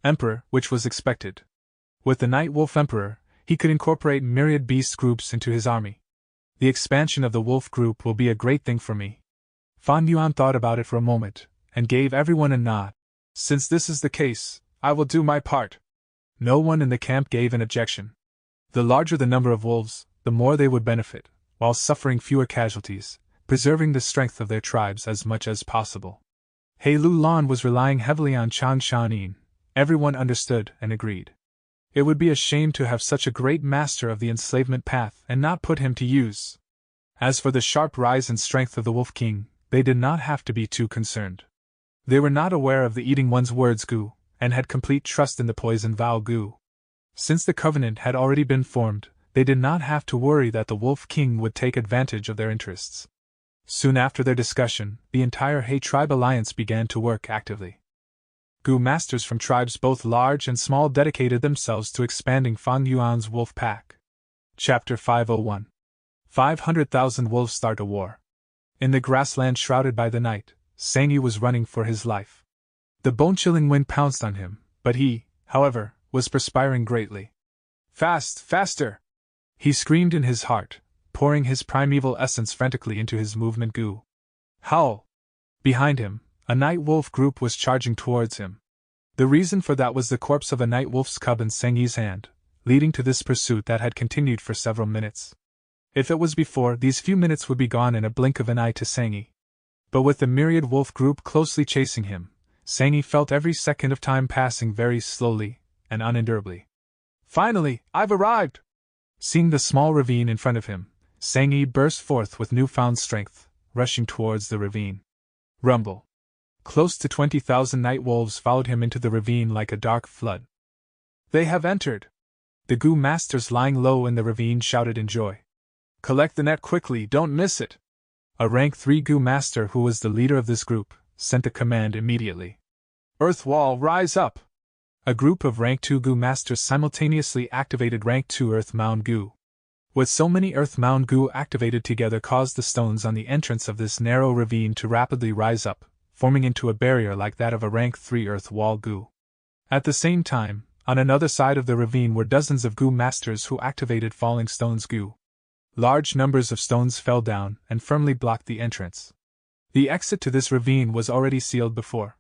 Emperor, which was expected. With the Night Wolf Emperor, he could incorporate myriad beast groups into his army. The expansion of the wolf group will be a great thing for me. Fan Yuan thought about it for a moment, and gave everyone a nod. Since this is the case, I will do my part. No one in the camp gave an objection. The larger the number of wolves, the more they would benefit, while suffering fewer casualties, preserving the strength of their tribes as much as possible. He Lu Lan was relying heavily on Chang Shanin. Everyone understood and agreed. It would be a shame to have such a great master of the enslavement path and not put him to use. As for the sharp rise in strength of the Wolf King, they did not have to be too concerned. They were not aware of the eating one's words Gu, and had complete trust in the poison vow Gu. Since the covenant had already been formed, they did not have to worry that the Wolf King would take advantage of their interests. Soon after their discussion, the entire He tribe alliance began to work actively. Gu masters from tribes both large and small dedicated themselves to expanding Fan Yuan's wolf pack. Chapter 501. 500,000 wolves start a war. In the grassland shrouded by the night, Sang Yi was running for his life. The bone-chilling wind pounced on him, but he, however, was perspiring greatly. Faster! He screamed in his heart, pouring his primeval essence frantically into his movement Gu. Howl! Behind him, a night wolf group was charging towards him. The reason for that was the corpse of a night wolf's cub in Sang Yi's hand, leading to this pursuit that had continued for several minutes. If it was before, these few minutes would be gone in a blink of an eye to Sang Yi. But with the myriad wolf group closely chasing him, Sang Yi felt every second of time passing very slowly and unendurably. Finally, I've arrived! Seeing the small ravine in front of him, Sang Yi burst forth with newfound strength, rushing towards the ravine. Rumble! Close to 20,000 night wolves followed him into the ravine like a dark flood. They have entered! The Gu masters lying low in the ravine shouted in joy. Collect the net quickly, don't miss it! A rank 3 Gu master who was the leader of this group sent the command immediately. Earth wall, rise up! A group of rank 2 Gu masters simultaneously activated rank 2 Earth Mound Gu. With so many Earth Mound Gu activated together caused the stones on the entrance of this narrow ravine to rapidly rise up, forming into a barrier like that of a rank 3 Earth Wall Gu. At the same time, on another side of the ravine were dozens of Gu masters who activated falling stones Gu. Large numbers of stones fell down and firmly blocked the entrance. The exit to this ravine was already sealed before.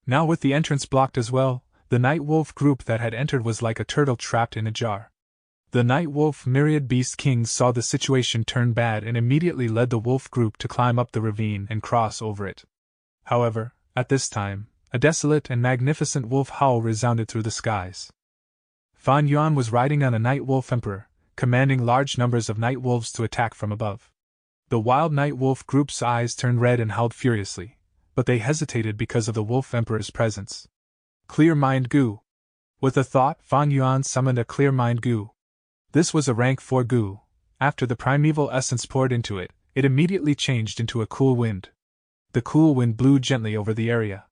Now with the entrance blocked as well, the night wolf group that had entered was like a turtle trapped in a jar. The night wolf myriad beast kings saw the situation turn bad and immediately led the wolf group to climb up the ravine and cross over it. However, at this time, a desolate and magnificent wolf howl resounded through the skies. Fan Yuan was riding on a night wolf emperor, commanding large numbers of night wolves to attack from above. The wild night wolf group's eyes turned red and howled furiously, but they hesitated because of the wolf emperor's presence. Clear Mind Gu. With a thought, Fan Yuan summoned a Clear Mind Gu. This was a rank 4 Gu. After the primeval essence poured into it, it immediately changed into a cool wind. The cool wind blew gently over the area.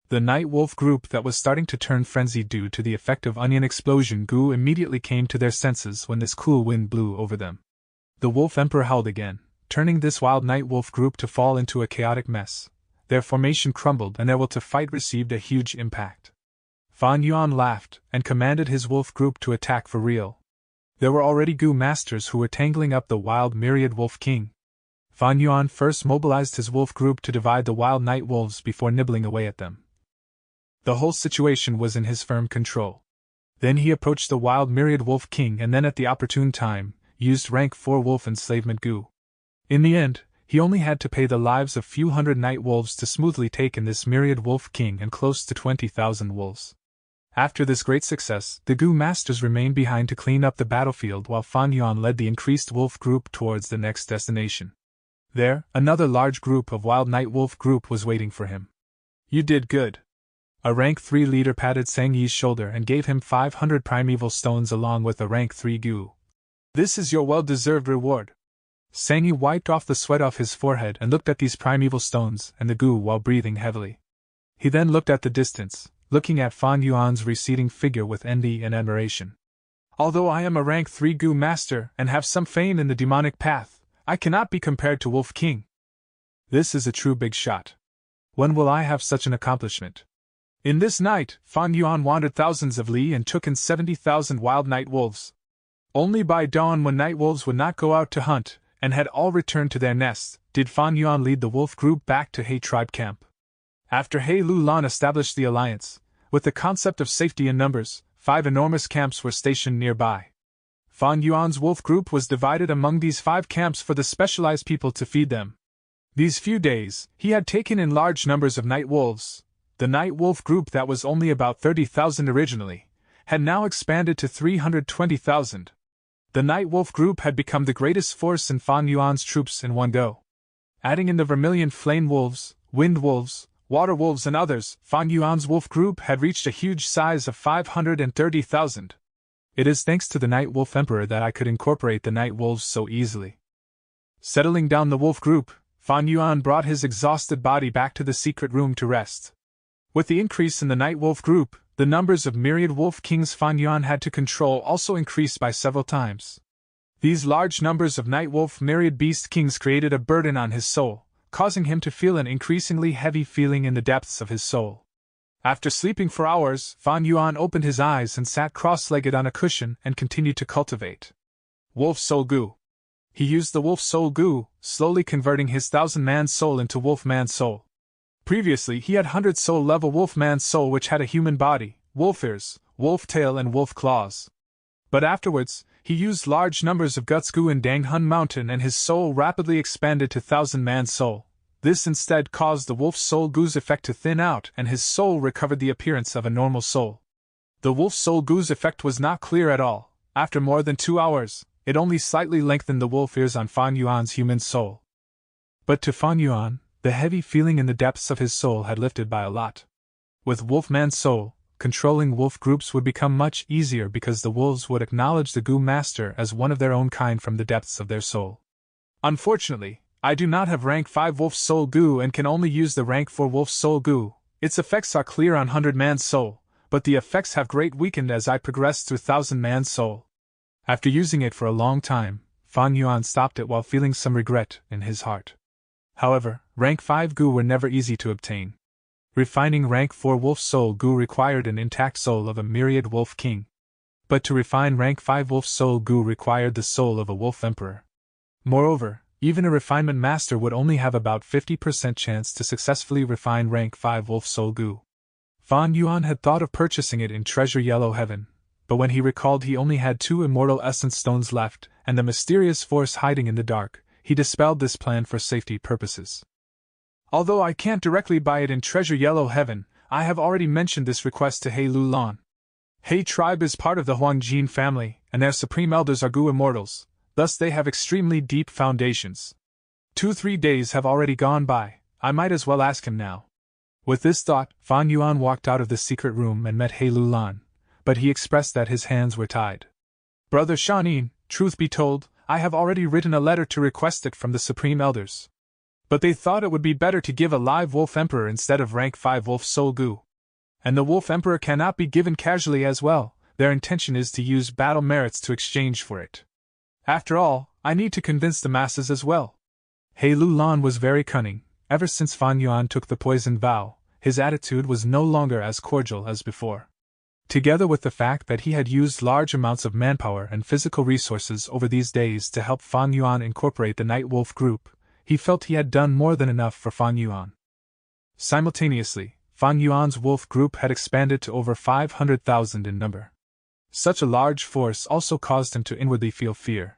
The night wolf group that was starting to turn frenzied due to the effect of onion explosion Gu immediately came to their senses when this cool wind blew over them. The wolf emperor howled again, turning this wild night wolf group to fall into a chaotic mess. Their formation crumbled and their will to fight received a huge impact. Fan Yuan laughed and commanded his wolf group to attack for real. There were already Gu masters who were tangling up the wild myriad wolf king. Fan Yuan first mobilized his wolf group to divide the wild night wolves before nibbling away at them. The whole situation was in his firm control. Then he approached the wild myriad wolf king and then at the opportune time, used rank 4 wolf enslavement Gu. In the end, he only had to pay the lives of few hundred night wolves to smoothly take in this myriad wolf king and close to 20,000 wolves. After this great success, the Gu masters remained behind to clean up the battlefield while Fan Yuan led the increased wolf group towards the next destination. There, another large group of wild night wolf group was waiting for him. You did good. A rank 3 leader patted Sang Yi's shoulder and gave him 500 primeval stones along with a rank 3 Gu. This is your well-deserved reward. Sang Yi wiped off the sweat off his forehead and looked at these primeval stones and the Gu while breathing heavily. He then looked at the distance, looking at Fan Yuan's receding figure with envy and admiration. Although I am a rank 3 Gu master and have some fame in the demonic path, I cannot be compared to Wolf King. This is a true big shot. When will I have such an accomplishment? In this night, Fan Yuan wandered thousands of li and took in 70,000 wild night wolves. Only by dawn, when night wolves would not go out to hunt, and had all returned to their nests, did Fan Yuan lead the wolf group back to He tribe camp. After He Lu Lan established the alliance, with the concept of safety in numbers, 5 enormous camps were stationed nearby. Fan Yuan's wolf group was divided among these 5 camps for the specialized people to feed them. These few days, he had taken in large numbers of night wolves. The night wolf group, that was only about 30,000 originally, had now expanded to 320,000. The night wolf group had become the greatest force in Fan Yuan's troops in one go. Adding in the vermilion flame wolves, wind wolves, water wolves and others, Fan Yuan's wolf group had reached a huge size of 530,000. It is thanks to the Night Wolf Emperor that I could incorporate the night wolves so easily. Settling down the wolf group, Fan Yuan brought his exhausted body back to the secret room to rest. With the increase in the night wolf group, the numbers of myriad wolf kings Fan Yuan had to control also increased by several times. These large numbers of night wolf myriad beast kings created a burden on his soul, causing him to feel an increasingly heavy feeling in the depths of his soul. After sleeping for hours, Fan Yuan opened his eyes and sat cross-legged on a cushion and continued to cultivate Wolf Soul Gu. He used the Wolf Soul Gu, slowly converting his 1,000-man soul into Wolf-man soul. Previously, he had 100-soul level Wolf-man soul, which had a human body, wolf ears, wolf tail and wolf claws. But afterwards, he used large numbers of Guts Gu in Danghun Mountain and his soul rapidly expanded to 1,000-man soul. This instead caused the Wolf Soul Gu's effect to thin out and his soul recovered the appearance of a normal soul. The Wolf Soul Gu's effect was not clear at all. After more than 2 hours, it only slightly lengthened the wolf ears on Fan Yuan's human soul. But to Fan Yuan, the heavy feeling in the depths of his soul had lifted by a lot. With Wolfman soul, controlling wolf groups would become much easier because the wolves would acknowledge the Gu Master as one of their own kind from the depths of their soul. Unfortunately, I do not have rank 5 Wolf Soul Gu and can only use the rank 4 Wolf Soul Gu. Its effects are clear on 100-man soul, but the effects have great weakened as I progress through 1,000-man soul. After using it for a long time, Fan Yuan stopped it while feeling some regret in his heart. However, rank 5 Gu were never easy to obtain. Refining rank 4 Wolf Soul Gu required an intact soul of a myriad wolf king. But to refine rank 5 Wolf Soul Gu required the soul of a wolf emperor. Moreover, even a refinement master would only have about 50% chance to successfully refine rank 5 Wolf Soul Gu. Fan Yuan had thought of purchasing it in Treasure Yellow Heaven, but when he recalled he only had 2 immortal essence stones left and the mysterious force hiding in the dark, he dispelled this plan for safety purposes. Although I can't directly buy it in Treasure Yellow Heaven, I have already mentioned this request to He Lu Lan. He tribe is part of the Huangjin family, and their supreme elders are Gu immortals, thus they have extremely deep foundations. 2-3 days have already gone by, I might as well ask him now. With this thought, Fan Yuan walked out of the secret room and met He Lu Lan, but he expressed that his hands were tied. Brother Shanin, truth be told, I have already written a letter to request it from the Supreme Elders. But they thought it would be better to give a live Wolf Emperor instead of rank 5 Wolf Soul Gu. And the Wolf Emperor cannot be given casually as well, their intention is to use battle merits to exchange for it. After all, I need to convince the masses as well. He Lu Lan was very cunning. Ever since Fan Yuan took the poisoned vow, his attitude was no longer as cordial as before. Together with the fact that he had used large amounts of manpower and physical resources over these days to help Fan Yuan incorporate the Night Wolf group, he felt he had done more than enough for Fan Yuan. Simultaneously, Fan Yuan's wolf group had expanded to over 500,000 in number. Such a large force also caused him to inwardly feel fear.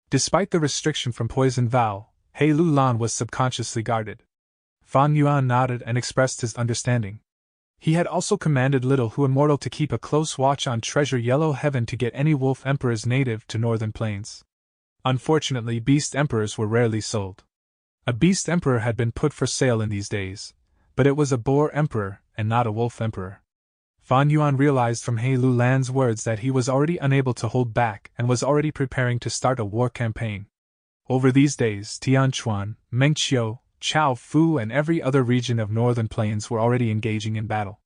Despite the restriction from Poison Vow, He Lu Lan was subconsciously guarded. Fan Yuan nodded and expressed his understanding. He had also commanded Little Hu Immortal to keep a close watch on Treasure Yellow Heaven to get any wolf emperors native to Northern Plains. Unfortunately, beast emperors were rarely sold. A beast emperor had been put for sale in these days, but it was a boar emperor and not a wolf emperor. Fan Yuan realized from He Lu Lan's words that he was already unable to hold back and was already preparing to start a war campaign. Over these days, Tianchuan, Mengqiu, Chao Fu and every other region of Northern Plains were already engaging in battle.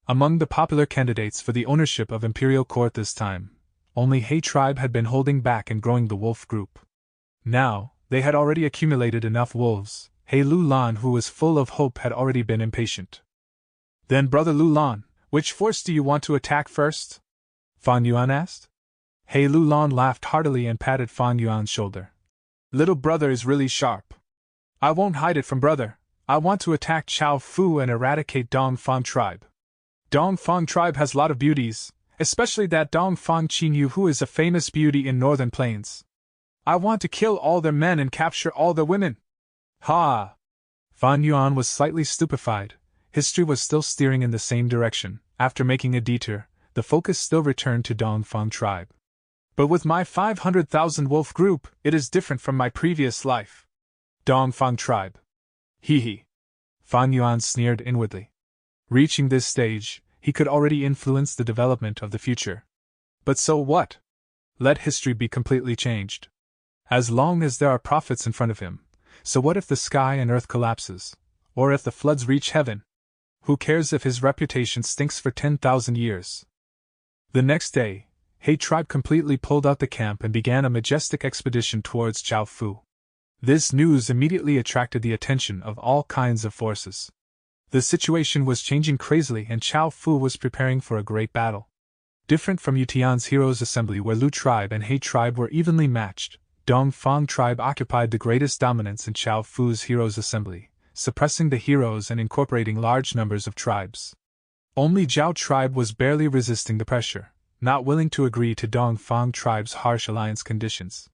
Among the popular candidates for the ownership of Imperial Court this time, only He tribe had been holding back and growing the wolf group. Now, they had already accumulated enough wolves. He Lu Lan, who was full of hope, had already been impatient. Then Brother Lulan, which force do you want to attack first? Fan Yuan asked. He Lulan laughed heartily and patted Fan Yuan's shoulder. Little brother is really sharp. I won't hide it from brother. I want to attack Chao Fu and eradicate Dongfang tribe. Dongfang tribe has lot of beauties, especially that Dongfang Qinyu who is a famous beauty in northern plains. I want to kill all their men and capture all their women. Ha! Fan Yuan was slightly stupefied. History was still steering in the same direction. After making a detour, the focus still returned to Dongfang tribe. But with my 500,000 wolf group, it is different from my previous life. Dongfang tribe. Hee hee. Fan Yuan sneered inwardly. Reaching this stage, he could already influence the development of the future. But so what? Let history be completely changed. As long as there are prophets in front of him, so what if the sky and earth collapses? Or if the floods reach heaven? Who cares if his reputation stinks for 10,000 years? The next day, He tribe completely pulled out the camp and began a majestic expedition towards Chao Fu. This news immediately attracted the attention of all kinds of forces. The situation was changing crazily and Chao Fu was preparing for a great battle. Different from Yutian's Heroes Assembly where Lu tribe and He tribe were evenly matched, Dongfang tribe occupied the greatest dominance in Chao Fu's Heroes Assembly, suppressing the heroes and incorporating large numbers of tribes. Only Zhao tribe was barely resisting the pressure, not willing to agree to Dongfang tribe's harsh alliance conditions.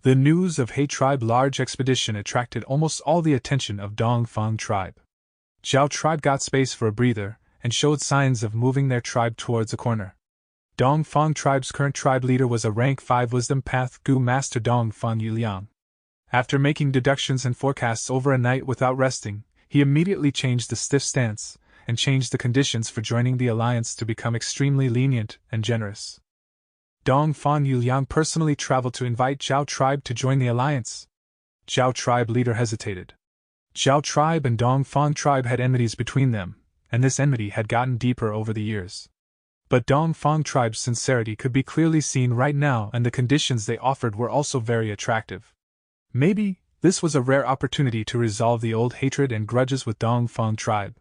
The news of He tribe large expedition attracted almost all the attention of Dongfang tribe. Zhao tribe got space for a breather, and showed signs of moving their tribe towards a corner. Dongfang tribe's current tribe leader was a rank 5 wisdom path Gu master Dongfang Yuliang. After making deductions and forecasts over a night without resting, he immediately changed the stiff stance, and changed the conditions for joining the alliance to become extremely lenient and generous. Dongfang Yuliang personally traveled to invite Zhao tribe to join the alliance. Zhao tribe leader hesitated. Zhao tribe and Dongfang tribe had enmities between them, and this enmity had gotten deeper over the years. But Dongfang tribe's sincerity could be clearly seen right now, and the conditions they offered were also very attractive. Maybe this was a rare opportunity to resolve the old hatred and grudges with Dongfang tribe.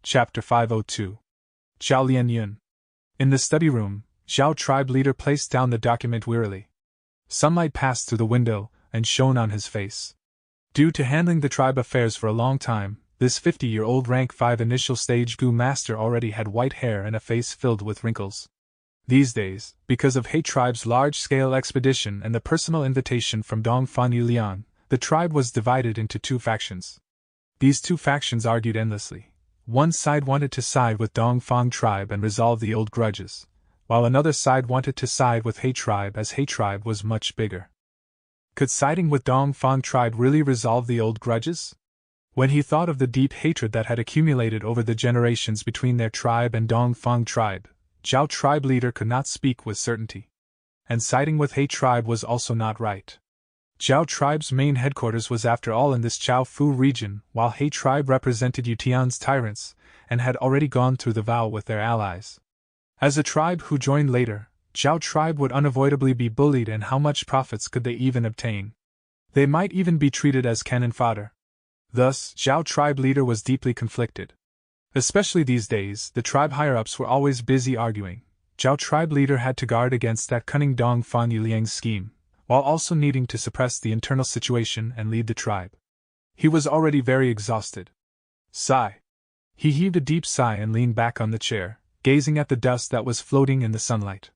Chapter 502. Zhao Lianyun. In the study room, Zhao tribe leader placed down the document wearily. Sunlight passed through the window and shone on his face. Due to handling the tribe affairs for a long time, this 50-year-old rank 5 initial stage Gu master already had white hair and a face filled with wrinkles. These days, because of He tribe's large-scale expedition and the personal invitation from Dongfang Yuliang, the tribe was divided into two factions. These two factions argued endlessly. One side wanted to side with Dongfang tribe and resolve the old grudges, while another side wanted to side with He tribe as He tribe was much bigger. Could siding with Dongfang tribe really resolve the old grudges? When he thought of the deep hatred that had accumulated over the generations between their tribe and Dongfang tribe, Zhao tribe leader could not speak with certainty. And siding with He tribe was also not right. Zhao tribe's main headquarters was after all in this Chao Fu region, while He tribe represented Yutian's tyrants, and had already gone through the vow with their allies. As a tribe who joined later, Zhao tribe would unavoidably be bullied, and how much profits could they even obtain? They might even be treated as cannon fodder. Thus, Zhao tribe leader was deeply conflicted. Especially these days, the tribe higher-ups were always busy arguing. Zhao tribe leader had to guard against that cunning Dongfang Yuliang's scheme, while also needing to suppress the internal situation and lead the tribe. He was already very exhausted. Sigh. He heaved a deep sigh and leaned back on the chair, gazing at the dust that was floating in the sunlight.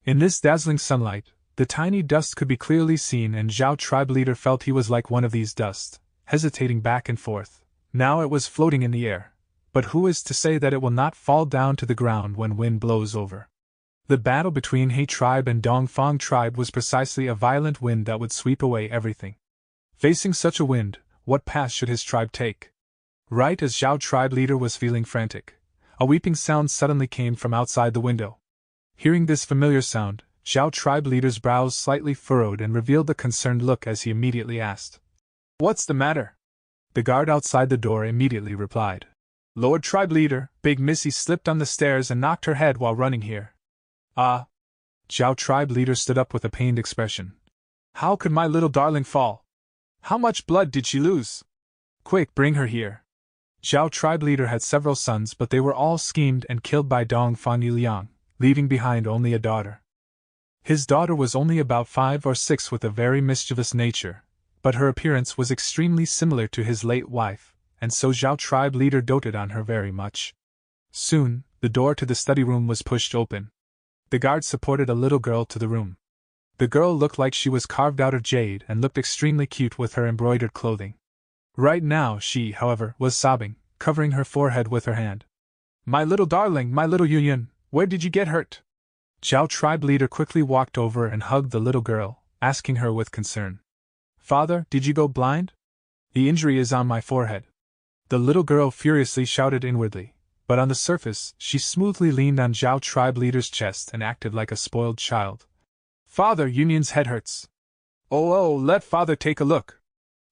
In this dazzling sunlight, the tiny dust could be clearly seen, and Zhao tribe leader felt he was like one of these dust, hesitating back and forth. Now it was floating in the air, but who is to say that it will not fall down to the ground when wind blows over? The battle between He tribe and Dongfang tribe was precisely a violent wind that would sweep away everything. Facing such a wind, what path should his tribe take? Right as Zhao tribe leader was feeling frantic, a weeping sound suddenly came from outside the window. Hearing this familiar sound, Zhao tribe leader's brows slightly furrowed and revealed a concerned look as he immediately asked, "What's the matter?" The guard outside the door immediately replied, "Lord tribe leader, Big Missy slipped on the stairs and knocked her head while running here." "Ah!" Zhao tribe leader stood up with a pained expression. "How could my little darling fall? How much blood did she lose? Quick, bring her here." Zhao tribe leader had several sons, but they were all schemed and killed by Dongfang Yuliang, leaving behind only a daughter. His daughter was only about 5 or 6 with a very mischievous nature, but her appearance was extremely similar to his late wife, and so Zhao tribe leader doted on her very much. Soon, the door to the study room was pushed open. The guard supported a little girl to the room. The girl looked like she was carved out of jade and looked extremely cute with her embroidered clothing. Right now she, however, was sobbing, covering her forehead with her hand. "My little darling, my little Yuyun, where did you get hurt?" Zhao tribe leader quickly walked over and hugged the little girl, asking her with concern. "Father, did you go blind?" "The injury is on my forehead." The little girl furiously shouted inwardly, but on the surface she smoothly leaned on Zhao tribe leader's chest and acted like a spoiled child. "Father, Yuyun's head hurts." Oh, let father take a look."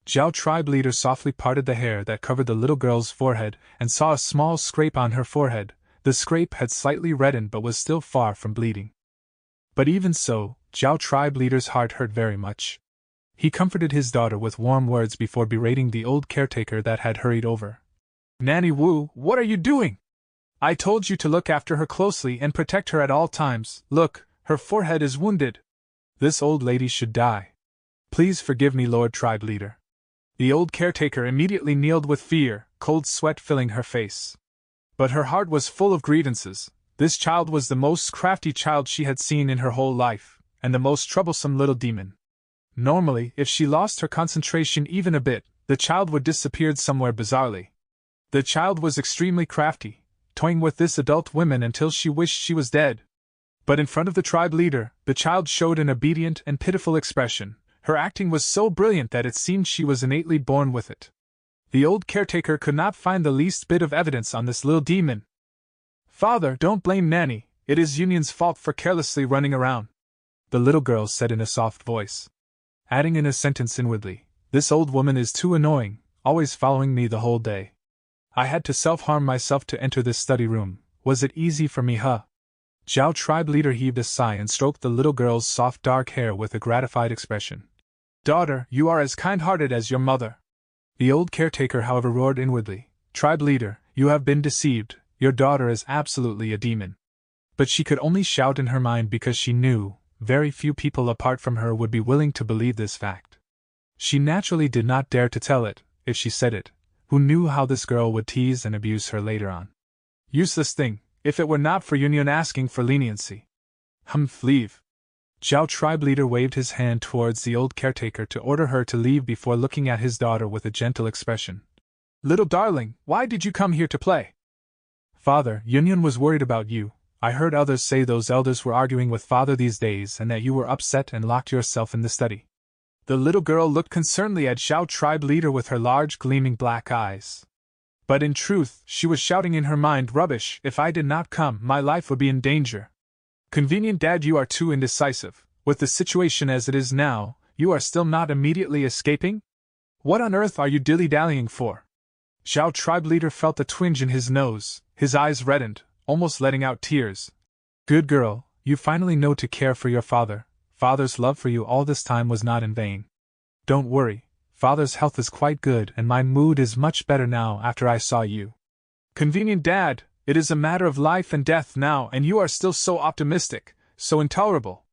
Zhao tribe leader softly parted the hair that covered the little girl's forehead and saw a small scrape on her forehead. The scrape had slightly reddened but was still far from bleeding. But even so, Zhao tribe leader's heart hurt very much. He comforted his daughter with warm words before berating the old caretaker that had hurried over. "Nanny Wu, what are you doing? I told you to look after her closely and protect her at all times. Look, her forehead is wounded. This old lady should die. Please forgive me, Lord Tribe Leader." The old caretaker immediately kneeled with fear, cold sweat filling her face. But her heart was full of grievances. This child was the most crafty child she had seen in her whole life, and the most troublesome little demon. Normally, if she lost her concentration even a bit, the child would disappear somewhere bizarrely. The child was extremely crafty, toying with this adult woman until she wished she was dead. But in front of the tribe leader, the child showed an obedient and pitiful expression. Her acting was so brilliant that it seemed she was innately born with it. The old caretaker could not find the least bit of evidence on this little demon. "Father, don't blame Nanny, it is Yuyun's fault for carelessly running around," the little girl said in a soft voice. Adding in a sentence inwardly, "This old woman is too annoying, always following me the whole day. I had to self-harm myself to enter this study room. Was it easy for me, huh?" Zhao tribe leader heaved a sigh and stroked the little girl's soft dark hair with a gratified expression. "Daughter, you are as kind-hearted as your mother." The old caretaker, however, roared inwardly, "Tribe leader, you have been deceived, your daughter is absolutely a demon." But she could only shout in her mind because she knew very few people apart from her would be willing to believe this fact. She naturally did not dare to tell it, if she said it, who knew how this girl would tease and abuse her later on. Useless thing, if it were not for Yuyun asking for leniency. Leave. Zhao tribe leader waved his hand towards the old caretaker to order her to leave before looking at his daughter with a gentle expression. "Little darling, why did you come here to play?" "Father, Yuyun was worried about you. I heard others say those elders were arguing with father these days and that you were upset and locked yourself in the study." The little girl looked concernedly at Zhao tribe leader with her large gleaming black eyes. But in truth, she was shouting in her mind, "Rubbish, if I did not come, my life would be in danger. Convenient Dad, you are too indecisive. With the situation as it is now, you are still not immediately escaping? What on earth are you dilly-dallying for?" Zhao tribe leader felt a twinge in his nose, his eyes reddened, almost letting out tears. "Good girl, you finally know to care for your father. Father's love for you all this time was not in vain. Don't worry, father's health is quite good and my mood is much better now after I saw you." "Convenient Dad, it is a matter of life and death now and you are still so optimistic, so intolerable.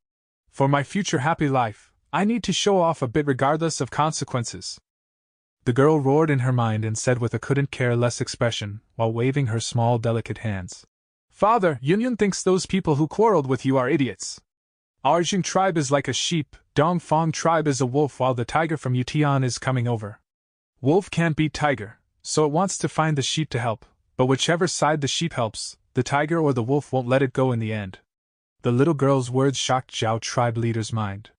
For my future happy life, I need to show off a bit regardless of consequences." The girl roared in her mind and said with a couldn't care less expression, while waving her small delicate hands. "Father, Yuyun thinks those people who quarreled with you are idiots. Our Jing tribe is like a sheep, Dongfang tribe is a wolf while the tiger from Yutian is coming over. Wolf can't beat tiger, so it wants to find the sheep to help, but whichever side the sheep helps, the tiger or the wolf won't let it go in the end." The little girl's words shocked Zhao tribe leader's mind.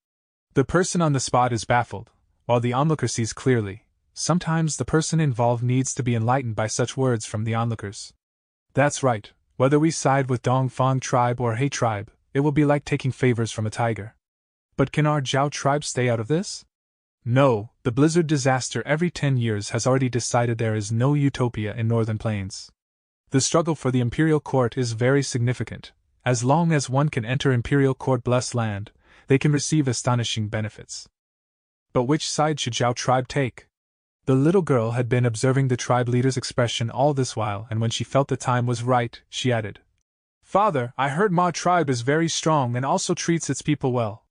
The person on the spot is baffled, while the onlooker sees clearly. Sometimes the person involved needs to be enlightened by such words from the onlookers. That's right, whether we side with Dongfang tribe or He tribe, it will be like taking favors from a tiger. But can our Zhao tribe stay out of this? No, the blizzard disaster every 10 years has already decided there is no utopia in Northern Plains. The struggle for the Imperial Court is very significant. As long as one can enter Imperial Court blessed land, they can receive astonishing benefits. But which side should Zhao tribe take? The little girl had been observing the tribe leader's expression all this while, and when she felt the time was right, she added, "Father, I heard Ma tribe is very strong and also treats its people well.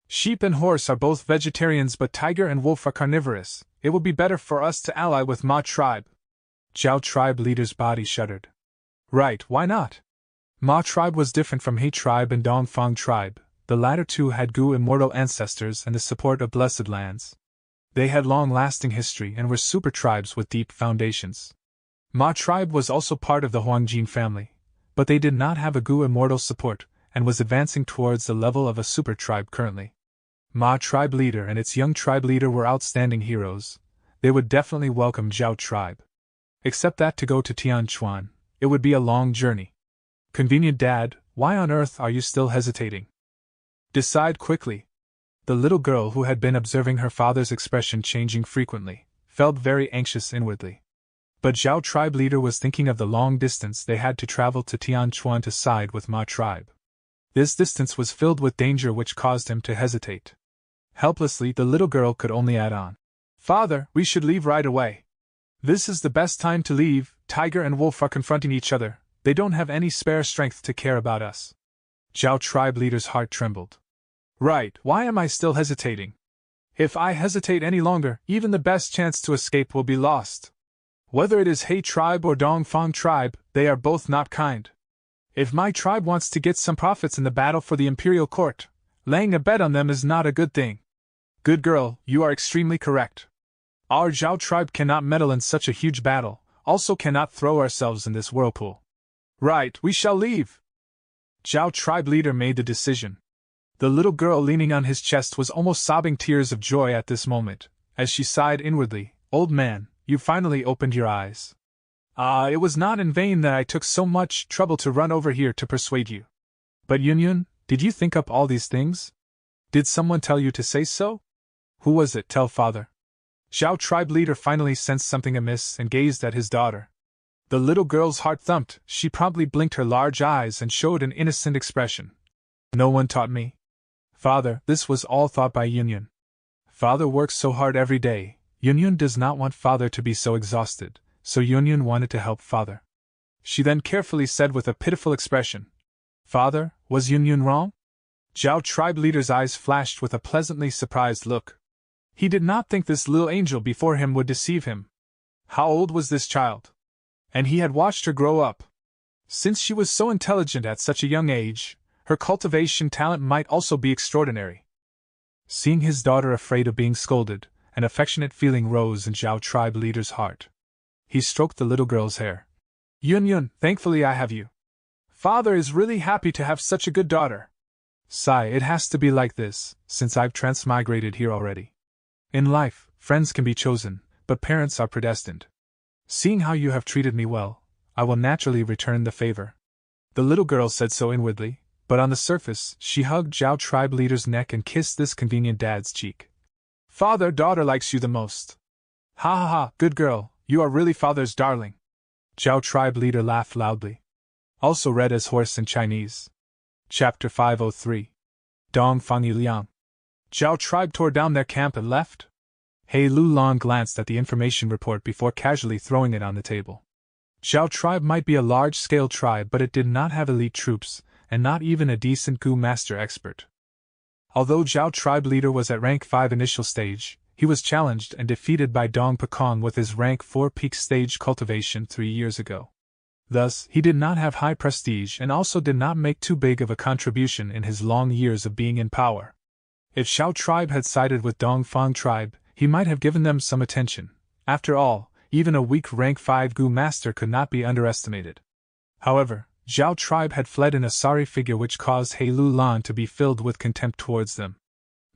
Sheep and horse are both vegetarians, but tiger and wolf are carnivorous. It would be better for us to ally with Ma tribe." Zhao tribe leader's body shuddered. Right, why not? Ma tribe was different from He tribe and Dongfang tribe. The latter two had Gu immortal ancestors and the support of blessed lands. They had long-lasting history and were super tribes with deep foundations. Ma tribe was also part of the Huangjin family, but they did not have a Gu immortal support, and was advancing towards the level of a super tribe currently. Ma tribe leader and its young tribe leader were outstanding heroes. They would definitely welcome Zhao tribe. Except that to go to Tianquan, it would be a long journey. Convenient Dad, why on earth are you still hesitating? Decide quickly. The little girl, who had been observing her father's expression changing frequently, felt very anxious inwardly. But Zhao tribe leader was thinking of the long distance they had to travel to Tianquan to side with Ma tribe. This distance was filled with danger, which caused him to hesitate. Helplessly, the little girl could only add on, "Father, we should leave right away. This is the best time to leave. Tiger and wolf are confronting each other. They don't have any spare strength to care about us." Zhao tribe leader's heart trembled. Right, why am I still hesitating? If I hesitate any longer, even the best chance to escape will be lost. Whether it is He tribe or Dongfang tribe, they are both not kind. If my tribe wants to get some profits in the battle for the imperial court, laying a bet on them is not a good thing. Good girl, you are extremely correct. Our Zhao tribe cannot meddle in such a huge battle, also cannot throw ourselves in this whirlpool. Right, we shall leave. Zhao tribe leader made the decision. The little girl leaning on his chest was almost sobbing tears of joy at this moment, as she sighed inwardly, "Old man, you finally opened your eyes. It was not in vain that I took so much trouble to run over here to persuade you. But Yunyun, did you think up all these things? Did someone tell you to say so? Who was it? Tell father." Zhao tribe leader finally sensed something amiss and gazed at his daughter. The little girl's heart thumped. She promptly blinked her large eyes and showed an innocent expression. "No one taught me. Father, this was all thought by Yunyun. Father works so hard every day. Yunyun does not want father to be so exhausted, so Yunyun wanted to help father." She then carefully said with a pitiful expression, "Father, was Yunyun wrong?" Zhao tribe leader's eyes flashed with a pleasantly surprised look. He did not think this little angel before him would deceive him. How old was this child? And he had watched her grow up. Since she was so intelligent at such a young age, her cultivation talent might also be extraordinary. Seeing his daughter afraid of being scolded, an affectionate feeling rose in Zhao tribe leader's heart. He stroked the little girl's hair. "Yunyun, thankfully I have you. Father is really happy to have such a good daughter. Sigh, it has to be like this, since I've transmigrated here already. In life, friends can be chosen, but parents are predestined. Seeing how you have treated me well, I will naturally return the favor." The little girl said so inwardly, but on the surface, she hugged Zhao tribe leader's neck and kissed this convenient dad's cheek. "Father, daughter likes you the most. Ha ha ha, good girl, you are really father's darling." Zhao tribe leader laughed loudly. Also read as horse in Chinese. Chapter 503. Dongfang Yiliang. Zhao tribe tore down their camp and left. He Lulan glanced at the information report before casually throwing it on the table. Zhao tribe might be a large-scale tribe, but it did not have elite troops, and not even a decent Gu master expert. Although Zhao tribe leader was at rank 5 initial stage, he was challenged and defeated by Dong Pekong with his rank 4 peak stage cultivation 3 years ago. Thus, he did not have high prestige and also did not make too big of a contribution in his long years of being in power. If Zhao tribe had sided with Dongfang tribe, he might have given them some attention. After all, even a weak rank 5 Gu master could not be underestimated. However, Zhao tribe had fled in a sorry figure, which caused He Lulan to be filled with contempt towards them.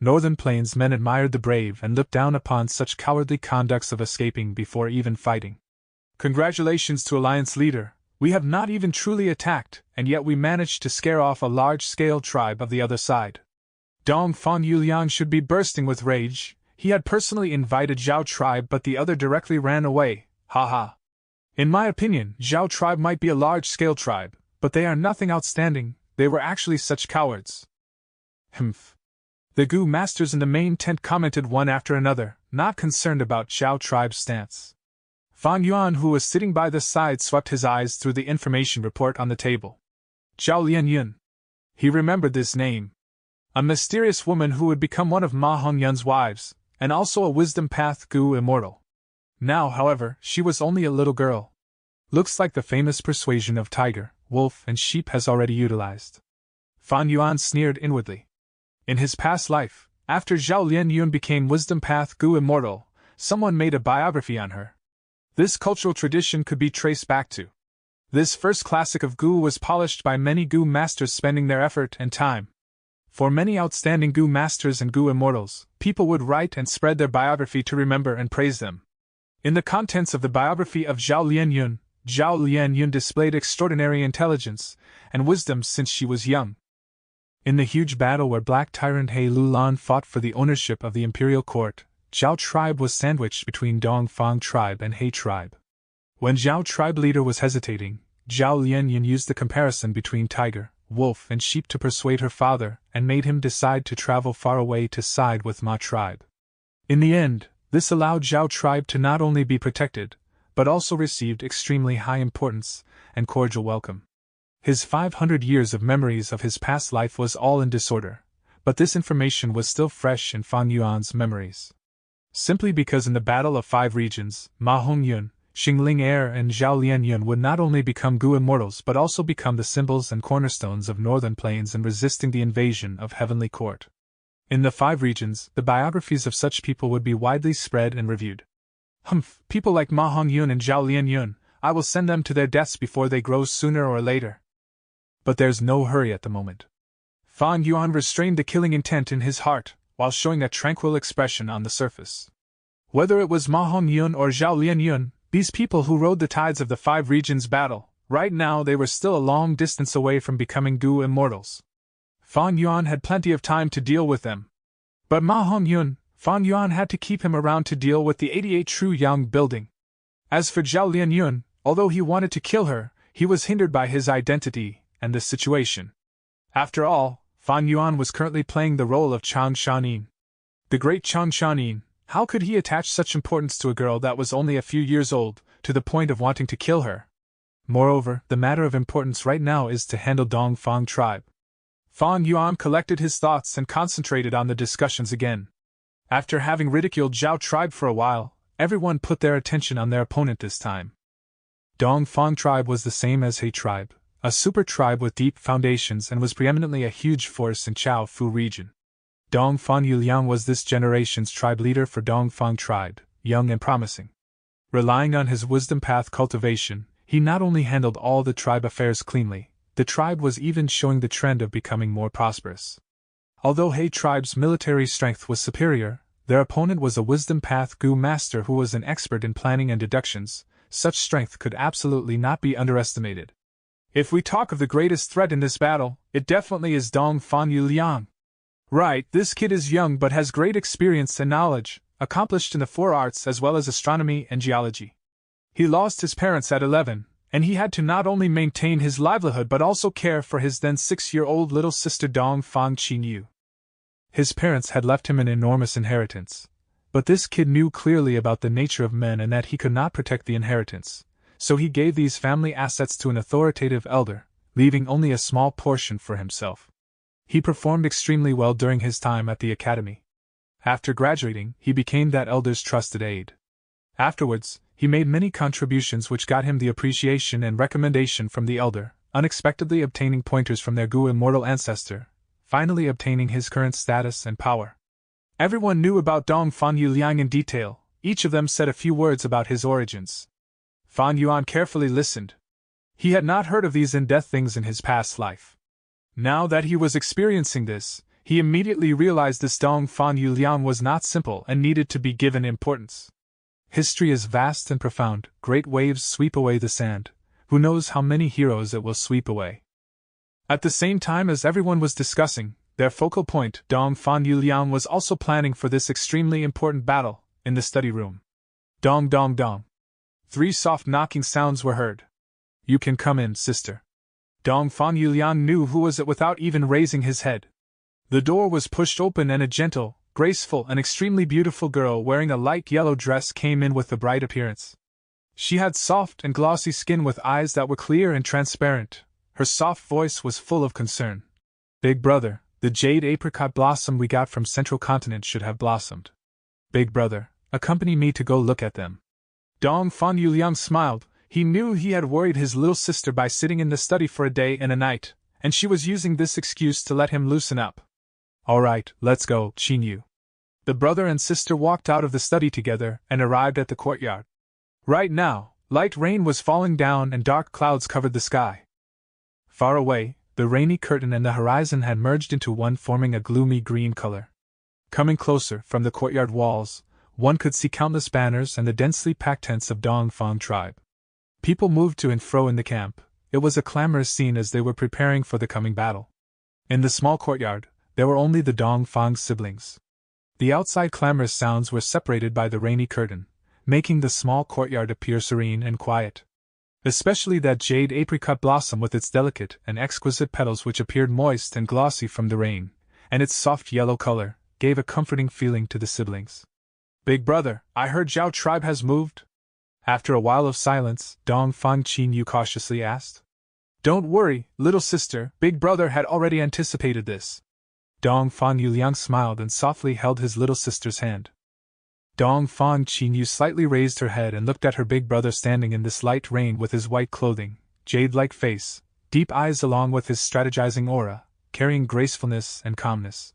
Northern Plains men admired the brave and looked down upon such cowardly conducts of escaping before even fighting. "Congratulations to Alliance leader, we have not even truly attacked, and yet we managed to scare off a large-scale tribe of the other side." Dongfang Yuliang should be bursting with rage. He had personally invited Zhao tribe, but the other directly ran away. Ha. In my opinion, Zhao tribe might be a large-scale tribe, but they are nothing outstanding. They were actually such cowards. Humph. The Gu masters in the main tent commented one after another, not concerned about Zhao tribe's stance. Fan Yuan, who was sitting by the side, swept his eyes through the information report on the table. Zhao Lianyun. He remembered this name. A mysterious woman who would become one of Ma Hongyun's wives, and also a wisdom path Gu immortal. Now, however, she was only a little girl. Looks like the famous persuasion of tiger, wolf, and sheep has already utilized. Fan Yuan sneered inwardly. In his past life, after Zhao Lianyun became wisdom path Gu immortal, someone made a biography on her. This cultural tradition could be traced back to. This first classic of Gu was polished by many Gu masters spending their effort and time. For many outstanding Gu masters and Gu immortals, people would write and spread their biography to remember and praise them. In the contents of the biography of Zhao Lianyun displayed extraordinary intelligence and wisdom since she was young. In the huge battle where Black Tyrant He Lulan fought for the ownership of the imperial court, Zhao tribe was sandwiched between Dongfang tribe and He tribe. When Zhao tribe leader was hesitating, Zhao Lianyun used the comparison between tiger, wolf, and sheep to persuade her father and made him decide to travel far away to side with Ma tribe. In the end, this allowed Zhao tribe to not only be protected, but also received extremely high importance and cordial welcome. His 500 years of memories of his past life was all in disorder, but this information was still fresh in Fan Yuan's memories. Simply because in the Battle of Five Regions, Ma Hongyun, Xingling Heir, and Zhao Lianyun would not only become Gu immortals but also become the symbols and cornerstones of Northern Plains in resisting the invasion of Heavenly Court. In the Five Regions, the biographies of such people would be widely spread and reviewed. People like Ma Hongyun and Zhao Lianyun, I will send them to their deaths before they grow sooner or later. But there's no hurry at the moment. Fan Yuan restrained the killing intent in his heart, while showing a tranquil expression on the surface. Whether it was Ma Hongyun or Zhao Lianyun, these people who rode the tides of the Five Regions battle, right now they were still a long distance away from becoming Gu immortals. Fan Yuan had plenty of time to deal with them. But Ma Hongyun, Fan Yuan had to keep him around to deal with the 88 True Yang building. As for Zhao Lianyun, although he wanted to kill her, he was hindered by his identity and the situation. After all, Fan Yuan was currently playing the role of Chang Shanin. The great Chang Shanin, how could he attach such importance to a girl that was only a few years old, to the point of wanting to kill her? Moreover, the matter of importance right now is to handle Dongfang tribe. Fan Yuan collected his thoughts and concentrated on the discussions again. After having ridiculed Zhao tribe for a while, everyone put their attention on their opponent this time. Dongfang tribe was the same as He tribe, a super tribe with deep foundations, and was preeminently a huge force in Chaofu region. Dongfang Yuliang was this generation's tribe leader for Dongfang tribe, young and promising. Relying on his wisdom path cultivation, he not only handled all the tribe affairs cleanly, the tribe was even showing the trend of becoming more prosperous. Although He tribe's military strength was superior, their opponent was a wisdom path Gu master who was an expert in planning and deductions. Such strength could absolutely not be underestimated. If we talk of the greatest threat in this battle, it definitely is Dongfang Yuliang. Right, this kid is young but has great experience and knowledge, accomplished in the four arts as well as astronomy and geology. He lost his parents at 11, and he had to not only maintain his livelihood but also care for his then 6-year-old little sister Dongfang Qinyu. His parents had left him an enormous inheritance, but this kid knew clearly about the nature of men and that he could not protect the inheritance. So he gave these family assets to an authoritative elder, leaving only a small portion for himself. He performed extremely well during his time at the academy. After graduating, he became that elder's trusted aide. Afterwards, he made many contributions which got him the appreciation and recommendation from the elder, unexpectedly obtaining pointers from their Gu immortal ancestor, finally obtaining his current status and power. Everyone knew about Dongfang Yuliang in detail, each of them said a few words about his origins. Fan Yuan carefully listened. He had not heard of these in-depth things in his past life. Now that he was experiencing this, he immediately realized this Dongfang Yuliang was not simple and needed to be given importance. History is vast and profound, great waves sweep away the sand, who knows how many heroes it will sweep away. At the same time as everyone was discussing their focal point, Dongfang Yuliang was also planning for this extremely important battle, in the study room. Dong dong dong. 3 soft knocking sounds were heard. You can come in, sister. Dongfang Yuliang knew who was it without even raising his head. The door was pushed open and a gentle, graceful, and extremely beautiful girl wearing a light yellow dress came in with a bright appearance. She had soft and glossy skin with eyes that were clear and transparent. Her soft voice was full of concern. Big brother, the jade apricot blossom we got from Central Continent should have blossomed. Big brother, accompany me to go look at them. Dong Fan Yuliang smiled. He knew he had worried his little sister by sitting in the study for a day and a night, and she was using this excuse to let him loosen up. All right, let's go, Qin Yu. The brother and sister walked out of the study together and arrived at the courtyard. Right now, light rain was falling down and dark clouds covered the sky. Far away, the rainy curtain and the horizon had merged into one, forming a gloomy green color. Coming closer, from the courtyard walls, one could see countless banners and the densely packed tents of Dongfang tribe. People moved to and fro in the camp. It was a clamorous scene as they were preparing for the coming battle. In the small courtyard, there were only the Dongfang siblings. The outside clamorous sounds were separated by the rainy curtain, making the small courtyard appear serene and quiet. Especially that jade apricot blossom with its delicate and exquisite petals which appeared moist and glossy from the rain, and its soft yellow color, gave a comforting feeling to the siblings. Big brother, I heard Zhao tribe has moved? After a while of silence, Dongfang Qin Yu cautiously asked. Don't worry, little sister, big brother had already anticipated this. Dongfang Yuliang smiled and softly held his little sister's hand. Dongfang Qin Yu slightly raised her head and looked at her big brother standing in this light rain with his white clothing, jade-like face, deep eyes along with his strategizing aura, carrying gracefulness and calmness.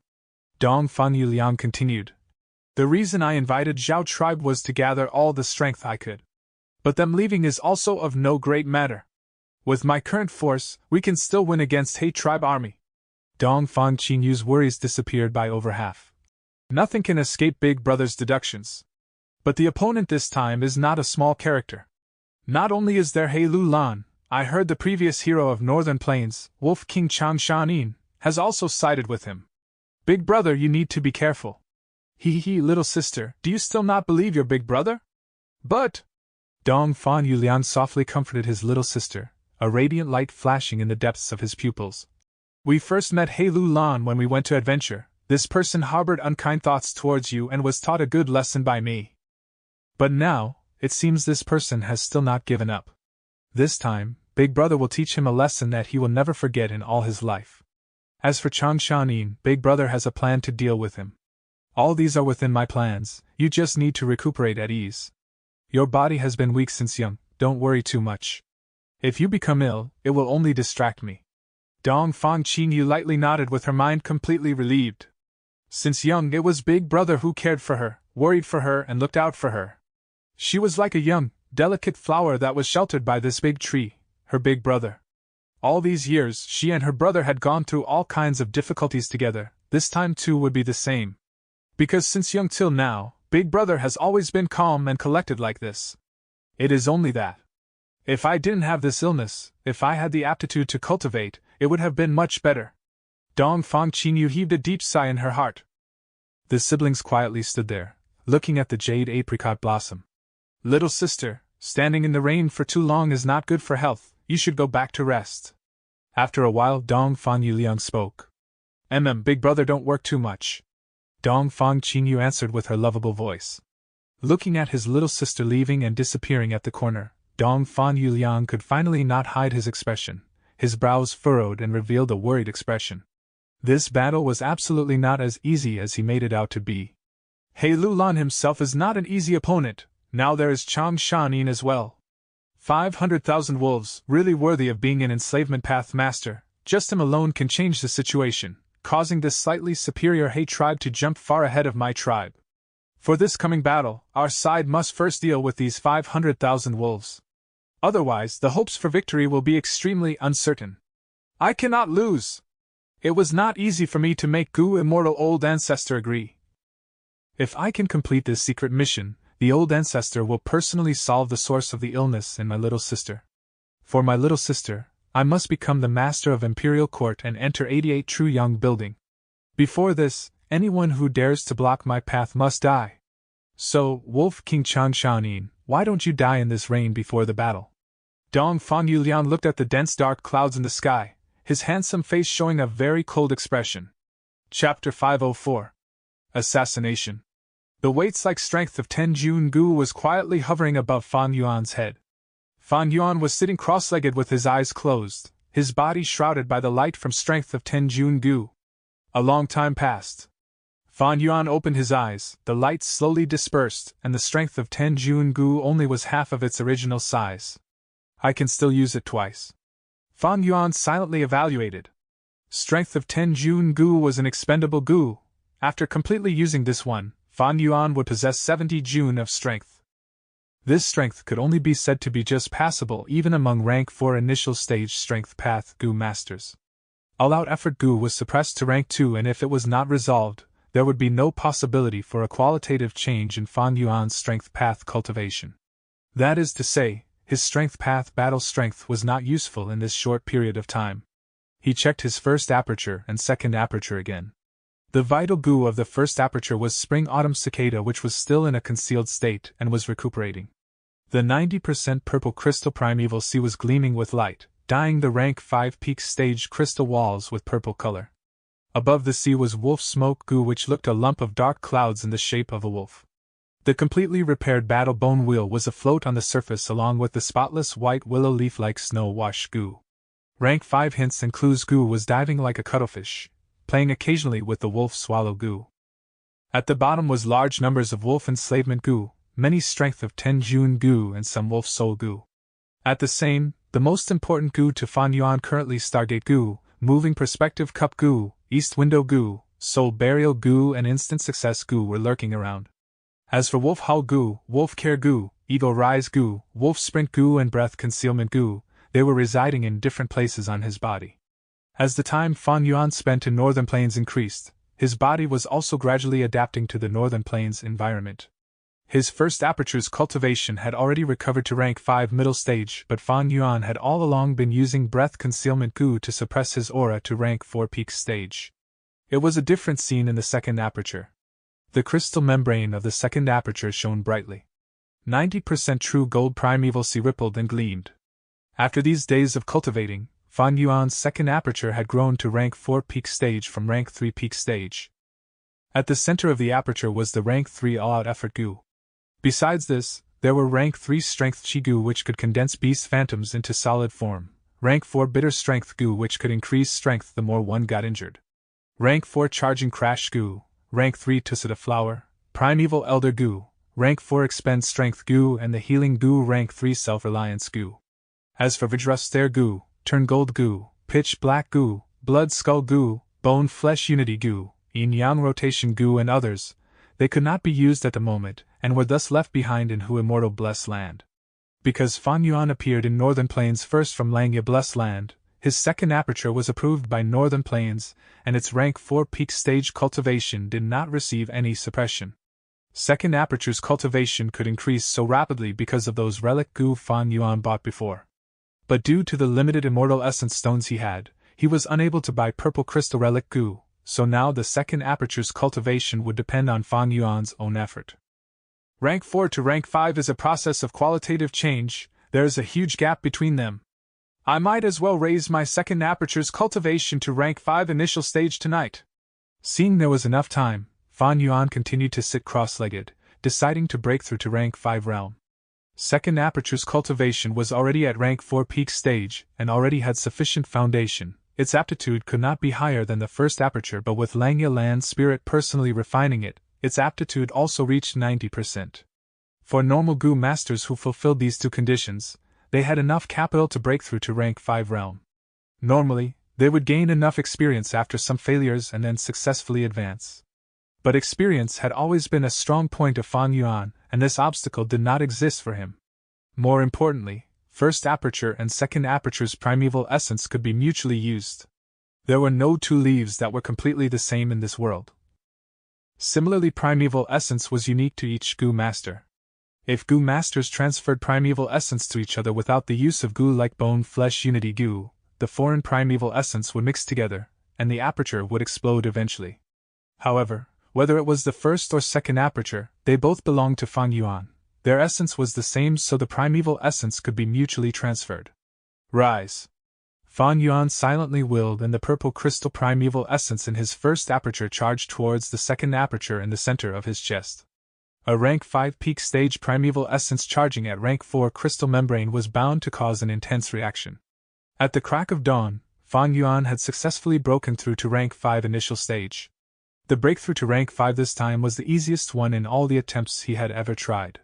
Dongfang Yuliang continued. The reason I invited Zhao tribe was to gather all the strength I could. But them leaving is also of no great matter. With my current force, we can still win against He tribe army. Dongfang Qin Yu's worries disappeared by over half. Nothing can escape Big Brother's deductions. But the opponent this time is not a small character. Not only is there He Lu Lan, I heard the previous hero of Northern Plains, Wolf King Chang Shanin, has also sided with him. Big brother, you need to be careful. Little sister, do you still not believe your big brother? But... Dongfang Yuliang softly comforted his little sister, a radiant light flashing in the depths of his pupils. We first met He Lu Lan when we went to adventure. This person harbored unkind thoughts towards you and was taught a good lesson by me. But now, it seems this person has still not given up. This time, Big Brother will teach him a lesson that he will never forget in all his life. As for Chang Shanin, Big Brother has a plan to deal with him. All these are within my plans, you just need to recuperate at ease. Your body has been weak since young, don't worry too much. If you become ill, it will only distract me. Dongfang Qin Yu lightly nodded with her mind completely relieved. Since young, it was Big Brother who cared for her, worried for her, and looked out for her. She was like a young, delicate flower that was sheltered by this big tree, her big brother. All these years, she and her brother had gone through all kinds of difficulties together. This time too would be the same. Because since young till now, Big Brother has always been calm and collected like this. It is only that. If I didn't have this illness, if I had the aptitude to cultivate, it would have been much better. Dongfang Qin Yu heaved a deep sigh in her heart. The siblings quietly stood there, looking at the jade apricot blossom. Little sister, standing in the rain for too long is not good for health, you should go back to rest. After a while Dongfang Yuliang spoke. Big brother don't work too much. Dongfang Qin Yu answered with her lovable voice. Looking at his little sister leaving and disappearing at the corner, Dongfang Yuliang could finally not hide his expression. His brows furrowed and revealed a worried expression. This battle was absolutely not as easy as he made it out to be. He Lu Lan himself is not an easy opponent, now there is Chang Shanin as well. 500,000 wolves, really worthy of being an enslavement path master, just him alone can change the situation, causing this slightly superior He tribe to jump far ahead of my tribe. For this coming battle, our side must first deal with these 500,000 wolves. Otherwise, the hopes for victory will be extremely uncertain. I cannot lose! It was not easy for me to make Gu immortal old ancestor agree. If I can complete this secret mission, the old ancestor will personally solve the source of the illness in my little sister. For my little sister, I must become the master of Imperial Court and enter 88 True Young Building. Before this, anyone who dares to block my path must die. So, Wolf King Chang Shanin, why don't you die in this rain before the battle? Dongfang Yuliang looked at the dense dark clouds in the sky, his handsome face showing a very cold expression. Chapter 504. Assassination. The weights-like strength of Tenjun Gu was quietly hovering above Fan Yuan's head. Fan Yuan was sitting cross-legged with his eyes closed, his body shrouded by the light from strength of Tenjun Gu. A long time passed. Fan Yuan opened his eyes, the light slowly dispersed, and the strength of Tenjun Gu only was half of its original size. I can still use it twice. Fan Yuan silently evaluated. Strength of Tenjun Gu was an expendable Gu. After completely using this one, Fan Yuan would possess 70 Jun of strength. This strength could only be said to be just passable even among rank 4 initial stage strength path Gu masters. All-out effort Gu was suppressed to rank 2, and if it was not resolved, there would be no possibility for a qualitative change in Fan Yuan's strength path cultivation. That is to say, his strength path battle strength was not useful in this short period of time. He checked his first aperture and second aperture again. The vital Gu of the first aperture was Spring-Autumn Cicada, which was still in a concealed state and was recuperating. The 90% purple crystal primeval sea was gleaming with light, dyeing the rank 5 peak stage crystal walls with purple color. Above the sea was wolf smoke Gu, which looked a lump of dark clouds in the shape of a wolf. The completely repaired battle bone wheel was afloat on the surface along with the spotless white willow leaf-like snow wash Gu. Rank 5 hints and clues Gu was diving like a cuttlefish, playing occasionally with the wolf swallow Gu. At the bottom was large numbers of wolf enslavement Gu, many strength of Tenjun Gu and some wolf soul Gu. At the most important Gu to Fan Yuan currently Stargate Gu, moving perspective cup Gu, East Window Gu, Soul Burial Gu and Instant Success Gu were lurking around. As for Wolf Howl Gu, Wolf Care Gu, Eagle Rise Gu, Wolf Sprint Gu and Breath Concealment Gu, they were residing in different places on his body. As the time Fan Yuan spent in Northern Plains increased, his body was also gradually adapting to the Northern Plains environment. His first aperture's cultivation had already recovered to rank 5 middle stage, but Fan Yuan had all along been using Breath Concealment Gu to suppress his aura to rank 4 peak stage. It was a different scene in the second aperture. The crystal membrane of the second aperture shone brightly. 90% true gold primeval sea rippled and gleamed. After these days of cultivating, Fan Yuan's second aperture had grown to rank 4 peak stage from rank 3 peak stage. At the center of the aperture was the rank 3 all-out effort Gu. Besides this, there were rank 3 strength Chi Gu, which could condense beast phantoms into solid form, rank 4 bitter strength Gu, which could increase strength the more one got injured, rank 4 charging crash Gu, rank 3 Tusita flower, primeval elder Gu, rank 4 expend strength Gu and the healing Gu, rank 3 self-reliance Gu. As for Vajraster Gu, turn gold Gu, pitch black Gu, blood skull Gu, bone flesh unity Gu, yin-yang rotation Gu and others, they could not be used at the moment, and were thus left behind in Hu Immortal Blessed Land. Because Fan Yuan appeared in Northern Plains first from Langya Blessed Land, his second aperture was approved by Northern Plains, and its rank 4 peak stage cultivation did not receive any suppression. Second aperture's cultivation could increase so rapidly because of those relic Gu Fan Yuan bought before. But due to the limited immortal essence stones he was unable to buy purple crystal relic Gu, so now the second aperture's cultivation would depend on Fan Yuan's own effort. Rank 4 to rank 5 is a process of qualitative change, there is a huge gap between them. I might as well raise my second aperture's cultivation to rank 5 initial stage tonight. Seeing there was enough time, Fan Yuan continued to sit cross-legged, deciding to break through to rank 5 realm. Second aperture's cultivation was already at rank 4 peak stage, and already had sufficient foundation. Its aptitude could not be higher than the first aperture, but with Langya Land Spirit personally refining it, its aptitude also reached 90%. For normal Gu masters who fulfilled these two conditions, they had enough capital to break through to rank 5 realm. Normally, they would gain enough experience after some failures and then successfully advance. But experience had always been a strong point of Fan Yuan, and this obstacle did not exist for him. More importantly, first aperture and second aperture's primeval essence could be mutually used. There were no two leaves that were completely the same in this world. Similarly, primeval essence was unique to each Gu master. If Gu masters transferred primeval essence to each other without the use of Gu like bone flesh unity Gu, the foreign primeval essence would mix together, and the aperture would explode eventually. However, whether it was the first or second aperture, they both belonged to Fan Yuan. Their essence was the same, so the primeval essence could be mutually transferred. Rise! Fan Yuan silently willed, and the purple crystal primeval essence in his first aperture charged towards the second aperture in the center of his chest. A rank 5 peak stage primeval essence charging at rank 4 crystal membrane was bound to cause an intense reaction. At the crack of dawn, Fan Yuan had successfully broken through to rank 5 initial stage. The breakthrough to rank 5 this time was the easiest one in all the attempts he had ever tried.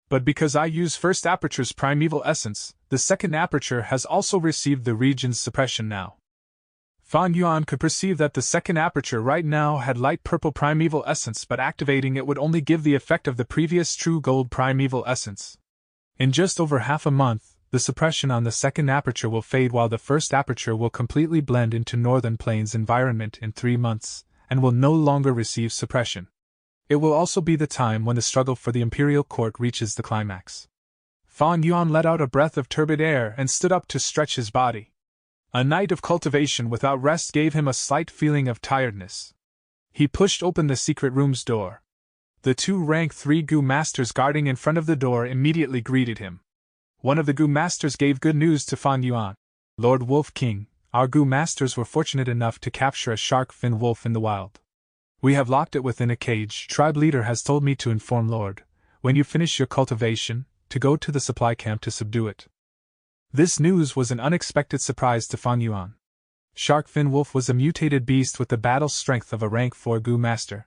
But because I use first aperture's primeval essence, the second aperture has also received the region's suppression now. Fan Yuan could perceive that the second aperture right now had light purple primeval essence, but activating it would only give the effect of the previous true gold primeval essence. In just over half a month, the suppression on the second aperture will fade, while the first aperture will completely blend into Northern Plains environment in 3 months, and will no longer receive suppression. It will also be the time when the struggle for the imperial court reaches the climax. Fan Yuan let out a breath of turbid air and stood up to stretch his body. A night of cultivation without rest gave him a slight feeling of tiredness. He pushed open the secret room's door. The 2 rank 3 Gu masters guarding in front of the door immediately greeted him. One of the Gu masters gave good news to Fan Yuan. Lord Wolf King, our Gu masters were fortunate enough to capture a shark fin wolf in the wild. We have locked it within a cage. Tribe leader has told me to inform Lord, when you finish your cultivation, to go to the supply camp to subdue it. This news was an unexpected surprise to Fan Yuan. Shark fin wolf was a mutated beast with the battle strength of a rank 4 Gu master.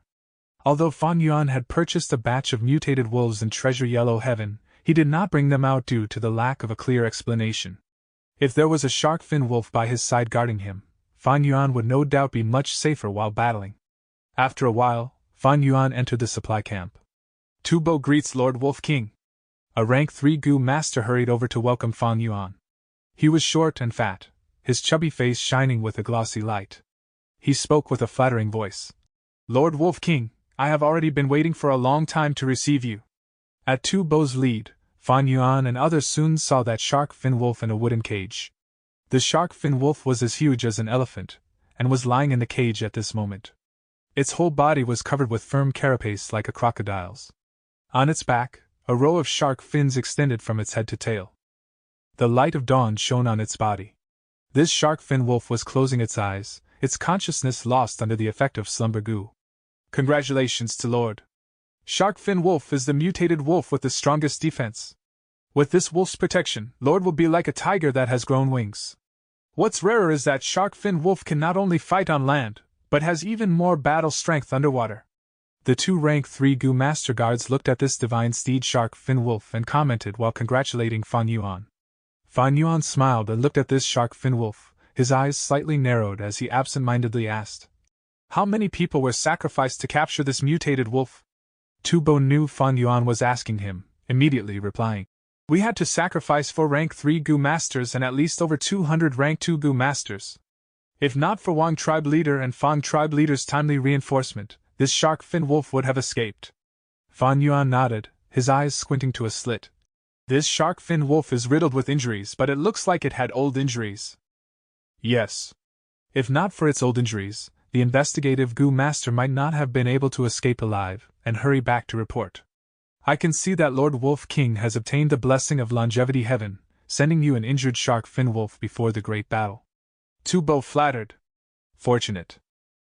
Although Fan Yuan had purchased a batch of mutated wolves in Treasure Yellow Heaven, he did not bring them out due to the lack of a clear explanation. If there was a shark fin wolf by his side guarding him, Fan Yuan would no doubt be much safer while battling. After a while, Fan Yuan entered the supply camp. Tubo greets Lord Wolf King. A rank 3 Gu master hurried over to welcome Fan Yuan. He was short and fat, his chubby face shining with a glossy light. He spoke with a flattering voice. Lord Wolf King, I have already been waiting for a long time to receive you. At Tubo's lead, Fan Yuan and others soon saw that shark fin wolf in a wooden cage. The shark fin wolf was as huge as an elephant, and was lying in the cage at this moment. Its whole body was covered with firm carapace like a crocodile's. On its back, a row of shark fins extended from its head to tail. The light of dawn shone on its body. This shark fin wolf was closing its eyes, its consciousness lost under the effect of slumber goo. Congratulations to Lord. Shark fin wolf is the mutated wolf with the strongest defense. With this wolf's protection, Lord will be like a tiger that has grown wings. What's rarer is that shark fin wolf can not only fight on land, but has even more battle strength underwater. The 2 rank 3 Gu master guards looked at this divine steed shark fin wolf and commented while congratulating Fan Yuan. Fan Yuan smiled and looked at this shark fin wolf, his eyes slightly narrowed as he absent-mindedly asked, how many people were sacrificed to capture this mutated wolf? Tubo knew Fan Yuan was asking him, immediately replying, we had to sacrifice 4 rank 3 Gu masters and at least over 200 rank 2 Gu masters. If not for Wang tribe leader and Fang tribe leader's timely reinforcement, this shark fin wolf would have escaped. Fan Yuan nodded, his eyes squinting to a slit. This shark fin wolf is riddled with injuries, but it looks like it had old injuries. Yes. If not for its old injuries, the investigative Gu master might not have been able to escape alive and hurry back to report. I can see that Lord Wolf King has obtained the blessing of longevity heaven, sending you an injured shark fin wolf before the great battle. Tubo flattered. Fortunate.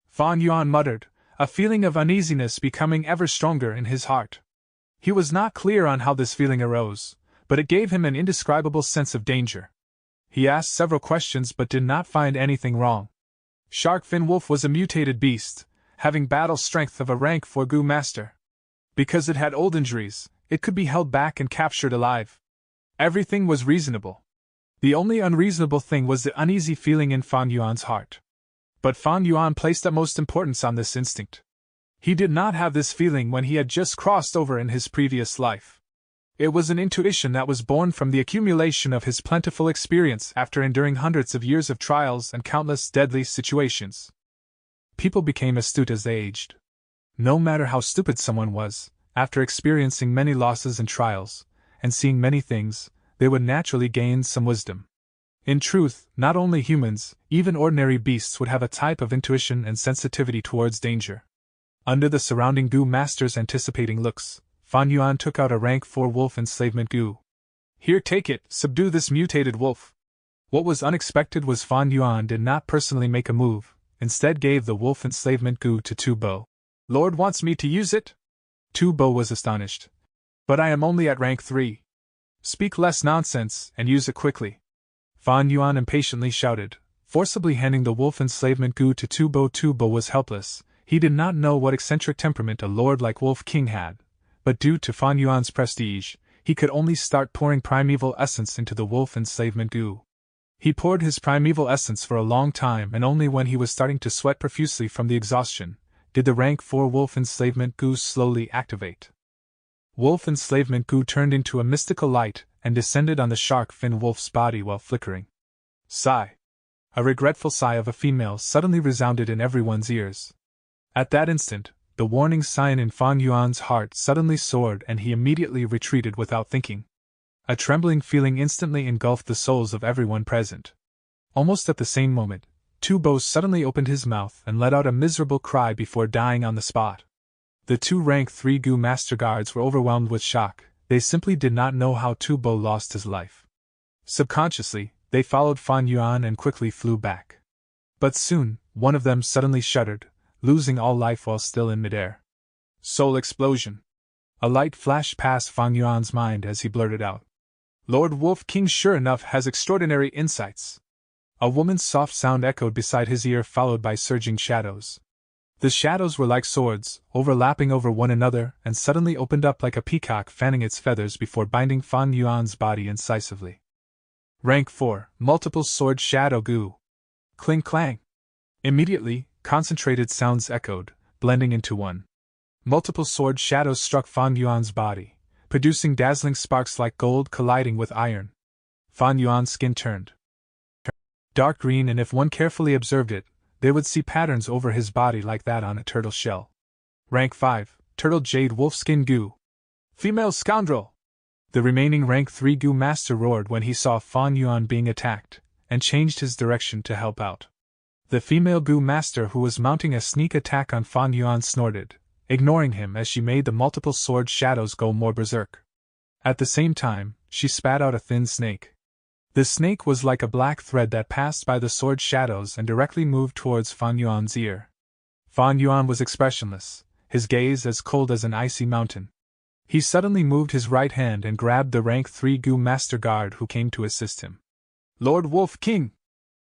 Fan Yuan muttered, a feeling of uneasiness becoming ever stronger in his heart. He was not clear on how this feeling arose, but it gave him an indescribable sense of danger. He asked several questions but did not find anything wrong. Shark fin wolf was a mutated beast, having battle strength of a rank 4 Gu master. Because it had old injuries, it could be held back and captured alive. Everything was reasonable. The only unreasonable thing was the uneasy feeling in Fan Yuan's heart. But Fan Yuan placed utmost importance on this instinct. He did not have this feeling when he had just crossed over in his previous life. It was an intuition that was born from the accumulation of his plentiful experience after enduring hundreds of years of trials and countless deadly situations. People became astute as they aged. No matter how stupid someone was, after experiencing many losses and trials, and seeing many things, they would naturally gain some wisdom. In truth, not only humans, even ordinary beasts would have a type of intuition and sensitivity towards danger. Under the surrounding Gu master's anticipating looks, Fan Yuan took out a rank 4 wolf enslavement Gu. Here, take it, subdue this mutated wolf. What was unexpected was Fan Yuan did not personally make a move, instead gave the wolf enslavement goo to Tu Bo. Lord wants me to use it? Tu Bo was astonished. But I am only at rank 3. Speak less nonsense, and use it quickly. Fan Yuan impatiently shouted, forcibly handing the wolf enslavement goo to Tu Bo. Tu Bo was helpless. He did not know what eccentric temperament a lord like Wolf King had, but due to Fan Yuan's prestige, he could only start pouring primeval essence into the wolf enslavement goo. He poured his primeval essence for a long time, and only when he was starting to sweat profusely from the exhaustion, did the rank 4 wolf enslavement goo slowly activate. Wolf enslavement goo turned into a mystical light and descended on the shark fin wolf's body while flickering. Sigh. A regretful sigh of a female suddenly resounded in everyone's ears. At that instant, the warning sign in Fan Yuan's heart suddenly soared and he immediately retreated without thinking. A trembling feeling instantly engulfed the souls of everyone present. Almost at the same moment, Tu Bo suddenly opened his mouth and let out a miserable cry before dying on the spot. The 2 rank 3 goo master guards were overwhelmed with shock. They simply did not know how Tu Bo lost his life. Subconsciously, they followed Fan Yuan and quickly flew back. But soon, one of them suddenly shuddered, losing all life while still in midair. Soul explosion. A light flashed past Fan Yuan's mind as he blurted out. Lord Wolf King sure enough has extraordinary insights. A woman's soft sound echoed beside his ear, followed by surging shadows. The shadows were like swords, overlapping over one another, and suddenly opened up like a peacock fanning its feathers before binding Fan Yuan's body incisively. Rank 4, multiple sword shadow goo. Cling clang. Immediately, concentrated sounds echoed, blending into one. Multiple sword shadows struck Fan Yuan's body, producing dazzling sparks like gold colliding with iron. Fan Yuan's skin turned dark green, and if one carefully observed it, they would see patterns over his body like that on a turtle shell. Rank 5, Turtle Jade Wolfskin Goo. Female scoundrel! The remaining rank 3 goo master roared when he saw Fan Yuan being attacked, and changed his direction to help out. The female goo master who was mounting a sneak attack on Fan Yuan snorted, ignoring him as she made the multiple sword shadows go more berserk. At the same time, she spat out a thin snake. The snake was like a black thread that passed by the sword shadows and directly moved towards Fan Yuan's ear. Fan Yuan was expressionless, his gaze as cold as an icy mountain. He suddenly moved his right hand and grabbed the rank 3 goo master guard who came to assist him. Lord Wolf King!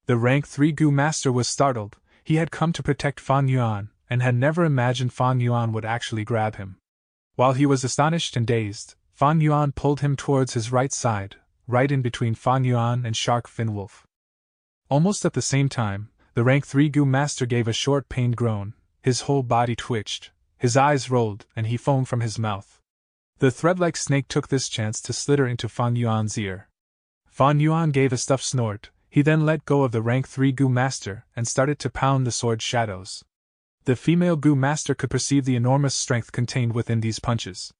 The rank 3 goo master was startled. He had come to protect Fan Yuan, and had never imagined Fan Yuan would actually grab him. While he was astonished and dazed, Fan Yuan pulled him towards his right side, right in between Fan Yuan and Shark Fin Wolf. Almost at the same time, the rank 3 goo master gave a short pained groan, his whole body twitched, his eyes rolled, and he foamed from his mouth. The thread-like snake took this chance to slither into Fan Yuan's ear. Fan Yuan gave a stuffed snort. He then let go of the rank 3 goo master and started to pound the sword shadows. The female goo master could perceive the enormous strength contained within these punches.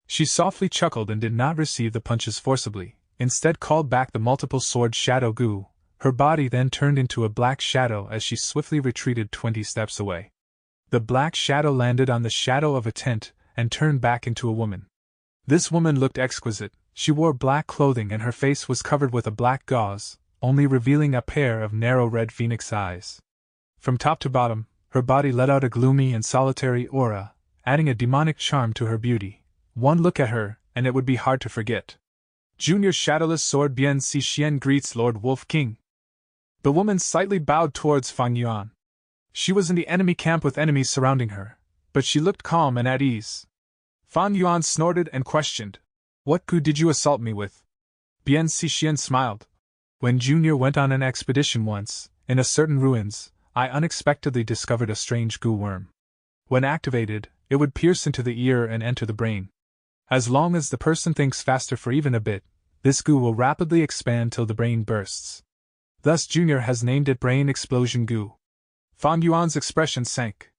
She softly chuckled and did not receive the punches forcibly, instead called back the multiple sword shadow goo. Her body then turned into a black shadow as she swiftly retreated 20 steps away. The black shadow landed on the shadow of a tent and turned back into a woman. This woman looked exquisite. She wore black clothing and her face was covered with a black gauze, only revealing a pair of narrow red phoenix eyes. From top to bottom, her body let out a gloomy and solitary aura, adding a demonic charm to her beauty. One look at her, and it would be hard to forget. Junior Shadowless Sword Bien Si Xian greets Lord Wolf King. The woman slightly bowed towards Fan Yuan. She was in the enemy camp with enemies surrounding her, but she looked calm and at ease. Fan Yuan snorted and questioned, "What goo did you assault me with?" Bien Si Xian smiled. When Junior went on an expedition once, in a certain ruins, I unexpectedly discovered a strange goo worm. When activated, it would pierce into the ear and enter the brain. As long as the person thinks faster for even a bit, this goo will rapidly expand till the brain bursts. Thus Junior has named it Brain Explosion Goo. Fan Yuan's expression sank.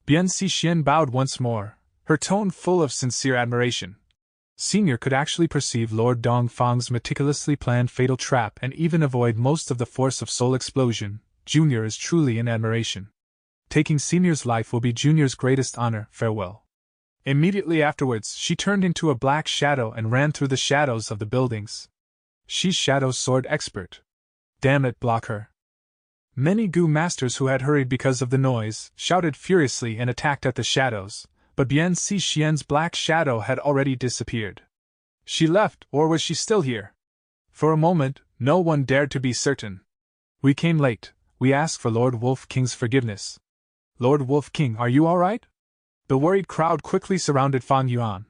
Bien Si Xian bowed once more, her tone full of sincere admiration. Senior could actually perceive Lord Dongfang's meticulously planned fatal trap and even avoid most of the force of soul explosion. Junior is truly in admiration. Taking Senior's life will be Junior's greatest honor. Farewell. Immediately afterwards, she turned into a black shadow and ran through the shadows of the buildings. She's Shadow Sword Expert. Damn it, block her. Many goo masters who had hurried because of the noise shouted furiously and attacked at the shadows, but Bien Xian's black shadow had already disappeared. She left, or was she still here? For a moment, no one dared to be certain. We came late. We ask for Lord Wolf King's forgiveness. Lord Wolf King, are you all right? The worried crowd quickly surrounded Fan Yuan.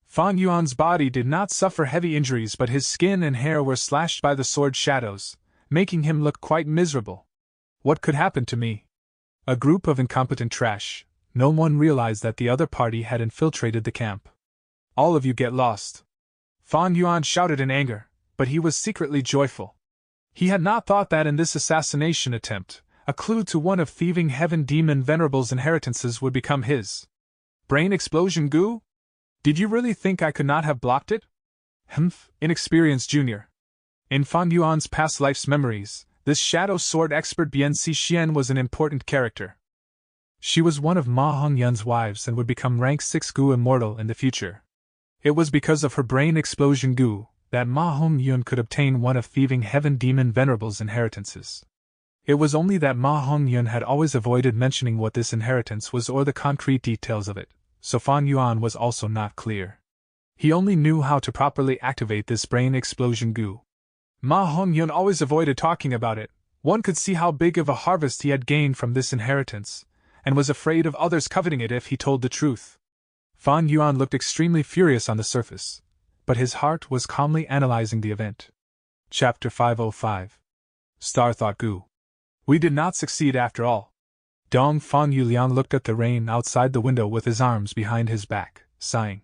Fan Yuan's body did not suffer heavy injuries, but his skin and hair were slashed by the sword shadows, making him look quite miserable. What could happen to me? A group of incompetent trash. No one realized that the other party had infiltrated the camp. All of you get lost. Fan Yuan shouted in anger, but he was secretly joyful. He had not thought that in this assassination attempt, a clue to one of thieving heaven demon Venerable's inheritances would become his. Brain explosion goo? Did you really think I could not have blocked it? Humph, inexperienced junior. In Fan Yuan's past life's memories, this shadow sword expert Bien Xian was an important character. She was one of Ma Hongyun's wives and would become rank 6 goo immortal in the future. It was because of her brain explosion goo that Ma Hongyun could obtain one of thieving heaven demon Venerable's inheritances. It was only that Ma Hongyun had always avoided mentioning what this inheritance was or the concrete details of it, so Fan Yuan was also not clear. He only knew how to properly activate this brain explosion goo. Ma Hongyun always avoided talking about it. One could see how big of a harvest he had gained from this inheritance, and was afraid of others coveting it if he told the truth. Fan Yuan looked extremely furious on the surface, but his heart was calmly analyzing the event. Chapter 505. Star Thought Goo. We did not succeed after all. Dong Fan Yuliang looked at the rain outside the window with his arms behind his back, sighing.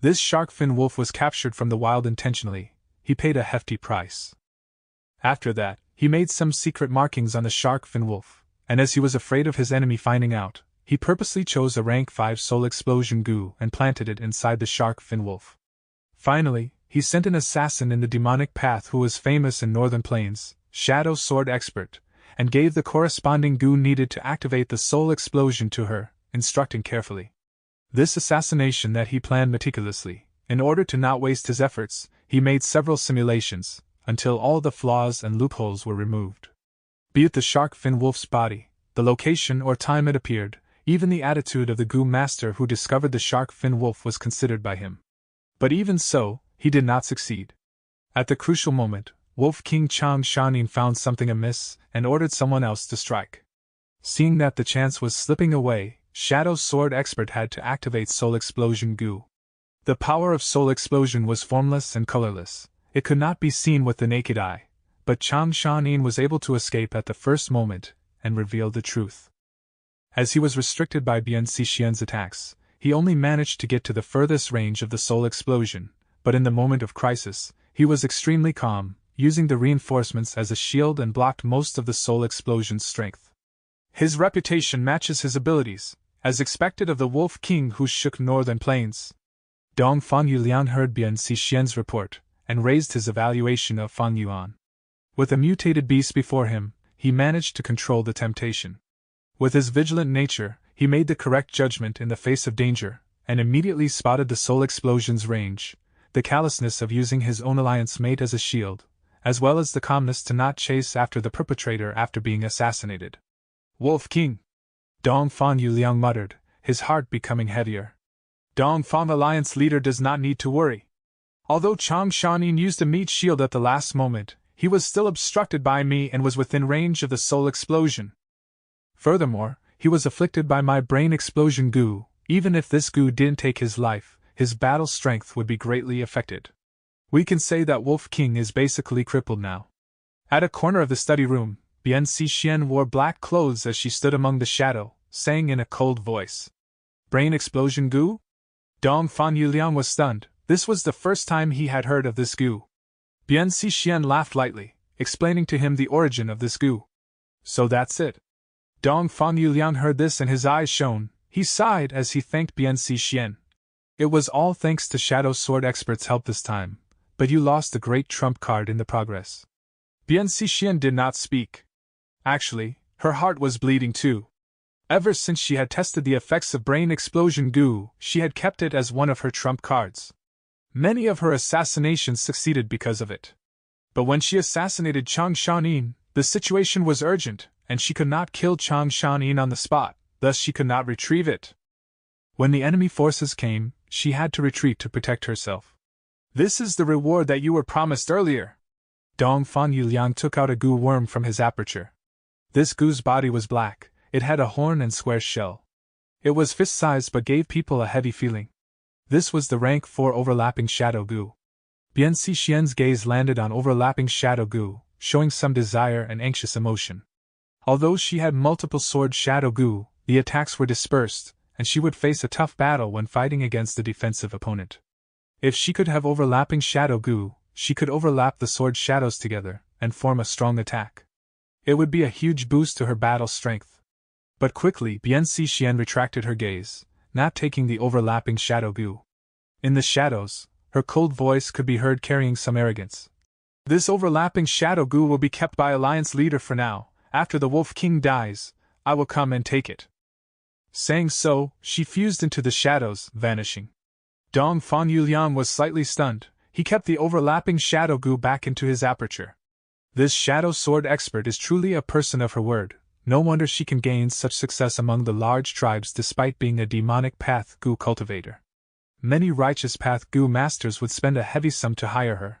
This shark fin wolf was captured from the wild intentionally. He paid a hefty price. After that, he made some secret markings on the shark fin wolf, and as he was afraid of his enemy finding out, he purposely chose a rank 5 soul explosion goo and planted it inside the shark fin wolf. Finally, he sent an assassin in the demonic path who was famous in Northern Plains, shadow sword expert, and gave the corresponding goo needed to activate the soul explosion to her, instructing carefully. This assassination that he planned meticulously. In order to not waste his efforts, he made several simulations, until all the flaws and loopholes were removed. Be it the shark fin wolf's body, the location or time it appeared, even the attitude of the goo master who discovered the shark fin wolf was considered by him. But even so, he did not succeed. At the crucial moment, Wolf King Chang Shanin found something amiss and ordered someone else to strike. Seeing that the chance was slipping away, Shadow Sword Expert had to activate Soul Explosion Goo. The power of Soul Explosion was formless and colorless. It could not be seen with the naked eye, but Chang Shanin was able to escape at the first moment and reveal the truth. As he was restricted by Bien Xian's attacks, he only managed to get to the furthest range of the soul explosion, but in the moment of crisis, he was extremely calm, using the reinforcements as a shield and blocked most of the soul explosion's strength. His reputation matches his abilities, as expected of the Wolf King who shook Northern Plains. Dong Fan Yuliang heard Bien Xian's report, and raised his evaluation of Fan Yuan. With a mutated beast before him, he managed to control the temptation. With his vigilant nature, he made the correct judgment in the face of danger, and immediately spotted the soul explosion's range, the callousness of using his own alliance mate as a shield, as well as the calmness to not chase after the perpetrator after being assassinated. Wolf King! Dong Fan Yuliang muttered, his heart becoming heavier. Dong Fan Alliance leader does not need to worry. Although Chang Shanin used a meat shield at the last moment, he was still obstructed by me and was within range of the soul explosion. Furthermore, he was afflicted by my brain explosion goo. Even if this goo didn't take his life, his battle strength would be greatly affected. We can say that Wolf King is basically crippled now. At a corner of the study room, Bien Xian wore black clothes as she stood among the shadow, saying in a cold voice, "Brain explosion goo?" Dong Fan Yuliang was stunned. This was the first time he had heard of this goo. Bien Xian laughed lightly, explaining to him the origin of this goo. So that's it. Dong Fan Yuliang heard this and his eyes shone. He sighed as he thanked Bien Xian. It was all thanks to Shadow Sword Expert's help this time, but you lost a great trump card in the progress. Bien Xian did not speak. Actually, her heart was bleeding too. Ever since she had tested the effects of brain explosion goo, she had kept it as one of her trump cards. Many of her assassinations succeeded because of it. But when she assassinated Chang Shanin, the situation was urgent, and she could not kill Chang Shanin on the spot, thus she could not retrieve it. When the enemy forces came, she had to retreat to protect herself. This is the reward that you were promised earlier. Dong Fan Yuliang took out a goo worm from his aperture. This goo's body was black, it had a horn and square shell. It was fist-sized but gave people a heavy feeling. This was the rank 4 overlapping shadow goo. Bian Xixian's gaze landed on overlapping shadow goo, showing some desire and anxious emotion. Although she had multiple sword shadow goo, the attacks were dispersed, and she would face a tough battle when fighting against a defensive opponent. If she could have overlapping shadow goo, she could overlap the sword shadows together and form a strong attack. It would be a huge boost to her battle strength. But quickly Bian Xixian retracted her gaze, not taking the overlapping shadow goo. In the shadows, her cold voice could be heard carrying some arrogance. This overlapping shadow goo will be kept by Alliance leader for now. After the Wolf King dies, I will come and take it. Saying so, she fused into the shadows, vanishing. Dong Fan Yuliang was slightly stunned. He kept the overlapping shadow goo back into his aperture. This shadow sword expert is truly a person of her word. No wonder she can gain such success among the large tribes despite being a demonic path goo cultivator. Many righteous path goo masters would spend a heavy sum to hire her.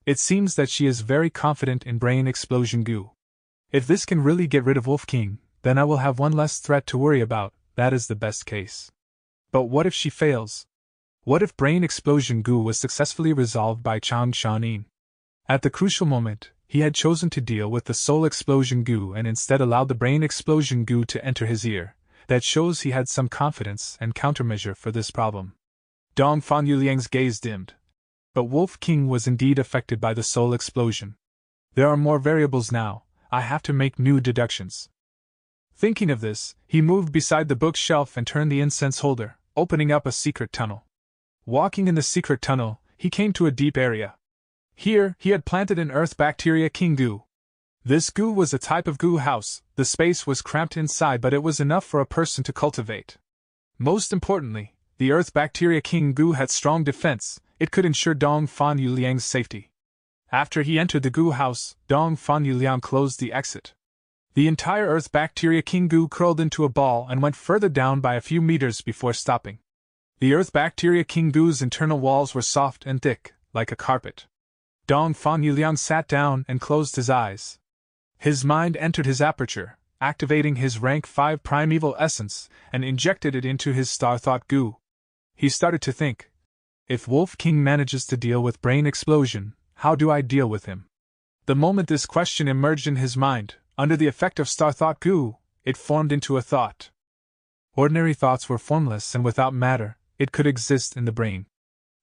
It seems that she is very confident in brain explosion goo. If this can really get rid of Wolf King, then I will have one less threat to worry about. That is the best case. But what if she fails? What if brain explosion goo was successfully resolved by Chang Shanin? At the crucial moment, he had chosen to deal with the soul explosion goo and instead allowed the brain explosion goo to enter his ear. That shows he had some confidence and countermeasure for this problem. Dong Fan Yuliang's gaze dimmed. But Wolf King was indeed affected by the soul explosion. There are more variables now, I have to make new deductions. Thinking of this, he moved beside the bookshelf and turned the incense holder, opening up a secret tunnel. Walking in the secret tunnel, he came to a deep area. Here, he had planted an earth bacteria king goo. This goo was a type of goo house. The space was cramped inside, but it was enough for a person to cultivate. Most importantly, the earth bacteria king goo had strong defense. It could ensure Dong Fan Yuliang's safety. After he entered the goo house, Dong Fan Yuliang closed the exit. The entire earth bacteria king goo curled into a ball and went further down by a few meters before stopping. The earth bacteria king goo's internal walls were soft and thick, like a carpet. Dong Fan Yuliang sat down and closed his eyes. His mind entered his aperture, activating his rank 5 primeval essence, and injected it into his star thought goo. He started to think. If Wolf King manages to deal with brain explosion, how do I deal with him? The moment this question emerged in his mind, under the effect of star thought goo, it formed into a thought. Ordinary thoughts were formless and without matter, it could exist in the brain.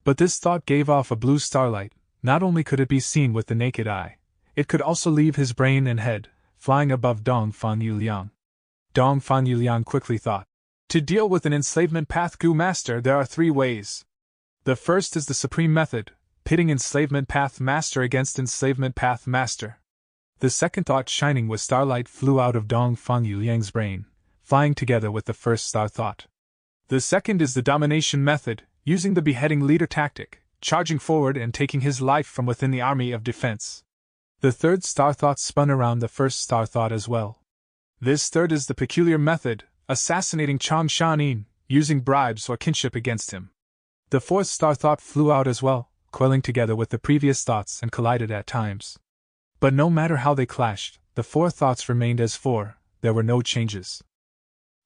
But this thought gave off a blue starlight. Not only could it be seen with the naked eye, it could also leave his brain and head, flying above Dong Fan Yuliang. Dong Fan Yuliang quickly thought. To deal with an enslavement path goo master there are 3 ways. The first is the supreme method, pitting enslavement path master against enslavement path master. The second thought shining with starlight flew out of Dong Fan Yuliang's brain, flying together with the first star thought. The second is the domination method, using the beheading leader tactic, charging forward and taking his life from within the army of defense. The third star thought spun around the first star thought as well. This third is the peculiar method, assassinating Chang Shanin, using bribes or kinship against him. The fourth star thought flew out as well, coiling together with the previous thoughts and collided at times. But no matter how they clashed, the 4 thoughts remained as 4, there were no changes.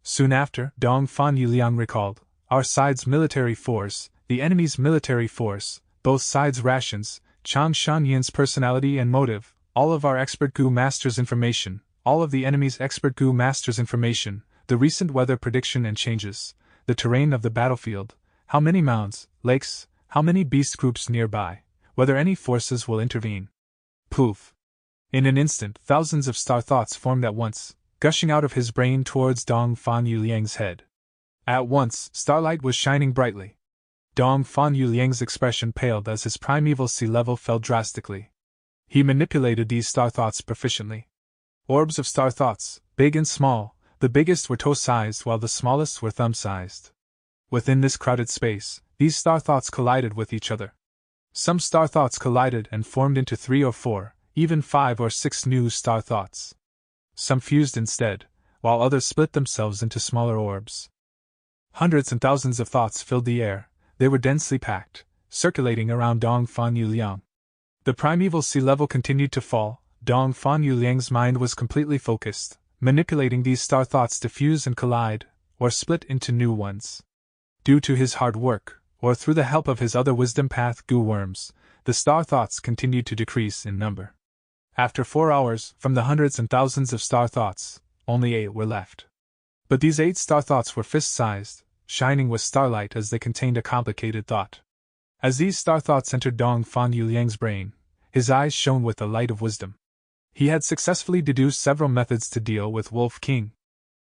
Soon after, Dong Fan Yuliang recalled, our side's military force, the enemy's military force, both sides' rations, Chang Shanyin's personality and motive, all of our expert goo masters' information, all of the enemy's expert goo masters' information, the recent weather prediction and changes, the terrain of the battlefield, how many mounds, lakes, how many beast groups nearby, whether any forces will intervene. Poof! In an instant, thousands of star thoughts formed at once, gushing out of his brain towards Dong Fan Yuliang's head. At once, starlight was shining brightly. Dong Fan Yuliang's expression paled as his primeval sea level fell drastically. He manipulated these star thoughts proficiently. Orbs of star thoughts, big and small, the biggest were toe-sized while the smallest were thumb-sized. Within this crowded space, these star thoughts collided with each other. Some star thoughts collided and formed into 3 or 4, even 5 or 6 new star thoughts. Some fused instead, while others split themselves into smaller orbs. Hundreds and thousands of thoughts filled the air. They were densely packed, circulating around Dongfang Yuliang. The primeval sea level continued to fall. Dongfang Yuliang's mind was completely focused, manipulating these star thoughts to fuse and collide, or split into new ones. Due to his hard work, or through the help of his other wisdom path goo worms, the star thoughts continued to decrease in number. After 4 hours, from the hundreds and thousands of star thoughts, only 8 were left. But these 8 star thoughts were fist-sized, shining with starlight as they contained a complicated thought. As these star thoughts entered Dongfang Yuliang's brain, his eyes shone with the light of wisdom. He had successfully deduced several methods to deal with Wolf King.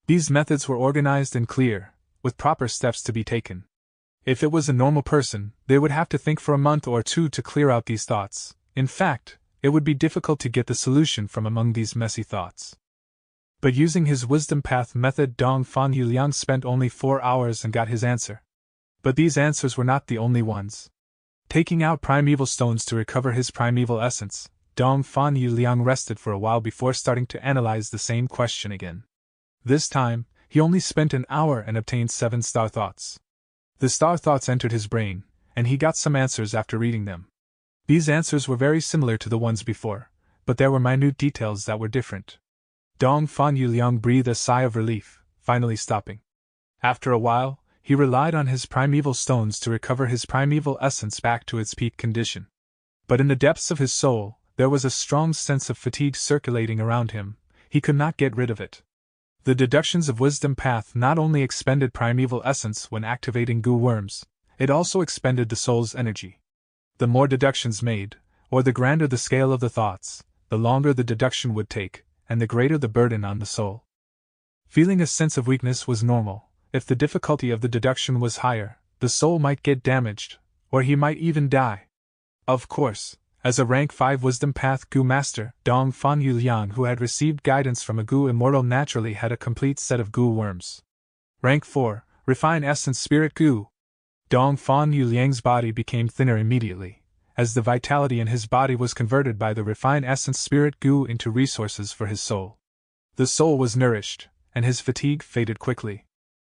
These methods were organized and clear, with proper steps to be taken. If it was a normal person, they would have to think for a month or 2 to clear out these thoughts. In fact, it would be difficult to get the solution from among these messy thoughts. But using his wisdom path method, Dongfang Yuliang spent only 4 hours and got his answer. But these answers were not the only ones. Taking out primeval stones to recover his primeval essence, Dongfang Yuliang rested for a while before starting to analyze the same question again. This time, he only spent an hour and obtained 7 star thoughts. The star thoughts entered his brain, and he got some answers after reading them. These answers were very similar to the ones before, but there were minute details that were different. Dongfang Yuliang breathed a sigh of relief, finally stopping. After a while, he relied on his primeval stones to recover his primeval essence back to its peak condition. But in the depths of his soul, there was a strong sense of fatigue circulating around him. He could not get rid of it. The deductions of Wisdom Path not only expended primeval essence when activating goo worms, it also expended the soul's energy. The more deductions made, or the grander the scale of the thoughts, the longer the deduction would take, and the greater the burden on the soul. Feeling a sense of weakness was normal. If the difficulty of the deduction was higher, the soul might get damaged, or he might even die. Of course, as a rank 5 Wisdom Path Goo Master, Dongfang Yuliang, who had received guidance from a Goo Immortal, naturally had a complete set of Goo worms. Rank 4, Refine Essence Spirit Goo. Dongfang Yuliang's body became thinner immediately, as the vitality in his body was converted by the Refine Essence Spirit Goo into resources for his soul. The soul was nourished, and his fatigue faded quickly.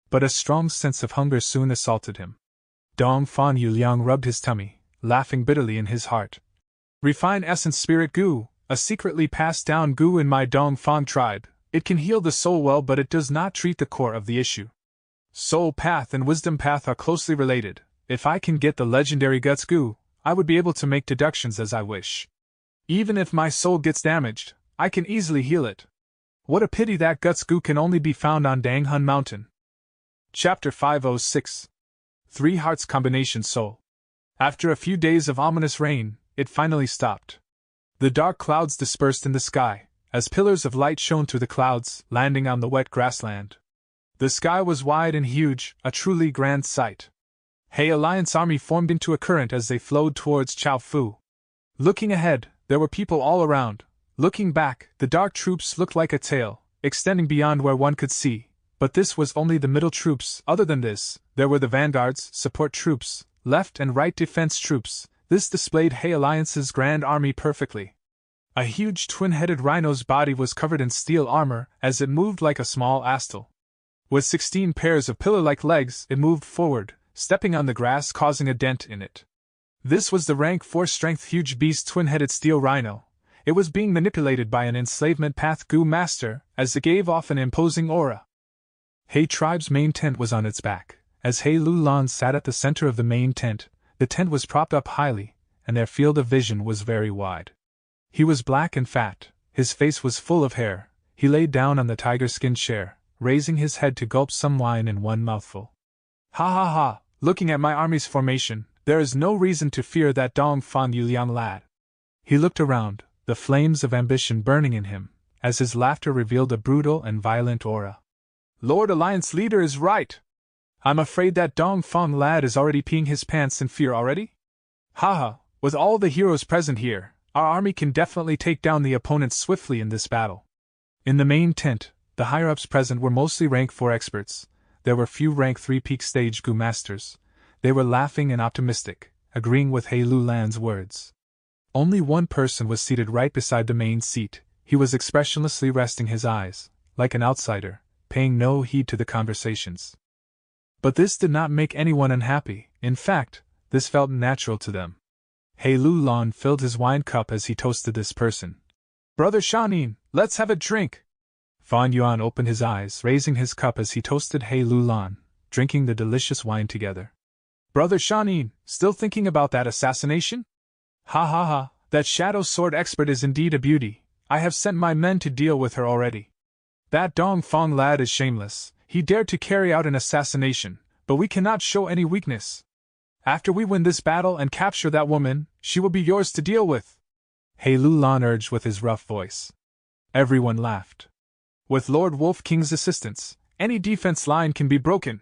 But a strong sense of hunger soon assaulted him. Dongfang Yuliang rubbed his tummy, laughing bitterly in his heart. Refine Essence Spirit Goo, a secretly passed down goo in my Dongfang tribe. It can heal the soul well, but it does not treat the core of the issue. Soul Path and Wisdom Path are closely related. If I can get the legendary Guts Goo, I would be able to make deductions as I wish. Even if my soul gets damaged, I can easily heal it. What a pity that Guts Goo can only be found on Danghun Mountain. Chapter 506. 3 Hearts Combination Soul. After a few days of ominous rain, it finally stopped. The dark clouds dispersed in the sky, as pillars of light shone through the clouds, landing on the wet grassland. The sky was wide and huge, a truly grand sight. Hei Alliance army formed into a current as they flowed towards Chaofu. Looking ahead, there were people all around. Looking back, the dark troops looked like a tail, extending beyond where one could see. But this was only the middle troops. Other than this, there were the vanguards, support troops, left and right defense troops. This displayed Hei Alliance's grand army perfectly. A huge twin-headed rhino's body was covered in steel armor as it moved like a small astle. With 16 pairs of pillar-like legs, it moved forward, stepping on the grass, causing a dent in it. This was the rank 4 strength huge beast twin-headed steel rhino. It was being manipulated by an enslavement path Goo Master, as it gave off an imposing aura. Hei Tribe's main tent was on its back. As Hei Lulan sat at the center of the main tent, the tent was propped up highly, and their field of vision was very wide. He was black and fat, his face was full of hair. He laid down on the tiger-skin chair, raising his head to gulp some wine in one mouthful. Ha ha ha, looking at my army's formation, there is no reason to fear that Dongfang Yuliang lad. He looked around, the flames of ambition burning in him, as his laughter revealed a brutal and violent aura. Lord Alliance leader is right. I'm afraid that Dongfang lad is already peeing his pants in fear already? Haha, with all the heroes present here, our army can definitely take down the opponents swiftly in this battle. In the main tent, the higher-ups present were mostly rank 4 experts. There were few rank 3 peak stage Goo Masters. They were laughing and optimistic, agreeing with He Lu Lan's words. Only one person was seated right beside the main seat. He was expressionlessly resting his eyes, like an outsider, paying no heed to the conversations. But this did not make anyone unhappy. In fact, this felt natural to them. He Lu Lan filled his wine cup as he toasted this person. "Brother Shanin, let's have a drink!" Fan Yuan opened his eyes, raising his cup as he toasted He Lu Lan, drinking the delicious wine together. "Brother Shanin, still thinking about that assassination? Ha ha ha, that shadow sword expert is indeed a beauty. I have sent my men to deal with her already. That Dong Fong lad is shameless. He dared to carry out an assassination, but we cannot show any weakness. After we win this battle and capture that woman, she will be yours to deal with," He Lu Lan urged with his rough voice. Everyone laughed. "With Lord Wolf King's assistance, any defense line can be broken,"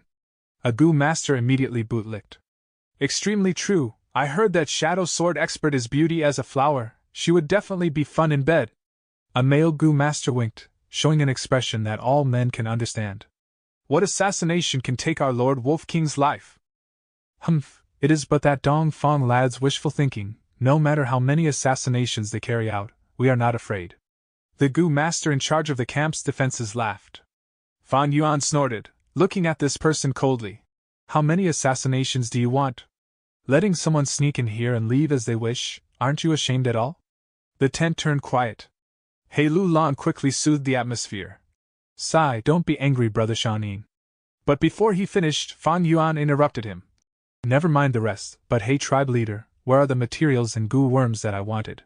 a Gu master immediately bootlicked. "Extremely true. I heard that shadow sword expert is beauty as a flower. She would definitely be fun in bed." A male Gu master winked, showing an expression that all men can understand. "What assassination can take our Lord Wolf King's life?" "Humph, it is but that Dong Fong lad's wishful thinking. No matter how many assassinations they carry out, we are not afraid." The Gu master in charge of the camp's defenses laughed. Fan Yuan snorted, looking at this person coldly. "How many assassinations do you want? Letting someone sneak in here and leave as they wish, aren't you ashamed at all?" The tent turned quiet. He Lu Lan quickly soothed the atmosphere. "Sigh, don't be angry, Brother Shanin." But before he finished, Fan Yuan interrupted him. "Never mind the rest, but hey tribe leader, where are the materials and Gu worms that I wanted?"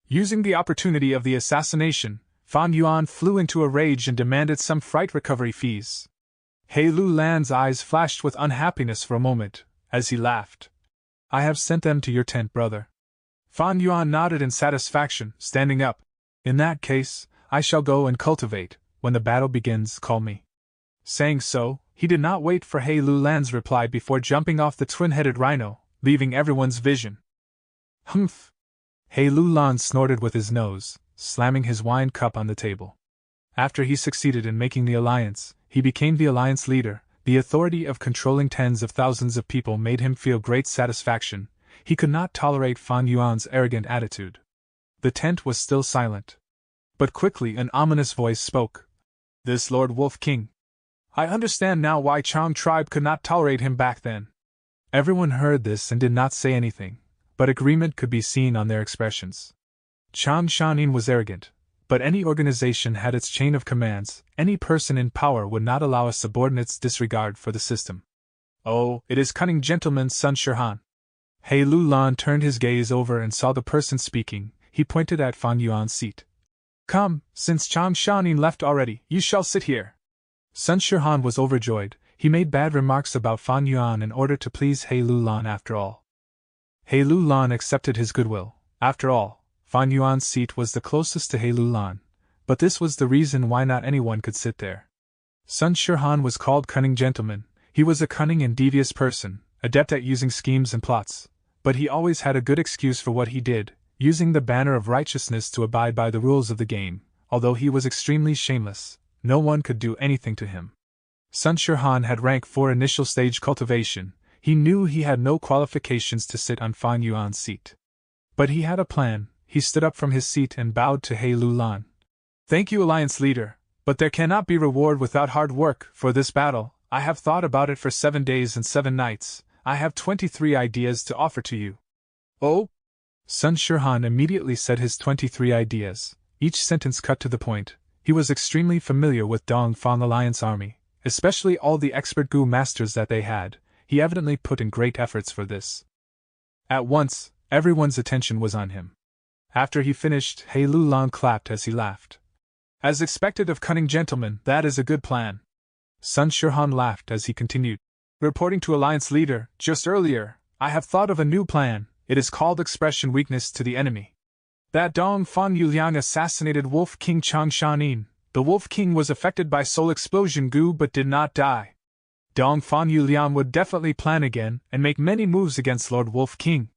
Using the opportunity of the assassination, Fan Yuan flew into a rage and demanded some fright recovery fees. He Lu Lan's eyes flashed with unhappiness for a moment, as he laughed. "I have sent them to your tent, brother." Fan Yuan nodded in satisfaction, standing up. "In that case, I shall go and cultivate. When the battle begins, call me." Saying so, he did not wait for He Lu Lan's reply before jumping off the twin-headed rhino, leaving everyone's vision. "Humph!" He Lu Lan snorted with his nose, slamming his wine cup on the table. After he succeeded in making the alliance, he became the alliance leader. The authority of controlling tens of thousands of people made him feel great satisfaction. He could not tolerate Fan Yuan's arrogant attitude. The tent was still silent. But quickly an ominous voice spoke. "This Lord Wolf King. I understand now why Chang tribe could not tolerate him back then." Everyone heard this and did not say anything, but agreement could be seen on their expressions. Chang Shanin was arrogant, but any organization had its chain of commands. Any person in power would not allow a subordinate's disregard for the system. "Oh, it is cunning gentleman Sun Shirhan." He Lu Lan turned his gaze over and saw the person speaking. He pointed at Fan Yuan's seat. "Come, since Chang Shanin left already, you shall sit here." Sun Shirhan was overjoyed. He made bad remarks about Fan Yuan in order to please He Lu Lan after all. He Lu Lan accepted his goodwill. After all, Fan Yuan's seat was the closest to He Lu Lan, but this was the reason why not anyone could sit there. Sun Shirhan was called cunning gentleman. He was a cunning and devious person, adept at using schemes and plots, but he always had a good excuse for what he did, using the banner of righteousness to abide by the rules of the game. Although he was extremely shameless, no one could do anything to him. Sun Shirhan had rank 4 initial stage cultivation. He knew he had no qualifications to sit on Fan Yuan's seat. But he had a plan. He stood up from his seat and bowed to He Lu Lan. "Thank you, Alliance Leader, but there cannot be reward without hard work. For this battle, I have thought about it for 7 days and 7 nights. I have 23 ideas to offer to you." "Oh?" Sun Shirhan immediately said his 23 ideas, each sentence cut to the point. He was extremely familiar with Dong Fong Alliance army, especially all the expert Gu masters that they had. He evidently put in great efforts for this. At once, everyone's attention was on him. After he finished, He Lu Lan clapped as he laughed. "As expected of cunning gentlemen, that is a good plan." Sun Shirhan laughed as he continued. "Reporting to Alliance Leader, just earlier, I have thought of a new plan. It is called Expression Weakness to the Enemy. That Dong Fong Yuliang assassinated Wolf King Chang Shanin. The Wolf King was affected by Soul Explosion Gu but did not die. Dong Fong Yuliang would definitely plan again and make many moves against Lord Wolf King.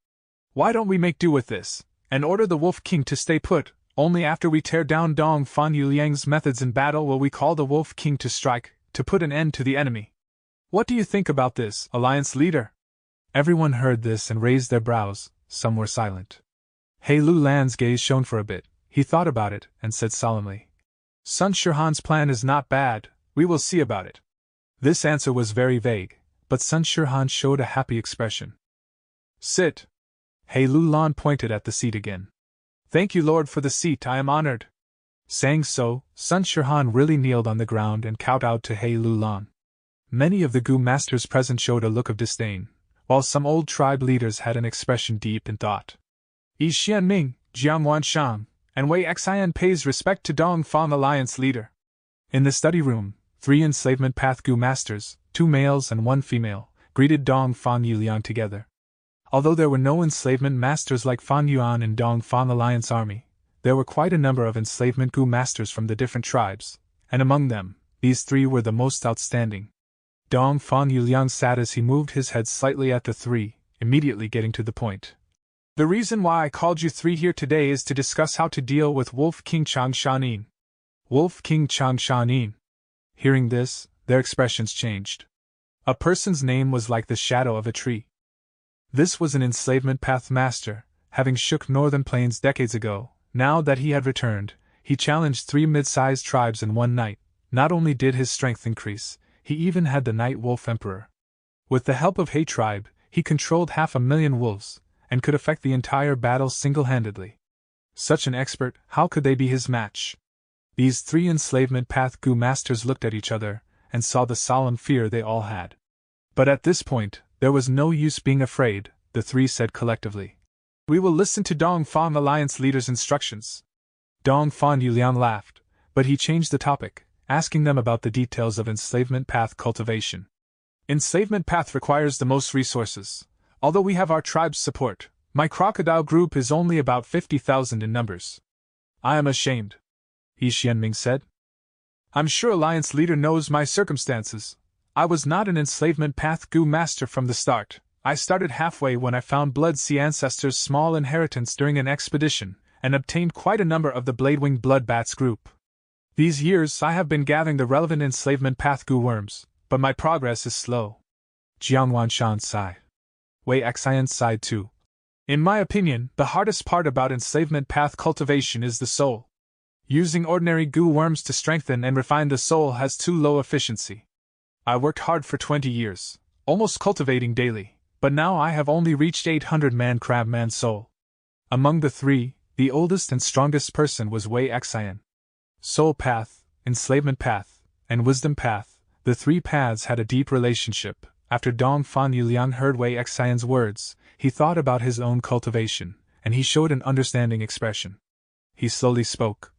Why don't we make do with this, and order the Wolf King to stay put? Only after we tear down Dong Fong Yuliang's methods in battle will we call the Wolf King to strike, to put an end to the enemy. What do you think about this, Alliance Leader?" Everyone heard this and raised their brows, some were silent. He Lu Lan's gaze shone for a bit, he thought about it, and said solemnly, Sun Shihan's plan is not bad, we will see about it. This answer was very vague, but Sun Shihan showed a happy expression. Sit. He Lu Lan pointed at the seat again. Thank you, Lord, for the seat, I am honored. Saying so, Sun Shihan really kneeled on the ground and kowtowed to He Lu Lan. Many of the Gu masters present showed a look of disdain, while some old tribe leaders had an expression deep in thought. Yi Xianming, Jiang Wanshang, and Wei Xian pays respect to Dongfang Alliance leader. In the study room, 3 enslavement path Gu masters, 2 males and 1 female, greeted Dongfang Yuliang together. Although there were no enslavement masters like Fan Yuan in Dongfang Alliance army, there were quite a number of enslavement Gu masters from the different tribes, and among them, these 3 were the most outstanding. Dongfang Yuliang sat as he moved his head slightly at the 3, immediately getting to the point. The reason why I called you 3 here today is to discuss how to deal with Wolf King Changshanin. Wolf King Changshanin. Hearing this, their expressions changed. A person's name was like the shadow of a tree. This was an enslavement path master, having shook northern plains decades ago. Now that he had returned, he challenged 3 mid-sized tribes in one night. Not only did his strength increase, he even had the Night Wolf Emperor. With the help of He tribe, he controlled 500,000 wolves, and could affect the entire battle single-handedly. Such an expert, how could they be his match? These 3 enslavement path Gu masters looked at each other, and saw the solemn fear they all had. But at this point, there was no use being afraid, the 3 said collectively. We will listen to Dongfang Alliance leader's instructions. Dongfang Yuliang laughed, but he changed the topic, asking them about the details of enslavement path cultivation. Enslavement path requires the most resources. Although we have our tribe's support, my crocodile group is only about 50,000 in numbers. I am ashamed, Yi Xianming said. I'm sure Alliance leader knows my circumstances. I was not an enslavement path Gu master from the start. I started halfway when I found Blood Sea ancestors' small inheritance during an expedition, and obtained quite a number of the Bladewing Blood Bats group. These years I have been gathering the relevant enslavement path Gu worms, but my progress is slow. Jiang Wanshan sighed. Wei Xian sighed too. In my opinion, the hardest part about enslavement path cultivation is the soul. Using ordinary Gu worms to strengthen and refine the soul has too low efficiency. I worked hard for 20 years, almost cultivating daily, but now I have only reached 800-man crabman soul. Among the 3, the oldest and strongest person was Wei Xian. Soul path, enslavement path, and wisdom path, the 3 paths had a deep relationship. After Dongfang Yuliang heard Wei Xian's words, he thought about his own cultivation, and he showed an understanding expression. He slowly spoke.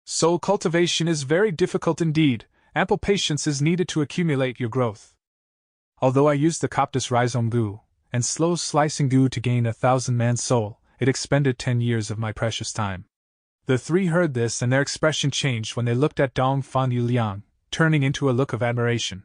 Soul cultivation is very difficult indeed. Ample patience is needed to accumulate your growth. Although I used the Coptis rhizome Gu and slow slicing Gu to gain 1,000-man soul, it expended 10 years of my precious time. The 3 heard this and their expression changed when they looked at Dongfang Yuliang, turning into a look of admiration.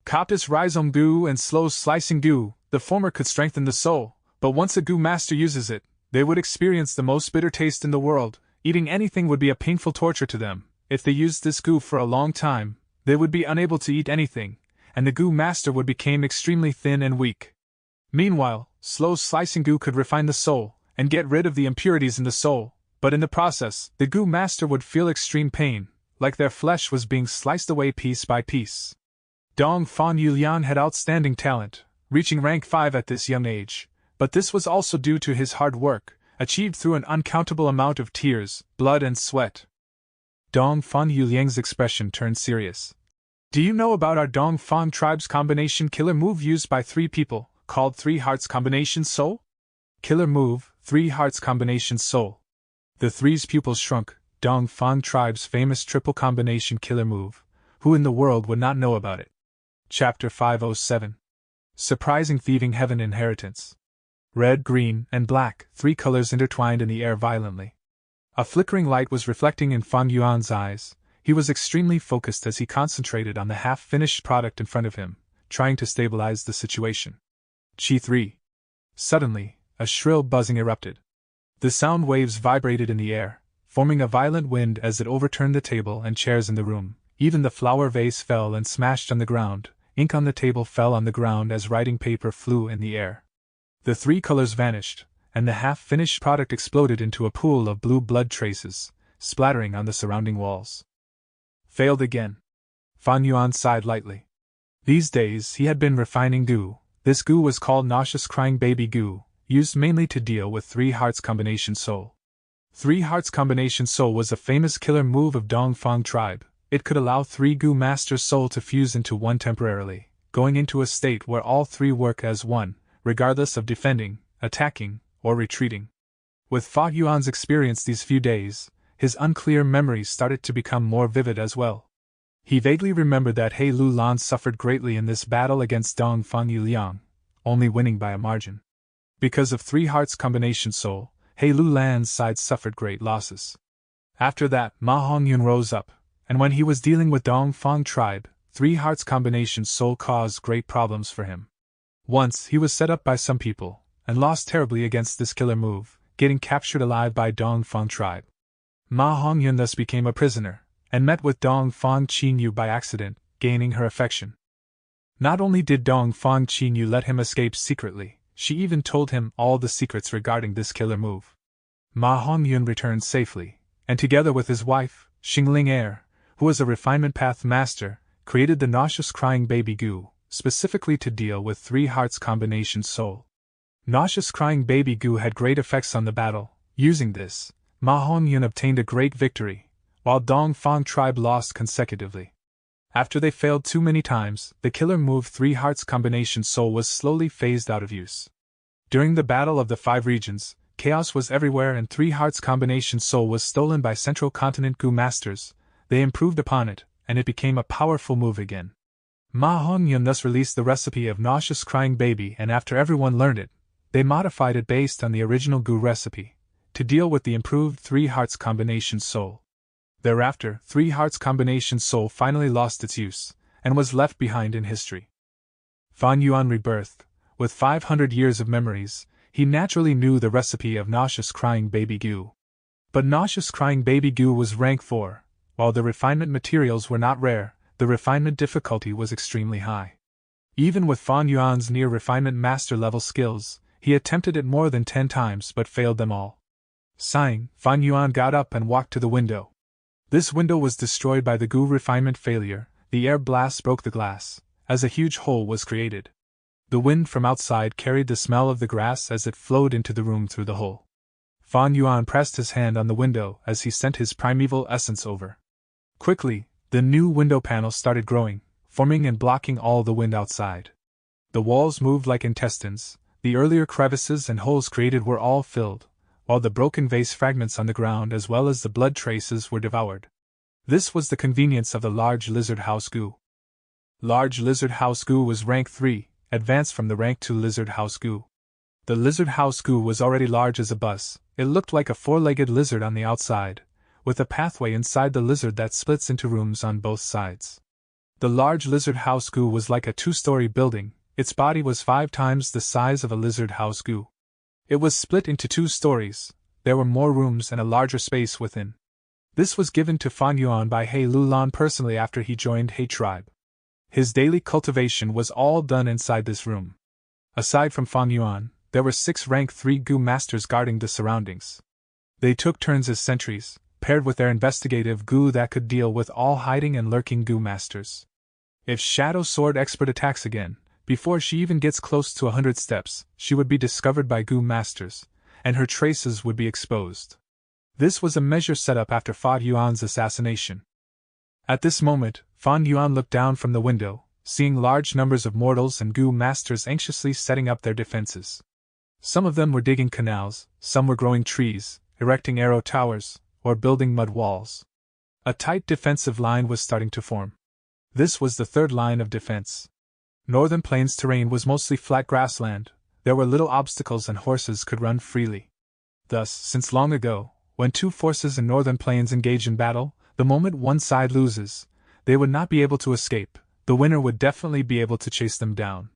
Coptis rhizome Gu and slow slicing Gu, the former could strengthen the soul, but once a Gu master uses it, they would experience the most bitter taste in the world. Eating anything would be a painful torture to them. If they used this Gu for a long time, they would be unable to eat anything, and the Gu master would become extremely thin and weak. Meanwhile, slow slicing Gu could refine the soul, and get rid of the impurities in the soul, but in the process, the Gu master would feel extreme pain, like their flesh was being sliced away piece by piece. Dongfang Yuliang had outstanding talent, reaching rank 5 at this young age, but this was also due to his hard work, achieved through an uncountable amount of tears, blood and sweat. Dongfang Yuliang's expression turned serious. Do you know about our Dongfang tribe's combination killer move used by 3 people, called 3 Hearts Combination Soul? Killer move, 3 Hearts Combination Soul. The 3's pupils shrunk. Dongfang tribe's famous triple combination killer move. Who in the world would not know about it? Chapter 507. Surprising Thieving Heaven Inheritance. Red, green, and black, 3 colors intertwined in the air violently. A flickering light was reflecting in Fang Yuan's eyes. He was extremely focused as he concentrated on the half-finished product in front of him, trying to stabilize the situation. Chi 3. Suddenly, a shrill buzzing erupted. The sound waves vibrated in the air, forming a violent wind as it overturned the table and chairs in the room. Even the flower vase fell and smashed on the ground. Ink on the table fell on the ground as writing paper flew in the air. The three colors vanished, and the half-finished product exploded into a pool of blue blood traces, splattering on the surrounding walls. Failed again. Fan Yuan sighed lightly. These days he had been refining goo. This goo was called nauseous crying baby goo, used mainly to deal with 3 hearts combination soul. 3 hearts combination soul was a famous killer move of Dongfang tribe. It could allow 3 goo master soul to fuse into one temporarily, going into a state where all 3 work as one, regardless of defending, attacking, or retreating. With Fa Yuan's experience these few days, his unclear memories started to become more vivid as well. He vaguely remembered that He Lu Lan suffered greatly in this battle against Dongfang Yuliang, only winning by a margin. Because of 3 hearts combination soul, He Lu Lan's side suffered great losses. After that, Ma Hongyun rose up, and when he was dealing with Dongfang tribe, 3 hearts combination soul caused great problems for him. Once he was set up by some people, and lost terribly against this killer move, getting captured alive by Dongfang tribe. Ma Hongyun thus became a prisoner, and met with Dongfang Qinyu by accident, gaining her affection. Not only did Dongfang Qinyu let him escape secretly, she even told him all the secrets regarding this killer move. Ma Hongyun returned safely, and together with his wife, Xingling Air, who was a refinement path master, created the nauseous crying baby goo, specifically to deal with 3 hearts combination soul. Nauseous crying baby goo had great effects on the battle. Using this, Ma Hongyun obtained a great victory, while Dongfang tribe lost consecutively. After they failed too many times, the killer move 3 hearts combination soul was slowly phased out of use. During the Battle of the 5 Regions, chaos was everywhere and 3 hearts combination soul was stolen by Central Continent Goo Masters. They improved upon it, and it became a powerful move again. Ma Hongyun thus released the recipe of nauseous crying baby, and after everyone learned it, they modified it based on the original Goo recipe, to deal with the improved 3 hearts combination soul. Thereafter, 3 hearts combination soul finally lost its use, and was left behind in history. Fan Yuan rebirthed. With 500 years of memories, he naturally knew the recipe of nauseous crying baby goo. But nauseous crying baby goo was rank 4, while the refinement materials were not rare, the refinement difficulty was extremely high. Even with Fan Yuan's near refinement master level skills, he attempted it more than 10 times but failed them all. Sighing, Fan Yuan got up and walked to the window. This window was destroyed by the goo refinement failure. The air blast broke the glass, as a huge hole was created. The wind from outside carried the smell of the grass as it flowed into the room through the hole. Fan Yuan pressed his hand on the window as he sent his primeval essence over. Quickly, the new window panel started growing, forming and blocking all the wind outside. The walls moved like intestines. The earlier crevices and holes created were all filled, while the broken vase fragments on the ground as well as the blood traces were devoured. This was the convenience of the large lizard house goo. Large lizard house goo was rank 3, advanced from the rank 2 lizard house goo. The lizard house goo was already large as a bus. It looked like a 4-legged lizard on the outside, with a pathway inside the lizard that splits into rooms on both sides. The large lizard house goo was like a 2-story building. Its body was 5 times the size of a lizard house goo. It was split into 2 stories. There were more rooms and a larger space within. This was given to Fan Yuan by He Lu Lan personally after he joined He tribe. His daily cultivation was all done inside this room. Aside from Fan Yuan, there were 6 rank 3 goo masters guarding the surroundings. They took turns as sentries, paired with their investigative goo that could deal with all hiding and lurking goo masters. If Shadow Sword Expert attacks again, before she even gets close to 100 steps, she would be discovered by goo masters, and her traces would be exposed. This was a measure set up after Fa Yuan's assassination. At this moment, Fan Yuan looked down from the window, seeing large numbers of mortals and goo masters anxiously setting up their defenses. Some of them were digging canals, some were growing trees, erecting arrow towers, or building mud walls. A tight defensive line was starting to form. This was the 3rd line of defense. Northern Plains terrain was mostly flat grassland. There were little obstacles and horses could run freely. Thus, since long ago, when 2 forces in Northern Plains engage in battle, the moment one side loses, they would not be able to escape. The winner would definitely be able to chase them down.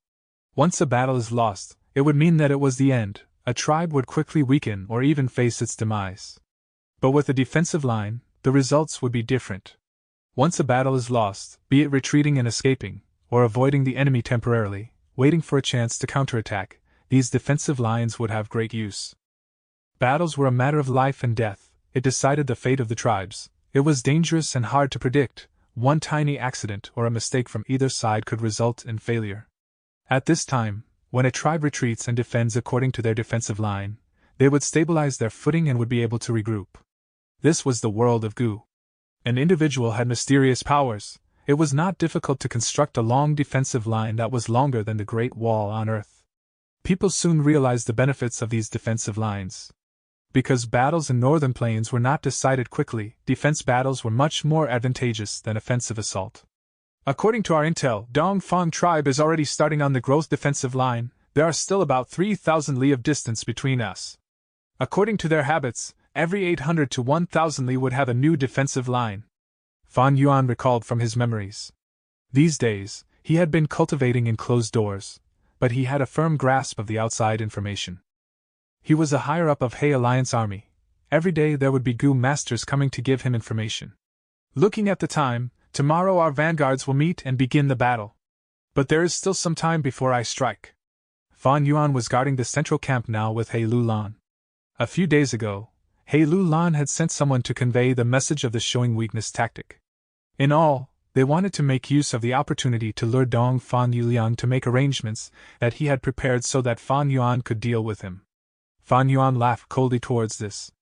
Once a battle is lost, it would mean that it was the end. A tribe would quickly weaken or even face its demise. But with a defensive line, the results would be different. Once a battle is lost, be it retreating and escaping, or avoiding the enemy temporarily, waiting for a chance to counterattack, these defensive lines would have great use. Battles were a matter of life and death, it decided the fate of the tribes. It was dangerous and hard to predict. One tiny accident or a mistake from either side could result in failure. At this time, when a tribe retreats and defends according to their defensive line, they would stabilize their footing and would be able to regroup. This was the world of Gu. An individual had mysterious powers. It was not difficult to construct a long defensive line that was longer than the Great Wall on Earth. People soon realized the benefits of these defensive lines. Because battles in northern plains were not decided quickly, defense battles were much more advantageous than offensive assault. According to our intel, Dongfang tribe is already starting on the growth defensive line. There are still about 3,000 li of distance between us. According to their habits, every 800 to 1,000 li would have a new defensive line. Fan Yuan recalled from his memories. These days, he had been cultivating in closed doors, but he had a firm grasp of the outside information. He was a higher-up of He Alliance army. Every day there would be Gu masters coming to give him information. Looking at the time, tomorrow our vanguards will meet and begin the battle. But there is still some time before I strike. Fan Yuan was guarding the central camp now with He Lulan. A few days ago, He Lulan had sent someone to convey the message of the showing weakness tactic. In all, they wanted to make use of the opportunity to lure Dong Fan Yuliang to make arrangements that he had prepared so that Fan Yuan could deal with him. Fan Yuan laughed coldly towards this.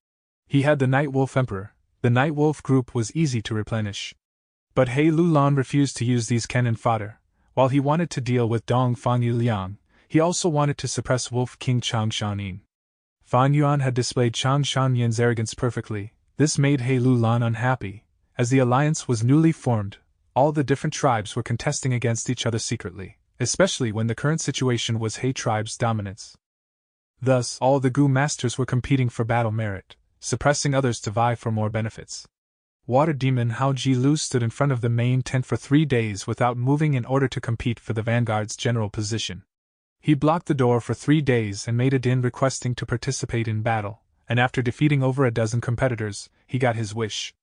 He had the Night Wolf Emperor. The Night Wolf group was easy to replenish. But He Lulan refused to use these cannon fodder. While he wanted to deal with Dong Fan Yuliang, he also wanted to suppress Wolf King Chang Shanyin. Fan Yuan had displayed Chang Shanyin's arrogance perfectly. This made He Lulan unhappy. As the alliance was newly formed, all the different tribes were contesting against each other secretly, especially when the current situation was He tribe's dominance. Thus, all the Gu masters were competing for battle merit, suppressing others to vie for more benefits. Water Demon Hao Ji Lu stood in front of the main tent for 3 days without moving in order to compete for the vanguard's general position. He blocked the door for 3 days and made a din requesting to participate in battle, and after defeating over a dozen competitors, he got his wish.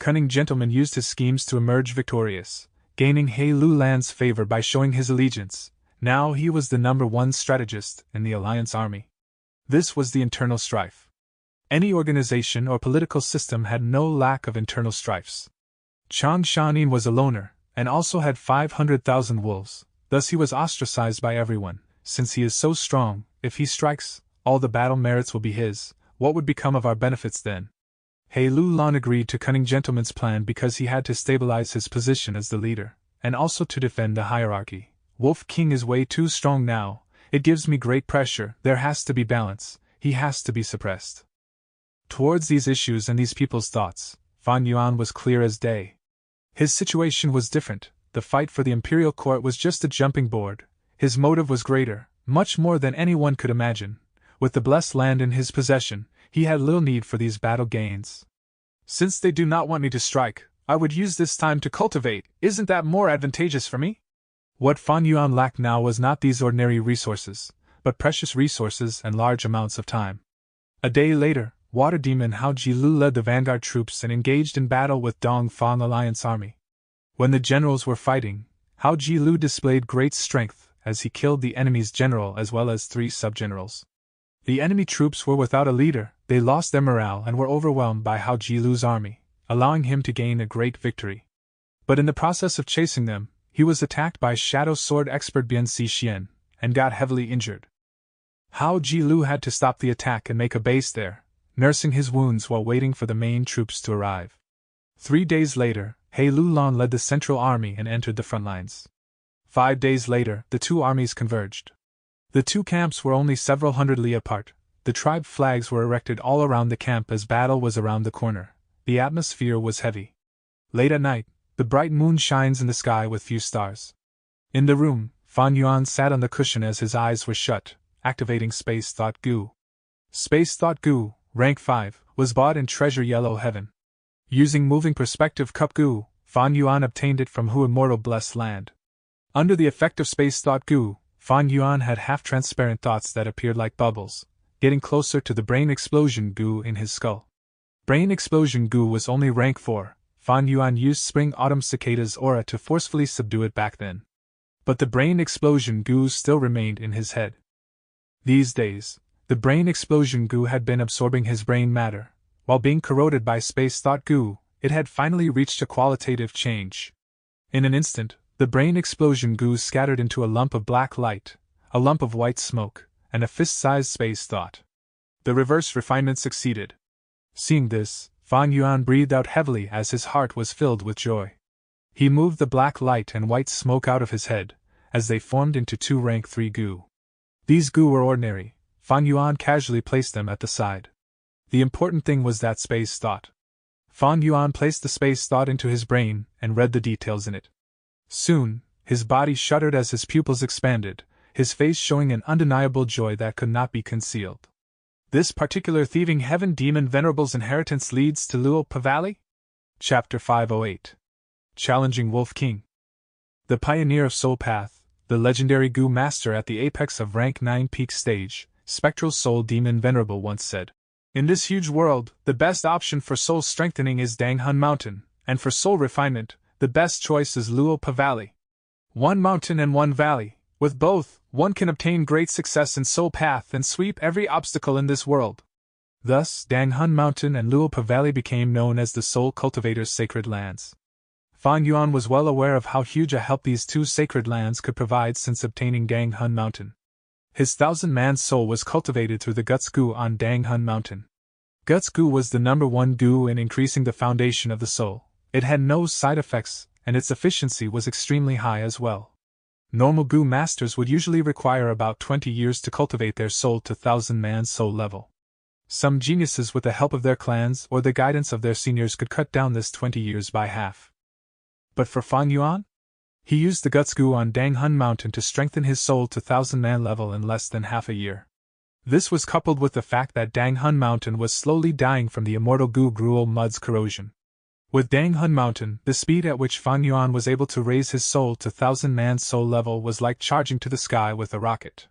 Cunning Gentleman used his schemes to emerge victorious, gaining He Lulan's favor by showing his allegiance. Now he was the #1 strategist in the Alliance army. This was the internal strife. Any organization or political system had no lack of internal strifes. Chang Shanin was a loner, and also had 500,000 wolves, thus he was ostracized by everyone. Since he is so strong, if he strikes, all the battle merits will be his. What would become of our benefits then? He Lulan agreed to Cunning Gentleman's plan because he had to stabilize his position as the leader, and also to defend the hierarchy. Wolf King is way too strong now. It gives me great pressure. There has to be balance. He has to be suppressed. Towards these issues and these people's thoughts, Fan Yuan was clear as day. His situation was different. The fight for the imperial court was just a jumping board. His motive was greater, much more than anyone could imagine. With the blessed land in his possession, he had little need for these battle gains. Since they do not want me to strike, I would use this time to cultivate. Isn't that more advantageous for me? What Fan Yuan lacked now was not these ordinary resources, but precious resources and large amounts of time. A day later, Water Demon Hao Ji Lu led the vanguard troops and engaged in battle with Dongfang Alliance army. When the generals were fighting, Hao Ji Lu displayed great strength as he killed the enemy's general as well as 3 subgenerals. The enemy troops were without a leader, they lost their morale and were overwhelmed by Hao Ji Lu's army, allowing him to gain a great victory. But in the process of chasing them, he was attacked by Shadow Sword expert Bian Xixian, and got heavily injured. Hao Ji Lu had to stop the attack and make a base there, nursing his wounds while waiting for the main troops to arrive. 3 days later, He Lulan led the central army and entered the front lines. 5 days later, the 2 armies converged. The 2 camps were only several hundred li apart. The tribe flags were erected all around the camp as battle was around the corner. The atmosphere was heavy. Late at night, the bright moon shines in the sky with few stars. In the room, Fan Yuan sat on the cushion as his eyes were shut, activating Space Thought Gu. Space Thought Gu, rank 5, was bought in Treasure Yellow Heaven. Using Moving Perspective Cup Gu, Fan Yuan obtained it from Hu Immortal Blessed Land. Under the effect of Space Thought Gu, Fan Yuan had half-transparent thoughts that appeared like bubbles, getting closer to the Brain Explosion Gu in his skull. Brain Explosion Gu was only rank 4. Fan Yuan used Spring Autumn Cicada's aura to forcefully subdue it back then. But the Brain Explosion Gu still remained in his head. These days, the brain explosion goo had been absorbing his brain matter. While being corroded by space thought goo, it had finally reached a qualitative change. In an instant, the brain explosion goo scattered into a lump of black light, a lump of white smoke, and a fist-sized space thought. The reverse refinement succeeded. Seeing this, Fan Yuan breathed out heavily as his heart was filled with joy. He moved the black light and white smoke out of his head, as they formed into 2 rank 3 goo. These goo were ordinary. Fan Yuan casually placed them at the side. The important thing was that space thought. Fan Yuan placed the space thought into his brain and read the details in it. Soon, his body shuddered as his pupils expanded, his face showing an undeniable joy that could not be concealed. This particular thieving heaven demon venerable's inheritance leads to Luo Pavali? Chapter 508. Challenging Wolf King. The pioneer of Soul Path, the legendary goo master at the apex of rank 9 peak stage, Spectral Soul Demon Venerable once said, "In this huge world, the best option for soul strengthening is Danghun Mountain, and for soul refinement, the best choice is Luo Pavali. 1 mountain and 1 valley. With both, one can obtain great success in Soul Path and sweep every obstacle in this world." Thus, Danghun Mountain and Luopa Valley became known as the Soul Cultivator's sacred lands. Fan Yuan was well aware of how huge a help these 2 sacred lands could provide since obtaining Danghun Mountain. His 1,000-man soul was cultivated through the Guts Goo on Danghun Mountain. Guts Goo was the #1 goo in increasing the foundation of the soul. It had no side effects, and its efficiency was extremely high as well. Normal goo masters would usually require about 20 years to cultivate their soul to 1,000-man soul level. Some geniuses with the help of their clans or the guidance of their seniors could cut down this 20 years by half. But for Fan Yuan? He used the Guts Goo on Danghun Mountain to strengthen his soul to 1,000-man level in less than half a year. This was coupled with the fact that Danghun Mountain was slowly dying from the immortal goo gruel mud's corrosion. With Danghun Mountain, the speed at which Fan Yuan was able to raise his soul to 1,000-man soul level was like charging to the sky with a rocket.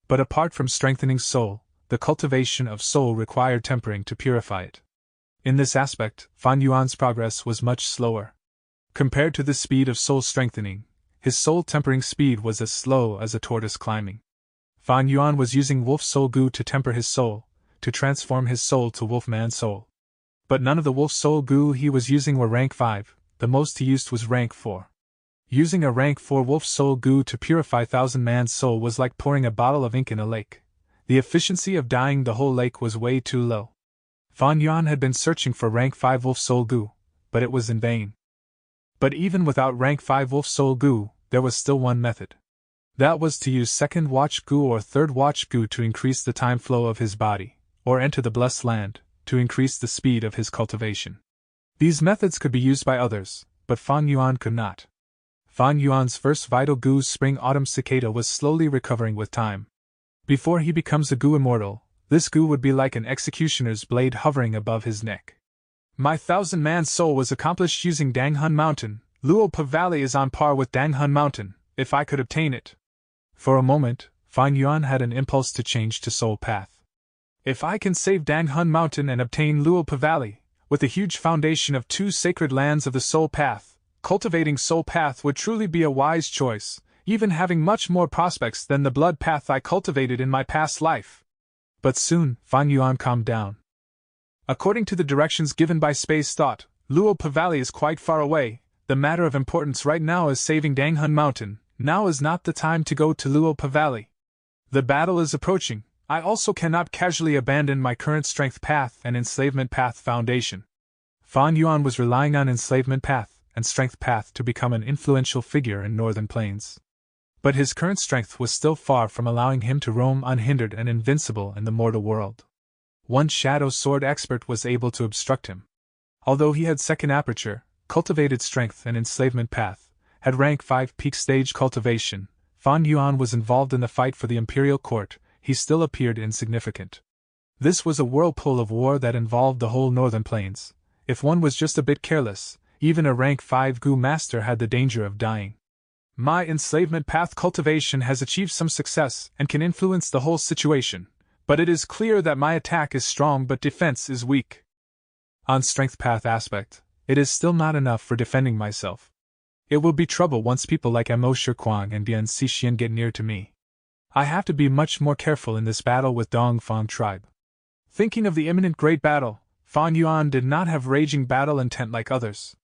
But apart from strengthening soul, the cultivation of soul required tempering to purify it. In this aspect, Fan Yuan's progress was much slower. Compared to the speed of soul strengthening, his soul tempering speed was as slow as a tortoise climbing. Fan Yuan was using wolf soul goo to temper his soul, to transform his soul to wolf-man soul. But none of the wolf soul goo he was using were rank 5, the most he used was rank 4. Using a rank 4 wolf soul goo to purify 1,000-man's soul was like pouring a bottle of ink in a lake. The efficiency of dyeing the whole lake was way too low. Fan Yuan had been searching for rank 5 wolf soul goo, but it was in vain. But even without rank 5 wolf soul goo, there was still one method. That was to use 2nd watch goo or 3rd watch goo to increase the time flow of his body, or enter the blessed land, to increase the speed of his cultivation. These methods could be used by others, but Fan Yuan could not. Fan Yuan's first vital goo spring-autumn cicada was slowly recovering with time. Before he becomes a goo immortal, this goo would be like an executioner's blade hovering above his neck. My 1,000-man soul was accomplished using Danghun Mountain. Luopa Valley is on par with Danghun Mountain, if I could obtain it. For a moment, Fan Yuan had an impulse to change to Soul Path. If I can save Danghun Mountain and obtain Luopa Valley, with a huge foundation of 2 sacred lands of the Soul Path, cultivating Soul Path would truly be a wise choice, even having much more prospects than the blood path I cultivated in my past life. But soon, Fan Yuan calmed down. According to the directions given by Space Thought, Luopa Valley is quite far away. The matter of importance right now is saving Danghun Mountain. Now is not the time to go to Luopa Valley. The battle is approaching. I also cannot casually abandon my current strength path and enslavement path foundation. Fan Yuan was relying on enslavement path and strength path to become an influential figure in Northern Plains. But his current strength was still far from allowing him to roam unhindered and invincible in the mortal world. One shadow sword expert was able to obstruct him. Although he had 2nd aperture, cultivated strength and enslavement path, had rank 5 peak stage cultivation, Fan Yuan was involved in the fight for the imperial court, he still appeared insignificant. This was a whirlpool of war that involved the whole Northern Plains. If one was just a bit careless, even a rank 5 goo master had the danger of dying. My enslavement path cultivation has achieved some success and can influence the whole situation, but it is clear that my attack is strong but defense is weak. On strength path aspect, it is still not enough for defending myself. It will be trouble once people like Mo Shiquang and Bian Xixian get near to me. I have to be much more careful in this battle with Dongfang tribe. Thinking of the imminent great battle, Fan Yuan did not have raging battle intent like others.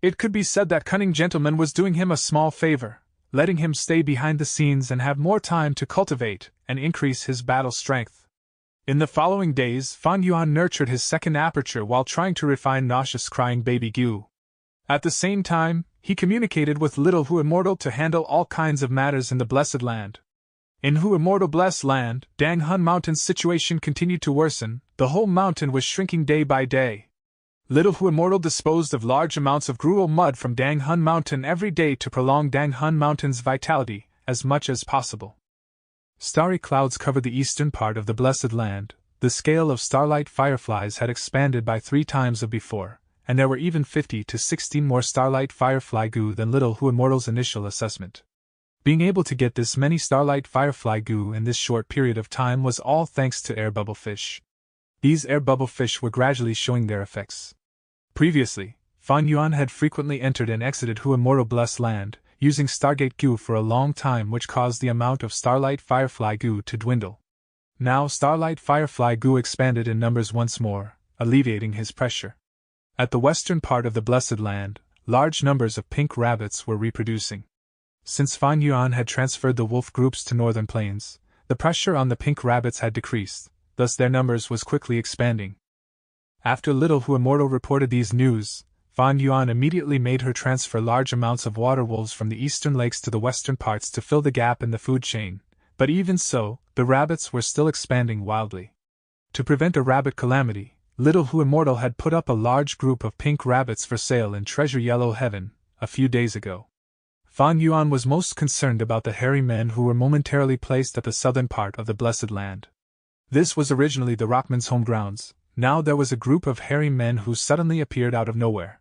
It could be said that cunning gentleman was doing him a small favor, letting him stay behind the scenes and have more time to cultivate and increase his battle strength. In the following days, Fan Yuan nurtured his second aperture while trying to refine nauseous crying baby Gu. At the same time, he communicated with Little Hu Immortal to handle all kinds of matters in the Blessed Land. In Hu Immortal Blessed Land, Dang Hun Mountain's situation continued to worsen. The whole mountain was shrinking day by day. Little Hu Immortal disposed of large amounts of gruel mud from Dang Hun Mountain every day to prolong Dang Hun Mountain's vitality as much as possible. Starry clouds covered the eastern part of the Blessed Land. The scale of starlight fireflies had expanded by 3 times of before, and there were even 50 to 60 more starlight firefly Gu than Little Hu Immortal's initial assessment. Being able to get this many starlight firefly Gu in this short period of time was all thanks to air bubble fish. These air bubble fish were gradually showing their effects. Previously, Fan Yuan had frequently entered and exited Hu Immortal Blessed Land, using Stargate Gu for a long time, which caused the amount of starlight firefly Gu to dwindle. Now starlight firefly Gu expanded in numbers once more, alleviating his pressure. At the western part of the Blessed Land, large numbers of pink rabbits were reproducing. Since Fan Yuan had transferred the wolf groups to northern plains, the pressure on the pink rabbits had decreased, thus their numbers was quickly expanding. After Little Hu Immortal reported these news, Fan Yuan immediately made her transfer large amounts of water wolves from the eastern lakes to the western parts to fill the gap in the food chain, but even so, the rabbits were still expanding wildly. To prevent a rabbit calamity, Little Hu Immortal had put up a large group of pink rabbits for sale in Treasure Yellow Heaven a few days ago. Fan Yuan was most concerned about the hairy men who were momentarily placed at the southern part of the Blessed Land. This was originally the Rockman's home grounds. Now there was a group of hairy men who suddenly appeared out of nowhere.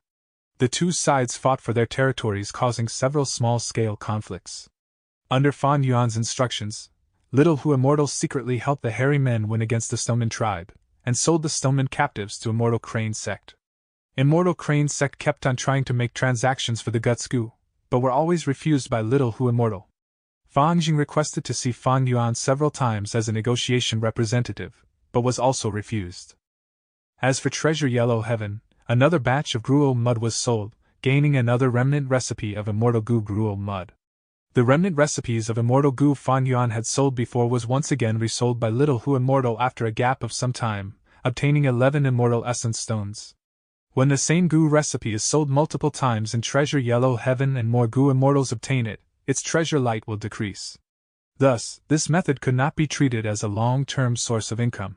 The two sides fought for their territories, causing several small-scale conflicts. Under Fan Yuan's instructions, Little Hu Immortal secretly helped the hairy men win against the Stoneman tribe, and sold the Stoneman captives to Immortal Crane sect. Immortal Crane sect kept on trying to make transactions for the Guts Gu, but were always refused by Little Hu Immortal. Fang Jing requested to see Fan Yuan several times as a negotiation representative, but was also refused. As for Treasure Yellow Heaven, another batch of gruel mud was sold, gaining another remnant recipe of Immortal Gu gruel mud. The remnant recipes of Immortal Gu Fan Yuan had sold before was once again resold by Little Hu Immortal after a gap of some time, obtaining 11 Immortal Essence Stones. When the same Gu recipe is sold multiple times in Treasure Yellow Heaven and more Gu Immortals obtain it, its treasure light will decrease. Thus, this method could not be treated as a long-term source of income.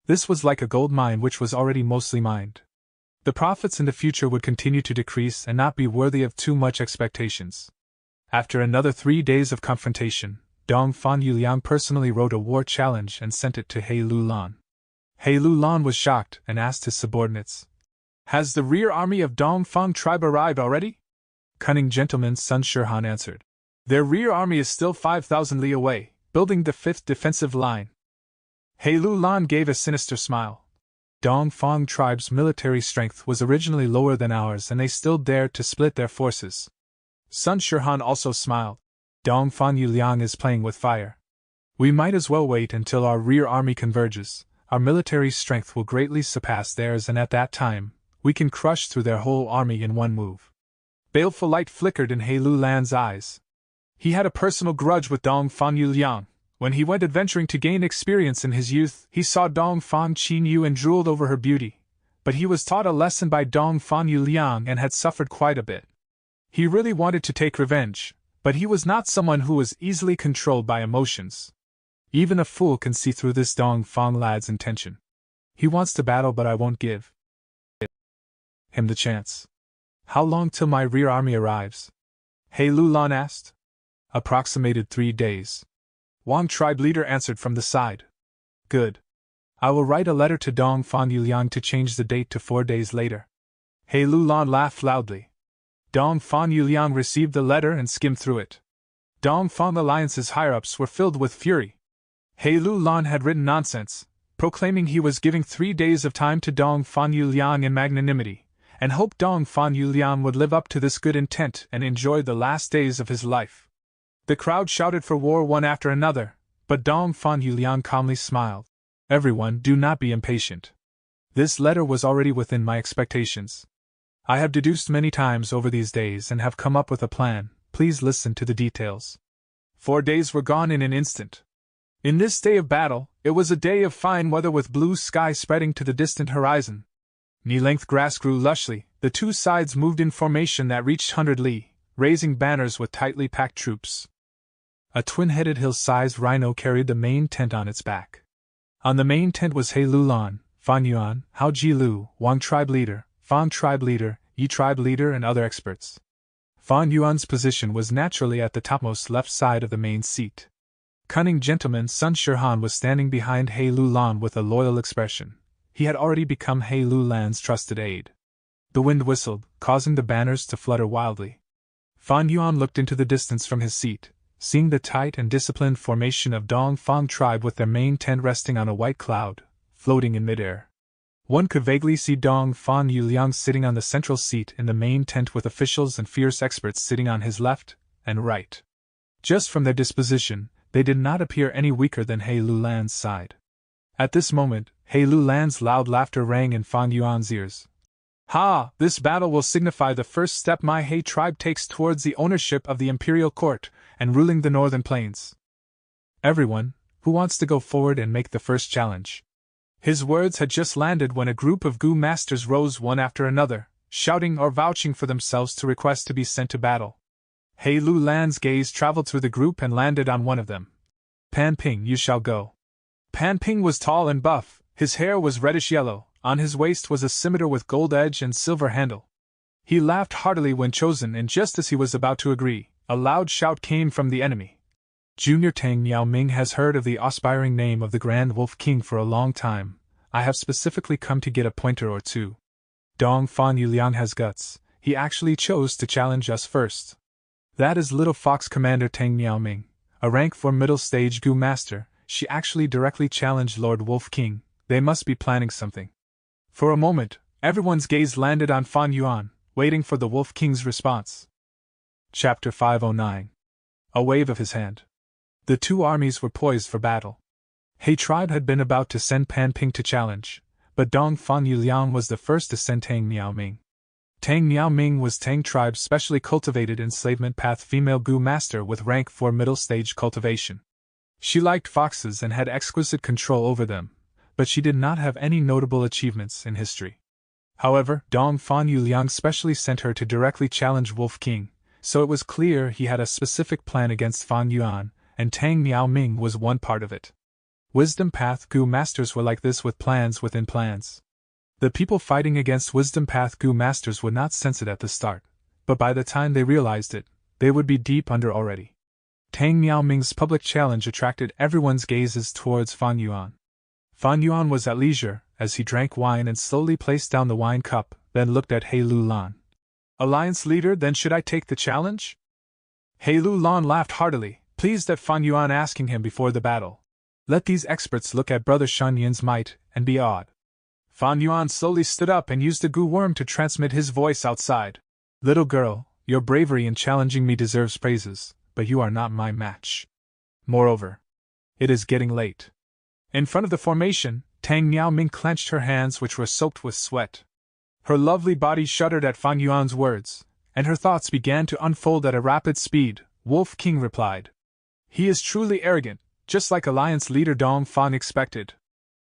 This was like a gold mine which was already mostly mined. The profits in the future would continue to decrease and not be worthy of too much expectations. After another 3 days of confrontation, Dongfang Yuliang personally wrote a war challenge and sent it to He Lulan. He Lulan was shocked and asked his subordinates, "Has the rear army of Dongfang tribe arrived already?" Cunning gentleman Sun Shirhan answered, "Their rear army is still 5,000 li away, building the 5th defensive line." He Lulan gave a sinister smile. Dongfang tribe's military strength was originally lower than ours and they still dared to split their forces. Sun Shirhan also smiled. Dongfang Yuliang is playing with fire. We might as well wait until our rear army converges. Our military strength will greatly surpass theirs and at that time, we can crush through their whole army in one move. Baleful light flickered in He Lulan's eyes. He had a personal grudge with Dongfang Yuliang. When he went adventuring to gain experience in his youth, he saw Dongfang Qin Yu and drooled over her beauty. But he was taught a lesson by Dongfang Yuliang and had suffered quite a bit. He really wanted to take revenge, but he was not someone who was easily controlled by emotions. Even a fool can see through this Dongfang lad's intention. He wants to battle, but I won't give him the chance. How long till my rear army arrives? He Lulan asked. Approximated 3 days. Wang tribe leader answered from the side. Good. I will write a letter to Dongfang Yuliang to change the date to 4 days later. He Lulan laughed loudly. Dongfang Yuliang received the letter and skimmed through it. Dongfang Alliance's higher-ups were filled with fury. He Lulan had written nonsense, proclaiming he was giving 3 days of time to Dongfang Yuliang in magnanimity, and hoped Dongfang Yuliang would live up to this good intent and enjoy the last days of his life. The crowd shouted for war one after another, But Dong Fan Yuliang calmly smiled. Everyone, do not be impatient. This letter was already within my expectations. I have deduced many times over these days and have come up with a plan. Please listen to the details. 4 days were gone in an instant. In this day of battle, it was a day of fine weather with blue sky spreading to the distant horizon. Knee-length grass grew lushly, the two sides moved in formation that reached 100 li, raising banners with tightly packed troops. A twin-headed hill-sized rhino carried the main tent on its back. On the main tent was He Lulan, Fan Yuan, Hao Ji-lu, Wang tribe leader, Fan tribe leader, Yi tribe leader and other experts. Fan Yuan's position was naturally at the topmost left side of the main seat. Cunning gentleman Sun Shirhan was standing behind He Lulan with a loyal expression. He had already become He Lulan's trusted aide. The wind whistled, causing the banners to flutter wildly. Fan Yuan looked into the distance from his seat, seeing the tight and disciplined formation of Dong Fang tribe with their main tent resting on a white cloud, floating in midair. One could vaguely see Dong Fan Yuliang sitting on the central seat in the main tent with officials and fierce experts sitting on his left and right. Just from their disposition, they did not appear any weaker than He Lulan's side. At this moment, He Lulan's loud laughter rang in Fan Yuan's ears. Ha! This battle will signify the first step my He tribe takes towards the ownership of the imperial court and ruling the northern plains. Everyone, who wants to go forward and make the first challenge? His words had just landed when a group of Gu masters rose one after another, shouting or vouching for themselves to request to be sent to battle. He Lulan's gaze traveled through the group and landed on one of them. Pan Ping, you shall go. Pan Ping was tall and buff, his hair was reddish-yellow, on his waist was a scimitar with gold edge and silver handle. He laughed heartily when chosen, and just as he was about to agree, a loud shout came from the enemy. Junior Tang Yao Ming has heard of the aspiring name of the Grand Wolf King for a long time. I have specifically come to get a pointer or two. Dong Fan Yuliang has guts. He actually chose to challenge us first. That is Little Fox Commander Tang Yao Ming, a rank 4 middle stage Gu master. She actually directly challenged Lord Wolf King. They must be planning something. For a moment, everyone's gaze landed on Fan Yuan, waiting for the Wolf King's response. Chapter 509. A wave of his hand. The two armies were poised for battle. He tribe had been about to send Pan Ping to challenge, but Dong Fan Yuliang was the first to send Tang Miao Ming. Tang Miao Ming was Tang tribe's specially cultivated enslavement path female Gu master with rank 4 middle stage cultivation. She liked foxes and had exquisite control over them, but she did not have any notable achievements in history. However, Dong Fan Yuliang specially sent her to directly challenge Wolf King, so it was clear he had a specific plan against Fan Yuan, and Tang Miao Ming was one part of it. Wisdom Path Gu masters were like this, with plans within plans. The people fighting against Wisdom Path Gu masters would not sense it at the start, but by the time they realized it, they would be deep under already. Tang Miao Ming's public challenge attracted everyone's gazes towards Fan Yuan. Fan Yuan was at leisure, as he drank wine and slowly placed down the wine cup, then looked at He Lulan. Alliance leader, then should I take the challenge? He Lulan laughed heartily, pleased at Fan Yuan asking him before the battle. Let these experts look at Brother Shan Yin's might, and be awed. Fan Yuan slowly stood up and used a Gu worm to transmit his voice outside. Little girl, your bravery in challenging me deserves praises, but you are not my match. Moreover, it is getting late. In front of the formation, Tang Miao Ming clenched her hands, which were soaked with sweat. Her lovely body shuddered at Fan Yuan's words, and her thoughts began to unfold at a rapid speed. Wolf King replied. He is truly arrogant, just like Alliance leader Dong Fan expected.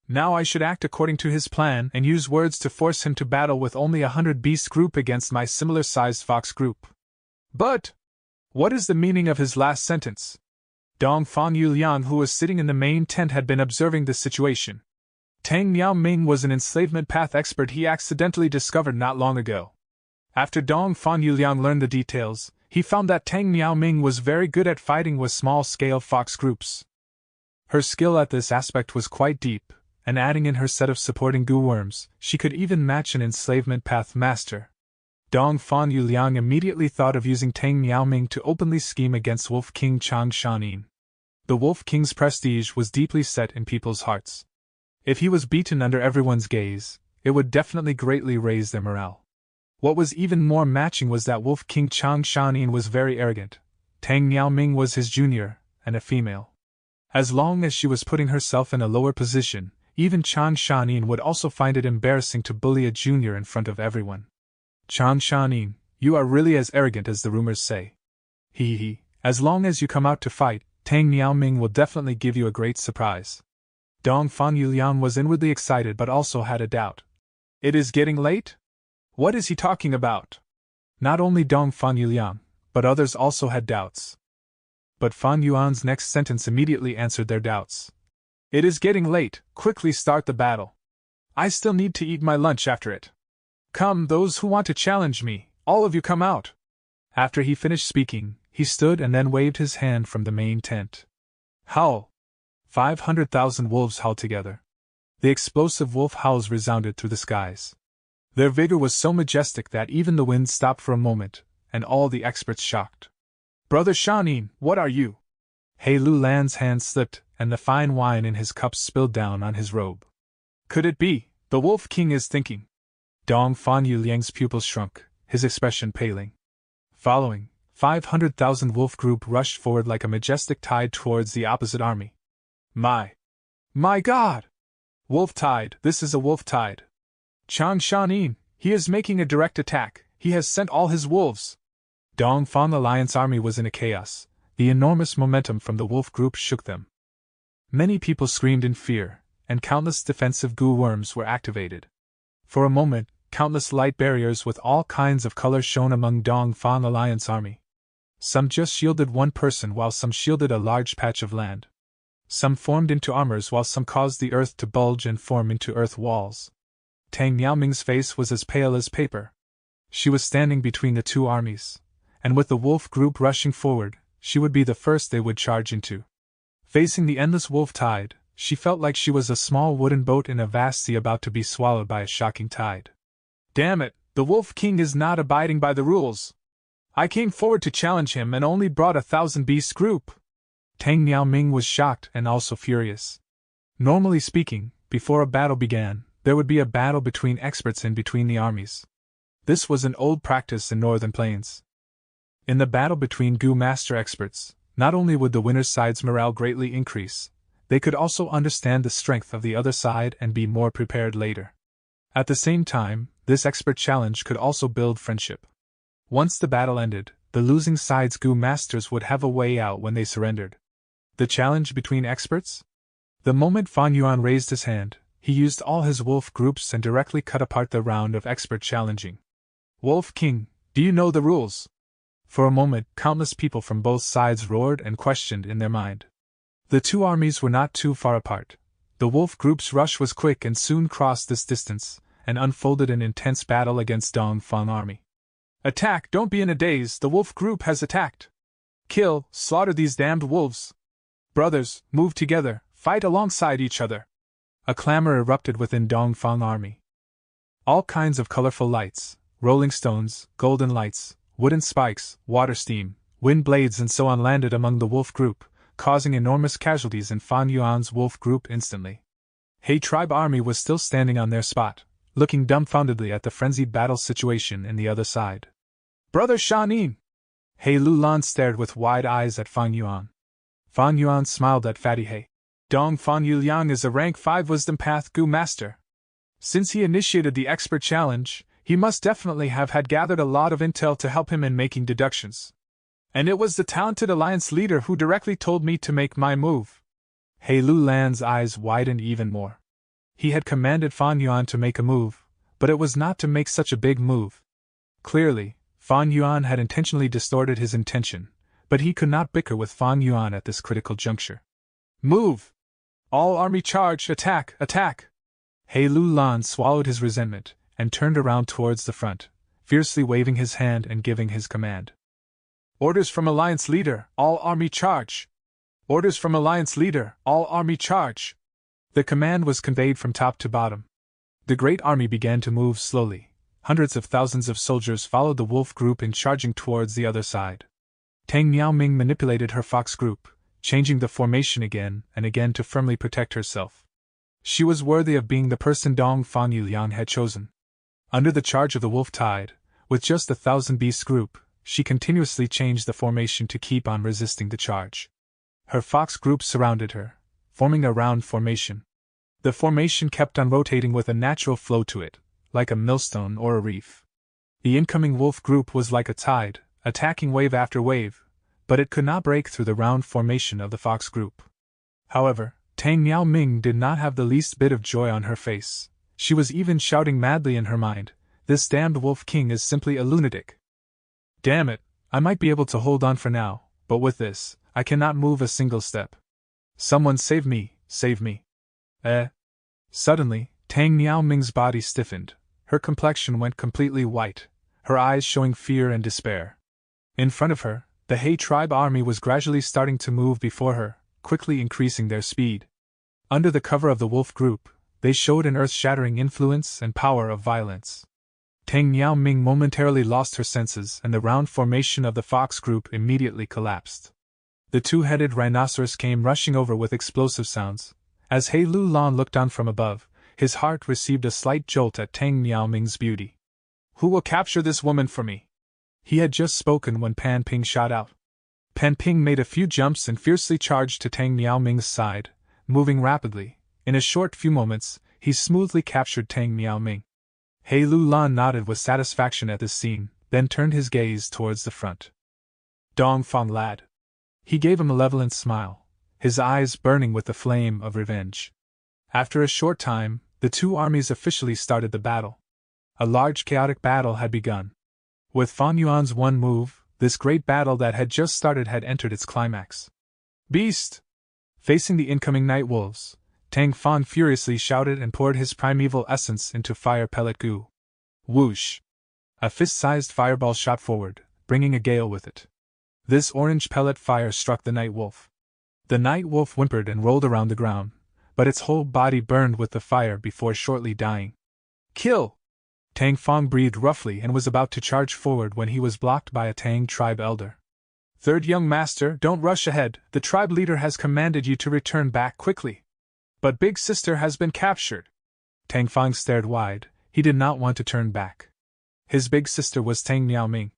Now I should act according to his plan and use words to force him to battle with only 100 beast group against my similar-sized fox group. But what is the meaning of his last sentence? Dong Fan Yuliang, who was sitting in the main tent, had been observing the situation. Tang Miao Ming was an enslavement path expert he accidentally discovered not long ago. After Dong Fan Yuliang learned the details, he found that Tang Miao Ming was very good at fighting with small-scale fox groups. Her skill at this aspect was quite deep, and adding in her set of supporting Gu worms, she could even match an enslavement path master. Dong Fan Yuliang immediately thought of using Tang Miao Ming to openly scheme against Wolf King Chang Shanin. The Wolf King's prestige was deeply set in people's hearts. If he was beaten under everyone's gaze, it would definitely greatly raise their morale. What was even more matching was that Wolf King Chang Shanin was very arrogant. Tang Miao Ming was his junior, and a female. As long as she was putting herself in a lower position, even Chang Shanin would also find it embarrassing to bully a junior in front of everyone. Chang Shanin, you are really as arrogant as the rumors say. He. As long as you come out to fight, Tang Miaoming will definitely give you a great surprise. Dong Fan Yuliang was inwardly excited but also had a doubt. It is getting late? What is he talking about? Not only Dong Fan Yuliang, but others also had doubts. But Fan Yuan's next sentence immediately answered their doubts. It is getting late, quickly start the battle. I still need to eat my lunch after it. Come, those who want to challenge me, all of you come out. After he finished speaking, he stood and then waved his hand from the main tent. Howl! 500,000 wolves howled together. The explosive wolf howls resounded through the skies. Their vigor was so majestic that even the wind stopped for a moment, and all the experts shocked. Brother Shanin, what are you? He Lu Lan's hand slipped, and the fine wine in his cups spilled down on his robe. Could it be, the Wolf King is thinking? Dong Fan Yuliang's pupils shrunk, his expression paling. Following, 500,000 wolf group rushed forward like a majestic tide towards the opposite army. My God! Wolf tide, this is a wolf tide. Chang Shanin, he is making a direct attack, he has sent all his wolves. Dong Fan Alliance army was in a chaos, the enormous momentum from the wolf group shook them. Many people screamed in fear, and countless defensive goo worms were activated. For a moment, countless light barriers with all kinds of colors shone among Dong Fan Alliance army. Some just shielded one person while some shielded a large patch of land. Some formed into armors while some caused the earth to bulge and form into earth walls. Tang Miaoming's face was as pale as paper. She was standing between the two armies, and with the wolf group rushing forward, she would be the first they would charge into. Facing the endless wolf tide, she felt like she was a small wooden boat in a vast sea about to be swallowed by a shocking tide. Damn it, the Wolf King is not abiding by the rules. I came forward to challenge him and only brought 1,000 beast group. Tang Miaoming was shocked and also furious. Normally speaking, before a battle began, there would be a battle between experts in between the armies. This was an old practice in northern plains. In the battle between Gu Master experts, not only would the winner's side's morale greatly increase, they could also understand the strength of the other side and be more prepared later. At the same time, this expert challenge could also build friendship. Once the battle ended, the losing side's Gu Masters would have a way out when they surrendered. The challenge between experts? The moment Fan Yuan raised his hand, he used all his wolf groups and directly cut apart the round of expert challenging. Wolf King, do you know the rules? For a moment, countless people from both sides roared and questioned in their mind. The two armies were not too far apart. The wolf group's rush was quick and soon crossed this distance, and unfolded an intense battle against Dong Fan army. Attack! Don't be in a daze, the wolf group has attacked! Kill, slaughter these damned wolves! Brothers, move together, fight alongside each other! A clamor erupted within Dong Fan army. All kinds of colorful lights, rolling stones, golden lights, wooden spikes, water steam, wind blades and so on landed among the wolf group, causing enormous casualties in Fan Yuan's wolf group instantly. He tribe army was still standing on their spot, looking dumbfoundedly at the frenzied battle situation in the other side. Brother Shanin! He Lu Lan stared with wide eyes at Fan Yuan. Fan Yuan smiled at Fatty He. Dong Fan Yuliang is a rank 5 wisdom path Gu master. Since he initiated the expert challenge, he must definitely have had gathered a lot of intel to help him in making deductions. And it was the talented alliance leader who directly told me to make my move. He Lu Lan's eyes widened even more. He had commanded Fan Yuan to make a move, but it was not to make such a big move. Clearly, Fan Yuan had intentionally distorted his intention, but he could not bicker with Fan Yuan at this critical juncture. Move! All army charge, attack, attack! He Lu Lan swallowed his resentment, and turned around towards the front, fiercely waving his hand and giving his command. Orders from Alliance Leader, all army charge! Orders from Alliance Leader, all army charge! The command was conveyed from top to bottom. The great army began to move slowly. Hundreds of thousands of soldiers followed the wolf group in charging towards the other side. Tang Miaoming manipulated her fox group, changing the formation again and again to firmly protect herself. She was worthy of being the person Dong Fan Yuliang had chosen. Under the charge of the wolf tide, with just 1,000 beast group, she continuously changed the formation to keep on resisting the charge. Her fox group surrounded her, forming a round formation. The formation kept on rotating with a natural flow to it, like a millstone or a reef. The incoming wolf group was like a tide, attacking wave after wave, but it could not break through the round formation of the fox group. However, Tang Miao Ming did not have the least bit of joy on her face. She was even shouting madly in her mind, "This damned Wolf King is simply a lunatic. Damn it, I might be able to hold on for now, but with this, I cannot move a single step. Someone save me, save me." Suddenly, Tang Miao Ming's body stiffened, her complexion went completely white, her eyes showing fear and despair. In front of her, the He tribe army was gradually starting to move before her, quickly increasing their speed. Under the cover of the wolf group, they showed an earth-shattering influence and power of violence. Tang Miao Ming momentarily lost her senses and the round formation of the fox group immediately collapsed. The two-headed rhinoceros came rushing over with explosive sounds. As He Lu Lan looked on from above, his heart received a slight jolt at Tang Miao Ming's beauty. "Who will capture this woman for me?" He had just spoken when Pan Ping shot out. Pan Ping made a few jumps and fiercely charged to Tang Miao Ming's side, moving rapidly. In a short few moments, he smoothly captured Tang Miao Ming. He Lu Lan nodded with satisfaction at this scene, then turned his gaze towards the front. "Dong Fong lad." He gave a malevolent smile, his eyes burning with the flame of revenge. After a short time, the two armies officially started the battle. A large chaotic battle had begun. With Fan Yuan's one move, this great battle that had just started had entered its climax. "Beast!" Facing the incoming night wolves, Tang Fan furiously shouted and poured his primeval essence into fire pellet goo. Whoosh! A fist-sized fireball shot forward, bringing a gale with it. This orange pellet fire struck the night wolf. The night wolf whimpered and rolled around the ground, but its whole body burned with the fire before shortly dying. "Kill!" Tang Fong breathed roughly and was about to charge forward when he was blocked by a Tang tribe elder. "Third young master, don't rush ahead, the tribe leader has commanded you to return back quickly. But big sister has been captured." Tang Fong stared wide, he did not want to turn back. His big sister was Tang Miao Ming.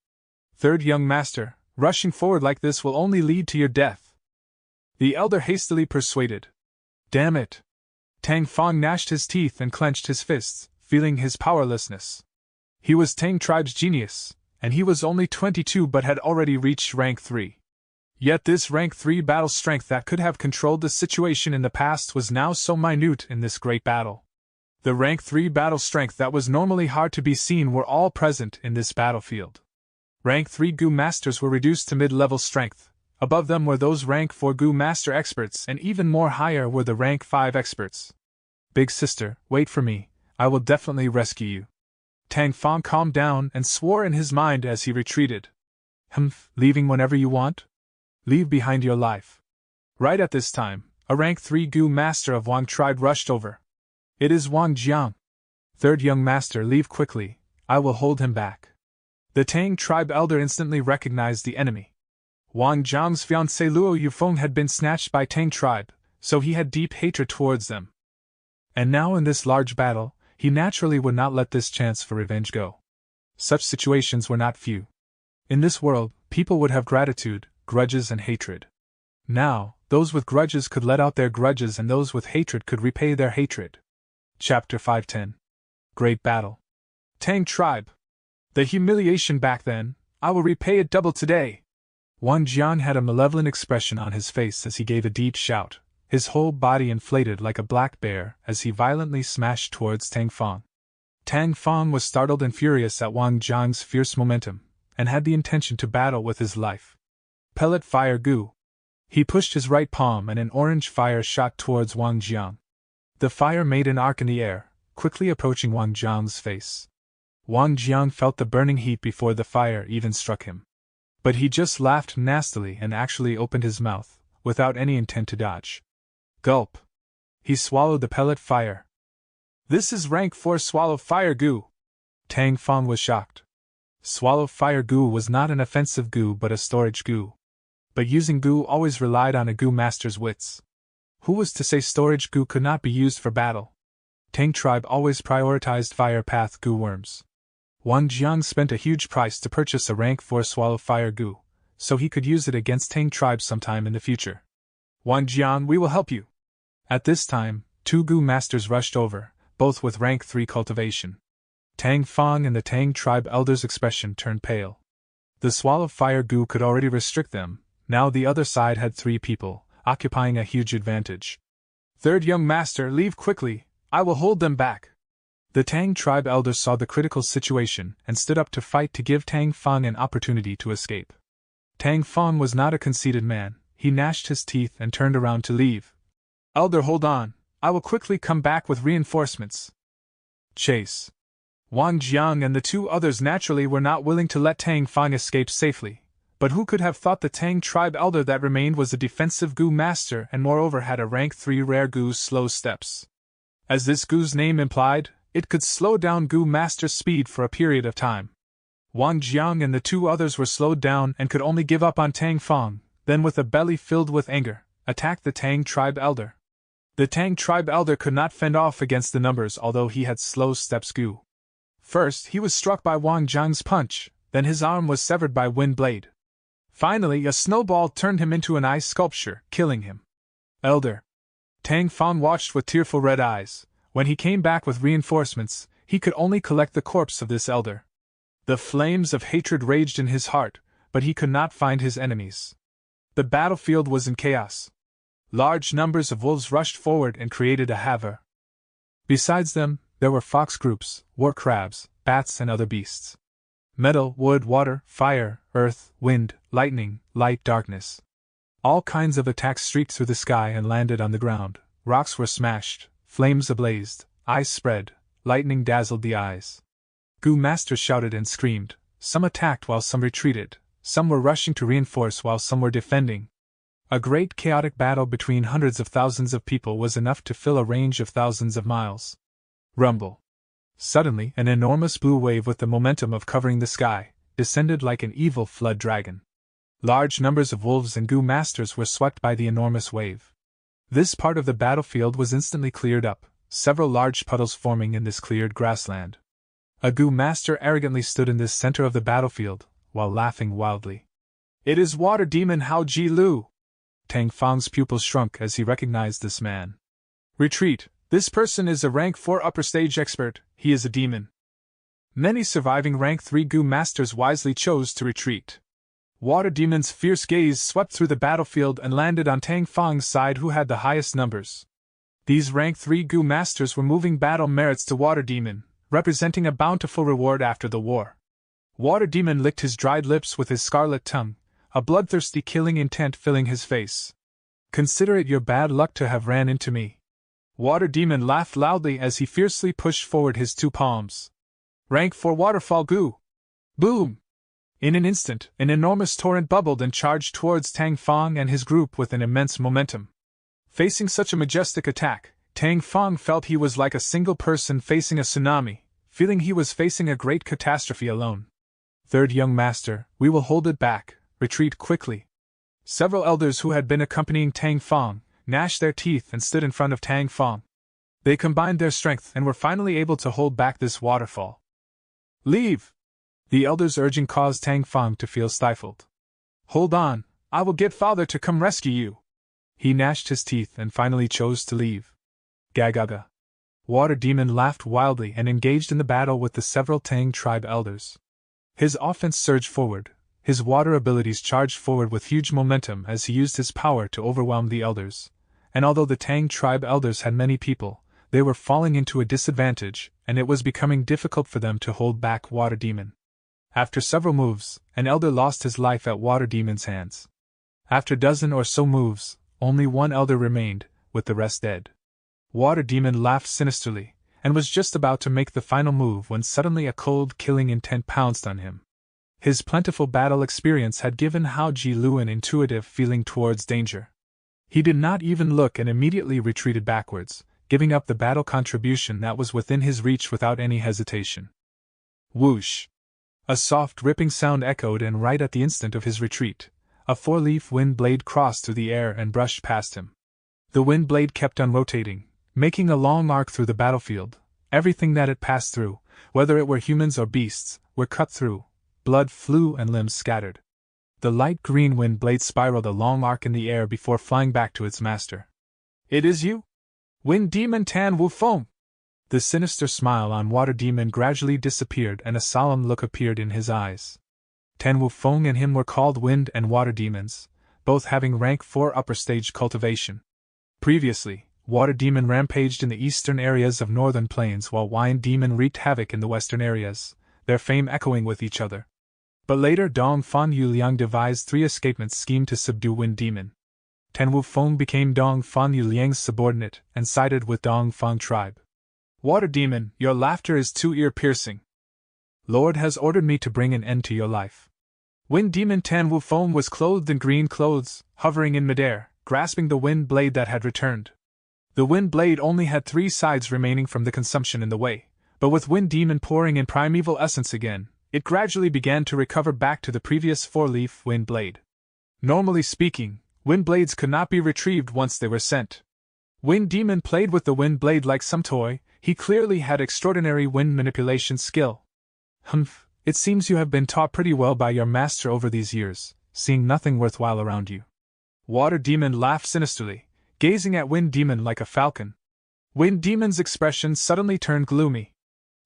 "Third young master, rushing forward like this will only lead to your death," the elder hastily persuaded. "Damn it!" Tang Fong gnashed his teeth and clenched his fists, feeling his powerlessness. He was Tang tribe's genius, and he was only 22 but had already reached rank 3. Yet this rank 3 battle strength that could have controlled the situation in the past was now so minute in this great battle. The rank 3 battle strength that was normally hard to be seen were all present in this battlefield. Rank 3 Gu Masters were reduced to mid-level strength, above them were those rank 4 Gu Master experts and even more higher were the rank 5 experts. "Big sister, wait for me, I will definitely rescue you." Tang Fong calmed down and swore in his mind as he retreated. Leaving whenever you want? Leave behind your life." Right at this time, a rank 3 Gu Master of Wang tribe rushed over. "It is Wang Jiang." "Third young master, leave quickly, I will hold him back." The Tang tribe elder instantly recognized the enemy. Wang Jiang's fiancée Luo Yufeng had been snatched by Tang tribe, so he had deep hatred towards them. And now in this large battle, he naturally would not let this chance for revenge go. Such situations were not few. In this world, people would have gratitude, grudges and hatred. Now, those with grudges could let out their grudges and those with hatred could repay their hatred. Chapter 510. Great Battle. Tang Tribe. The humiliation back then, I will repay it double today. Wang Jian had a malevolent expression on his face as he gave a deep shout, his whole body inflated like a black bear as he violently smashed towards Tang Fong. Tang Fong was startled and furious at Wang Jiang's fierce momentum, and had the intention to battle with his life. Pellet fire goo. He pushed his right palm and an orange fire shot towards Wang Jiang. The fire made an arc in the air, quickly approaching Wang Jiang's face. Wang Jiang felt the burning heat before the fire even struck him. But he just laughed nastily and actually opened his mouth, without any intent to dodge. Gulp. He swallowed the pellet fire. "This is rank 4 swallow fire goo." Tang Fong was shocked. Swallow fire goo was not an offensive goo but a storage goo. But using goo always relied on a goo master's wits. Who was to say storage goo could not be used for battle? Tang tribe always prioritized fire path goo worms. Wang Jiang spent a huge price to purchase a rank 4 swallow fire goo, so he could use it against Tang tribe sometime in the future. Wang Jiang, we will help you. At this time, 2 Gu masters rushed over, both with rank 3 cultivation. Tang Fong and the Tang tribe elder's expression turned pale. The Swallow Fire Gu could already restrict them, now the other side had 3 people, occupying a huge advantage. Third young master, leave quickly, I will hold them back. The Tang tribe elder saw the critical situation and stood up to fight to give Tang Fong an opportunity to escape. Tang Fong was not a conceited man, he gnashed his teeth and turned around to leave. Elder, hold on, I will quickly come back with reinforcements. Chase. Wang Jiang and the 2 others naturally were not willing to let Tang Fong escape safely, but who could have thought the Tang tribe elder that remained was a defensive Gu master and moreover had a rank 3 rare Gu's slow steps. As this Gu's name implied, it could slow down Gu master's speed for a period of time. Wang Jiang and the 2 others were slowed down and could only give up on Tang Fong, then with a belly filled with anger, attack the Tang tribe elder. The Tang tribe elder could not fend off against the numbers although he had slow steps Gu. First, he was struck by Wang Jiang's punch, then his arm was severed by wind blade. Finally, a snowball turned him into an ice sculpture, killing him. Elder. Tang Fong watched with tearful red eyes. When he came back with reinforcements, he could only collect the corpse of this elder. The flames of hatred raged in his heart, but he could not find his enemies. The battlefield was in chaos. Large numbers of wolves rushed forward and created a havoc. Besides them, there were fox groups, war crabs, bats and other beasts. Metal, wood, water, fire, earth, wind, lightning, light, darkness. All kinds of attacks streaked through the sky and landed on the ground. Rocks were smashed, flames ablazed, ice spread, lightning dazzled the eyes. Gu masters shouted and screamed, some attacked while some retreated, some were rushing to reinforce while some were defending. A great chaotic battle between hundreds of thousands of people was enough to fill a range of thousands of miles. Rumble. Suddenly, an enormous blue wave with the momentum of covering the sky descended like an evil flood dragon. Large numbers of wolves and Gu masters were swept by the enormous wave. This part of the battlefield was instantly cleared up, several large puddles forming in this cleared grassland. A Gu master arrogantly stood in this center of the battlefield, while laughing wildly. It is Water Demon Hao Ji Lu! Tang Fong's pupils shrunk as he recognized this man. Retreat! This person is a rank 4 upper stage expert, he is a demon. Many surviving rank 3 Gu masters wisely chose to retreat. Water Demon's fierce gaze swept through the battlefield and landed on Tang Fong's side who had the highest numbers. These rank 3 Gu masters were moving battle merits to Water Demon, representing a bountiful reward after the war. Water Demon licked his dried lips with his scarlet tongue, a bloodthirsty killing intent filling his face. Consider it your bad luck to have ran into me. Water Demon laughed loudly as he fiercely pushed forward his 2 palms. Rank 4 Waterfall Gu! Boom! In an instant, an enormous torrent bubbled and charged towards Tang Fong and his group with an immense momentum. Facing such a majestic attack, Tang Fong felt he was like a single person facing a tsunami, feeling he was facing a great catastrophe alone. Third young master, we will hold it back, retreat quickly. Several elders who had been accompanying Tang Fong gnashed their teeth and stood in front of Tang Fong. They combined their strength and were finally able to hold back this waterfall. Leave! The elders' urging caused Tang Fong to feel stifled. Hold on, I will get father to come rescue you. He gnashed his teeth and finally chose to leave. Gagaga. Water Demon laughed wildly and engaged in the battle with the several Tang tribe elders. His offense surged forward, his water abilities charged forward with huge momentum as he used his power to overwhelm the elders. And although the Tang tribe elders had many people, they were falling into a disadvantage, and it was becoming difficult for them to hold back Water Demon. After several moves, an elder lost his life at Water Demon's hands. After a dozen or so moves, only one elder remained, with the rest dead. Water Demon laughed sinisterly, and was just about to make the final move when suddenly a cold killing intent pounced on him. His plentiful battle experience had given Hao Ji Lu an intuitive feeling towards danger. He did not even look and immediately retreated backwards, giving up the battle contribution that was within his reach without any hesitation. Whoosh! A soft ripping sound echoed, and right at the instant of his retreat, a 4-leaf wind blade crossed through the air and brushed past him. The wind blade kept on rotating, making a long arc through the battlefield. Everything that it passed through, whether it were humans or beasts, were cut through, blood flew and limbs scattered. The light green wind blade spiraled a long arc in the air before flying back to its master. "It is you? Wind Demon Tan Wufeng!" The sinister smile on Water Demon gradually disappeared and a solemn look appeared in his eyes. Tan Wufeng and him were called Wind and Water Demons, both having rank 4 upper stage cultivation. Previously, Water Demon rampaged in the eastern areas of northern plains while Wind Demon wreaked havoc in the western areas, their fame echoing with each other. But later Dong Fan Yuliang devised 3 escapement scheme to subdue Wind Demon. Tan Wufeng became Dong Fan Yuliang's subordinate and sided with Dong Fang tribe. "Water Demon, your laughter is too ear-piercing. Lord has ordered me to bring an end to your life." Wind Demon Tan Wufeng was clothed in green clothes, hovering in midair, grasping the wind blade that had returned. The wind blade only had 3 sides remaining from the consumption in the way, but with Wind Demon pouring in primeval essence again, it gradually began to recover back to the previous 4-leaf wind blade. Normally speaking, wind blades could not be retrieved once they were sent. Wind Demon played with the wind blade like some toy. He clearly had extraordinary wind manipulation skill. "Humph, it seems you have been taught pretty well by your master over these years, seeing nothing worthwhile around you." Water Demon laughed sinisterly, gazing at Wind Demon like a falcon. Wind Demon's expression suddenly turned gloomy.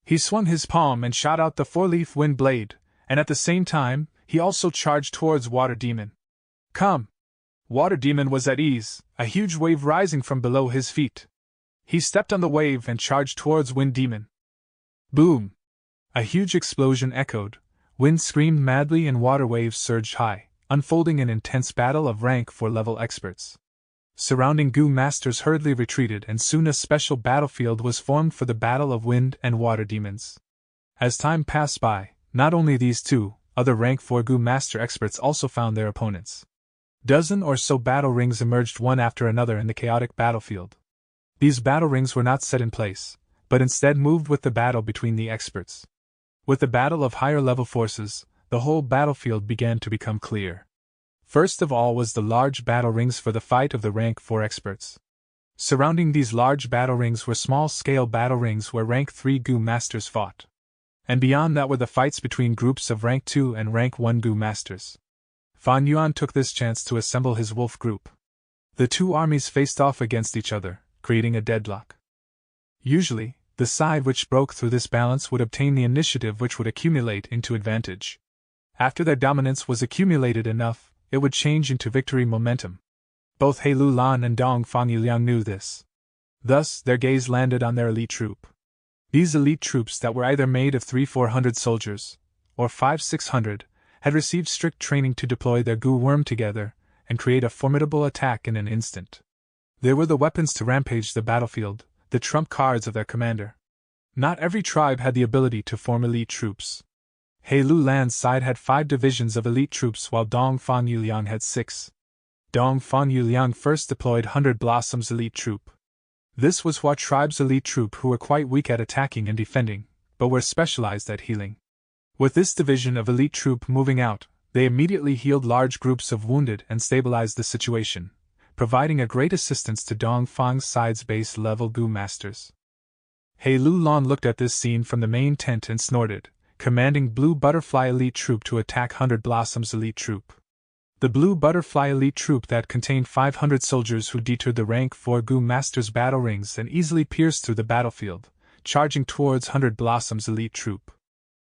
He swung his palm and shot out the 4-leaf wind blade, and at the same time, he also charged towards Water Demon. "Come!" Water Demon was at ease, a huge wave rising from below his feet. He stepped on the wave and charged towards Wind Demon. Boom! A huge explosion echoed, wind screamed madly and water waves surged high, unfolding an intense battle of rank 4 level experts. Surrounding Goo Masters hurriedly retreated and soon a special battlefield was formed for the battle of Wind and Water Demons. As time passed by, not only these 2, other rank 4 Goo Master experts also found their opponents. Dozen or so battle rings emerged one after another in the chaotic battlefield. These battle rings were not set in place, but instead moved with the battle between the experts. With the battle of higher level forces, the whole battlefield began to become clear. First of all was the large battle rings for the fight of the rank 4 experts. Surrounding these large battle rings were small-scale battle rings where rank 3 Goo Masters fought. And beyond that were the fights between groups of rank 2 and rank 1 Goo Masters. Fan Yuan took this chance to assemble his wolf group. The 2 armies faced off against each other, creating a deadlock. Usually, the side which broke through this balance would obtain the initiative which would accumulate into advantage. After their dominance was accumulated enough, it would change into victory momentum. Both He Lu Lan and Dong Fang Yuliang knew this. Thus, their gaze landed on their elite troop. These elite troops that were either made of 300-400 soldiers, or 500-600, had received strict training to deploy their goo worm together, and create a formidable attack in an instant. They were the weapons to rampage the battlefield, the trump cards of their commander. Not every tribe had the ability to form elite troops. He Lu Lan's side had 5 divisions of elite troops while Dong Fan Yuliang had 6. Dong Fan Yuliang first deployed 100 Blossoms elite troop. This was Hua tribe's elite troop who were quite weak at attacking and defending, but were specialized at healing. With this division of elite troop moving out, they immediately healed large groups of wounded and stabilized the situation, providing a great assistance to Dong Fang's side's base level Goo Masters. He Lu Lan looked at this scene from the main tent and snorted, commanding Blue Butterfly Elite Troop to attack 100 Blossoms Elite Troop. The Blue Butterfly Elite Troop that contained 500 soldiers who deterred the rank 4 Goo Masters' battle rings and easily pierced through the battlefield, charging towards 100 Blossoms Elite Troop.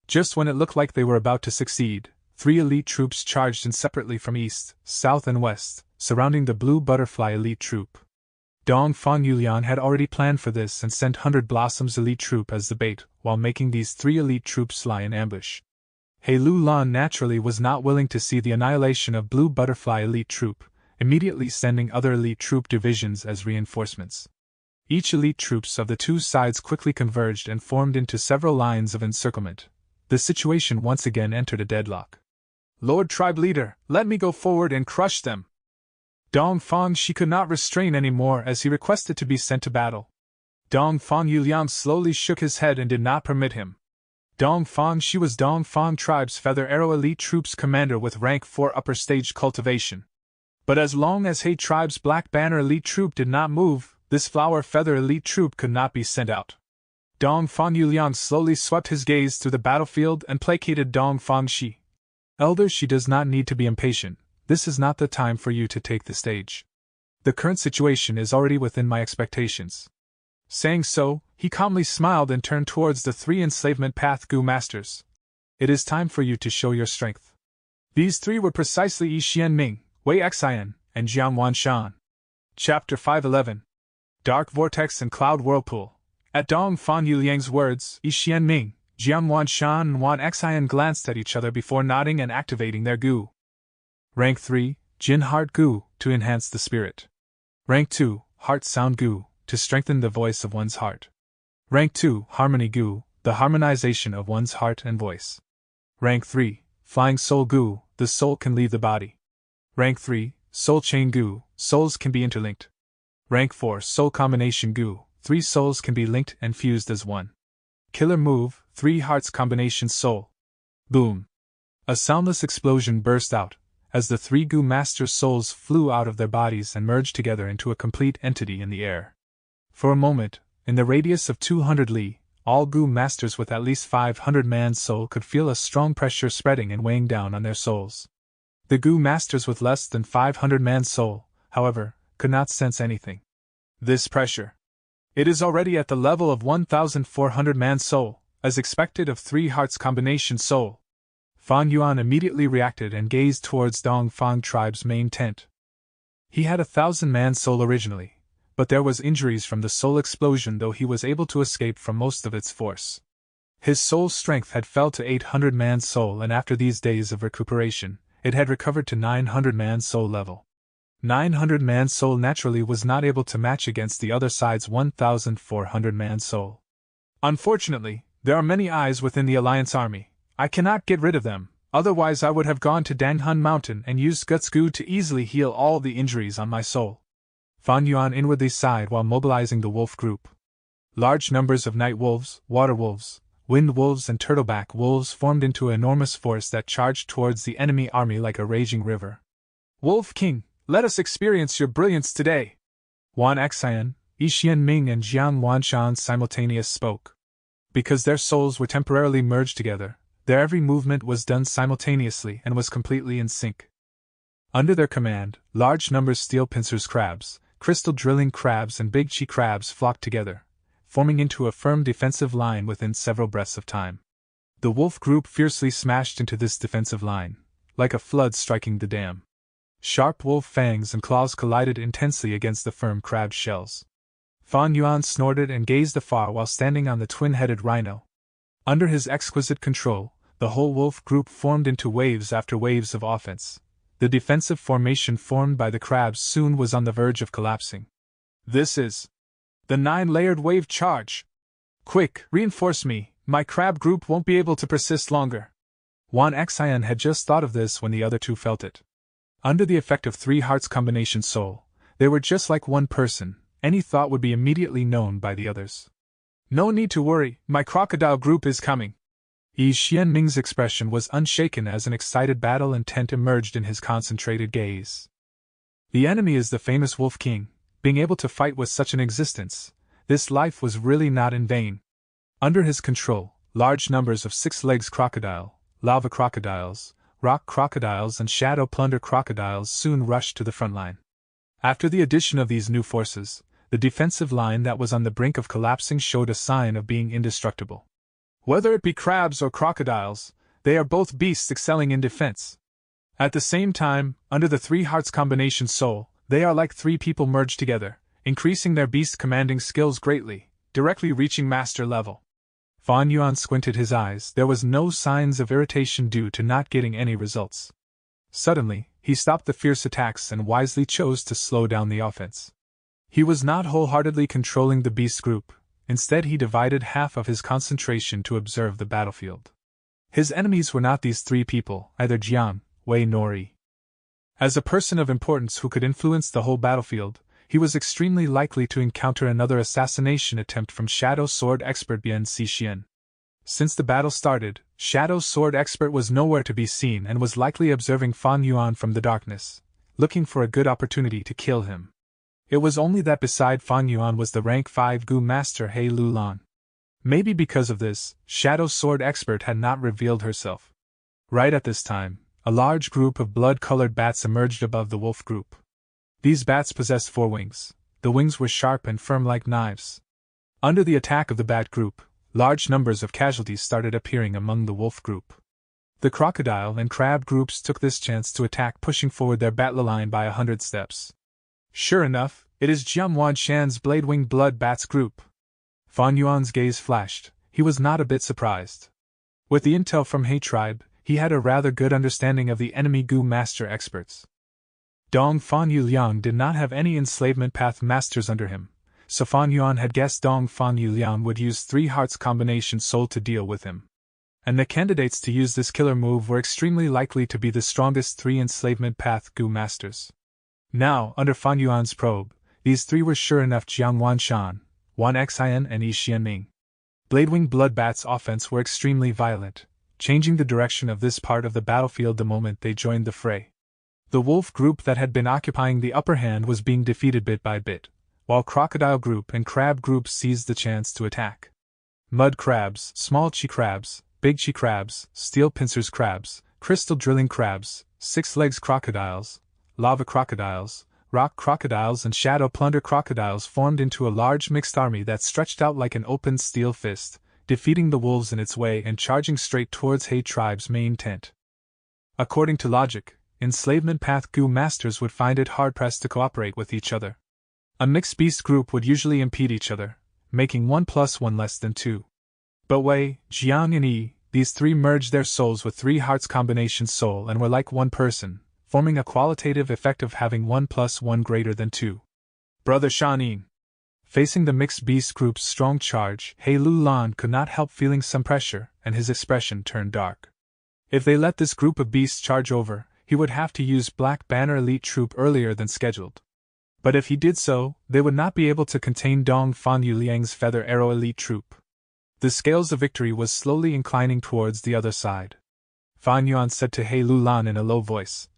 Just when it looked like they were about to succeed, 3 elite troops charged in separately from east, south and west, surrounding the Blue Butterfly Elite Troop. Dong Fang Yuliang had already planned for this and sent 100 Blossoms Elite Troop as the bait, while making these 3 elite troops lie in ambush. He Lu Lan naturally was not willing to see the annihilation of Blue Butterfly Elite Troop, immediately sending other elite troop divisions as reinforcements. Each elite troops of the 2 sides quickly converged and formed into several lines of encirclement. The situation once again entered a deadlock. "Lord Tribe Leader, let me go forward and crush them." Dong Fang she could not restrain any more as he requested to be sent to battle. Dong Fang Yuliang slowly shook his head and did not permit him. Dong Fang she was Dong Fang Tribe's Feather Arrow Elite Troops commander with rank 4 upper stage cultivation. But as long as He Tribe's Black Banner Elite Troop did not move, this Flower Feather Elite Troop could not be sent out. Dong Fang Yuliang slowly swept his gaze through the battlefield and placated Dong Fang Shi. Elder, she does not need to be impatient. This is not the time for you to take the stage. The current situation is already within my expectations. Saying so, he calmly smiled and turned towards the 3 enslavement path Gu masters. It is time for you to show your strength. These 3 were precisely Yi Xianming, Wei Xian, and Jiang Wanshan. Chapter 511. Dark Vortex and Cloud Whirlpool. At Dong Fan Yuliang's words, Yi Xianming, Jiang Wanshan and Wan Xian glanced at each other before nodding and activating their Gu. Rank 3, Jin Heart Gu, to enhance the spirit. Rank 2, Heart Sound Gu, to strengthen the voice of one's heart. Rank 2, Harmony Gu, the harmonization of one's heart and voice. Rank 3, Flying Soul Gu, the soul can leave the body. Rank 3, Soul Chain Gu, souls can be interlinked. Rank 4, Soul Combination Gu, 3 souls can be linked and fused as one. Killer Move, 3 Hearts Combination Soul. Boom! A soundless explosion burst out, as the 3 Gu Masters' souls flew out of their bodies and merged together into a complete entity in the air. For a moment, in the radius of 200 li, all Gu Masters with at least 500 man's soul could feel a strong pressure spreading and weighing down on their souls. The Gu Masters with less than 500 man's soul, however, could not sense anything. This pressure. It is already at the level of 1,400 man's soul, as expected of 3 Hearts Combination Soul. Fan Yuan immediately reacted and gazed towards Dong Fang tribe's main tent. He had 1,000 man's soul originally, but there was injuries from the soul explosion, though he was able to escape from most of its force. His soul's strength had fell to 800 man's soul, and after these days of recuperation, it had recovered to 900 man's soul level. 900 man's soul naturally was not able to match against the other side's 1,400 man's soul. Unfortunately, there are many eyes within the Alliance army. I cannot get rid of them, otherwise I would have gone to Danghun Mountain and used Guts Gu to easily heal all the injuries on my soul. Fan Yuan inwardly sighed while mobilizing the wolf group. Large numbers of night wolves, water wolves, wind wolves and turtleback wolves formed into an enormous force that charged towards the enemy army like a raging river. Wolf King, let us experience your brilliance today! Wan Xian, Yi Xianming and Jiang Wanshan simultaneously spoke. Because their souls were temporarily merged together, their every movement was done simultaneously and was completely in sync. Under their command, large numbers of steel pincers crabs, crystal drilling crabs and big chi crabs flocked together, forming into a firm defensive line within several breaths of time. The wolf group fiercely smashed into this defensive line, like a flood striking the dam. Sharp wolf fangs and claws collided intensely against the firm crab shells. Fan Yuan snorted and gazed afar while standing on the twin-headed rhino. Under his exquisite control, the whole wolf group formed into waves after waves of offense. The defensive formation formed by the crabs soon was on the verge of collapsing. This is the 9-layered wave charge. Quick, reinforce me, my crab group won't be able to persist longer. Wan Xian had just thought of this when the other 2 felt it. Under the effect of 3 Hearts Combination Soul, they were just like one person. Any thought would be immediately known by the others. No need to worry, my crocodile group is coming. Yi Xianming's expression was unshaken as an excited battle intent emerged in his concentrated gaze. The enemy is the famous Wolf King. Being able to fight with such an existence, this life was really not in vain. Under his control, large numbers of 6-legs crocodile, lava crocodiles, rock crocodiles and shadow plunder crocodiles soon rushed to the front line. After the addition of these new forces, the defensive line that was on the brink of collapsing showed a sign of being indestructible. Whether it be crabs or crocodiles, they are both beasts excelling in defense. At the same time, under the 3 Hearts Combination Soul, they are like 3 people merged together, increasing their beast commanding skills greatly, directly reaching master level. Fan Yuan squinted his eyes. There was no signs of irritation due to not getting any results. Suddenly, he stopped the fierce attacks and wisely chose to slow down the offense. He was not wholeheartedly controlling the beast group. Instead, he divided half of his concentration to observe the battlefield. His enemies were not these 3 people, either Jiang, Wei nor Yi. As a person of importance who could influence the whole battlefield, he was extremely likely to encounter another assassination attempt from Shadow Sword expert Bian Xixian. Since the battle started, Shadow Sword expert was nowhere to be seen and was likely observing Fan Yuan from the darkness, looking for a good opportunity to kill him. It was only that beside Fan Yuan was the rank 5 Gu Master He Lulan. Maybe because of this, Shadow Sword expert had not revealed herself. Right at this time, a large group of blood-colored bats emerged above the wolf group. These bats possessed 4 wings. The wings were sharp and firm like knives. Under the attack of the bat group, large numbers of casualties started appearing among the wolf group. The crocodile and crab groups took this chance to attack, pushing forward their battle line by 100 steps. Sure enough, it is Jiang Shan's blade-winged blood bats group. Fan Yuan's gaze flashed. He was not a bit surprised. With the intel from He tribe, he had a rather good understanding of the enemy Gu master experts. Dong Fan Yuliang did not have any enslavement path masters under him, so Fan Yuan had guessed Dong Fan Yuliang would use 3 hearts combination soul to deal with him. And the candidates to use this killer move were extremely likely to be the strongest 3 enslavement path Gu masters. Now, under Fan Yuan's probe, these 3 were sure enough Jiang Wanshan, Wan Xian and Yi Xianming. Bladewing blood bats' offense were extremely violent, changing the direction of this part of the battlefield the moment they joined the fray. The wolf group that had been occupying the upper hand was being defeated bit by bit, while crocodile group and crab group seized the chance to attack. Mud crabs, small chi crabs, big chi crabs, steel pincers crabs, crystal drilling crabs, 6 legs crocodiles, lava crocodiles, rock crocodiles and shadow plunder crocodiles formed into a large mixed army that stretched out like an open steel fist, defeating the wolves in its way and charging straight towards He tribe's main tent. According to logic, enslavement path Gu masters would find it hard-pressed to cooperate with each other. A mixed beast group would usually impede each other, making 1 + 1 less than 2. But Wei, Jiang and Yi, these 3 merged their souls with 3 hearts combination soul and were like one person, forming a qualitative effect of having 1 + 1 greater than 2. Brother Shanin. Facing the mixed beast group's strong charge, He Lulan could not help feeling some pressure, and his expression turned dark. If they let this group of beasts charge over, he would have to use Black Banner Elite Troop earlier than scheduled. But if he did so, they would not be able to contain Dong Fan Yuliang's Feather Arrow Elite Troop. The scales of victory was slowly inclining towards the other side. Fan Yuan said to He Lulan in a low voice,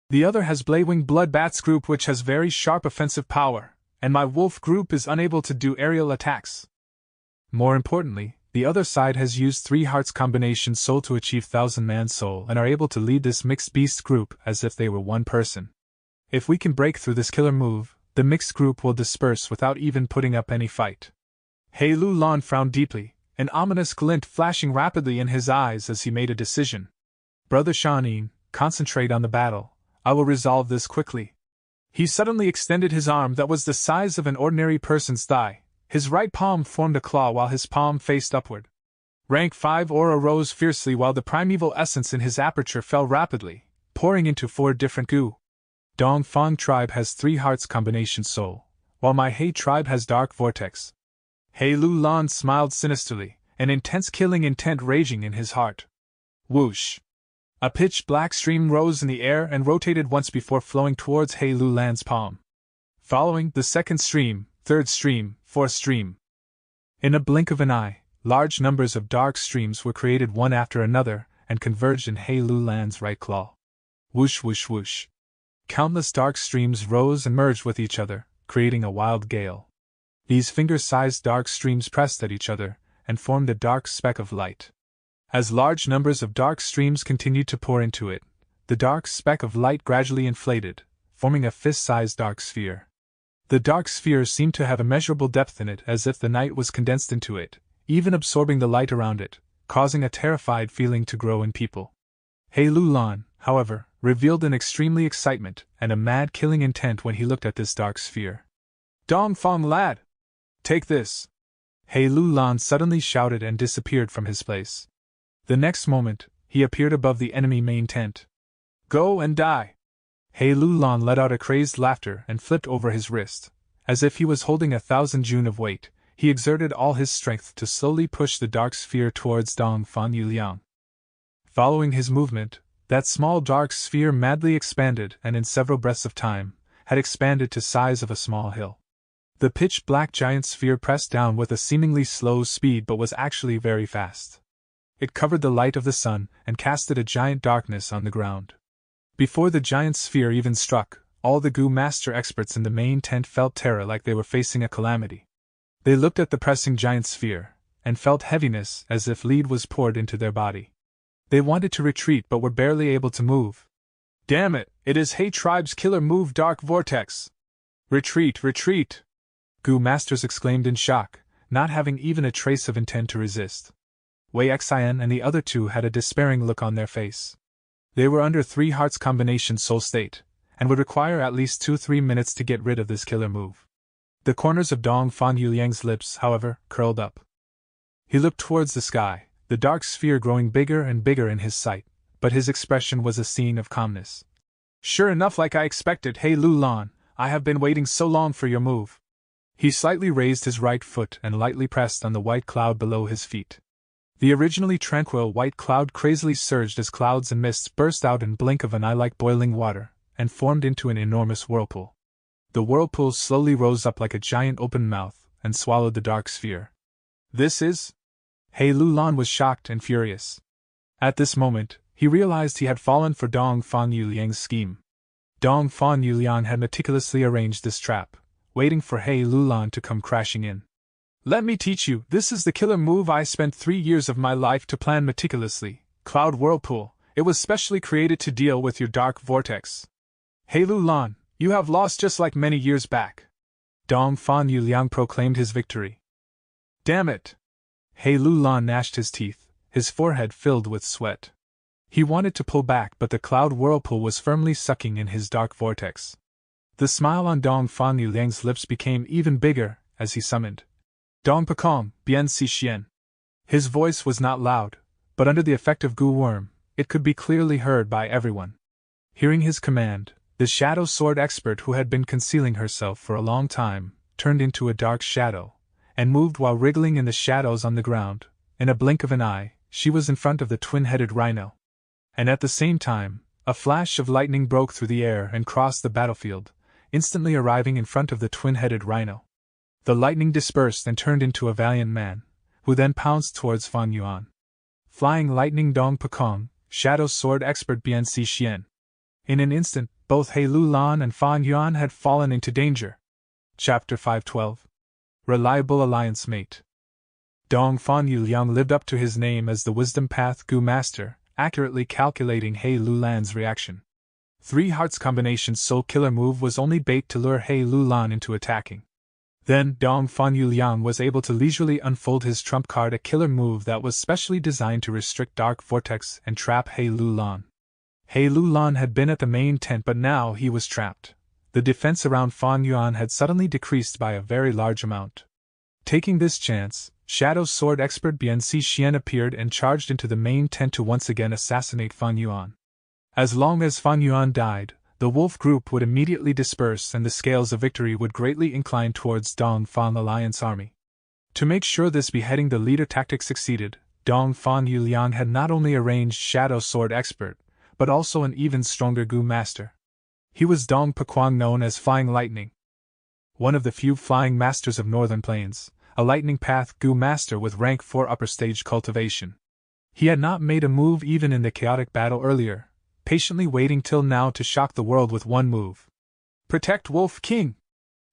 "The other has Bladewing Blood Bats group which has very sharp offensive power, and my wolf group is unable to do aerial attacks. More importantly, the other side has used 3 hearts combination soul to achieve 1,000-man soul and are able to lead this mixed beast group as if they were one person. If we can break through this killer move, the mixed group will disperse without even putting up any fight." He Lulan frowned deeply, an ominous glint flashing rapidly in his eyes as he made a decision. "Brother Shanin, concentrate on the battle. I will resolve this quickly." He suddenly extended his arm that was the size of an ordinary person's thigh. His right palm formed a claw while his palm faced upward. Rank 5 aura rose fiercely while the primeval essence in his aperture fell rapidly, pouring into 4 different Gu. Dong Fang tribe has 3 hearts combination soul, while my He tribe has dark vortex. He Lulan smiled sinisterly, an intense killing intent raging in his heart. Whoosh! A pitch-black stream rose in the air and rotated once before flowing towards He Lulan's palm. Following the second stream, third stream, fourth stream. In a blink of an eye, large numbers of dark streams were created one after another and converged in He Lulan's right claw. Whoosh whoosh whoosh. Countless dark streams rose and merged with each other, creating a wild gale. These finger-sized dark streams pressed at each other and formed a dark speck of light. As large numbers of dark streams continued to pour into it, the dark speck of light gradually inflated, forming a fist-sized dark sphere. The dark sphere seemed to have immeasurable depth in it, as if the night was condensed into it, even absorbing the light around it, causing a terrified feeling to grow in people. He Lulan, however, revealed an extremely excitement and a mad killing intent when he looked at this dark sphere. "Dong Fang lad! Take this!" He Lulan suddenly shouted and disappeared from his place. The next moment, he appeared above the enemy main tent. "Go and die!" He Lulan let out a crazed laughter and flipped over his wrist. As if he was holding 1,000 Jun of weight, he exerted all his strength to slowly push the dark sphere towards Dong Fan Yuliang. Following his movement, that small dark sphere madly expanded and in several breaths of time, had expanded to size of a small hill. The pitch-black giant sphere pressed down with a seemingly slow speed but was actually very fast. It covered the light of the sun and casted a giant darkness on the ground. Before the giant sphere even struck, all the Gu master experts in the main tent felt terror like they were facing a calamity. They looked at the pressing giant sphere, and felt heaviness as if lead was poured into their body. They wanted to retreat but were barely able to move. Damn it, it is Hay Tribe's killer move, Dark Vortex! Retreat, retreat! Gu Masters exclaimed in shock, not having even a trace of intent to resist. Wei Xian and the other two had a despairing look on their face. They were under 3 hearts combination soul state, and would require at least 2-3 minutes to get rid of this killer move. The corners of Dong Fan Yuliang's lips, however, curled up. He looked towards the sky, the dark sphere growing bigger and bigger in his sight, but his expression was a scene of calmness. Sure enough, like I expected, Hey Lu Lan, I have been waiting so long for your move. He slightly raised his right foot and lightly pressed on the white cloud below his feet. The originally tranquil white cloud crazily surged as clouds and mists burst out in blink of an eye like boiling water, and formed into an enormous whirlpool. The whirlpool slowly rose up like a giant open mouth, and swallowed the dark sphere. This is... Hey Lu Lan was shocked and furious. At this moment, he realized he had fallen for Dong Fan Yuliang's scheme. Dong Fan Yuliang had meticulously arranged this trap, waiting for Hey Lu Lan to come crashing in. Let me teach you, this is the killer move I spent 3 years of my life to plan meticulously, Cloud Whirlpool. It was specially created to deal with your dark vortex. Hey Lu Lan, you have lost just like many years back. Dong Fan Yuliang proclaimed his victory. Damn it! Hey Lu Lan gnashed his teeth, his forehead filled with sweat. He wanted to pull back, but the cloud whirlpool was firmly sucking in his dark vortex. The smile on Dong Fan Yuliang's lips became even bigger as he summoned Dong Pekong, Bien Si Xian. His voice was not loud, but under the effect of Gu Worm, it could be clearly heard by everyone. Hearing his command, the shadow sword expert who had been concealing herself for a long time turned into a dark shadow, and moved while wriggling in the shadows on the ground. In a blink of an eye, she was in front of the twin-headed rhino. And at the same time, a flash of lightning broke through the air and crossed the battlefield, instantly arriving in front of the twin-headed rhino. The lightning dispersed and turned into a valiant man, who then pounced towards Fan Yuan. Flying lightning Dong Pekong, shadow sword expert Bien Si Xian. In an instant, both Hey Lu Lan and Fan Yuan had fallen into danger. Chapter 512. Reliable Alliance Mate. Dong Fan Yuliang lived up to his name as the Wisdom Path Gu Master, accurately calculating Hey Lu Lan's reaction. 3 hearts combination soul killer move was only bait to lure Hey Lu Lan into attacking. Then Dong Fan Yuliang was able to leisurely unfold his trump card, a killer move that was specially designed to restrict Dark Vortex and trap Hey Lu Lan. Hey Lu Lan had been at the main tent, but now he was trapped. The defense around Fan Yuan had suddenly decreased by a very large amount. Taking this chance, Shadow Sword expert Bien Si Xian appeared and charged into the main tent to once again assassinate Fan Yuan. As long as Fan Yuan died, the wolf group would immediately disperse and the scales of victory would greatly incline towards Dong Fan Alliance army. To make sure this beheading the leader tactic succeeded, Dong Fan Yuliang had not only arranged Shadow Sword expert, but also an even stronger Gu Master. He was Dong Pekong, known as Flying Lightning. One of the few flying masters of Northern Plains, a Lightning Path Gu Master with rank 4 upper stage cultivation. He had not made a move even in the chaotic battle earlier, patiently waiting till now to shock the world with one move. Protect Wolf King!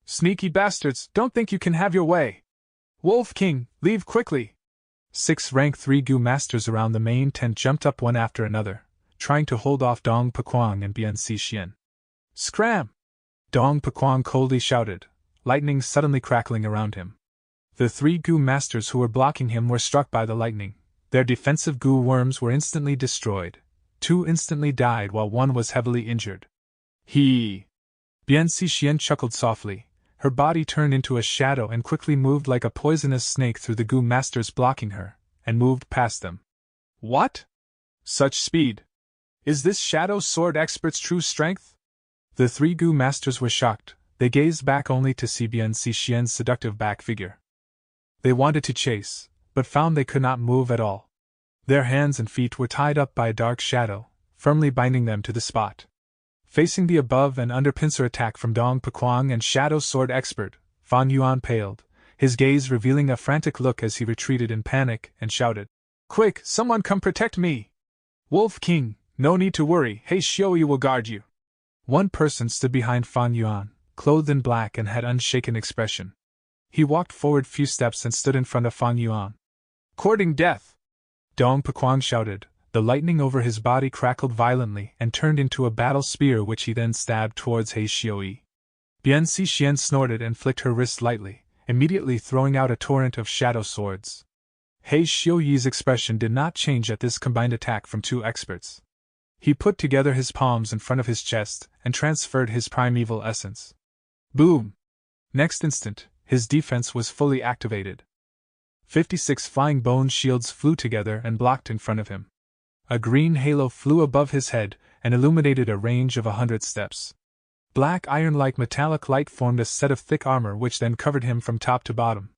Sneaky bastards, don't think you can have your way! Wolf King, leave quickly! 6 rank 3 Gu Masters around the main tent jumped up one after another, trying to hold off Dong Pekong and Bien Si Xian. Scram! Dong Pekong coldly shouted, lightning suddenly crackling around him. The 3 Gu Masters who were blocking him were struck by the lightning. Their defensive Gu worms were instantly destroyed. 2 instantly died while 1 was heavily injured. Bien Si Xian chuckled softly. Her body turned into a shadow and quickly moved like a poisonous snake through the Gu Masters blocking her, and moved past them. What? Such speed! Is this Shadow Sword expert's true strength? The 3 Gu Masters were shocked. They gazed back only to see Bien Si Xian's seductive back figure. They wanted to chase, but found they could not move at all. Their hands and feet were tied up by a dark shadow, firmly binding them to the spot. Facing the above and under pincer attack from Dong Pekong and Shadow Sword expert, Fan Yuan paled, his gaze revealing a frantic look as he retreated in panic and shouted, Quick, someone come protect me! Wolf King, no need to worry, Hey Xioi will guard you. One person stood behind Fan Yuan, clothed in black and had unshaken expression. He walked forward few steps and stood in front of Fan Yuan. Courting death! Dong Pekong shouted, the lightning over his body crackled violently and turned into a battle spear which he then stabbed towards He Xiaoyi. Bian Xixien snorted and flicked her wrist lightly, immediately throwing out a torrent of shadow swords. He Xiaoyi's expression did not change at this combined attack from two experts. He put together his palms in front of his chest and transferred his primeval essence. Boom! Next instant, his defense was fully activated. 56 flying bone shields flew together and blocked in front of him. A green halo flew above his head and illuminated a range of 100 steps. Black iron-like metallic light formed a set of thick armor which then covered him from top to bottom.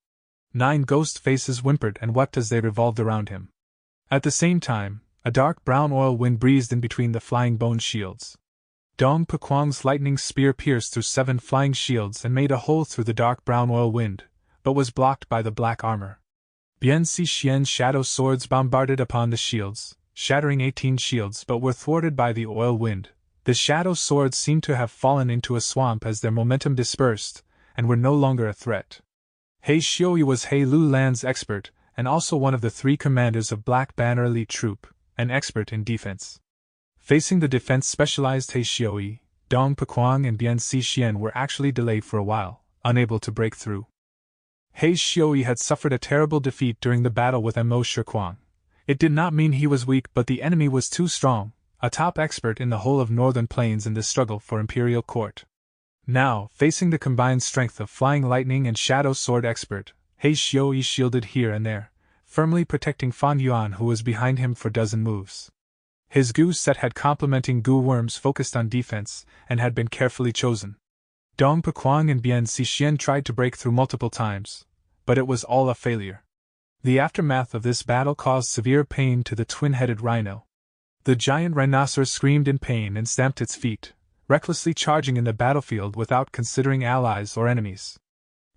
9 ghost faces whimpered and wept as they revolved around him. At the same time, a dark brown oil wind breezed in between the flying bone shields. Dong Pequang's lightning spear pierced through 7 flying shields and made a hole through the dark brown oil wind, but was blocked by the black armor. Bian Xixien's shadow swords bombarded upon the shields, shattering 18 shields but were thwarted by the oil wind. The shadow swords seemed to have fallen into a swamp as their momentum dispersed, and were no longer a threat. He Xiaoyi was He Lu Lan's expert, and also one of the 3 commanders of Black Banner Elite Troop, an expert in defense. Facing the defense-specialized He Xiaoyi, Dong Pequang and Bian Xixien were actually delayed for a while, unable to break through. He Xiaoyi had suffered a terrible defeat during the battle with Mo Shikuang. It did not mean he was weak, but the enemy was too strong, a top expert in the whole of Northern Plains in the struggle for imperial court. Now, facing the combined strength of Flying Lightning and Shadow Sword expert, He Xiaoyi shielded here and there, firmly protecting Fan Yuan who was behind him for dozen moves. His Gu set had complementing Gu worms focused on defense, and had been carefully chosen. Dong Pequang and Bian Xixien tried to break through multiple times, but it was all a failure. The aftermath of this battle caused severe pain to the twin-headed rhino. The giant rhinoceros screamed in pain and stamped its feet, recklessly charging in the battlefield without considering allies or enemies.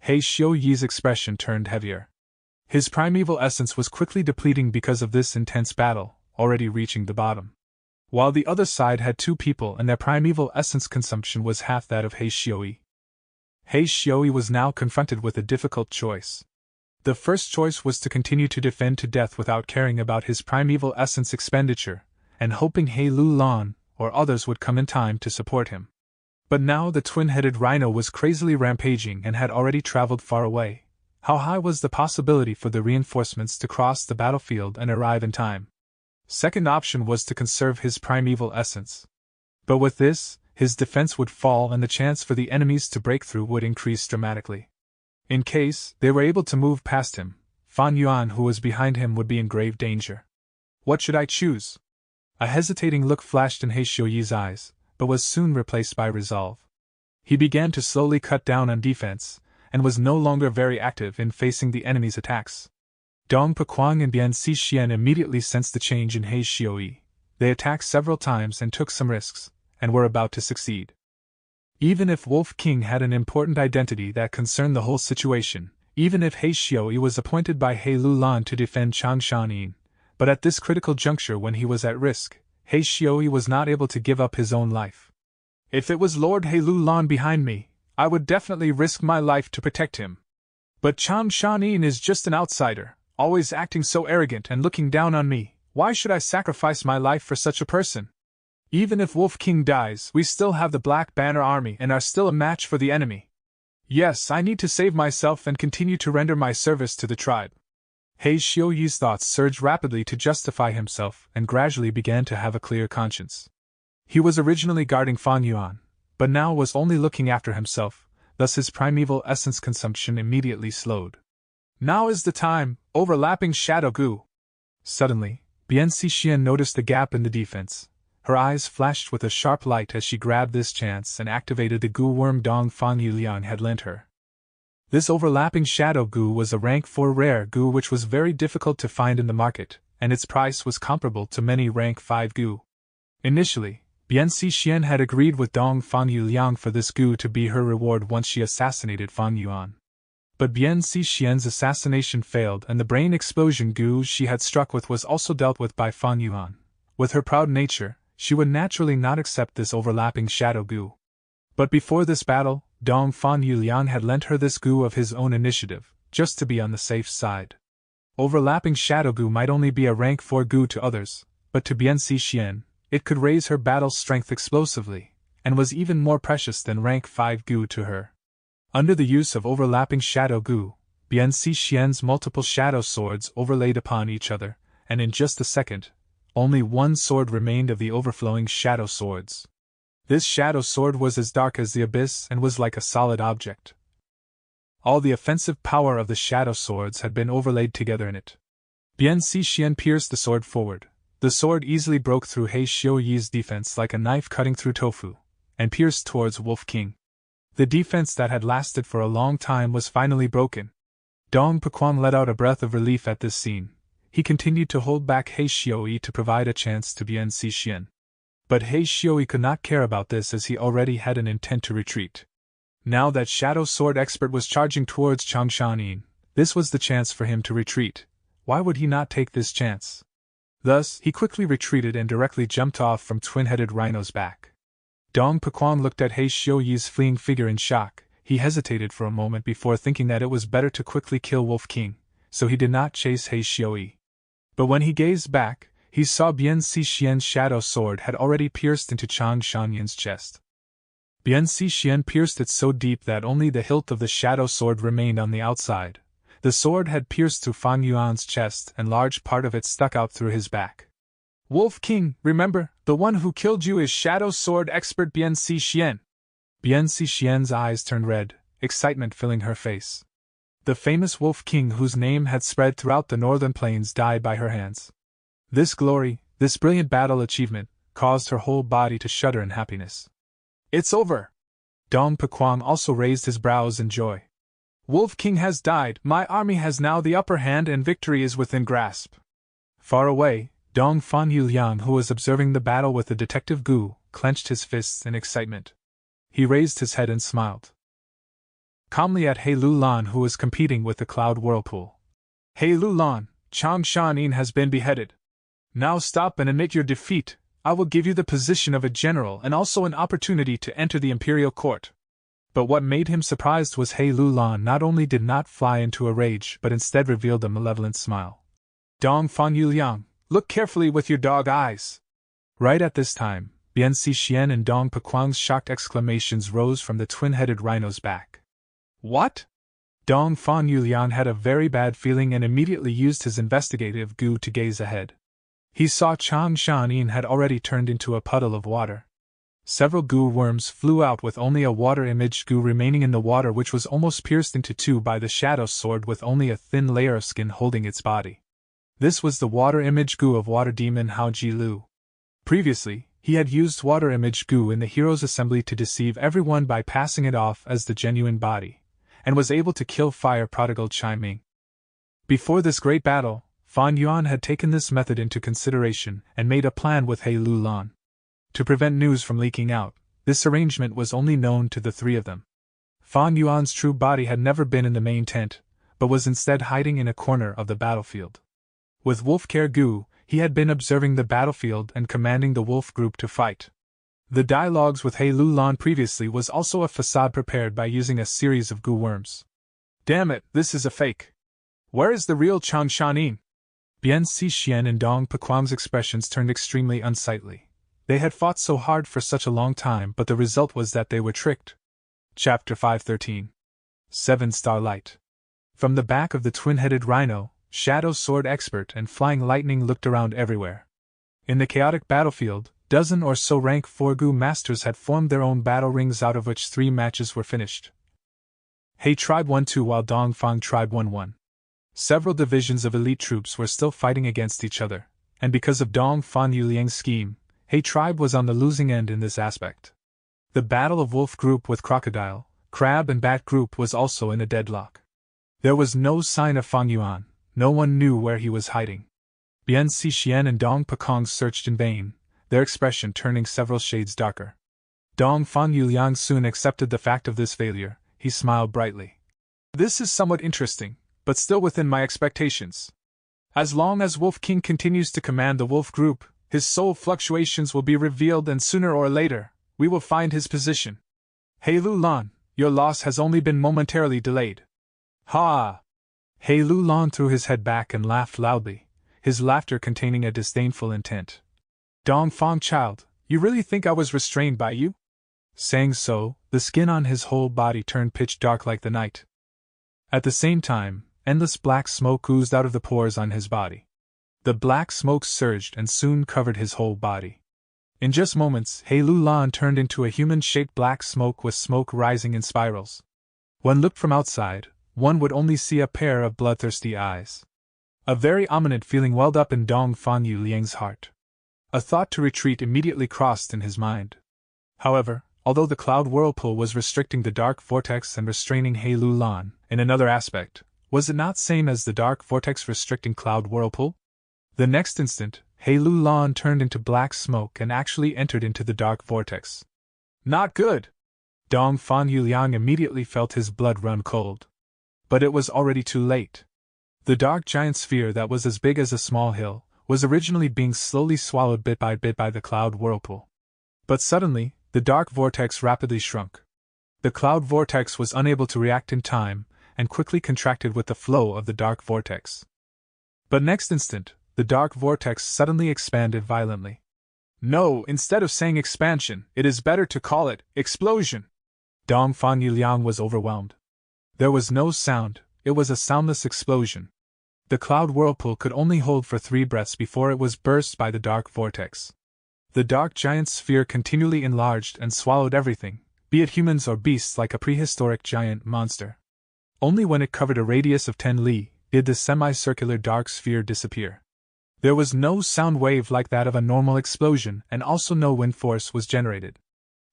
He Xiaoyi's expression turned heavier. His primeval essence was quickly depleting because of this intense battle, already reaching the bottom. While the other side had 2 people and their primeval essence consumption was half that of He Xiaoyi. He Xiaoyi was now confronted with a difficult choice. The first choice was to continue to defend to death without caring about his primeval essence expenditure, and hoping He Lu Lan or others would come in time to support him. But now the twin-headed rhino was crazily rampaging and had already traveled far away. How high was the possibility for the reinforcements to cross the battlefield and arrive in time? Second option was to conserve his primeval essence. But with this, his defense would fall and the chance for the enemies to break through would increase dramatically. In case they were able to move past him, Fan Yuan who was behind him would be in grave danger. What should I choose? A hesitating look flashed in He Xiaoyi's eyes, but was soon replaced by resolve. He began to slowly cut down on defense, and was no longer very active in facing the enemy's attacks. Dong Pequang and Bian Xixien immediately sensed the change in He Xiaoyi. They attacked several times and took some risks, and were about to succeed. Even if Wolf King had an important identity that concerned the whole situation, even if He Xiaoyi was appointed by He Lu Lan to defend Changshan, but at this critical juncture when he was at risk, He Xiaoyi was not able to give up his own life. If it was Lord He Lu Lan behind me, I would definitely risk my life to protect him. But Changshan is just an outsider, always acting so arrogant and looking down on me. Why should I sacrifice my life for such a person? Even if Wolf King dies, we still have the Black Banner army and are still a match for the enemy. Yes, I need to save myself and continue to render my service to the tribe. He Xiaoyi's thoughts surged rapidly to justify himself and gradually began to have a clear conscience. He was originally guarding Fan Yuan, but now was only looking after himself, thus his primeval essence consumption immediately slowed. Now is the time, overlapping Shadow Gu. Suddenly, Bian Xixien noticed the gap in the defense. Her eyes flashed with a sharp light as she grabbed this chance and activated the Gu worm Dong Fan Yuliang had lent her. This overlapping Shadow Gu was a rank 4 rare Gu which was very difficult to find in the market, and its price was comparable to many rank 5 Gu. Initially, Bian Xixien had agreed with Dong Fan Yuliang for this Gu to be her reward once she assassinated Fan Yuan. But Bian Xixien's assassination failed and the brain explosion Gu she had struck with was also dealt with by Fan Yuan. With her proud nature, she would naturally not accept this overlapping Shadow Gu. But before this battle, Dong Fan Yuliang had lent her this Gu of his own initiative, just to be on the safe side. Overlapping Shadow Gu might only be a rank 4 Gu to others, but to Bian Xixien, it could raise her battle strength explosively, and was even more precious than rank 5 Gu to her. Under the use of overlapping Shadow Gu, Bian Xixien's multiple shadow swords overlaid upon each other, and in just a second, only one sword remained of the overflowing shadow swords. This shadow sword was as dark as the abyss and was like a solid object. All the offensive power of the shadow swords had been overlaid together in it. Bian Xixien pierced the sword forward. The sword easily broke through He Xiuyi's defense like a knife cutting through tofu, and pierced towards Wolf King. The defense that had lasted for a long time was finally broken. Dong Pequan let out a breath of relief at this scene. He continued to hold back He Xiuyi to provide a chance to Bian Xixien. But He Xiuyi could not care about this, as he already had an intent to retreat. Now that Shadow Sword Expert was charging towards Changshan, this was the chance for him to retreat. Why would he not take this chance? Thus, he quickly retreated and directly jumped off from Twin-Headed Rhino's back. Dong Pequan looked at He Xiuyi's fleeing figure in shock. He hesitated for a moment before thinking that it was better to quickly kill Wolf King, so he did not chase He Xiuyi. But when he gazed back, he saw Bian Xixien's shadow sword had already pierced into Chang Shanyan's chest. Bian Xixien pierced it so deep that only the hilt of the shadow sword remained on the outside. The sword had pierced through Fang Yuan's chest, and large part of it stuck out through his back. Wolf King, remember, the one who killed you is Shadow Sword Expert Bian Xixien. Bian Xixien's eyes turned red, excitement filling her face. The famous Wolf King, whose name had spread throughout the northern plains, died by her hands. This glory, this brilliant battle achievement, caused her whole body to shudder in happiness. It's over! Dong Pequan also raised his brows in joy. Wolf King has died, my army has now the upper hand, and victory is within grasp. Far away, Dong Fan Yuliang, who was observing the battle with the detective Gu, clenched his fists in excitement. He raised his head and smiled calmly at He Lulan, who was competing with the Cloud Whirlpool. He Lulan, Chang Shanin has been beheaded. Now stop and admit your defeat. I will give you the position of a general and also an opportunity to enter the imperial court. But what made him surprised was He Lulan not only did not fly into a rage but instead revealed a malevolent smile. Dong Fan Yuliang, look carefully with your dog eyes. Right at this time, Bian Xixien and Dong Pequan's shocked exclamations rose from the twin-headed rhino's back. What? Dong Fan Yuliang had a very bad feeling and immediately used his investigative Gu to gaze ahead. He saw Chang Shanin had already turned into a puddle of water. Several Gu worms flew out with only a water image Gu remaining in the water, which was almost pierced into two by the shadow sword with only a thin layer of skin holding its body. This was the water image Gu of water demon Hao Ji Lu. Previously, he had used water image Gu in the hero's assembly to deceive everyone by passing it off as the genuine body, and was able to kill fire prodigal Chai Ming. Before this great battle, Fan Yuan had taken this method into consideration and made a plan with He Lulan. To prevent news from leaking out, this arrangement was only known to the three of them. Fan Yuan's true body had never been in the main tent, but was instead hiding in a corner of the battlefield. With Wolfcare Gu, he had been observing the battlefield and commanding the wolf group to fight. The dialogues with He Lulan previously was also a facade prepared by using a series of Gu worms. Damn it, this is a fake. Where is the real Chang Shanin? Bian Xixien and Dong Pequan's expressions turned extremely unsightly. They had fought so hard for such a long time, but the result was that they were tricked. Chapter 513. 7-Star Light. From the back of the twin-headed rhino, Shadow Sword Expert and Flying Lightning looked around everywhere. In the chaotic battlefield, dozen or so rank 4 Gu masters had formed their own battle rings, out of which 3 matches were finished. He Tribe 1-2 while Dong Fang Tribe 1-1. Several divisions of elite troops were still fighting against each other, and because of Dong Fan Yuliang's scheme, He Tribe was on the losing end in this aspect. The battle of Wolf Group with Crocodile, Crab and Bat Group was also in a deadlock. There was no sign of Fang Yuan, no one knew where he was hiding. Bian Xixien and Dong Pequan searched in vain, their expression turning several shades darker. Dong Fan Yuliang soon accepted the fact of this failure. He smiled brightly. This is somewhat interesting, but still within my expectations. As long as Wolf King continues to command the wolf group, his soul fluctuations will be revealed, and sooner or later, we will find his position. He Lulan, your loss has only been momentarily delayed. Ha! He Lulan threw his head back and laughed loudly, his laughter containing a disdainful intent. Dongfang child, you really think I was restrained by you? Saying so, the skin on his whole body turned pitch dark like the night. At the same time, endless black smoke oozed out of the pores on his body. The black smoke surged and soon covered his whole body. In just moments, He Lu Lan turned into a human-shaped black smoke with smoke rising in spirals. When looked from outside, one would only see a pair of bloodthirsty eyes. A very ominous feeling welled up in Dongfang Yuliang's heart. A thought to retreat immediately crossed in his mind. However, although the cloud whirlpool was restricting the dark vortex and restraining He Lu Lan, in another aspect, was it not same as the dark vortex restricting cloud whirlpool? The next instant, He Lu Lan turned into black smoke and actually entered into the dark vortex. Not good! Dongfang Yuliang immediately felt his blood run cold. But it was already too late. The dark giant sphere that was as big as a small hill was originally being slowly swallowed bit by the cloud whirlpool. But suddenly, the dark vortex rapidly shrunk. The cloud vortex was unable to react in time, and quickly contracted with the flow of the dark vortex. But next instant, the dark vortex suddenly expanded violently. No, instead of saying expansion, it is better to call it explosion. Dongfang Yuliang was overwhelmed. There was no sound, it was a soundless explosion. The cloud whirlpool could only hold for 3 breaths before it was burst by the dark vortex. The dark giant sphere continually enlarged and swallowed everything, be it humans or beasts, like a prehistoric giant monster. Only when it covered a radius of 10 li did the semicircular dark sphere disappear. There was no sound wave like that of a normal explosion, and also no wind force was generated.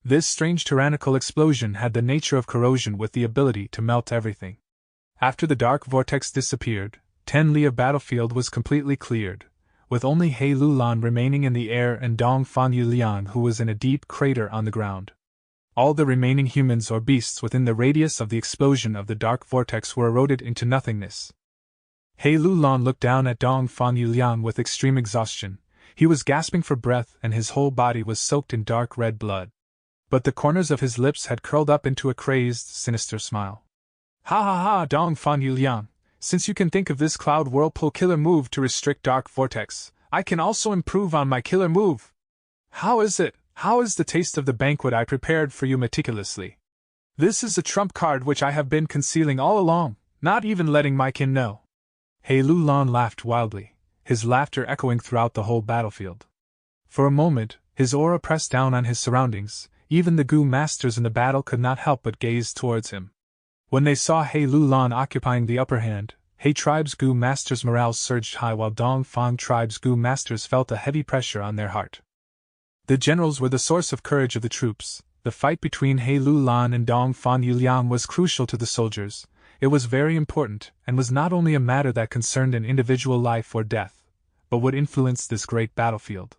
This strange tyrannical explosion had the nature of corrosion with the ability to melt everything. After the dark vortex disappeared, 10 li of battlefield was completely cleared, with only He Lu Lan remaining in the air and Dongfang Yuliang, who was in a deep crater on the ground. All the remaining humans or beasts within the radius of the explosion of the dark vortex were eroded into nothingness. He Lu Lan looked down at Dongfang Yuliang with extreme exhaustion. He was gasping for breath and his whole body was soaked in dark red blood. But the corners of his lips had curled up into a crazed, sinister smile. Ha ha ha, Dongfang Yuliang! Since you can think of this cloud whirlpool killer move to restrict dark vortex, I can also improve on my killer move. How is it? How is the taste of the banquet I prepared for you meticulously? This is a trump card which I have been concealing all along, not even letting my kin know. He Lu Lan laughed wildly, his laughter echoing throughout the whole battlefield. For a moment, his aura pressed down on his surroundings. Even the Gu masters in the battle could not help but gaze towards him. When they saw He Lu Lan occupying the upper hand, He tribe's Gu masters' morale surged high, while Dongfang tribe's Gu masters felt a heavy pressure on their heart. The generals were the source of courage of the troops. The fight between He Lu Lan and Dongfang Yuliang was crucial to the soldiers. It was very important, and was not only a matter that concerned an individual life or death, but would influence this great battlefield.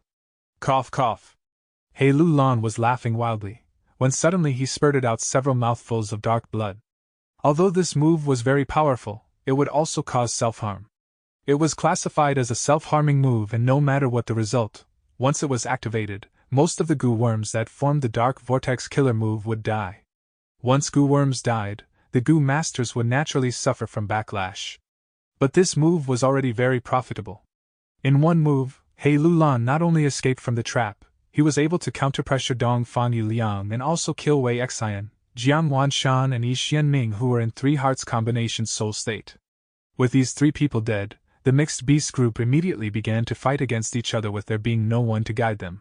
Cough cough. He Lu Lan was laughing wildly, when suddenly he spurted out several mouthfuls of dark blood. Although this move was very powerful, it would also cause self-harm. It was classified as a self-harming move, and no matter what the result, once it was activated, most of the Gu worms that formed the dark vortex killer move would die. Once Gu worms died, the Gu masters would naturally suffer from backlash. But this move was already very profitable. In one move, He Lu Lan not only escaped from the trap, he was able to counterpressure Dongfang Yuliang and also kill Wei Xian, Jiang Wanshan and Yi Xianming, who were in 3 hearts combination soul state. With these 3 people dead, the mixed beast group immediately began to fight against each other, with there being no one to guide them.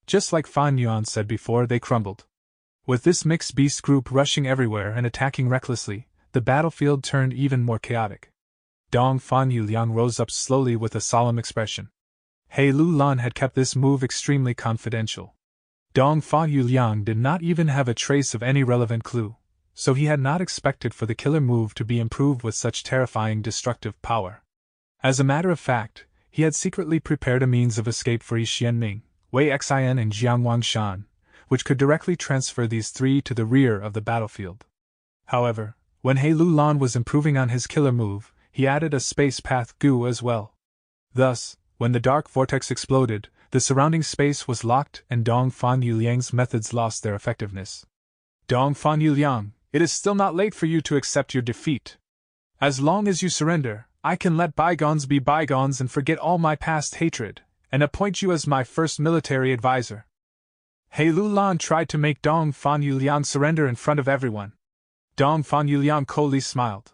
Just like Fan Yuan said before, they crumbled. With this mixed beast group rushing everywhere and attacking recklessly, the battlefield turned even more chaotic. Dongfang Yuliang rose up slowly with a solemn expression. He Lu Lan had kept this move extremely confidential. Dongfang Yuliang did not even have a trace of any relevant clue, so he had not expected for the killer move to be improved with such terrifying destructive power. As a matter of fact, he had secretly prepared a means of escape for Yi Xianming, Wei Xian and Jiang Wangshan, which could directly transfer these 3 to the rear of the battlefield. However, when He Lu Lan was improving on his killer move, he added a space path Gu as well. Thus, when the dark vortex exploded, the surrounding space was locked and Dongfang Yuliang's methods lost their effectiveness. Dongfang Yuliang, it is still not late for you to accept your defeat. As long as you surrender, I can let bygones be bygones and forget all my past hatred, and appoint you as my first military advisor." He Lulan tried to make Dong Fan Yuliang surrender in front of everyone. Dong Fan Yuliang coldly smiled.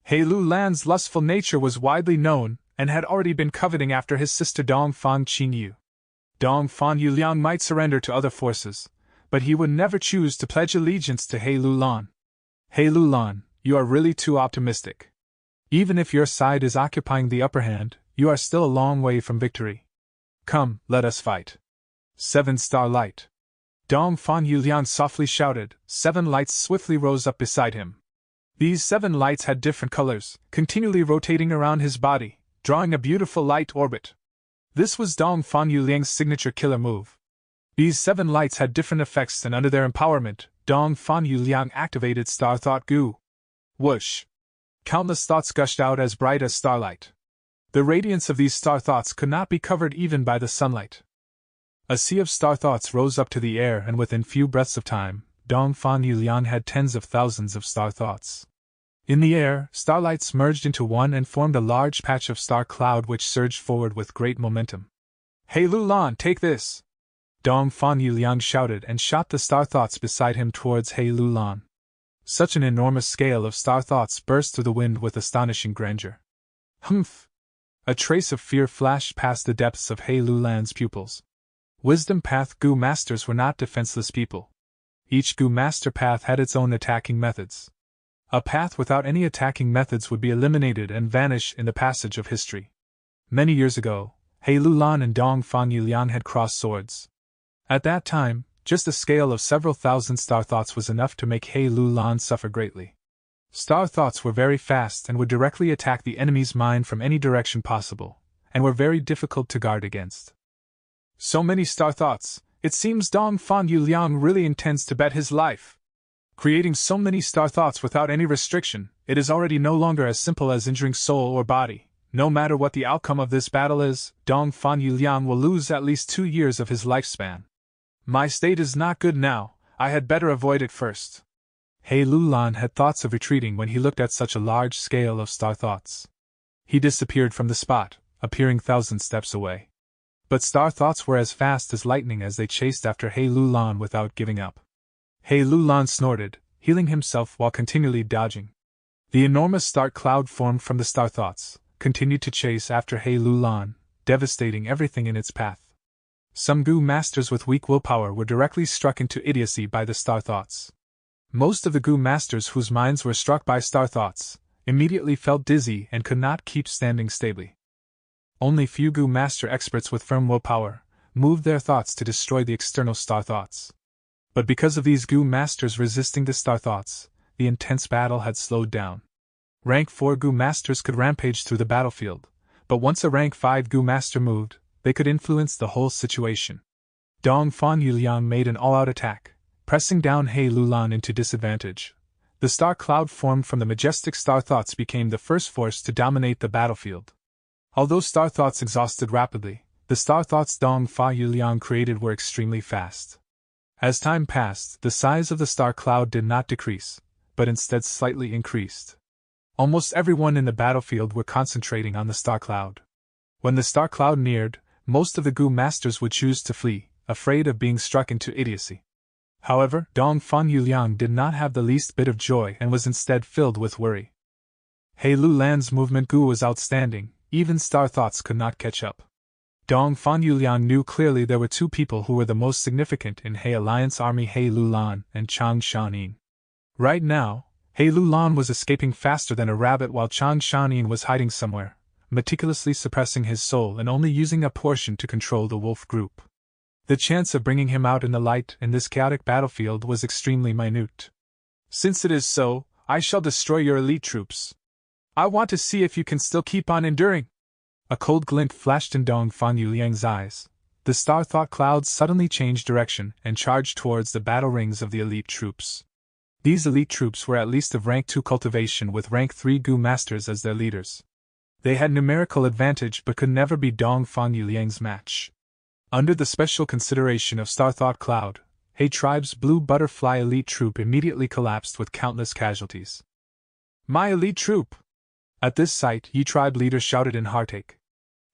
He Lulan's lustful nature was widely known, and had already been coveting after his sister Dong Fan Qingyu. Dong Fan Yuliang might surrender to other forces, but he would never choose to pledge allegiance to He Lulan. He Lulan, you are really too optimistic. Even if your side is occupying the upper hand, you are still a long way from victory. Come, let us fight. 7-star light. Dong Fan Yuliang softly shouted. 7 lights swiftly rose up beside him. These 7 lights had different colors, continually rotating around his body, drawing a beautiful light orbit. This was Dong Fan Yuliang's signature killer move. These 7 lights had different effects, and under their empowerment, Dong Fan Yuliang activated Star Thought Goo. Whoosh! Countless thoughts gushed out as bright as starlight. The radiance of these star thoughts could not be covered even by the sunlight. A sea of star thoughts rose up to the air, and within few breaths of time, Dong Fan Yuliang had tens of thousands of star thoughts. In the air, starlights merged into one and formed a large patch of star cloud which surged forward with great momentum. He Lulan, take this! Dong Fan Yuliang shouted and shot the star thoughts beside him towards He Lulan. Such an enormous scale of star thoughts burst through the wind with astonishing grandeur. Humph! A trace of fear flashed past the depths of He Lulan's pupils. Wisdom Path Gu Masters were not defenseless people. Each Gu Master path had its own attacking methods. A path without any attacking methods would be eliminated and vanish in the passage of history. Many years ago, He Lulan and Dong Fan Yuliang had crossed swords. At that time, just a scale of several thousand star thoughts was enough to make He Lulan suffer greatly. Star thoughts were very fast and would directly attack the enemy's mind from any direction possible, and were very difficult to guard against. So many star thoughts, it seems Dong Fan Yuliang really intends to bet his life. Creating so many star thoughts without any restriction, it is already no longer as simple as injuring soul or body. No matter what the outcome of this battle is, Dong Fan Yuliang will lose at least 2 years of his lifespan. My state is not good now, I had better avoid it first. He Lulan had thoughts of retreating when he looked at such a large scale of star thoughts. He disappeared from the spot, appearing 1,000 steps away. But star thoughts were as fast as lightning as they chased after He Lulan without giving up. He Lulan snorted, healing himself while continually dodging. The enormous star cloud formed from the star thoughts continued to chase after He Lulan, devastating everything in its path. Some Gu Masters with weak willpower were directly struck into idiocy by the star thoughts. Most of the Gu Masters whose minds were struck by star thoughts immediately felt dizzy and could not keep standing stably. Only few Gu Master experts with firm willpower moved their thoughts to destroy the external star thoughts. But because of these Gu Masters resisting the star thoughts, the intense battle had slowed down. Rank 4 Gu Masters could rampage through the battlefield, but once a rank 5 Gu Master moved, they could influence the whole situation. Dong Fan Yuliang made an all-out attack, pressing down He Lulan into disadvantage. The star cloud formed from the majestic star thoughts became the first force to dominate the battlefield. Although star thoughts exhausted rapidly, the star thoughts Dong Fan Yuliang created were extremely fast. As time passed, the size of the star cloud did not decrease, but instead slightly increased. Almost everyone in the battlefield were concentrating on the star cloud. When the star cloud neared, most of the Gu Masters would choose to flee, afraid of being struck into idiocy. However, Dong Fan Yuliang did not have the least bit of joy and was instead filled with worry. He Lulan's movement Gu was outstanding, even star thoughts could not catch up. Dong Fan Yuliang knew clearly there were 2 people who were the most significant in He Alliance army: He Lulan and Chang Shanin. Right now, He Lulan was escaping faster than a rabbit while Chang Shanin was hiding somewhere, meticulously suppressing his soul and only using a portion to control the wolf group. The chance of bringing him out in the light in this chaotic battlefield was extremely minute. Since it is so, I shall destroy your elite troops. I want to see if you can still keep on enduring. A cold glint flashed in Dong Fan Yuliang's eyes. The star thought clouds suddenly changed direction and charged towards the battle rings of the elite troops. These elite troops were at least of rank 2 cultivation with rank 3 Gu Masters as their leaders. They had numerical advantage but could never be Dong Fan Yuliang's match. Under the special consideration of Star Thought Cloud, He Tribe's Blue Butterfly elite troop immediately collapsed with countless casualties. My elite troop! At this sight, Yi Tribe leader shouted in heartache.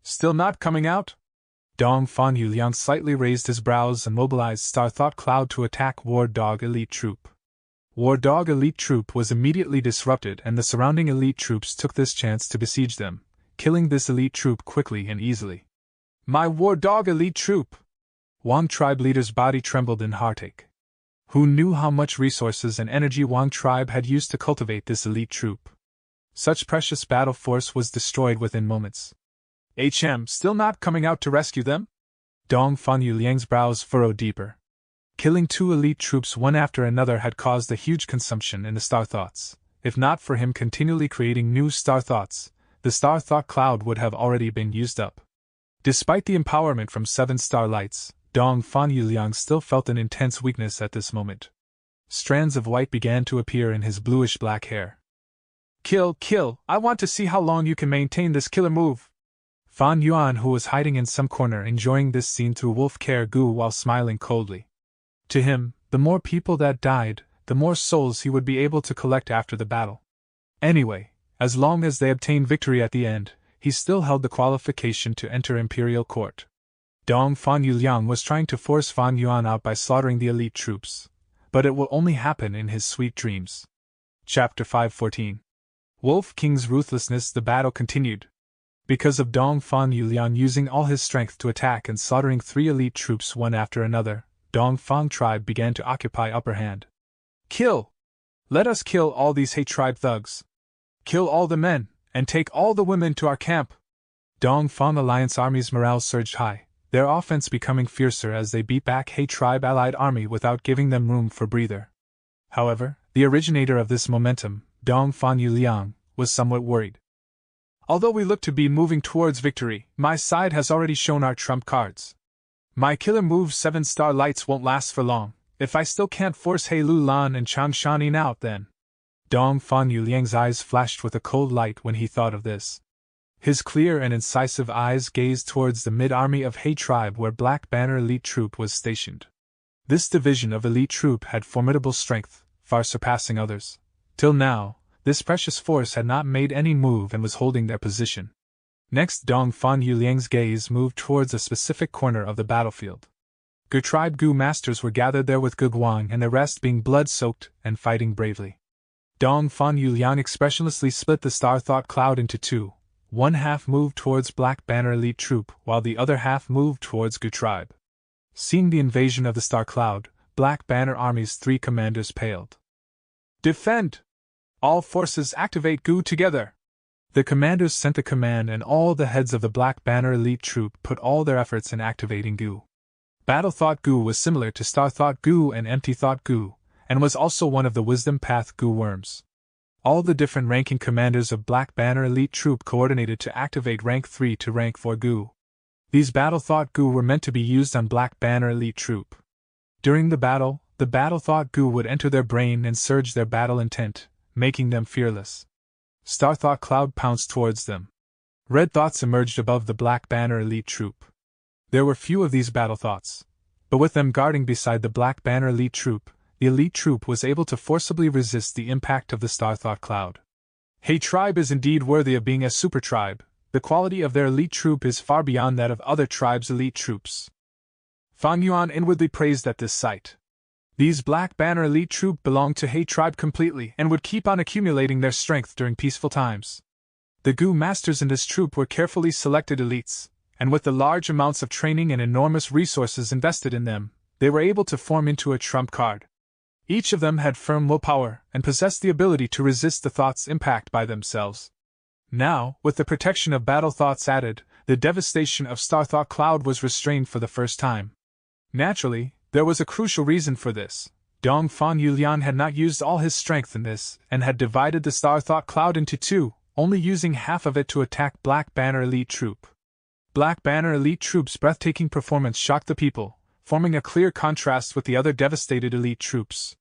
Still not coming out? Dong Fan Yuliang slightly raised his brows and mobilized Star Thought Cloud to attack War Dog Elite Troop. War Dog Elite Troop was immediately disrupted, and the surrounding elite troops took this chance to besiege them, killing this elite troop quickly and easily. My War Dog Elite Troop! Wang tribe leader's body trembled in heartache. Who knew how much resources and energy Wang tribe had used to cultivate this elite troop? Such precious battle force was destroyed within moments. Still not coming out to rescue them? Dong Fan Yuliang's brows furrowed deeper. Killing 2 elite troops one after another had caused a huge consumption in the Star Thoughts. If not for him continually creating new Star Thoughts, the Star Thought Cloud would have already been used up. Despite the empowerment from 7 star lights, Dong Fan Yuliang still felt an intense weakness at this moment. Strands of white began to appear in his bluish-black hair. Kill! I want to see how long you can maintain this killer move! Fan Yuan, who was hiding in some corner enjoying this scene through wolf care goo while smiling coldly. To him, the more people that died, the more souls he would be able to collect after the battle. Anyway, as long as they obtained victory at the end, he still held the qualification to enter Imperial Court. Dong Fan Yuliang was trying to force Fan Yuan out by slaughtering the elite troops, but it will only happen in his sweet dreams. Chapter 514. Wolf King's Ruthlessness. The battle continued. Because of Dong Fan Yuliang using all his strength to attack and slaughtering 3 elite troops one after another, Dong Fang tribe began to occupy upper hand. Kill! Let us kill all these He tribe thugs. Kill all the men, and take all the women to our camp. Dong Fang Alliance army's morale surged high, their offense becoming fiercer as they beat back He tribe allied army without giving them room for breather. However, the originator of this momentum, Dong Fan Yuliang, was somewhat worried. Although we look to be moving towards victory, my side has already shown our trump cards. My killer move 7 star lights won't last for long, if I still can't force He Lu Lan and Chang Shanin out then. Dong Fan Yuliang's eyes flashed with a cold light when he thought of this. His clear and incisive eyes gazed towards the mid-army of He tribe where Black Banner Elite Troop was stationed. This division of elite troop had formidable strength, far surpassing others. Till now, this precious force had not made any move and was holding their position. Next, Dong Fan Yuliang's gaze moved towards a specific corner of the battlefield. Gu tribe Gu masters were gathered there with Gu Guang and the rest being blood-soaked and fighting bravely. Dong Fan Yuliang expressionlessly split the Star Thought Cloud into 2. One half moved towards Black Banner Elite Troop, while the other half moved towards Gu tribe. Seeing the invasion of the Star Cloud, Black Banner Army's 3 commanders paled. Defend! All forces activate Gu together! The commanders sent the command, and all the heads of the Black Banner Elite Troop put all their efforts in activating Gu. Battle Thought Gu was similar to Star Thought Gu and Empty Thought Gu, and was also one of the Wisdom Path Gu worms. All the different ranking commanders of Black Banner Elite Troop coordinated to activate Rank 3 to Rank 4 Gu. These Battle Thought Gu were meant to be used on Black Banner Elite Troop. During the Battle Thought Gu would enter their brain and surge their battle intent, making them fearless. Star Thought Cloud pounced towards them. Red thoughts emerged above the Black Banner Elite Troop. There were few of these battle thoughts, but with them guarding beside the Black Banner Elite Troop, the elite troop was able to forcibly resist the impact of the Star Thought Cloud. He tribe is indeed worthy of being a super tribe. The quality of their elite troop is far beyond that of other tribes' elite troops. Fan Yuan inwardly praised at this sight. These Black Banner Elite Troop belonged to He tribe completely and would keep on accumulating their strength during peaceful times. The Gu masters in this troop were carefully selected elites, and with the large amounts of training and enormous resources invested in them, they were able to form into a trump card. Each of them had firm willpower and possessed the ability to resist the thought's impact by themselves. Now, with the protection of battle thoughts added, the devastation of Star Thought Cloud was restrained for the first time. Naturally, there was a crucial reason for this. Dong Fan Yuliang had not used all his strength in this, and had divided the Star Thought Cloud into 2, only using half of it to attack Black Banner Elite Troop. Black Banner Elite Troop's breathtaking performance shocked the people, forming a clear contrast with the other devastated elite troops.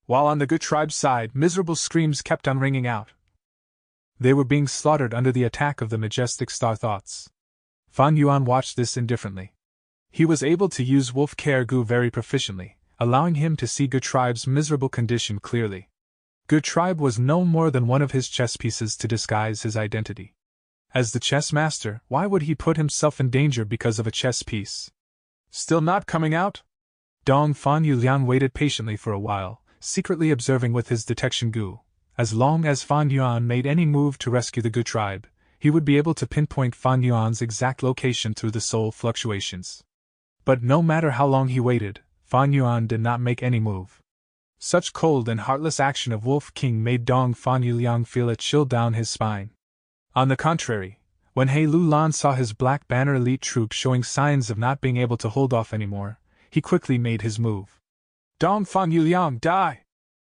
While on the Gu tribe's side, miserable screams kept on ringing out. They were being slaughtered under the attack of the majestic Star Thoughts. Fan Yuan watched this indifferently. He was able to use Wolf Care Gu very proficiently, allowing him to see Gu tribe's miserable condition clearly. Gu tribe was no more than one of his chess pieces to disguise his identity. As the chess master, why would he put himself in danger because of a chess piece? Still not coming out? Dong Fan Yuliang waited patiently for a while, secretly observing with his detection Gu. As long as Fan Yuan made any move to rescue the Gu tribe, he would be able to pinpoint Fan Yuan's exact location through the soul fluctuations. But no matter how long he waited, Fan Yuan did not make any move. Such cold and heartless action of Wolf King made Dong Fan Yuliang feel a chill down his spine. On the contrary, when He Lu Lan saw his Black Banner elite troop showing signs of not being able to hold off anymore, he quickly made his move. Dong Fan Yuliang, die!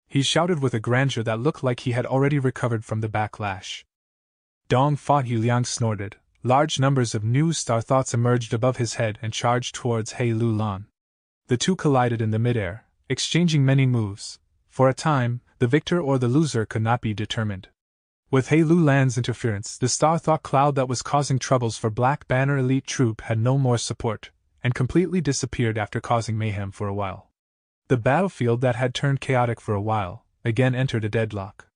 He shouted with a grandeur that looked like he had already recovered from the backlash. Dong Fan Yuliang snorted. Large numbers of new star thoughts emerged above his head and charged towards He Lu Lan. The two collided in the midair, exchanging many moves. For a time, the victor or the loser could not be determined. With He Lu Lan's interference, the star thought cloud that was causing troubles for Black Banner elite troop had no more support, and completely disappeared after causing mayhem for a while. The battlefield that had turned chaotic for a while, again entered a deadlock.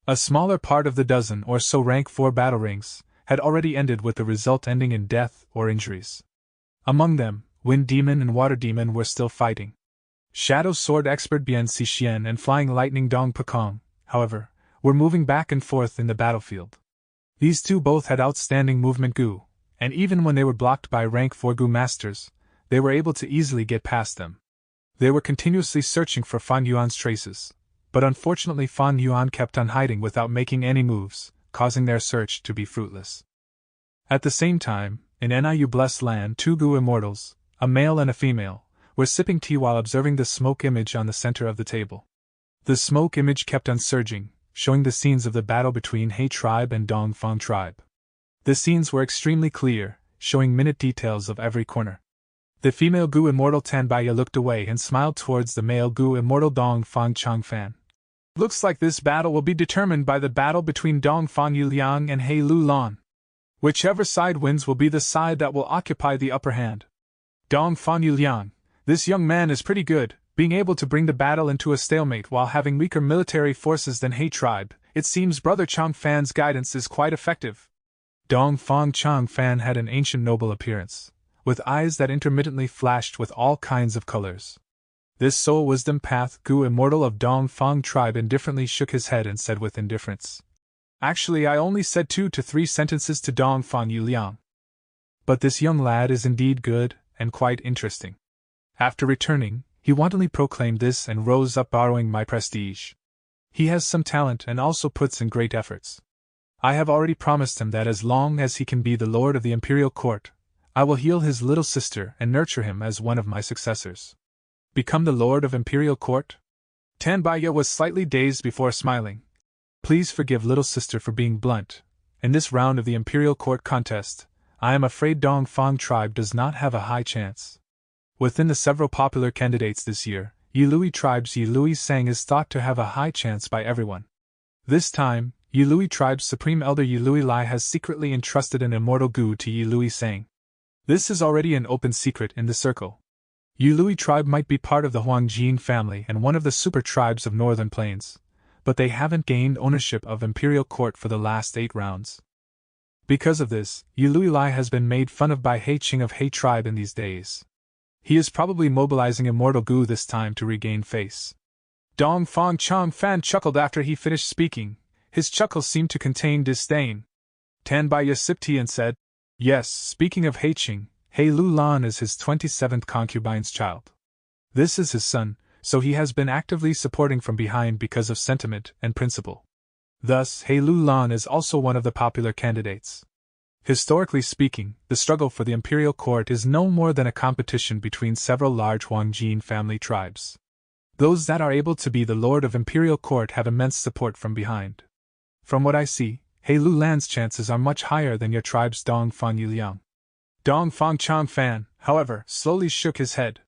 A smaller part of the dozen or so rank 4 battle rings had already ended with the result ending in death or injuries. Among them, Wind Demon and Water Demon were still fighting. Shadow Sword expert Bian Xixian and Flying Lightning Dong Pekong, however, were moving back and forth in the battlefield. These two both had outstanding movement Gu, and even when they were blocked by rank 4 Gu masters, they were able to easily get past them. They were continuously searching for Fan Yuan's traces, but unfortunately Fan Yuan kept on hiding without making any moves, causing their search to be fruitless. At the same time, in Niu Blessed Land, 2 Gu immortals, a male and a female, were sipping tea while observing the smoke image on the center of the table. The smoke image kept on surging, showing the scenes of the battle between He tribe and Dong Fan tribe. The scenes were extremely clear, showing minute details of every corner. The female Gu immortal Tanbaya looked away and smiled towards the male Gu immortal Dong Fan Changfan. Looks like this battle will be determined by the battle between Dong Fan Yuliang and He Lu Lan. Whichever side wins will be the side that will occupy the upper hand. Dong Fan Yuliang, this young man is pretty good, being able to bring the battle into a stalemate while having weaker military forces than He tribe. It seems Brother Changfan's guidance is quite effective. Dong Fan Changfan had an ancient noble appearance, with eyes that intermittently flashed with all kinds of colors. This Soul Wisdom Path Gu immortal of Dong Fan tribe indifferently shook his head and said with indifference, "Actually, I only said 2 to 3 sentences to Dong Fan Yuliang. But this young lad is indeed good, and quite interesting." After returning, he wantonly proclaimed this and rose up, borrowing my prestige. He has some talent and also puts in great efforts. I have already promised him that as long as he can be the lord of the imperial court, I will heal his little sister and nurture him as one of my successors. Become the lord of imperial court? Tanbaya was slightly dazed before smiling. Please forgive little sister for being blunt. In this round of the imperial court contest, I am afraid Dong Fan tribe does not have a high chance. Within the several popular candidates this year, Yilui tribe's Yilui Sang is thought to have a high chance by everyone. This time, Yilui tribe's supreme elder Yilui Lai has secretly entrusted an immortal Gu to Yilui Sang. This is already an open secret in the circle. Yilui tribe might be part of the Huangjin family and one of the super tribes of Northern Plains, but they haven't gained ownership of imperial court for the last 8 rounds. Because of this, Yilui Lai has been made fun of by He Qing of He tribe in these days. He is probably mobilizing Immortal Gu this time to regain face. Dong Fan Changfan chuckled after he finished speaking. His chuckle seemed to contain disdain. Tanbaya sipped tea and said, "Yes, speaking of He Qing, He Lu Lan is his 27th concubine's child. This is his son, so he has been actively supporting from behind because of sentiment and principle. Thus, He Lu Lan is also one of the popular candidates. Historically speaking, the struggle for the imperial court is no more than a competition between several large Huangjin family tribes. Those that are able to be the lord of imperial court have immense support from behind. From what I see, He Lu Lan's chances are much higher than your tribe's Dong Fan Yuliang." Dong Fan Changfan, however, slowly shook his head.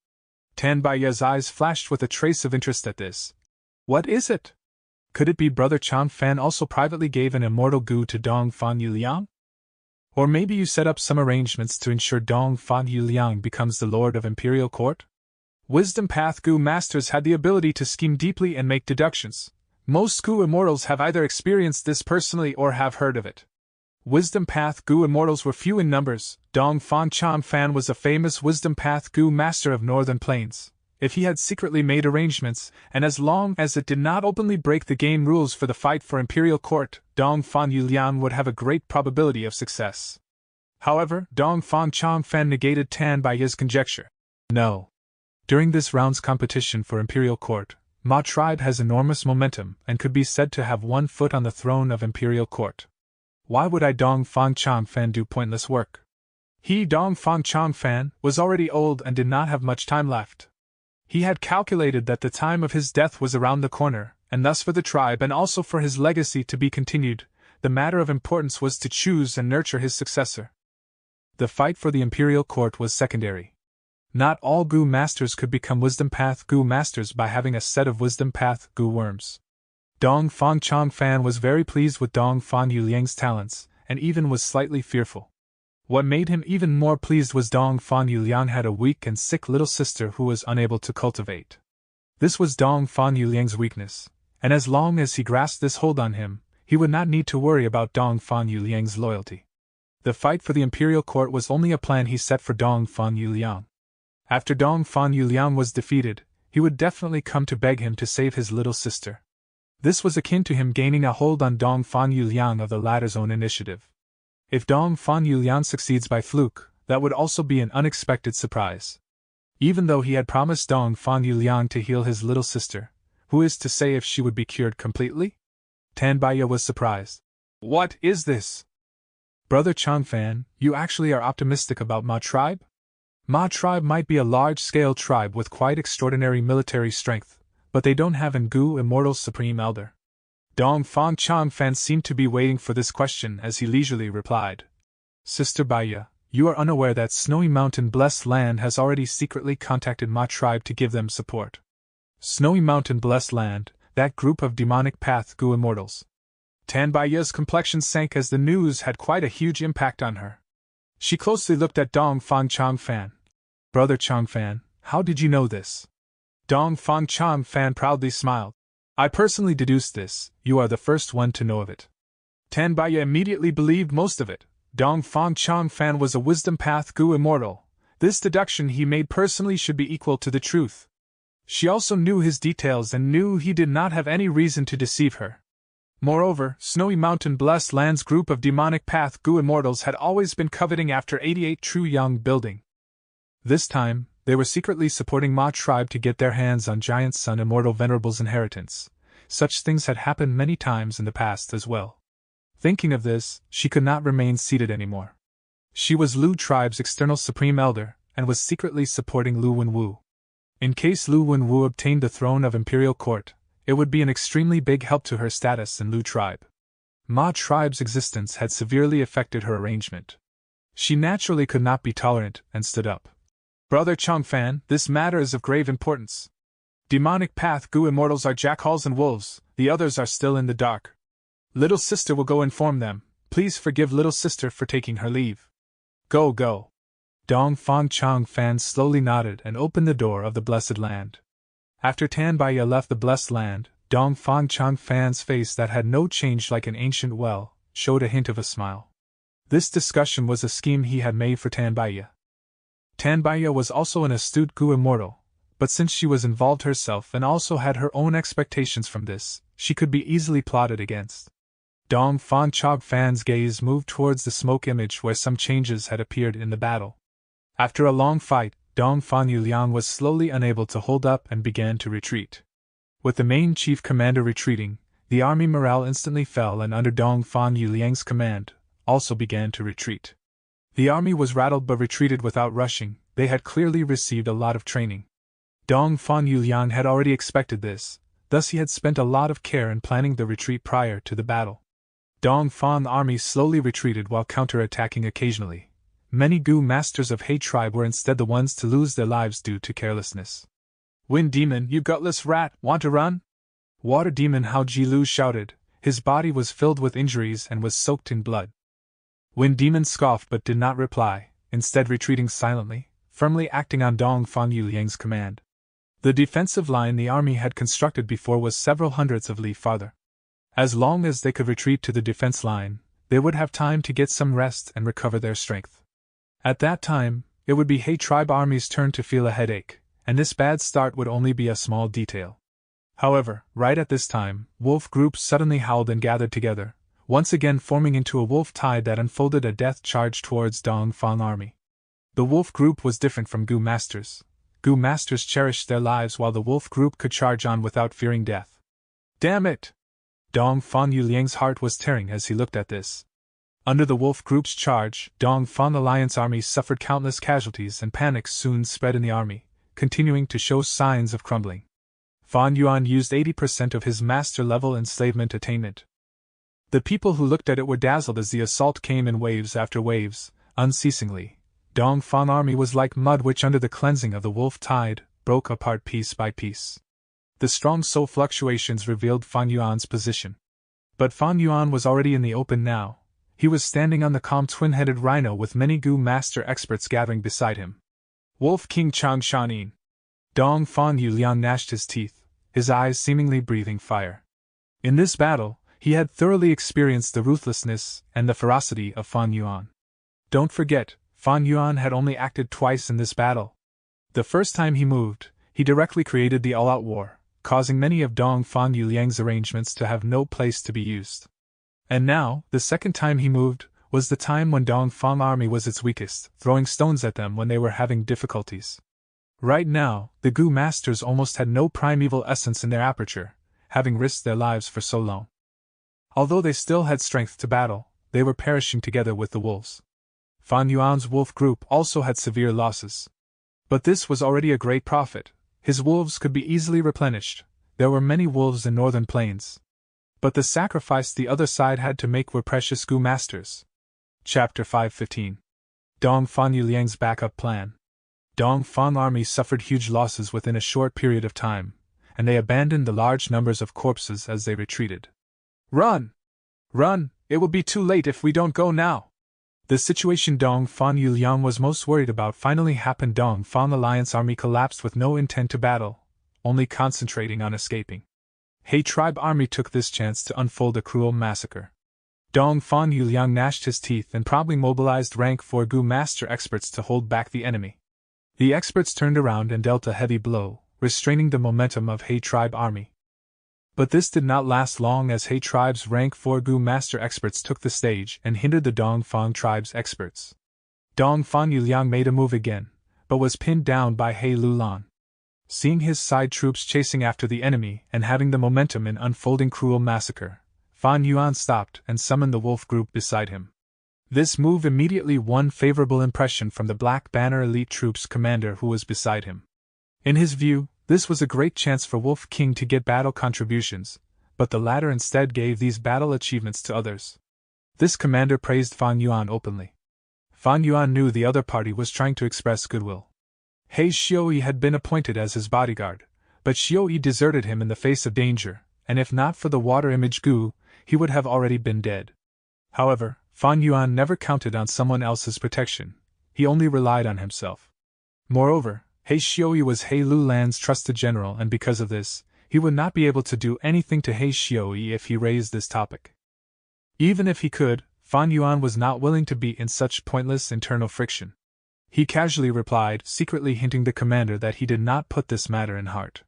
Tanbaya's eyes flashed with a trace of interest at this. "What is it? Could it be Brother Changfan also privately gave an immortal Gu to Dong Fan Yuliang? Or maybe you set up some arrangements to ensure Dong Fan Yuliang becomes the lord of imperial court?" Wisdom Path Gu masters had the ability to scheme deeply and make deductions. Most Gu immortals have either experienced this personally or have heard of it. Wisdom Path Gu immortals were few in numbers. Dong Fang Chang Fan was a famous Wisdom Path Gu master of Northern Plains. If he had secretly made arrangements, and as long as it did not openly break the game rules for the fight for Imperial Court, Dong Fan Yuliang would have a great probability of success. However, Dong Fang Chang Fan negated Tan Baiya's conjecture. No. During this round's competition for Imperial Court, Ma tribe has enormous momentum and could be said to have one foot on the throne of Imperial Court. Why would I Dong Fang Chang Fan do pointless work? He, Dong Fang Chang Fan, was already old and did not have much time left. He had calculated that the time of his death was around the corner, and thus for the tribe and also for his legacy to be continued, the matter of importance was to choose and nurture his successor. The fight for the Imperial Court was secondary. Not all Gu masters could become Wisdom Path Gu masters by having a set of Wisdom Path Gu worms. Dong Fang Chang Fan was very pleased with Dong Fang Yuliang's talents, and even was slightly fearful. What made him even more pleased was Dong Fang Yuliang had a weak and sick little sister who was unable to cultivate. This was Dong Fang Yuliang's weakness, and as long as he grasped this hold on him, he would not need to worry about Dong Fang Yuliang's loyalty. The fight for the Imperial Court was only a plan he set for Dong Fang Yuliang. After Dong Fang Yuliang was defeated, he would definitely come to beg him to save his little sister. This was akin to him gaining a hold on Dong Fang Yuliang of the latter's own initiative. If Dong Fang Yuliang succeeds by fluke, that would also be an unexpected surprise. Even though he had promised Dong Fang Yuliang to heal his little sister, who is to say if she would be cured completely? Tan Baiya was surprised. What is this? Brother Chang Fan, you actually are optimistic about Ma tribe? Ma tribe might be a large-scale tribe with quite extraordinary military strength, but they don't have an Gu Immortal's Supreme Elder. Dong Fang Chang Fan seemed to be waiting for this question as he leisurely replied. Sister Baiya, you are unaware that Snowy Mountain Blessed Land has already secretly contacted Ma tribe to give them support. Snowy Mountain Blessed Land, that group of demonic path Gu Immortals. Tan Baiya's complexion sank as the news had quite a huge impact on her. She closely looked at Dong Fang Chang Fan. Brother Chang Fan, how did you know this? Dong Fang Chang Fan proudly smiled. I personally deduced this, you are the first one to know of it. Tan Baiya immediately believed most of it. Dong Fang Chang Fan was a Wisdom Path Gu Immortal. This deduction he made personally should be equal to the truth. She also knew his details and knew he did not have any reason to deceive her. Moreover, Snowy Mountain Blessed Land's group of demonic path Gu Immortals had always been coveting after 88 True Young building. This time, they were secretly supporting Ma tribe to get their hands on Giant Sun Immortal Venerable's inheritance. Such things had happened many times in the past as well. Thinking of this, she could not remain seated anymore. She was Lu tribe's external supreme elder, and was secretly supporting Lu Wenwu. In case Lu Wenwu obtained the throne of Imperial Court, it would be an extremely big help to her status in Lu tribe. Ma tribe's existence had severely affected her arrangement. She naturally could not be tolerant, and stood up. Brother Chang Fan, this matter is of grave importance. Demonic path Gu Immortals are jackals and wolves, the others are still in the dark. Little sister will go inform them. Please forgive little sister for taking her leave. Go, go. Dong Fang Chang Fan slowly nodded and opened the door of the Blessed Land. After Tan Baiya left the Blessed Land, Dong Fang Chang Fan's face that had no change like an ancient well, showed a hint of a smile. This discussion was a scheme he had made for Tan Baiya. Tan Baiya was also an astute Gu Immortal, but since she was involved herself and also had her own expectations from this, she could be easily plotted against. Dong Fang Chang Fan's gaze moved towards the smoke image where some changes had appeared in the battle. After a long fight, Dong Fang Yuliang was slowly unable to hold up and began to retreat. With the main chief commander retreating, the army morale instantly fell and under Dong Fang Yuliang's command, also began to retreat. The army was rattled but retreated without rushing. They had clearly received a lot of training. Dong Fang Yuliang had already expected this, thus he had spent a lot of care in planning the retreat prior to the battle. Dong Fang army slowly retreated while counter-attacking occasionally. Many Gu masters of He tribe were instead the ones to lose their lives due to carelessness. Wind Demon, you gutless rat, want to run? Water Demon Hao Jilu shouted. His body was filled with injuries and was soaked in blood. Wind Demon scoffed but did not reply, instead retreating silently, firmly acting on Dong Fang Yuliang's command. The defensive line the army had constructed before was several hundreds of li farther. As long as they could retreat to the defense line, they would have time to get some rest and recover their strength. At that time, it would be He Tribe Army's turn to feel a headache, and this bad start would only be a small detail. However, right at this time, wolf groups suddenly howled and gathered together, once again forming into a wolf tide that unfolded a death charge towards Dong Fang army. The wolf group was different from Gu Masters. Gu Masters cherished their lives while the wolf group could charge on without fearing death. Damn it! Dong Fang Yuliang's heart was tearing as he looked at this. Under the wolf group's charge, Dong Fang Alliance army suffered countless casualties and panic soon spread in the army, continuing to show signs of crumbling. Fan Yuan used 80% of his master-level enslavement attainment. The people who looked at it were dazzled as the assault came in waves after waves, unceasingly. Dong Fang army was like mud which under the cleansing of the wolf tide, broke apart piece by piece. The strong soul fluctuations revealed Fan Yuan's position. But Fan Yuan was already in the open now. He was standing on the calm twin-headed rhino with many Gu master experts gathering beside him. Wolf King Chang Shanin. Dong Fang Yuliang gnashed his teeth, his eyes seemingly breathing fire. In this battle, he had thoroughly experienced the ruthlessness and the ferocity of Fan Yuan. Don't forget, Fan Yuan had only acted twice in this battle. The first time he moved, he directly created the all-out war, causing many of Dong Fang Yuliang's arrangements to have no place to be used. And now, the second time he moved, was the time when Dong Fang army was its weakest, throwing stones at them when they were having difficulties. Right now, the Gu masters almost had no primeval essence in their aperture, having risked their lives for so long. Although they still had strength to battle, they were perishing together with the wolves. Fan Yuan's wolf group also had severe losses. But this was already a great profit. His wolves could be easily replenished. There were many wolves in northern plains. But the sacrifice the other side had to make were precious Gu masters. Chapter 5:15. Dong Fang Yuliang's backup plan. Dong Fang army suffered huge losses within a short period of time, and they abandoned the large numbers of corpses as they retreated. Run! Run! It will be too late if we don't go now! The situation Dong Fang Yuliang was most worried about finally happened. Dong Fang Alliance army collapsed with no intent to battle, only concentrating on escaping. He Tribe army took this chance to unfold a cruel massacre. Dong Fang Yuliang gnashed his teeth and promptly mobilized rank 4 Gu master experts to hold back the enemy. The experts turned around and dealt a heavy blow, restraining the momentum of He Tribe army. But this did not last long as He Tribe's rank 4 Gu master experts took the stage and hindered the Dong Fang Tribe's experts. Dong Fang Yuliang made a move again, but was pinned down by He Lulan. Seeing his side troops chasing after the enemy and having the momentum in unfolding cruel massacre, Fan Yuan stopped and summoned the wolf group beside him. This move immediately won favorable impression from the Black Banner elite troops commander who was beside him. In his view, this was a great chance for Wolf King to get battle contributions, but the latter instead gave these battle achievements to others. This commander praised Fan Yuan openly. Fan Yuan knew the other party was trying to express goodwill. He Xioi had been appointed as his bodyguard, but Xioi deserted him in the face of danger, and if not for the water image Gu, he would have already been dead. However, Fan Yuan never counted on someone else's protection, he only relied on himself. Moreover, He Xioi was He Lulan's trusted general, and because of this, he would not be able to do anything to He Xioi if he raised this topic. Even if he could, Fan Yuan was not willing to be in such pointless internal friction. He casually replied, secretly hinting the commander that he did not put this matter in heart.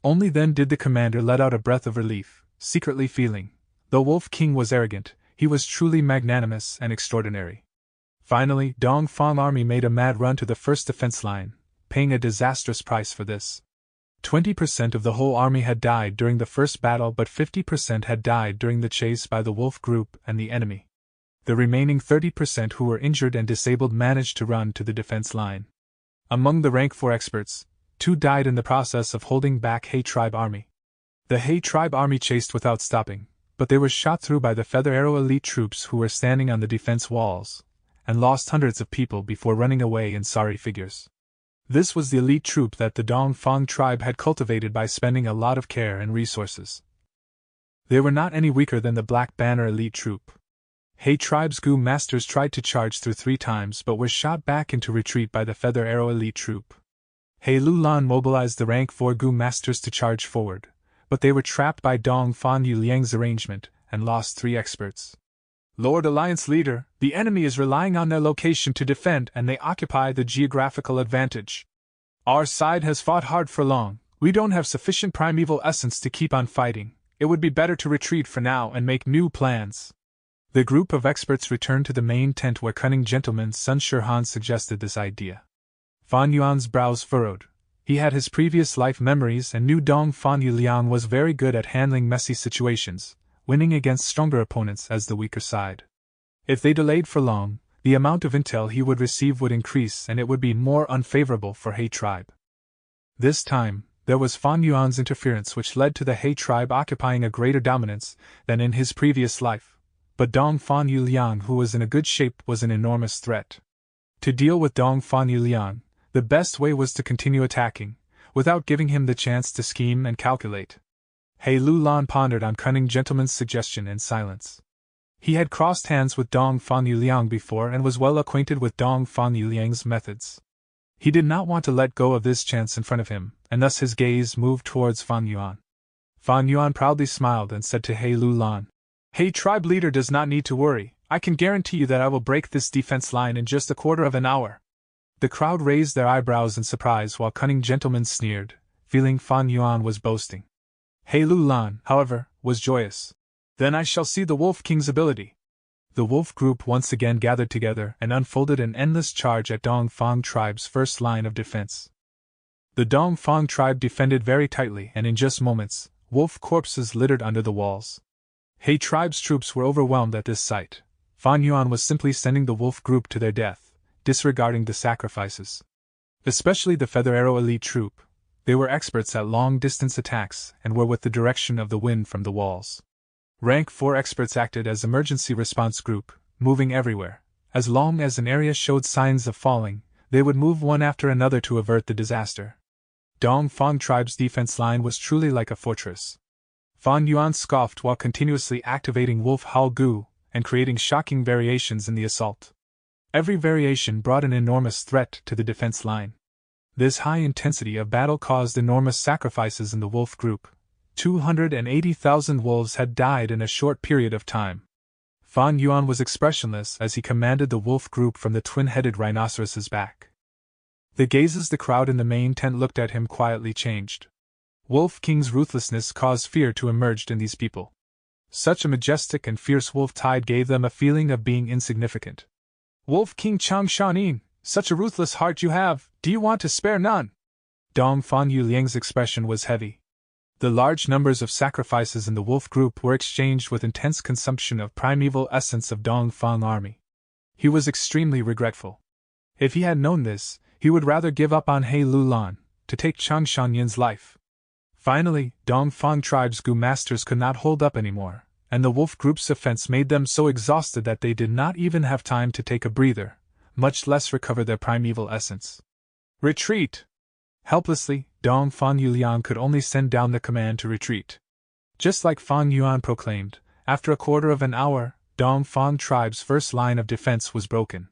Only then did the commander let out a breath of relief, secretly feeling, though Wolf King was arrogant, he was truly magnanimous and extraordinary. Finally, Dong Fang army made a mad run to the first defense line, paying a disastrous price for this. 20% of the whole army had died during the first battle, but 50% had died during the chase by the wolf group and the enemy. The remaining 30% who were injured and disabled managed to run to the defense line. Among the rank 4 experts, 2 died in the process of holding back He Tribe army. The He Tribe army chased without stopping, but they were shot through by the Feather Arrow elite troops who were standing on the defense walls, and lost hundreds of people before running away in sorry figures. This was the elite troop that the Dong Fang tribe had cultivated by spending a lot of care and resources. They were not any weaker than the Black Banner elite troop. He Tribe's Gu masters tried to charge through 3 times but were shot back into retreat by the Feather Arrow elite troop. He Lulan mobilized the rank 4 Gu masters to charge forward, but they were trapped by Dong Fang Yuliang's arrangement and lost 3 experts. Lord Alliance Leader, the enemy is relying on their location to defend and they occupy the geographical advantage. Our side has fought hard for long, we don't have sufficient primeval essence to keep on fighting, it would be better to retreat for now and make new plans. The group of experts returned to the main tent where cunning gentleman Sun Shirhan suggested this idea. Fan Yuan's brows furrowed. He had his previous life memories and knew Dong Fan Yuliang was very good at handling messy situations, winning against stronger opponents as the weaker side. If they delayed for long, the amount of intel he would receive would increase and it would be more unfavorable for He tribe. This time, there was Fan Yuan's interference which led to the He tribe occupying a greater dominance than in his previous life. But Dong Fan Yuliang, who was in a good shape, was an enormous threat. To deal with Dong Fan Yuliang, the best way was to continue attacking, without giving him the chance to scheme and calculate. He Lulan pondered on cunning gentleman's suggestion in silence. He had crossed hands with Dong Fan Yuliang before and was well acquainted with Dong Fan Yuliang's methods. He did not want to let go of this chance in front of him, and thus his gaze moved towards Fan Yuan. Fan Yuan proudly smiled and said to He Lulan, "Hey, tribe leader does not need to worry, I can guarantee you that I will break this defense line in just a quarter of an hour." The crowd raised their eyebrows in surprise while cunning gentlemen sneered, feeling Fan Yuan was boasting. He Lulan, however, was joyous. "Then I shall see the Wolf King's ability." The Wolf group once again gathered together and unfolded an endless charge at Dong Fang tribe's first line of defense. The Dong Fang tribe defended very tightly and in just moments, wolf corpses littered under the walls. He tribe's troops were overwhelmed at this sight. Fan Yuan was simply sending the wolf group to their death, disregarding the sacrifices. Especially the Feather Arrow elite troop. They were experts at long-distance attacks and were with the direction of the wind from the walls. Rank 4 experts acted as emergency response group, moving everywhere. As long as an area showed signs of falling, they would move one after another to avert the disaster. Dong Fang tribe's defense line was truly like a fortress. Fan Yuan scoffed while continuously activating Wolf Hao Gu and creating shocking variations in the assault. Every variation brought an enormous threat to the defense line. This high intensity of battle caused enormous sacrifices in the wolf group. 280,000 wolves had died in a short period of time. Fan Yuan was expressionless as he commanded the wolf group from the twin-headed rhinoceros's back. The gazes the crowd in the main tent looked at him quietly changed. Wolf King's ruthlessness caused fear to emerge in these people. Such a majestic and fierce wolf tide gave them a feeling of being insignificant. "Wolf King Chang Shanin, such a ruthless heart you have, do you want to spare none?" Dong Fan Yuliang's expression was heavy. The large numbers of sacrifices in the wolf group were exchanged with intense consumption of primeval essence of Dong Fang army. He was extremely regretful. If he had known this, he would rather give up on He Lulan, to take Chang Shanyin's life. Finally, Dong Fang tribe's Gu masters could not hold up anymore, and the wolf group's offense made them so exhausted that they did not even have time to take a breather, much less recover their primeval essence. "Retreat!" Helplessly, Dong Fan Yuliang could only send down the command to retreat. Just like Fan Yuan proclaimed, after a quarter of an hour, Dong Fang tribe's first line of defense was broken.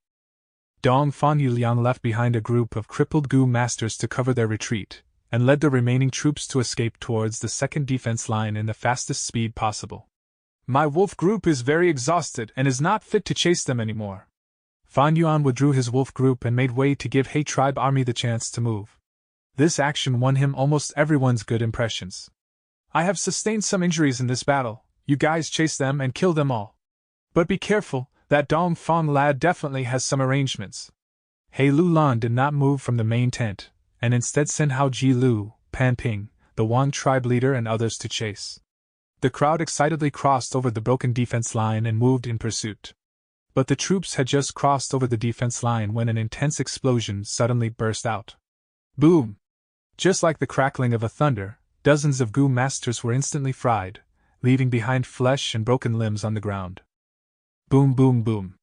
Dong Fan Yuliang left behind a group of crippled Gu masters to cover their retreat, and led the remaining troops to escape towards the second defense line in the fastest speed possible. "My wolf group is very exhausted and is not fit to chase them anymore." Fan Yuan withdrew his wolf group and made way to give He tribe army the chance to move. This action won him almost everyone's good impressions. "I have sustained some injuries in this battle, you guys chase them and kill them all. But be careful, that Dong Fang lad definitely has some arrangements." He Lulan did not move from the main tent, and instead sent Hao Ji Lu, Pan Ping, the Wang tribe leader and others to chase. The crowd excitedly crossed over the broken defense line and moved in pursuit. But the troops had just crossed over the defense line when an intense explosion suddenly burst out. Boom! Just like the crackling of a thunder, dozens of Gu masters were instantly fried, leaving behind flesh and broken limbs on the ground. Boom, boom, boom.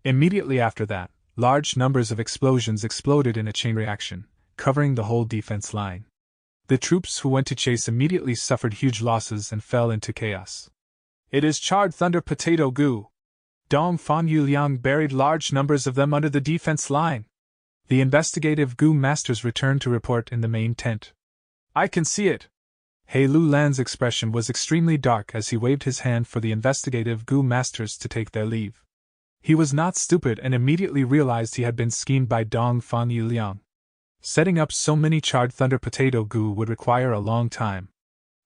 Immediately after that, large numbers of explosions exploded in a chain reaction, covering the whole defense line. The troops who went to chase immediately suffered huge losses and fell into chaos. "It is charred thunder potato Gu." Dong Fan Yuliang buried large numbers of them under the defense line. The investigative Gu masters returned to report in the main tent. "I can see it." He Lulan's expression was extremely dark as he waved his hand for the investigative Gu masters to take their leave. He was not stupid and immediately realized he had been schemed by Dong Fan Yuliang. Setting up so many charred thunder potato Gu would require a long time.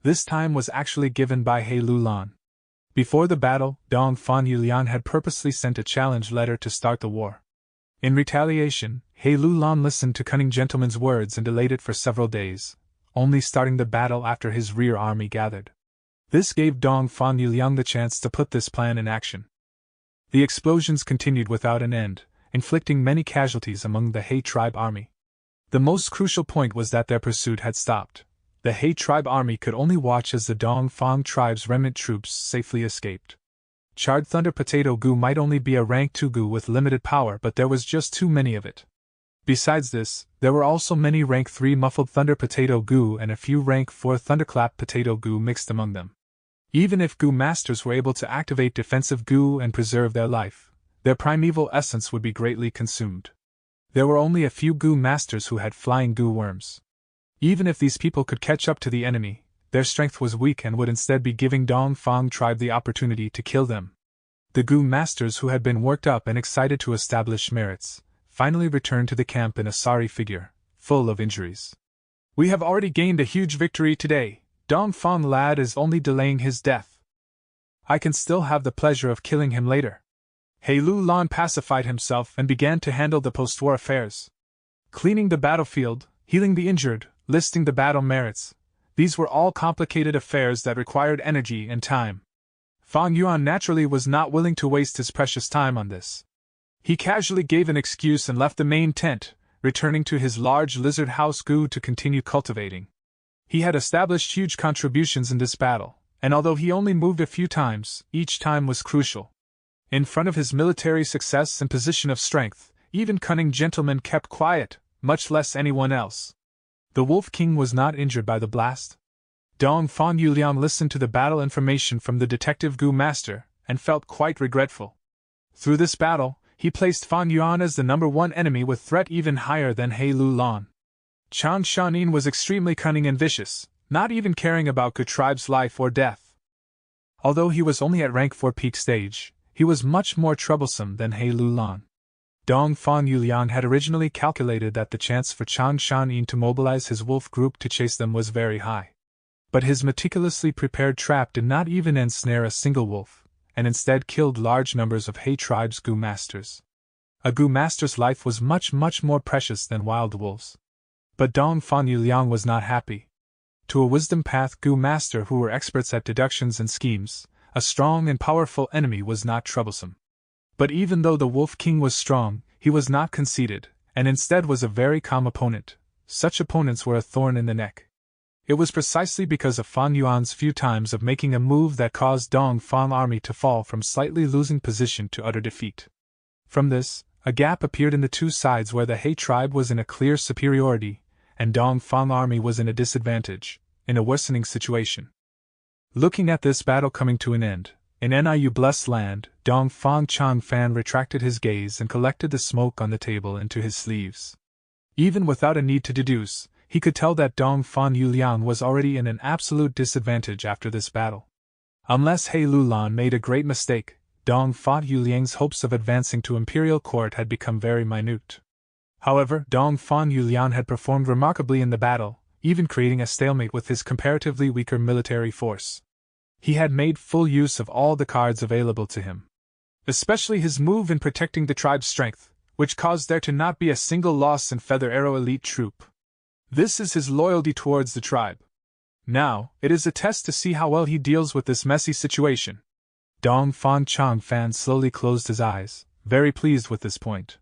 This time was actually given by He Lulan. Before the battle, Dong Fan Yuliang had purposely sent a challenge letter to start the war. In retaliation, He Lulan listened to cunning gentleman's words and delayed it for several days, only starting the battle after his rear army gathered. This gave Dong Fan Yuliang the chance to put this plan in action. The explosions continued without an end, inflicting many casualties among the He tribe army. The most crucial point was that their pursuit had stopped. The He tribe army could only watch as the Dong Fang tribe's remnant troops safely escaped. Charred thunder potato Gu might only be a rank 2 Gu with limited power, but there was just too many of it. Besides this, there were also many rank 3 muffled thunder potato Gu and a few rank 4 thunderclap potato Gu mixed among them. Even if Gu masters were able to activate defensive Gu and preserve their life, their primeval essence would be greatly consumed. There were only a few Gu masters who had flying Gu worms. Even if these people could catch up to the enemy, their strength was weak and would instead be giving Dong Fang tribe the opportunity to kill them. The Gu masters who had been worked up and excited to establish merits, finally returned to the camp in a sorry figure, full of injuries. "We have already gained a huge victory today. Dong Fang lad is only delaying his death. I can still have the pleasure of killing him later." He Lulan pacified himself and began to handle the post-war affairs. Cleaning the battlefield, healing the injured, listing the battle merits. These were all complicated affairs that required energy and time. Fang Yuan naturally was not willing to waste his precious time on this. He casually gave an excuse and left the main tent, returning to his large lizard house Gu to continue cultivating. He had established huge contributions in this battle, and although he only moved a few times, each time was crucial. In front of his military success and position of strength, even cunning gentlemen kept quiet, much less anyone else. The Wolf King was not injured by the blast. Dong Fan Yuliang listened to the battle information from the detective Gu master, and felt quite regretful. Through this battle, he placed Fan Yuan as the #1 enemy with threat even higher than He Lulan. Chang Shanin was extremely cunning and vicious, not even caring about Gu tribe's life or death. Although he was only at rank 4 peak stage, he was much more troublesome than He Lulan. Dong Fan Yuliang had originally calculated that the chance for Chang Shanin to mobilize his wolf group to chase them was very high. But his meticulously prepared trap did not even ensnare a single wolf, and instead killed large numbers of He tribe's Gu masters. A Gu master's life was much more precious than wild wolves. But Dong Fan Yuliang was not happy. To a wisdom path Gu master who were experts at deductions and schemes, a strong and powerful enemy was not troublesome. But even though the Wolf King was strong, he was not conceited, and instead was a very calm opponent. Such opponents were a thorn in the neck. It was precisely because of Fan Yuan's few times of making a move that caused Dong Fang army to fall from slightly losing position to utter defeat. From this, a gap appeared in the two sides where the He tribe was in a clear superiority, and Dong Fang army was in a disadvantage, in a worsening situation. Looking at this battle coming to an end, in Niu Blessed Land, Dong Fang Chang Fan retracted his gaze and collected the smoke on the table into his sleeves. Even without a need to deduce, he could tell that Dong Fan Yuliang was already in an absolute disadvantage after this battle. Unless He Lulan made a great mistake, Dong Fan Yuliang's hopes of advancing to imperial court had become very minute. However, Dong Fan Yuliang had performed remarkably in the battle, even creating a stalemate with his comparatively weaker military force. He had made full use of all the cards available to him. Especially his move in protecting the tribe's strength, which caused there to not be a single loss in Feather Arrow elite troop. This is his loyalty towards the tribe. Now, it is a test to see how well he deals with this messy situation. Dong Fan Chang Fan slowly closed his eyes, very pleased with this point.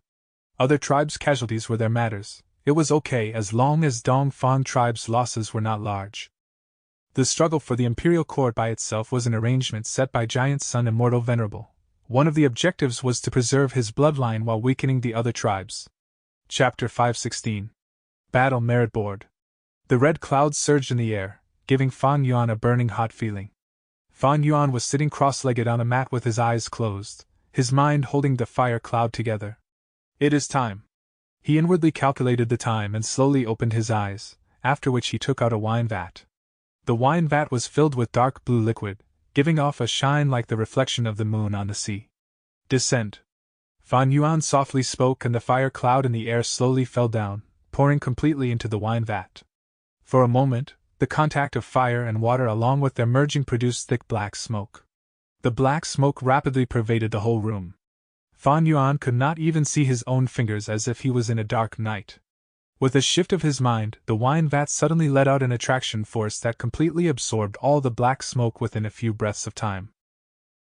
Other tribes' casualties were their matters. It was okay as long as Dong Fan tribe's losses were not large. The struggle for the imperial court by itself was an arrangement set by Giant Sun Immortal Venerable. One of the objectives was to preserve his bloodline while weakening the other tribes. Chapter 516. Battle Merit Board. The red clouds surged in the air, giving Fan Yuan a burning hot feeling. Fan Yuan was sitting cross-legged on a mat with his eyes closed, his mind holding the fire cloud together. It is time. He inwardly calculated the time and slowly opened his eyes, after which he took out a wine vat. The wine vat was filled with dark blue liquid, giving off a shine like the reflection of the moon on the sea. Descend. Fan Yuan softly spoke, and the fire cloud in the air slowly fell down, pouring completely into the wine vat. For a moment, the contact of fire and water along with their merging produced thick black smoke. The black smoke rapidly pervaded the whole room. Fan Yuan could not even see his own fingers, as if he was in a dark night. With a shift of his mind, the wine vat suddenly let out an attraction force that completely absorbed all the black smoke within a few breaths of time.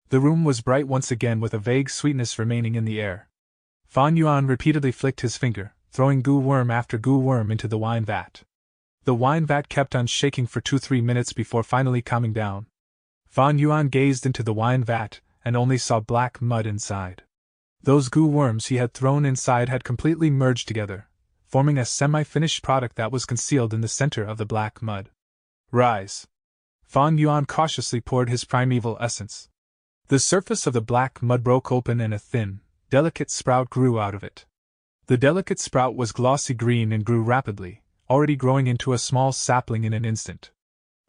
The room was bright once again, with a vague sweetness remaining in the air. Fan Yuan repeatedly flicked his finger, throwing goo worm after goo worm into the wine vat. The wine vat kept on shaking for 2-3 minutes before finally calming down. Fan Yuan gazed into the wine vat, and only saw black mud inside. Those goo worms he had thrown inside had completely merged together, forming a semi-finished product that was concealed in the center of the black mud. Rise! Fan Yuan cautiously poured his primeval essence. The surface of the black mud broke open and a thin, delicate sprout grew out of it. The delicate sprout was glossy green and grew rapidly, already growing into a small sapling in an instant.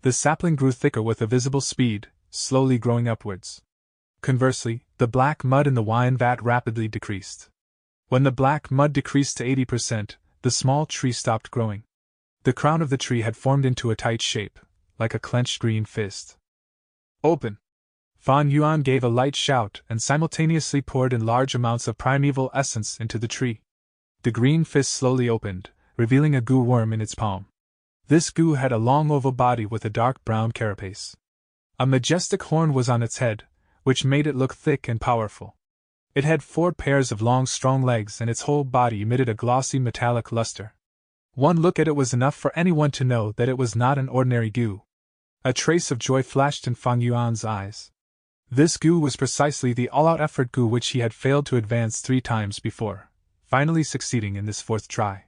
The sapling grew thicker with a visible speed, slowly growing upwards. Conversely, the black mud in the wine vat rapidly decreased. When the black mud decreased to 80%, the small tree stopped growing. The crown of the tree had formed into a tight shape, like a clenched green fist. Open! Fan Yuan gave a light shout and simultaneously poured in large amounts of primeval essence into the tree. The green fist slowly opened, revealing a goo worm in its palm. This goo had a long oval body with a dark brown carapace. A majestic horn was on its head, which made it look thick and powerful. It had 4 pairs of long, strong legs, and its whole body emitted a glossy metallic luster. One look at it was enough for anyone to know that it was not an ordinary goo. A trace of joy flashed in Fan Yuan's eyes. This goo was precisely the all-out effort goo which he had failed to advance 3 times before, finally succeeding in this 4th try.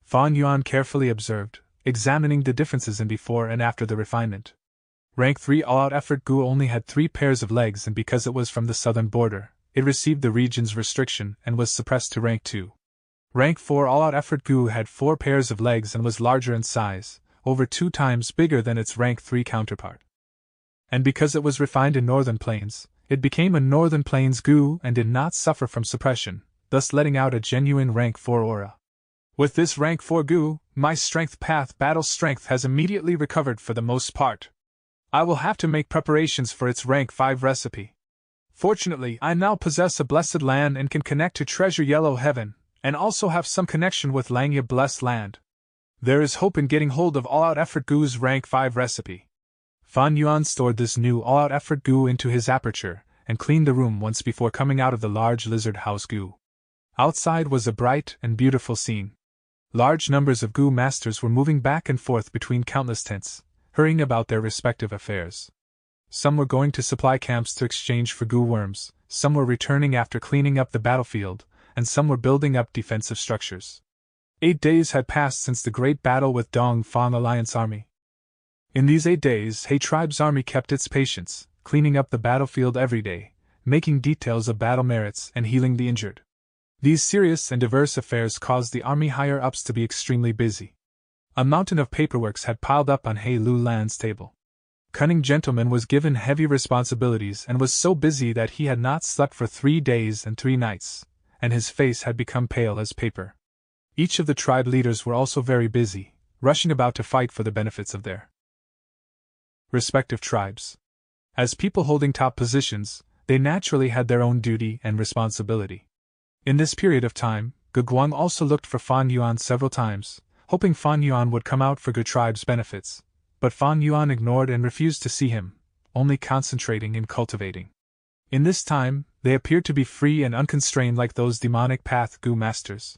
Fan Yuan carefully observed, examining the differences in before and after the refinement. Rank 3 all-out effort goo only had 3 pairs of legs, and because it was from the southern border, it received the region's restriction and was suppressed to rank 2. Rank 4 all-out effort goo had 4 pairs of legs and was larger in size, over 2 times bigger than its rank 3 counterpart. And because it was refined in northern plains, it became a northern plains goo and did not suffer from suppression, thus letting out a genuine rank 4 aura. With this rank 4 goo, my strength path battle strength has immediately recovered for the most part. I will have to make preparations for its rank 5 recipe. Fortunately, I now possess a blessed land and can connect to treasure yellow heaven, and also have some connection with Langya blessed land. There is hope in getting hold of all-out effort goo's rank 5 recipe. Fan Yuan stored this new all-out effort goo into his aperture, and cleaned the room once before coming out of the large lizard house goo. Outside was a bright and beautiful scene. Large numbers of goo masters were moving back and forth between countless tents, hurrying about their respective affairs. Some were going to supply camps to exchange for goo worms, some were returning after cleaning up the battlefield, and some were building up defensive structures. 8 days had passed since the great battle with Dong Fang Alliance Army. In these 8 days, He Tribe's army kept its patience, cleaning up the battlefield every day, making details of battle merits, and healing the injured. These serious and diverse affairs caused the army higher-ups to be extremely busy. A mountain of paperwork had piled up on He Lu Lan's table. Cunning Gentleman was given heavy responsibilities and was so busy that he had not slept for 3 days and 3 nights, and his face had become pale as paper. Each of the tribe leaders were also very busy, rushing about to fight for the benefits of their respective tribes. As people holding top positions, they naturally had their own duty and responsibility. In this period of time, Guguang also looked for Fan Yuan several times, hoping Fan Yuan would come out for Gu tribe's benefits, but Fan Yuan ignored and refused to see him, only concentrating in cultivating. In this time, they appeared to be free and unconstrained like those demonic path Gu masters.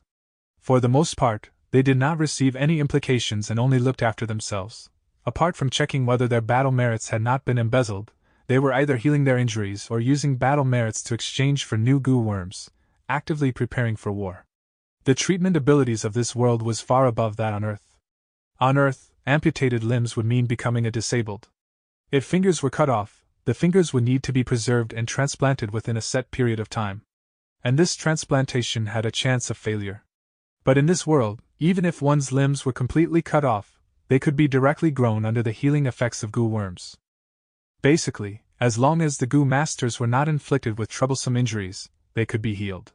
For the most part, they did not receive any implications and only looked after themselves. Apart from checking whether their battle merits had not been embezzled, they were either healing their injuries or using battle merits to exchange for new goo worms, actively preparing for war. The treatment abilities of this world was far above that on Earth. On Earth, amputated limbs would mean becoming a disabled. If fingers were cut off, the fingers would need to be preserved and transplanted within a set period of time. And this transplantation had a chance of failure. But in this world, even if one's limbs were completely cut off, they could be directly grown under the healing effects of goo worms. Basically, as long as the goo masters were not inflicted with troublesome injuries, they could be healed.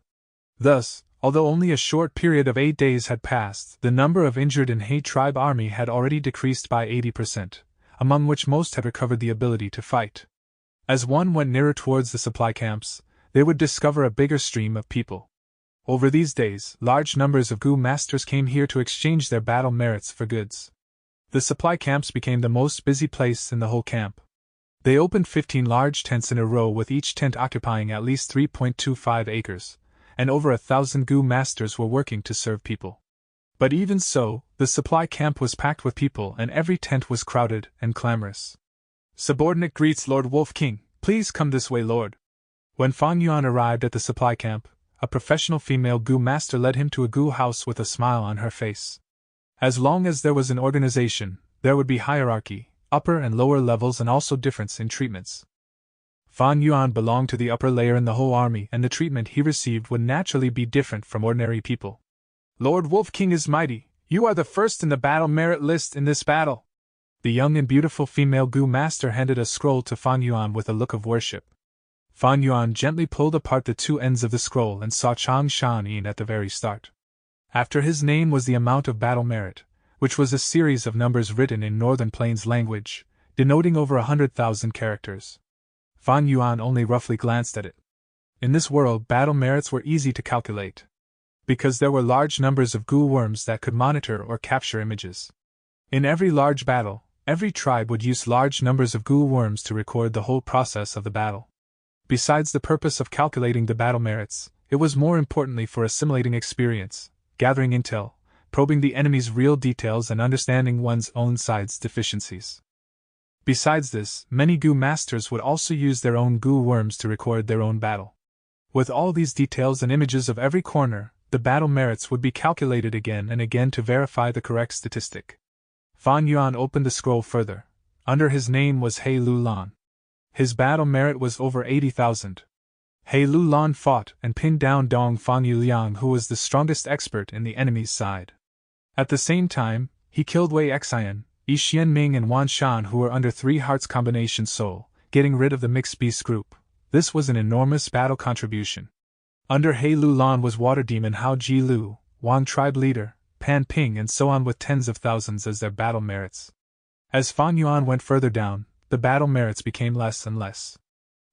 Thus, although only a short period of 8 days had passed, the number of injured in He tribe army had already decreased by 80%, among which most had recovered the ability to fight. As one went nearer towards the supply camps, they would discover a bigger stream of people. Over these days, large numbers of goo masters came here to exchange their battle merits for goods. The supply camps became the most busy place in the whole camp. They opened 15 large tents in a row, with each tent occupying at least 3.25 acres, and over 1,000 goo masters were working to serve people. But even so, the supply camp was packed with people and every tent was crowded and clamorous. Subordinate greets Lord Wolf King. Please come this way, Lord. When Fan Yuan arrived at the supply camp, a professional female goo master led him to a goo house with a smile on her face. As long as there was an organization, there would be hierarchy, upper and lower levels, and also difference in treatments. Fan Yuan belonged to the upper layer in the whole army, and the treatment he received would naturally be different from ordinary people. Lord Wolf King is mighty. You are the first in the battle merit list in this battle. The young and beautiful female goo master handed a scroll to Fan Yuan with a look of worship. Fan Yuan gently pulled apart the two ends of the scroll and saw Chang Shan Yin at the very start. After his name was the amount of battle merit, which was a series of numbers written in Northern Plains language, denoting over 100,000 characters. Fan Yuan only roughly glanced at it. In this world, battle merits were easy to calculate, because there were large numbers of goo worms that could monitor or capture images. In every large battle, every tribe would use large numbers of goo worms to record the whole process of the battle. Besides the purpose of calculating the battle merits, it was more importantly for assimilating experience, gathering intel, probing the enemy's real details, and understanding one's own side's deficiencies. Besides this, many goo masters would also use their own goo worms to record their own battle. With all these details and images of every corner, the battle merits would be calculated again and again to verify the correct statistic. Fan Yuan opened the scroll further. Under his name was He Lu Lan. His battle merit was over 80,000. He Lu Lan fought and pinned down Dong Fan Yuliang, who was the strongest expert in the enemy's side. At the same time, he killed Wei Xian, Yi Xianming, and Wan Shan, who were under 3 hearts combination soul, getting rid of the mixed beast group. This was an enormous battle contribution. Under He Lu Lan was Water Demon Hao Ji Lu, Wang tribe leader, Pan Ping, and so on, with tens of thousands as their battle merits. As Fan Yuan went further down, the battle merits became less and less.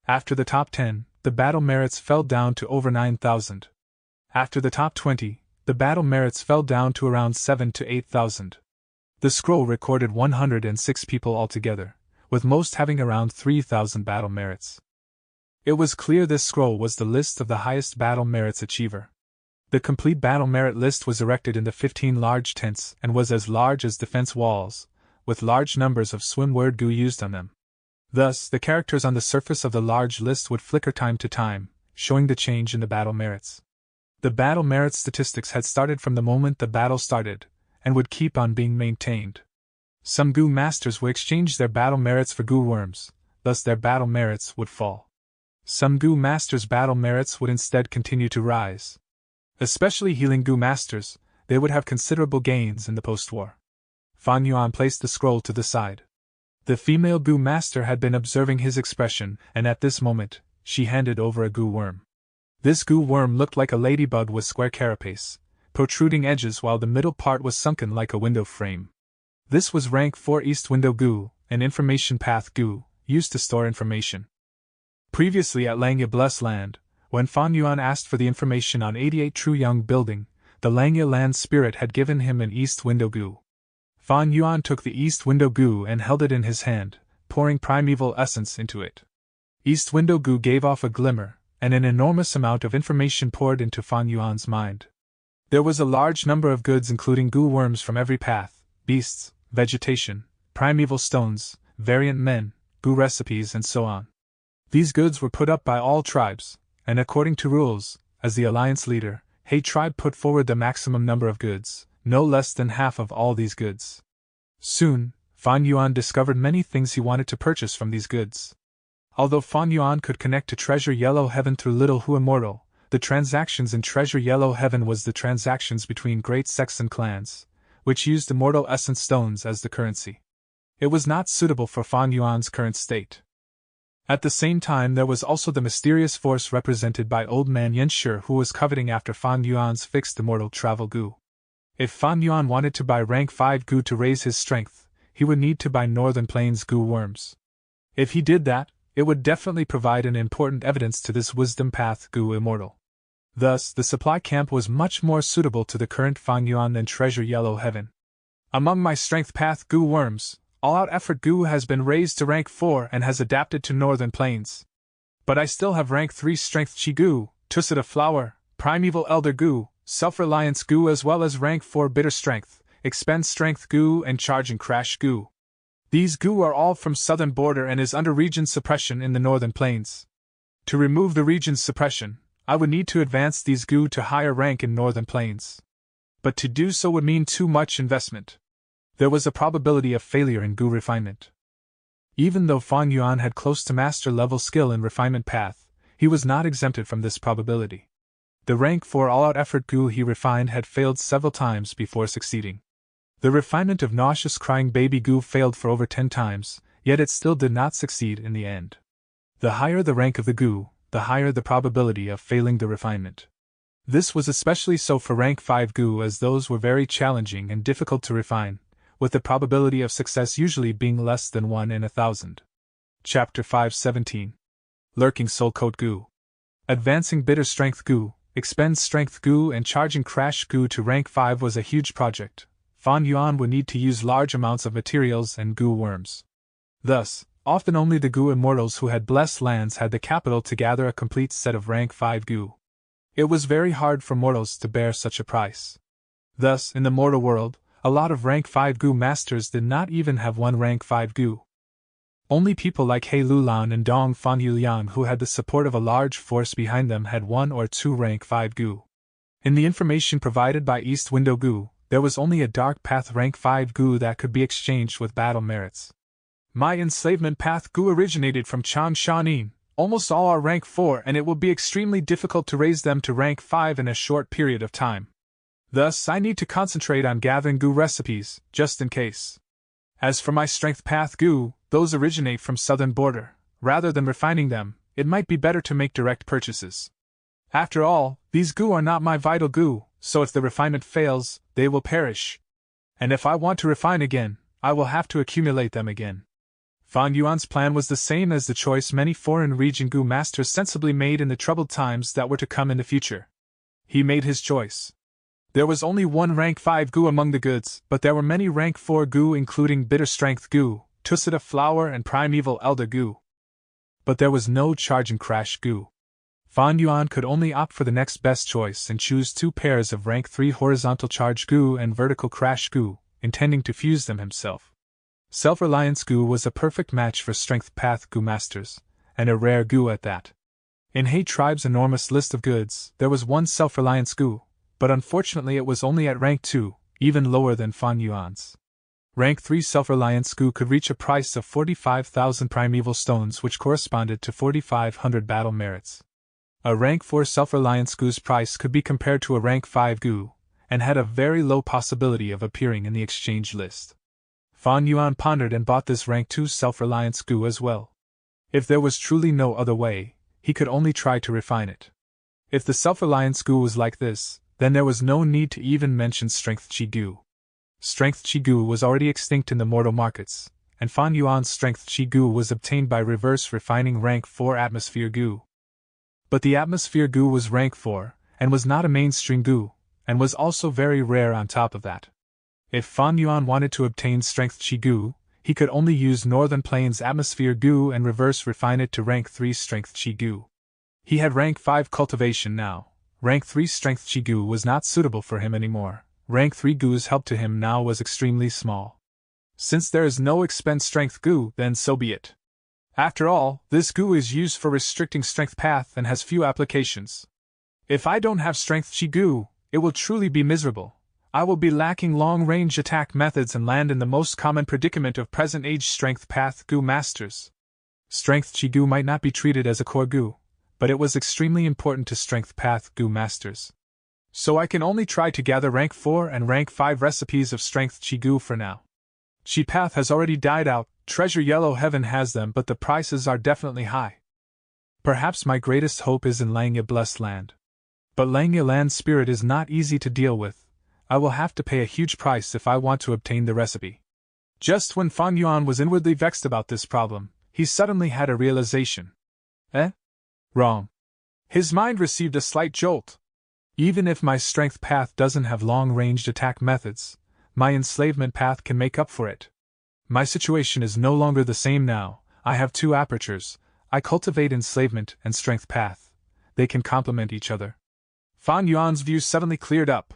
After the top 10, the battle merits fell down to over 9,000. After the top 20, the battle merits fell down to around 7 to 8,000. The scroll recorded 106 people altogether, with most having around 3,000 battle merits. It was clear this scroll was the list of the highest battle merits achiever. The complete battle merit list was erected in the 15 large tents and was as large as defense walls, with large numbers of swim-word goo used on them. Thus, the characters on the surface of the large list would flicker time to time, showing the change in the battle merits. The battle merit statistics had started from the moment the battle started, and would keep on being maintained. Some goo masters would exchange their battle merits for goo worms, thus their battle merits would fall. Some goo masters' battle merits would instead continue to rise. Especially healing goo masters, they would have considerable gains in the post-war. Fan Yuan placed the scroll to the side. The female goo master had been observing his expression, and at this moment, she handed over a goo worm. This goo worm looked like a ladybug with square carapace, protruding edges, while the middle part was sunken like a window frame. This was rank 4 East Window Goo, an information path goo, used to store information. Previously at Langya Blessed Land, when Fan Yuan asked for the information on 88 True Young Building, the Langya Land Spirit had given him an East Window Goo. Fan Yuan took the East Window Goo and held it in his hand, pouring primeval essence into it. East Window Goo gave off a glimmer, and an enormous amount of information poured into Fan Yuan's mind. There was a large number of goods, including goo worms from every path, beasts, vegetation, primeval stones, variant men, goo recipes, and so on. These goods were put up by all tribes, and according to rules, as the alliance leader, He tribe put forward the maximum number of goods, no less than half of all these goods. Soon, Fan Yuan discovered many things he wanted to purchase from these goods. Although Fan Yuan could connect to Treasure Yellow Heaven through Little Hu Immortal, the transactions in Treasure Yellow Heaven was the transactions between great sects and clans, which used immortal essence stones as the currency. It was not suitable for Fan Yuan's current state. At the same time, there was also the mysterious force represented by Old Man Yanshi, who was coveting after Fan Yuan's fixed immortal travel goo. If Fan Yuan wanted to buy rank 5 goo to raise his strength, he would need to buy Northern Plains goo worms. If he did that, it would definitely provide an important evidence to this wisdom path goo immortal. Thus, the supply camp was much more suitable to the current Fan Yuan than Treasure Yellow Heaven. Among my strength path goo worms, all-out effort goo has been raised to rank 4 and has adapted to Northern Plains. But I still have rank 3 strength chi goo, Tusita flower, primeval elder goo, self-reliance goo, as well as rank 4 bitter strength, expend strength goo, and charge and crash goo. These goo are all from southern border and is under region suppression in the Northern Plains. To remove the region's suppression, I would need to advance these goo to higher rank in Northern Plains. But to do so would mean too much investment. There was a probability of failure in goo refinement. Even though Fan Yuan had close to master level skill in refinement path, he was not exempted from this probability. The rank 4 all-out effort goo he refined had failed several times before succeeding. The refinement of nauseous crying baby goo failed for over 10 times, yet it still did not succeed in the end. The higher the rank of the goo, the higher the probability of failing the refinement. This was especially so for rank 5 goo, as those were very challenging and difficult to refine, with the probability of success usually being less than 1 in 1,000. Chapter 5:17. Lurking Soul Coat Goo. Advancing Bitter Strength Goo, Expend Strength Goo, and charging Crash Goo to rank 5 was a huge project. Fan Yuan would need to use large amounts of materials and goo worms. Thus, often only the goo immortals who had blessed lands had the capital to gather a complete set of rank 5 goo. It was very hard for mortals to bear such a price. Thus, in the mortal world, a lot of rank 5 goo masters did not even have one rank 5 goo. Only people like He Lulan and Dong Fan Yuliang, who had the support of a large force behind them, had 1 or 2 rank 5 goo. In the information provided by East Window Goo, there was only a Dark Path rank 5 goo that could be exchanged with battle merits. My enslavement path goo originated from Chan Shanin. Almost all are rank 4, and it will be extremely difficult to raise them to rank 5 in a short period of time. Thus, I need to concentrate on gathering goo recipes, just in case. As for my strength path goo, those originate from southern border. Rather than refining them, it might be better to make direct purchases. After all, these goo are not my vital goo, so if the refinement fails, they will perish. And if I want to refine again, I will have to accumulate them again. Fan Yuan's plan was the same as the choice many foreign region goo masters sensibly made in the troubled times that were to come in the future. He made his choice. There was only one rank 5 goo among the goods, but there were many rank 4 goo, including Bitter Strength Goo, Tusita Flower, and Primeval Elder Goo. But there was no Charge and Crash Goo. Fan Yuan could only opt for the next best choice and choose 2 pairs of rank 3 Horizontal Charge Goo and Vertical Crash Goo, intending to fuse them himself. Self-Reliance Goo was a perfect match for Strength Path Goo masters, and a rare goo at that. In He Tribe's enormous list of goods, there was one Self-Reliance Goo, but unfortunately it was only at rank 2, even lower than Fan Yuan's. Rank 3 Self-Reliance Goo could reach a price of 45,000 primeval stones, which corresponded to 4,500 battle merits. A rank 4 Self-Reliance Goo's price could be compared to a rank 5 Goo, and had a very low possibility of appearing in the exchange list. Fan Yuan pondered and bought this rank 2 Self-Reliance Goo as well. If there was truly no other way, he could only try to refine it. If the Self-Reliance Goo was like this, then there was no need to even mention Strength Chi Goo. Strength Chi Goo was already extinct in the mortal markets, and Fan Yuan's Strength Chi Goo was obtained by reverse refining rank 4 Atmosphere Goo. But the Atmosphere Goo was rank 4, and was not a mainstream goo, and was also very rare on top of that. If Fan Yuan wanted to obtain Strength Chi Goo, he could only use Northern Plains Atmosphere Goo and reverse refine it to rank 3 Strength Chi Goo. He had rank 5 cultivation now. Rank 3 Strength Chi Goo was not suitable for him anymore. Rank 3 Goo's help to him now was extremely small. Since there is no expend Strength Goo, then so be it. After all, this goo is used for restricting Strength Path and has few applications. If I don't have Strength Chi Goo, it will truly be miserable. I will be lacking long-range attack methods and land in the most common predicament of present-age Strength Path Goo masters. Strength Chi Goo might not be treated as a core goo, but it was extremely important to Strength Path Goo masters. So I can only try to gather rank 4 and rank 5 recipes of strength Chi Goo for now. Chi Path has already died out, Treasure Yellow Heaven has them, but the prices are definitely high. Perhaps my greatest hope is in Langya Blessed Land. But Langya Land's spirit is not easy to deal with. I will have to pay a huge price if I want to obtain the recipe. Just when Fan Yuan was inwardly vexed about this problem, he suddenly had a realization. Wrong. His mind received a slight jolt. Even if my strength path doesn't have long-ranged attack methods, my enslavement path can make up for it. My situation is no longer the same now. I have 2 apertures. I cultivate enslavement and strength path. They can complement each other. Fan Yuan's view suddenly cleared up.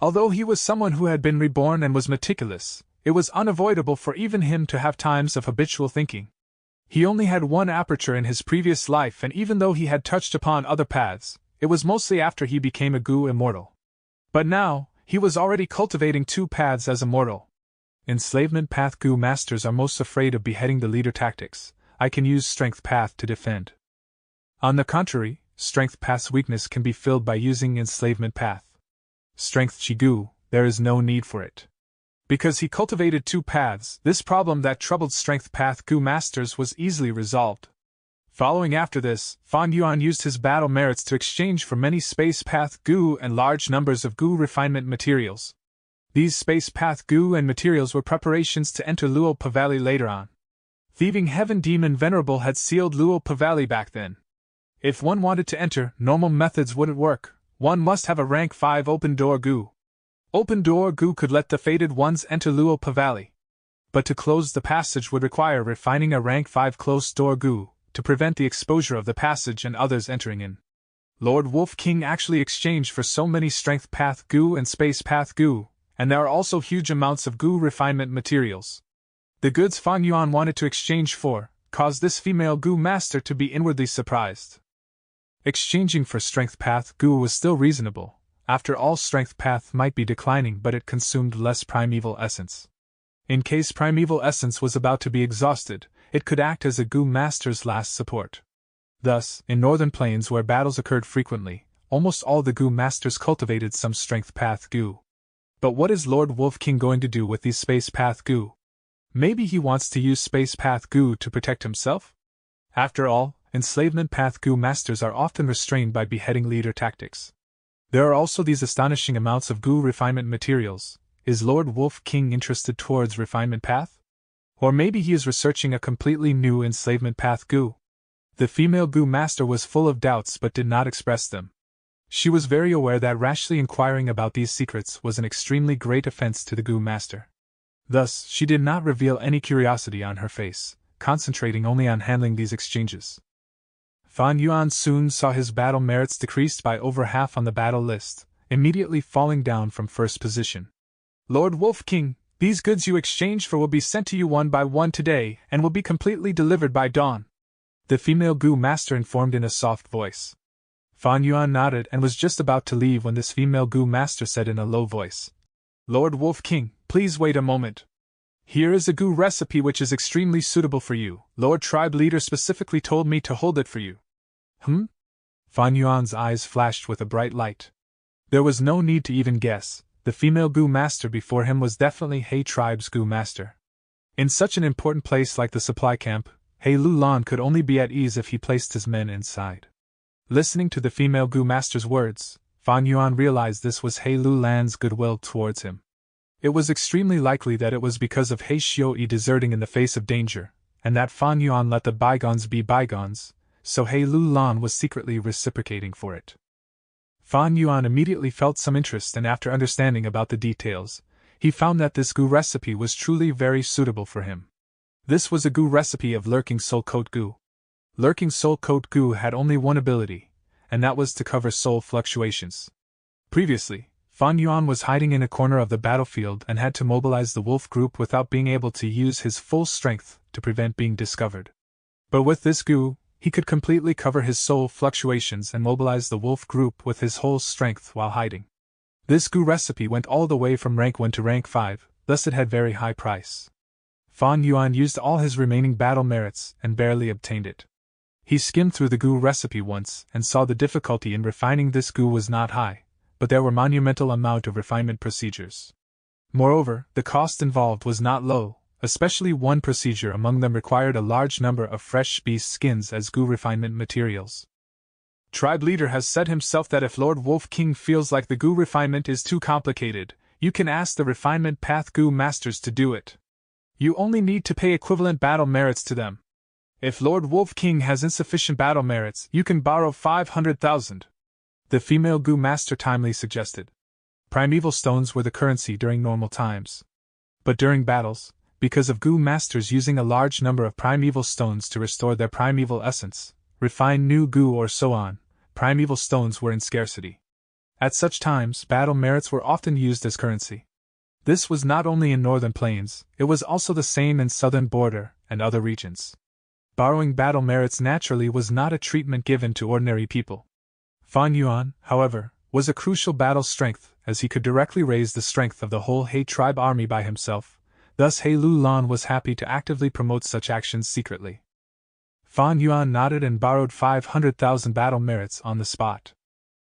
Although he was someone who had been reborn and was meticulous, it was unavoidable for even him to have times of habitual thinking. He only had 1 aperture in his previous life, and even though he had touched upon other paths, it was mostly after he became a Gu immortal. But now, he was already cultivating 2 paths as immortal. Enslavement path Gu masters are most afraid of beheading the leader tactics. I can use strength path to defend. On the contrary, strength path's weakness can be filled by using enslavement path. Strength Chi Gu, there is no need for it. Because he cultivated 2 paths, this problem that troubled strength path Gu masters was easily resolved. Following after this, Fan Yuan used his battle merits to exchange for many space path Gu and large numbers of Gu refinement materials. These space path Gu and materials were preparations to enter Luopa Valley later on. Thieving Heaven Demon Venerable had sealed Luopa Valley back then. If one wanted to enter, normal methods wouldn't work. One must have a rank 5 open door Gu. Open door Gu could let the fated ones enter Luopa Valley. But to close the passage would require refining a rank 5 closed door Gu, to prevent the exposure of the passage and others entering in. Lord Wolf King actually exchanged for so many strength path Gu and space path Gu, and there are also huge amounts of Gu refinement materials. The goods Fan Yuan wanted to exchange for caused this female Gu master to be inwardly surprised. Exchanging for strength path Gu was still reasonable. After all, strength path might be declining, but it consumed less primeval essence. In case primeval essence was about to be exhausted, it could act as a Gu master's last support. Thus, in northern plains where battles occurred frequently, almost all the Gu masters cultivated some strength path Gu. But what is Lord Wolf King going to do with these space path Gu? Maybe he wants to use space path Gu to protect himself? After all, enslavement path Gu masters are often restrained by beheading leader tactics. There are also these astonishing amounts of Gu refinement materials. Is Lord Wolf King interested towards refinement path? Or maybe he is researching a completely new enslavement path Gu. The female Gu master was full of doubts but did not express them. She was very aware that rashly inquiring about these secrets was an extremely great offense to the Gu master. Thus, she did not reveal any curiosity on her face, concentrating only on handling these exchanges. Fan Yuan soon saw his battle merits decreased by over half on the battle list, immediately falling down from first position. Lord Wolf King, these goods you exchanged for will be sent to you one by one today and will be completely delivered by dawn, the female Gu master informed in a soft voice. Fan Yuan nodded and was just about to leave when this female Gu master said in a low voice, Lord Wolf King, please wait a moment. Here is a Gu recipe which is extremely suitable for you. Lord Tribe Leader specifically told me to hold it for you. Fan Yuan's eyes flashed with a bright light. There was no need to even guess. The female Gu master before him was definitely He Tribe's Gu master. In such an important place like the supply camp, He Lu Lan could only be at ease if he placed his men inside. Listening to the female Gu master's words, Fan Yuan realized this was He Lu Lan's goodwill towards him. It was extremely likely that it was because of He Xiuyi deserting in the face of danger, and that Fan Yuan let the bygones be bygones, so He Lu Lan was secretly reciprocating for it. Fan Yuan immediately felt some interest, and after understanding about the details, he found that this Gu recipe was truly very suitable for him. This was a Gu recipe of Lurking Soul Coat Gu. Lurking Soul Coat Gu had only one ability, and that was to cover soul fluctuations. Previously, Fan Yuan was hiding in a corner of the battlefield and had to mobilize the wolf group without being able to use his full strength to prevent being discovered. But with this Gu, he could completely cover his soul fluctuations and mobilize the wolf group with his whole strength while hiding. This Gu recipe went all the way from rank 1 to rank 5, thus it had very high price. Fan Yuan used all his remaining battle merits and barely obtained it. He skimmed through the Gu recipe once and saw the difficulty in refining this Gu was not high, but there were monumental amount of refinement procedures. Moreover, the cost involved was not low, especially one procedure among them required a large number of fresh beast skins as goo refinement materials. Tribe leader has said himself that if Lord Wolf King feels like the goo refinement is too complicated, you can ask the refinement path goo masters to do it. You only need to pay equivalent battle merits to them. If Lord Wolf King has insufficient battle merits, you can borrow 500,000. The female goo master timely suggested. Primeval stones were the currency during normal times. But during battles, because of goo masters using a large number of primeval stones to restore their primeval essence, refine new goo or so on, primeval stones were in scarcity. At such times, battle merits were often used as currency. This was not only in northern plains, it was also the same in southern border and other regions. Borrowing battle merits naturally was not a treatment given to ordinary people. Fan Yuan, however, was a crucial battle strength, as he could directly raise the strength of the whole He tribe army by himself. Thus He Lu Lan was happy to actively promote such actions secretly. Fan Yuan nodded and borrowed 500,000 battle merits on the spot.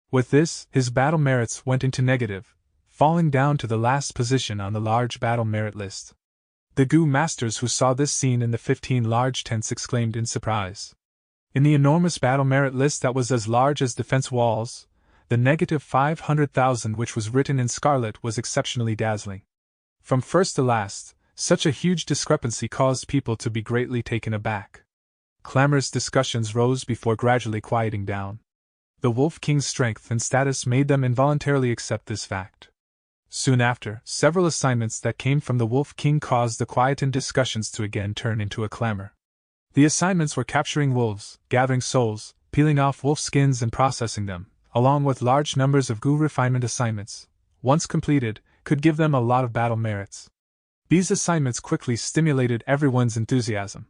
With this, his battle merits went into negative, falling down to the last position on the large battle merit list. The goo masters who saw this scene in the 15 large tents exclaimed in surprise. In the enormous battle merit list that was as large as defense walls, the negative 500,000 which was written in scarlet was exceptionally dazzling. From first to last, such a huge discrepancy caused people to be greatly taken aback. Clamorous discussions rose before gradually quieting down. The Wolf King's strength and status made them involuntarily accept this fact. Soon after, several assignments that came from the Wolf King caused the quietened discussions to again turn into a clamor. The assignments were capturing wolves, gathering souls, peeling off wolf skins and processing them, along with large numbers of goo refinement assignments. Once completed, could give them a lot of battle merits. These assignments quickly stimulated everyone's enthusiasm.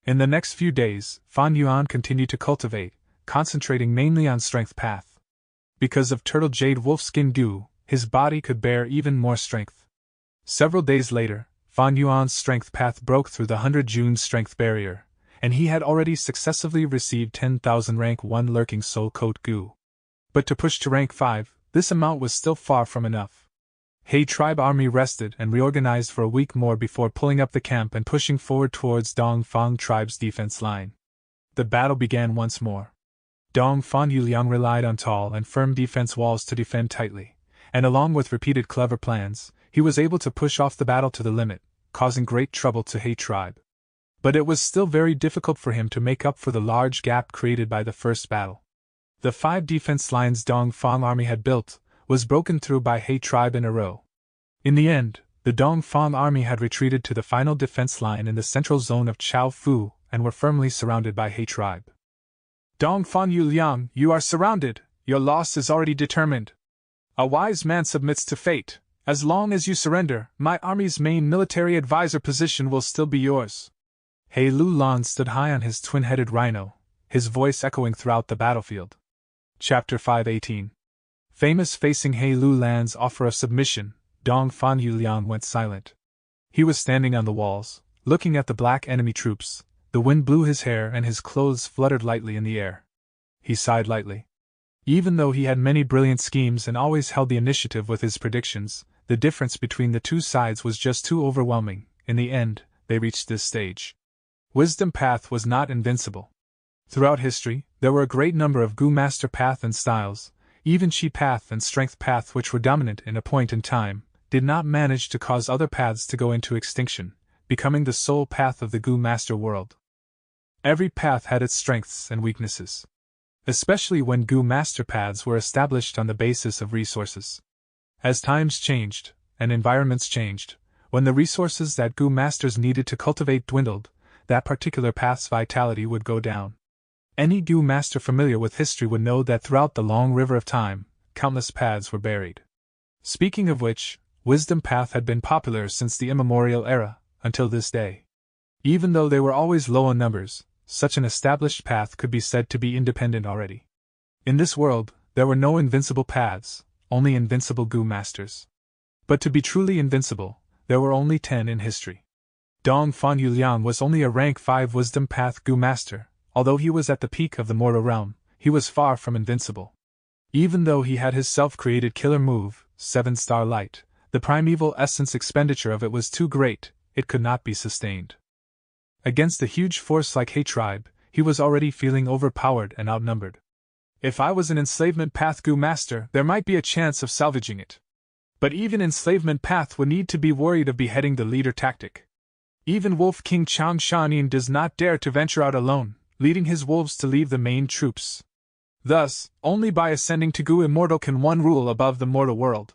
In the next few days, Fan Yuan continued to cultivate, concentrating mainly on strength path. Because of turtle jade wolf skin goo, his body could bear even more strength. Several days later, Fan Yuan's strength path broke through the 100 June strength barrier, and he had already successively received 10,000 rank 1 lurking soul coat goo. But to push to rank 5, this amount was still far from enough. He tribe army rested and reorganized for a week more before pulling up the camp and pushing forward towards Dongfang tribe's defense line. The battle began once more. Dongfang Yuliang relied on tall and firm defense walls to defend tightly, and along with repeated clever plans, he was able to push off the battle to the limit, causing great trouble to He tribe. But it was still very difficult for him to make up for the large gap created by the first battle. The 5 defense lines Dongfang army had built was broken through by He tribe in a row. In the end, the Dongfang army had retreated to the final defense line in the central zone of Chaofu and were firmly surrounded by He tribe. Dongfang Yuliang, you are surrounded, your loss is already determined. A wise man submits to fate. As long as you surrender, my army's main military advisor position will still be yours. He Lu Lan stood high on his twin-headed rhino, his voice echoing throughout the battlefield. Chapter 518. Famous facing He Lu Lan's offer of submission, Dongfang Yuliang went silent. He was standing on the walls, looking at the black enemy troops. The wind blew his hair and his clothes fluttered lightly in the air. He sighed lightly. Even though he had many brilliant schemes and always held the initiative with his predictions, the difference between the two sides was just too overwhelming. In the end, they reached this stage. Wisdom Path was not invincible. Throughout history, there were a great number of Goo Master Path and styles. Even Chi Path and Strength Path, which were dominant in a point in time, did not manage to cause other paths to go into extinction, becoming the sole path of the Goo Master world. Every path had its strengths and weaknesses. Especially when Goo Master paths were established on the basis of resources. As times changed, and environments changed, when the resources that Goo Masters needed to cultivate dwindled, that particular path's vitality would go down. Any Goo Master familiar with history would know that throughout the long river of time, countless paths were buried. Speaking of which, Wisdom Path had been popular since the immemorial era, until this day. Even though they were always low in numbers, such an established path could be said to be independent already. In this world, there were no invincible paths, only invincible Goo Masters. But to be truly invincible, there were only 10 in history. Dongfang Yuliang was only a rank 5 Wisdom Path Goo Master. Although he was at the peak of the mortal realm, he was far from invincible. Even though he had his self-created killer move, 7-star light, the primeval essence expenditure of it was too great, it could not be sustained. Against a huge force like Hay Tribe, he was already feeling overpowered and outnumbered. If I was an enslavement path Gu master, there might be a chance of salvaging it. But even enslavement path would need to be worried of beheading the leader tactic. Even Wolf King Chang Shanin does not dare to venture out alone, leading his wolves to leave the main troops. Thus, only by ascending to Gu Immortal can one rule above the mortal world.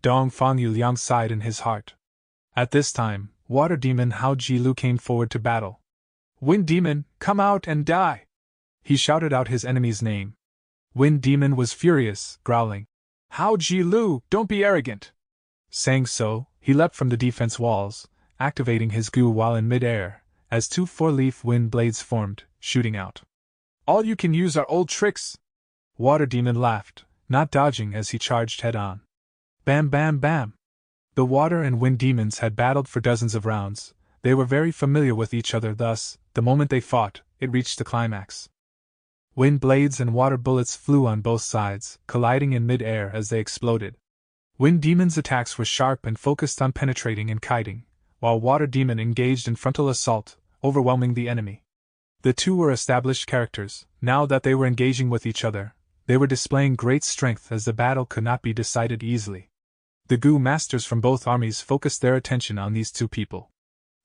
Dong Fang Yuliang sighed in his heart. At this time, Water Demon Hao Jilu came forward to battle. Wind Demon, come out and die! He shouted out his enemy's name. Wind Demon was furious, growling. Hao Jilu, don't be arrogant! Saying so, he leapt from the defense walls, activating his Gu while in mid-air, as 2 4-leaf wind blades formed, shooting out. All you can use are old tricks! Water Demon laughed, not dodging as he charged head-on. Bam bam bam! The Water and Wind Demons had battled for dozens of rounds. They were very familiar with each other, thus, the moment they fought, it reached the climax. Wind blades and water bullets flew on both sides, colliding in mid-air as they exploded. Wind Demon's attacks were sharp and focused on penetrating and kiting, while Water Demon engaged in frontal assault, overwhelming the enemy. The two were established characters. Now that they were engaging with each other, they were displaying great strength as the battle could not be decided easily. The Gu masters from both armies focused their attention on these two people.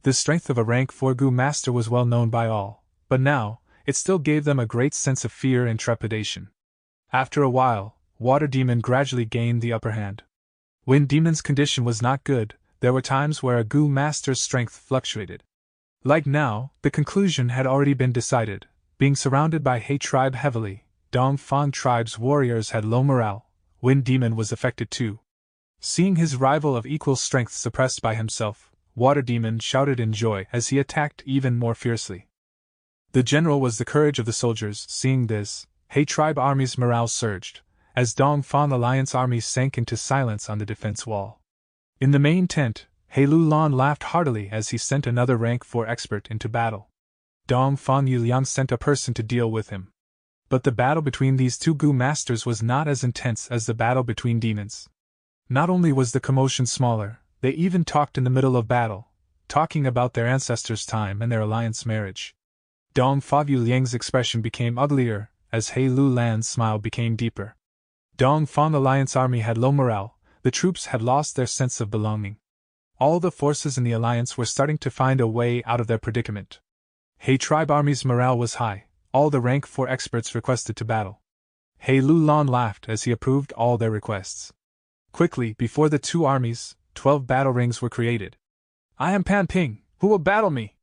The strength of a rank 4 Gu master was well known by all, but now, it still gave them a great sense of fear and trepidation. After a while, Water Demon gradually gained the upper hand. Wind Demon's condition was not good. There were times where a Gu master's strength fluctuated. Like now, the conclusion had already been decided. Being surrounded by Hay Tribe heavily, Dong Fang Tribe's warriors had low morale. Wind Demon was affected too. Seeing his rival of equal strength suppressed by himself, Water Demon shouted in joy as he attacked even more fiercely. The general was the courage of the soldiers. Seeing this, Hay Tribe army's morale surged, as Dong Fang Alliance armies sank into silence on the defense wall. In the main tent, He Lulan laughed heartily as he sent another rank 4 expert into battle. Dong Fang Yuliang sent a person to deal with him. But the battle between these two Gu masters was not as intense as the battle between demons. Not only was the commotion smaller, they even talked in the middle of battle, talking about their ancestors' time and their alliance marriage. Dong Fa Yuliang's expression became uglier, as He Lulan's smile became deeper. Dong Fang Alliance army had low morale. The troops had lost their sense of belonging. All the forces in the alliance were starting to find a way out of their predicament. Hay Tribe army's morale was high. All the rank 4 experts requested to battle. He Lulan laughed as he approved all their requests. Quickly, before the two armies, 12 battle rings were created. I am Pan Ping, who will battle me?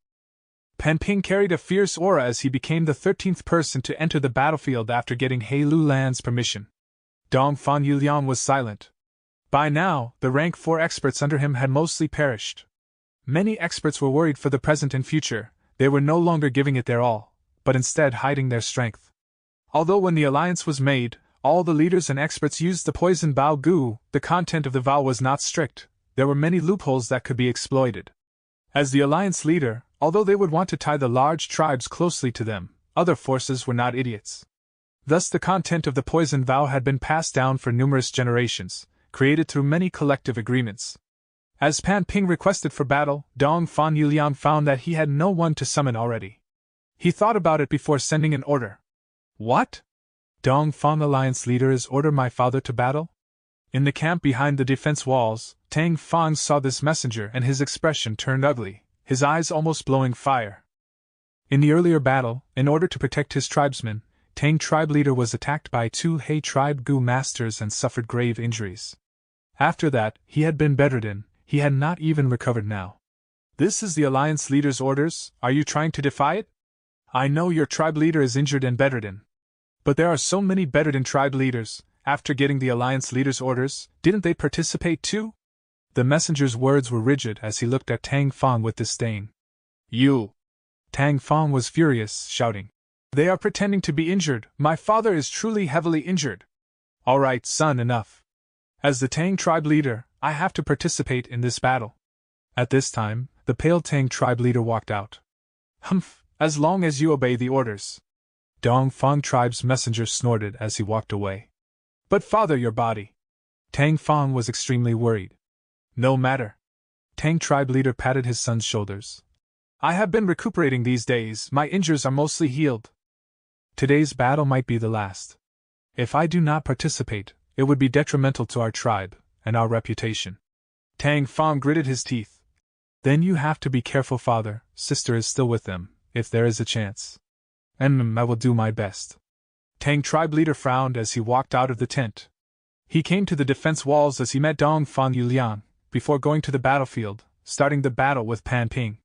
Pan Ping carried a fierce aura as he became the 13th person to enter the battlefield after getting He Lulan's permission. Dong Fang Yuliang was silent. By now, the rank 4 experts under him had mostly perished. Many experts were worried for the present and future. They were no longer giving it their all, but instead hiding their strength. Although when the alliance was made, all the leaders and experts used the poison Bao Gu, the content of the vow was not strict. There were many loopholes that could be exploited. As the alliance leader, although they would want to tie the large tribes closely to them, other forces were not idiots. Thus the content of the poison vow had been passed down for numerous generations, created through many collective agreements. As Pan Ping requested for battle, Dong Fang Yuliang found that he had no one to summon already. He thought about it before sending an order. What? Dong Fang Alliance leader is order my father to battle? In the camp behind the defense walls, Tang Fang saw this messenger and his expression turned ugly, his eyes almost blowing fire. In the earlier battle, in order to protect his tribesmen, Tang tribe leader was attacked by 2 Hay tribe Gu masters and suffered grave injuries. After that, he had been bedridden. He had not even recovered now. This is the alliance leader's orders. Are you trying to defy it? I know your tribe leader is injured and bedridden. But there are so many bedridden tribe leaders. After getting the alliance leader's orders, didn't they participate too? The messenger's words were rigid as he looked at Tang Fang with disdain. You! Tang Fang was furious, shouting. They are pretending to be injured. My father is truly heavily injured. All right, son, enough. As the Tang tribe leader, I have to participate in this battle. At this time, the pale Tang tribe leader walked out. Humph, as long as you obey the orders. Dong Fang tribe's messenger snorted as he walked away. But father, your body. Tang Fong was extremely worried. No matter. Tang tribe leader patted his son's shoulders. I have been recuperating these days, my injuries are mostly healed. Today's battle might be the last. If I do not participate, it would be detrimental to our tribe and our reputation. Tang Fong gritted his teeth. Then you have to be careful, father, sister is still with them, if there is a chance. I will do my best. Tang tribe leader frowned as he walked out of the tent. He came to the defense walls as he met Dong Fang Yuliang, before going to the battlefield, starting the battle with Pan Ping.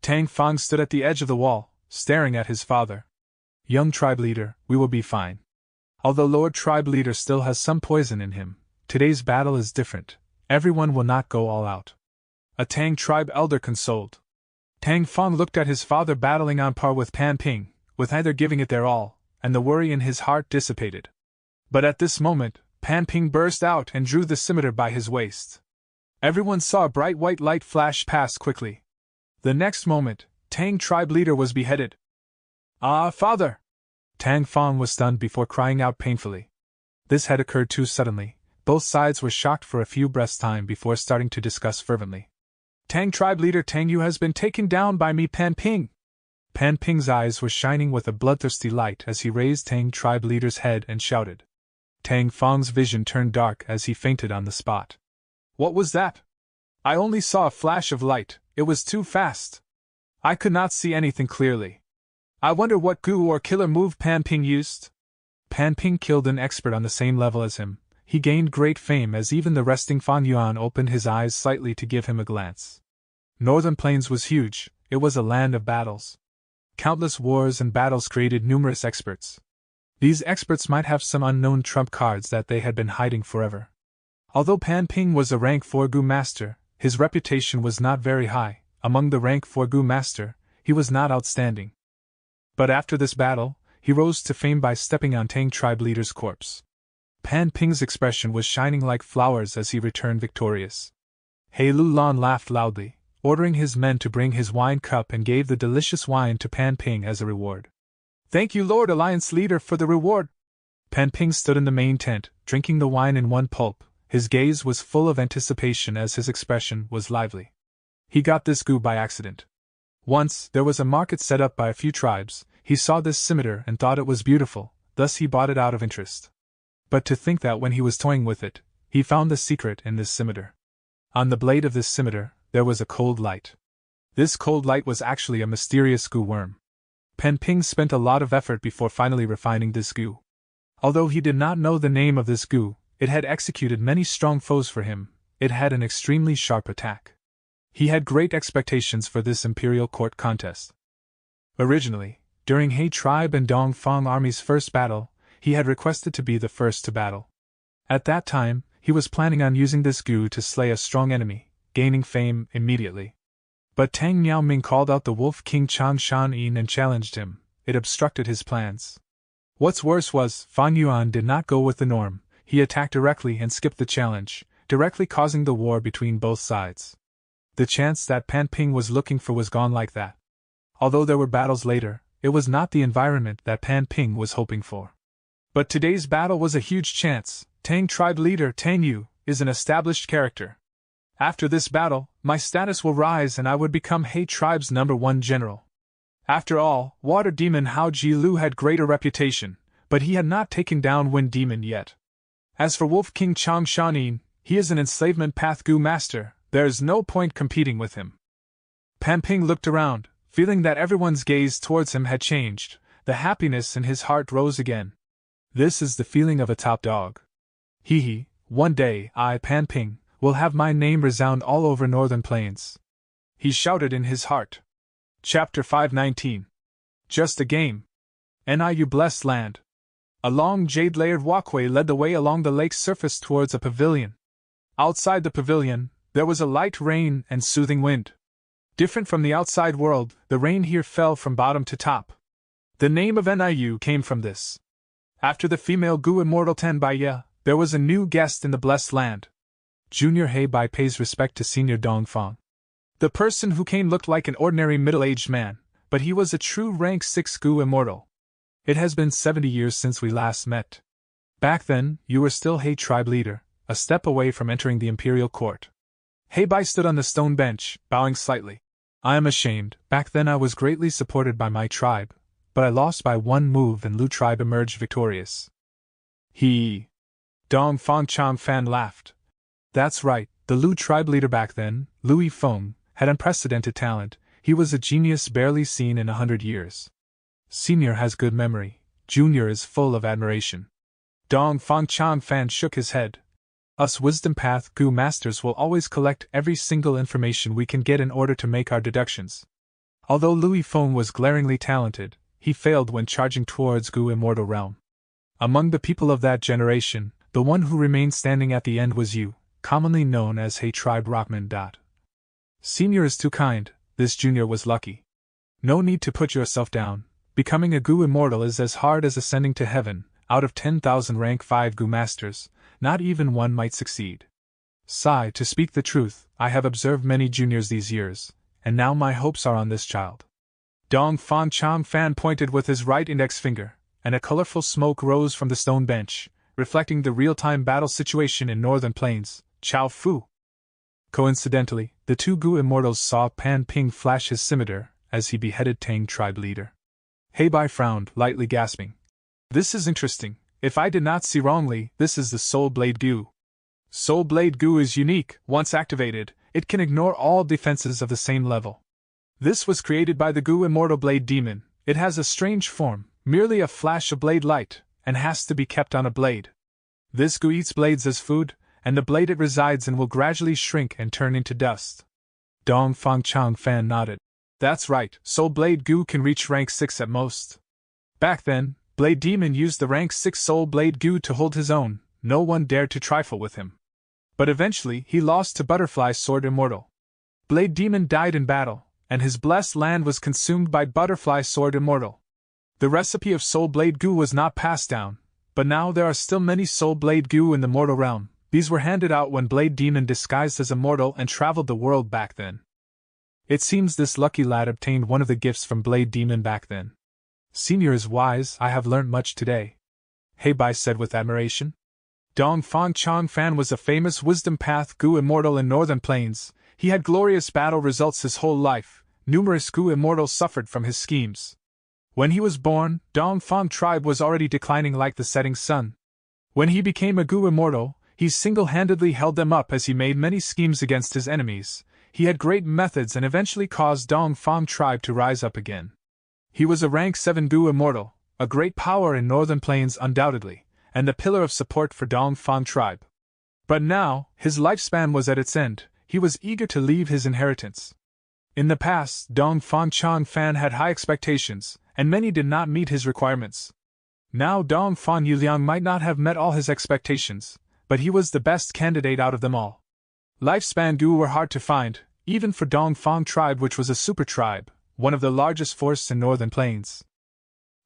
Tang Fong stood at the edge of the wall, staring at his father. Young tribe leader, we will be fine. Although Lord tribe leader still has some poison in him, today's battle is different. Everyone will not go all out. A Tang tribe elder consoled. Tang Fong looked at his father battling on par with Pan Ping, with neither giving it their all, and the worry in his heart dissipated. But at this moment, Pan Ping burst out and drew the scimitar by his waist. Everyone saw a bright white light flash past quickly. The next moment, Tang tribe leader was beheaded. Ah, father! Tang Fong was stunned before crying out painfully. This had occurred too suddenly. Both sides were shocked for a few breaths' time before starting to discuss fervently. Tang tribe leader Tang Yu has been taken down by me, Pan Ping. Pan Ping's eyes were shining with a bloodthirsty light as he raised Tang tribe leader's head and shouted. Tang Fong's vision turned dark as he fainted on the spot. What was that? I only saw a flash of light, it was too fast. I could not see anything clearly. I wonder what gu or killer move Pan Ping used? Pan Ping killed an expert on the same level as him. He gained great fame as even the resting Fan Yuan opened his eyes slightly to give him a glance. Northern Plains was huge, it was a land of battles. Countless wars and battles created numerous experts. These experts might have some unknown trump cards that they had been hiding forever. Although Pan Ping was a rank 4 gu master, his reputation was not very high. Among the rank 4 gu master, he was not outstanding. But after this battle, he rose to fame by stepping on Tang tribe leader's corpse. Pan Ping's expression was shining like flowers as he returned victorious. He Lu Lan laughed loudly, ordering his men to bring his wine cup and gave the delicious wine to Pan Ping as a reward. Thank you, Lord Alliance Leader, for the reward. Pan Ping stood in the main tent, drinking the wine in one pulp. His gaze was full of anticipation as his expression was lively. He got this gu by accident. Once, there was a market set up by a few tribes. He saw this scimitar and thought it was beautiful, thus he bought it out of interest. But to think that when he was toying with it, he found the secret in this scimitar. On the blade of this scimitar, there was a cold light. This cold light was actually a mysterious gu worm. Pan Ping spent a lot of effort before finally refining this gu. Although he did not know the name of this gu, it had executed many strong foes for him. It had an extremely sharp attack. He had great expectations for this imperial court contest. Originally, during He tribe and Dong Fang army's first battle, he had requested to be the first to battle. At that time, he was planning on using this gu to slay a strong enemy, gaining fame immediately. But Tang Miaoming called out the Wolf King Chang Shan Yin and challenged him. It obstructed his plans. What's worse was, Fan Yuan did not go with the norm. He attacked directly and skipped the challenge, directly causing the war between both sides. The chance that Pan Ping was looking for was gone like that. Although there were battles later, it was not the environment that Pan Ping was hoping for. But today's battle was a huge chance. Tang tribe leader Tang Yu is an established character. After this battle, my status will rise and I would become He tribe's #1 general. After all, Water Demon Hao Ji Lu had greater reputation, but he had not taken down Wind Demon yet. As for Wolf King Chang Shanin, he is an enslavement path gu master, there is no point competing with him. Pan Ping looked around, feeling that everyone's gaze towards him had changed. The happiness in his heart rose again. This is the feeling of a top dog. Hee, one day I, Pan Ping, will have my name resound all over Northern Plains. He shouted in his heart. Chapter 519. Just a game. NIU Blessed Land. A long jade-layered walkway led the way along the lake's surface towards a pavilion. Outside the pavilion, there was a light rain and soothing wind. Different from the outside world, the rain here fell from bottom to top. The name of NIU came from this. After the female gu immortal Ten Bai Ye, there was a new guest in the Blessed Land. Junior He Bai pays respect to Senior Dong Fang. The person who came looked like an ordinary middle-aged man, but he was a true rank 6 gu immortal. It has been 70 years since we last met. Back then, you were still He tribe leader, a step away from entering the imperial court. He Bai stood on the stone bench, bowing slightly. I am ashamed. Back then I was greatly supported by my tribe, but I lost by one move and Lu tribe emerged victorious. He. Dong Fang Chang Fan laughed. That's right, the Lu tribe leader back then, Lui Feng, had unprecedented talent. He was a genius barely seen in 100 years. Senior has good memory, Junior is full of admiration. Dong Fang Chang Fan shook his head. Us Wisdom Path Gu Masters will always collect every single information we can get in order to make our deductions. Although Lui Feng was glaringly talented, he failed when charging towards Gu Immortal Realm. Among the people of that generation, the one who remained standing at the end was you, commonly known as He Tribe Rockman. Senior is too kind, this junior was lucky. No need to put yourself down. Becoming a Gu Immortal is as hard as ascending to heaven. Out of 10,000 rank 5 Gu Masters, not even one might succeed. Sigh, to speak the truth, I have observed many juniors these years, and now my hopes are on this child. Dong Fang Chang Fan pointed with his right index finger, and a colorful smoke rose from the stone bench, reflecting the real-time battle situation in Northern Plains. Chao Fu. Coincidentally, the two Gu Immortals saw Pan Ping flash his scimitar as he beheaded Tang tribe leader. He Bai frowned, lightly gasping. This is interesting. If I did not see wrongly, this is the Soul Blade Gu. Soul Blade Gu is unique. Once activated, it can ignore all defenses of the same level. This was created by the Gu Immortal Blade Demon. It has a strange form, merely a flash of blade light, and has to be kept on a blade. This Gu eats blades as food, and the blade it resides in will gradually shrink and turn into dust. Dong Fang Chang Fan nodded. That's right, Soul Blade Gu can reach rank 6 at most. Back then, Blade Demon used the rank 6 Soul Blade Gu to hold his own. No one dared to trifle with him. But eventually he lost to Butterfly Sword Immortal. Blade Demon died in battle, and his blessed land was consumed by Butterfly Sword Immortal. The recipe of Soul Blade Gu was not passed down, but now there are still many Soul Blade Gu in the mortal realm. These were handed out when Blade Demon disguised as a mortal and traveled the world back then. It seems this lucky lad obtained one of the gifts from Blade Demon back then. Senior is wise, I have learnt much today. He Bai said with admiration. Dong Fang Chang Fan was a famous Wisdom Path Gu Immortal in Northern Plains. He had glorious battle results his whole life. Numerous Gu Immortals suffered from his schemes. When he was born, Dong Fang tribe was already declining like the setting sun. When he became a Gu Immortal, he single-handedly held them up as he made many schemes against his enemies. He had great methods and eventually caused Dong Fang tribe to rise up again. He was a rank 7 Gu Immortal, a great power in Northern Plains undoubtedly, and the pillar of support for Dong Fang tribe. But now, his lifespan was at its end. He was eager to leave his inheritance. In the past, Dong Fang Chang Fan had high expectations, and many did not meet his requirements. Now Dong Fang Yuliang might not have met all his expectations, but he was the best candidate out of them all. Lifespan Gu were hard to find, even for Dong Fang tribe, which was a super tribe, one of the largest forests in Northern Plains.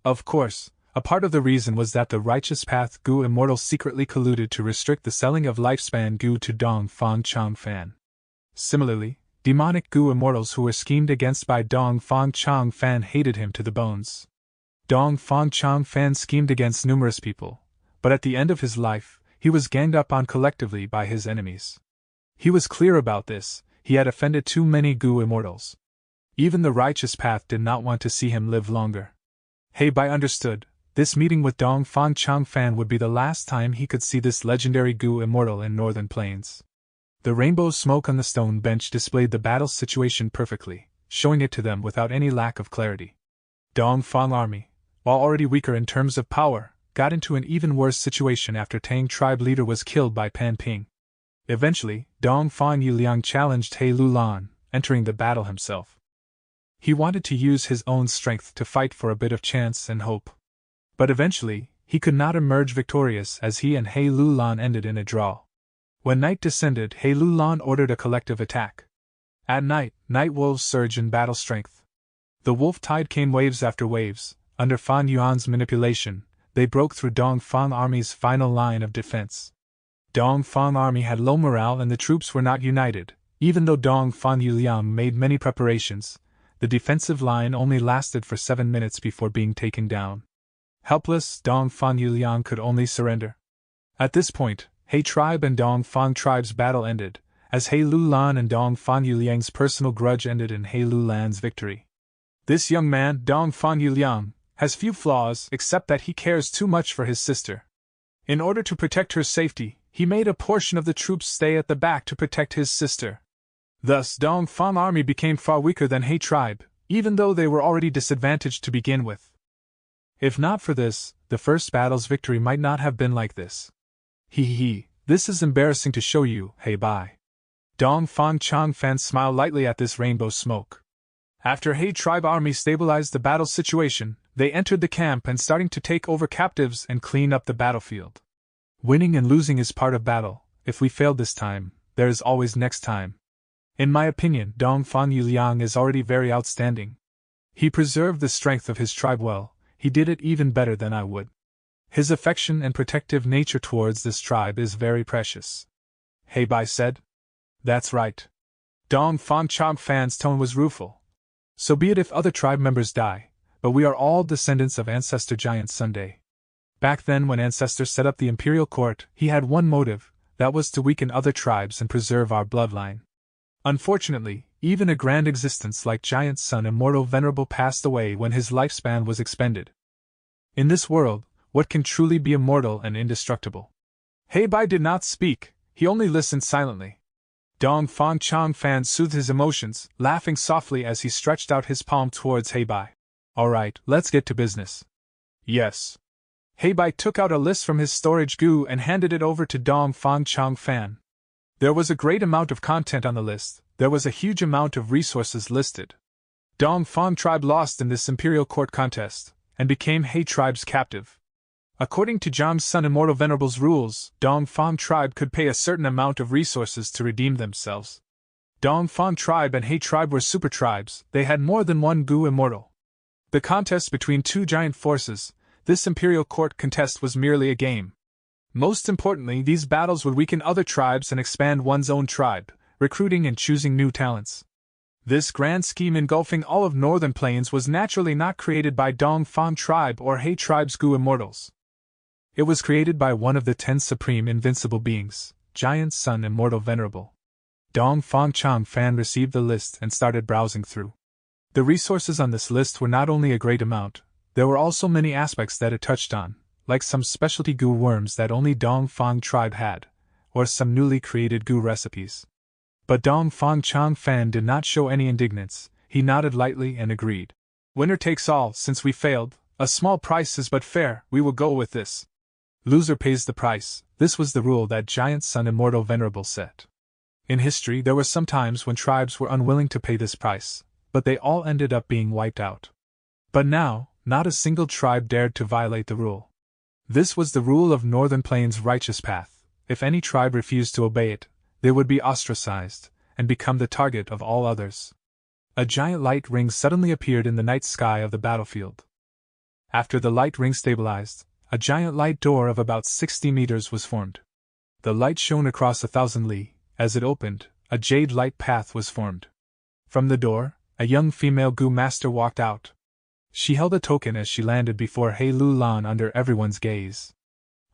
Of course, a part of the reason was that the Righteous Path Gu Immortals secretly colluded to restrict the selling of Lifespan Gu to Dong Fang Chang Fan. Similarly, demonic Gu Immortals who were schemed against by Dong Fang Chang Fan hated him to the bones. Dong Fang Chang Fan schemed against numerous people, but at the end of his life, he was ganged up on collectively by his enemies. He was clear about this. He had offended too many Gu Immortals. Even the Righteous Path did not want to see him live longer. He Bai understood. This meeting with Dong Fang Chang Fan would be the last time he could see this legendary Gu Immortal in Northern Plains. The rainbow smoke on the stone bench displayed the battle situation perfectly, showing it to them without any lack of clarity. Dong Fang army, while already weaker in terms of power, got into an even worse situation after Tang tribe leader was killed by Pan Ping. Eventually, Dong Fang Yuliang challenged He Lulan, entering the battle himself. He wanted to use his own strength to fight for a bit of chance and hope. But eventually, he could not emerge victorious as he and He Lulan ended in a draw. When night descended, He Lulan ordered a collective attack. At night, night wolves surge in battle strength. The wolf tide came waves after waves. Under Fan Yuan's manipulation, they broke through Dong Fang army's final line of defense. Dong Fang army had low morale and the troops were not united. Even though Dong Fang Yuliang made many preparations, the defensive line only lasted for 7 minutes before being taken down. Helpless, Dong Fang Yuliang could only surrender. At this point, He tribe and Dongfang tribe's battle ended, as He Lulan and Dongfang Yuliang's personal grudge ended in He Lulan's victory. This young man, Dongfang Yuliang, has few flaws except that he cares too much for his sister. In order to protect her safety, he made a portion of the troops stay at the back to protect his sister. Thus, Dongfang army became far weaker than He tribe, even though they were already disadvantaged to begin with. If not for this, the first battle's victory might not have been like this. This is embarrassing to show you, He Bai. Dongfang Changfan smiled lightly at this rainbow smoke. After He tribe army stabilized the battle situation, they entered the camp and starting to take over captives and clean up the battlefield. Winning and losing is part of battle. If we failed this time, there is always next time. In my opinion, Dongfang Yuliang is already very outstanding. He preserved the strength of his tribe well. He did it even better than I would. His affection and protective nature towards this tribe is very precious. He Bai said. That's right. Dongfang Changfan's tone was rueful. So be it if other tribe members die, but we are all descendants of ancestor giant Sunday. Back then when ancestors set up the imperial court, he had one motive, that was to weaken other tribes and preserve our bloodline. Unfortunately, even a grand existence like Giant Sun Immortal Venerable passed away when his lifespan was expended. In this world, what can truly be immortal and indestructible? He Bai did not speak, he only listened silently. Dongfang Changfan soothed his emotions, laughing softly as he stretched out his palm towards He Bai. Alright, let's get to business. Yes. He Bai took out a list from his storage goo and handed it over to Dongfang Changfan. There was a great amount of content on the list, there was a huge amount of resources listed. Dongfang tribe lost in this imperial court contest, and became He tribe's captive. According to Jiang Sun Immortal Venerable's rules, Dongfang tribe could pay a certain amount of resources to redeem themselves. Dongfang tribe and He tribe were super tribes, they had more than one Gu immortal. The contest between two giant forces, this imperial court contest was merely a game. Most importantly, these battles would weaken other tribes and expand one's own tribe, recruiting and choosing new talents. This grand scheme engulfing all of Northern Plains was naturally not created by Dongfang tribe or He tribe's Gu immortals. It was created by one of the 10 supreme invincible beings, Giant Sun Immortal Venerable. Dongfang Changfan received the list and started browsing through. The resources on this list were not only a great amount, there were also many aspects that it touched on, like some specialty Gu worms that only Dongfang tribe had, or some newly created Gu recipes. But Dongfang Changfan did not show any indignance, he nodded lightly and agreed. Winner takes all, since we failed, a small price is but fair, we will go with this. Loser pays the price, this was the rule that Giant Sun Immortal Venerable set. In history there were some times when tribes were unwilling to pay this price, but they all ended up being wiped out. But now, not a single tribe dared to violate the rule. This was the rule of Northern Plains' righteous path. If any tribe refused to obey it, they would be ostracized, and become the target of all others. A giant light ring suddenly appeared in the night sky of the battlefield. After the light ring stabilized, a giant light door of about 60 meters was formed. The light shone across 1,000 li. As it opened, a jade light path was formed. From the door, a young female Gu master walked out. She held a token as she landed before He Lulan under everyone's gaze.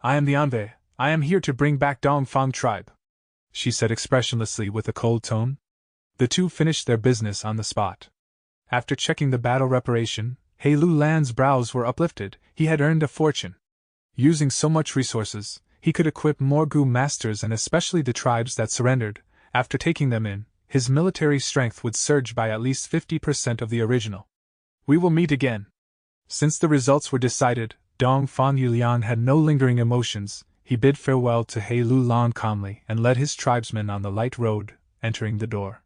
I am the Anve, I am here to bring back Dongfang tribe, she said expressionlessly with a cold tone. The two finished their business on the spot. After checking the battle reparation, He Lulan's brows were uplifted, he had earned a fortune. Using so much resources, he could equip more Gu masters and especially the tribes that surrendered. After taking them in, his military strength would surge by at least 50% of the original. We will meet again. Since the results were decided, Dongfang Yuliang had no lingering emotions, he bid farewell to He Lulan calmly and led his tribesmen on the light road, entering the door.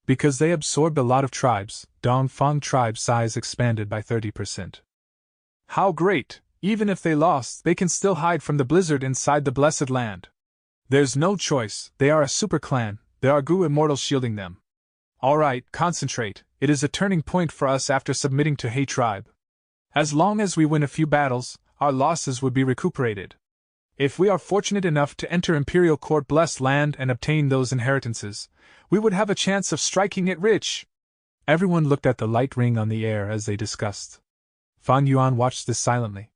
Because they absorbed a lot of tribes, Dongfang tribe's size expanded by 30%. How great! Even if they lost, they can still hide from the blizzard inside the blessed land. There's no choice, they are a super clan, there are Gu immortals shielding them. Alright, concentrate, it is a turning point for us after submitting to He tribe. As long as we win a few battles, our losses would be recuperated. If we are fortunate enough to enter Imperial Court blessed land and obtain those inheritances, we would have a chance of striking it rich. Everyone looked at the light ring on the air as they discussed. Fan Yuan watched this silently.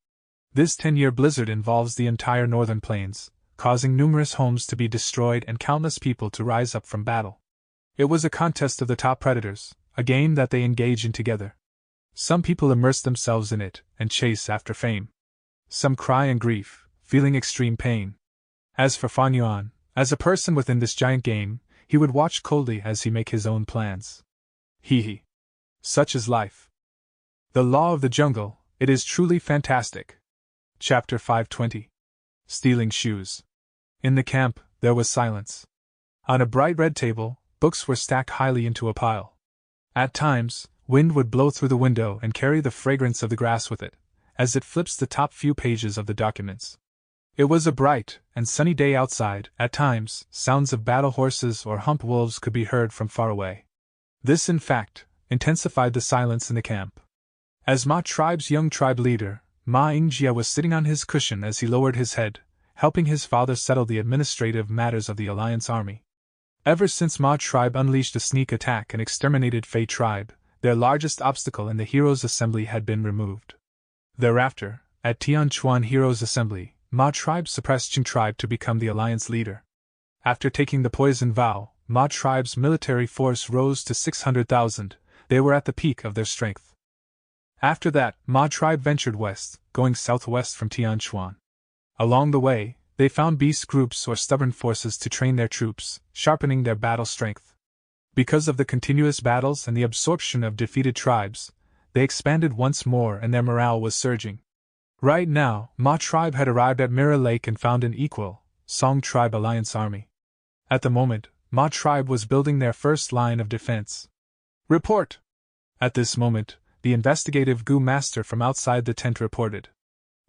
This 10-year blizzard involves the entire Northern Plains, causing numerous homes to be destroyed and countless people to rise up from battle. It was a contest of the top predators, a game that they engage in together. Some people immerse themselves in it and chase after fame. Some cry in grief, feeling extreme pain. As for Fan Yuan, as a person within this giant game, he would watch coldly as he make his own plans. Hee. Such is life. The law of the jungle, it is truly fantastic. Chapter 520. Stealing Shoes. In the camp, there was silence. On a bright red table, books were stacked highly into a pile. At times, wind would blow through the window and carry the fragrance of the grass with it, as it flips the top few pages of the documents. It was a bright and sunny day outside. At times, sounds of battle horses or hump wolves could be heard from far away. This, in fact, intensified the silence in the camp. As Ma Tribe's young tribe leader, Ma Yingjia was sitting on his cushion as he lowered his head, helping his father settle the administrative matters of the Alliance army. Ever since Ma Tribe unleashed a sneak attack and exterminated Fei Tribe, their largest obstacle in the Heroes' Assembly had been removed. Thereafter, at Tianchuan Heroes' Assembly, Ma Tribe suppressed Qing Tribe to become the Alliance leader. After taking the poison vow, Ma Tribe's military force rose to 600,000, they were at the peak of their strength. After that, Ma Tribe ventured west, going southwest from Tianchuan. Along the way, they found beast groups or stubborn forces to train their troops, sharpening their battle strength. Because of the continuous battles and the absorption of defeated tribes, they expanded once more and their morale was surging. Right now, Ma Tribe had arrived at Mirror Lake and found an equal, Song Tribe Alliance army. At the moment, Ma Tribe was building their first line of defense. Report! At this moment, the investigative Gu Master from outside the tent reported.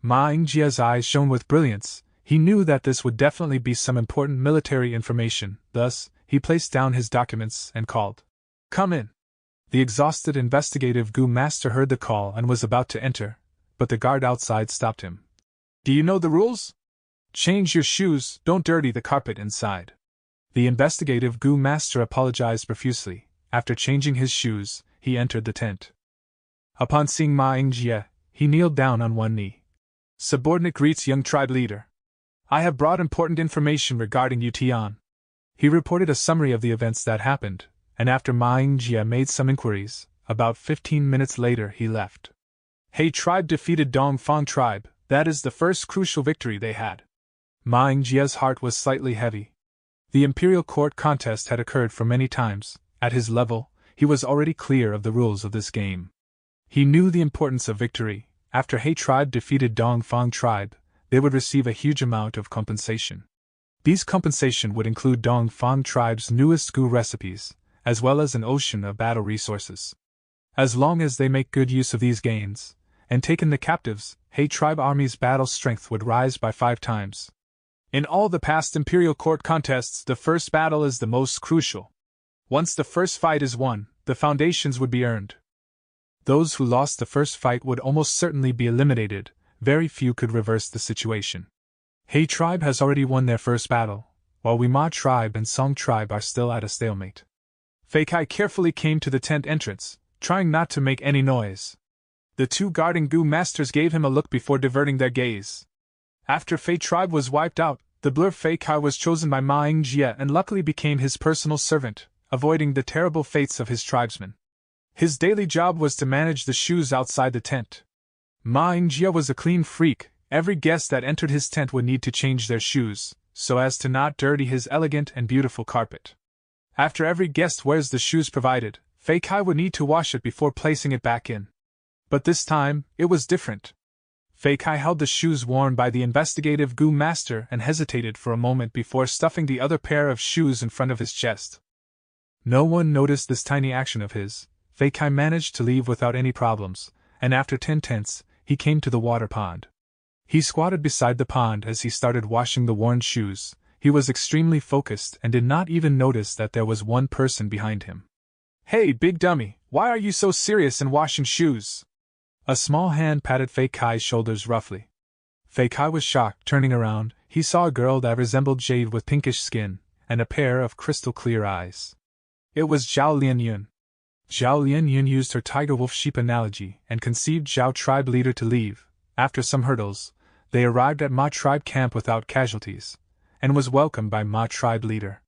Ma Yingjia's eyes shone with brilliance. He knew that this would definitely be some important military information, thus, he placed down his documents and called. Come in. The exhausted investigative Gu Master heard the call and was about to enter, but the guard outside stopped him. Do you know the rules? Change your shoes, don't dirty the carpet inside. The investigative Gu Master apologized profusely. After changing his shoes, he entered the tent. Upon seeing Ma Yingjia, he kneeled down on one knee. Subordinate greets young tribe leader. I have brought important information regarding you, Tian. He reported a summary of the events that happened, and after Ma Yingjia made some inquiries, about 15 minutes later he left. He tribe defeated Dongfang tribe, that is the first crucial victory they had. Ma Yingjia's heart was slightly heavy. The Imperial Court contest had occurred for many times. At his level, he was already clear of the rules of this game. He knew the importance of victory. After He tribe defeated Dongfang tribe, they would receive a huge amount of compensation. These compensation would include Dongfang tribe's newest Gu recipes, as well as an ocean of battle resources. As long as they make good use of these gains, and taken the captives, He tribe army's battle strength would rise by 5 times. In all the past Imperial Court contests, the first battle is the most crucial. Once the first fight is won, the foundations would be earned. Those who lost the first fight would almost certainly be eliminated. Very few could reverse the situation. He tribe has already won their first battle, while we Ma tribe and Song tribe are still at a stalemate. Fei Kai carefully came to the tent entrance, trying not to make any noise. The 2 guarding Gu masters gave him a look before diverting their gaze. After Fei tribe was wiped out, the blur Fei Kai was chosen by Ma Yingjia and luckily became his personal servant, avoiding the terrible fates of his tribesmen. His daily job was to manage the shoes outside the tent. Ma Yingjia was a clean freak. Every guest that entered his tent would need to change their shoes, so as to not dirty his elegant and beautiful carpet. After every guest wears the shoes provided, Fei Kai would need to wash it before placing it back in. But this time, it was different. Fei Kai held the shoes worn by the investigative Gu master and hesitated for a moment before stuffing the other pair of shoes in front of his chest. No one noticed this tiny action of his. Fei Kai managed to leave without any problems, and after 10 tenths, he came to the water pond. He squatted beside the pond as he started washing the worn shoes. He was extremely focused and did not even notice that there was one person behind him. Hey, big dummy, why are you so serious in washing shoes? A small hand patted Fei Kai's shoulders roughly. Fei Kai was shocked. Turning around, he saw a girl that resembled jade with pinkish skin and a pair of crystal-clear eyes. It was Zhao Lianyun. Zhao Lianyun used her tiger-wolf-sheep analogy and conceived Zhao tribe leader to leave. After some hurdles, they arrived at Ma tribe camp without casualties, and was welcomed by Ma tribe leader.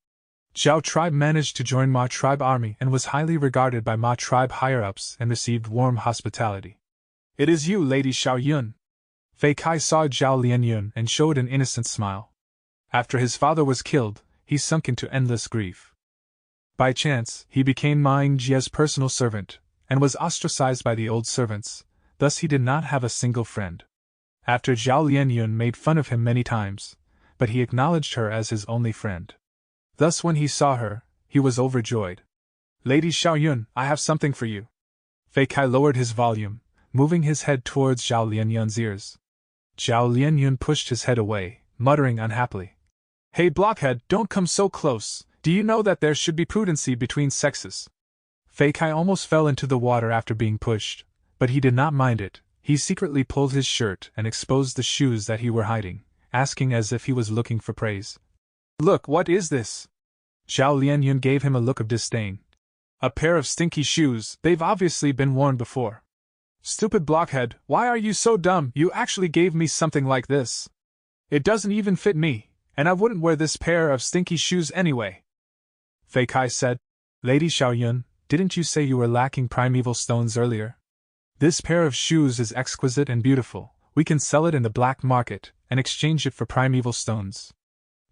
Zhao tribe managed to join Ma tribe army and was highly regarded by Ma tribe higher-ups and received warm hospitality. "It is you, Lady Xiao Yun." Fei Kai saw Zhao Lianyun and showed an innocent smile. After his father was killed, he sunk into endless grief. By chance, he became Ma Yingjie's personal servant, and was ostracized by the old servants, thus he did not have a single friend. After Zhao Lianyun made fun of him many times, but he acknowledged her as his only friend. Thus when he saw her, he was overjoyed. "Lady Xiaoyun, I have something for you." Fei Kai lowered his volume, moving his head towards Zhao Lianyun's ears. Zhao Lianyun pushed his head away, muttering unhappily. "Hey blockhead, don't come so close. Do you know that there should be prudency between sexes?" Fei Kai almost fell into the water after being pushed, but he did not mind it. He secretly pulled his shirt and exposed the shoes that he were hiding, asking as if he was looking for praise. "Look, what is this?" Zhao Lianyun gave him a look of disdain. "A pair of stinky shoes, they've obviously been worn before." "Stupid blockhead, why are you so dumb? You actually gave me something like this. It doesn't even fit me, and I wouldn't wear this pair of stinky shoes anyway." Fei Kai said, "Lady Xiaoyun, didn't you say you were lacking primeval stones earlier? This pair of shoes is exquisite and beautiful. We can sell it in the black market and exchange it for primeval stones."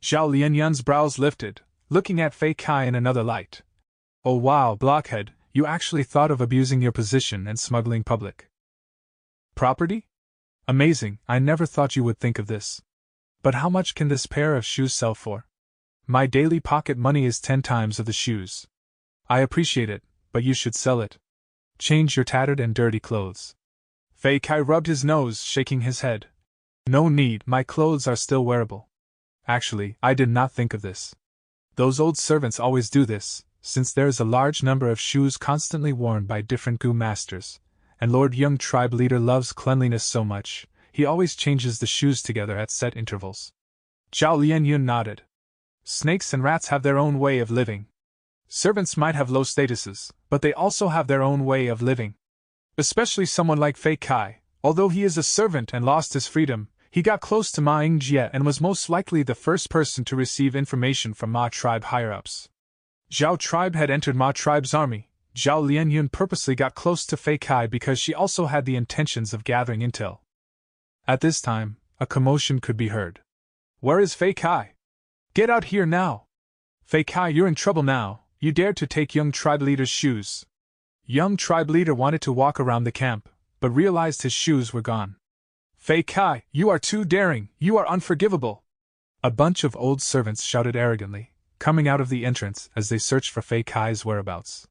Zhao Lianyun's brows lifted, looking at Fei Kai in another light. "Oh wow, blockhead, you actually thought of abusing your position and smuggling public property? Amazing, I never thought you would think of this. But how much can this pair of shoes sell for? My daily pocket money is 10 times of the shoes. I appreciate it, but you should sell it. Change your tattered and dirty clothes." Fei Kai rubbed his nose, shaking his head. "No need, my clothes are still wearable. Actually, I did not think of this. Those old servants always do this, since there is a large number of shoes constantly worn by different gu masters, and Lord Young tribe leader loves cleanliness so much, he always changes the shoes together at set intervals." Zhao Lianyun nodded. "Snakes and rats have their own way of living. Servants might have low statuses, but they also have their own way of living. Especially someone like Fei Kai, although he is a servant and lost his freedom, he got close to Ma Yingjie and was most likely the first person to receive information from Ma tribe higher-ups. Zhao tribe had entered Ma tribe's army. Zhao Lianyun purposely got close to Fei Kai because she also had the intentions of gathering intel. At this time, a commotion could be heard. "Where is Fei Kai? Get out here now! Fei Kai, you're in trouble now. You dared to take young tribe leader's shoes." Young tribe leader wanted to walk around the camp, but realized his shoes were gone. "Fei Kai, you are too daring, you are unforgivable!" A bunch of old servants shouted arrogantly, coming out of the entrance as they searched for Fei Kai's whereabouts.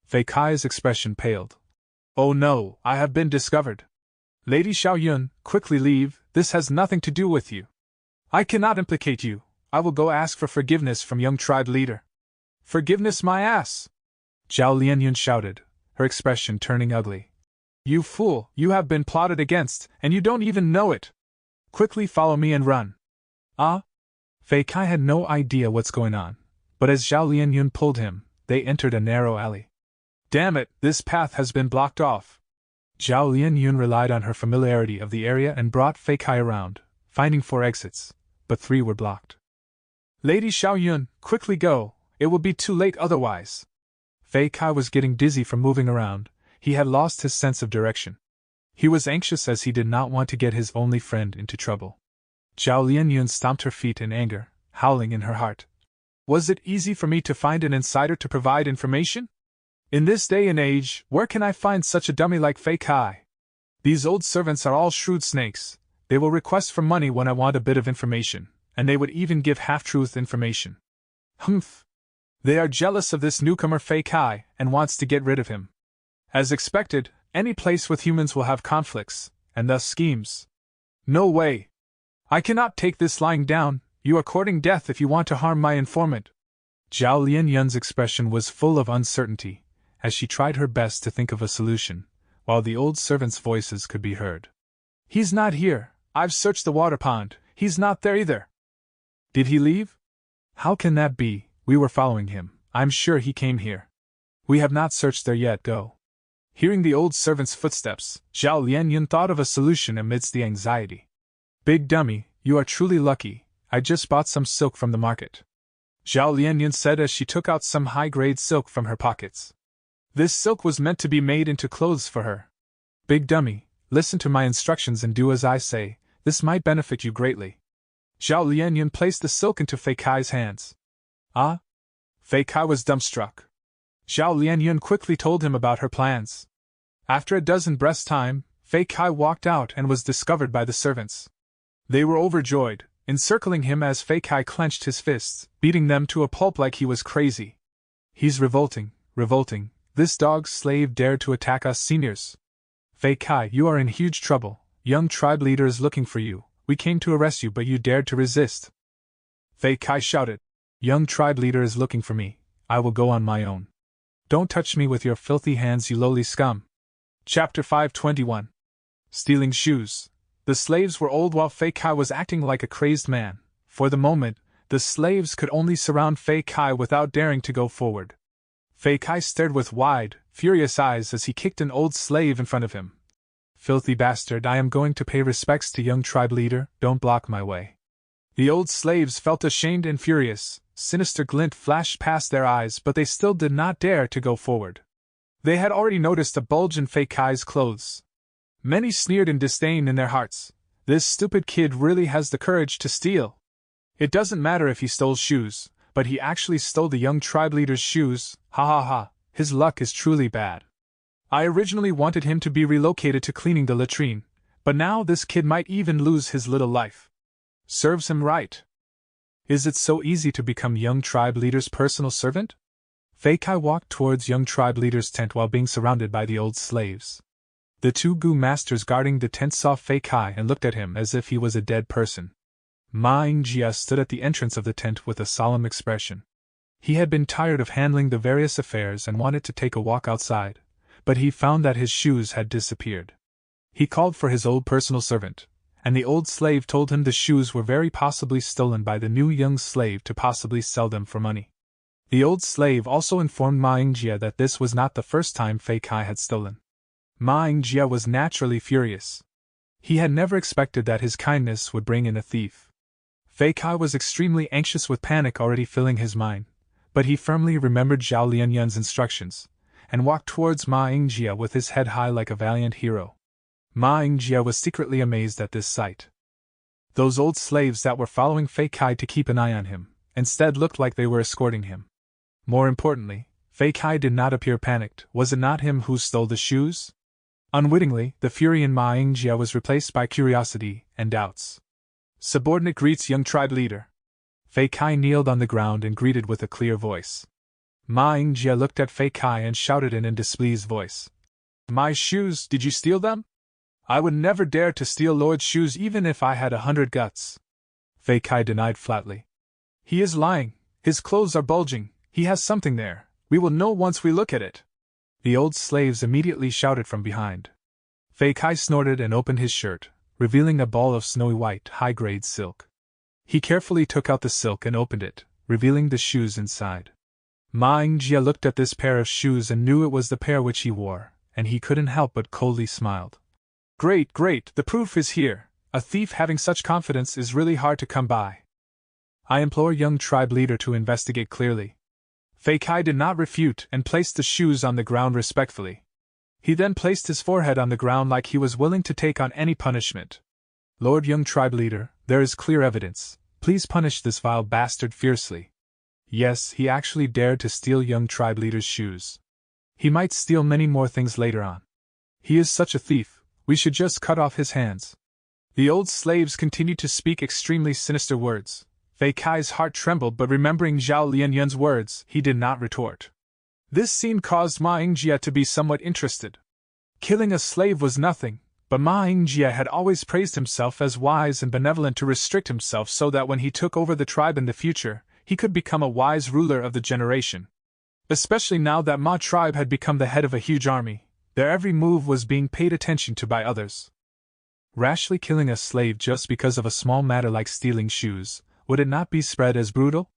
Fei Kai's expression paled. "Oh no, I have been discovered. Lady Xiaoyun, quickly leave, this has nothing to do with you. I cannot implicate you, I will go ask for forgiveness from young tribe leader." "Forgiveness my ass!" Zhao Lianyun shouted, her expression turning ugly. "You fool, you have been plotted against, and you don't even know it! Quickly follow me and run." "Ah?" Fei Kai had no idea what's going on, but as Zhao Lianyun pulled him, they entered a narrow alley. "Damn it, this path has been blocked off." Zhao Lianyun relied on her familiarity of the area and brought Fei Kai around, finding 4 exits, but 3 were blocked. "Lady Xiaoyun, quickly go, it will be too late otherwise." Fei Kai was getting dizzy from moving around, he had lost his sense of direction. He was anxious as he did not want to get his only friend into trouble. Zhao Lianyun stomped her feet in anger, howling in her heart. "Was it easy for me to find an insider to provide information? In this day and age, where can I find such a dummy like Fei Kai? These old servants are all shrewd snakes. They will request for money when I want a bit of information, and they would even give half-truth information. Humph! They are jealous of this newcomer Fei Kai and wants to get rid of him. As expected, any place with humans will have conflicts, and thus schemes. No way! I cannot take this lying down, you are courting death if you want to harm my informant." Zhao Lianyun's expression was full of uncertainty, as she tried her best to think of a solution, while the old servants' voices could be heard. "He's not here, I've searched the water pond, he's not there either." "Did he leave? How can that be? We were following him, I'm sure he came here. We have not searched there yet, go." Hearing the old servant's footsteps, Zhao Lianyun thought of a solution amidst the anxiety. "Big dummy, you are truly lucky, I just bought some silk from the market," Zhao Lianyun said as she took out some high-grade silk from her pockets. This silk was meant to be made into clothes for her. "Big dummy, listen to my instructions and do as I say, this might benefit you greatly." Zhao Lianyun placed the silk into Fei Kai's hands. "Ah?" Fei Kai was dumbstruck. Zhao Lianyun quickly told him about her plans. After a dozen breaths' time, Fei Kai walked out and was discovered by the servants. They were overjoyed, encircling him as Fei Kai clenched his fists, beating them to a pulp like he was crazy. "He's revolting, revolting. This dog's slave dared to attack us seniors. Fei Kai, you are in huge trouble. Young tribe leader is looking for you. We came to arrest you, but you dared to resist." Fei Kai shouted, "Young tribe leader is looking for me. I will go on my own. Don't touch me with your filthy hands, you lowly scum." Chapter 521. Stealing shoes. The slaves were old while Fei Kai was acting like a crazed man. For the moment, the slaves could only surround Fei Kai without daring to go forward. Fei Kai stared with wide, furious eyes as he kicked an old slave in front of him. "Filthy bastard, I am going to pay respects to young tribe leader, don't block my way." The old slaves felt ashamed and furious. Sinister glint flashed past their eyes, but they still did not dare to go forward. They had already noticed a bulge in Fei Kai's clothes. Many sneered in disdain in their hearts. "This stupid kid really has the courage to steal. It doesn't matter if he stole shoes, but he actually stole the young tribe leader's shoes, ha ha ha, his luck is truly bad. I originally wanted him to be relocated to cleaning the latrine, but now this kid might even lose his little life. Serves him right." Is it so easy to become young tribe leader's personal servant? Fei Kai walked towards young tribe leader's tent while being surrounded by the old slaves. The two Gu masters guarding the tent saw Fei Kai and looked at him as if he was a dead person. Ma Yingjia stood at the entrance of the tent with a solemn expression. He had been tired of handling the various affairs and wanted to take a walk outside, but he found that his shoes had disappeared. He called for his old personal servant, and the old slave told him the shoes were very possibly stolen by the new young slave to possibly sell them for money. The old slave also informed Ma Yingjia that this was not the first time Fei Kai had stolen. Ma Yingjia was naturally furious. He had never expected that his kindness would bring in a thief. Fei Kai was extremely anxious with panic already filling his mind, but he firmly remembered Zhao Lianyun's instructions, and walked towards Ma Yingjia with his head high like a valiant hero. Ma Yingjia was secretly amazed at this sight. Those old slaves that were following Fei Kai to keep an eye on him, instead looked like they were escorting him. More importantly, Fei Kai did not appear panicked. Was it not him who stole the shoes? Unwittingly, the fury in Ma Yingjia was replaced by curiosity and doubts. "Subordinate greets young tribe leader." Fei Kai kneeled on the ground and greeted with a clear voice. Ma Yingjia looked at Fei Kai and shouted in a displeased voice, "My shoes, did you steal them? I would never dare to steal Lord's shoes even if I had 100 guts." Fei Kai denied flatly. "He is lying, his clothes are bulging, he has something there, we will know once we look at it." The old slaves immediately shouted from behind. Fei Kai snorted and opened his shirt, revealing a ball of snowy white, high-grade silk. He carefully took out the silk and opened it, revealing the shoes inside. Ma Yingjia looked at this pair of shoes and knew it was the pair which he wore, and he couldn't help but coldly smiled. "Great, great, the proof is here. A thief having such confidence is really hard to come by. I implore young tribe leader to investigate clearly." Fei Kai did not refute and placed the shoes on the ground respectfully. He then placed his forehead on the ground like he was willing to take on any punishment. "Lord young tribe leader, there is clear evidence. Please punish this vile bastard fiercely." Yes, he actually dared to steal young tribe leader's shoes. He might steal many more things later on. He is such a thief, we should just cut off his hands. The old slaves continued to speak extremely sinister words. Fei Kai's heart trembled, but remembering Zhao Lianyun's words, he did not retort. This scene caused Ma Yingjia to be somewhat interested. Killing a slave was nothing, but Ma Yingjia had always praised himself as wise and benevolent to restrict himself so that when he took over the tribe in the future, he could become a wise ruler of the generation. Especially now that Ma tribe had become the head of a huge army, their every move was being paid attention to by others. Rashly killing a slave just because of a small matter like stealing shoes, would it not be spread as brutal?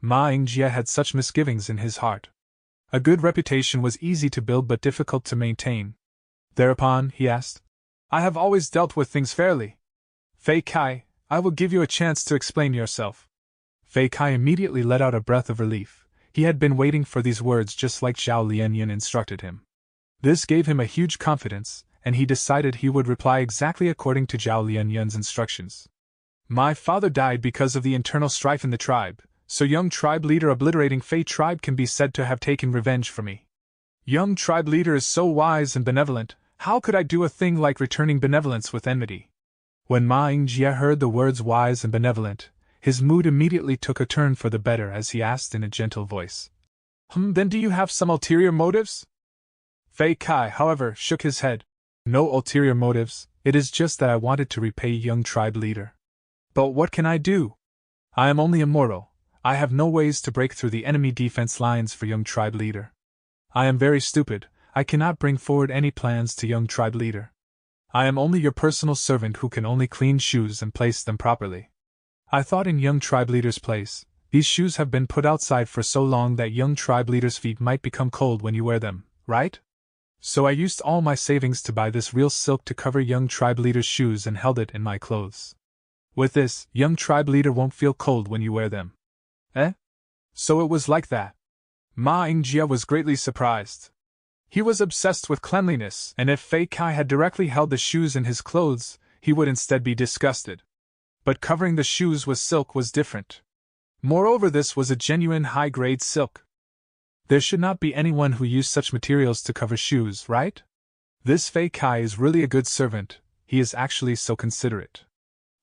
Ma Yingjia had such misgivings in his heart. A good reputation was easy to build but difficult to maintain. Thereupon, he asked, "I have always dealt with things fairly. Fei Kai, I will give you a chance to explain yourself. Fei Kai immediately let out a breath of relief. He had been waiting for these words just like Zhao Lianyan instructed him. This gave him a huge confidence, and he decided he would reply exactly according to Zhao Lianyan's instructions. My father died because of the internal strife in the tribe, so young tribe leader obliterating Fei tribe can be said to have taken revenge for me. Young tribe leader is so wise and benevolent, how could I do a thing like returning benevolence with enmity? When Ma Yingjie heard the words wise and benevolent, his mood immediately took a turn for the better as he asked in a gentle voice. Then do you have some ulterior motives? Fei Kai, however, shook his head. No ulterior motives, it is just that I wanted to repay young tribe leader. But what can I do? I am only a mortal. I have no ways to break through the enemy defense lines for young tribe leader. I am very stupid, I cannot bring forward any plans to young tribe leader. I am only your personal servant who can only clean shoes and place them properly. I thought in young tribe leader's place, these shoes have been put outside for so long that young tribe leader's feet might become cold when you wear them, right? So I used all my savings to buy this real silk to cover young tribe leader's shoes and held it in my clothes. With this, young tribe leader won't feel cold when you wear them. Eh? So it was like that. Ma Yingjie was greatly surprised. He was obsessed with cleanliness, and if Fei Kai had directly held the shoes in his clothes, he would instead be disgusted. But covering the shoes with silk was different. Moreover, this was a genuine high-grade silk. There should not be anyone who used such materials to cover shoes, right? This Fei Kai is really a good servant, he is actually so considerate.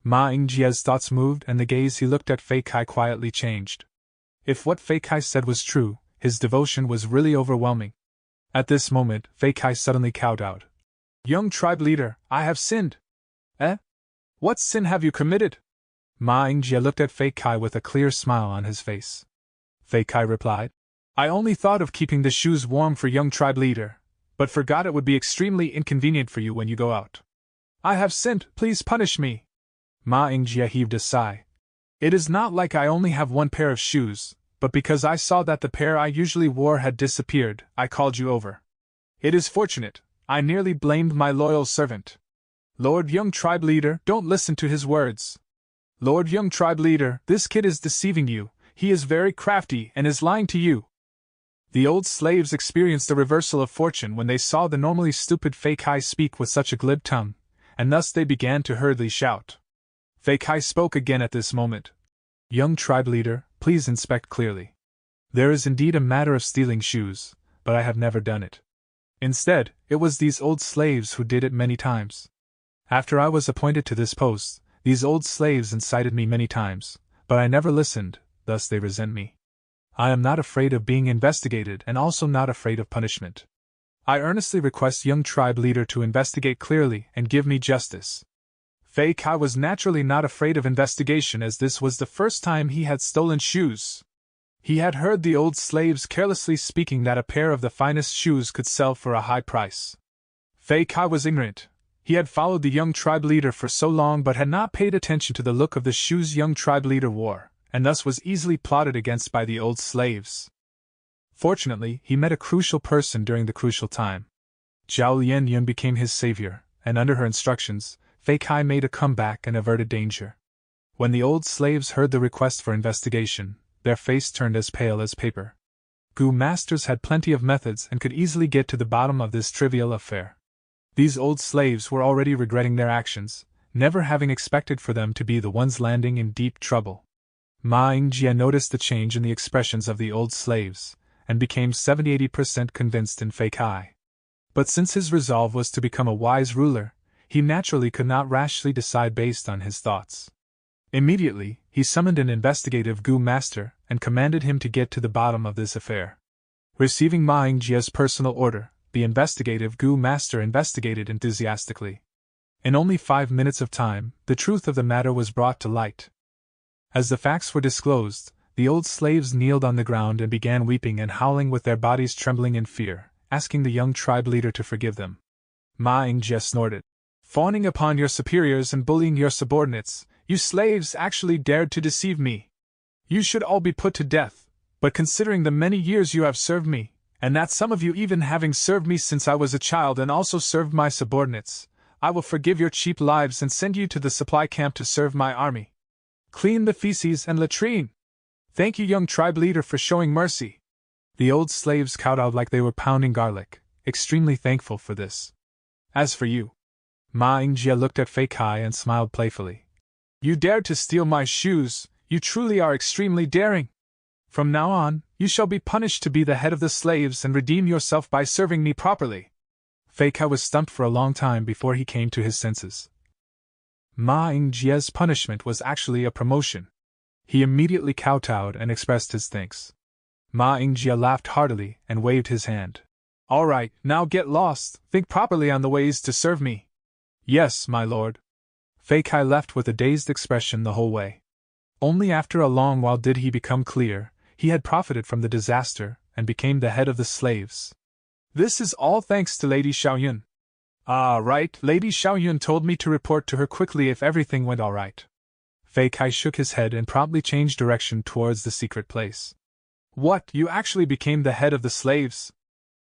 Ma Yingjie's thoughts moved and the gaze he looked at Fei Kai quietly changed. If what Fei Kai said was true, his devotion was really overwhelming. At this moment, Fei Kai suddenly cowed out. Young tribe leader, I have sinned. Eh? What sin have you committed? Ma Yingjie looked at Fei Kai with a clear smile on his face. Fei Kai replied, I only thought of keeping the shoes warm for young tribe leader, but forgot it would be extremely inconvenient for you when you go out. I have sinned, please punish me. Ma Yingjie heaved a sigh. It is not like I only have one pair of shoes, but because I saw that the pair I usually wore had disappeared, I called you over. It is fortunate, I nearly blamed my loyal servant. Lord Young Tribe Leader, don't listen to his words. Lord Young Tribe Leader, this kid is deceiving you, he is very crafty and is lying to you. The old slaves experienced a reversal of fortune when they saw the normally stupid Fei Kai speak with such a glib tongue, and thus they began to hurriedly shout. Fei Kai spoke again at this moment. Young tribe leader, please inspect clearly. There is indeed a matter of stealing shoes, but I have never done it. Instead, it was these old slaves who did it many times. After I was appointed to this post, these old slaves incited me many times, but I never listened, thus they resent me. I am not afraid of being investigated and also not afraid of punishment. I earnestly request young tribe leader to investigate clearly and give me justice. Fei Kai was naturally not afraid of investigation as this was the first time he had stolen shoes. He had heard the old slaves carelessly speaking that a pair of the finest shoes could sell for a high price. Fei Kai was ignorant. He had followed the young tribe leader for so long but had not paid attention to the look of the shoes young tribe leader wore, and thus was easily plotted against by the old slaves. Fortunately, he met a crucial person during the crucial time. Zhao Lianyan became his savior, and under her instructions, Fei Kai made a comeback and averted danger. When the old slaves heard the request for investigation, their face turned as pale as paper. Gu masters had plenty of methods and could easily get to the bottom of this trivial affair. These old slaves were already regretting their actions, never having expected for them to be the ones landing in deep trouble. Ma Yingjie noticed the change in the expressions of the old slaves, and became 70-80% convinced in Fei Kai. But since his resolve was to become a wise ruler, he naturally could not rashly decide based on his thoughts. Immediately, he summoned an investigative Gu master and commanded him to get to the bottom of this affair. Receiving Ma Yingjie's personal order, the investigative Gu master investigated enthusiastically. In only 5 minutes of time, the truth of the matter was brought to light. As the facts were disclosed, the old slaves kneeled on the ground and began weeping and howling with their bodies trembling in fear, asking the young tribe leader to forgive them. Ma Yingjie snorted. Fawning upon your superiors and bullying your subordinates, you slaves actually dared to deceive me. You should all be put to death, but considering the many years you have served me, and that some of you even having served me since I was a child and also served my subordinates, I will forgive your cheap lives and send you to the supply camp to serve my army. Clean the feces and latrine. Thank you, young tribe leader, for showing mercy. The old slaves kowtowed like they were pounding garlic, extremely thankful for this. As for you, Ma Ying-jie looked at Fei Kai and smiled playfully. You dared to steal my shoes, you truly are extremely daring. From now on, you shall be punished to be the head of the slaves and redeem yourself by serving me properly. Fei Kai was stumped for a long time before he came to his senses. Ma Ying-jie's punishment was actually a promotion. He immediately kowtowed and expressed his thanks. Ma Ying-jie laughed heartily and waved his hand. All right, now get lost, think properly on the ways to serve me. Yes, my lord. Fei Kai left with a dazed expression the whole way. Only after a long while did he become clear. He had profited from the disaster and became the head of the slaves. This is all thanks to Lady Xiaoyun. Ah, right, Lady Xiaoyun told me to report to her quickly if everything went all right. Fei Kai shook his head and promptly changed direction towards the secret place. What, you actually became the head of the slaves?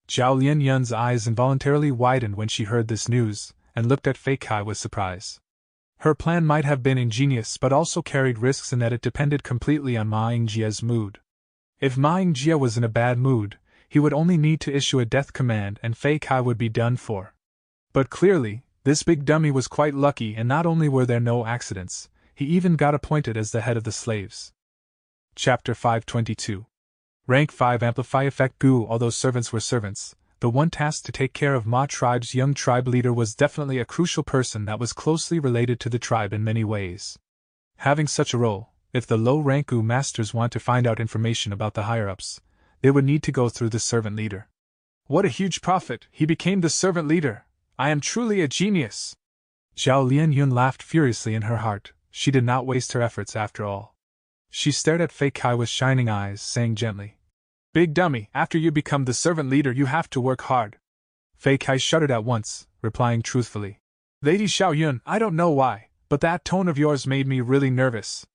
Zhao Lianyun's eyes involuntarily widened when she heard this news, and looked at Fei Kai with surprise. Her plan might have been ingenious but also carried risks in that it depended completely on Ma Ying-jie's mood. If Ma Ying-jie was in a bad mood, he would only need to issue a death command and Fei Kai would be done for. But clearly, this big dummy was quite lucky, and not only were there no accidents, he even got appointed as the head of the slaves. Chapter 522. Rank 5 Amplify Effect Gu. Although servants were servants, the one tasked to take care of Ma tribe's young tribe leader was definitely a crucial person that was closely related to the tribe in many ways. Having such a role, if the low-rank Gu masters want to find out information about the higher-ups, they would need to go through the servant leader. What a huge profit, he became the servant leader! I am truly a genius! Zhao Lianyun laughed furiously in her heart. She did not waste her efforts after all. She stared at Fei Kai with shining eyes, saying gently, Big dummy, after you become the servant leader you have to work hard. Fei Kai shuddered at once, replying truthfully, Lady Xiaoyun, I don't know why, but that tone of yours made me really nervous.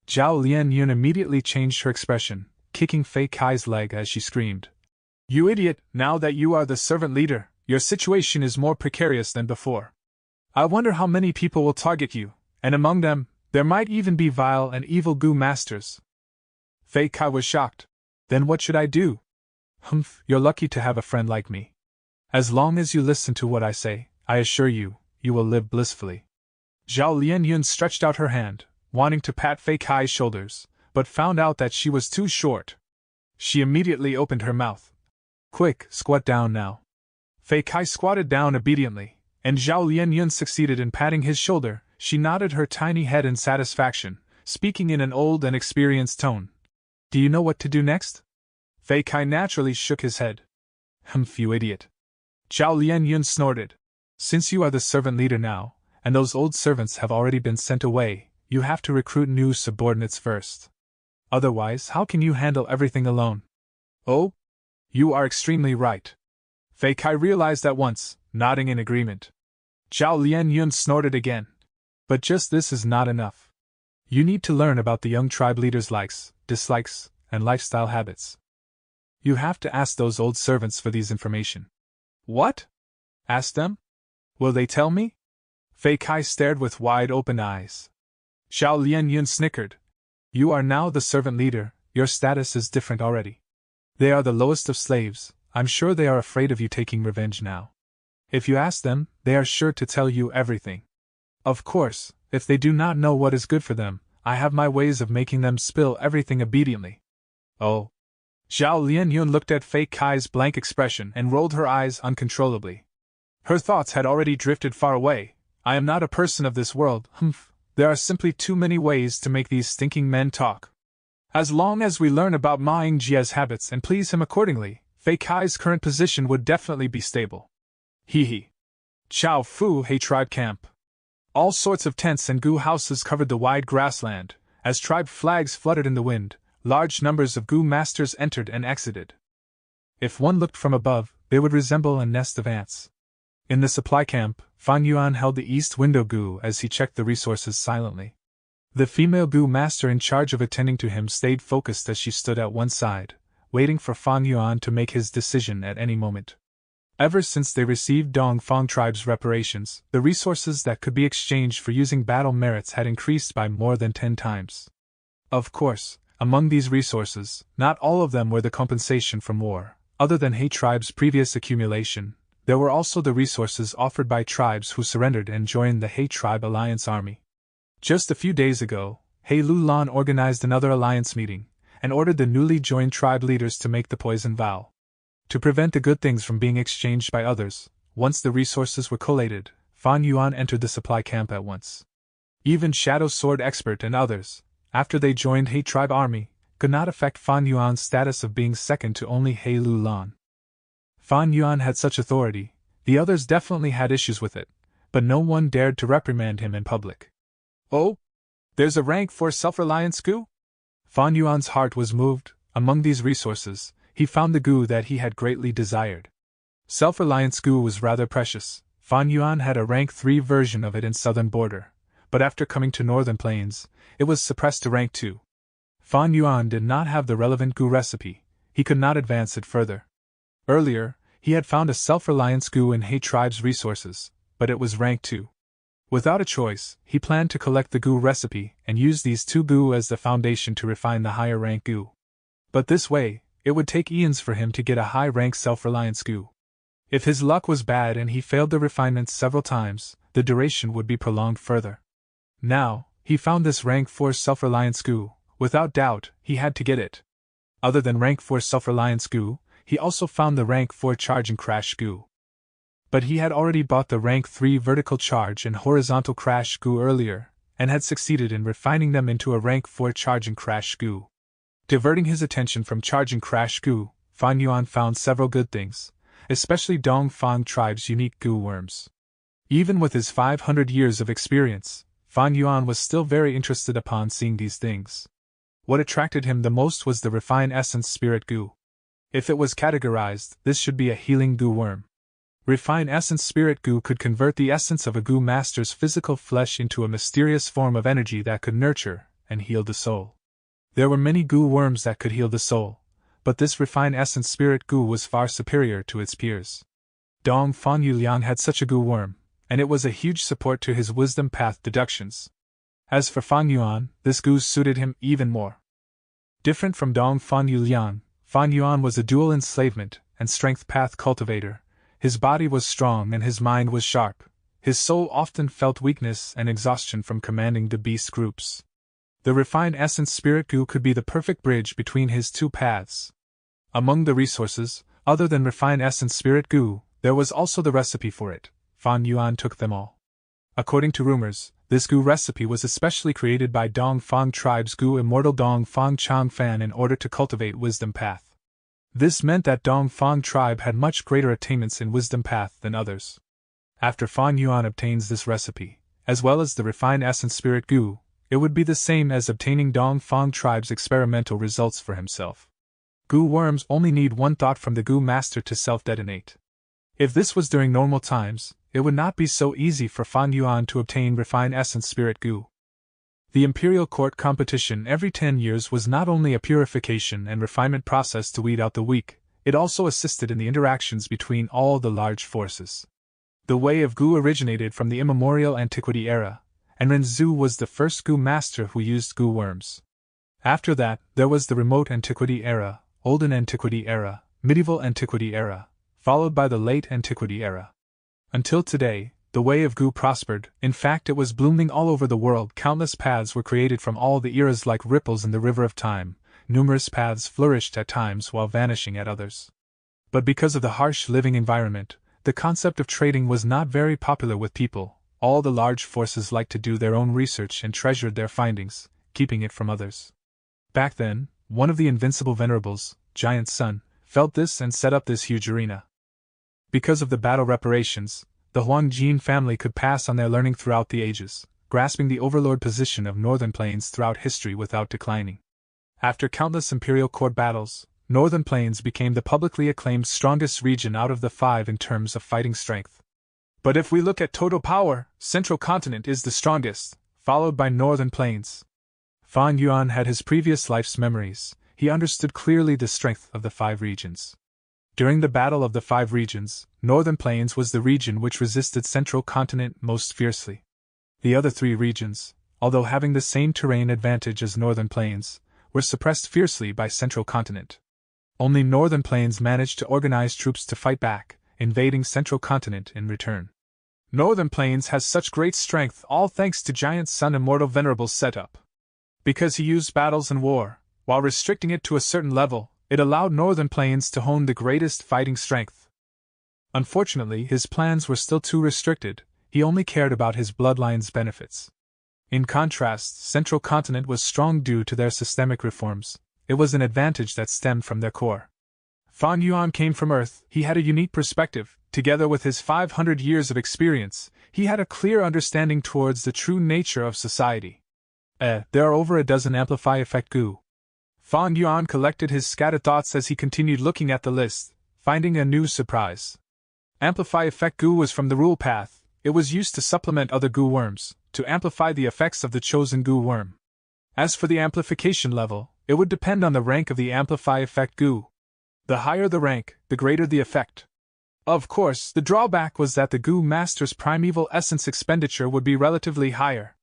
Zhao Lianyun immediately changed her expression, kicking Fei Kai's leg as she screamed, You idiot, now that you are the servant leader, your situation is more precarious than before. I wonder how many people will target you, and among them, there might even be vile and evil Gu masters. Fei Kai was shocked. Then what should I do? Humph, you're lucky to have a friend like me. As long as you listen to what I say, I assure you, you will live blissfully. Zhao Lianyun stretched out her hand, wanting to pat Fei Kai's shoulders, but found out that she was too short. She immediately opened her mouth. Quick, squat down now. Fei Kai squatted down obediently, and Zhao Lianyun succeeded in patting his shoulder. She nodded her tiny head in satisfaction, speaking in an old and experienced tone. Do you know what to do next? Fei Kai naturally shook his head. Humph, you idiot. Zhao Lianyun snorted. Since you are the servant leader now, and those old servants have already been sent away, you have to recruit new subordinates first. Otherwise, how can you handle everything alone? Oh? You are extremely right. Fei Kai realized at once, nodding in agreement. Zhao Lianyun snorted again. But just this is not enough. You need to learn about the young tribe leader's likes, dislikes, and lifestyle habits. You have to ask those old servants for these information. What? Ask them? Will they tell me? Fei Kai stared with wide-open eyes. Zhao Lianyun snickered. You are now the servant leader, your status is different already. They are the lowest of slaves, I'm sure they are afraid of you taking revenge now. If you ask them, they are sure to tell you everything. Of course, if they do not know what is good for them, I have my ways of making them spill everything obediently. Oh. Zhao Lianyun looked at Fei Kai's blank expression and rolled her eyes uncontrollably. Her thoughts had already drifted far away. I am not a person of this world, humph. There are simply too many ways to make these stinking men talk. As long as we learn about Ma Ying-jie's habits and please him accordingly, Fei Kai's current position would definitely be stable. Hee hee. Chao Fu Hei Tribe Camp. All sorts of tents and Gu houses covered the wide grassland. As tribe flags fluttered in the wind, large numbers of Gu masters entered and exited. If one looked from above, they would resemble a nest of ants. In the supply camp, Fan Yuan held the east window Gu as he checked the resources silently. The female Gu master in charge of attending to him stayed focused as she stood at one side, waiting for Fan Yuan to make his decision at any moment. Ever since they received Dongfang tribe's reparations, the resources that could be exchanged for using battle merits had increased by more than 10 times. Of course, among these resources, not all of them were the compensation from war. Other than He tribe's previous accumulation, there were also the resources offered by tribes who surrendered and joined the He tribe alliance army. Just a few days ago, He Lulan organized another alliance meeting, and ordered the newly joined tribe leaders to make the poison vow. To prevent the good things from being exchanged by others, once the resources were collated, Fan Yuan entered the supply camp at once. Even Shadow Sword Expert and others, after they joined He tribe army, could not affect Fan Yuan's status of being second to only He Lulan. Fan Yuan had such authority, the others definitely had issues with it, but no one dared to reprimand him in public. Oh? There's a rank for self-reliance goo? Fan Yuan's heart was moved. Among these resources, he found the goo that he had greatly desired. Self-reliance goo was rather precious. Fan Yuan had a rank 3 version of it in southern border, but after coming to northern plains, it was suppressed to rank 2. Fan Yuan did not have the relevant goo recipe, he could not advance it further. Earlier, he had found a self-reliance goo in He tribe's resources, but it was rank 2. Without a choice, he planned to collect the goo recipe and use these 2 goo as the foundation to refine the higher rank goo. But this way, it would take eons for him to get a high-rank self-reliance goo. If his luck was bad and he failed the refinements several times, the duration would be prolonged further. Now, he found this rank 4 self-reliance goo. Without doubt, he had to get it. Other than rank 4 self-reliance goo, he also found the rank 4 charge and crash goo. But he had already bought the rank 3 vertical charge and horizontal crash goo earlier, and had succeeded in refining them into a rank 4 charge and crash goo. Diverting his attention from charge and crash goo, Fan Yuan found several good things, especially Dongfang tribe's unique goo worms. Even with his 500 years of experience, Fan Yuan was still very interested upon seeing these things. What attracted him the most was the refined essence spirit goo. If it was categorized, this should be a healing goo worm. Refined essence spirit goo could convert the essence of a goo master's physical flesh into a mysterious form of energy that could nurture and heal the soul. There were many goo worms that could heal the soul, but this refined essence spirit goo was far superior to its peers. Dongfang Yuliang had such a goo worm, and it was a huge support to his wisdom path deductions. As for Fan Yuan, this goo suited him even more. Different from Dongfang Yuliang, Fan Yuan was a dual enslavement and strength path cultivator. His body was strong and his mind was sharp. His soul often felt weakness and exhaustion from commanding the beast groups. The refined essence spirit goo could be the perfect bridge between his 2 paths. Among the resources, other than refined essence spirit goo, there was also the recipe for it. Fan Yuan took them all. According to rumors, this goo recipe was especially created by Dongfang tribe's goo immortal Dongfang Changfan in order to cultivate wisdom path. This meant that Dongfang tribe had much greater attainments in wisdom path than others. After Fan Yuan obtains this recipe, as well as the refined essence spirit goo, it would be the same as obtaining Dongfang tribe's experimental results for himself. Goo worms only need one thought from the goo master to self-detonate. If this was during normal times, it would not be so easy for Fan Yuan to obtain refined essence spirit goo. The imperial court competition every 10 years was not only a purification and refinement process to weed out the weak, it also assisted in the interactions between all the large forces. The way of goo originated from the immemorial antiquity era, and Renzu was the first goo master who used goo worms. After that, there was the remote antiquity era, olden antiquity era, medieval antiquity era, followed by the late antiquity era. Until today, the way of goo prospered. In fact, it was blooming all over the world. Countless paths were created from all the eras like ripples in the river of time. Numerous paths flourished at times while vanishing at others. But because of the harsh living environment, the concept of trading was not very popular with people. All the large forces liked to do their own research and treasured their findings, keeping it from others. Back then, one of the invincible venerables, Giant Sun, felt this and set up this huge arena. Because of the battle reparations, the Huangjin family could pass on their learning throughout the ages, grasping the overlord position of Northern Plains throughout history without declining. After countless imperial court battles, Northern Plains became the publicly acclaimed strongest region out of the 5 in terms of fighting strength. But if we look at total power, Central Continent is the strongest, followed by Northern Plains. Fan Yuan had his previous life's memories. He understood clearly the strength of the 5 regions. During the Battle of the Five Regions, Northern Plains was the region which resisted Central Continent most fiercely. The other three regions, although having the same terrain advantage as Northern Plains, were suppressed fiercely by Central Continent. Only Northern Plains managed to organize troops to fight back, invading Central Continent in return. Northern Plains has such great strength, all thanks to Giant Sun Immortal Venerable's setup. Because he used battles and war, while restricting it to a certain level, it allowed Northern Plains to hone the greatest fighting strength. Unfortunately, his plans were still too restricted, he only cared about his bloodline's benefits. In contrast, Central Continent was strong due to their systemic reforms. It was an advantage that stemmed from their core. Fan Yuan came from Earth, he had a unique perspective, together with his 500 years of experience, he had a clear understanding towards the true nature of society. There are over a dozen Amplify Effect Gu. Fan Yuan collected his scattered thoughts as he continued looking at the list, finding a new surprise. Amplify Effect Gu was from the Rule Path, it was used to supplement other Gu worms, to amplify the effects of the chosen Gu worm. As for the amplification level, it would depend on the rank of the Amplify Effect Gu. The higher the rank, the greater the effect. Of course, the drawback was that the Gu Master's primeval essence expenditure would be relatively higher.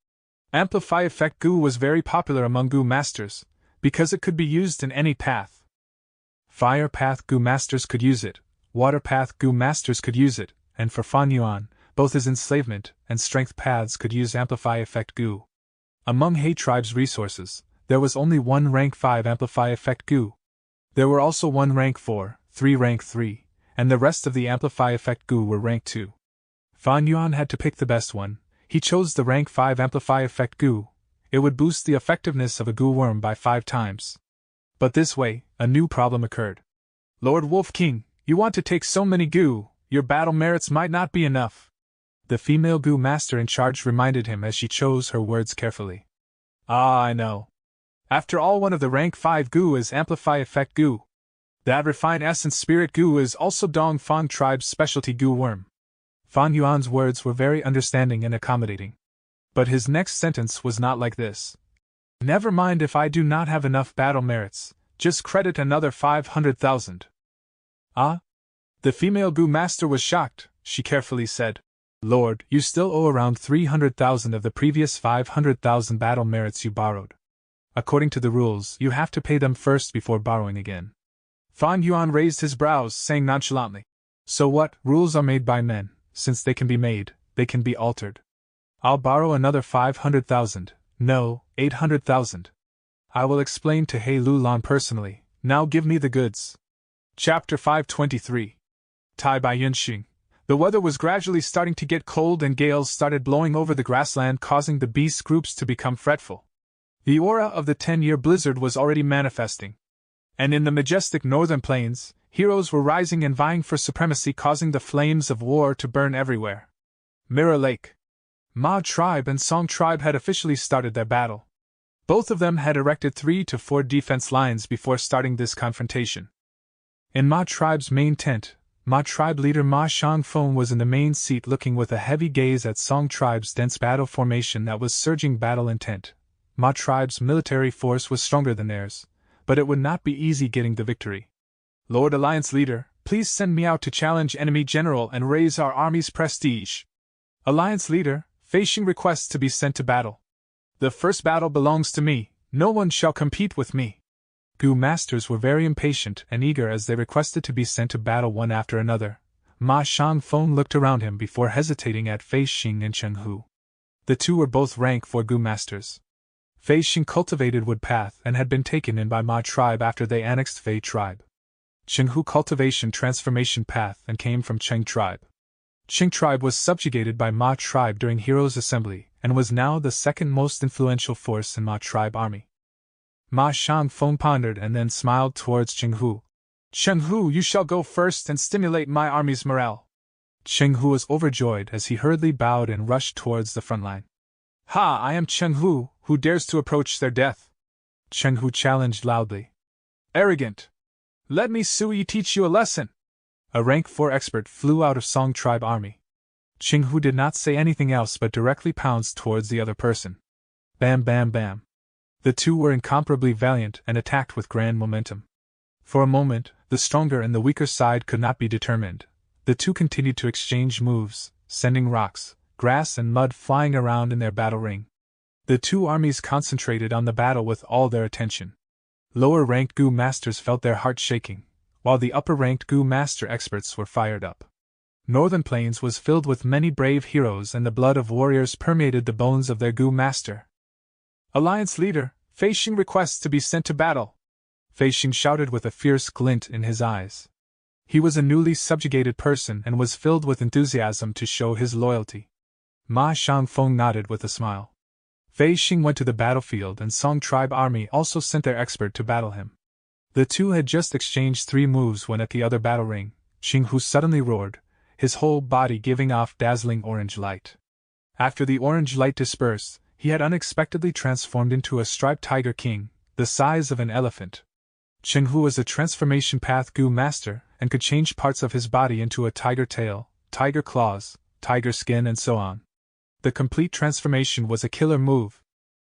Amplify Effect Gu was very popular among Gu Masters, because it could be used in any path. Fire Path Gu Masters could use it, Water Path Gu Masters could use it, and for Fan Yuan, both his enslavement and strength paths could use Amplify Effect Gu. Among He Tribe's resources, there was only one rank 5 Amplify Effect Gu. There were also one rank 4, 3 rank 3, and the rest of the Amplify Effect Gu were rank 2. Fan Yuan had to pick the best one. He chose the rank 5 Amplify Effect Gu. It would boost the effectiveness of a Gu worm by 5 times. But this way, a new problem occurred. Lord Wolf King, you want to take so many Gu, your battle merits might not be enough. The female Gu Master in charge reminded him as she chose her words carefully. Ah, I know. After all, one of the rank 5 Gu is Amplify Effect Gu. That refined essence spirit Gu is also Dong Fang Tribe's specialty Gu worm. Fan Yuan's words were very understanding and accommodating. But his next sentence was not like this. Never mind if I do not have enough battle merits, just credit another 500,000. Ah? The female Gu Master was shocked. She carefully said, Lord, you still owe around 300,000 of the previous 500,000 battle merits you borrowed. According to the rules, you have to pay them first before borrowing again. Fan Yuan raised his brows, saying nonchalantly, So what? Rules are made by men. Since they can be made, they can be altered. I'll borrow another 500,000, no, 800,000. I will explain to He Lulan personally, now give me the goods. Chapter 523. Tai Bai Yunxing. The weather was gradually starting to get cold and gales started blowing over the grassland, causing the beast groups to become fretful. The aura of the 10-year blizzard was already manifesting. And in the majestic northern plains, heroes were rising and vying for supremacy, causing the flames of war to burn everywhere. Mirror Lake. Ma Tribe and Song Tribe had officially started their battle. Both of them had erected 3 to 4 defense lines before starting this confrontation. In Ma Tribe's main tent, Ma Tribe leader Ma Shangfeng was in the main seat looking with a heavy gaze at Song Tribe's dense battle formation that was surging battle intent. Ma Tribe's military force was stronger than theirs, but it would not be easy getting the victory. Lord Alliance Leader, please send me out to challenge enemy general and raise our army's prestige. Alliance Leader, Fei Xing requests to be sent to battle. The first battle belongs to me, no one shall compete with me. Gu Masters were very impatient and eager as they requested to be sent to battle one after another. Ma Shangfeng looked around him before hesitating at Fei Xing and Cheng Hu. The two were both rank 4 Gu Masters. Fei Xing cultivated Wood Path and had been taken in by Ma Tribe after they annexed Fei Tribe. Cheng Hu cultivation Transformation Path and came from Cheng Tribe. Cheng Tribe was subjugated by Ma Tribe during Heroes' Assembly and was now the second most influential force in Ma Tribe army. Ma Shangfeng pondered and then smiled towards Cheng Hu. Cheng Hu, you shall go first and stimulate my army's morale. Cheng Hu was overjoyed as he hurriedly bowed and rushed towards the front line. Ha, I am Cheng Hu, who dares to approach their death? Cheng Hu challenged loudly. Arrogant! Let me Sui teach you a lesson! A rank 4 expert flew out of Song Tribe army. Cheng Hu did not say anything else but directly pounced towards the other person. Bam bam bam. The two were incomparably valiant and attacked with grand momentum. For a moment, The stronger and the weaker side could not be determined. The two continued to exchange moves, sending rocks, grass and mud flying around in their battle ring. The two armies concentrated on the battle with all their attention. Lower-ranked Gu masters felt their hearts shaking, while the upper-ranked Gu master experts were fired up. Northern Plains was filled with many brave heroes and the blood of warriors permeated the bones of their Gu master. Alliance leader, Fei Xing requests to be sent to battle. Fei Xing shouted with a fierce glint in his eyes. He was a newly subjugated person and was filled with enthusiasm to show his loyalty. Ma Shangfeng nodded with a smile. Fei Xing went to the battlefield and Song tribe army also sent their expert to battle him. The two had just exchanged 3 moves when at the other battle ring, Qinghu suddenly roared, his whole body giving off dazzling orange light. After the orange light dispersed, he had unexpectedly transformed into a striped tiger king, the size of an elephant. Qinghu was a transformation path Gu master and could change parts of his body into a tiger tail, tiger claws, tiger skin and so on. The complete transformation was a killer move.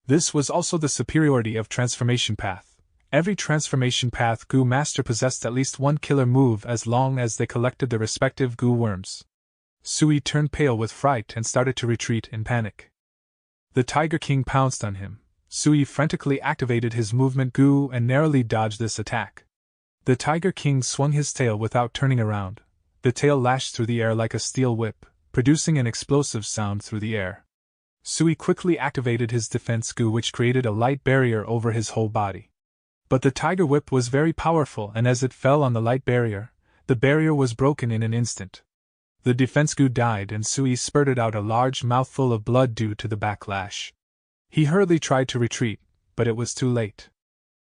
This was also the superiority of transformation path. Every transformation path Gu master possessed at least one killer move as long as they collected the respective Gu worms. Sui turned pale with fright and started to retreat in panic. The Tiger King pounced on him. Sui frantically activated his movement Gu and narrowly dodged this attack. The Tiger King swung his tail without turning around. The tail lashed through the air like a steel whip, producing an explosive sound through the air. Sui quickly activated his defense Gu, which created a light barrier over his whole body. But the tiger whip was very powerful, and as it fell on the light barrier, the barrier was broken in an instant. The defense Gu died and Sui spurted out a large mouthful of blood due to the backlash. He hurriedly tried to retreat, but it was too late.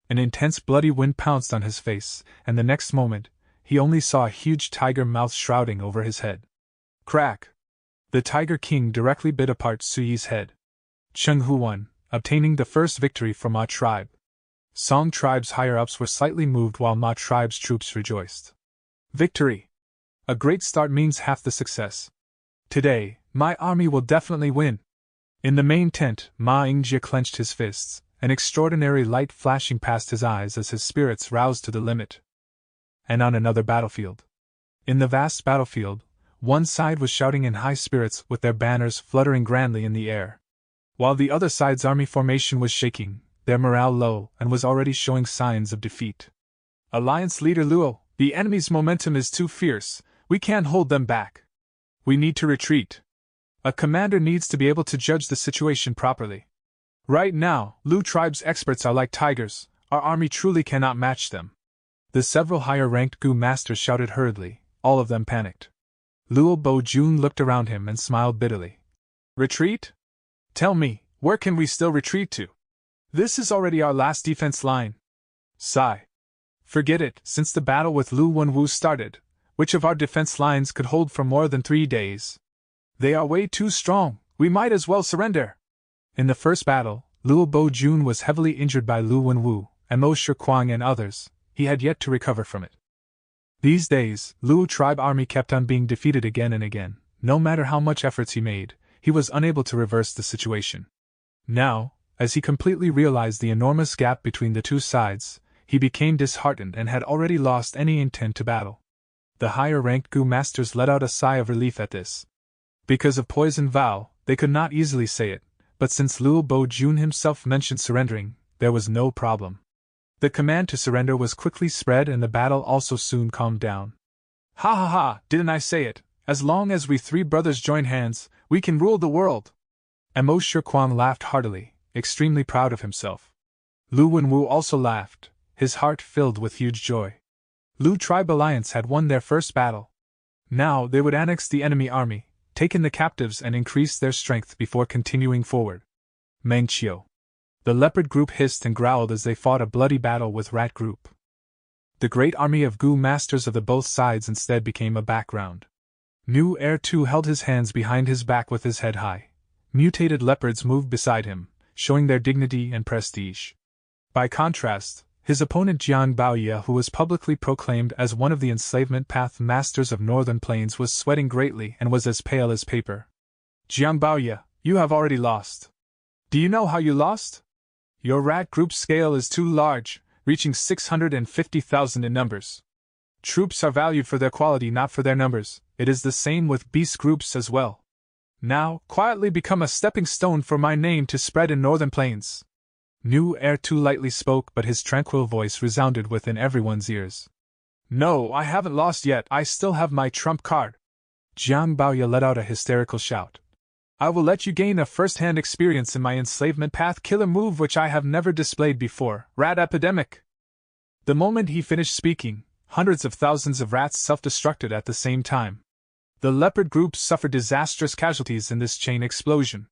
An intense bloody wind pounced on his face, and the next moment, he only saw a huge tiger mouth shrouding over his head. Crack! The Tiger King directly bit apart Sui's head. Chenghu won, obtaining the first victory for Ma tribe. Song tribe's higher-ups were slightly moved while Ma tribe's troops rejoiced. Victory! A great start means half the success. Today, my army will definitely win. In the main tent, Ma Yingjie clenched his fists, an extraordinary light flashing past his eyes as his spirits roused to the limit. And on another battlefield. In the vast battlefield, one side was shouting in high spirits with their banners fluttering grandly in the air, while the other side's army formation was shaking, their morale low, and was already showing signs of defeat. Alliance leader Luo, the enemy's momentum is too fierce, we can't hold them back. We need to retreat. A commander needs to be able to judge the situation properly. Right now, Lu tribe's experts are like tigers, our army truly cannot match them. The several higher-ranked Gu masters shouted hurriedly, all of them panicked. Luo Bo-jun looked around him and smiled bitterly. Retreat? Tell me, where can we still retreat to? This is already our last defense line. Sigh. Forget it, since the battle with Lu Wenwu started, which of our defense lines could hold for more than 3 days? They are way too strong, we might as well surrender. In the first battle, Luo Bo-jun was heavily injured by Lu Wenwu, and Mo Shiquang and others. He had yet to recover from it. These days, Luo tribe army kept on being defeated again and again. No matter how much efforts he made, he was unable to reverse the situation. Now, as he completely realized the enormous gap between the two sides, he became disheartened and had already lost any intent to battle. The higher-ranked Gu masters let out a sigh of relief at this. Because of poison vow, they could not easily say it, but since Luo Bo-jun himself mentioned surrendering, there was no problem. The command to surrender was quickly spread and the battle also soon calmed down. Ha ha ha, didn't I say it? As long as we 3 brothers join hands, we can rule the world. And Mo Shiquang laughed heartily, extremely proud of himself. Lu Wenwu also laughed, his heart filled with huge joy. Lu Tribe Alliance had won their first battle. Now they would annex the enemy army, take in the captives and increase their strength before continuing forward. Mengqiu. The leopard group hissed and growled as they fought a bloody battle with rat group. The great army of Gu masters of the both sides instead became a background. Nu Air too held his hands behind his back with his head high. Mutated leopards moved beside him, showing their dignity and prestige. By contrast, his opponent Jiang Baoye, who was publicly proclaimed as one of the enslavement path masters of Northern Plains, was sweating greatly and was as pale as paper. Jiang Baoye, you have already lost. Do you know how you lost? Your rat group scale is too large, reaching 650,000 in numbers. Troops are valued for their quality, not for their numbers. It is the same with beast groups as well. Now, quietly become a stepping stone for my name to spread in northern plains. Nu Air too lightly spoke, but his tranquil voice resounded within everyone's ears. No, I haven't lost yet, I still have my trump card. Jiang Baoya let out a hysterical shout. I will let you gain a first-hand experience in my enslavement path killer move which I have never displayed before, Rat Epidemic. The moment he finished speaking, hundreds of thousands of rats self-destructed at the same time. The leopard group suffered disastrous casualties in this chain explosion.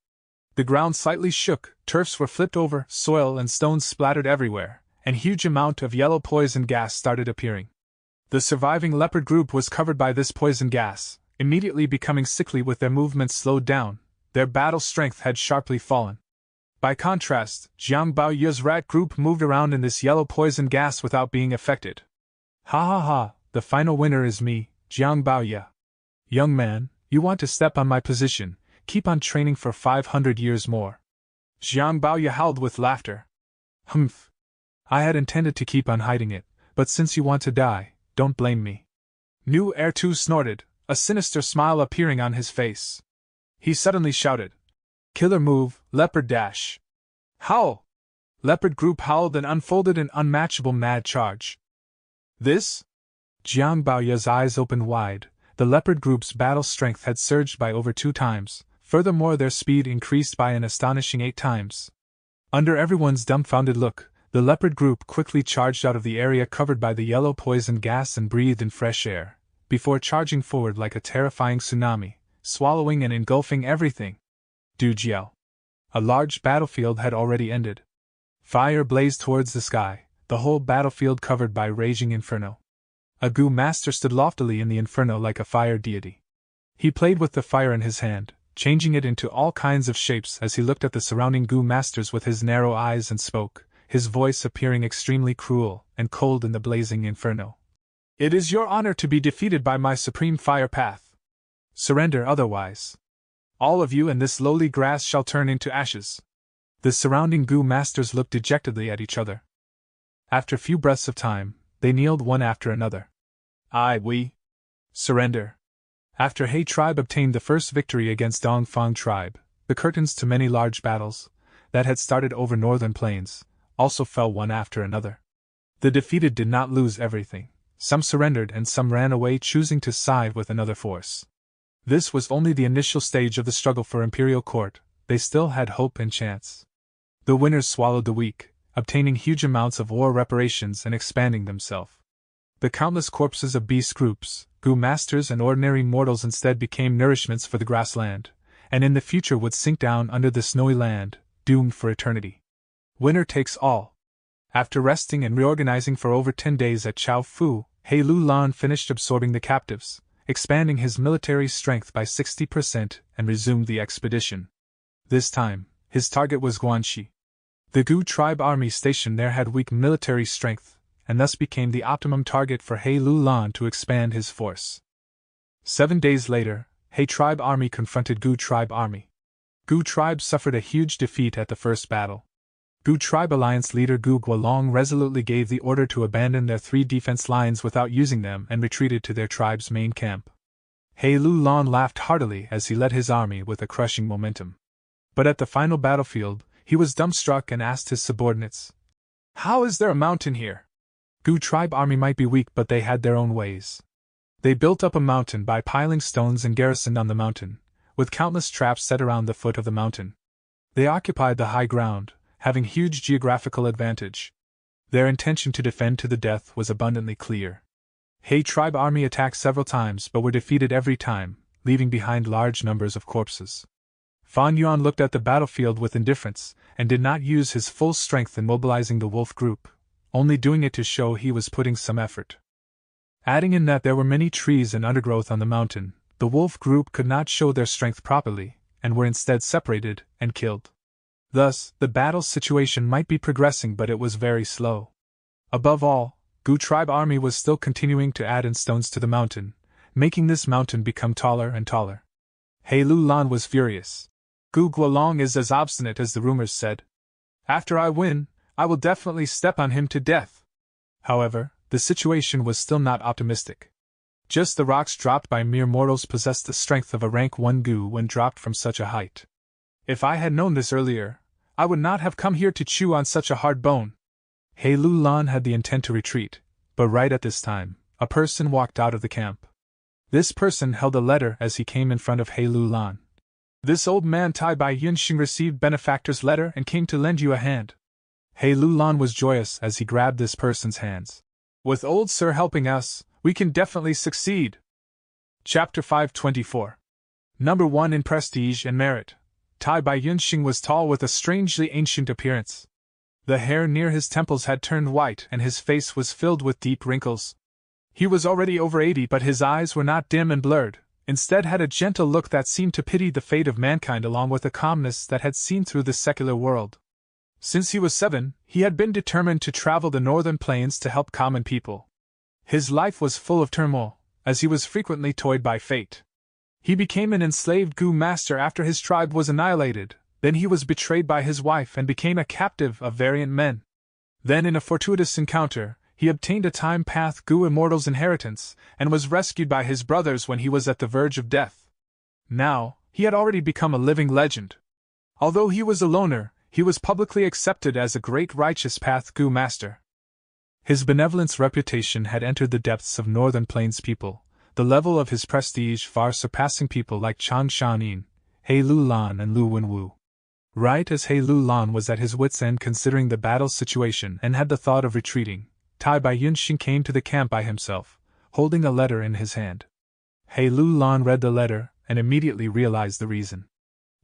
The ground slightly shook, turfs were flipped over, soil and stones splattered everywhere, and huge amount of yellow poison gas started appearing. The surviving leopard group was covered by this poison gas, immediately becoming sickly with their movements slowed down. Their battle strength had sharply fallen. By contrast, Jiang Baoya's rat group moved around in this yellow poison gas without being affected. Ha ha ha, the final winner is me, Jiang Baoya. Young man, you want to step on my position, keep on training for 500 years more. Jiang Baoya howled with laughter. Humph. I had intended to keep on hiding it, but since you want to die, don't blame me. Nu Air Tu snorted, a sinister smile appearing on his face. He suddenly shouted. Killer move, leopard dash. Howl! Leopard group howled and unfolded an unmatchable mad charge. This? Jiang Baoya's eyes opened wide. The leopard group's battle strength had surged by over 2 times, furthermore their speed increased by an astonishing 8 times. Under everyone's dumbfounded look, the leopard group quickly charged out of the area covered by the yellow poison gas and breathed in fresh air, before charging forward like a terrifying tsunami, swallowing and engulfing everything. Dujiao. A large battlefield had already ended. Fire blazed towards the sky, the whole battlefield covered by raging inferno. A Gu master stood loftily in the inferno like a fire deity. He played with the fire in his hand, changing it into all kinds of shapes as he looked at the surrounding Gu masters with his narrow eyes and spoke, his voice appearing extremely cruel and cold in the blazing inferno. It is your honor to be defeated by my supreme fire path. Surrender otherwise. All of you and this lowly grass shall turn into ashes. The surrounding Gu masters looked dejectedly at each other. After few breaths of time, they kneeled one after another. We surrender. After He tribe obtained the first victory against Dongfang tribe, the curtains to many large battles, that had started over northern plains, also fell one after another. The defeated did not lose everything. Some surrendered and some ran away, choosing to side with another force. This was only the initial stage of the struggle for imperial court. They still had hope and chance. The winners swallowed the weak, obtaining huge amounts of war reparations and expanding themselves. The countless corpses of beast groups, Gu masters and ordinary mortals instead became nourishments for the grassland, and in the future would sink down under the snowy land, doomed for eternity. Winner takes all. After resting and reorganizing for over 10 days at Chao Fu, He Lu Lan finished absorbing the captives, expanding his military strength by 60% and resumed the expedition. This time, his target was Guanxi. The Gu tribe army stationed there had weak military strength, and thus became the optimum target for He Lu Lan to expand his force. 7 days later, He tribe army confronted Gu tribe army. Gu tribe suffered a huge defeat at the first battle. Gu tribe alliance leader Gu Guolong resolutely gave the order to abandon their 3 defense lines without using them and retreated to their tribe's main camp. He Lu Lan laughed heartily as he led his army with a crushing momentum. But at the final battlefield, he was dumbstruck and asked his subordinates, "How is there a mountain here?" Gu tribe army might be weak, but they had their own ways. They built up a mountain by piling stones and garrisoned on the mountain, with countless traps set around the foot of the mountain. They occupied the high ground, having huge geographical advantage. Their intention to defend to the death was abundantly clear. He tribe army attacked several times but were defeated every time, leaving behind large numbers of corpses. Fan Yuan looked at the battlefield with indifference, and did not use his full strength in mobilizing the wolf group, only doing it to show he was putting some effort. Adding in that there were many trees and undergrowth on the mountain, the wolf group could not show their strength properly, and were instead separated and killed. Thus, the battle situation might be progressing, but it was very slow. Above all, Gu tribe army was still continuing to add in stones to the mountain, making this mountain become taller and taller. He Lu Lan was furious. Gu Guolong is as obstinate as the rumors said. After I win, I will definitely step on him to death. However, the situation was still not optimistic. Just the rocks dropped by mere mortals possessed the strength of a rank 1 gu when dropped from such a height. If I had known this earlier, I would not have come here to chew on such a hard bone. He Lu Lan had the intent to retreat, but right at this time, a person walked out of the camp. This person held a letter as he came in front of He Lu Lan. This old man Tai Bai Yunxing received benefactor's letter and came to lend you a hand. He Lu Lan was joyous as he grabbed this person's hands. With old sir helping us, we can definitely succeed. Chapter 524. Number 1 in prestige and merit. Tai Bai Yunxing was tall with a strangely ancient appearance. The hair near his temples had turned white and his face was filled with deep wrinkles. He was already over 80, but his eyes were not dim and blurred, instead had a gentle look that seemed to pity the fate of mankind along with a calmness that had seen through the secular world. Since he was 7, he had been determined to travel the northern plains to help common people. His life was full of turmoil, as he was frequently toyed by fate. He became an enslaved Gu master after his tribe was annihilated, then he was betrayed by his wife and became a captive of variant men. Then in a fortuitous encounter, he obtained a time path Gu immortal's inheritance, and was rescued by his brothers when he was at the verge of death. Now, he had already become a living legend. Although he was a loner, he was publicly accepted as a great righteous path Gu master. His benevolence reputation had entered the depths of Northern Plains people, the level of his prestige far surpassing people like Chang Shanin, He Lu Lan and Lu Wenwu. Right as He Lu Lan was at his wits' end considering the battle situation and had the thought of retreating, Tai Bai Yunxing came to the camp by himself, holding a letter in his hand. He Lu Lan read the letter and immediately realized the reason.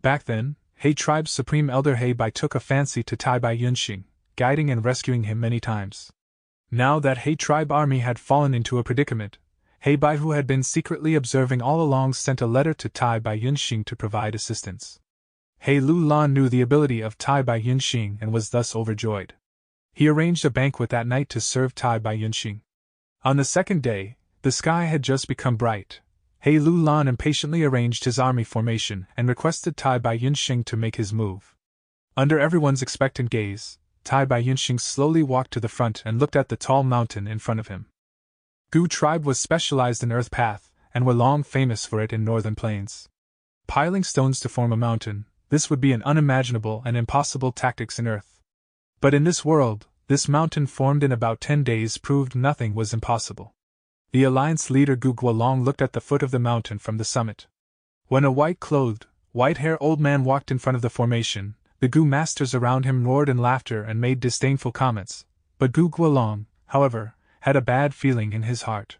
Back then, He tribe's supreme elder He Bai took a fancy to Tai Bai Yunxing, guiding and rescuing him many times. Now that He tribe army had fallen into a predicament, He Bai, who had been secretly observing all along, sent a letter to Tai Bai Yunxing to provide assistance. He Lu Lan knew the ability of Tai Bai Yunxing and was thus overjoyed. He arranged a banquet that night to serve Tai Bai Yunxing. On the second day, the sky had just become bright. He Lu Lan impatiently arranged his army formation and requested Tai Bai Yunxing to make his move. Under everyone's expectant gaze, Tai Bai Yunxing slowly walked to the front and looked at the tall mountain in front of him. Gu tribe was specialized in earth path, and were long famous for it in northern plains. Piling stones to form a mountain, this would be an unimaginable and impossible tactics in earth. But in this world, this mountain formed in about 10 days proved nothing was impossible. The alliance leader Gu Guolong looked at the foot of the mountain from the summit. When a white-clothed, white-haired old man walked in front of the formation, the Gu masters around him roared in laughter and made disdainful comments, but Gu Guolong, however, had a bad feeling in his heart.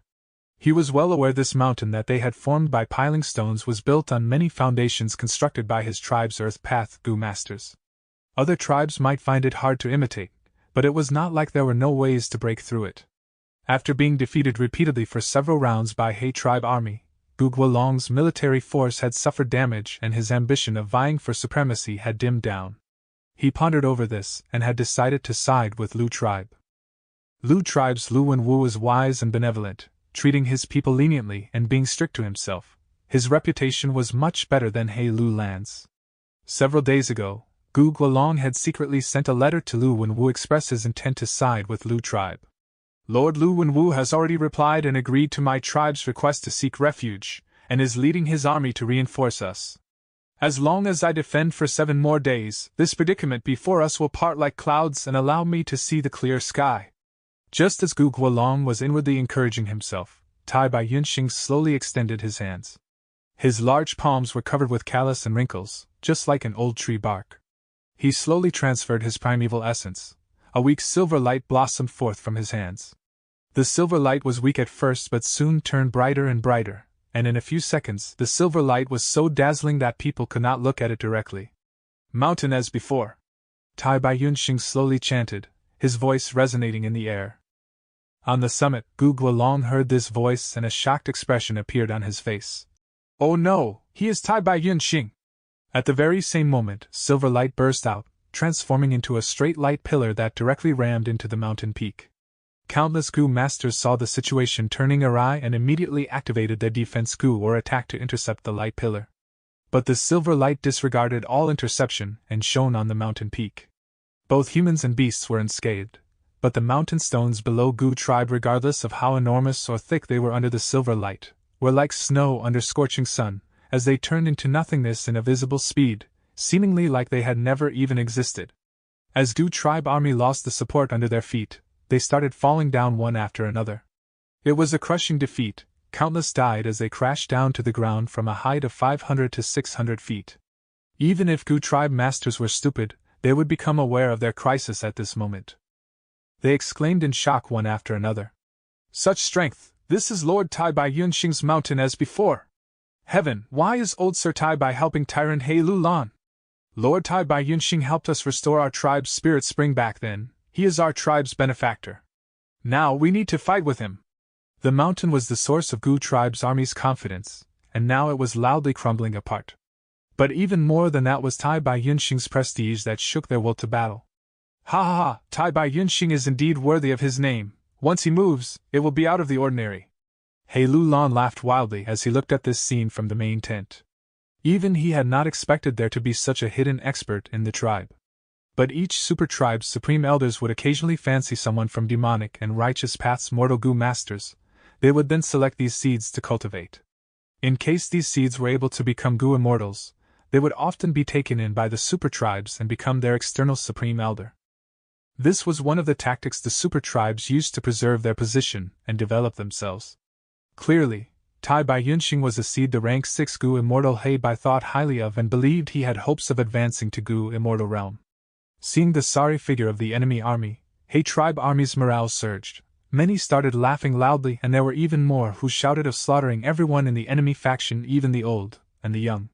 He was well aware this mountain that they had formed by piling stones was built on many foundations constructed by his tribe's earth path Gu masters. Other tribes might find it hard to imitate, but it was not like there were no ways to break through it. After being defeated repeatedly for several rounds by He tribe army, Gu Guolong's military force had suffered damage and his ambition of vying for supremacy had dimmed down. He pondered over this and had decided to side with Lu tribe. Lu tribe's Lu Wenwu was wise and benevolent, treating his people leniently and being strict to himself. His reputation was much better than He Lu Lan's. Several days ago, Gu Guolong had secretly sent a letter to Lu Wenwu express his intent to side with Lu tribe. Lord Lu Wenwu has already replied and agreed to my tribe's request to seek refuge, and is leading his army to reinforce us. As long as I defend for 7 more days, this predicament before us will part like clouds and allow me to see the clear sky. Just as Gu Guolong was inwardly encouraging himself, Tai Bai Yunxing slowly extended his hands. His large palms were covered with callus and wrinkles, just like an old tree bark. He slowly transferred his primeval essence. A weak silver light blossomed forth from his hands. The silver light was weak at first but soon turned brighter and brighter, and in a few seconds the silver light was so dazzling that people could not look at it directly. Mountain as before. Tai Bai Yunxing slowly chanted, his voice resonating in the air. On the summit, Gu Guolong heard this voice and a shocked expression appeared on his face. Oh no, he is Tai Bai Yunxing! At the very same moment, silver light burst out, transforming into a straight light pillar that directly rammed into the mountain peak. Countless Gu masters saw the situation turning awry and immediately activated their defense Gu or attack to intercept the light pillar. But the silver light disregarded all interception and shone on the mountain peak. Both humans and beasts were unscathed. but the mountain stones below Gu tribe, regardless of how enormous or thick they were under the silver light, were like snow under scorching sun, as they turned into nothingness in a visible speed, seemingly like they had never even existed. As Gu tribe army lost the support under their feet, they started falling down one after another. It was a crushing defeat. Countless died as they crashed down to the ground from a height of 500 to 600 feet. Even if Gu tribe masters were stupid, they would become aware of their crisis at this moment. They exclaimed in shock one after another. Such strength! This is Lord Tai Bai Yunxing's mountain as before! Heaven, why is old Sir Tai Bai helping tyrant He Lu Lan? Lord Tai Bai Yunxing helped us restore our tribe's spirit spring back then. He is our tribe's benefactor. Now we need to fight with him. The mountain was the source of Gu tribe's army's confidence, and now it was loudly crumbling apart. But even more than that was Tai Bai Yunxing's prestige that shook their will to battle. Ha ha ha! Tai Bai Yunxing is indeed worthy of his name. Once he moves, it will be out of the ordinary. He Lu Lan laughed wildly as he looked at this scene from the main tent. Even he had not expected there to be such a hidden expert in the tribe. But each super tribe's supreme elders would occasionally fancy someone from demonic and righteous paths mortal Gu masters. They would then select these seeds to cultivate. In case these seeds were able to become Gu immortals, they would often be taken in by the super tribes and become their external supreme elder. This was one of the tactics the super tribes used to preserve their position and develop themselves. Clearly, Tai Bai Yunxing was a seed the rank 6 Gu immortal He Bai thought highly of and believed he had hopes of advancing to Gu immortal realm. Seeing the sorry figure of the enemy army, He tribe army's morale surged. Many started laughing loudly, and there were even more who shouted of slaughtering everyone in the enemy faction, even the old and the young.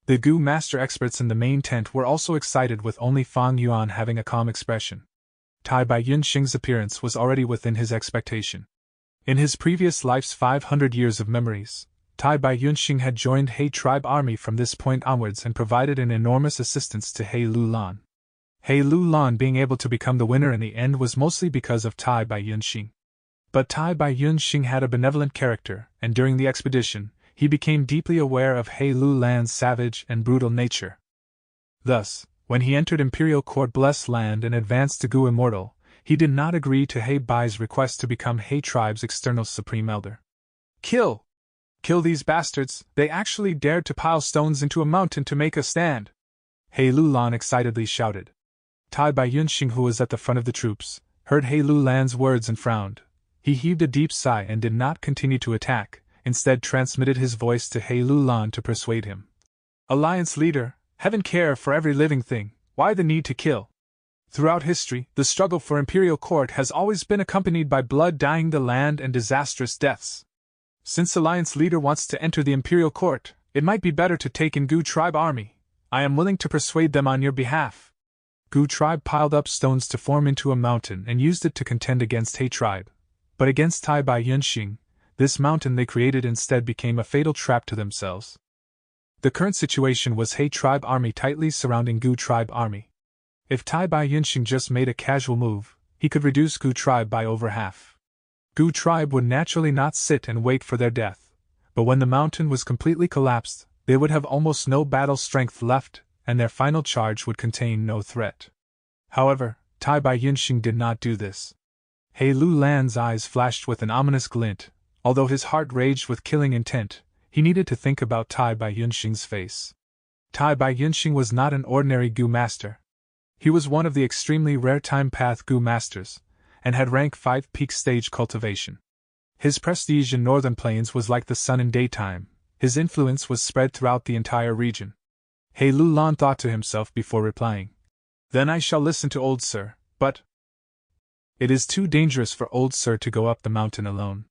The Gu master experts in the main tent were also excited, with only Fang Yuan having a calm expression. Tai Bai Yunxing's appearance was already within his expectation. In his previous life's 500 years of memories, Tai Bai Yunxing had joined He tribe army from this point onwards and provided an enormous assistance to He Lu Lan. He Lu Lan being able to become the winner in the end was mostly because of Tai Bai Yunxing. But Tai Bai Yunxing had a benevolent character, and during the expedition, he became deeply aware of He Lu Lan's savage and brutal nature. Thus, when he entered Imperial Court Blessed Land and advanced to Gu Immortal, he did not agree to He Bai's request to become He tribe's external supreme elder. Kill! Kill these bastards! They actually dared to pile stones into a mountain to make a stand! He Lu Lan excitedly shouted. Tai Bai Yunxing, who was at the front of the troops, heard He Lu Lan's words and frowned. He heaved a deep sigh and did not continue to attack, instead transmitted his voice to He Lu Lan to persuade him. Alliance leader, heaven care for every living thing, why the need to kill? Throughout history, the struggle for Imperial Court has always been accompanied by blood dyeing the land and disastrous deaths. Since Alliance leader wants to enter the Imperial Court, it might be better to take in Gu tribe army. I am willing to persuade them on your behalf. Gu tribe piled up stones to form into a mountain and used it to contend against He tribe. But against Tai Bai Yunxing, this mountain they created instead became a fatal trap to themselves. The current situation was He tribe army tightly surrounding Gu tribe army. If Tai Bai Yunxing just made a casual move, he could reduce Gu tribe by over half. Gu tribe would naturally not sit and wait for their death, but when the mountain was completely collapsed, they would have almost no battle strength left, and their final charge would contain no threat. However, Tai Bai Yunxing did not do this. He Lu Lan's eyes flashed with an ominous glint. Although his heart raged with killing intent, he needed to think about Tai Bai Yunxing's face. Tai Bai Yunxing was not an ordinary Gu master. He was one of the extremely rare time path Gu masters, and had rank 5 peak stage cultivation. His prestige in Northern Plains was like the sun in daytime. His influence was spread throughout the entire region. He Lu Lan thought to himself before replying. Then I shall listen to old Sir, but it is too dangerous for old Sir to go up the mountain alone.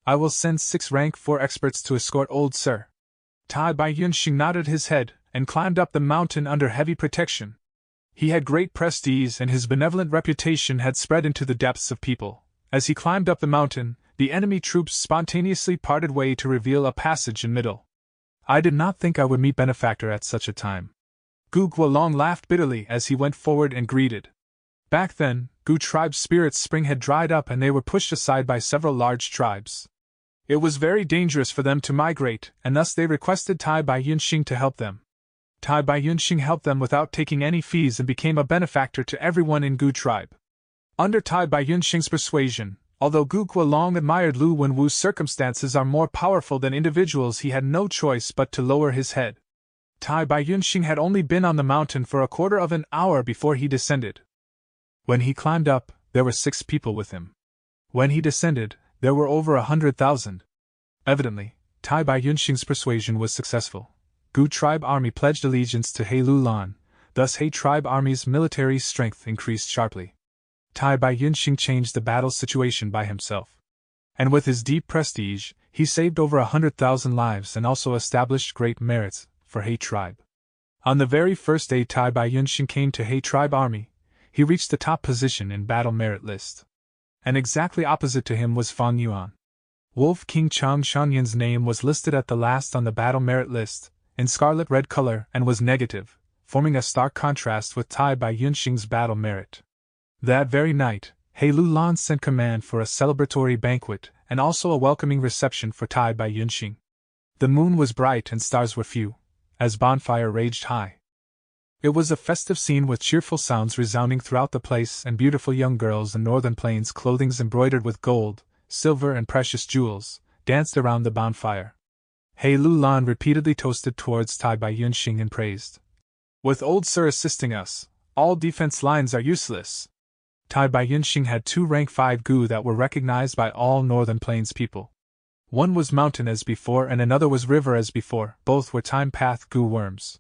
I will send 6 rank 4 experts to escort old Sir. Tai Bai Yunxing nodded his head and climbed up the mountain under heavy protection. He had great prestige and his benevolent reputation had spread into the depths of people. As he climbed up the mountain, the enemy troops spontaneously parted way to reveal a passage in middle. I did not think I would meet benefactor at such a time. Gu Guolong laughed bitterly as he went forward and greeted. Back then, Gu tribe's spirit spring had dried up and they were pushed aside by several large tribes. It was very dangerous for them to migrate, and thus they requested Tai Bai Yunxing to help them. Tai Bai Yunxing helped them without taking any fees and became a benefactor to everyone in Gu tribe. Under Tai Bai-Yunxing's persuasion, although Gu Kuolong admired Lu Wenwu's circumstances are more powerful than individuals, he had no choice but to lower his head. Tai Bai-Yunxing had only been on the mountain for a quarter of an hour before he descended. When he climbed up, there were 6 people with him. When he descended, there were over 100,000. Evidently, Tai Bai-Yunxing's persuasion was successful. Gu tribe army pledged allegiance to He Lulan, thus He tribe army's military strength increased sharply. Tai Bai-Yunxing changed the battle situation by himself. And with his deep prestige, he saved over 100,000 lives and also established great merits for He tribe. On the very first day Tai Bai-Yunxing came to He tribe army, he reached the top position in battle merit list. And exactly opposite to him was Fang Yuan. Wolf King Chang Shanyan's name was listed at the last on the battle merit list, in scarlet-red color, and was negative, forming a stark contrast with Tai Bai-Yunxing's battle merit. That very night, He Lulan sent command for a celebratory banquet and also a welcoming reception for Tai Bai-Yunxing. The moon was bright and stars were few, as bonfire raged high. It was a festive scene with cheerful sounds resounding throughout the place, and beautiful young girls in Northern Plains clothings embroidered with gold, silver and precious jewels, danced around the bonfire. He Lulan repeatedly toasted towards Tai Bai-Yunxing and praised. With old sir assisting us, all defense lines are useless. Tai Bai-Yunxing had 2 rank 5 Gu that were recognized by all Northern Plains people. One was mountain as before and another was river as before, both were time path Gu worms.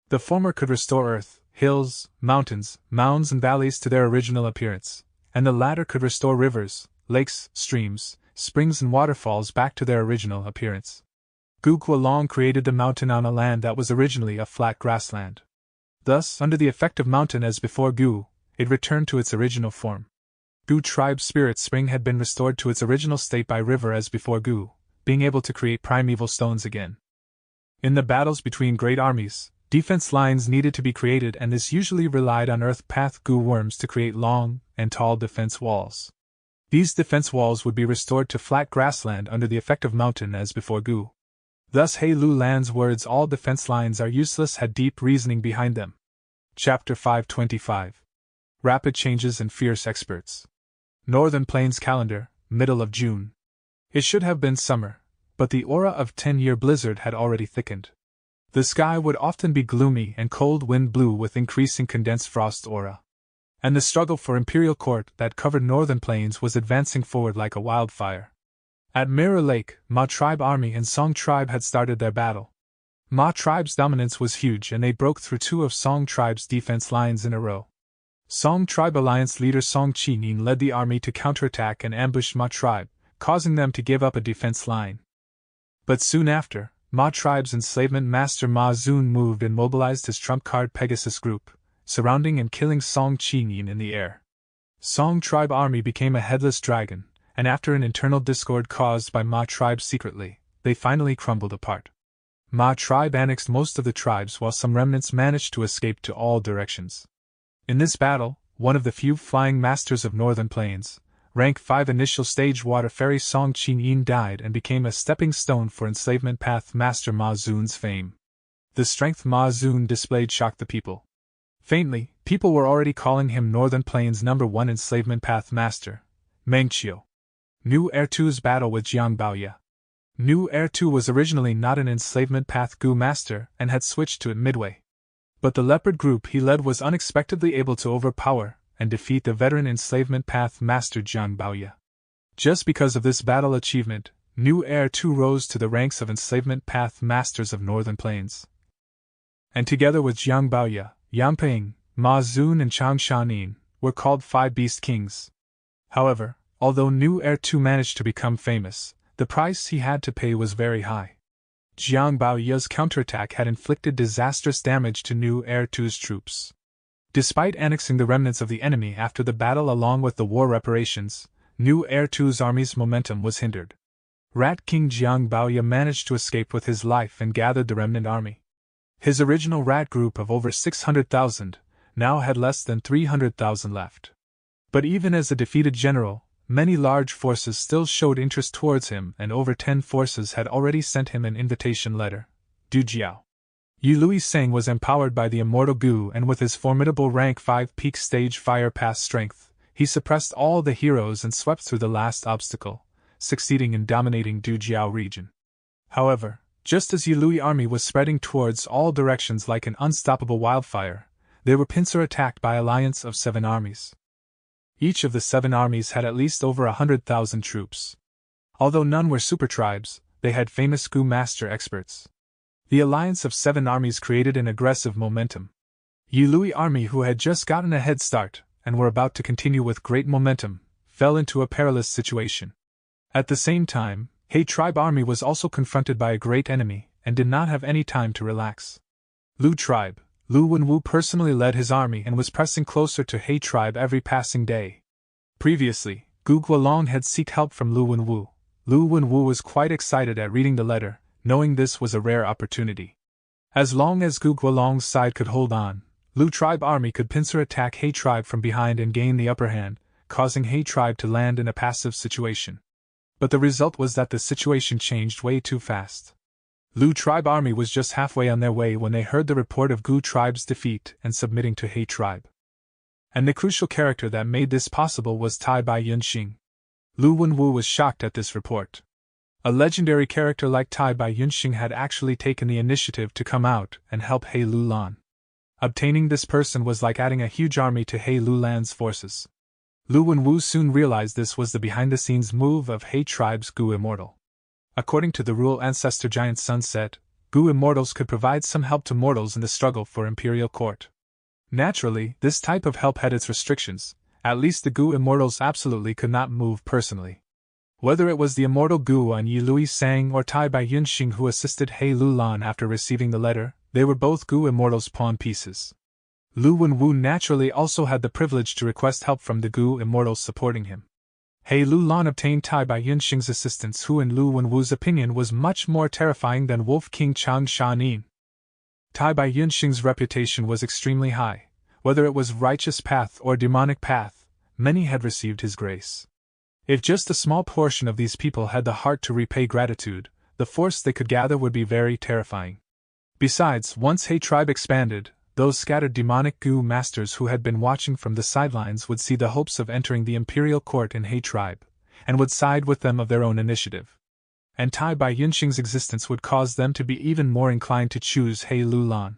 The former could restore earth, hills, mountains, mounds and valleys to their original appearance, and the latter could restore rivers, lakes, streams, springs and waterfalls back to their original appearance. Gu Kuolong created the mountain on a land that was originally a flat grassland. Thus, under the effect of mountain as before Gu, it returned to its original form. Gu tribe's spirit spring had been restored to its original state by river as before Gu, being able to create primeval stones again. In the battles between great armies, defense lines needed to be created, and this usually relied on earth path Gu worms to create long and tall defense walls. These defense walls would be restored to flat grassland under the effect of mountain as before Gu. Thus He Lulan's words "all defense lines are useless" had deep reasoning behind them. Chapter 525. Rapid Changes and Fierce Experts. Northern Plains calendar, middle of June. It should have been summer, but the aura of 10-year blizzard had already thickened. The sky would often be gloomy and cold wind blew with increasing condensed frost aura. And the struggle for imperial court that covered Northern Plains was advancing forward like a wildfire. At Mirror Lake, Ma tribe army and Song tribe had started their battle. Ma tribe's dominance was huge and they broke through 2 of Song tribe's defense lines in a row. Song tribe alliance leader Song Qinin led the army to counterattack and ambush Ma tribe, causing them to give up a defense line. But soon after, Ma tribe's enslavement master Ma Zun moved and mobilized his trump card Pegasus group, surrounding and killing Song Qinin in the air. Song tribe army became a headless dragon, and after an internal discord caused by Ma tribe secretly, they finally crumbled apart. Ma tribe annexed most of the tribes while some remnants managed to escape to all directions. In this battle, one of the few flying masters of Northern Plains, rank 5 initial stage water fairy Song Qinyin died and became a stepping stone for enslavement path master Ma Zun's fame. The strength Ma Zun displayed shocked the people. Faintly, people were already calling him Northern Plains #1 enslavement path master, Mengqiu. Nu Ertu's battle with Jiang Baoya. Nu Ertu was originally not an enslavement path Gu master and had switched to it midway. But the leopard group he led was unexpectedly able to overpower and defeat the veteran enslavement path master Jiang Baoya. Just because of this battle achievement, Nu Ertu rose to the ranks of enslavement path masters of Northern Plains. And together with Jiang Baoya, Yang Ping, Ma Zun and Chang Shanin, were called 5 Beast Kings. However, although Nu Ertu managed to become famous, the price he had to pay was very high. Jiang Baoya's counterattack had inflicted disastrous damage to Nu Ertu's troops. Despite annexing the remnants of the enemy after the battle along with the war reparations, Nu Ertu's army's momentum was hindered. Rat King Jiang Baoya managed to escape with his life and gathered the remnant army. His original rat group of over 600,000 now had less than 300,000 left. But even as a defeated general, many large forces still showed interest towards him, and over 10 forces had already sent him an invitation letter. Du Jiao. Yu Lui Seng was empowered by the immortal Gu, and with his formidable rank 5 peak stage fire pass strength, he suppressed all the heroes and swept through the last obstacle, succeeding in dominating Dujiao region. However, just as Yilui's army was spreading towards all directions like an unstoppable wildfire, they were pincer attacked by an alliance of 7 armies. Each of the 7 armies had at least over 100,000 troops. Although none were super tribes, they had famous Gu master experts. The alliance of 7 armies created an aggressive momentum. Yilui's army, who had just gotten a head start, and were about to continue with great momentum, fell into a perilous situation. At the same time, He tribe army was also confronted by a great enemy, and did not have any time to relax. Lu tribe, Lu Wenwu personally led his army and was pressing closer to He tribe every passing day. Previously, Gu Guolong had sought help from Lu Wenwu. Lu Wenwu was quite excited at reading the letter, knowing this was a rare opportunity. As long as Gu Guolong's side could hold on, Lu tribe army could pincer attack He tribe from behind and gain the upper hand, causing He tribe to land in a passive situation. But the result was that the situation changed way too fast. Lu tribe army was just halfway on their way when they heard the report of Gu tribe's defeat and submitting to He tribe. And the crucial character that made this possible was Tai Bai Yunxing. Lu Wenwu was shocked at this report. A legendary character like Tai Bai Yunxing had actually taken the initiative to come out and help He Lu Lan. Obtaining this person was like adding a huge army to He Lu Lan's forces. Lu Wenwu soon realized this was the behind-the-scenes move of He tribe's Gu Immortal. According to the rule Ancestor Giant Sunset, Gu Immortals could provide some help to mortals in the struggle for imperial court. Naturally, this type of help had its restrictions. At least the Gu Immortals absolutely could not move personally. Whether it was the immortal Gu on Yilui Sang or Tai Bai Yunxing who assisted He Lu Lan after receiving the letter, they were both Gu Immortals' pawn pieces. Lu Wenwu naturally also had the privilege to request help from the Gu Immortals supporting him. He Lu Lan obtained Tai Bai Yunxing's assistance, who in Lu Wenwu's opinion was much more terrifying than Wolf King Chang Shanin. Tai Bai Yunxing's reputation was extremely high. Whether it was righteous path or demonic path, many had received his grace. If just a small portion of these people had the heart to repay gratitude, the force they could gather would be very terrifying. Besides, once He tribe expanded, those scattered demonic Gu masters who had been watching from the sidelines would see the hopes of entering the imperial court in He tribe, and would side with them of their own initiative. And Tai Bai Yunxing's existence would cause them to be even more inclined to choose He Lu Lan.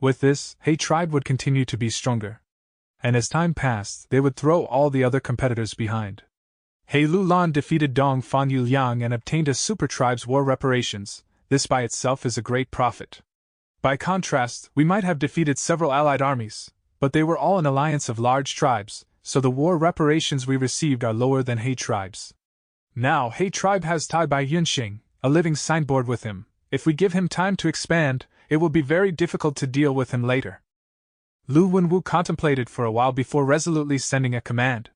With this, He tribe would continue to be stronger. And as time passed, they would throw all the other competitors behind. He Lu Lan defeated Dong Fan Yu Liang and obtained a super tribe's war reparations. This by itself is a great profit. By contrast, we might have defeated several allied armies, but they were all an alliance of large tribes, so the war reparations we received are lower than He tribe's. Now He tribe has Tai Bai Yunxing, a living signboard with him. If we give him time to expand, it will be very difficult to deal with him later. Lu Wenwu contemplated for a while before resolutely sending a command.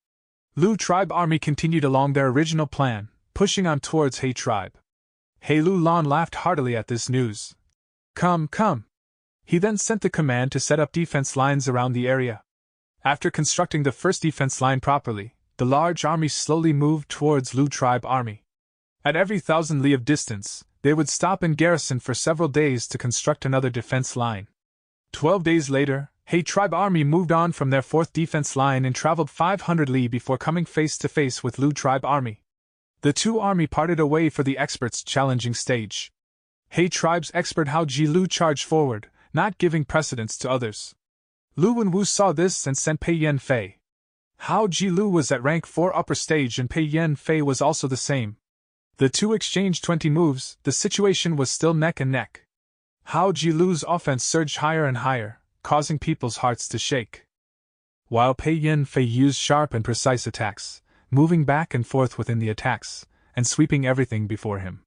Lu tribe army continued along their original plan, pushing on towards He tribe. He Lu Lan laughed heartily at this news. Come, come. He then sent the command to set up defense lines around the area. After constructing the first defense line properly, the large army slowly moved towards Lu tribe army. At every 1,000 li of distance, they would stop and garrison for several days to construct another defense line. 12 days later, He tribe army moved on from their fourth defense line and traveled 500 li before coming face to face with Lu tribe army. The two army parted away for the experts' challenging stage. He tribe's expert Hao Ji Lu charged forward, not giving precedence to others. Lu Wenwu saw this and sent Pei Yan Fei. Hao Ji Lu was at rank 4 upper stage and Pei Yan Fei was also the same. The two exchanged 20 moves. The situation was still neck and neck. Hao Ji Lu's offense surged higher and higher, causing people's hearts to shake. While Pei Yan Fei used sharp and precise attacks, moving back and forth within the attacks, and sweeping everything before him.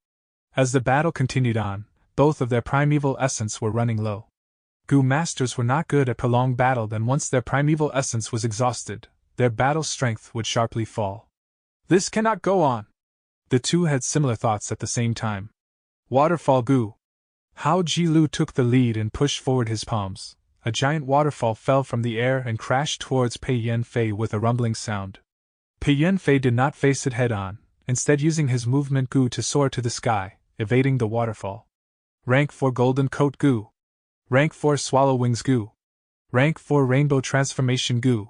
As the battle continued on, both of their primeval essence were running low. Gu masters were not good at prolonged battle, then once their primeval essence was exhausted, their battle strength would sharply fall. This cannot go on. The two had similar thoughts at the same time. Waterfall Gu. Hao Ji Lu took the lead and pushed forward his palms. A giant waterfall fell from the air and crashed towards Pei Yan Fei with a rumbling sound. Pei Yan Fei did not face it head-on, instead using his movement Gu to soar to the sky, evading the waterfall. Rank 4 Golden Coat Gu. Rank 4 Swallow Wings Gu. Rank 4 Rainbow Transformation Gu.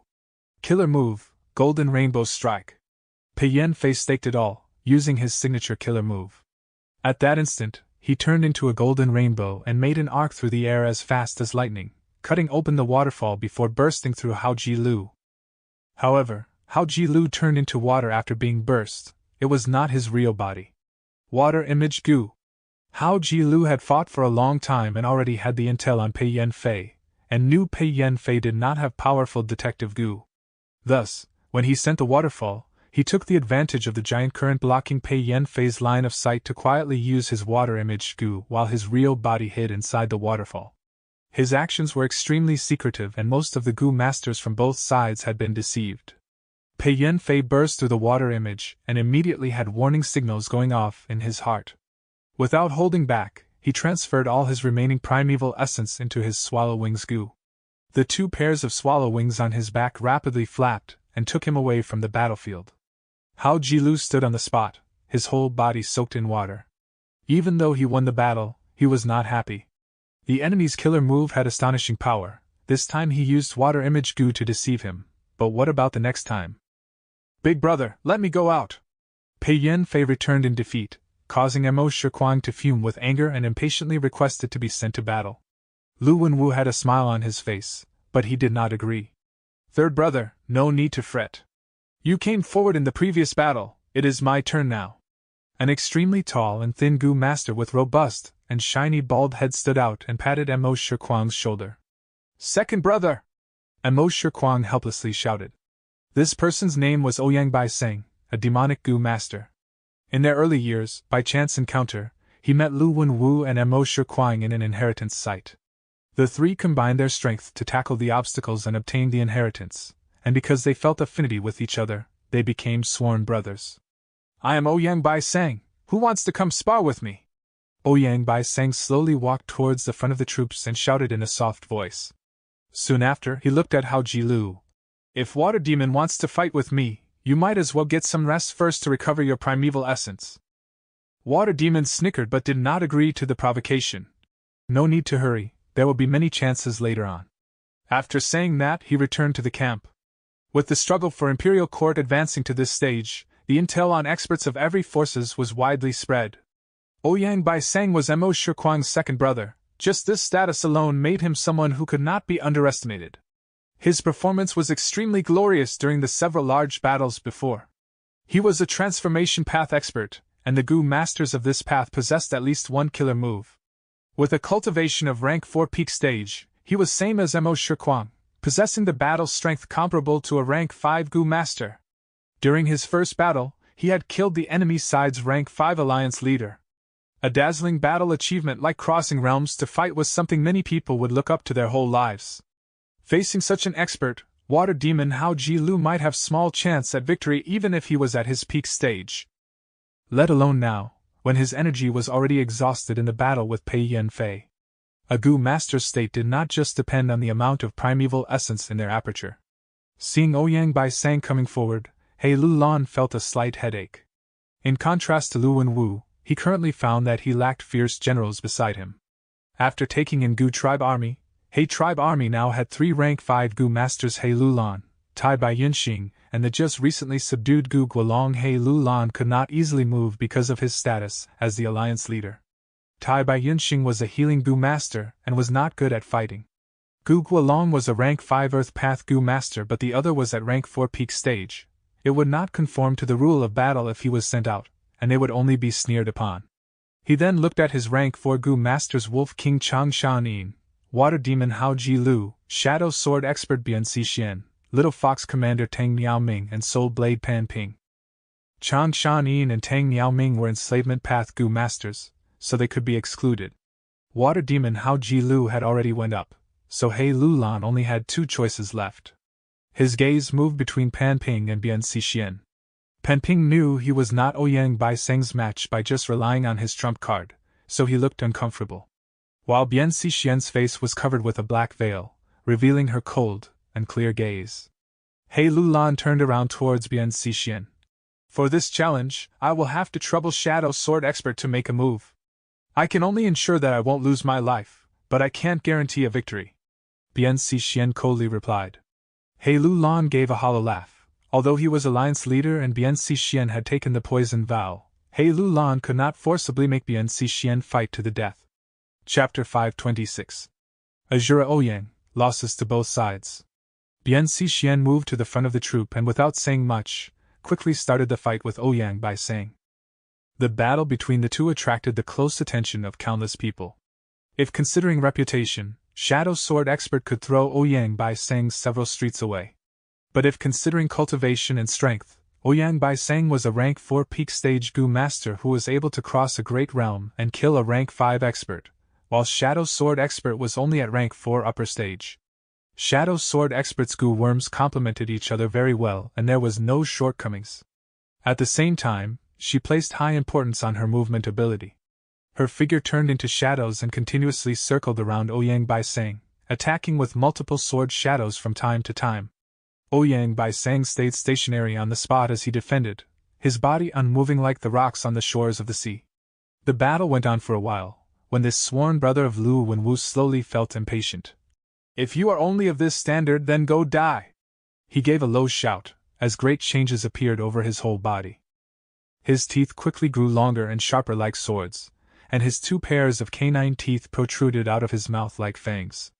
Killer move, Golden Rainbow Strike. Pei Yan-fei staked it all, using his signature killer move. At that instant, he turned into a golden rainbow and made an arc through the air as fast as lightning, cutting open the waterfall before bursting through Hao Ji Lu. However, Hao Ji Lu turned into water after being burst. It was not his real body. Water Image Gu. Hao Ji Lu had fought for a long time and already had the intel on Pei Yan-fei, and knew Pei Yan-fei did not have powerful detective Gu. Thus, when he sent the waterfall, he took the advantage of the giant current blocking Pei Yan-fei's line of sight to quietly use his water image Gu while his real body hid inside the waterfall. His actions were extremely secretive and most of the Gu masters from both sides had been deceived. Pei Yan-fei burst through the water image and immediately had warning signals going off in his heart. Without holding back, he transferred all his remaining primeval essence into his swallow wings Gu. The 2 pairs of swallow wings on his back rapidly flapped and took him away from the battlefield. Hao Ji Lu stood on the spot, his whole body soaked in water. Even though he won the battle, he was not happy. The enemy's killer move had astonishing power. This time he used water image Gu to deceive him, but what about the next time? Big brother, let me go out! Pei Yan-fei returned in defeat, causing Mo Shikuang to fume with anger and impatiently requested to be sent to battle. Lu Wenwu had a smile on his face, but he did not agree. Third brother, no need to fret. You came forward in the previous battle, it is my turn now. An extremely tall and thin Gu master with robust and shiny bald head stood out and patted Mo Shikuang's shoulder. Second brother! Mo Shikuang helplessly shouted. This person's name was Ouyang Bai Seng, a demonic Gu master. In their early years, by chance encounter, he met Lu Wenwu and Mo Shikuang in an inheritance site. The 3 combined their strength to tackle the obstacles and obtain the inheritance, and because they felt affinity with each other, they became sworn brothers. I am Ouyang Bai Seng, who wants to come spar with me? Ouyang Bai Seng slowly walked towards the front of the troops and shouted in a soft voice. Soon after, he looked at Hao Ji Lu. If Water Demon wants to fight with me, you might as well get some rest first to recover your primeval essence. Water Demon snickered but did not agree to the provocation. No need to hurry, there will be many chances later on. After saying that, he returned to the camp. With the struggle for Imperial Court advancing to this stage, the intel on experts of every forces was widely spread. Ouyang Bai Seng was Mo Shikuang's second brother. Just this status alone made him someone who could not be underestimated. His performance was extremely glorious during the several large battles before. He was a transformation path expert, and the Gu masters of this path possessed at least one killer move. With a cultivation of rank 4 peak stage, he was same as Mo Shikuang, possessing the battle strength comparable to a rank 5 Gu master. During his first battle, he had killed the enemy side's rank 5 alliance leader. A dazzling battle achievement like crossing realms to fight was something many people would look up to their whole lives. Facing such an expert, Water Demon Hao Ji Lu might have small chance at victory even if he was at his peak stage. Let alone now, when his energy was already exhausted in the battle with Pei Yan-fei. A Gu master's state did not just depend on the amount of primeval essence in their aperture. Seeing Ouyang Bai Seng coming forward, He Lulan felt a slight headache. In contrast to Lu Wenwu, he currently found that he lacked fierce generals beside him. After taking in Gu tribe army, He tribe army now had 3 rank 5 Gu masters He Lulan, Tai Bai Yunxing, and the just recently subdued Gu Guolong. He Lulan could not easily move because of his status as the alliance leader. Tai Bai Yunxing was a healing Gu master and was not good at fighting. Gu Guolong was a rank 5 Earth Path Gu master, but the other was at rank 4 peak stage. It would not conform to the rule of battle if he was sent out, and they would only be sneered upon. He then looked at his rank 4 Gu masters Wolf King Chang Shanin, Water Demon Hao Ji Lu, Shadow Sword Expert Bian Xixian, Little Fox Commander Tang Niaoming, and Soul Blade Pan Ping. Chang Shanin and Tang Niaoming were enslavement path Gu masters, so they could be excluded. Water Demon Hao Ji Lu had already went up, so He Lulan only had 2 choices left. His gaze moved between Pan Ping and Bian Xixian. Pan Ping knew he was not Ouyang Bai Seng's match by just relying on his trump card, so he looked uncomfortable. While Bian Xixian's face was covered with a black veil, revealing her cold and clear gaze. He Lulan turned around towards Bian Xixian. For this challenge, I will have to trouble Shadow Sword Expert to make a move. I can only ensure that I won't lose my life, but I can't guarantee a victory. Bian Xixian coldly replied. He Lulan gave a hollow laugh. Although he was alliance leader and Bian Xixian had taken the poison vow, He Lu Lan could not forcibly make Bian Xixian fight to the death. Chapter 526. Azura Ouyang, losses to both sides. Bian Xixian moved to the front of the troop and without saying much, quickly started the fight with Ouyang by saying. The battle between the two attracted the close attention of countless people. If considering reputation, Shadow Sword Expert could throw Ouyang by Sang several streets away. But if considering cultivation and strength, Ouyang Bai Sang was a rank 4 peak stage Gu master who was able to cross a great realm and kill a rank 5 expert, while Shadow Sword Expert was only at rank 4 upper stage. Shadow Sword Expert's Gu worms complemented each other very well and there was no shortcomings. At the same time, she placed high importance on her movement ability. Her figure turned into shadows and continuously circled around Ouyang Bai Sang, attacking with multiple sword shadows from time to time. Ouyang Bai Sang stayed stationary on the spot as he defended, his body unmoving like the rocks on the shores of the sea. The battle went on for a while, when this sworn brother of Lu Wenwu slowly felt impatient. If you are only of this standard, then go die! He gave a low shout, as great changes appeared over his whole body. His teeth quickly grew longer and sharper like swords, and his 2 pairs of canine teeth protruded out of his mouth like fangs.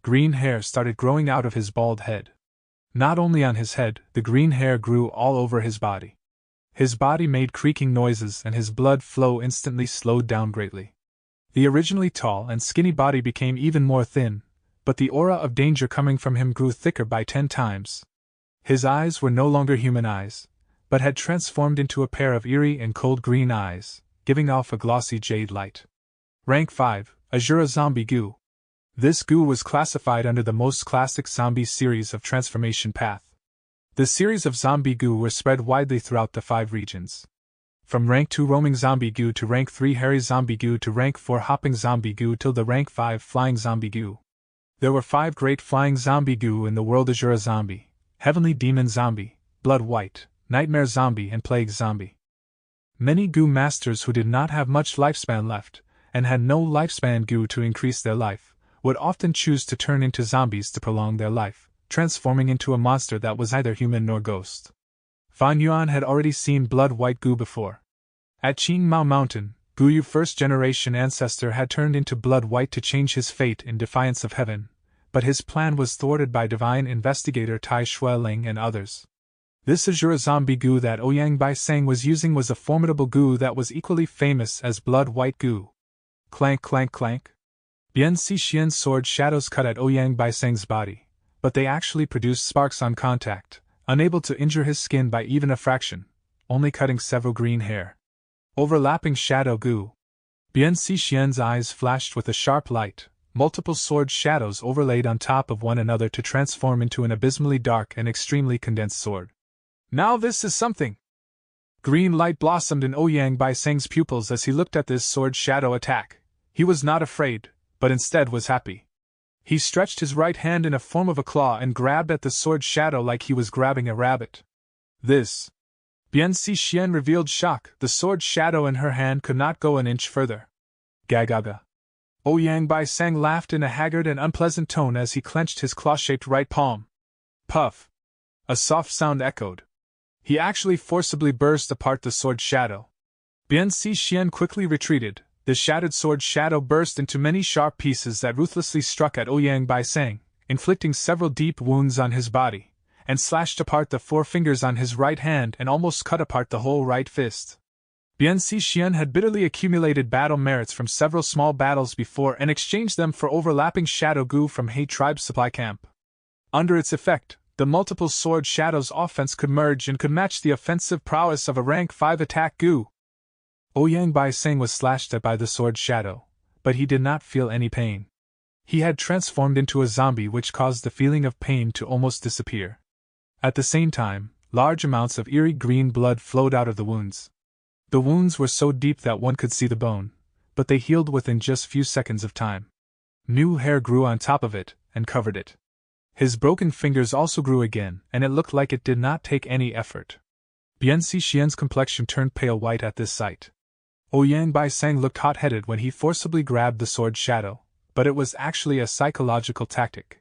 Green hair started growing out of his bald head. Not only on his head, the green hair grew all over his body. His body made creaking noises and his blood flow instantly slowed down greatly. The originally tall and skinny body became even more thin, but the aura of danger coming from him grew thicker by 10 times. His eyes were no longer human eyes, but had transformed into a pair of eerie and cold green eyes, giving off a glossy jade light. Rank 5, Azura Zombie Gu. This Gu was classified under the most classic zombie series of transformation path. The series of zombie Gu were spread widely throughout the 5 regions. From rank 2 roaming zombie Gu to rank 3 hairy zombie Gu to rank 4 hopping zombie Gu till the rank 5 flying zombie Gu. There were 5 great flying zombie Gu in the world: Azura Zombie, Heavenly Demon Zombie, Blood White, Nightmare Zombie and Plague Zombie. Many Gu masters who did not have much lifespan left, and had no lifespan Gu to increase their life, would often choose to turn into zombies to prolong their life, transforming into a monster that was neither human nor ghost. Fan Yuan had already seen Blood White Gu before. At Qing Mao Mountain, Gu Yu first generation ancestor had turned into Blood White to change his fate in defiance of heaven, but his plan was thwarted by divine investigator Tai Shueling and others. This Azura Zombie Gu that Ouyang Bai Sang was using was a formidable Gu that was equally famous as Blood White Gu. Clank clank clank. Bian Xixian's sword shadows cut at Ouyang Bai Sang's body, but they actually produced sparks on contact, unable to injure his skin by even a fraction, only cutting several green hair. Overlapping shadow Gu. Bian Xixian's eyes flashed with a sharp light, multiple sword shadows overlaid on top of one another to transform into an abysmally dark and extremely condensed sword. Now this is something! Green light blossomed in Ouyang Bai Sang's pupils as he looked at this sword shadow attack. He was not afraid, but instead was happy. He stretched his right hand in a form of a claw and grabbed at the sword shadow like he was grabbing a rabbit. This. Bian Xixian revealed shock. The sword shadow in her hand could not go an inch further. Gagaga. Ouyang Bai Sang laughed in a haggard and unpleasant tone as he clenched his claw-shaped right palm. Puff. A soft sound echoed. He actually forcibly burst apart the sword shadow. Bian Xixian quickly retreated. The shattered sword shadow burst into many sharp pieces that ruthlessly struck at Ouyang Bai Sang, inflicting several deep wounds on his body, and slashed apart the 4 fingers on his right hand and almost cut apart the whole right fist. Bian Xixian had bitterly accumulated battle merits from several small battles before and exchanged them for overlapping shadow Gu from He Tribe's supply camp. Under its effect, the multiple sword shadows' offense could merge and could match the offensive prowess of a rank 5 attack Gu. Ouyang Bai Sang was slashed at by the sword shadow, but he did not feel any pain. He had transformed into a zombie, which caused the feeling of pain to almost disappear. At the same time, large amounts of eerie green blood flowed out of the wounds. The wounds were so deep that one could see the bone, but they healed within just few seconds of time. New hair grew on top of it, and covered it. His broken fingers also grew again, and it looked like it did not take any effort. Bian Xixian's complexion turned pale white at this sight. Ouyang Bai Sang looked hot-headed when he forcibly grabbed the sword shadow, but it was actually a psychological tactic.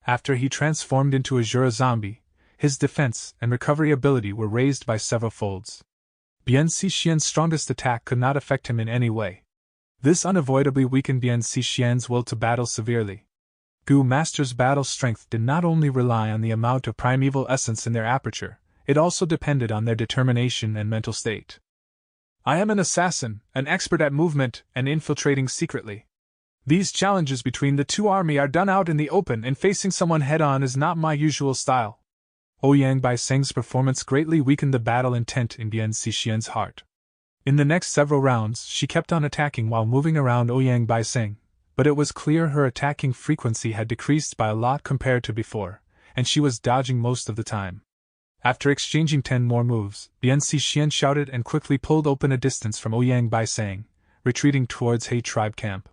After he transformed into Azura Zombie, his defense and recovery ability were raised by several folds. Bian Xixian's strongest attack could not affect him in any way. This unavoidably weakened Bian Xixian's will to battle severely. Gu Master's battle strength did not only rely on the amount of primeval essence in their aperture, it also depended on their determination and mental state. I am an assassin, an expert at movement and infiltrating secretly. These challenges between the two armies are done out in the open, and facing someone head-on is not my usual style. Ouyang Baiseng's performance greatly weakened the battle intent in Bian Xixian's heart. In the next several rounds, she kept on attacking while moving around Ouyang Baiseng, but it was clear her attacking frequency had decreased by a lot compared to before, and she was dodging most of the time. After exchanging 10 more moves, Bian Xixian shouted and quickly pulled open a distance from Ouyang Baiseng, retreating towards He tribe camp.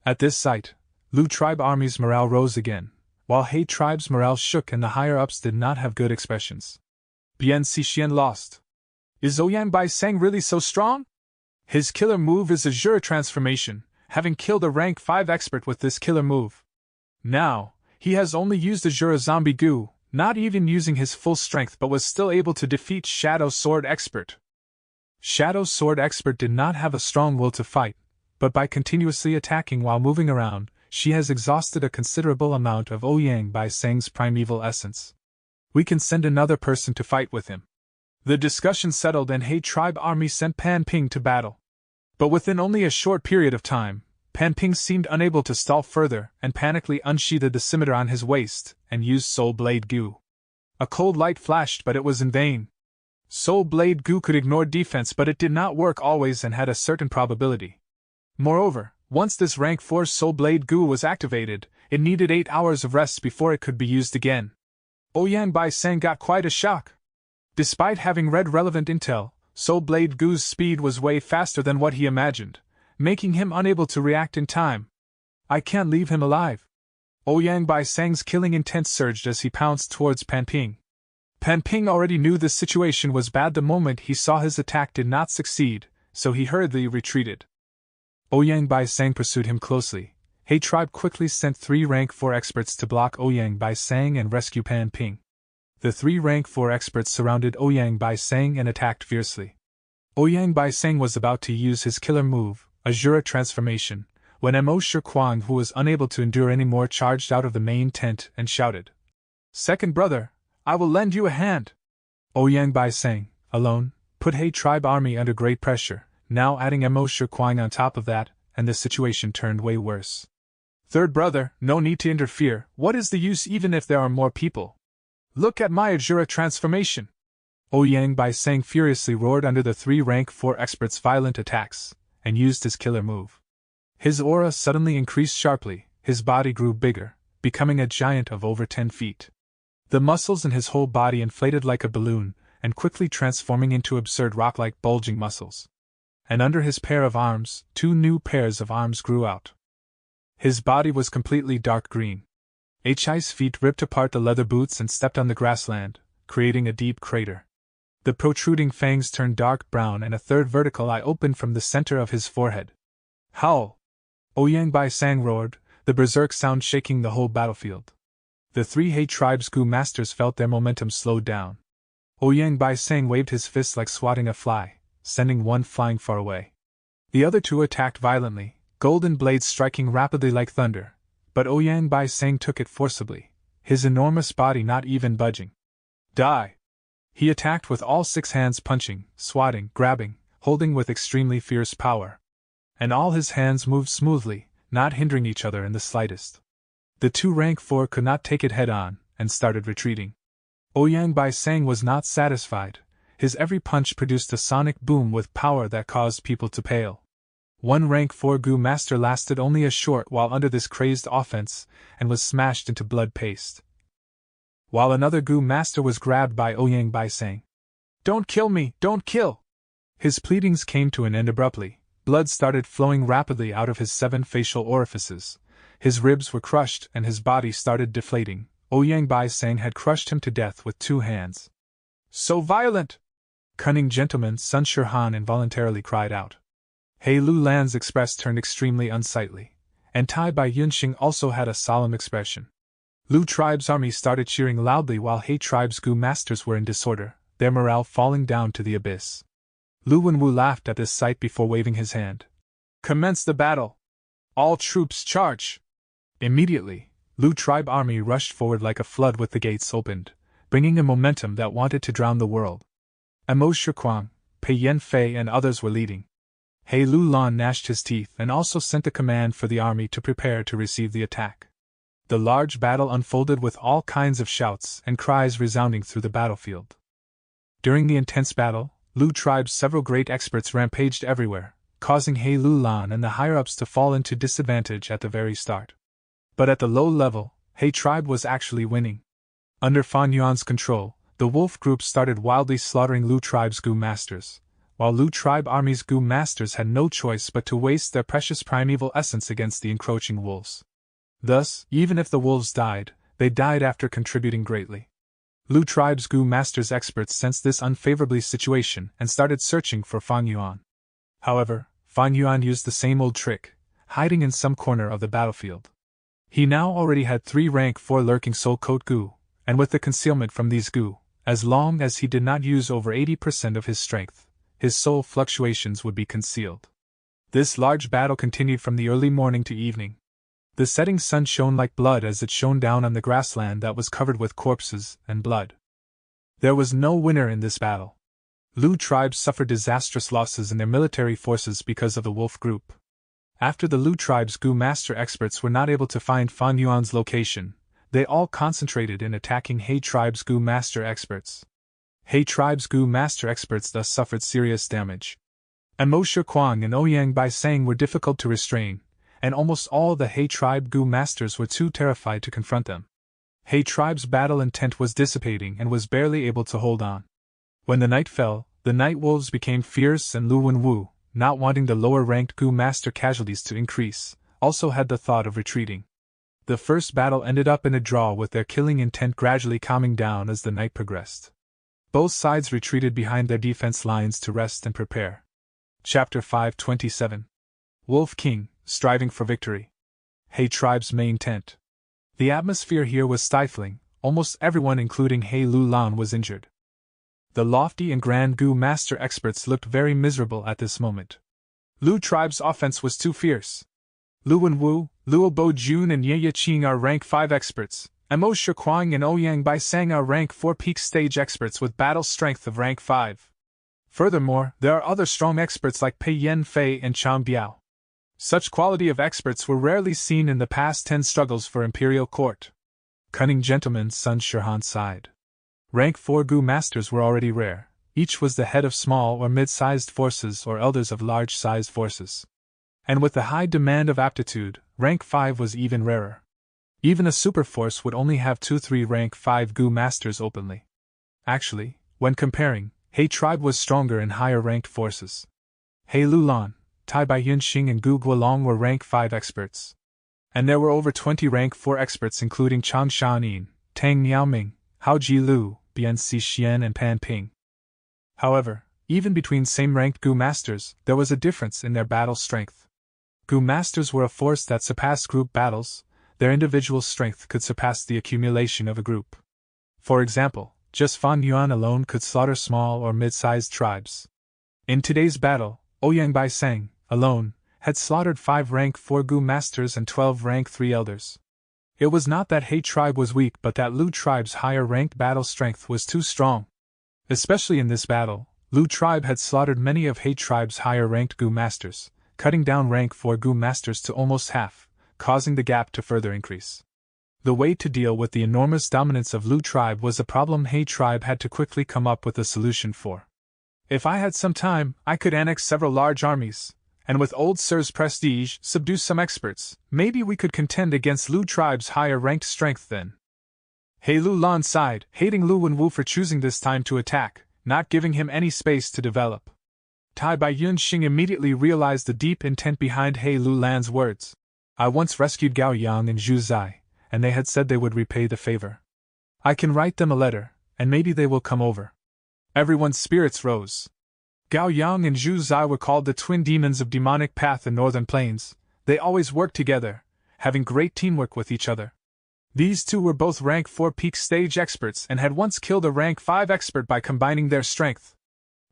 At this sight, Lu tribe army's morale rose again, while He tribe's morale shook and the higher-ups did not have good expressions. Bian Xixian lost. Is Ouyang Baiseng really so strong? His killer move is Azure Transformation, having killed a rank 5 expert with this killer move. Now, he has only used Azure Zombie Goo, not even using his full strength, but was still able to defeat Shadow Sword Expert. Shadow Sword Expert did not have a strong will to fight, but by continuously attacking while moving around, she has exhausted a considerable amount of Ouyang Baiseng's primeval essence. We can send another person to fight with him. The discussion settled and He tribe army sent Pan Ping to battle. But within only a short period of time, Pan Ping seemed unable to stall further and panically unsheathed the scimitar on his waist and used Soul Blade Goo. A cold light flashed, but it was in vain. Soul Blade Goo could ignore defense, but it did not work always and had a certain probability. Moreover, once this rank 4 Soul Blade Goo was activated, it needed 8 hours of rest before it could be used again. Ouyang Baiseng got quite a shock. Despite having read relevant intel, Soul Blade Goo's speed was way faster than what he imagined, making him unable to react in time. I can't leave him alive. Ouyang Baiseng's killing intent surged as he pounced towards Pan Ping. Pan Ping already knew the situation was bad the moment he saw his attack did not succeed, so he hurriedly retreated. Ouyang Baiseng pursued him closely. He tribe quickly sent 3 rank 4 experts to block Ouyang Baiseng and rescue Pan Ping. The 3 rank 4 experts surrounded Ouyang Baiseng and attacked fiercely. Ouyang Baiseng was about to use his killer move, Azure Transformation, when Mo Shiquan, who was unable to endure any more, charged out of the main tent and shouted, "Second brother, I will lend you a hand." Ouyang Baiseng, alone, put He tribe army under great pressure, now adding Mo Shiquan on top of that, and the situation turned way worse. "Third brother, no need to interfere. What is the use even if there are more people? Look at my Azure Transformation!" Ouyang Baiseng furiously roared under the 3 rank 4 experts' violent attacks, and used his killer move. His aura suddenly increased sharply, his body grew bigger, becoming a giant of over 10 feet. The muscles in his whole body inflated like a balloon, and quickly transforming into absurd rock-like bulging muscles. And under his pair of arms, 2 new pairs of arms grew out. His body was completely dark green. Hi's feet ripped apart the leather boots and stepped on the grassland, creating a deep crater. The protruding fangs turned dark brown and a 3rd vertical eye opened from the center of his forehead. "Howl!" Ouyang Baiseng roared, the berserk sound shaking the whole battlefield. The 3 He tribe's Gu masters felt their momentum slowed down. Ouyang Baiseng waved his fists like swatting a fly, sending one flying far away. The other 2 attacked violently, golden blades striking rapidly like thunder, but Ouyang Baiseng took it forcibly, his enormous body not even budging. "Die!" He attacked with all 6 hands, punching, swatting, grabbing, holding with extremely fierce power. And all his hands moved smoothly, not hindering each other in the slightest. The 2 rank 4 could not take it head-on, and started retreating. Ouyang Baiseng was not satisfied. His every punch produced a sonic boom with power that caused people to pale. 1 rank 4 Gu master lasted only a short while under this crazed offense, and was smashed into blood paste. While another Gu master was grabbed by Ouyang Baiseng. "Don't kill me, don't kill!" His pleadings came to an end abruptly. Blood started flowing rapidly out of his 7 facial orifices. His ribs were crushed and his body started deflating. Ouyang Baiseng had crushed him to death with 2 hands. "So violent!" Cunning gentleman Sun Shirhan involuntarily cried out. He Lu Lan's express turned extremely unsightly, and Tai Bai Yunxing also had a solemn expression. Lu tribe's army started cheering loudly while He tribe's Gu masters were in disorder, their morale falling down to the abyss. Lu Wenwu laughed at this sight before waving his hand. Commence the battle! All troops charge! Immediately, Lu tribe army rushed forward like a flood with the gates opened, bringing a momentum that wanted to drown the world. Amo Shikuang, Pei Yanfei and others were leading. He Lulan gnashed his teeth and also sent a command for the army to prepare to receive the attack. The large battle unfolded with all kinds of shouts and cries resounding through the battlefield. During the intense battle, Lu tribe's several great experts rampaged everywhere, causing He Lulan and the higher-ups to fall into disadvantage at the very start. But at the low level, He tribe was actually winning. Under Fan Yuan's control, the wolf group started wildly slaughtering Lu tribe's Gu masters, while Lu tribe army's Gu masters had no choice but to waste their precious primeval essence against the encroaching wolves. Thus, even if the wolves died, they died after contributing greatly. Lu tribe's Gu masters' experts sensed this unfavorable situation and started searching for Fan Yuan. However, Fan Yuan used the same old trick, hiding in some corner of the battlefield. He now already had 3 rank 4 lurking soul coat Gu, and with the concealment from these Gu, as long as he did not use over 80% of his strength, his soul fluctuations would be concealed. This large battle continued from the early morning to evening. The setting sun shone like blood as it shone down on the grassland that was covered with corpses and blood. There was no winner in this battle. Lu tribes suffered disastrous losses in their military forces because of the wolf group. After the Lu tribe's Gu master experts were not able to find Fan Yuan's location, they all concentrated in attacking He tribe's Gu master experts. He tribe's Gu master experts thus suffered serious damage. Amo Shikuang and Ouyang Bai Sang were difficult to restrain, and almost all the He tribe Gu masters were too terrified to confront them. He tribe's battle intent was dissipating and was barely able to hold on. When the night fell, the night wolves became fierce and Lu Wenwu, not wanting the lower-ranked Gu master casualties to increase, also had the thought of retreating. The first battle ended up in a draw with their killing intent gradually calming down as the night progressed. Both sides retreated behind their defense lines to rest and prepare. Chapter 527. Wolf King, Striving for Victory. He tribe's main tent. The atmosphere here was stifling, almost everyone including He Lulan was injured. The lofty and grand Gu master experts looked very miserable at this moment. Lu tribe's offense was too fierce. Lu Wenwu, Luo Bo Jun and Ye Qing are rank 5 experts, Amo Shikuang and Ouyang Bai Sang are rank 4 peak stage experts with battle strength of rank 5. Furthermore, there are other strong experts like Pei Yanfei and Chang Biao. Such quality of experts were rarely seen in the past 10 struggles for imperial court. Cunning gentleman Sun Shirhan sighed. Rank 4 Gu masters were already rare, each was the head of small or mid-sized forces or elders of large-sized forces. And with the high demand of aptitude, rank 5 was even rarer. Even a superforce would only have 2-3 rank 5 Gu masters openly. Actually, when comparing, He tribe was stronger in higher-ranked forces. He Lulan, Tai Bai Yunxing and Gu Guolong were rank 5 experts. And there were over 20 rank 4 experts including Chang Shanin, Tang Niaoming, Hao Jilu, Bian Xixian and Pan Ping. However, even between same-ranked Gu masters, there was a difference in their battle strength. Gu masters were a force that surpassed group battles, their individual strength could surpass the accumulation of a group. For example, just Fan Yuan alone could slaughter small or mid-sized tribes. In today's battle, Ouyang Bai Sang, alone, had slaughtered 5 rank 4 Gu masters and 12 rank 3 elders. It was not that He tribe was weak but that Lu tribe's higher-ranked battle strength was too strong. Especially in this battle, Lu tribe had slaughtered many of He tribe's higher-ranked Gu masters, cutting down rank 4 Gu masters to almost half, causing the gap to further increase. The way to deal with the enormous dominance of Lu tribe was a problem He tribe had to quickly come up with a solution for. If I had some time, I could annex several large armies, and with old Sir's prestige, subdue some experts. Maybe we could contend against Lu tribe's higher-ranked strength then. He Lulan sighed, hating Lu Wenwu for choosing this time to attack, not giving him any space to develop. Tai Bai Yunxing immediately realized the deep intent behind He Lulan's words. I once rescued Gao Yang and Zhu Zai, and they had said they would repay the favor. I can write them a letter, and maybe they will come over. Everyone's spirits rose. Gao Yang and Zhu Zai were called the twin demons of demonic path in northern plains. They always worked together, having great teamwork with each other. These two were both rank 4 peak stage experts and had once killed a rank 5 expert by combining their strength.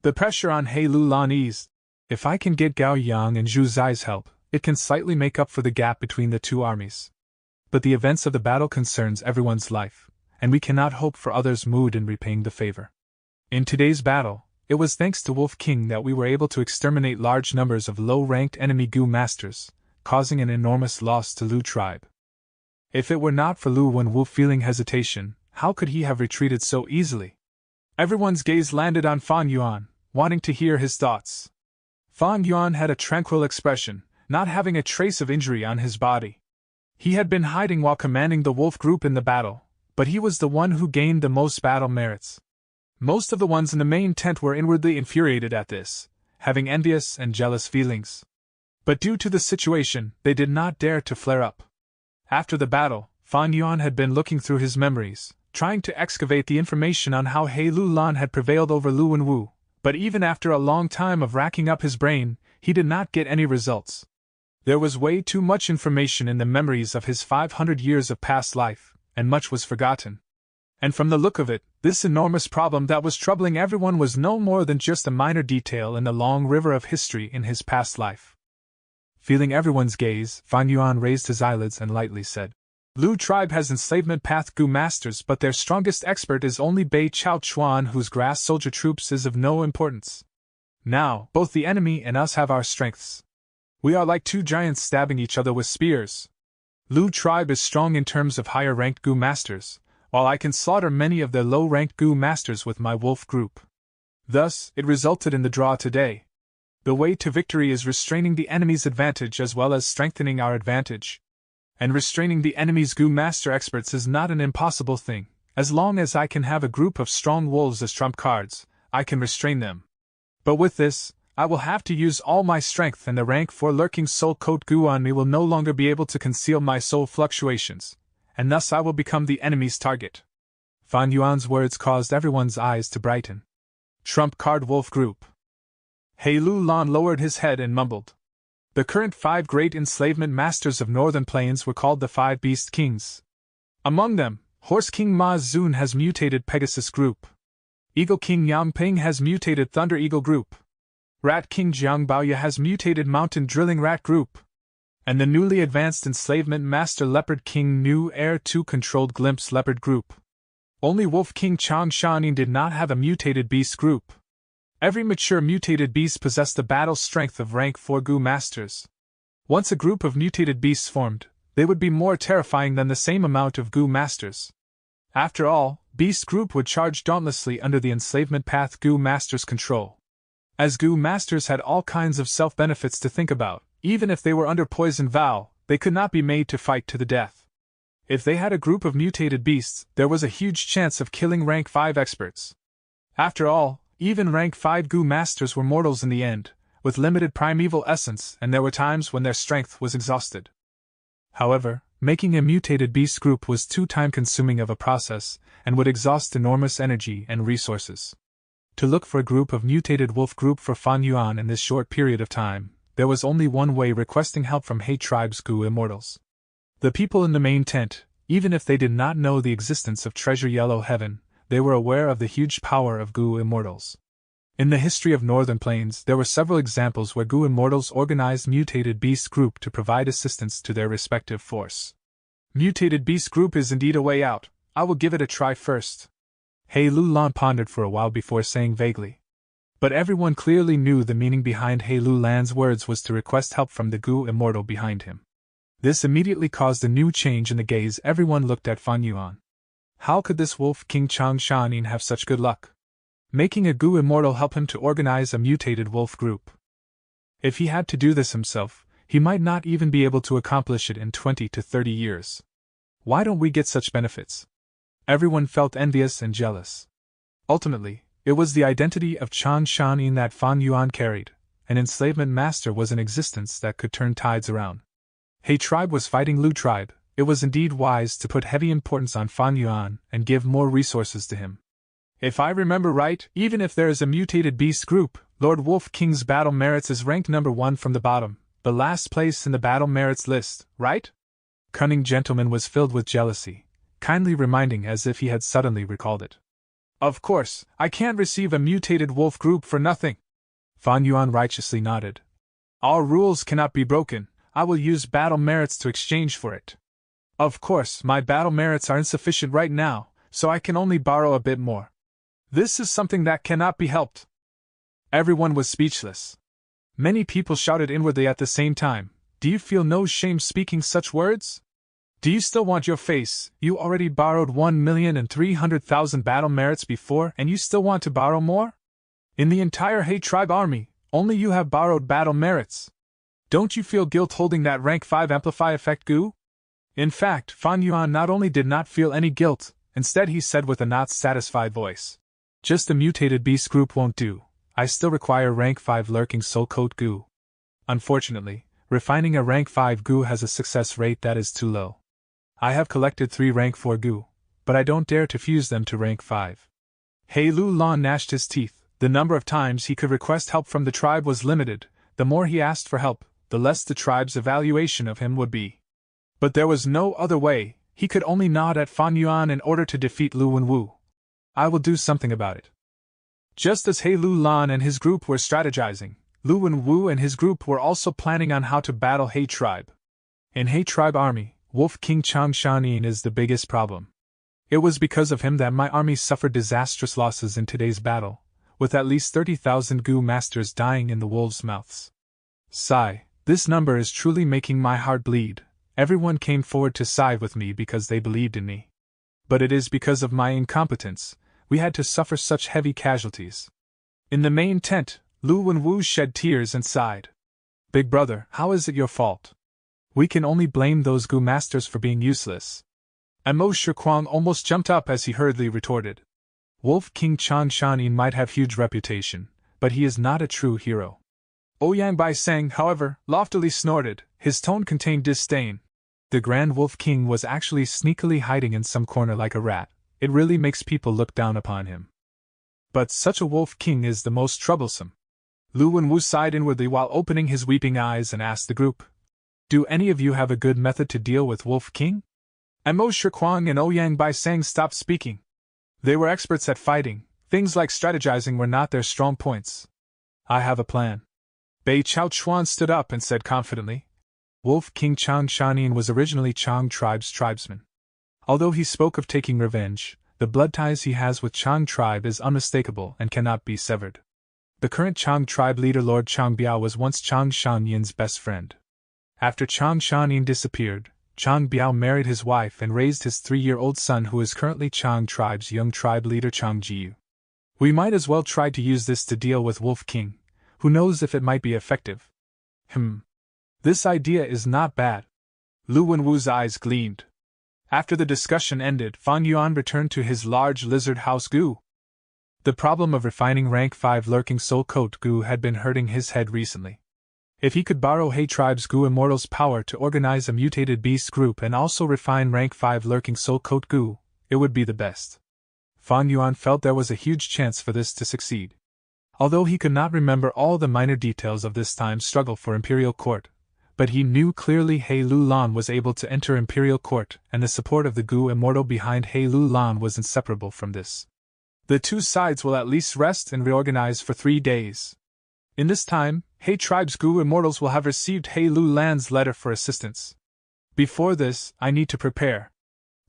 The pressure on He Lulan eased. If I can get Gao Yang and Zhu Zai's help, it can slightly make up for the gap between the two armies. But the events of the battle concerns everyone's life, and we cannot hope for others' mood in repaying the favor. In today's battle, it was thanks to Wolf King that we were able to exterminate large numbers of low-ranked enemy Gu masters, causing an enormous loss to Lu tribe. If it were not for Lu Wenwu feeling hesitation, how could he have retreated so easily? Everyone's gaze landed on Fan Yuan, wanting to hear his thoughts. Fan Yuan had a tranquil expression, not having a trace of injury on his body. He had been hiding while commanding the wolf group in the battle, but he was the one who gained the most battle merits. Most of the ones in the main tent were inwardly infuriated at this, having envious and jealous feelings. But due to the situation, they did not dare to flare up. After the battle, Fan Yuan had been looking through his memories, trying to excavate the information on how He Lulan had prevailed over Lu Wenwu, but even after a long time of racking up his brain, he did not get any results. There was way too much information in the memories of his 500 years of past life, and much was forgotten. And from the look of it, this enormous problem that was troubling everyone was no more than just a minor detail in the long river of history in his past life. Feeling everyone's gaze, Fan Yuan raised his eyelids and lightly said, Lu tribe has enslavement path Gu masters, but their strongest expert is only Bei Chao Chuan, whose grass soldier troops is of no importance. Now, both the enemy and us have our strengths. We are like two giants stabbing each other with spears. Lu tribe is strong in terms of higher-ranked Gu masters, while I can slaughter many of their low-ranked Gu masters with my wolf group. Thus, it resulted in the draw today. The way to victory is restraining the enemy's advantage as well as strengthening our advantage. And restraining the enemy's Gu master experts is not an impossible thing. As long as I can have a group of strong wolves as trump cards, I can restrain them. But with this, I will have to use all my strength, and the rank 4 lurking soul coat Gu on me will no longer be able to conceal my soul fluctuations, and thus I will become the enemy's target. Fan Yuan's words caused everyone's eyes to brighten. Trump card wolf group. He Lulan lowered his head and mumbled. The current 5 great enslavement masters of Northern Plains were called the 5 Beast Kings. Among them, Horse King Ma Zun has mutated Pegasus Group. Eagle King Yang Ping has mutated Thunder Eagle Group. Rat King Jiang Baoya has mutated Mountain Drilling Rat Group. And the newly advanced enslavement master Leopard King New Air 2 controlled Glimpse Leopard Group. Only Wolf King Chang Shanin did not have a mutated beast group. Every mature mutated beast possessed the battle strength of rank 4 Gu masters. Once a group of mutated beasts formed, they would be more terrifying than the same amount of Gu masters. After all, beast group would charge dauntlessly under the enslavement path Gu masters' control. As Gu masters had all kinds of self-benefits to think about, even if they were under poison vow, they could not be made to fight to the death. If they had a group of mutated beasts, there was a huge chance of killing rank 5 experts. After all, even rank 5 Gu masters were mortals in the end, with limited primeval essence, and there were times when their strength was exhausted. However, making a mutated beast group was too time-consuming of a process, and would exhaust enormous energy and resources. To look for a group of mutated wolf group for Fan Yuan in this short period of time, there was only one way: requesting help from He tribe's Gu immortals. The people in the main tent, even if they did not know the existence of Treasure Yellow Heaven, they were aware of the huge power of Gu immortals. In the history of Northern Plains, there were several examples where Gu immortals organized mutated beast group to provide assistance to their respective force. Mutated beast group is indeed a way out. I will give it a try first. He Lulan pondered for a while before saying vaguely. But everyone clearly knew the meaning behind He Lulan's words was to request help from the Gu immortal behind him. This immediately caused a new change in the gaze. Everyone looked at Fan Yuan. How could this Wolf King Chang Shanin have such good luck? Making a Gu immortal help him to organize a mutated wolf group. If he had to do this himself, he might not even be able to accomplish it in 20 to 30 years. Why don't we get such benefits? Everyone felt envious and jealous. Ultimately, it was the identity of Chang Shanin that Fan Yuan carried. An enslavement master was in existence that could turn tides around. He tribe was fighting Lu tribe. It was indeed wise to put heavy importance on Fan Yuan and give more resources to him. If I remember right, even if there is a mutated beast group, Lord Wolf King's battle merits is ranked number 1 from the bottom, the last place in the battle merits list, right? Cunning Gentleman was filled with jealousy, kindly reminding as if he had suddenly recalled it. Of course, I can't receive a mutated wolf group for nothing. Fan Yuan righteously nodded. Our rules cannot be broken. I will use battle merits to exchange for it. Of course, my battle merits are insufficient right now, so I can only borrow a bit more. This is something that cannot be helped. Everyone was speechless. Many people shouted inwardly at the same time, Do you feel no shame speaking such words? Do you still want your face? You already borrowed 1,300,000 battle merits before, and you still want to borrow more? In the entire He tribe army, only you have borrowed battle merits. Don't you feel guilt holding that rank 5 amplify effect goo? In fact, Fan Yuan not only did not feel any guilt, instead he said with a not satisfied voice, Just a mutated beast group won't do. I still require rank 5 lurking soul coat goo. Unfortunately, refining a rank 5 goo has a success rate that is too low. I have collected 3 rank 4 goo, but I don't dare to fuse them to rank 5. He Lu Lan gnashed his teeth. The number of times he could request help from the tribe was limited. The more he asked for help, the less the tribe's evaluation of him would be. But there was no other way. He could only nod at Fan Yuan in order to defeat Lu Wenwu. I will do something about it. Just as He Lu Lan and his group were strategizing, Lu Wenwu and his group were also planning on how to battle He tribe. In He tribe army, Wolf King Chang Shanin is the biggest problem. It was because of him that my army suffered disastrous losses in today's battle, with at least 30,000 Gu masters dying in the wolves' mouths. Sigh, this number is truly making my heart bleed. Everyone came forward to side with me because they believed in me. But it is because of my incompetence we had to suffer such heavy casualties. In the main tent, Lu Wenwu shed tears and sighed. Big brother, how is it your fault? We can only blame those Gu masters for being useless. And Mo Shiquang almost jumped up as he hurriedly retorted. Wolf King Chang Shanin might have huge reputation, but he is not a true hero. Ouyang Bai Sang, however, loftily snorted. His tone contained disdain. The Grand Wolf King was actually sneakily hiding in some corner like a rat. It really makes people look down upon him. But such a Wolf King is the most troublesome. Lu Wenwu sighed inwardly while opening his weeping eyes and asked the group, Do any of you have a good method to deal with Wolf King? And Mo Shiquang and Ouyang Bai Sang stopped speaking. They were experts at fighting. Things like strategizing were not their strong points. I have a plan. Bei Chao Chuan stood up and said confidently, Wolf King Chang Shanin was originally Chang tribe's tribesman. Although he spoke of taking revenge, the blood ties he has with Chang tribe is unmistakable and cannot be severed. The current Chang tribe leader Lord Chang Biao was once Chang Shanyin's best friend. After Chang Shanin disappeared, Chang Biao married his wife and raised his 3-year-old son who is currently Chang tribe's young tribe leader Chang Jiyu. We might as well try to use this to deal with Wolf King. Who knows if it might be effective? This idea is not bad. Lu Wenwu's eyes gleamed. After the discussion ended, Fan Yuan returned to his large lizard house goo. The problem of refining rank 5 lurking soul coat goo had been hurting his head recently. If he could borrow He tribe's Gu Immortal's power to organize a mutated beast group and also refine rank 5 lurking soul coat Gu, it would be the best. Fan Yuan felt there was a huge chance for this to succeed. Although he could not remember all the minor details of this time's struggle for Imperial Court, but he knew clearly He Lu Lan was able to enter Imperial Court, and the support of the Gu Immortal behind He Lu Lan was inseparable from this. The two sides will at least rest and reorganize for 3 days. In this time, He tribe's Gu Immortals will have received He Lu Lan's letter for assistance. Before this, I need to prepare.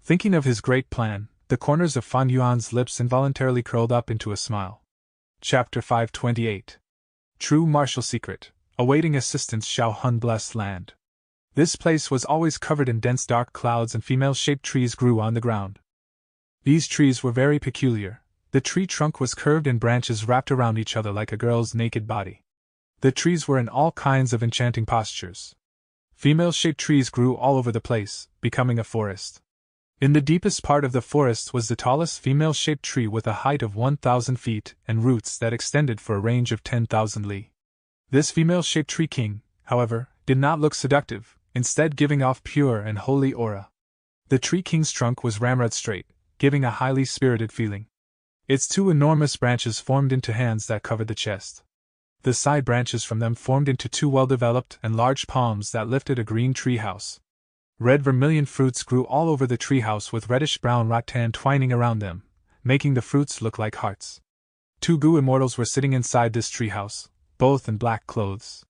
Thinking of his great plan, the corners of Fan Yuan's lips involuntarily curled up into a smile. Chapter 528. True Martial Secret. Awaiting assistance Xiao Hun Blessed Land. This place was always covered in dense dark clouds and female-shaped trees grew on the ground. These trees were very peculiar. The tree trunk was curved and branches wrapped around each other like a girl's naked body. The trees were in all kinds of enchanting postures. Female-shaped trees grew all over the place, becoming a forest. In the deepest part of the forest was the tallest female-shaped tree with a height of 1,000 feet and roots that extended for a range of 10,000 li. This female-shaped tree king, however, did not look seductive, instead giving off pure and holy aura. The tree king's trunk was ramrod straight, giving a highly spirited feeling. Its 2 enormous branches formed into hands that covered the chest. The side branches from them formed into 2 well-developed and large palms that lifted a green tree house. Red vermilion fruits grew all over the treehouse with reddish-brown rattan twining around them, making the fruits look like hearts. 2 Gu immortals were sitting inside this treehouse, both in black clothes.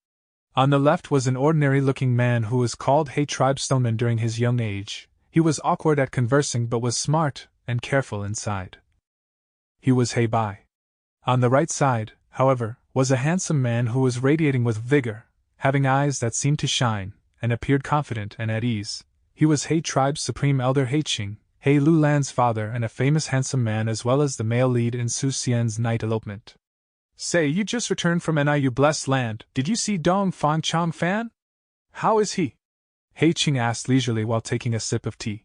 On the left was an ordinary-looking man who was called He Tribe Stoneman during his young age. He was awkward at conversing but was smart and careful inside. He was He Bai. On the right side, however, was a handsome man who was radiating with vigor, having eyes that seemed to shine, and appeared confident and at ease. He was He Tribe's supreme elder He Ching, He Lu Lan's father, and a famous handsome man as well as the male lead in Su Xian's night elopement. Say, you just returned from NIU blessed land. Did you see Dong Fang Chang Fan? How is he? He Ching asked leisurely while taking a sip of tea.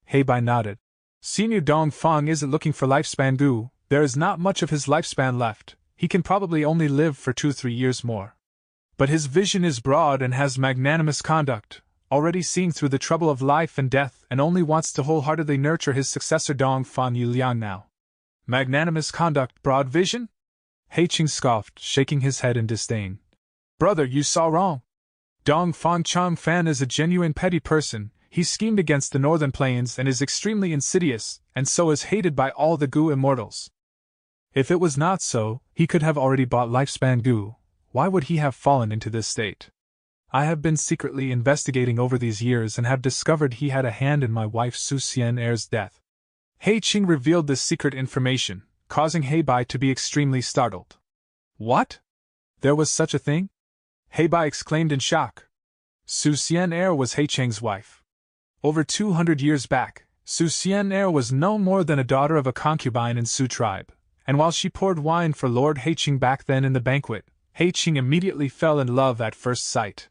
He Bai nodded. Senior Dong Fang isn't looking for lifespan Gu. There is not much of his lifespan left. He can probably only live for 2-3 years more. But his vision is broad and has magnanimous conduct, already seeing through the trouble of life and death, and only wants to wholeheartedly nurture his successor Dong Fan Yuliang now. Magnanimous conduct, broad vision? He Ching scoffed, shaking his head in disdain. Brother, you saw wrong. Dong Fang Chang Fan is a genuine petty person. He schemed against the northern plains and is extremely insidious, and so is hated by all the Gu immortals. If it was not so, he could have already bought lifespan Gu. Why would he have fallen into this state? I have been secretly investigating over these years and have discovered he had a hand in my wife Su Xian Er's death. He Ching revealed this secret information, causing He Bai to be extremely startled. What? There was such a thing? He Bai exclaimed in shock. Su Xian Er was He Ching's wife. Over 200 years back, Su Xian Er was no more than a daughter of a concubine in Su tribe, and while she poured wine for Lord He Ching back then in the banquet, He Ching immediately fell in love at first sight.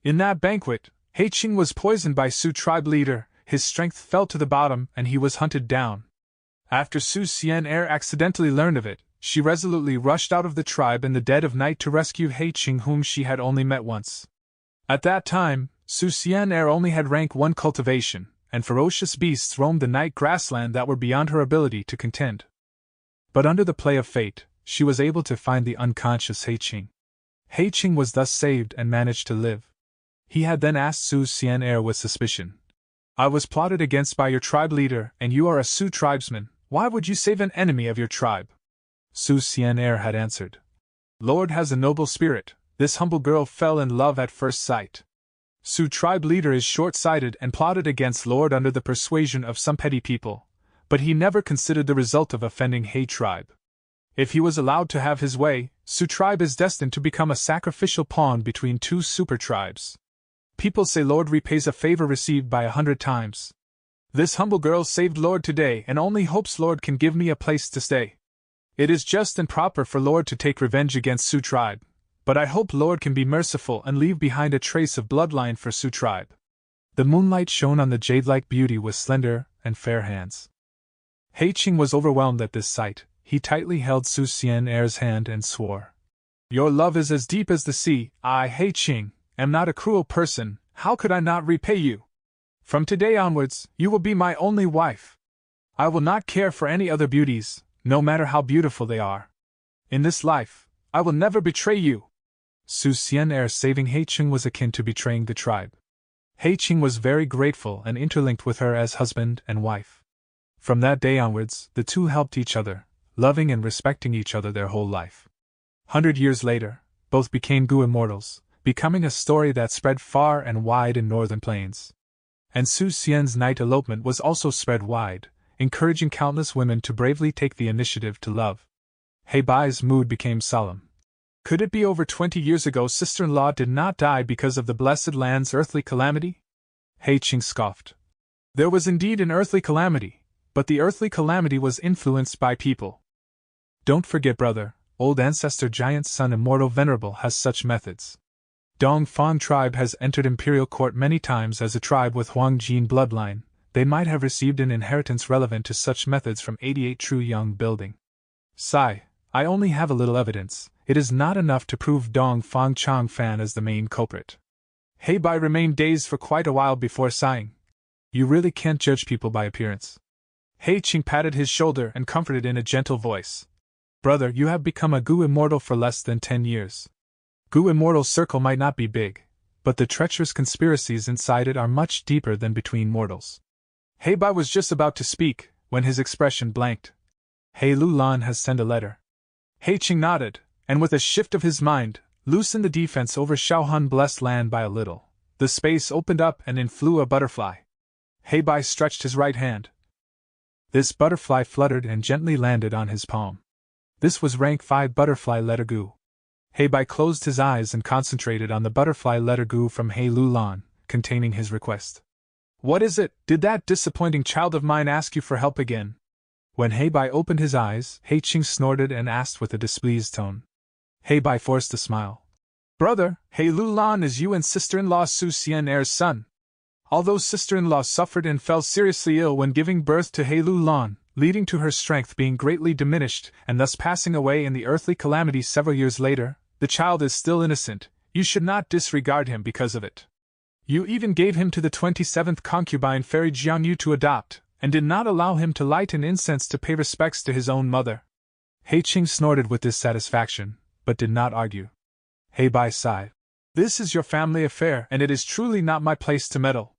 In that banquet, He Ching was poisoned by Su tribe leader, his strength fell to the bottom and he was hunted down. After Su Xian Er accidentally learned of it, she resolutely rushed out of the tribe in the dead of night to rescue He Ching, whom she had only met once. At that time, Su Xian Er only had rank 1 cultivation, and ferocious beasts roamed the night grassland that were beyond her ability to contend. But under the play of fate, she was able to find the unconscious He Ching. He Ching was thus saved and managed to live. He had then asked Su Xian Er with suspicion. I was plotted against by your tribe leader, and you are a Su tribesman. Why would you save an enemy of your tribe? Su Xian Er had answered. Lord has a noble spirit. This humble girl fell in love at first sight. Su tribe leader is short-sighted and plotted against Lord under the persuasion of some petty people, but he never considered the result of offending He tribe. If he was allowed to have his way, Su tribe is destined to become a sacrificial pawn between 2 super tribes. People say Lord repays a favor received by 100 times. This humble girl saved Lord today and only hopes Lord can give me a place to stay. It is just and proper for Lord to take revenge against Su tribe, but I hope Lord can be merciful and leave behind a trace of bloodline for Su tribe. The moonlight shone on the jade-like beauty with slender and fair hands. He Ching was overwhelmed at this sight. He tightly held Su Xian Er's hand and swore. Your love is as deep as the sea. I, He Ching, am not a cruel person. How could I not repay you? From today onwards, you will be my only wife. I will not care for any other beauties, no matter how beautiful they are. In this life, I will never betray you. Su Xian Er saving He Ching was akin to betraying the tribe. He Ching was very grateful and interlinked with her as husband and wife. From that day onwards, the two helped each other, loving and respecting each other their whole life. 100 years later, both became Gu immortals, becoming a story that spread far and wide in northern plains. And Su Xian's night elopement was also spread wide, encouraging countless women to bravely take the initiative to love. He Bai's mood became solemn. Could it be over 20 years ago sister-in-law did not die because of the blessed land's earthly calamity? He Ching scoffed. There was indeed an earthly calamity, but the earthly calamity was influenced by people. Don't forget, brother, old ancestor giant son immortal venerable has such methods. Dong Fang tribe has entered imperial court many times as a tribe with Huang Jin bloodline. They might have received an inheritance relevant to such methods from 88 True Young building. Sigh, I only have a little evidence. It is not enough to prove Dong Fang Chang Fan as the main culprit. He Bai remained dazed for quite a while before sighing. You really can't judge people by appearance. He Ching patted his shoulder and comforted in a gentle voice. Brother, you have become a Gu immortal for less than 10 years. Gu immortal circle might not be big, but the treacherous conspiracies inside it are much deeper than between mortals. Heibai was just about to speak, when his expression blanked. He Lulan has sent a letter. He Qing nodded, and with a shift of his mind, loosened the defense over Shaohan blessed land by a little. The space opened up and in flew a butterfly. Heibai stretched his right hand. This butterfly fluttered and gently landed on his palm. This was rank 5 butterfly letter Gu. Heibai closed his eyes and concentrated on the butterfly letter Gu from He Lulan, containing his request. What is it? Did that disappointing child of mine ask you for help again? When Heibai opened his eyes, He Qing snorted and asked with a displeased tone. Heibai forced a smile. Brother, He Lulan is you and sister-in-law Su Xian'er's son. Although sister-in-law suffered and fell seriously ill when giving birth to He Lulan, leading to her strength being greatly diminished and thus passing away in the earthly calamity several years later, the child is still innocent. You should not disregard him because of it. You even gave him to the 27th concubine Fairy Jiangyu to adopt, and did not allow him to light an incense to pay respects to his own mother. He Qing snorted with dissatisfaction, but did not argue. Heibai sighed. This is your family affair, and it is truly not my place to meddle.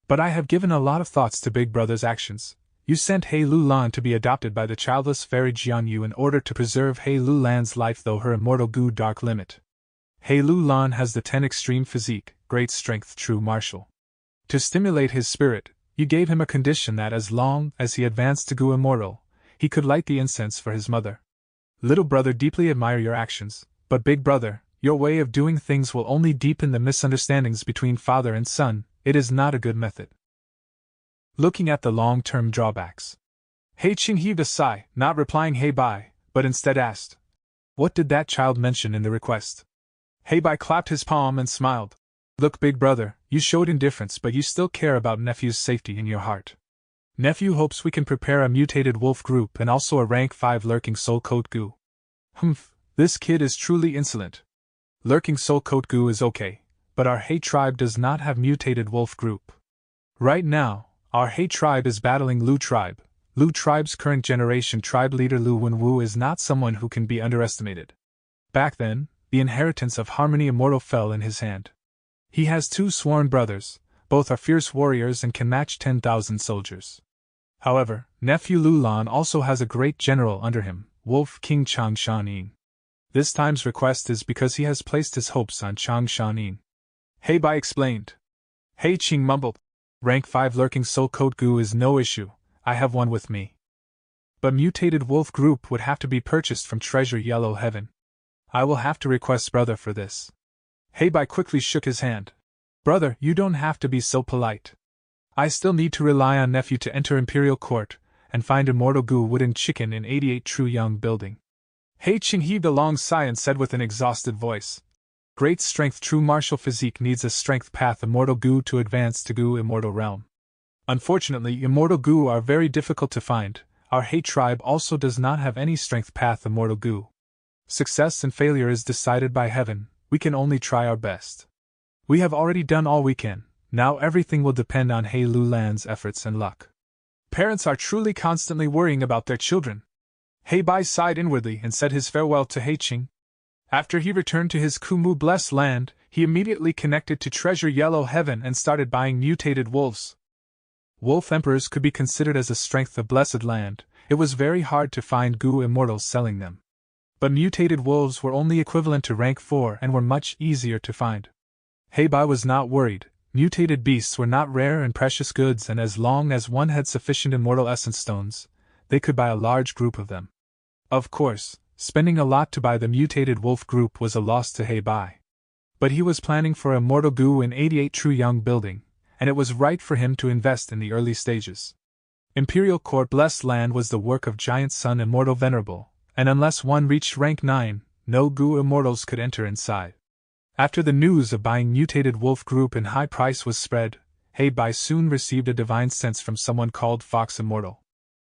But I have given a lot of thoughts to Big Brother's actions. You sent He Lulan to be adopted by the childless Fairy Jiangyu in order to preserve He Lulan's life through her immortal Gu dark limit. He Lulan has the 10 extreme physique, great strength, true martial. To stimulate his spirit, you gave him a condition that as long as he advanced to Gu immortal, he could light the incense for his mother. Little brother deeply admire your actions, but big brother, your way of doing things will only deepen the misunderstandings between father and son. It is not a good method. Looking at the long-term drawbacks, He Qing heaved a sigh, not replying Heibai, but instead asked, what did that child mention in the request? Heibai clapped his palm and smiled. Look, big brother, you showed indifference, but you still care about nephew's safety in your heart. Nephew hopes we can prepare a mutated wolf group and also a rank 5 lurking soul coat Gu. Humph, this kid is truly insolent. Lurking soul coat Gu is okay, but our He tribe does not have mutated wolf group. Right now, our He tribe is battling Lu tribe. Lu tribe's current generation tribe leader Lu Wenwu is not someone who can be underestimated. Back then, the inheritance of Harmony Immortal fell in his hand. He has 2 sworn brothers, both are fierce warriors and can match 10,000 soldiers. However, nephew Lulan also has a great general under him, Wolf King Chang Shanin. This time's request is because he has placed his hopes on Chang Shanin. Heibai explained. He Qing mumbled. Rank 5 lurking soul code Gu is no issue, I have one with me. But mutated wolf group would have to be purchased from Treasure Yellow Heaven. I will have to request brother for this. Heibai quickly shook his hand. Brother, you don't have to be so polite. I still need to rely on nephew to enter Imperial Court and find Immortal Gu wooden chicken in 88 True Young building. He Qing heaved a long sigh and said with an exhausted voice. Great strength true martial physique needs a strength path Immortal Gu to advance to Gu Immortal Realm. Unfortunately, Immortal Gu are very difficult to find. Our He tribe also does not have any strength path Immortal Gu. Success and failure is decided by heaven, we can only try our best. We have already done all we can, now everything will depend on He Lulan's efforts and luck. Parents are truly constantly worrying about their children. Heibai sighed inwardly and said his farewell to He Qing. After he returned to his Kumu blessed land, he immediately connected to Treasure Yellow Heaven and started buying mutated wolves. Wolf emperors could be considered as a strength of blessed land. It was very hard to find Gu immortals selling them. But mutated wolves were only equivalent to rank 4 and were much easier to find. Heibai was not worried. Mutated beasts were not rare and precious goods, and as long as one had sufficient immortal essence stones, they could buy a large group of them. Of course, spending a lot to buy the mutated wolf group was a loss to Heibai. But he was planning for Immortal Gu in 88 True Young building, and it was right for him to invest in the early stages. Imperial Court blessed land was the work of Giant Sun Immortal Venerable, and unless one reached rank 9, no Gu immortals could enter inside. After the news of buying mutated wolf group in high price was spread, Heibai soon received a divine sense from someone called Fox Immortal.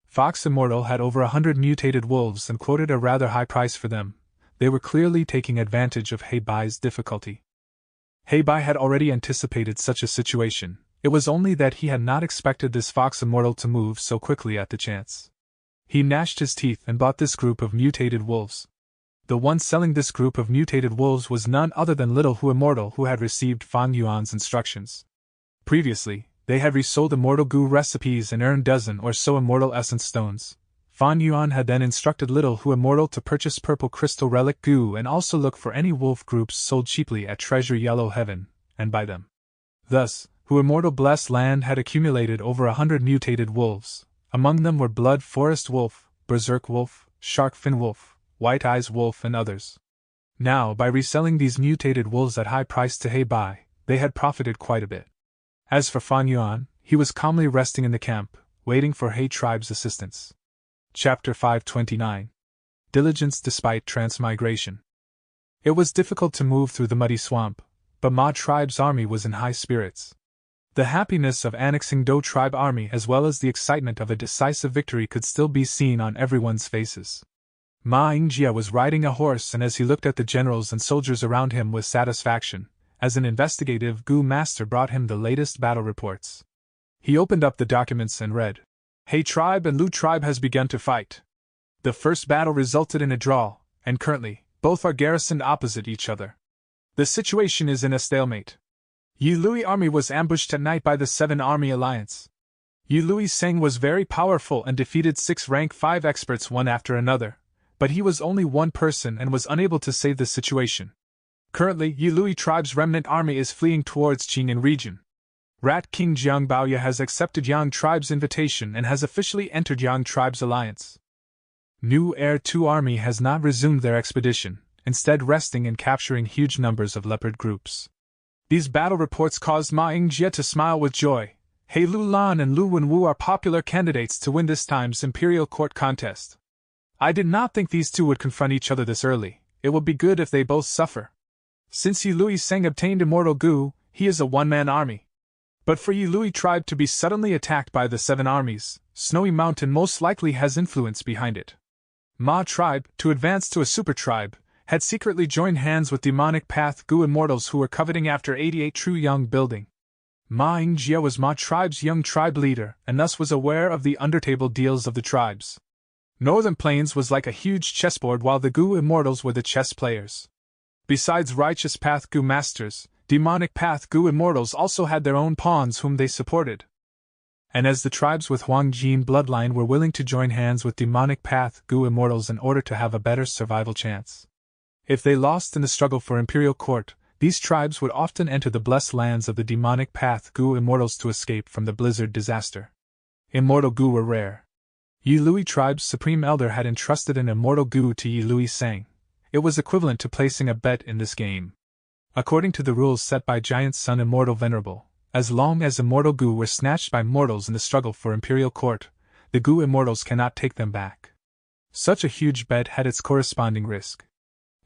Fox Immortal had over 100 mutated wolves and quoted a rather high price for them. They were clearly taking advantage of Heibai's difficulty. Heibai had already anticipated such a situation, it was only that he had not expected this Fox Immortal to move so quickly at the chance. He gnashed his teeth and bought this group of mutated wolves. The one selling this group of mutated wolves was none other than Little Hu Immortal, who had received Fang Yuan's instructions. Previously, they had resold immortal goo recipes and earned dozen or so immortal essence stones. Fan Yuan had then instructed Little Hu Immortal to purchase purple crystal relic goo and also look for any wolf groups sold cheaply at Treasure Yellow Heaven, and buy them. Thus, Hu Immortal Blessed Land had accumulated over 100 mutated wolves. Among them were Blood Forest Wolf, Berserk Wolf, Sharkfin Wolf, White Eyes Wolf, and others. Now, by reselling these mutated wolves at high price to He Bai, they had profited quite a bit. As for Fan Yuan, he was calmly resting in the camp, waiting for He Tribe's assistance. Chapter 529. Diligence despite transmigration. It was difficult to move through the muddy swamp, but Ma Tribe's army was in high spirits. The happiness of annexing Do Tribe army as well as the excitement of a decisive victory could still be seen on everyone's faces. Ma Yingjia was riding a horse, and as he looked at the generals and soldiers around him with satisfaction, as an investigative Gu master brought him the latest battle reports. He opened up the documents and read, He Tribe and Lu Tribe has begun to fight. The first battle resulted in a draw, and currently, both are garrisoned opposite each other. The situation is in a stalemate. Yi Lui army was ambushed at night by the 7 Army Alliance. Yi Lui Seng was very powerful and defeated 6 rank 5 experts one after another, but he was only one person and was unable to save the situation. Currently, Yi Lui Tribe's remnant army is fleeing towards Qing'an region. Rat King Jiang Baoya has accepted Yang Tribe's invitation and has officially entered Yang Tribe's alliance. New Heir 2 army has not resumed their expedition, instead resting and capturing huge numbers of leopard groups. These battle reports caused Ma Yingjia to smile with joy. He Lu Lan and Lu Wenwu are popular candidates to win this time's Imperial Court contest. I did not think these two would confront each other this early. It will be good if they both suffer. Since Yi Lui Seng obtained Immortal Gu, he is a one-man army. But for Yi Lui Tribe to be suddenly attacked by the 7 armies, Snowy Mountain most likely has influence behind it. Ma Tribe, to advance to a super tribe, had secretly joined hands with Demonic Path Gu Immortals who were coveting after 88 True Young building. Ma Yingjia was Ma Tribe's young tribe leader and thus was aware of the undertable deals of the tribes. Northern Plains was like a huge chessboard while the Gu Immortals were the chess players. Besides Righteous Path Gu Masters, Demonic Path Gu Immortals also had their own pawns whom they supported. And as the tribes with Huang Jin bloodline were willing to join hands with Demonic Path Gu Immortals in order to have a better survival chance. If they lost in the struggle for Imperial Court, these tribes would often enter the blessed lands of the Demonic Path Gu Immortals to escape from the blizzard disaster. Immortal Gu were rare. Yi Lui Tribe's Supreme Elder had entrusted an Immortal Gu to Yi Lui Seng. It was equivalent to placing a bet in this game. According to the rules set by Giant Sun Immortal Venerable, as long as Immortal Gu were snatched by mortals in the struggle for Imperial Court, the Gu Immortals cannot take them back. Such a huge bet had its corresponding risk.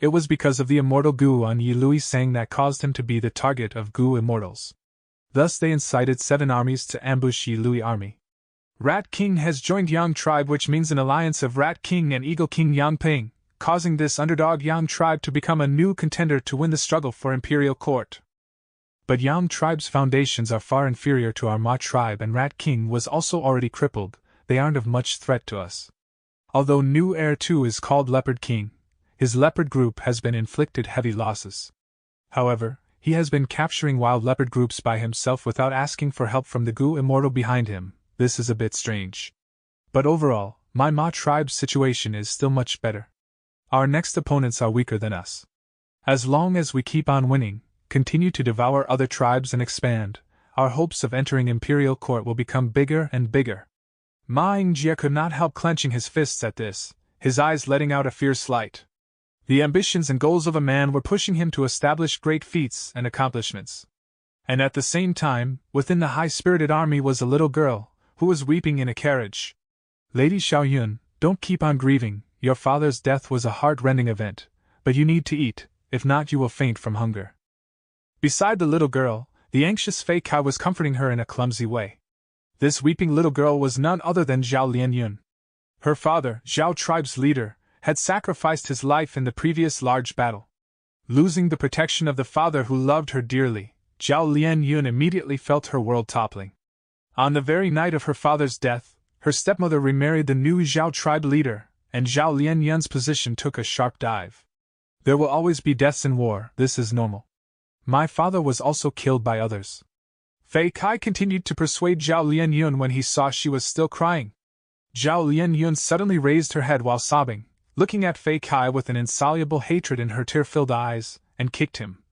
It was because of the Immortal Gu on Yi Lui Seng that caused him to be the target of Gu Immortals. Thus they incited 7 armies to ambush Yi Lui army. Rat King has joined Yang Tribe, which means an alliance of Rat King and Eagle King Yang Ping, causing this underdog Yang Tribe to become a new contender to win the struggle for Imperial Court. But Yang Tribe's foundations are far inferior to our Ma Tribe, and Rat King was also already crippled. They aren't of much threat to us. Although New Heir 2 is called Leopard King, his leopard group has been inflicted heavy losses. However, he has been capturing wild leopard groups by himself without asking for help from the Gu Immortal behind him. This is a bit strange. But overall, my Ma Tribe's situation is still much better. Our next opponents are weaker than us. As long as we keep on winning, continue to devour other tribes and expand, our hopes of entering Imperial Court will become bigger and bigger. Ma Yingjia could not help clenching his fists at this, his eyes letting out a fierce light. The ambitions and goals of a man were pushing him to establish great feats and accomplishments. And at the same time, within the high-spirited army was a little girl, who was weeping in a carriage. Lady Xiaoyun, don't keep on grieving. Your father's death was a heart-rending event, but you need to eat, if not you will faint from hunger. Beside the little girl, the anxious Fei Kai was comforting her in a clumsy way. This weeping little girl was none other than Zhao Lianyun. Her father, Zhao Tribe's leader, had sacrificed his life in the previous large battle. Losing the protection of the father who loved her dearly, Zhao Lianyun immediately felt her world toppling. On the very night of her father's death, her stepmother remarried the new Zhao Tribe leader, and Zhao Lianyun's position took a sharp dive. There will always be deaths in war, this is normal. My father was also killed by others. Fei Kai continued to persuade Zhao Lianyun when he saw she was still crying. Zhao Lianyun suddenly raised her head while sobbing, looking at Fei Kai with an insoluble hatred in her tear-filled eyes, and kicked him.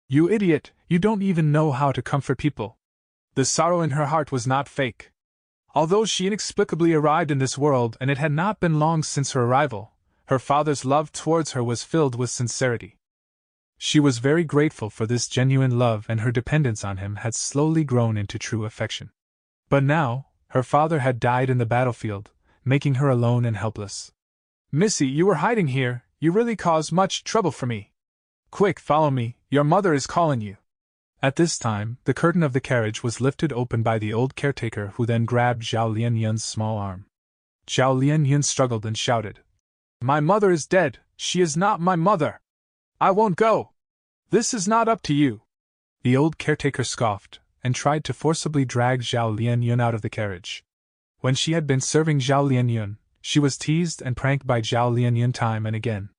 You idiot, you don't even know how to comfort people. The sorrow in her heart was not fake. Although she inexplicably arrived in this world and it had not been long since her arrival, her father's love towards her was filled with sincerity. She was very grateful for this genuine love, and her dependence on him had slowly grown into true affection. But now, her father had died in the battlefield, making her alone and helpless. Missy, you were hiding here, you really caused much trouble for me. Quick, follow me, your mother is calling you. At this time, the curtain of the carriage was lifted open by the old caretaker, who then grabbed Zhao Lianyun's small arm. Zhao Lianyun struggled and shouted, My mother is dead, she is not my mother. I won't go. This is not up to you. The old caretaker scoffed, and tried to forcibly drag Zhao Lianyun out of the carriage. When she had been serving Zhao Lianyun, she was teased and pranked by Zhao Lianyun time and again.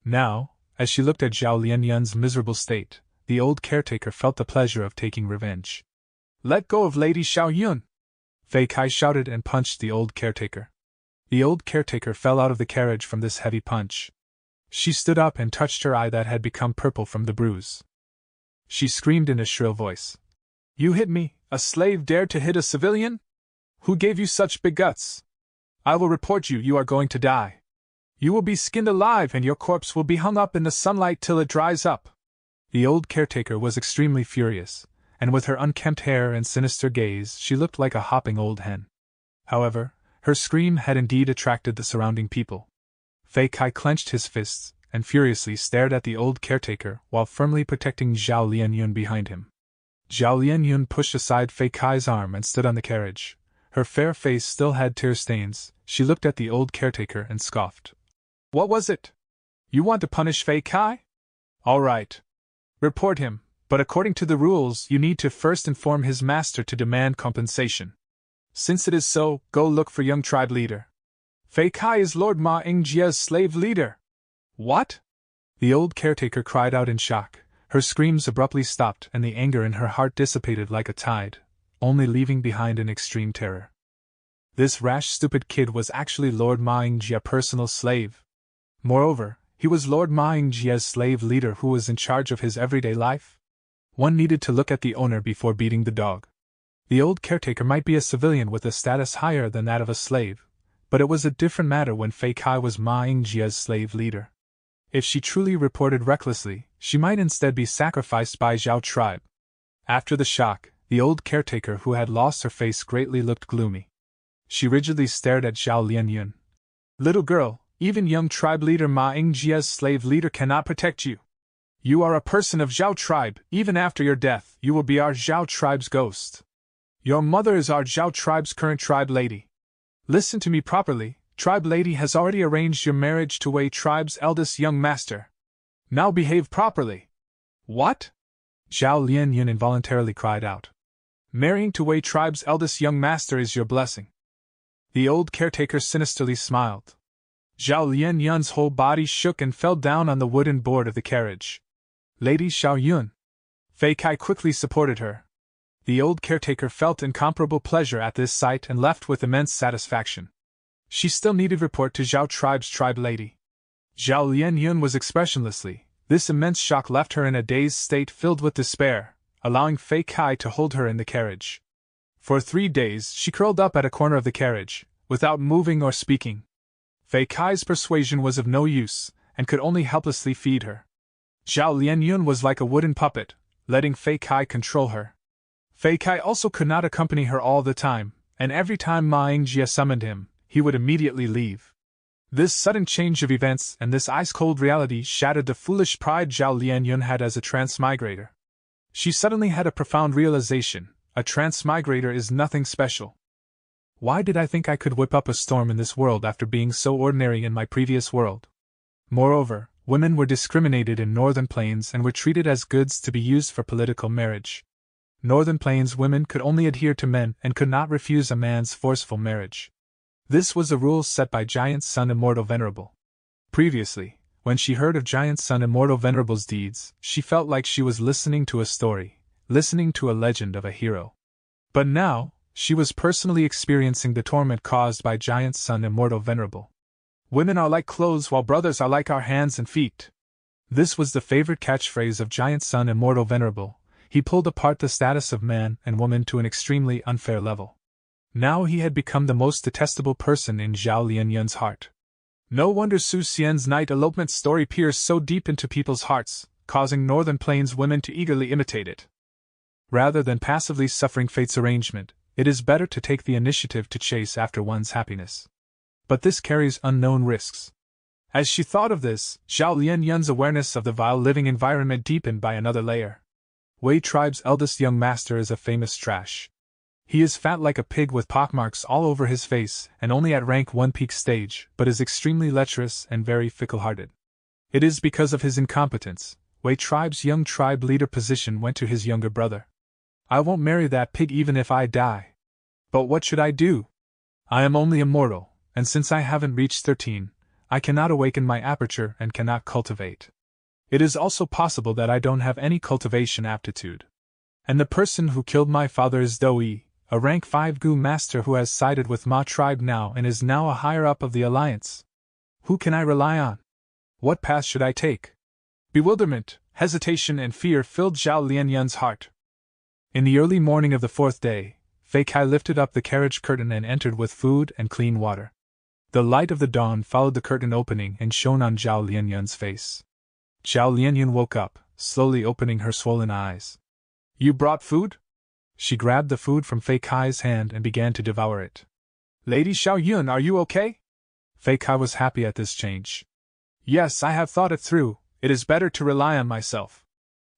Now, as she looked at Zhao Lianyun's miserable state, the old caretaker felt the pleasure of taking revenge. Let go of Lady Xiao Yun! Fei Kai shouted and punched the old caretaker. The old caretaker fell out of the carriage from this heavy punch. She stood up and touched her eye that had become purple from the bruise. She screamed in a shrill voice. You hit me, a slave dared to hit a civilian? Who gave you such big guts? I will report you, you are going to die. You will be skinned alive and your corpse will be hung up in the sunlight till it dries up. The old caretaker was extremely furious, and with her unkempt hair and sinister gaze she looked like a hopping old hen. However, her scream had indeed attracted the surrounding people. Fei Kai clenched his fists and furiously stared at the old caretaker while firmly protecting Zhao Lianyun behind him. Zhao Lianyun pushed aside Fei Kai's arm and stood on the carriage. Her fair face still had tear stains. She looked at the old caretaker and scoffed. What was it? You want to punish Fei Kai? All right. Report him, but according to the rules you need to first inform his master to demand compensation. Since it is so, go look for young tribe leader. Fei Kai is Lord Ma Yingjia's slave leader. What? The old caretaker cried out in shock. Her screams abruptly stopped and the anger in her heart dissipated like a tide, only leaving behind an extreme terror. This rash, stupid kid was actually Lord Ma Yingjia's personal slave. Moreover, he was Lord Ma Yingjia's slave leader who was in charge of his everyday life. One needed to look at the owner before beating the dog. The old caretaker might be a civilian with a status higher than that of a slave, but it was a different matter when Fei Kai was Ma Yingjia's slave leader. If she truly reported recklessly, she might instead be sacrificed by Zhao tribe. After the shock, the old caretaker who had lost her face greatly looked gloomy. She rigidly stared at Zhao Lianyun. Little girl, even young tribe leader Ma Yingjia's slave leader cannot protect you. You are a person of Zhao tribe, even after your death, you will be our Zhao tribe's ghost. Your mother is our Zhao tribe's current tribe lady. Listen to me properly, tribe lady has already arranged your marriage to Wei tribe's eldest young master. Now behave properly. What? Zhao Lianyun involuntarily cried out. Marrying to Wei tribe's eldest young master is your blessing. The old caretaker sinisterly smiled. Zhao Lianyun's whole body shook and fell down on the wooden board of the carriage. Lady Xiao Yun. Fei Kai quickly supported her. The old caretaker felt incomparable pleasure at this sight and left with immense satisfaction. She still needed report to Zhao tribe's tribe lady. Zhao Lianyun was expressionlessly. This immense shock left her in a dazed state filled with despair, allowing Fei Kai to hold her in the carriage. For 3 days she curled up at a corner of the carriage, without moving or speaking. Fei Kai's persuasion was of no use, and could only helplessly feed her. Zhao Lianyun was like a wooden puppet, letting Fei Kai control her. Fei Kai also could not accompany her all the time, and every time Ma Yingjia summoned him, he would immediately leave. This sudden change of events and this ice-cold reality shattered the foolish pride Zhao Lianyun had as a transmigrator. She suddenly had a profound realization: a transmigrator is nothing special. Why did I think I could whip up a storm in this world after being so ordinary in my previous world? Moreover, women were discriminated in Northern Plains and were treated as goods to be used for political marriage. Northern Plains women could only adhere to men and could not refuse a man's forceful marriage. This was a rule set by Giant Sun Immortal Venerable. Previously, When she heard of Giant Sun Immortal Venerable's deeds, she felt like she was listening to a story, listening to a legend of a hero. But now, she was personally experiencing the torment caused by Giant Sun Immortal Venerable. Women are like clothes while brothers are like our hands and feet. This was the favorite catchphrase of Giant Sun Immortal Venerable. He pulled apart the status of man and woman to an extremely unfair level. Now he had become the most detestable person in Zhao Lianyun's heart. No wonder Su Xian's night elopement story pierced so deep into people's hearts, causing Northern Plains women to eagerly imitate it. Rather than passively suffering fate's arrangement, it is better to take the initiative to chase after one's happiness. But this carries unknown risks. As she thought of this, Zhao Lianyun's awareness of the vile living environment deepened by another layer. Wei Tribe's eldest young master is a famous trash. He is fat like a pig with pockmarks all over his face and only at rank 1 peak stage, but is extremely lecherous and very fickle-hearted. It is because of his incompetence, Wei Tribe's young tribe leader position went to his younger brother. I won't marry that pig even if I die. But what should I do? I am only a mortal, and since I haven't reached 13, I cannot awaken my aperture and cannot cultivate. It is also possible that I don't have any cultivation aptitude. And the person who killed my father is Doi, a rank 5 Gu master who has sided with Ma tribe now and is now a higher-up of the alliance. Who can I rely on? What path should I take? Bewilderment, hesitation and fear filled Zhao Lianyun's heart. In the early morning of the 4th day, Fei Kai lifted up the carriage curtain and entered with food and clean water. The light of the dawn followed the curtain opening and shone on Zhao Lianyun's face. Zhao Lianyun woke up, slowly opening her swollen eyes. You brought food? She grabbed the food from Fei Kai's hand and began to devour it. Lady Xiaoyun, are you okay? Fei Kai was happy at this change. Yes, I have thought it through. It is better to rely on myself.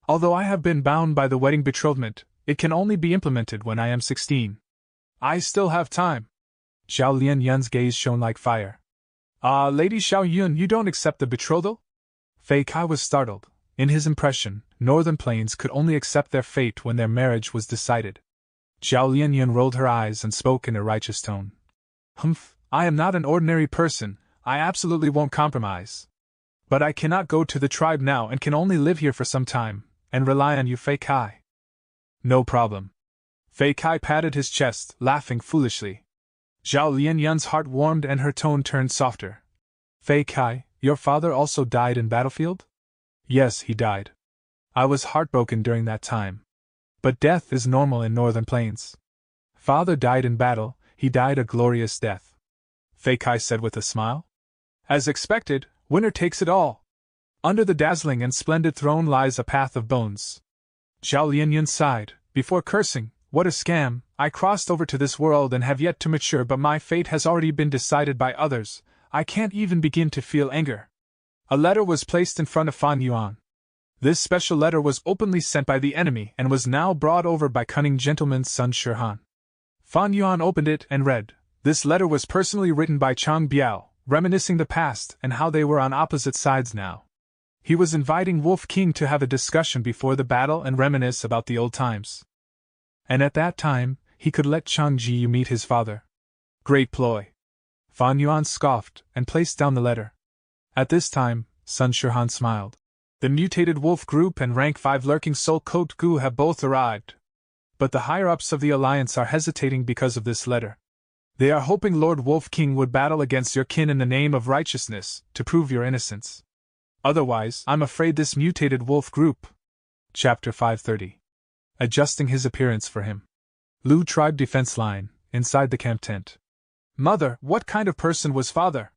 Although I have been bound by the wedding betrothment, it can only be implemented when I am 16. I still have time. Zhao Lianyun's gaze shone like fire. Lady Xiaoyun, you don't accept the betrothal? Fei Kai was startled. In his impression, Northern Plains could only accept their fate when their marriage was decided. Zhao Lianyun rolled her eyes and spoke in a righteous tone. Humph, I am not an ordinary person, I absolutely won't compromise. But I cannot go to the tribe now and can only live here for some time, and rely on you, Fei Kai. No problem. Fei Kai patted his chest, laughing foolishly. Zhao Lianyun's heart warmed and her tone turned softer. Fei Kai, your father also died in battlefield? Yes, he died. I was heartbroken during that time. But death is normal in Northern Plains. Father died in battle, he died a glorious death. Fei Kai said with a smile. As expected, winner takes it all. Under the dazzling and splendid throne lies a path of bones. Zhao Lianyun sighed, before cursing, what a scam, I crossed over to this world and have yet to mature, but my fate has already been decided by others, I can't even begin to feel anger. A letter was placed in front of Fan Yuan. This special letter was openly sent by the enemy and was now brought over by cunning gentleman's son Shirhan. Fan Yuan opened it and read, this letter was personally written by Chang Biao, reminiscing the past and how they were on opposite sides now. He was inviting Wolf King to have a discussion before the battle and reminisce about the old times. And at that time, he could let Chang Jiyu meet his father. Great ploy. Fan Yuan scoffed and placed down the letter. At this time, Sun Shirhan smiled. The mutated wolf group and rank 5 lurking soul coat Gu have both arrived. But the higher-ups of the alliance are hesitating because of this letter. They are hoping Lord Wolf King would battle against your kin in the name of righteousness, to prove your innocence. Otherwise, I'm afraid this mutated wolf group. Chapter 530. Adjusting his appearance for him. Lu Tribe Defense Line, inside the camp tent. Mother, what kind of person was father?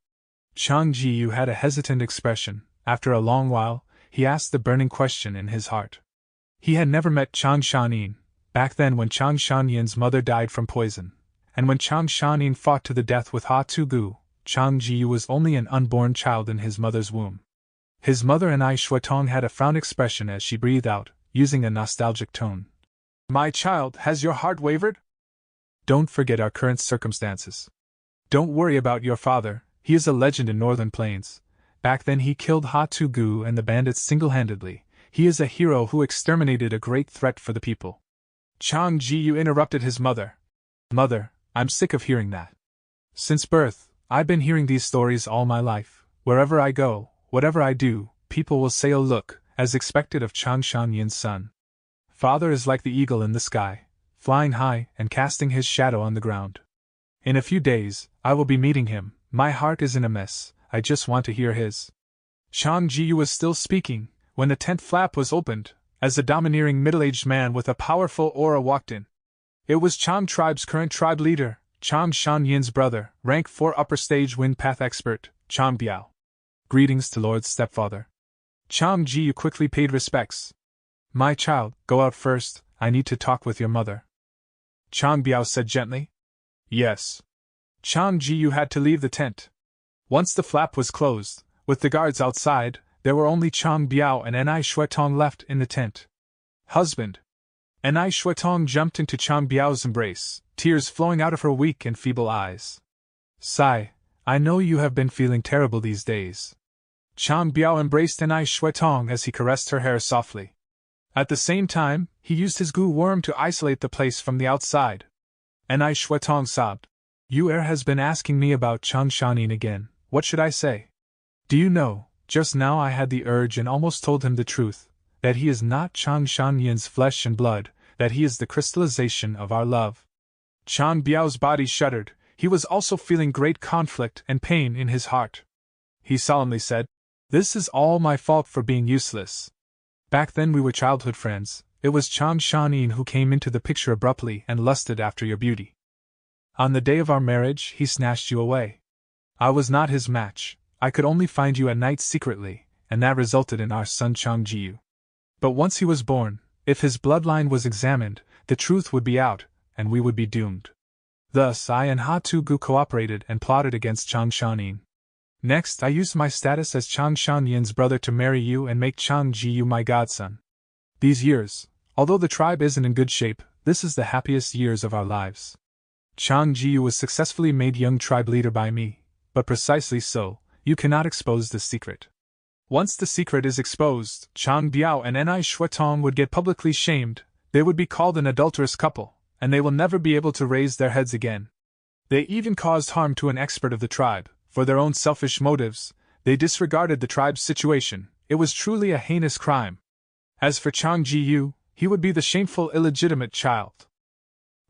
Chang Jiyu had a hesitant expression. After a long while, he asked the burning question in his heart. He had never met Chang Shanin, back then when Chang Shanyin's mother died from poison, and when Chang Shanin fought to the death with Ha Tu-gu, Chang Jiyu was only an unborn child in his mother's womb. His mother and I Shuatong had a frown expression as she breathed out, using a nostalgic tone. My child, has your heart wavered? Don't forget our current circumstances. Don't worry about your father, he is a legend in Northern Plains. Back then he killed Ha Tu-gu and the bandits single-handedly. He is a hero who exterminated a great threat for the people. Chang Jiyu interrupted his mother. Mother, I'm sick of hearing that. Since birth, I've been hearing these stories all my life. Wherever I go, whatever I do, people will say, "Oh look," as expected of Chang Shan-yin's son. Father is like the eagle in the sky, flying high and casting his shadow on the ground. In a few days, I will be meeting him. My heart is in a mess, I just want to hear his. Chang Jiyu was still speaking, when the tent flap was opened, as a domineering middle-aged man with a powerful aura walked in. It was Chang tribe's current tribe leader, Chang Shan-yin's brother, rank 4 upper stage wind path expert, Chang Biao. Greetings to Lord's stepfather. Chang Jiyu quickly paid respects. My child, go out first, I need to talk with your mother. Chang Biao said gently. Yes. Chang Jiyu had to leave the tent. Once the flap was closed, with the guards outside, there were only Chang Biao and Enai Shuetong left in the tent. Husband. Enai Shuetong jumped into Chang Biao's embrace, tears flowing out of her weak and feeble eyes. Sigh, I know you have been feeling terrible these days. Chang Biao embraced Enai Shuetong as he caressed her hair softly. At the same time, he used his goo worm to isolate the place from the outside. Enai Shuetong sobbed. Yu-er has been asking me about Chang Shanin again, what should I say? Do you know, just now I had the urge and almost told him the truth, that he is not Chang Shanyin's flesh and blood, that he is the crystallization of our love. Chang Biao's body shuddered, he was also feeling great conflict and pain in his heart. He solemnly said, This is all my fault for being useless. Back then we were childhood friends, it was Chang Shanin who came into the picture abruptly and lusted after your beauty. On the day of our marriage, he snatched you away. I was not his match, I could only find you at night secretly, and that resulted in our son Chang Jiyu. But once he was born, if his bloodline was examined, the truth would be out, and we would be doomed. Thus I and Ha Tu Gu cooperated and plotted against Chang Shanin. Next, I used my status as Chang Shanyin's brother to marry you and make Chang Jiyu my godson. These years, although the tribe isn't in good shape, this is the happiest years of our lives. Chang Jiyu was successfully made young tribe leader by me, but precisely so, you cannot expose the secret. Once the secret is exposed, Chang Biao and Enai Shuetong would get publicly shamed, they would be called an adulterous couple, and they will never be able to raise their heads again. They even caused harm to an expert of the tribe. For their own selfish motives, they disregarded the tribe's situation, it was truly a heinous crime. As for Chang Jiyu, he would be the shameful illegitimate child.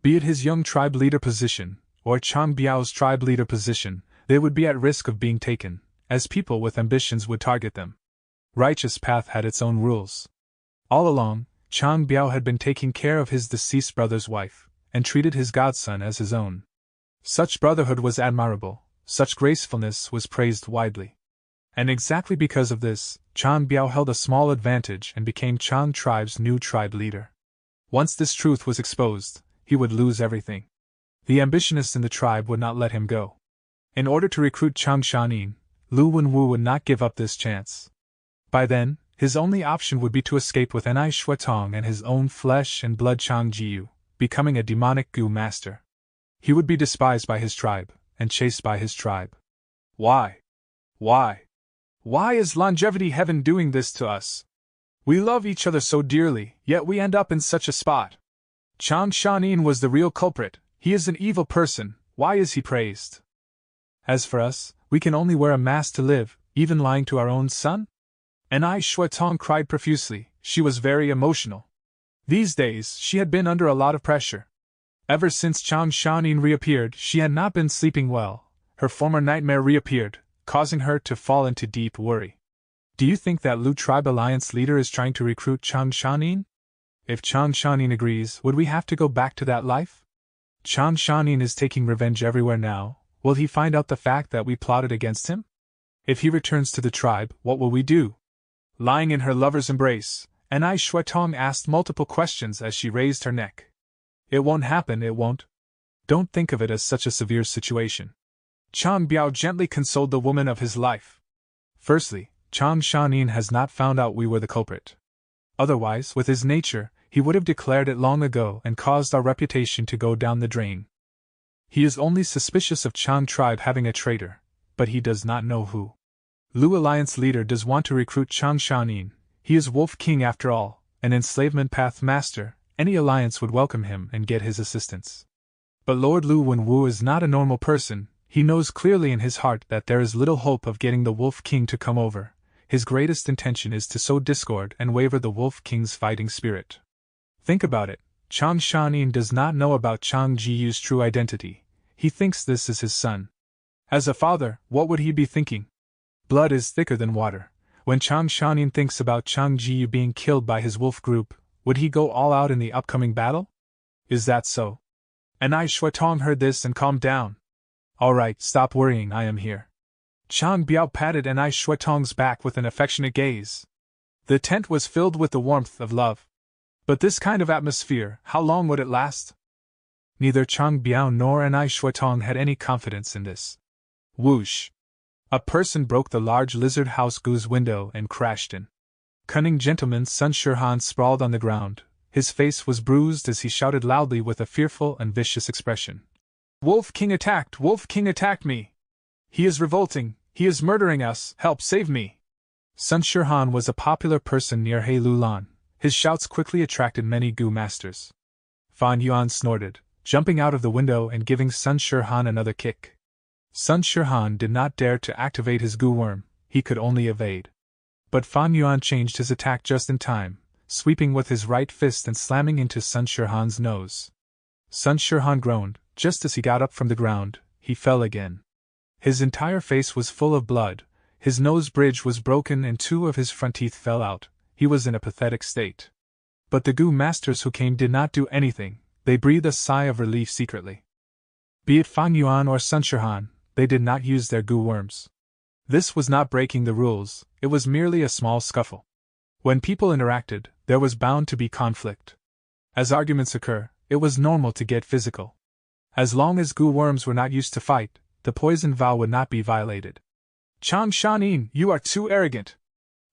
Be it his young tribe leader position, or Chang Biao's tribe leader position, they would be at risk of being taken, as people with ambitions would target them. Righteous path had its own rules. All along, Chang Biao had been taking care of his deceased brother's wife, and treated his godson as his own. Such brotherhood was admirable. Such gracefulness was praised widely. And exactly because of this, Chang Biao held a small advantage and became Chang tribe's new tribe leader. Once this truth was exposed, he would lose everything. The ambitionists in the tribe would not let him go. In order to recruit Chang Shanin, Lu Wenwu would not give up this chance. By then, his only option would be to escape with Enai Shuetong and his own flesh and blood Chang Jiyu, becoming a demonic Gu master. He would be despised by his tribe, and chased by his tribe. Why? Why? Why is longevity heaven doing this to us? We love each other so dearly, yet we end up in such a spot. Chang Shanin was the real culprit, he is an evil person, why is he praised? As for us, we can only wear a mask to live, even lying to our own son? Enai Shuetong cried profusely, she was very emotional. These days, she had been under a lot of pressure. Ever since Chang Shanin reappeared, she had not been sleeping well. Her former nightmare reappeared, causing her to fall into deep worry. Do you think that Lu Tribe Alliance leader is trying to recruit Chang Shanin? If Chang Shanin agrees, would we have to go back to that life? Chang Shanin is taking revenge everywhere now. Will he find out the fact that we plotted against him? If he returns to the tribe, what will we do? Lying in her lover's embrace, Enai Shuetong asked multiple questions as she raised her neck. It won't happen, it won't. Don't think of it as such a severe situation. Chang Biao gently consoled the woman of his life. Firstly, Chang Shanin has not found out we were the culprit. Otherwise, with his nature, he would have declared it long ago and caused our reputation to go down the drain. He is only suspicious of Chang tribe having a traitor, but he does not know who. Lu Alliance leader does want to recruit Chang Shanin, he is Wolf King after all, an enslavement path master. Any alliance would welcome him and get his assistance. But Lord Lu Wenwu is not a normal person, he knows clearly in his heart that there is little hope of getting the Wolf King to come over, his greatest intention is to sow discord and waver the Wolf King's fighting spirit. Think about it, Chang Shanin does not know about Chang Jiyu's true identity. He thinks this is his son. As a father, what would he be thinking? Blood is thicker than water. When Chang Shanin thinks about Chang Jiyu being killed by his wolf group, would he go all out in the upcoming battle? Is that so? And Ai Shuatong heard this and calmed down. All right, stop worrying, I am here. Chang Biao patted Ai Shuatong's back with an affectionate gaze. The tent was filled with the warmth of love. But this kind of atmosphere, how long would it last? Neither Chang Biao nor Ai Shuatong had any confidence in this. Whoosh! A person broke the large lizard house Gu's window and crashed in. Cunning gentleman Sun Shirhan sprawled on the ground. His face was bruised as he shouted loudly with a fearful and vicious expression. Wolf King attacked! Wolf King attacked me! He is revolting! He is murdering us! Help, save me! Sun Shirhan was a popular person near He Lulan. His shouts quickly attracted many Gu masters. Fan Yuan snorted, jumping out of the window and giving Sun Shirhan another kick. Sun Shirhan did not dare to activate his Gu worm, he could only evade. But Fan Yuan changed his attack just in time, sweeping with his right fist and slamming into Sun Shirhan's nose. Sun Shirhan groaned. Just as he got up from the ground, he fell again. His entire face was full of blood, his nose bridge was broken and 2 of his front teeth fell out. He was in a pathetic state. But the Gu masters who came did not do anything, they breathed a sigh of relief secretly. Be it Fan Yuan or Sun Shirhan, they did not use their Gu worms. This was not breaking the rules, it was merely a small scuffle. When people interacted, there was bound to be conflict. As arguments occur, it was normal to get physical. As long as Gu worms were not used to fight, the poison vow would not be violated. Chang Shanin, you are too arrogant.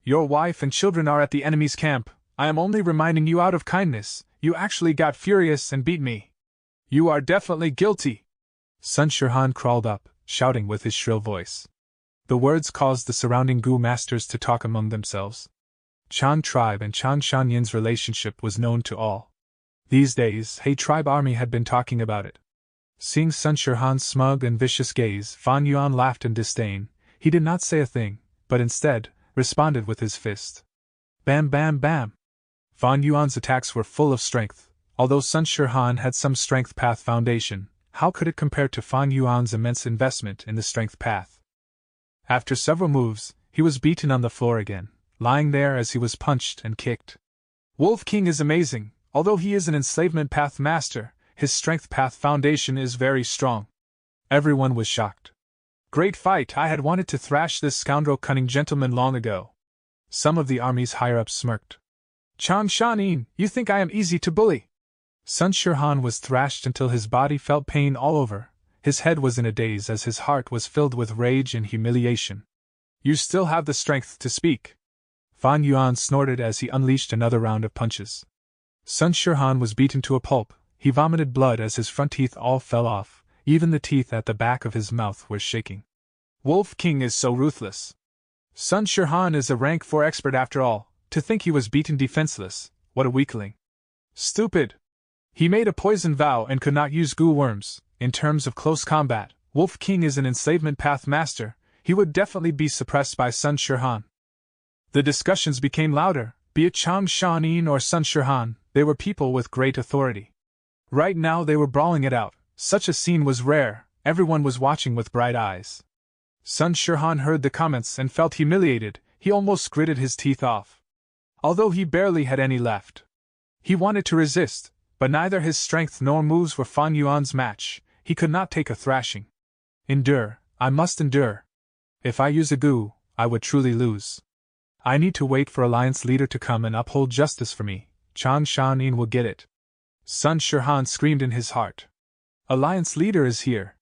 Your wife and children are at the enemy's camp. I am only reminding you out of kindness. You actually got furious and beat me. You are definitely guilty. Sun Shirhan crawled up, shouting with his shrill voice. The words caused the surrounding Gu masters to talk among themselves. Chan tribe and Chang Shanyin's relationship was known to all. These days, He tribe army had been talking about it. Seeing Sun Shirhan's smug and vicious gaze, Fan Yuan laughed in disdain. He did not say a thing, but instead, responded with his fist. Bam bam bam! Fan Yuan's attacks were full of strength. Although Sun Shirhan had some strength path foundation, how could it compare to Fan Yuan's immense investment in the strength path? After several moves, he was beaten on the floor again, lying there as he was punched and kicked. Wolf King is amazing. Although he is an enslavement path master, his strength path foundation is very strong. Everyone was shocked. Great fight! I had wanted to thrash this scoundrel cunning gentleman long ago. Some of the army's higher-ups smirked. Chang Shanin, you think I am easy to bully? Sun Shirhan was thrashed until his body felt pain all over. His head was in a daze as his heart was filled with rage and humiliation. You still have the strength to speak. Fan Yuan snorted as he unleashed another round of punches. Sun Shirhan was beaten to a pulp. He vomited blood as his front teeth all fell off, even the teeth at the back of his mouth were shaking. Wolf King is so ruthless. Sun Shirhan is a rank 4 expert after all. To think he was beaten defenseless, what a weakling. Stupid! He made a poison vow and could not use Gu worms. In terms of close combat, Wolf King is an enslavement path master. He would definitely be suppressed by Sun Shirhan. The discussions became louder. Be it Chang Shanin or Sun Shirhan, they were people with great authority. Right now they were brawling it out. Such a scene was rare. Everyone was watching with bright eyes. Sun Shirhan heard the comments and felt humiliated. He almost gritted his teeth off. Although he barely had any left. He wanted to resist, but neither his strength nor moves were Fan Yuan's match. He could not take a thrashing. Endure, I must endure. If I use a Gu, I would truly lose. I need to wait for Alliance Leader to come and uphold justice for me. Chang Shanin will get it. Sun Shirhan screamed in his heart. Alliance Leader is here.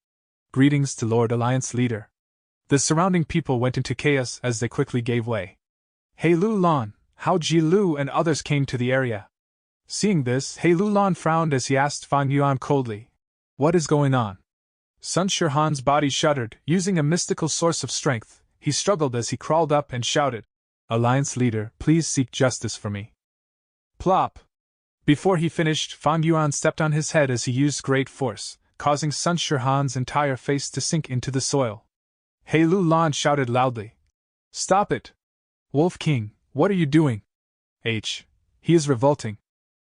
Greetings to Lord Alliance Leader. The surrounding people went into chaos as they quickly gave way. He Lulan, Hao Ji Lu and others came to the area. Seeing this, He Lulan frowned as he asked Fan Yuan coldly, what is going on? Sun Shirhan's body shuddered. Using a mystical source of strength, he struggled as he crawled up and shouted, Alliance Leader, please seek justice for me. Plop! Before he finished, Fan Yuan stepped on his head as he used great force, causing Sun Shirhan's entire face to sink into the soil. He Lulan shouted loudly, Stop it! Wolf King, what are you doing? He is revolting.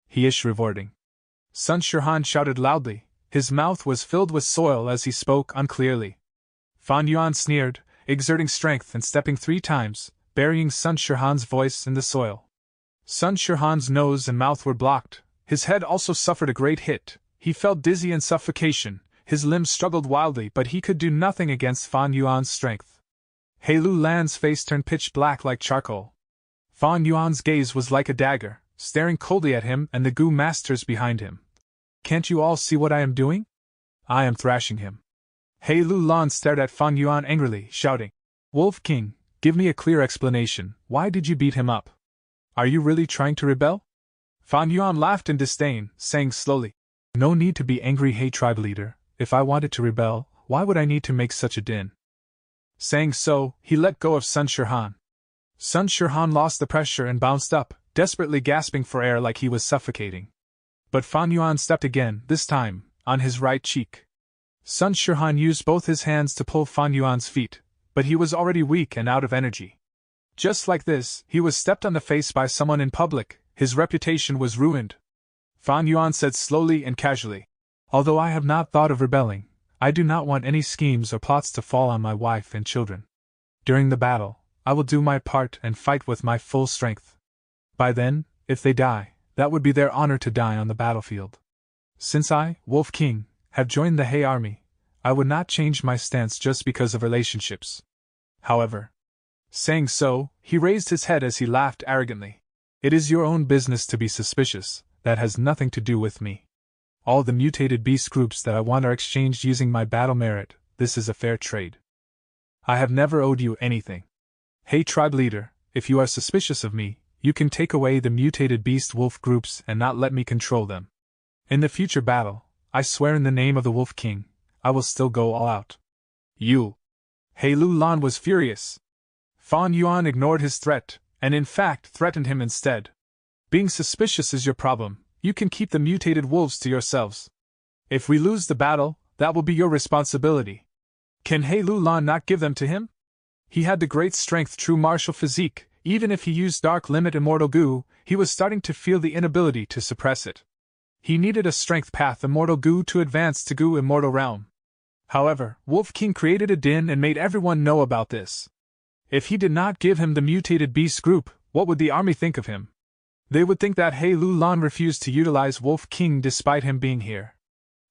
He is revolting. Sun Shirhan shouted loudly. His mouth was filled with soil as he spoke unclearly. Fan Yuan sneered, exerting strength and stepping 3 times, burying Sun Shirhan's voice in the soil. Sun Shirhan's nose and mouth were blocked. His head also suffered a great hit. He felt dizzy and suffocation. His limbs struggled wildly, but he could do nothing against Fan Yuan's strength. He Lu Lan's face turned pitch black like charcoal. Fan Yuan's gaze was like a dagger, staring coldly at him and the Gu masters behind him. Can't you all see what I am doing? I am thrashing him. He Lu Lan stared at Fan Yuan angrily, shouting, Wolf King, give me a clear explanation. Why did you beat him up? Are you really trying to rebel? Fan Yuan laughed in disdain, saying slowly, No need to be angry, He tribe leader. If I wanted to rebel, why would I need to make such a din? Saying so, he let go of Sun Shirhan. Sun Shirhan lost the pressure and bounced up, desperately gasping for air like he was suffocating. But Fan Yuan stepped again, this time, on his right cheek. Sun Shirhan used both his hands to pull Fan Yuan's feet, but he was already weak and out of energy. Just like this, he was stepped on the face by someone in public. His reputation was ruined. Fan Yuan said slowly and casually, Although I have not thought of rebelling, I do not want any schemes or plots to fall on my wife and children. During the battle, I will do my part and fight with my full strength. By then, if they die, that would be their honor to die on the battlefield. Since I, Wolf King, have joined the He army, I would not change my stance just because of relationships. However, saying so, he raised his head as he laughed arrogantly. It is your own business to be suspicious, that has nothing to do with me. All the mutated beast groups that I want are exchanged using my battle merit. This is a fair trade. I have never owed you anything. Hey tribe leader, if you are suspicious of me, you can take away the mutated beast wolf groups and not let me control them. In the future battle, I swear in the name of the Wolf King, I will still go all out. You. He Lu Lan was furious. Fan Yuan ignored his threat, and in fact threatened him instead. Being suspicious is your problem. You can keep the mutated wolves to yourselves. If we lose the battle, that will be your responsibility. Can He Lu Lan not give them to him? He had the great strength, true martial physique. Even if he used Dark Limit Immortal Gu, he was starting to feel the inability to suppress it. He needed a strength path Immortal Gu to advance to Gu Immortal Realm. However, Wolf King created a din and made everyone know about this. If he did not give him the mutated beast group, what would the army think of him? They would think that He Lu Lan refused to utilize Wolf King despite him being here.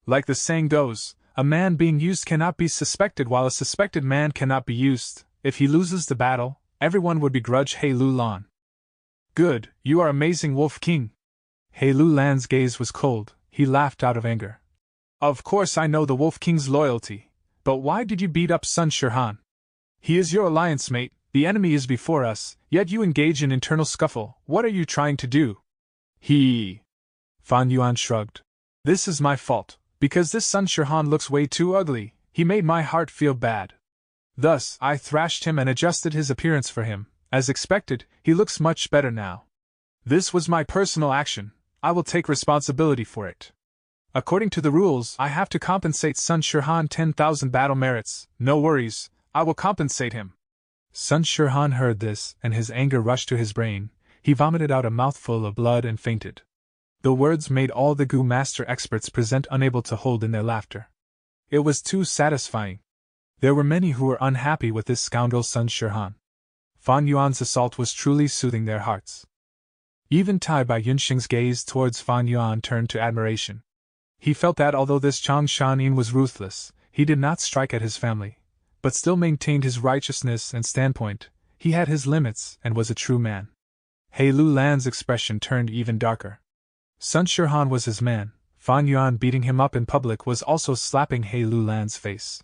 Like the saying goes, a man being used cannot be suspected while a suspected man cannot be used. If he loses the battle, everyone would begrudge He Lu Lan. Good, you are amazing, Wolf King. He Lu Lan's gaze was cold. He laughed out of anger. Of course I know the Wolf King's loyalty, but why did you beat up Sun Shirhan? He is your alliance mate. The enemy is before us, yet you engage in internal scuffle. What are you trying to do? Fan Yuan shrugged. This is my fault, because this Sun Shirhan looks way too ugly. He made my heart feel bad. Thus, I thrashed him and adjusted his appearance for him. As expected, he looks much better now. This was my personal action. I will take responsibility for it. According to the rules, I have to compensate Sun Shirhan 10,000 battle merits. No worries, I will compensate him. Sun Shirhan heard this, and his anger rushed to his brain. He vomited out a mouthful of blood and fainted. The words made all the Gu Master experts present unable to hold in their laughter. It was too satisfying. There were many who were unhappy with this scoundrel Sun Shirhan. Fan Yuan's assault was truly soothing their hearts. Even Tai Bai Yunxing's gaze towards Fan Yuan turned to admiration. He felt that although this Chang Shanin was ruthless, he did not strike at his family, but still maintained his righteousness and standpoint. He had his limits and was a true man. He Lu Lan's expression turned even darker. Sun Shirhan was his man. Fan Yuan beating him up in public was also slapping He Lu Lan's face.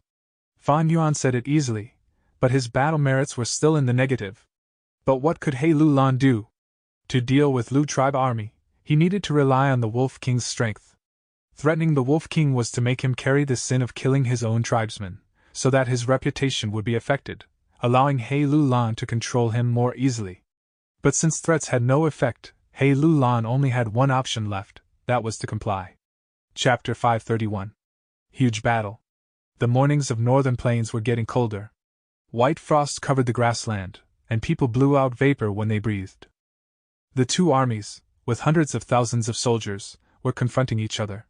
Fan Yuan said it easily, but his battle merits were still in the negative. But what could He Lu Lan do? To deal with Lu tribe army, he needed to rely on the Wolf King's strength. Threatening the Wolf King was to make him carry the sin of killing his own tribesmen, so that his reputation would be affected, allowing He Lu Lan to control him more easily. But since threats had no effect, He Lu Lan only had one option left, that was to comply. Chapter 531. Huge Battle. The mornings of northern plains were getting colder. White frost covered the grassland, and people blew out vapor when they breathed. The two armies, with hundreds of thousands of soldiers, were confronting each other.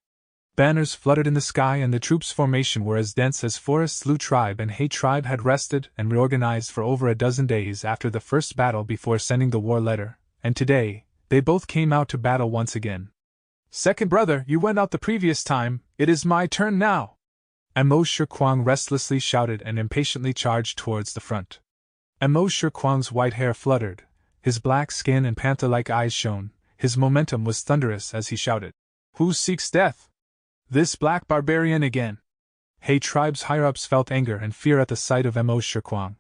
Banners fluttered in the sky, and the troops' formation were as dense as forests. Lu tribe and He tribe had rested and reorganized for over a dozen days after the first battle before sending the war letter, and today, they both came out to battle once again. "Second brother, you went out the previous time, it is my turn now!" Amo Shirkwang restlessly shouted and impatiently charged towards the front. Amo Shirkwang's white hair fluttered, his black skin and panther-like eyes shone, his momentum was thunderous as he shouted, "Who seeks death? This black barbarian again!" He tribe's higher-ups felt anger and fear at the sight of Amo Shirkwang.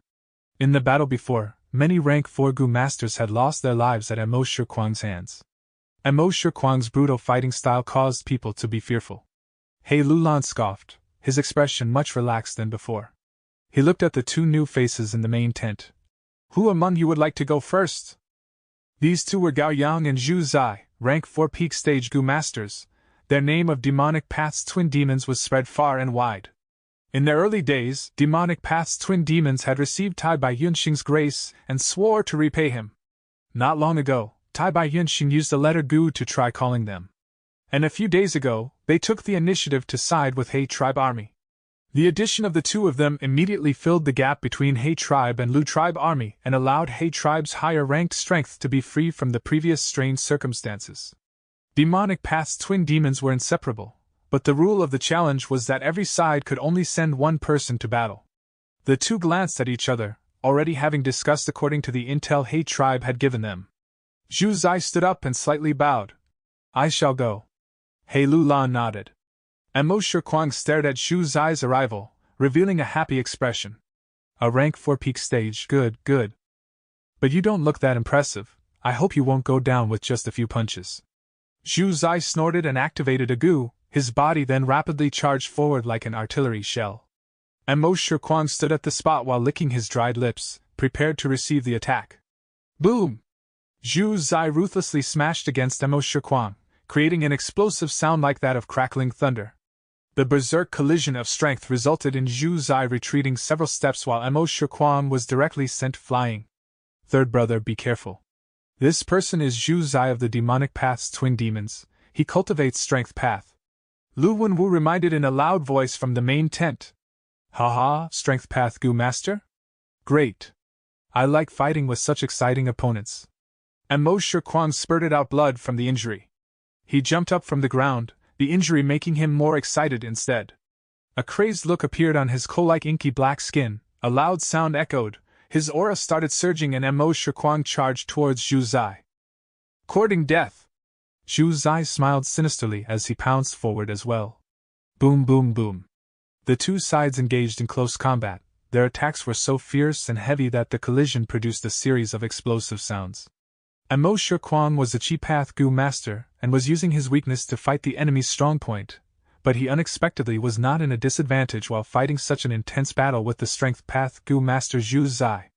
In the battle before, many rank 4 Gu masters had lost their lives at Amo Shirkwang's hands. Amo Shirkwang's brutal fighting style caused people to be fearful. He Lulan scoffed, his expression much relaxed than before. He looked at the two new faces in the main tent. "Who among you would like to go first?" These two were Gao Yang and Zhu Zai, rank 4 peak stage Gu masters. Their name of Demonic Path's twin demons was spread far and wide. In their early days, Demonic Path's twin demons had received Tai Bai Yunxing's grace and swore to repay him. Not long ago, Tai Bai Yunxing used the letter Gu to try calling them. And a few days ago, they took the initiative to side with He tribe army. The addition of the two of them immediately filled the gap between He tribe and Lu tribe army and allowed He tribe's higher-ranked strength to be free from the previous strange circumstances. Demonic Path's twin demons were inseparable, but the rule of the challenge was that every side could only send one person to battle. The two glanced at each other, already having discussed according to the intel He tribe had given them. Zhu Zai stood up and slightly bowed. "I shall go." He Lulan nodded. Amo Shirkwang stared at Zhu Zai's arrival, revealing a happy expression. "A rank 4 peak stage, good, good. But you don't look that impressive, I hope you won't go down with just a few punches." Zhu Zai snorted and activated a Gu, his body then rapidly charged forward like an artillery shell. Amo Shirkwang stood at the spot while licking his dried lips, prepared to receive the attack. Boom! Zhu Zai ruthlessly smashed against Amo Shirkwang, creating an explosive sound like that of crackling thunder. The berserk collision of strength resulted in Zhu Zai retreating several steps while Amo Shirkwang was directly sent flying. "Third brother, be careful. This person is Zhu Zai of the Demonic Path's twin demons. He cultivates Strength Path." Lu Wenwu reminded in a loud voice from the main tent. "Haha, Strength Path Gu Master? Great. I like fighting with such exciting opponents." Amo Shirkwang spurted out blood from the injury. He jumped up from the ground, the injury making him more excited instead. A crazed look appeared on his coal-like inky black skin, a loud sound echoed, his aura started surging and Amo Shirkwang charged towards Zhu Zai. "Courting death!" Zhu Zai smiled sinisterly as he pounced forward as well. Boom boom boom. The two sides engaged in close combat. Their attacks were so fierce and heavy that the collision produced a series of explosive sounds. Amo Shirkwang was a Chi Path Gu master and was using his weakness to fight the enemy's strong point, but he unexpectedly was not in a disadvantage while fighting such an intense battle with the Strength Path Gu master Zhu Zai.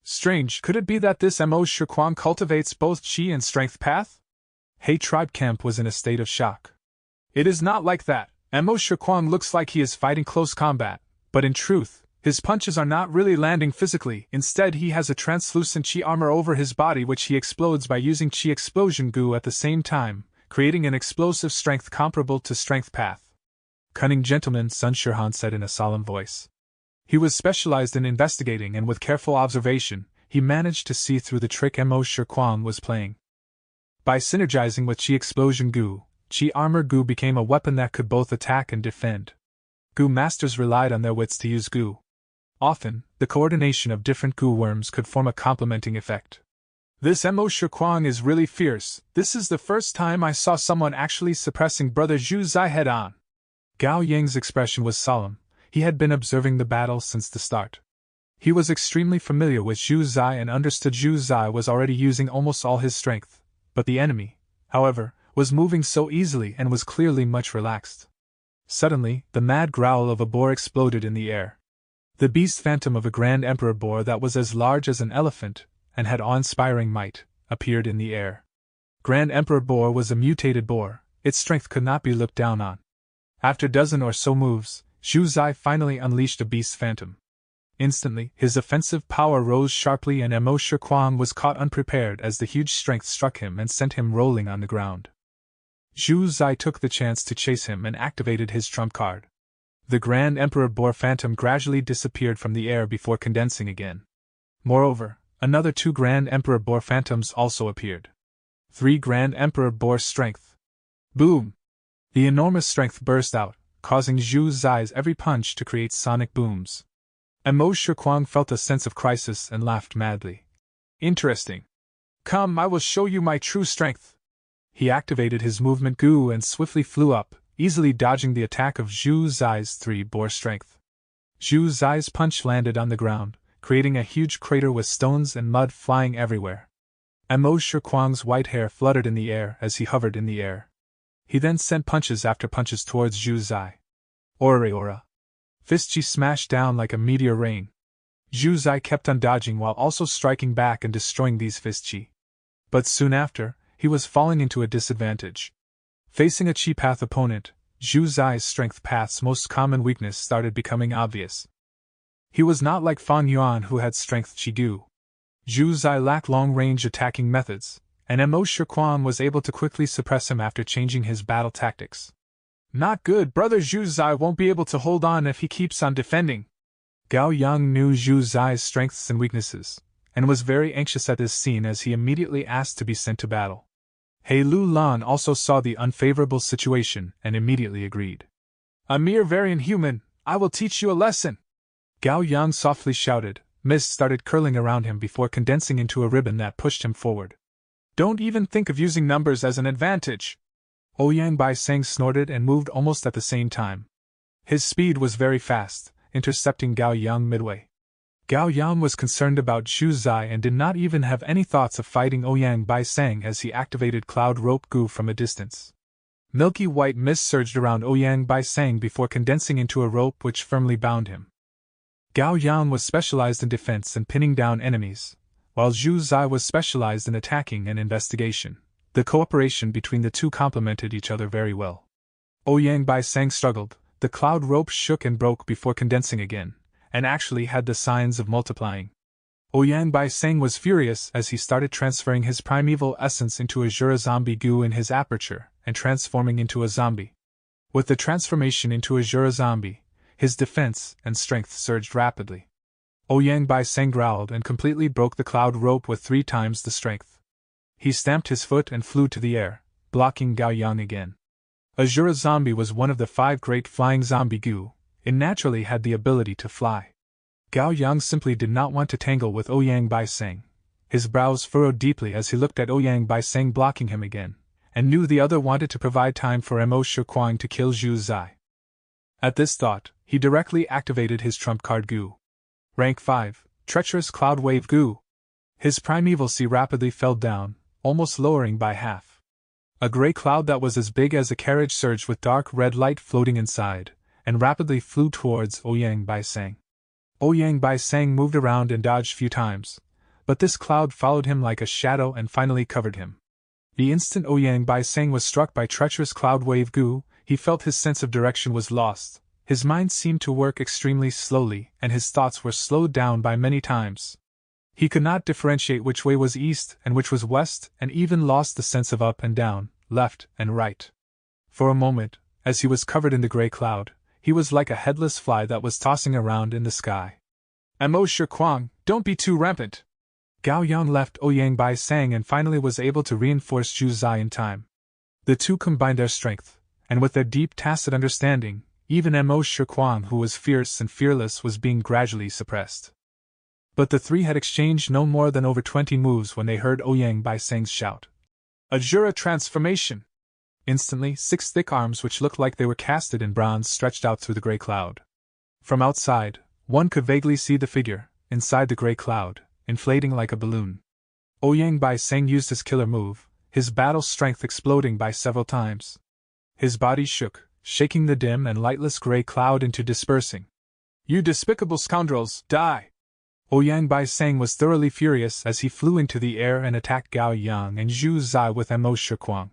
Strange, could it be that this Amo Shirkwang cultivates both Chi and Strength Path? He tribe camp was in a state of shock. It is not like that. Amo Shirkwang looks like he is fighting close combat, but in truth, his punches are not really landing physically. Instead, he has a translucent Chi armor over his body which he explodes by using Chi explosion Gu at the same time, creating an explosive strength comparable to Strength Path. "Cunning gentleman," Sun Shirhan said in a solemn voice. He was specialized in investigating and with careful observation, he managed to see through the trick Amo Shirkwang was playing. By synergizing with Chi explosion Gu, Chi armor Gu became a weapon that could both attack and defend. Gu masters relied on their wits to use Gu. Often, the coordination of different Gu worms could form a complementing effect. "This Amo Shirkwang is really fierce. This is the first time I saw someone actually suppressing Brother Zhu Zai head-on." Gao Yang's expression was solemn. He had been observing the battle since the start. He was extremely familiar with Zhu Zai and understood Zhu Zai was already using almost all his strength, but the enemy, however, was moving so easily and was clearly much relaxed. Suddenly, the mad growl of a boar exploded in the air. The beast phantom of a Grand Emperor boar that was as large as an elephant, and had awe-inspiring might, appeared in the air. Grand Emperor boar was a mutated boar, its strength could not be looked down on. After a dozen or so moves, Zhu Zai finally unleashed a beast phantom. Instantly, his offensive power rose sharply and Mo Shi Kuang was caught unprepared as the huge strength struck him and sent him rolling on the ground. Zhu Zai took the chance to chase him and activated his trump card. The Grand Emperor Boar Phantom gradually disappeared from the air before condensing again. Moreover, another 2 Grand Emperor Boar Phantoms also appeared. 3 Grand Emperor Boar Strength. Boom! The enormous strength burst out, causing Zhu Zai's every punch to create sonic booms. Mo Shi Kuang felt a sense of crisis and laughed madly. Interesting. Come, I will show you my true strength. He activated his movement goo and swiftly flew up, easily dodging the attack of Zhu Zai's 3 Boar Strength. Zhu Zai's punch landed on the ground, creating a huge crater with stones and mud flying everywhere. Mo Shi Kuang's white hair fluttered in the air as he hovered in the air. He then sent punches after punches towards Zhu Zai. Ora! Fist-chi smashed down like a meteor rain. Zhu Zai kept on dodging while also striking back and destroying these fist-chi. But soon after, he was falling into a disadvantage. Facing a Chi Path opponent, Zhu Zai's strength path's most common weakness started becoming obvious. He was not like Fang Yuan who had strength Chi Gu. Zhu Zai lacked long-range attacking methods, and Mo Shi Kuang was able to quickly suppress him after changing his battle tactics. Not good, brother. Zhu Zai won't be able to hold on if he keeps on defending. Gao Yang knew Zhu Zai's strengths and weaknesses, and was very anxious at this scene as he immediately asked to be sent to battle. He Lu Lan also saw the unfavorable situation and immediately agreed. A mere variant human, I will teach you a lesson. Gao Yang softly shouted. Mist started curling around him before condensing into a ribbon that pushed him forward. Don't even think of using numbers as an advantage. Ouyang Bai Sang snorted and moved almost at the same time. His speed was very fast, intercepting Gao Yang midway. Gao Yang was concerned about Zhu Zai and did not even have any thoughts of fighting Ouyang Bai Sang as he activated Cloud Rope Gu from a distance. Milky white mist surged around Ouyang Bai Sang before condensing into a rope which firmly bound him. Gao Yang was specialized in defense and pinning down enemies, while Zhu Zai was specialized in attacking and investigation. The cooperation between the two complemented each other very well. Ouyang Bai Sang struggled, the cloud rope shook and broke before condensing again, and actually had the signs of multiplying. Ouyang Bai Sang was furious as he started transferring his primeval essence into Azura Zombie Goo in his aperture and transforming into a zombie. With the transformation into Azura Zombie, his defense and strength surged rapidly. Ouyang Bai Sang growled and completely broke the cloud rope with 3 times the strength. He stamped his foot and flew to the air, blocking Gao Yang again. Azura Zombie was one of the 5 great flying zombie Goo. It naturally had the ability to fly. Gao Yang simply did not want to tangle with Ouyang Bai Sang. His brows furrowed deeply as he looked at Ouyang Bai Sang blocking him again, and knew the other wanted to provide time for Mo Shi Kuang to kill Zhu Zai. At this thought, he directly activated his trump card Goo. Rank 5, Treacherous Cloud Wave Goo. His primeval sea rapidly fell down, almost lowering by half. A gray cloud that was as big as a carriage surged with dark red light floating inside, and rapidly flew towards Ouyang Bai Sang. Ouyang Bai Sang moved around and dodged few times, but this cloud followed him like a shadow and finally covered him. The instant Ouyang Bai Sang was struck by treacherous cloud wave Goo, he felt his sense of direction was lost. His mind seemed to work extremely slowly, and his thoughts were slowed down by many times. He could not differentiate which way was east and which was west, and even lost the sense of up and down, left and right. For a moment, as he was covered in the gray cloud, he was like a headless fly that was tossing around in the sky. Mo Shi Kuang, don't be too rampant. Gao Yang left Ouyang Bai Sang and finally was able to reinforce Zhu Zai in time. The two combined their strength, and with their deep tacit understanding, even Mo Shi Kuang, who was fierce and fearless, was being gradually suppressed. But the 3 had exchanged no more than over 20 moves when they heard Ouyang Bai Sang's shout. Azura transformation! Instantly, 6 thick arms which looked like they were casted in bronze stretched out through the gray cloud. From outside, one could vaguely see the figure, inside the gray cloud, inflating like a balloon. Ouyang Bai Sang used his killer move, his battle strength exploding by several times. His body shook, shaking the dim and lightless gray cloud into dispersing. You despicable scoundrels, die! Ouyang Bai Sang was thoroughly furious as he flew into the air and attacked Gao Yang and Zhu Zai with Mo Shi Kuang.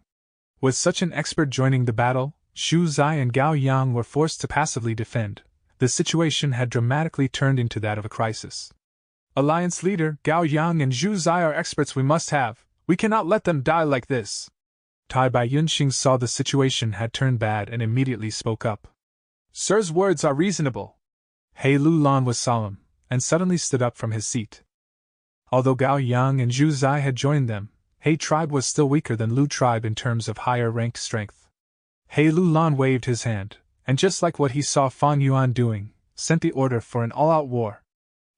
With such an expert joining the battle, Zhu Zai and Gao Yang were forced to passively defend, the situation had dramatically turned into that of a crisis. Alliance leader Gao Yang and Zhu Zai are experts we must have. We cannot let them die like this. Tai Bai Yunxing saw the situation had turned bad and immediately spoke up. Sir's words are reasonable. He Lulan was solemn, and suddenly stood up from his seat. Although Gao Yang and Zhu Zai had joined them, He tribe was still weaker than Lu tribe in terms of higher rank strength. He Lulan waved his hand, and just like what he saw Fan Yuan doing, sent the order for an all-out war.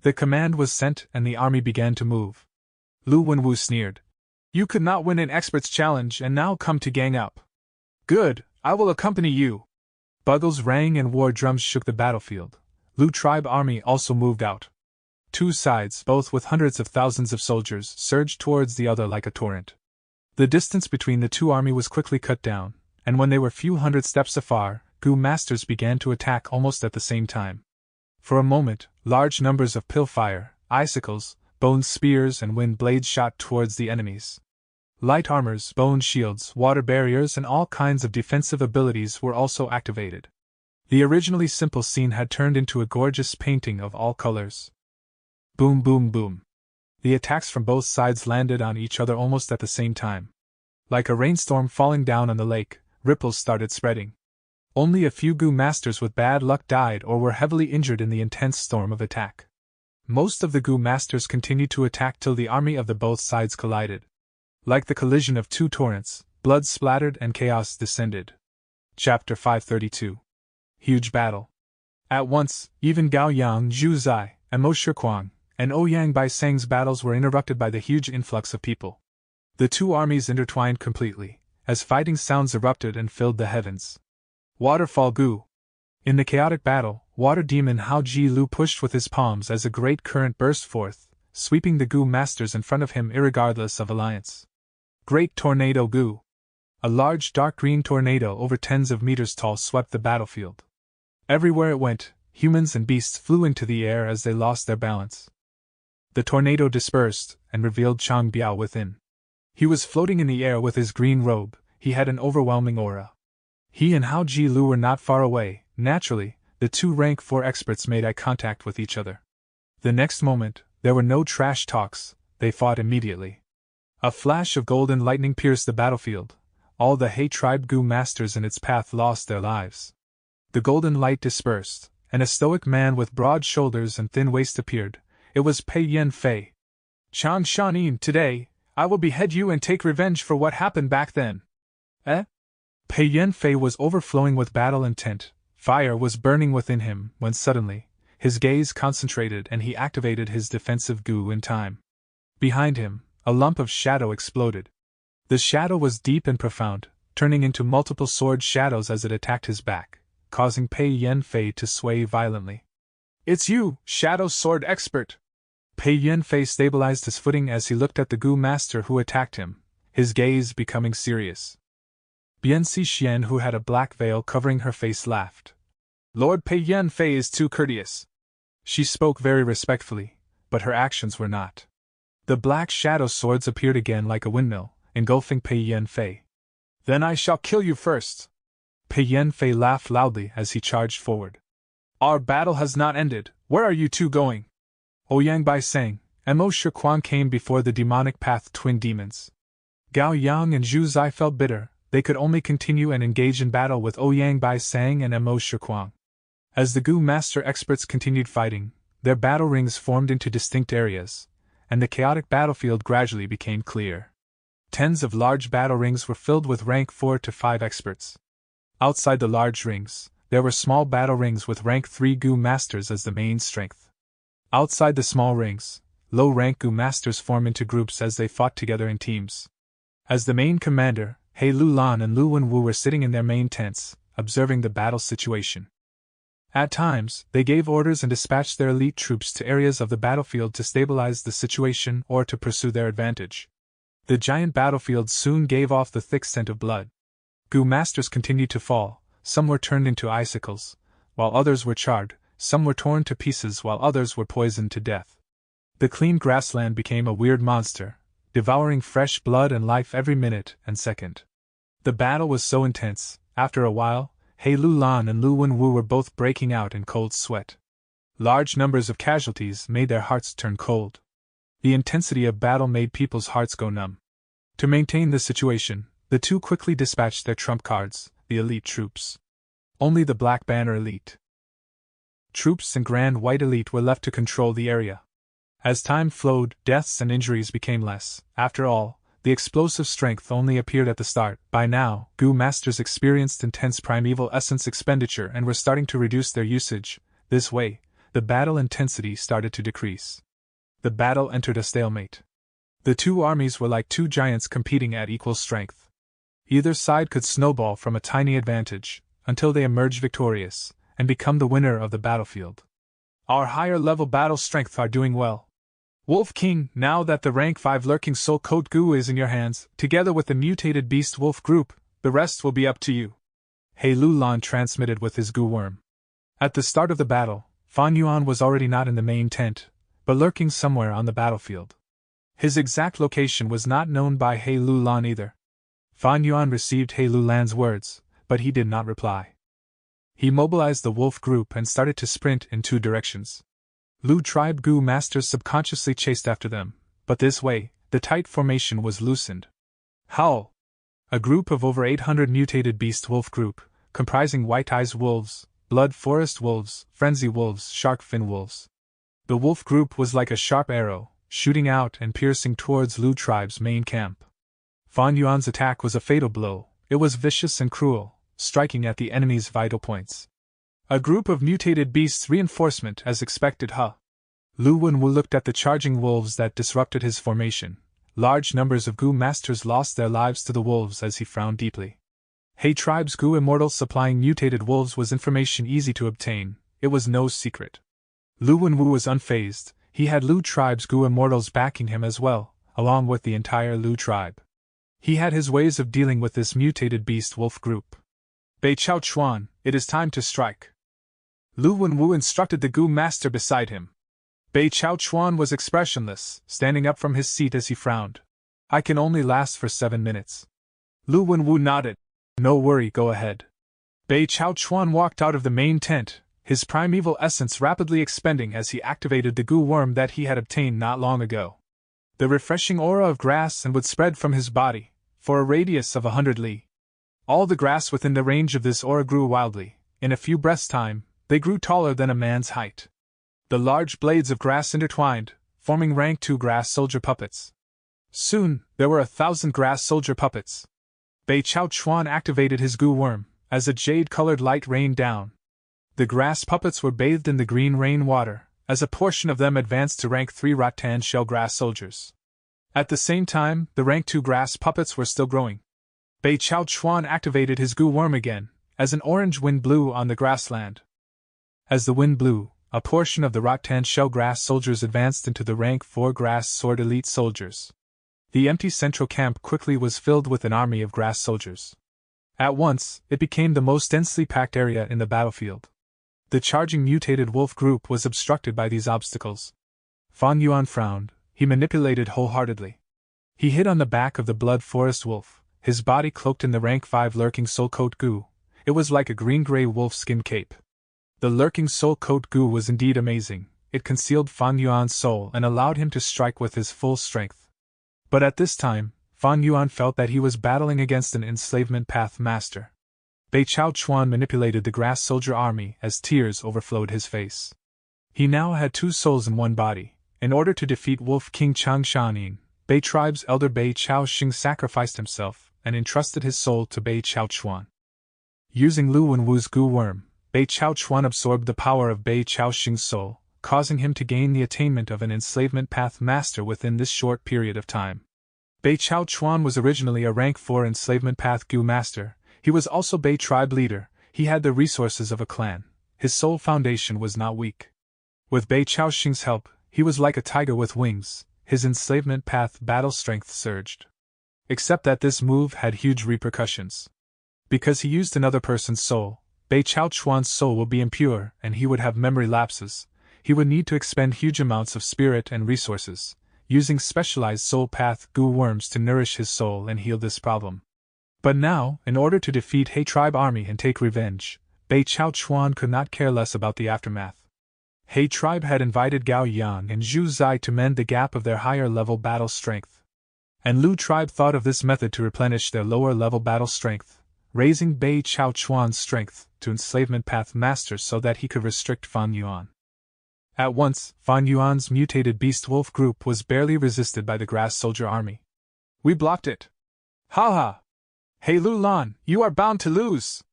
The command was sent and the army began to move. Lu Wenwu sneered. You could not win an expert's challenge and now come to gang up. Good, I will accompany you. Bugles rang and war drums shook the battlefield. Lu tribe army also moved out. Two sides, both with hundreds of thousands of soldiers, surged towards the other like a torrent. The distance between the two armies was quickly cut down, and when they were few hundred steps afar, Gu masters began to attack almost at the same time. For a moment, large numbers of pilfire, icicles, bone spears and wind blades shot towards the enemies. Light armors, bone shields, water barriers and all kinds of defensive abilities were also activated. The originally simple scene had turned into a gorgeous painting of all colors. Boom boom boom. The attacks from both sides landed on each other almost at the same time. Like a rainstorm falling down on the lake, ripples started spreading. Only a few Gu masters with bad luck died or were heavily injured in the intense storm of attack. Most of the Gu masters continued to attack till the army of the both sides collided. Like the collision of two torrents, blood splattered and chaos descended. Chapter 532. Huge Battle. At once, even Gao Yang, Zhu Zai, and Mo Shikuang, and Ouyang Bai Seng's battles were interrupted by the huge influx of people. The two armies intertwined completely, as fighting sounds erupted and filled the heavens. Waterfall Gu. In the chaotic battle, water demon Hao Ji Lu pushed with his palms as a great current burst forth, sweeping the Gu masters in front of him irregardless of alliance. Great Tornado Gu. A large dark green tornado over tens of meters tall swept the battlefield. Everywhere it went, humans and beasts flew into the air as they lost their balance. The tornado dispersed and revealed Chang Biao within. He was floating in the air with his green robe. He had an overwhelming aura. He and Hao Ji Lu were not far away. Naturally, the two rank 4 experts made eye contact with each other. The next moment, there were no trash talks, they fought immediately. A flash of golden lightning pierced the battlefield. All the He tribe Gu masters in its path lost their lives. The golden light dispersed, and a stoic man with broad shoulders and thin waist appeared. It was Pei Yan Fei. Chang Shanin, today, I will behead you and take revenge for what happened back then. Eh? Pei Yan Fei was overflowing with battle intent. Fire was burning within him when suddenly, his gaze concentrated and he activated his defensive Gu in time. Behind him, a lump of shadow exploded. The shadow was deep and profound, turning into multiple sword shadows as it attacked his back, causing Pei Yan Fei to sway violently. It's you, Shadow Sword Expert! Pei Yan Fei stabilized his footing as he looked at the Gu master who attacked him, his gaze becoming serious. Bian Xixian, who had a black veil covering her face, laughed. Lord Pei Yan Fei is too courteous. She spoke very respectfully, but her actions were not. The black shadow swords appeared again like a windmill, engulfing Pei Yan Fei. Then I shall kill you first. Pei Yan Fei laughed loudly as he charged forward. Our battle has not ended. Where are you two going? Ouyang Bai Seng and Mo Shikuang came before the demonic path twin demons. Gao Yang and Zhu Zai felt bitter. They could only continue and engage in battle with Ouyang Bai Seng and Mo Shikuang. As the Gu master experts continued fighting, their battle rings formed into distinct areas, and the chaotic battlefield gradually became clear. Tens of large battle rings were filled with rank 4 to 5 experts. Outside the large rings, there were small battle rings with rank 3 Gu masters as the main strength. Outside the small rings, low-rank Gu masters formed into groups as they fought together in teams. As the main commander, He Lulan and Lu Wenwu were sitting in their main tents, observing the battle situation. At times, they gave orders and dispatched their elite troops to areas of the battlefield to stabilize the situation or to pursue their advantage. The giant battlefield soon gave off the thick scent of blood. Gu masters continued to fall, some were turned into icicles, while others were charred, some were torn to pieces while others were poisoned to death. The clean grassland became a weird monster, devouring fresh blood and life every minute and second. The battle was so intense, after a while, He Lulan and Lu Wenwu were both breaking out in cold sweat. Large numbers of casualties made their hearts turn cold. The intensity of battle made people's hearts go numb. To maintain the situation, the two quickly dispatched their trump cards, the elite troops. Only the Black Banner elite troops and Grand White elite were left to control the area. As time flowed, deaths and injuries became less. After all, the explosive strength only appeared at the start. By now, Gu Masters experienced intense primeval essence expenditure and were starting to reduce their usage. This way, the battle intensity started to decrease. The battle entered a stalemate. The two armies were like two giants competing at equal strength. Either side could snowball from a tiny advantage, until they emerged victorious, and become the winner of the battlefield. Our higher-level battle strength are doing well. Wolf King, now that the rank 5 Lurking Soul Code Gu is in your hands, together with the mutated Beast Wolf group, the rest will be up to you. He Lulan transmitted with his Gu worm. At the start of the battle, Fan Yuan was already not in the main tent, but lurking somewhere on the battlefield. His exact location was not known by He Lulan either. Fan Yuan received He Lulan's words, but he did not reply. He mobilized the wolf group and started to sprint in two directions. Lu tribe Gu Masters subconsciously chased after them, but this way, the tight formation was loosened. Howl! A group of over 800 mutated beast wolf group, comprising White Eyes wolves, Blood Forest wolves, Frenzy wolves, Shark Fin wolves. The wolf group was like a sharp arrow, shooting out and piercing towards Lu tribe's main camp. Fan Yuan's attack was a fatal blow. It was vicious and cruel, striking at the enemy's vital points. A group of mutated beasts reinforcement as expected, Lu Wenwu looked at the charging wolves that disrupted his formation. Large numbers of Gu Masters lost their lives to the wolves as he frowned deeply. He tribe's Gu Immortals supplying mutated wolves was information easy to obtain, it was no secret. Lu Wenwu was unfazed, he had Lu tribe's Gu Immortals backing him as well, along with the entire Lu tribe. He had his ways of dealing with this mutated beast wolf group. Bei Chao Chuan, it is time to strike. Lu Wenwu instructed the Gu Master beside him. Bei Chao Chuan was expressionless, standing up from his seat as he frowned. I can only last for 7 minutes. Lu Wenwu nodded. No worry, go ahead. Bei Chao Chuan walked out of the main tent, his primeval essence rapidly expending as he activated the Gu worm that he had obtained not long ago. The refreshing aura of grass and wood spread from his body, for a radius of 100 li. All the grass within the range of this aura grew wildly. In a few breaths' time, they grew taller than a man's height. The large blades of grass intertwined, forming rank 2 grass soldier puppets. Soon, there were 1,000 grass soldier puppets. Bei Chao Chuan activated his Gu worm, as a jade-colored light rained down. The grass puppets were bathed in the green rain water, as a portion of them advanced to rank 3 rattan shell grass soldiers. At the same time, the rank 2 grass puppets were still growing. Bei Chao Chuan activated his Gu worm again, as an orange wind blew on the grassland. As the wind blew, a portion of the rattan shell grass soldiers advanced into the rank 4 grass sword elite soldiers. The empty central camp quickly was filled with an army of grass soldiers. At once, it became the most densely packed area in the battlefield. The charging mutated wolf group was obstructed by these obstacles. Fan Yuan frowned, he manipulated wholeheartedly. He hid on the back of the blood forest wolf, his body cloaked in the rank 5 Lurking Soul Coat Gu. It was like a green-gray wolf skin cape. The Lurking Soul Coat Gu was indeed amazing, it concealed Fan Yuan's soul and allowed him to strike with his full strength. But at this time, Fan Yuan felt that he was battling against an enslavement path master. Bei Chao Chuan manipulated the grass soldier army as tears overflowed his face. He now had 2 souls in one body. In order to defeat Wolf King Chang Shanin, Bei tribe's elder Bei Chao Xing sacrificed himself and entrusted his soul to Bei Chao Chuan. Using Lu Wenwu's Gu worm, Bei Chao Chuan absorbed the power of Bei Chao Xing's soul, causing him to gain the attainment of an enslavement path master within this short period of time. Bei Chao Chuan was originally a rank 4 enslavement path Gu master. He was also Bei tribe leader. He had the resources of a clan. His soul foundation was not weak. With Bei Chao Xing's help, he was like a tiger with wings. His enslavement path battle strength surged. Except that this move had huge repercussions. Because he used another person's soul, Bei Chao Chuan's soul will be impure and he would have memory lapses. He would need to expend huge amounts of spirit and resources, using specialized soul path Gu worms to nourish his soul and heal this problem. But now, in order to defeat He tribe army and take revenge, Bei Chao Chuan could not care less about the aftermath. He tribe had invited Gao Yang and Zhu Zai to mend the gap of their higher-level battle strength. And Lu tribe thought of this method to replenish their lower-level battle strength, raising Bei Chao Chuan's strength to enslavement path master so that he could restrict Fan Yuan. At once, Fan Yuan's mutated beast wolf group was barely resisted by the grass soldier army. We blocked it. Ha ha! Hey Lu Lan, you are bound to lose!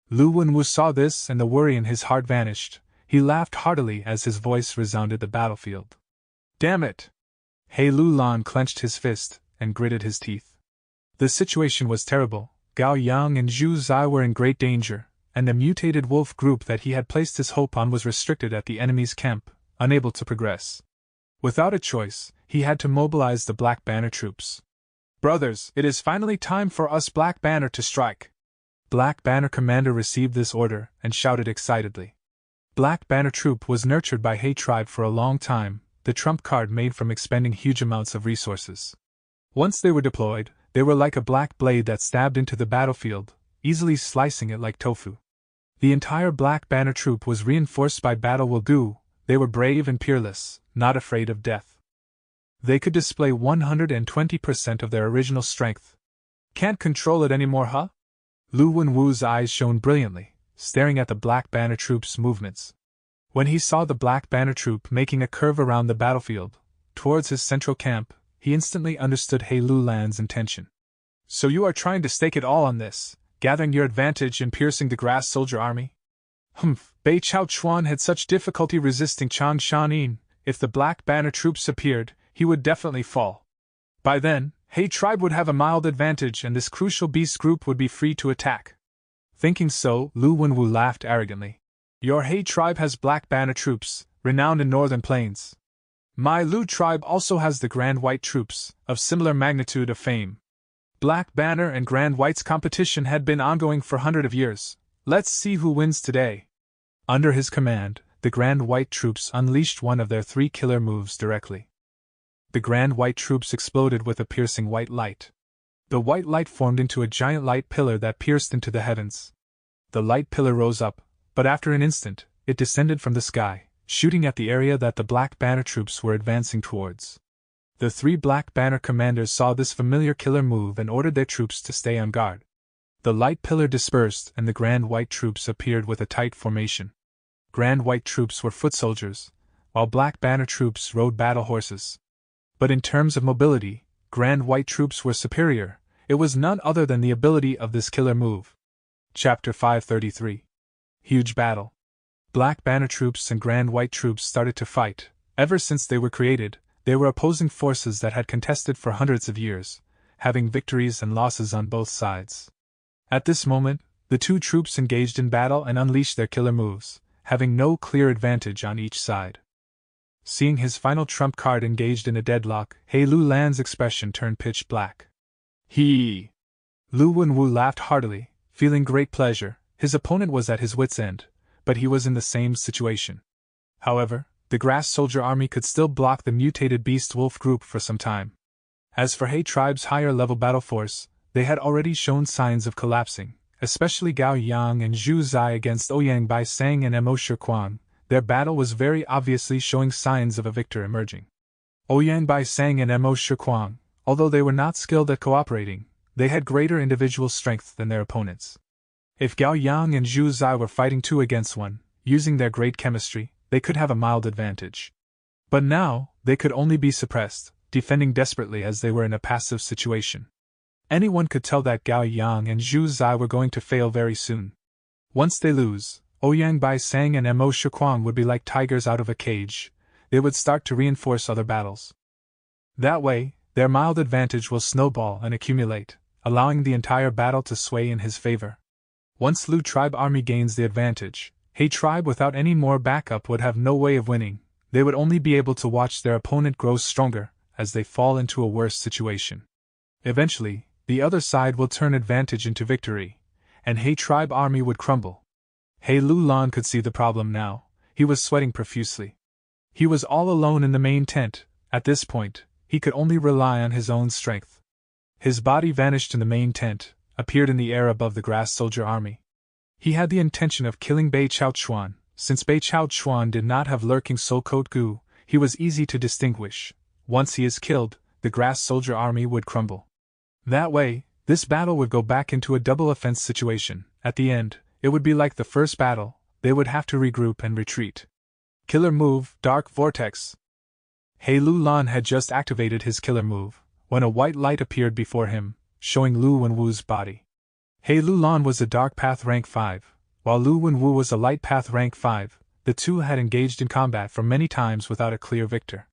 Lu Wenwu saw this and the worry in his heart vanished. He laughed heartily as his voice resounded the battlefield. Damn it! He Lu Lan clenched his fist and gritted his teeth. The situation was terrible. Gao Yang and Zhu Zai were in great danger, and the mutated wolf group that he had placed his hope on was restricted at the enemy's camp, unable to progress. Without a choice, he had to mobilize the Black Banner troops. Brothers, it is finally time for us Black Banner to strike. Black Banner commander received this order and shouted excitedly. Black Banner troop was nurtured by He tribe for a long time, the trump card made from expending huge amounts of resources. Once they were deployed, they were like a black blade that stabbed into the battlefield, easily slicing it like tofu. The entire Black Banner troop was reinforced by battle will do. They were brave and peerless, not afraid of death. They could display 120% of their original strength. Can't control it anymore, huh? Lu Wenwu's eyes shone brilliantly, staring at the Black Banner troop's movements. When he saw the Black Banner troop making a curve around the battlefield, towards his central camp, he instantly understood He Lu Lan's intention. So you are trying to stake it all on this, gathering your advantage and piercing the grass soldier army? Humph, Bei Chao Chuan had such difficulty resisting Chang Shanin. If the Black Banner troops appeared, he would definitely fall. By then, He tribe would have a mild advantage and this crucial beast group would be free to attack. Thinking so, Lu Wenwu laughed arrogantly. Your He tribe has Black Banner troops, renowned in northern plains. My Lu tribe also has the Grand White troops, of similar magnitude of fame. Black Banner and Grand White's competition had been ongoing for hundreds of years. Let's see who wins today. Under his command, the Grand White troops unleashed one of their 3 killer moves directly. The Grand White troops exploded with a piercing white light. The white light formed into a giant light pillar that pierced into the heavens. The light pillar rose up, but after an instant, it descended from the sky, shooting at the area that the Black Banner troops were advancing towards. The 3 Black Banner commanders saw this familiar killer move and ordered their troops to stay on guard. The light pillar dispersed and the Grand White troops appeared with a tight formation. Grand White troops were foot soldiers, while Black Banner troops rode battle horses. But in terms of mobility, Grand White troops were superior. It was none other than the ability of this killer move. Chapter 533. Huge Battle. Black Banner troops and Grand White troops started to fight. Ever since they were created, they were opposing forces that had contested for hundreds of years, having victories and losses on both sides. At this moment, the 2 troops engaged in battle and unleashed their killer moves, having no clear advantage on each side. Seeing his final trump card engaged in a deadlock, He Lu Lan's expression turned pitch black. He! Lu Wenwu laughed heartily, feeling great pleasure. His opponent was at his wits' end, but he was in the same situation. However, the grass soldier army could still block the mutated beast wolf group for some time. As for He tribe's higher-level battle force, they had already shown signs of collapsing, especially Gao Yang and Zhu Zai against Ouyang Bai Sang and Mo Shikuang. Their battle was very obviously showing signs of a victor emerging. Ouyang Bai Sang and Mo Shikuang, although they were not skilled at cooperating, they had greater individual strength than their opponents. If Gao Yang and Zhu Zai were fighting 2 against 1, using their great chemistry, they could have a mild advantage. But now, they could only be suppressed, defending desperately as they were in a passive situation. Anyone could tell that Gao Yang and Zhu Zai were going to fail very soon. Once they lose, Ouyang Bai Sang and Mo Shikuang would be like tigers out of a cage. They would start to reinforce other battles. That way, their mild advantage will snowball and accumulate, allowing the entire battle to sway in his favor. Once Lu tribe army gains the advantage, He tribe without any more backup would have no way of winning. They would only be able to watch their opponent grow stronger as they fall into a worse situation. Eventually, the other side will turn advantage into victory, and He tribe army would crumble. He Lu Lan could see the problem now. He was sweating profusely. He was all alone in the main tent. At this point, he could only rely on his own strength. His body vanished in the main tent, appeared in the air above the grass soldier army. He had the intention of killing Bei Chao Chuan. Since Bei Chao Chuan did not have lurking soul coat goo, he was easy to distinguish. Once he is killed, the grass soldier army would crumble. That way, this battle would go back into a double offense situation. At the end, it would be like the first battle, they would have to regroup and retreat. Killer move, Dark Vortex. He Lulan had just activated his killer move, when a white light appeared before him, showing Lu Wenwu's body. He Lulan was a Dark Path rank 5, while Lu Wenwu was a Light Path rank 5, the two had engaged in combat for many times without a clear victor.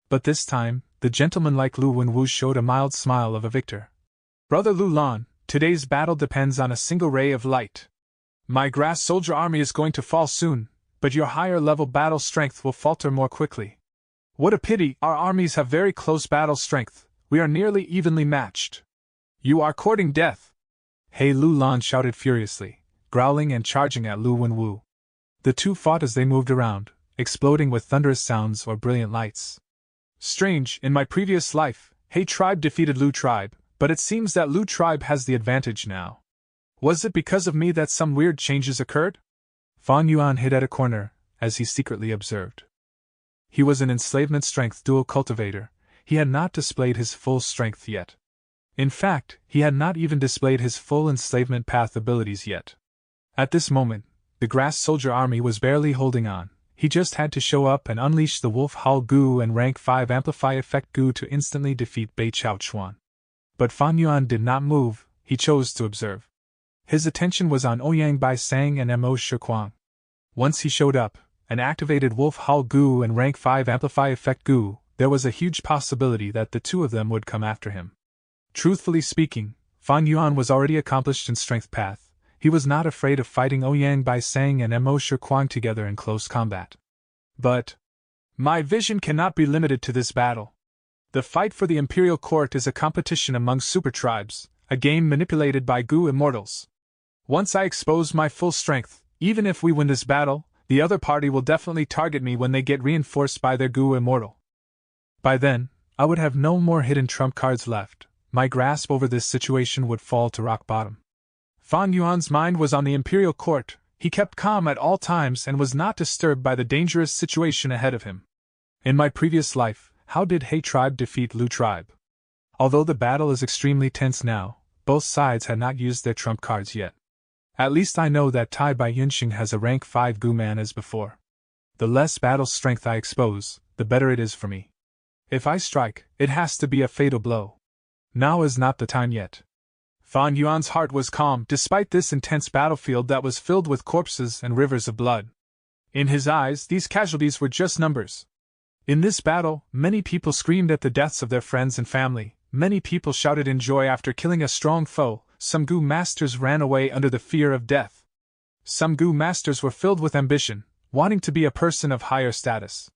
But this time, the gentleman-like Lu Wenwu showed a mild smile of a victor. Brother Lulan, today's battle depends on a single ray of light. My grass soldier army is going to fall soon, but your higher-level battle strength will falter more quickly. What a pity, our armies have very close battle strength, we are nearly evenly matched. You are courting death. He Lulan shouted furiously, growling and charging at Lu Wenwu. The two fought as they moved around, exploding with thunderous sounds or brilliant lights. Strange, in my previous life, He tribe defeated Lu tribe, but it seems that Lu tribe has the advantage now. Was it because of me that some weird changes occurred? Fan Yuan hid at a corner, as he secretly observed. He was an enslavement strength dual cultivator, he had not displayed his full strength yet. In fact, he had not even displayed his full enslavement path abilities yet. At this moment, the grass soldier army was barely holding on, he just had to show up and unleash the Wolf Howl Goo and rank 5 Amplify Effect Goo to instantly defeat Bei Chao Chuan. But Fan Yuan did not move, he chose to observe. His attention was on Ouyang Bai Sang and Mo Shikuang. Once he showed up, and activated Wolf Howl Goo and rank 5 Amplify Effect Goo, there was a huge possibility that the two of them would come after him. Truthfully speaking, Fan Yuan was already accomplished in Strength Path, he was not afraid of fighting Ouyang Bai Sang and Mo Shikuang together in close combat. But my vision cannot be limited to this battle. The fight for the Imperial Court is a competition among super tribes, a game manipulated by Goo immortals. Once I expose my full strength, even if we win this battle, the other party will definitely target me when they get reinforced by their Goo immortal. By then, I would have no more hidden trump cards left, my grasp over this situation would fall to rock bottom. Fan Yuan's mind was on the Imperial Court, he kept calm at all times and was not disturbed by the dangerous situation ahead of him. In my previous life, how did He tribe defeat Lu tribe? Although the battle is extremely tense now, both sides had not used their trump cards yet. At least I know that Tai Bai Yunxing has a rank 5 Goo man as before. The less battle strength I expose, the better it is for me. If I strike, it has to be a fatal blow. Now is not the time yet. Fan Yuan's heart was calm despite this intense battlefield that was filled with corpses and rivers of blood. In his eyes, these casualties were just numbers. In this battle, many people screamed at the deaths of their friends and family, many people shouted in joy after killing a strong foe, some Goo masters ran away under the fear of death. Some Goo masters were filled with ambition, wanting to be a person of higher status.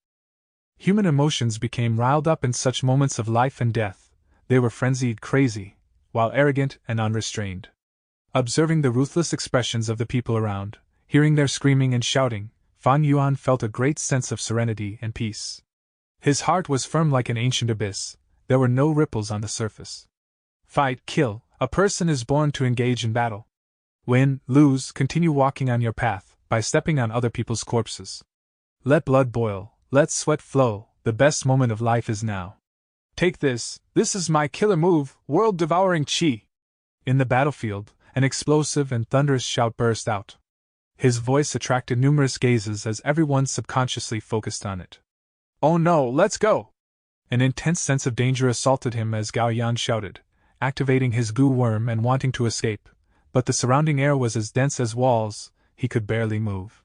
Human emotions became riled up in such moments of life and death, they were frenzied, crazy, while arrogant and unrestrained. Observing the ruthless expressions of the people around, hearing their screaming and shouting, Fan Yuan felt a great sense of serenity and peace. His heart was firm like an ancient abyss, there were no ripples on the surface. Fight, kill, a person is born to engage in battle. Win, lose, continue walking on your path, by stepping on other people's corpses. Let blood boil, let sweat flow, the best moment of life is now. Take this is my killer move, world-devouring chi. In the battlefield, an explosive and thunderous shout burst out. His voice attracted numerous gazes as everyone subconsciously focused on it. Oh no, let's go! An intense sense of danger assaulted him as Gao Yan shouted, activating his Goo worm and wanting to escape, but the surrounding air was as dense as walls, he could barely move.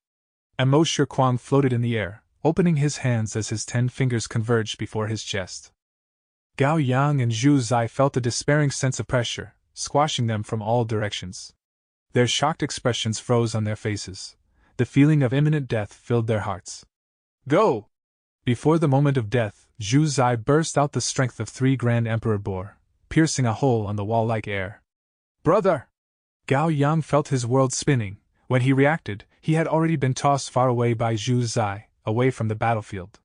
Mo Shikuang floated in the air, opening his hands as his 10 fingers converged before his chest. Gao Yang and Zhu Zai felt a despairing sense of pressure, squashing them from all directions. Their shocked expressions froze on their faces. The feeling of imminent death filled their hearts. Go! Before the moment of death, Zhu Zai burst out the strength of 3 Grand Emperor Boar, piercing a hole on the wall like air. Brother! Gao Yang felt his world spinning. When he reacted, he had already been tossed far away by Zhu Zai, away from the battlefield.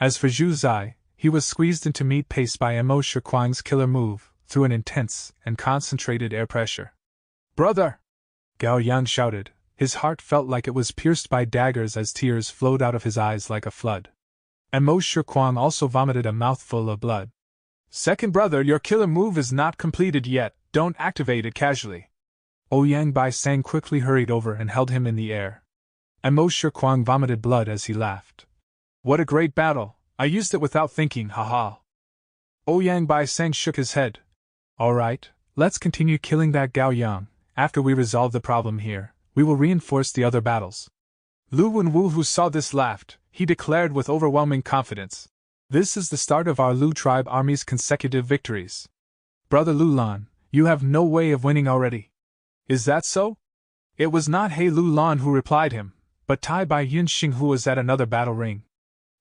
As for Zhu Zai, he was squeezed into meat paste by Mo Shikuang's killer move, through an intense and concentrated air pressure. Brother! Gao Yang shouted. His heart felt like it was pierced by daggers as tears flowed out of his eyes like a flood. And Mo Shikuang also vomited a mouthful of blood. Second brother, your killer move is not completed yet, don't activate it casually. Ouyang Bai Sang quickly hurried over and held him in the air. And Mo Shikuang vomited blood as he laughed. What a great battle, I used it without thinking, haha. Ouyang Bai Sang shook his head. Alright, let's continue killing that Gao Yang. After we resolve the problem here, we will reinforce the other battles. Lu Wenwu, who saw this, laughed. He declared with overwhelming confidence. This is the start of our Lu tribe army's consecutive victories. Brother Lu Lan, you have no way of winning already. Is that so? It was not He Lu Lan who replied him, but Tai Bai Yunxing, who was at another battle ring.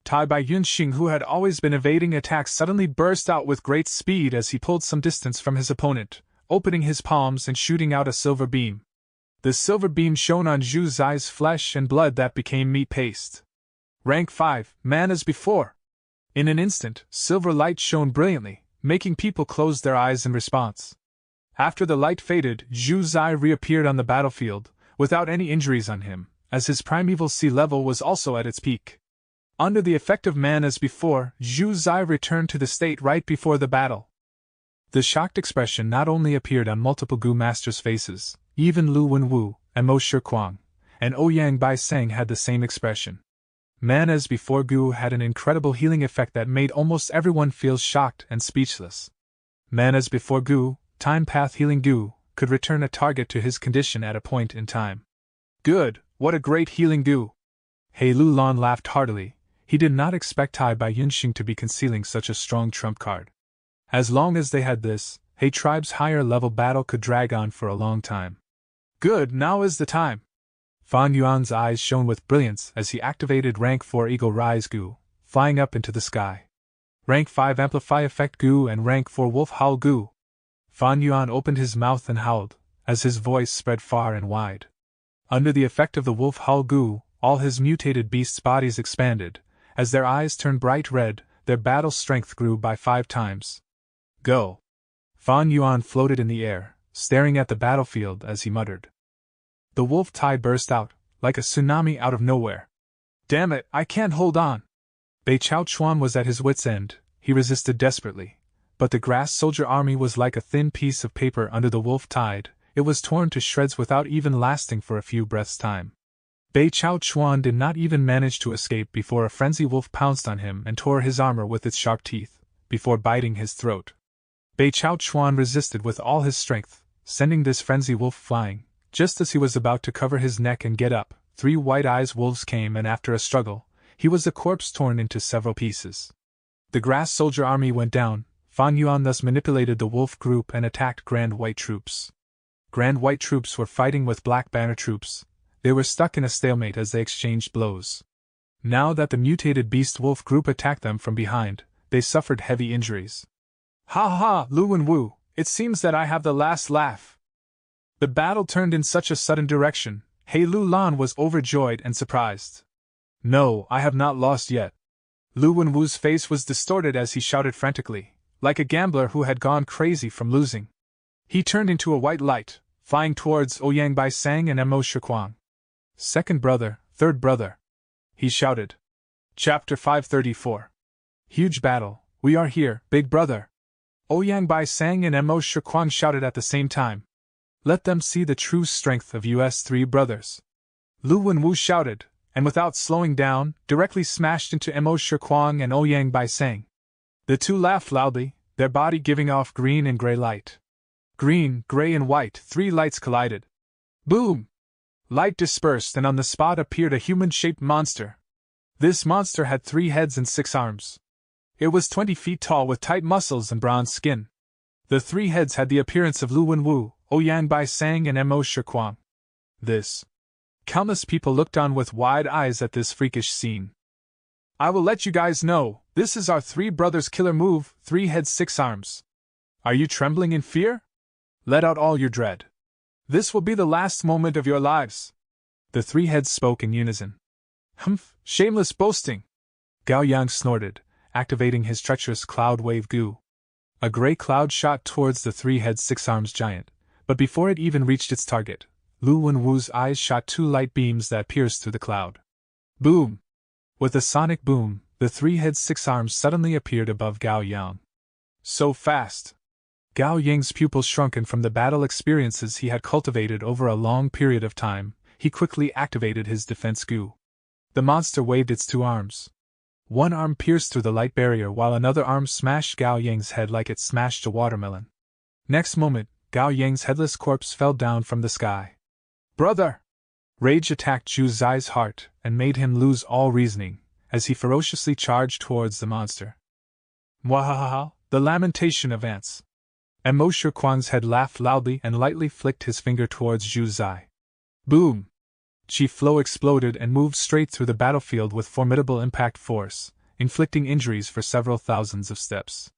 Tai Bai Yunxing, who had always been evading attacks, suddenly burst out with great speed as he pulled some distance from his opponent, opening his palms and shooting out a silver beam. The silver beam shone on Zhu Zai's flesh and blood that became meat paste. Rank 5, man as before. In an instant, silver light shone brilliantly, making people close their eyes in response. After the light faded, Zhu Zai reappeared on the battlefield, without any injuries on him, as his primeval sea level was also at its peak. Under the effect of man as before, Zhu Zai returned to the state right before the battle. The shocked expression not only appeared on multiple Gu masters' faces, even Lu Wenwu, and Mo Shikuang, and Ouyang Bai Sang had the same expression. Man as before Gu had an incredible healing effect that made almost everyone feel shocked and speechless. Man as before Gu, Time Path Healing Gu, could return a target to his condition at a point in time. Good, what a great healing Gu! He Lu Lan laughed heartily. He did not expect Tai Bai Yunxing to be concealing such a strong trump card. As long as they had this, He tribe's higher level battle could drag on for a long time. Good, now is the time. Fan Yuan's eyes shone with brilliance as he activated Rank 4 Eagle Rise Gu, flying up into the sky. Rank 5 Amplify Effect Gu and Rank 4 Wolf Howl Gu. Fan Yuan opened his mouth and howled, as his voice spread far and wide. Under the effect of the Wolf Howl Gu, all his mutated beasts' bodies expanded. As their eyes turned bright red, their battle strength grew by 5 times. Go! Fan Yuan floated in the air, staring at the battlefield as he muttered. The wolf tide burst out, like a tsunami out of nowhere. Damn it, I can't hold on! Bei Chao Chuan was at his wits' end. He resisted desperately. But the grass soldier army was like a thin piece of paper under the wolf tide. It was torn to shreds without even lasting for a few breaths' time. Bei Chao Chuan did not even manage to escape before a frenzy wolf pounced on him and tore his armor with its sharp teeth, before biting his throat. Bei Chao Chuan resisted with all his strength, sending this frenzy wolf flying. Just as he was about to cover his neck and get up, 3 white-eyed wolves came, and after a struggle, he was a corpse torn into several pieces. The grass soldier army went down. Fan Yuan thus manipulated the wolf group and attacked Grand White troops. Grand White troops were fighting with Black Banner troops. They were stuck in a stalemate as they exchanged blows. Now that the mutated beast wolf group attacked them from behind, they suffered heavy injuries. Ha ha, Lu Wenwu, it seems that I have the last laugh. The battle turned in such a sudden direction. He Lu Lan was overjoyed and surprised. No, I have not lost yet. Lu Wenwu's face was distorted as he shouted frantically, like a gambler who had gone crazy from losing. He turned into a white light, flying towards Ouyang Bai Sang and Mo Shikuang. Second brother, third brother, he shouted. Chapter 534. Huge battle, we are here, big brother. Ouyang Bai Sang and Mo Shikuang shouted at the same time. Let them see the true strength of us 3 brothers. Lu Wenwu shouted, and without slowing down, directly smashed into Mo Shikuang and Ouyang Bai Sang. The two laughed loudly, their body giving off green and gray light. Green, gray and white, 3 lights collided. Boom! Light dispersed, and on the spot appeared a human-shaped monster. This monster had 3 heads and 6 arms. It was 20 feet tall with tight muscles and bronze skin. The 3 heads had the appearance of Lu Wenwu, Ouyang Bai Sang and Mo Shikuang. Countless people looked on with wide eyes at this freakish scene. I will let you guys know, this is our 3 brothers' killer move, 3 heads 6 arms. Are you trembling in fear? Let out all your dread. This will be the last moment of your lives. The 3 heads spoke in unison. Humph, shameless boasting! Gao Yang snorted, activating his treacherous cloud wave Gu. A gray cloud shot towards the 3 heads 6 arms giant, but before it even reached its target, Lu Wenwu's eyes shot two light beams that pierced through the cloud. Boom! With a sonic boom, the three-head six arms suddenly appeared above Gao Yang. So fast! Gao Yang's pupils shrunken from the battle experiences he had cultivated over a long period of time. He quickly activated his defense goo. The monster waved its two arms. One arm pierced through the light barrier while another arm smashed Gao Yang's head like it smashed a watermelon. Next moment, Gao Yang's headless corpse fell down from the sky. Brother! Rage attacked Zhu Zai's heart and made him lose all reasoning, as he ferociously charged towards the monster. Mwahaha! The lamentation of ants. And Mo Shikuang's head laughed loudly and lightly flicked his finger towards Zhu Zai. Boom! Qi flow exploded and moved straight through the battlefield with formidable impact force, inflicting injuries for several thousands of steps.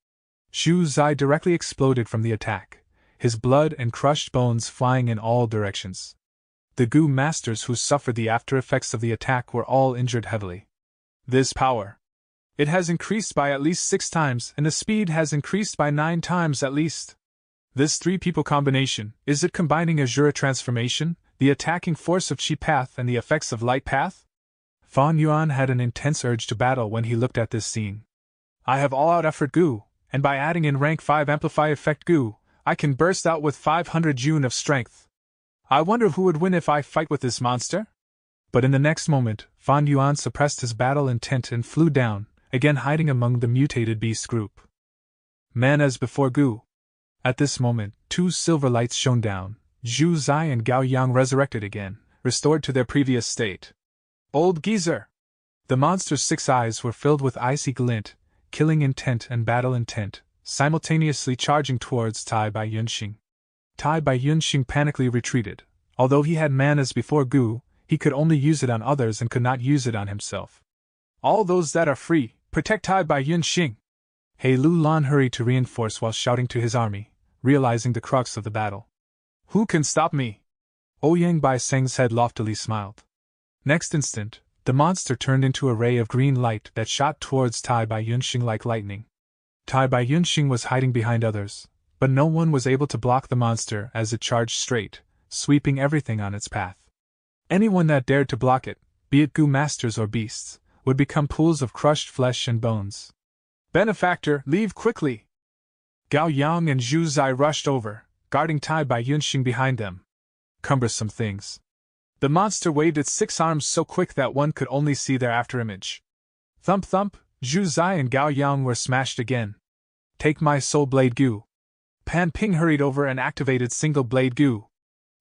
Zhu Zai directly exploded from the attack, his blood and crushed bones flying in all directions. The Gu masters who suffered the after effects of the attack were all injured heavily. This power! It has increased by at least 6 times, and the speed has increased by 9 times at least. This three-people combination, is it combining Azura transformation, the attacking force of Qi Path and the effects of Light Path? Fan Yuan had an intense urge to battle when he looked at this scene. I have all-out effort Gu, and by adding in rank 5 amplify effect Gu, I can burst out with 500 Jun of strength. I wonder who would win if I fight with this monster? But in the next moment, Fan Yuan suppressed his battle intent and flew down, again hiding among the mutated beast group. Man as before Gu. At this moment, 2 silver lights shone down. Zhu Zai and Gao Yang resurrected again, restored to their previous state. Old geezer! The monster's 6 eyes were filled with icy glint, killing intent and battle intent, simultaneously charging towards Tai Bai Yunxing. Tai Bai Yunxing panically retreated. Although he had manas before Gu, he could only use it on others and could not use it on himself. All those that are free, protect Tai Bai Yunxing! He Lu Lan hurried to reinforce while shouting to his army, realizing the crux of the battle. Who can stop me? Ouyang Bai Seng's head loftily smiled. Next instant, the monster turned into a ray of green light that shot towards Tai Bai Yunxing like lightning. Tai Bai Yunxing was hiding behind others, but no one was able to block the monster as it charged straight, sweeping everything on its path. Anyone that dared to block it, be it Gu masters or beasts, would become pools of crushed flesh and bones. Benefactor, leave quickly! Gao Yang and Zhu Zai rushed over, guarding Tai Bai Yunxing behind them. Cumbersome things. The monster waved its 6 arms so quick that one could only see their afterimage. Thump thump, Zhu Zai and Gao Yang were smashed again. Take my Soul Blade Gu. Pan Ping hurried over and activated Single Blade Gu.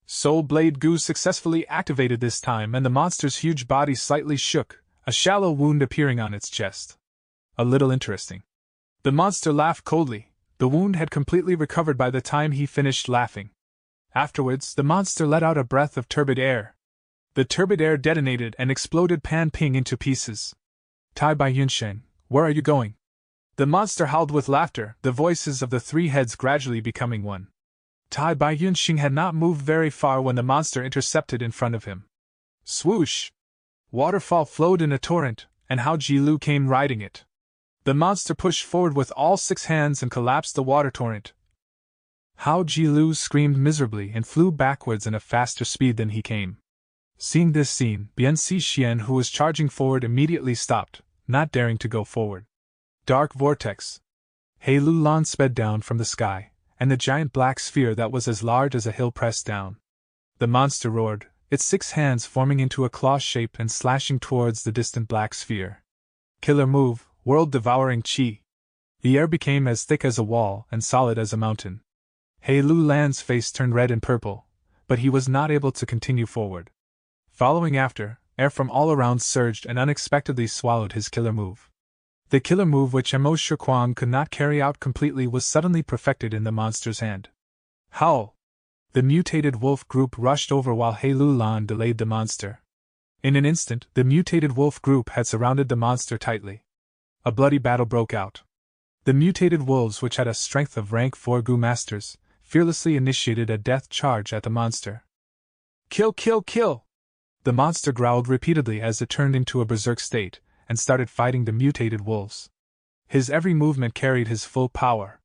Soul Blade Gu successfully activated this time and the monster's huge body slightly shook, a shallow wound appearing on its chest. A little interesting. The monster laughed coldly. The wound had completely recovered by the time he finished laughing. Afterwards, the monster let out a breath of turbid air. The turbid air detonated and exploded Pan Ping into pieces. Tai Bai Yunxing, where are you going? The monster howled with laughter, the voices of the 3 heads gradually becoming one. Tai Bai Yunxing had not moved very far when the monster intercepted in front of him. Swoosh! Waterfall flowed in a torrent, and Hao Jilu came riding it. The monster pushed forward with all 6 hands and collapsed the water torrent. Hao Jilu screamed miserably and flew backwards in a faster speed than he came. Seeing this scene, Bian Xixian, who was charging forward, immediately stopped, not daring to go forward. Dark vortex. He Lu Lan sped down from the sky, and the giant black sphere that was as large as a hill pressed down. The monster roared, its 6 hands forming into a claw shape and slashing towards the distant black sphere. Killer move, world-devouring Qi. The air became as thick as a wall and solid as a mountain. He Lu Lan's face turned red and purple, but he was not able to continue forward. Following after, air from all around surged and unexpectedly swallowed his killer move. The killer move which Mo Shikuang could not carry out completely was suddenly perfected in the monster's hand. Howl! The mutated wolf group rushed over while He Lu Lan delayed the monster. In an instant, the mutated wolf group had surrounded the monster tightly. A bloody battle broke out. The mutated wolves, which had a strength of rank 4 Gu masters, fearlessly initiated a death charge at the monster. Kill, kill, kill! The monster growled repeatedly as it turned into a berserk state, and started fighting the mutated wolves. His every movement carried his full power.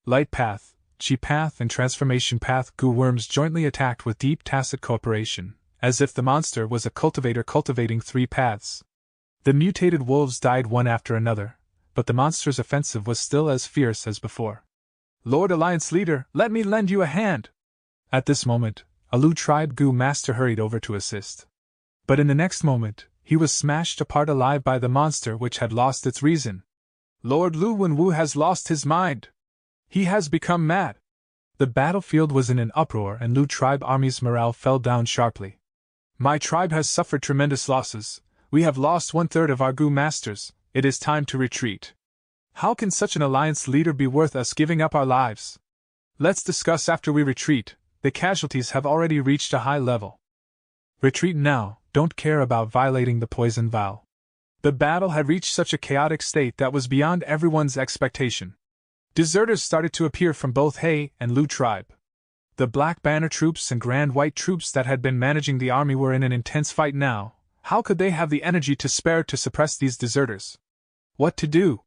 Light Path, Chi Path and Transformation Path Goo worms jointly attacked with deep tacit cooperation, as if the monster was a cultivator cultivating 3 paths. The mutated wolves died one after another, but the monster's offensive was still as fierce as before. Lord Alliance Leader, let me lend you a hand! At this moment, a Lu tribe Goo master hurried over to assist. But in the next moment, he was smashed apart alive by the monster which had lost its reason. Lord Lu Wenwu has lost his mind! He has become mad! The battlefield was in an uproar and Lu tribe army's morale fell down sharply. My tribe has suffered tremendous losses. We have lost 1/3 of our Goo masters. It is time to retreat. How can such an alliance leader be worth us giving up our lives? Let's discuss after we retreat. The casualties have already reached a high level. Retreat now, don't care about violating the poison vow. The battle had reached such a chaotic state that was beyond everyone's expectation. Deserters started to appear from both He and Lu tribe. The Black Banner troops and Grand White troops that had been managing the army were in an intense fight now. How could they have the energy to spare to suppress these deserters? What to do?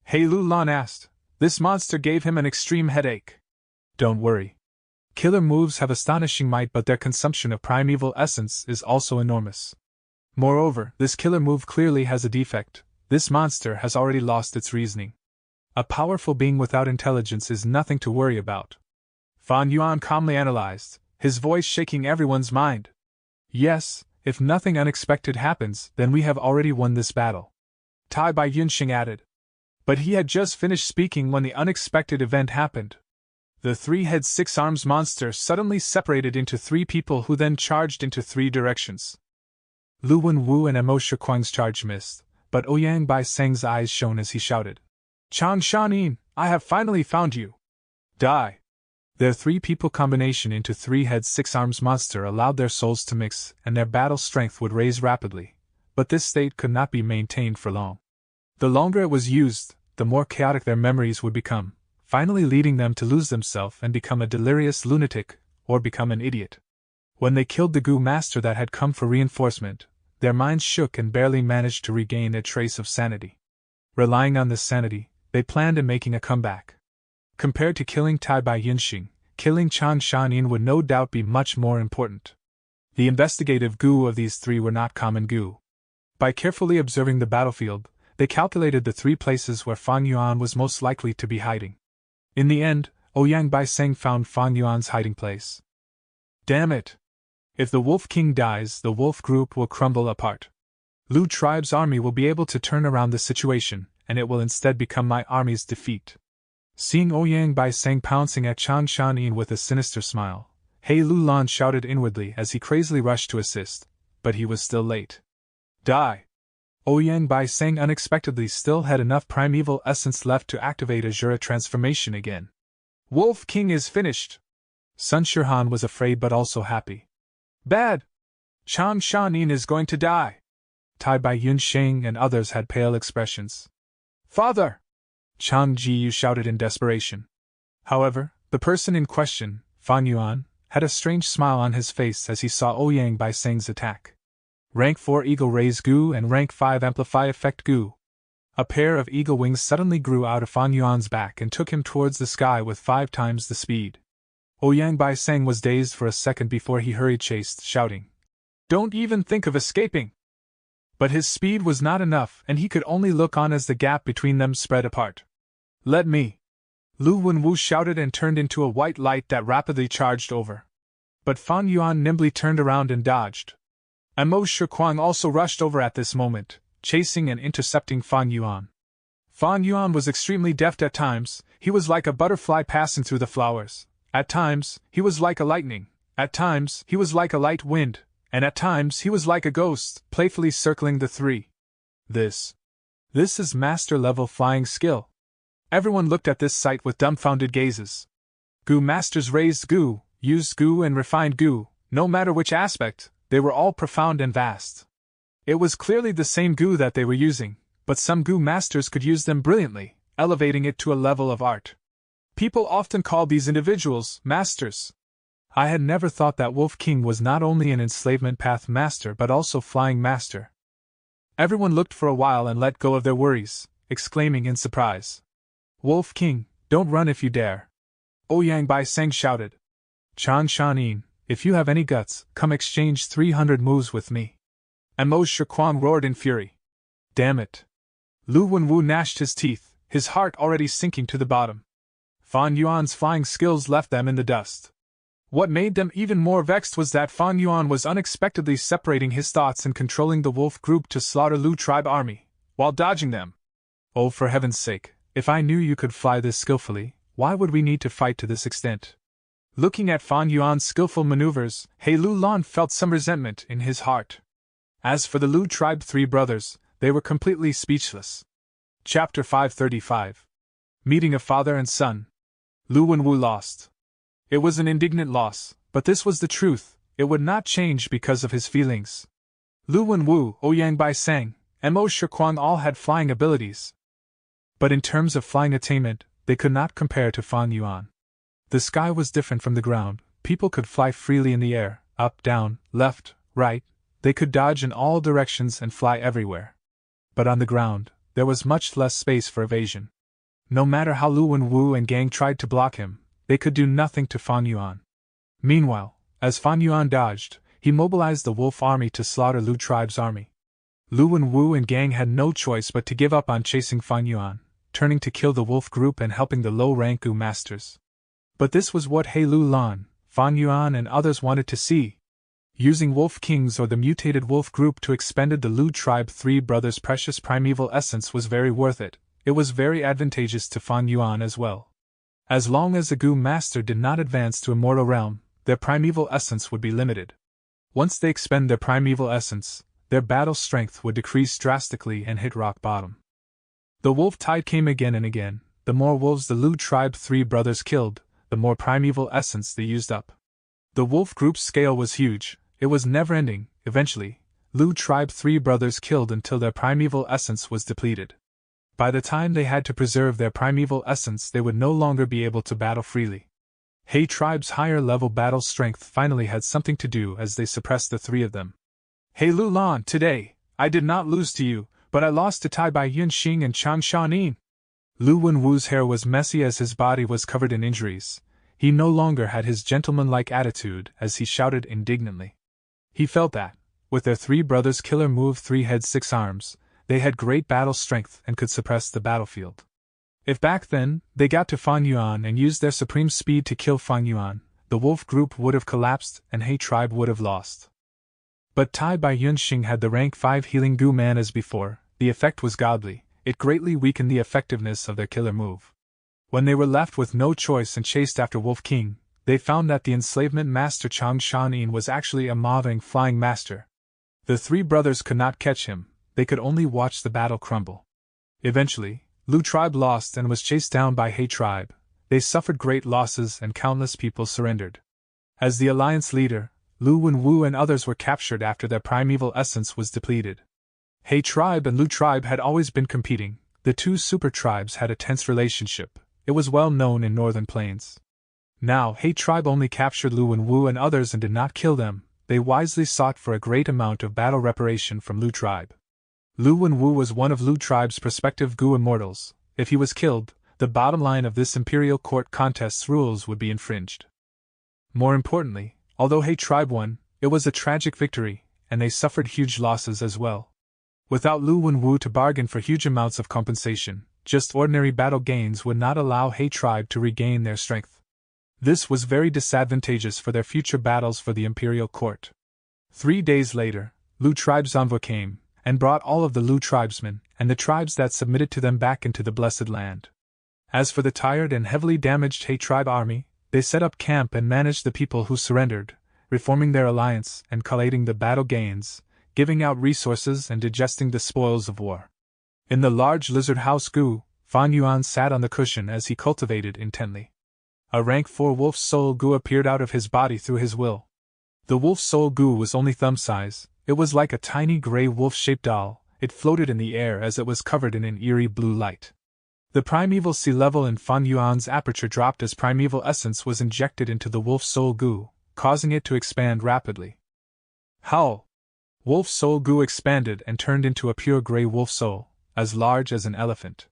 He Lu Lan asked. This monster gave him an extreme headache. Don't worry. Killer moves have astonishing might, but their consumption of primeval essence is also enormous. Moreover, this killer move clearly has a defect. This monster has already lost its reasoning. A powerful being without intelligence is nothing to worry about. Fan Yuan calmly analyzed, his voice shaking everyone's mind. Yes, if nothing unexpected happens, then we have already won this battle. Tai Bai Yunxing added. But he had just finished speaking when the unexpected event happened. The 3-head 6-arms monster suddenly separated into 3 people who then charged into 3 directions. Lu Wenwu and Emo Shikuang's charge missed, but Ouyang Bai Seng's eyes shone as he shouted. Chang Shanin, I have finally found you! Die! Their 3-people combination into 3-head 6-arms monster allowed their souls to mix and their battle strength would raise rapidly, but this state could not be maintained for long. The longer it was used, the more chaotic their memories would become, finally leading them to lose themselves and become a delirious lunatic, or become an idiot. When they killed the Goo master that had come for reinforcement, their minds shook and barely managed to regain a trace of sanity. Relying on this sanity, they planned on making a comeback. Compared to killing Tai Bai Yunxing, killing Chang Shanin would no doubt be much more important. The investigative Goo of these 3 were not common Goo. By carefully observing the battlefield, they calculated the 3 places where Fang Yuan was most likely to be hiding. In the end, Ouyang Bai Seng found Fang Yuan's hiding place. Damn it! If the Wolf King dies, the Wolf Group will crumble apart. Lu tribe's army will be able to turn around the situation, and it will instead become my army's defeat. Seeing Ouyang Bai Seng pouncing at Chang Shanin with a sinister smile, He Lu Lan shouted inwardly as he crazily rushed to assist, but he was still late. Die! Ouyang Bai Seng unexpectedly still had enough primeval essence left to activate Azura transformation again. Wolf King is finished! Sun Shirhan was afraid but also happy. Bad! Chang Shanin is going to die! Tai Bai Yunxing and others had pale expressions. Father! Chang Jiyu shouted in desperation. However, the person in question, Fan Yuan, had a strange smile on his face as he saw Ouyang Bai Seng's attack. Rank 4 Eagle Raise Goo and Rank 5 Amplify Effect Goo. A pair of eagle wings suddenly grew out of Fan Yuan's back and took him towards the sky with 5 times the speed. Ouyang Bai Seng was dazed for a second before he hurried chased, shouting, Don't even think of escaping! But his speed was not enough and he could only look on as the gap between them spread apart. Let me! Lu Wenwu shouted and turned into a white light that rapidly charged over. But Fan Yuan nimbly turned around and dodged. Emo Shikuang also rushed over at this moment, chasing and intercepting Fan Yuan. Fan Yuan was extremely deft at times. He was like a butterfly passing through the flowers. At times, he was like a lightning. At times, he was like a light wind. And at times, he was like a ghost, playfully circling the 3. This is master-level flying skill. Everyone looked at this sight with dumbfounded gazes. Goo masters raised Goo, used Goo and refined Goo, no matter which aspect, they were all profound and vast. It was clearly the same Goo that they were using, but some Goo masters could use them brilliantly, elevating it to a level of art. People often call these individuals masters. I had never thought that Wolf King was not only an enslavement path master but also flying master. Everyone looked for a while and let go of their worries, exclaiming in surprise. Wolf King, don't run if you dare. Ouyang Bai Sang shouted. Chan Shanin, if you have any guts, come exchange 300 moves with me. And Mo Shiquang roared in fury. Damn it. Lu Wenwu gnashed his teeth, his heart already sinking to the bottom. Fan Yuan's flying skills left them in the dust. What made them even more vexed was that Fan Yuan was unexpectedly separating his thoughts and controlling the wolf group to slaughter Lu tribe army, while dodging them. Oh, for heaven's sake, if I knew you could fly this skillfully, why would we need to fight to this extent? Looking at Fan Yuan's skillful maneuvers, He Lu Lan felt some resentment in his heart. As for the Lu tribe 3 brothers, they were completely speechless. Chapter 535. Meeting of Father and Son. Lu Wenwu lost. It was an indignant loss, but this was the truth. It would not change because of his feelings. Lu Wenwu, Ouyang Bai Sang, and Mo Shiquang all had flying abilities. But in terms of flying attainment, they could not compare to Fan Yuan. The sky was different from the ground. People could fly freely in the air, up, down, left, right. They could dodge in all directions and fly everywhere. But on the ground, there was much less space for evasion. No matter how Lu Wenwu and gang tried to block him, they could do nothing to Fan Yuan. Meanwhile, as Fan Yuan dodged, he mobilized the wolf army to slaughter Lu tribe's army. Lu Wenwu and gang had no choice but to give up on chasing Fan Yuan, turning to kill the wolf group and helping the low-rank Gu masters. But this was what He Lu Lan, Fan Yuan and others wanted to see. Using Wolf Kings or the mutated wolf group to expend the Lu tribe 3 brothers' precious primeval essence was very worth it. It was very advantageous to Fan Yuan as well. As long as the Gu master did not advance to Immortal Realm, their primeval essence would be limited. Once they expend their primeval essence, their battle strength would decrease drastically and hit rock bottom. The wolf tide came again and again. The more wolves the Lu tribe 3 brothers killed, the more primeval essence they used up. The wolf group's scale was huge. It was never-ending. Eventually, Lu tribe 3 brothers killed until their primeval essence was depleted. By the time they had to preserve their primeval essence, they would no longer be able to battle freely. He tribe's higher-level battle strength finally had something to do as they suppressed the 3 of them. He Lu Lan, today, I did not lose to you, but I lost to Tai Bai Yunxing and Chan Shanin. Lu Wenwu's hair was messy as his body was covered in injuries. He no longer had his gentlemanlike attitude as he shouted indignantly. He felt that, with their 3 brothers' killer move 3 heads 6 arms, they had great battle strength and could suppress the battlefield. If back then, they got to Fan Yuan and used their supreme speed to kill Fan Yuan, the wolf group would have collapsed and He tribe would have lost. But Tai Bai Yunxing had the rank 5 healing Gu man as before. The effect was godly. It greatly weakened the effectiveness of their killer move. When they were left with no choice and chased after Wolf King, they found that the enslavement master Chang Shanin was actually a moving flying master. The 3 brothers could not catch him, they could only watch the battle crumble. Eventually, Lu tribe lost and was chased down by He tribe. They suffered great losses and countless people surrendered. As the alliance leader, Lu Wenwu and others were captured after their primeval essence was depleted. He tribe and Lu tribe had always been competing. The 2 super tribes had a tense relationship. It was well known in northern plains. Now, He tribe only captured Lu Wenwu and others and did not kill them. They wisely sought for a great amount of battle reparation from Lu tribe. Lu Wenwu was one of Lu tribe's prospective Gu immortals. If he was killed, the bottom line of this imperial court contest's rules would be infringed. More importantly, although He tribe won, it was a tragic victory, and they suffered huge losses as well. Without Lu Wenwu to bargain for huge amounts of compensation, just ordinary battle gains would not allow He tribe to regain their strength. This was very disadvantageous for their future battles for the imperial court. 3 days later, Lu tribe's envoy came, and brought all of the Lu tribesmen, and the tribes that submitted to them back into the Blessed Land. As for the tired and heavily damaged He tribe army, they set up camp and managed the people who surrendered, reforming their alliance and collating the battle gains, giving out resources and digesting the spoils of war. In the large lizard house Gu, Fan Yuan sat on the cushion as he cultivated intently. A rank 4 wolf soul Gu appeared out of his body through his will. The wolf soul Gu was only thumb size. It was like a tiny gray wolf-shaped doll. It floated in the air as it was covered in an eerie blue light. The primeval sea level in Fan Yuan's aperture dropped as primeval essence was injected into the wolf soul Gu, causing it to expand rapidly. Howl! Wolf soul Gu expanded and turned into a pure gray wolf soul, as large as an elephant.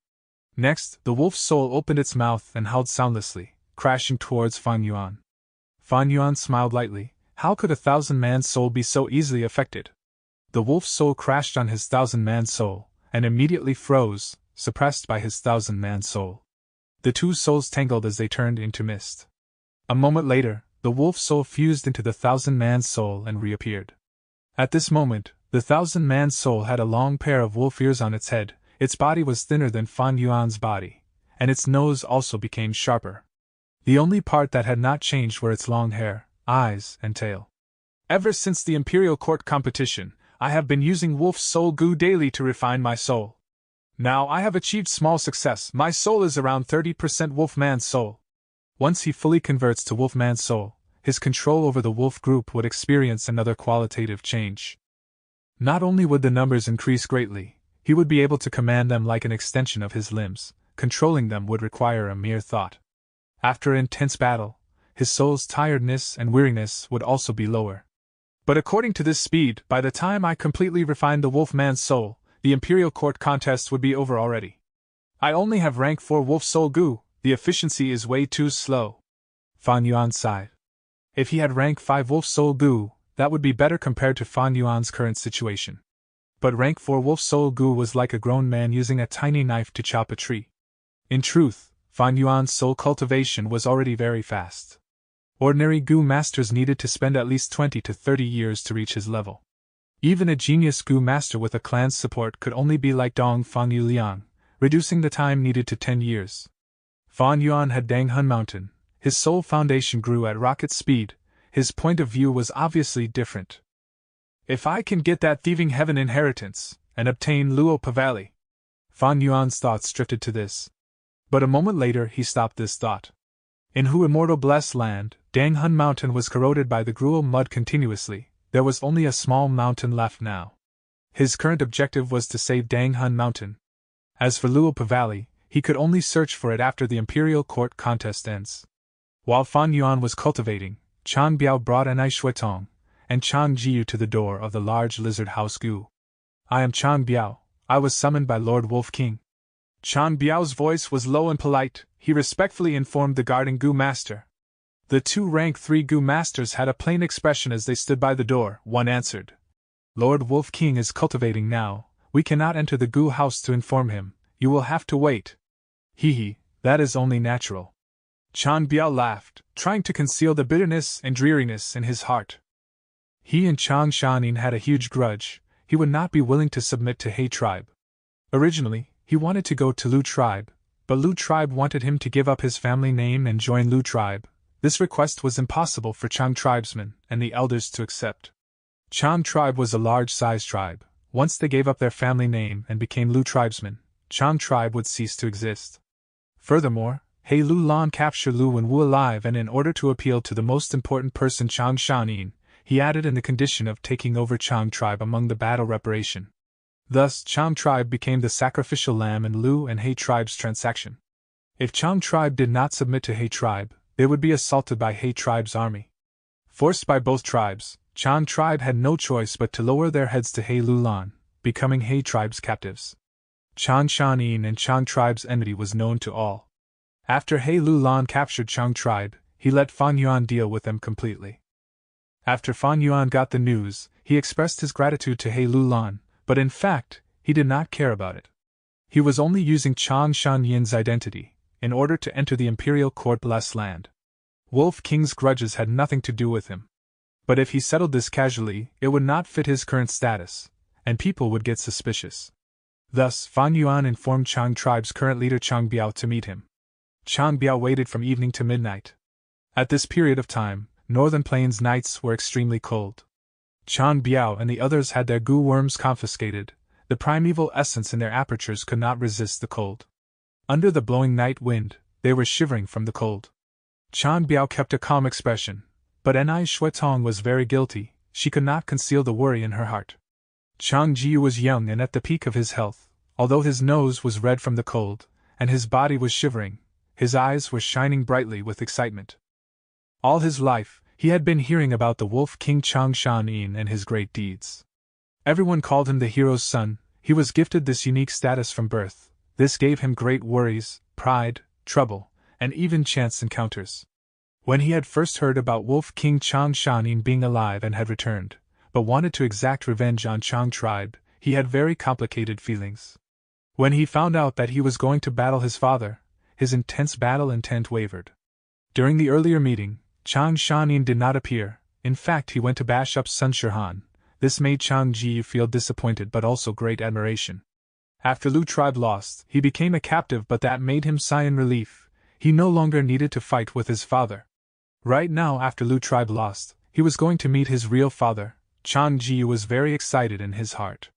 Next, the wolf soul opened its mouth and howled soundlessly, crashing towards Fan Yuan. Fan Yuan smiled lightly. How could a 1,000-man soul be so easily affected? The wolf's soul crashed on his 1,000-man soul, and immediately froze, suppressed by his 1,000-man soul. The two souls tangled as they turned into mist. A moment later, the wolf's soul fused into the 1,000-man soul and reappeared. At this moment, the 1,000-man soul had a long pair of wolf ears on its head, its body was thinner than Fan Yuan's body, and its nose also became sharper. The only part that had not changed were its long hair, eyes, and tail. Ever since the Imperial Court competition, I have been using wolf soul goo daily to refine my soul. Now I have achieved small success. My soul is around 30% Wolfman's soul. Once he fully converts to Wolfman's soul, his control over the wolf group would experience another qualitative change. Not only would the numbers increase greatly, he would be able to command them like an extension of his limbs. Controlling them would require a mere thought. After an intense battle, his soul's tiredness and weariness would also be lower. But according to this speed, by the time I completely refined the Wolfman's soul, the Imperial Court contest would be over already. I only have rank 4 Wolf Soul Goo, the efficiency is way too slow. Fan Yuan sighed. If he had rank 5 Wolf Soul Goo, that would be better compared to Fan Yuan's current situation. But rank 4 Wolf Soul Goo was like a grown man using a tiny knife to chop a tree. In truth, Fan Yuan's soul cultivation was already very fast. Ordinary Goo masters needed to spend at least 20 to 30 years to reach his level. Even a genius Goo master with a clan's support could only be like Dong Fang Yu Liang, reducing the time needed to 10 years. Fan Yuan had Dang Hun Mountain. His soul foundation grew at rocket speed. His point of view was obviously different. If I can get that thieving heaven inheritance, and obtain Luopa Valley. Fan Yuan's thoughts drifted to this. But a moment later he stopped this thought. In Hu Immortal Blessed Land, Dang Hun Mountain was corroded by the gruel mud continuously. There was only a small mountain left now. His current objective was to save Dang Hun Mountain. As for Luopa Valley, he could only search for it after the Imperial Court contest ends. While Fan Yuan was cultivating, Chang Biao brought an Shuetong and Chang Jiu to the door of the large lizard house Gu. I am Chang Biao. I was summoned by Lord Wolf King. Chang Biao's voice was low and polite. He respectfully informed the guarding Gu master. The two rank 3 Gu masters had a plain expression as they stood by the door. One answered, Lord Wolf King is cultivating now. We cannot enter the Gu house to inform him. You will have to wait. Hee, that is only natural. Chang Biao laughed, trying to conceal the bitterness and dreariness in his heart. He and Chang Shanin had a huge grudge. He would not be willing to submit to He tribe. Originally, he wanted to go to Lu tribe, but Lu tribe wanted him to give up his family name and join Lu tribe. This request was impossible for Chang tribesmen and the elders to accept. Chang tribe was a large-sized tribe. Once they gave up their family name and became Lu tribesmen, Chang tribe would cease to exist. Furthermore, He Lu Lan captured Lu Wenwu alive, and in order to appeal to the most important person Chang Shanin, he added in the condition of taking over Chang tribe among the battle reparation. Thus, Chang tribe became the sacrificial lamb in Lu and He tribe's transaction. If Chang tribe did not submit to He tribe, they would be assaulted by He tribe's army. Forced by both tribes, Chang tribe had no choice but to lower their heads to He Lu Lan, becoming He tribe's captives. Chang Shanin and Chang tribe's enmity was known to all. After He Lu Lan captured Chang tribe, he let Fan Yuan deal with them completely. After Fan Yuan got the news, he expressed his gratitude to He Lu Lan, but in fact, he did not care about it. He was only using Chang Shan Yin's identity in order to enter the Imperial Court Blessed Land. Wolf King's grudges had nothing to do with him. But if he settled this casually, it would not fit his current status, and people would get suspicious. Thus, Fan Yuan informed Chang tribe's current leader Chang Biao to meet him. Chang Biao waited from evening to midnight. At this period of time, Northern Plains nights were extremely cold. Chang Biao and the others had their Gu worms confiscated. The primeval essence in their apertures could not resist the cold. Under the blowing night wind, they were shivering from the cold. Chang Biao kept a calm expression, but Enai Shuetong was very guilty. She could not conceal the worry in her heart. Chang Jiu was young and at the peak of his health. Although his nose was red from the cold, and his body was shivering, his eyes were shining brightly with excitement. All his life, he had been hearing about the Wolf King Chang Shanin and his great deeds. Everyone called him the hero's son. He was gifted this unique status from birth. This gave him great worries, pride, trouble, and even chance encounters. When he had first heard about Wolf King Chang Shanin being alive and had returned, but wanted to exact revenge on Chang tribe, he had very complicated feelings. When he found out that he was going to battle his father, his intense battle intent wavered. During the earlier meeting, Chang Shanin did not appear. In fact, he went to bash up Sun Shirhan. This made Chang Ji feel disappointed but also great admiration. After Lu tribe lost, he became a captive, but that made him sigh in relief. He no longer needed to fight with his father. Right now, after Lu tribe lost, he was going to meet his real father. Chang Ji was very excited in his heart.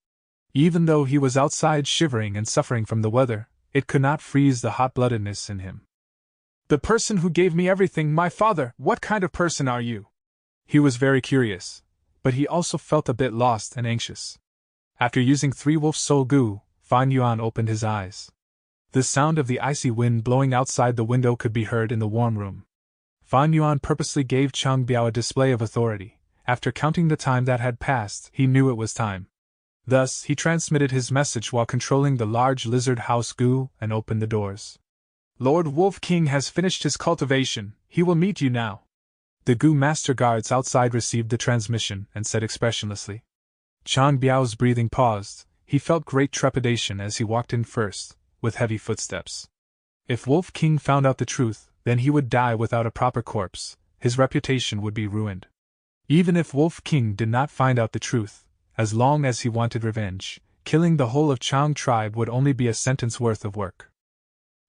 Even though he was outside shivering and suffering from the weather, it could not freeze the hot-bloodedness in him. "The person who gave me everything, my father, what kind of person are you?" He was very curious, but he also felt a bit lost and anxious. After using 3 wolf soul goo, Fan Yuan opened his eyes. The sound of the icy wind blowing outside the window could be heard in the warm room. Fan Yuan purposely gave Chang Biao a display of authority. After counting the time that had passed, he knew it was time. Thus, he transmitted his message while controlling the large lizard house goo and opened the doors. "Lord Wolf King has finished his cultivation, he will meet you now." The goo master guards outside received the transmission and said expressionlessly. Chang Biao's breathing paused. He felt great trepidation as he walked in first, with heavy footsteps. If Wolf King found out the truth, then he would die without a proper corpse. His reputation would be ruined. Even if Wolf King did not find out the truth, as long as he wanted revenge, killing the whole of Chang tribe would only be a sentence worth of work.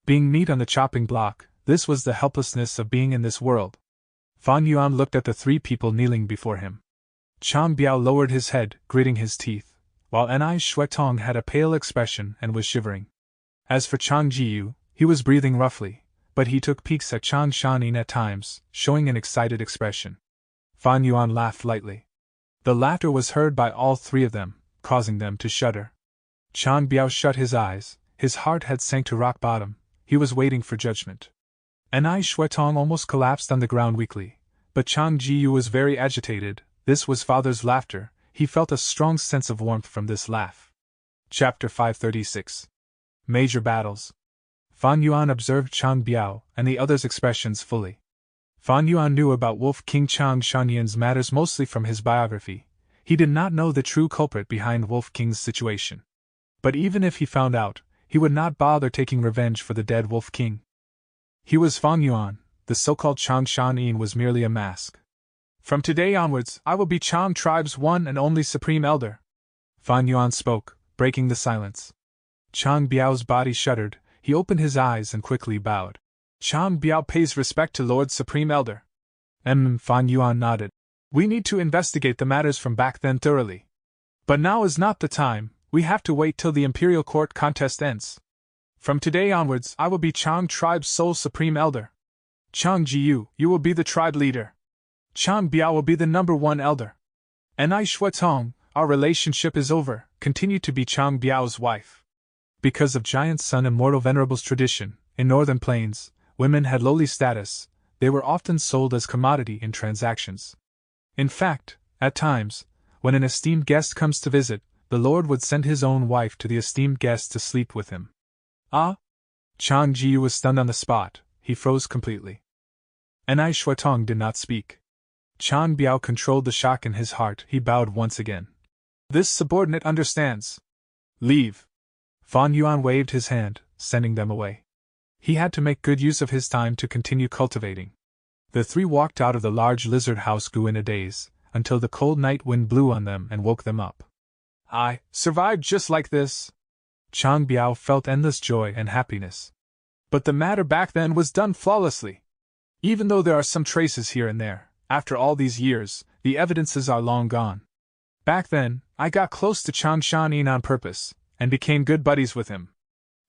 Being meat on the chopping block, this was the helplessness of being in this world. Fan Yuan looked at the 3 people kneeling before him. Chang Biao lowered his head, gritting his teeth, while Enai Shuetong had a pale expression and was shivering. As for Chang Jiyu, he was breathing roughly, but he took peeks at Chang Shanin at times, showing an excited expression. Fan Yuan laughed lightly. The laughter was heard by all 3 of them, causing them to shudder. Chang Biao shut his eyes, his heart had sank to rock bottom, he was waiting for judgment. Enai Shuetong almost collapsed on the ground weakly, but Chang Jiyu was very agitated. This was father's laughter, he felt a strong sense of warmth from this laugh. Chapter 536. Major Battles. Fan Yuan observed Chang Biao and the others' expressions fully. Fan Yuan knew about Wolf King Chang Shanyan's matters mostly from his biography. He did not know the true culprit behind Wolf King's situation. But even if he found out, he would not bother taking revenge for the dead Wolf King. He was Fan Yuan, the so-called Chang Shanin was merely a mask. "From today onwards, I will be Chang tribe's one and only supreme elder." Fan Yuan spoke, breaking the silence. Chang Biao's body shuddered, he opened his eyes and quickly bowed. "Chang Biao pays respect to Lord Supreme Elder." Fan Yuan nodded. "We need to investigate the matters from back then thoroughly. But now is not the time, we have to wait till the Imperial Court contest ends. From today onwards, I will be Chang tribe's sole Supreme Elder. Chang Jiyu, you will be the tribe leader. Chang Biao will be the number 1 elder. Enai Shuetong, our relationship is over, continue to be Chang Biao's wife." Because of Giant Sun Immortal Venerable's tradition, in Northern Plains, women had lowly status, they were often sold as commodity in transactions. In fact, at times, when an esteemed guest comes to visit, the Lord would send his own wife to the esteemed guest to sleep with him. Ah! Chang Jiyu was stunned on the spot, he froze completely. Enai Shuetong did not speak. Chang Biao controlled the shock in his heart, he bowed once again. "This subordinate understands. Leave." Fan Yuan waved his hand, sending them away. He had to make good use of his time to continue cultivating. The 3 walked out of the large lizard house goo in a daze, until the cold night wind blew on them and woke them up. "I survived just like this." Chang Biao felt endless joy and happiness. "But the matter back then was done flawlessly. Even though there are some traces here and there, after all these years, the evidences are long gone. Back then, I got close to Chang Shanin on purpose, and became good buddies with him.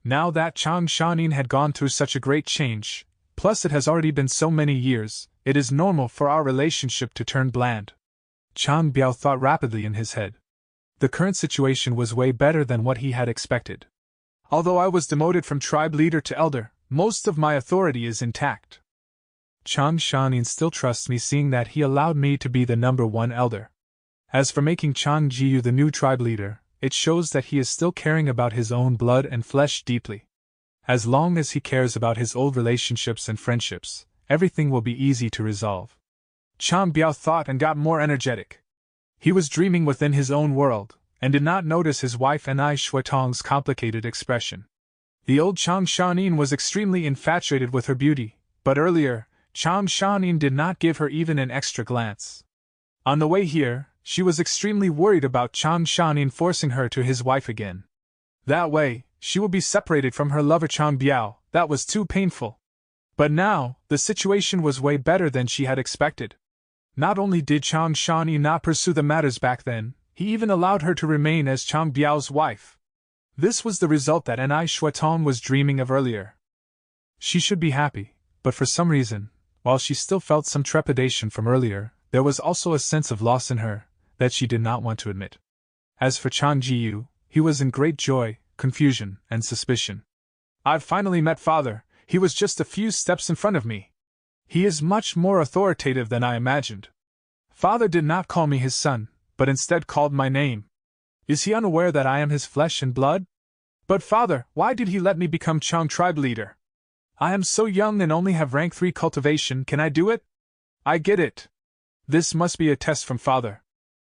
Now that Chang Shanin had gone through such a great change, plus it has already been so many years, it is normal for our relationship to turn bland." Chang Biao thought rapidly in his head. The current situation was way better than what he had expected. "Although I was demoted from tribe leader to elder, most of my authority is intact. Chang Shanin still trusts me, seeing that he allowed me to be the number 1 elder. As for making Chang Jiyu the new tribe leader, it shows that he is still caring about his own blood and flesh deeply. As long as he cares about his old relationships and friendships, everything will be easy to resolve. Chang Biao thought and got more energetic. He was dreaming within his own world, and did not notice his wife Anai Shuitong's complicated expression. The old Chang Shanin was extremely infatuated with her beauty, but earlier, Chang Shanin did not give her even an extra glance. On the way here, she was extremely worried about Chang Shanin forcing her to his wife again. That way, she would be separated from her lover Chang Biao. That was too painful. But now, the situation was way better than she had expected. Not only did Chang Shanin not pursue the matters back then, he even allowed her to remain as Chang Biao's wife. This was the result that Anai Shuitong was dreaming of earlier. She should be happy, but for some reason, while she still felt some trepidation from earlier, there was also a sense of loss in her that she did not want to admit. As for Chang Jiyu, he was in great joy, confusion, and suspicion. I've finally met Father. He was just a few steps in front of me. He is much more authoritative than I imagined. Father did not call me his son, but instead called my name. Is he unaware that I am his flesh and blood? But Father, why did he let me become Chang tribe leader? I am so young and only have rank 3 cultivation, can I do it? I get it. This must be a test from Father.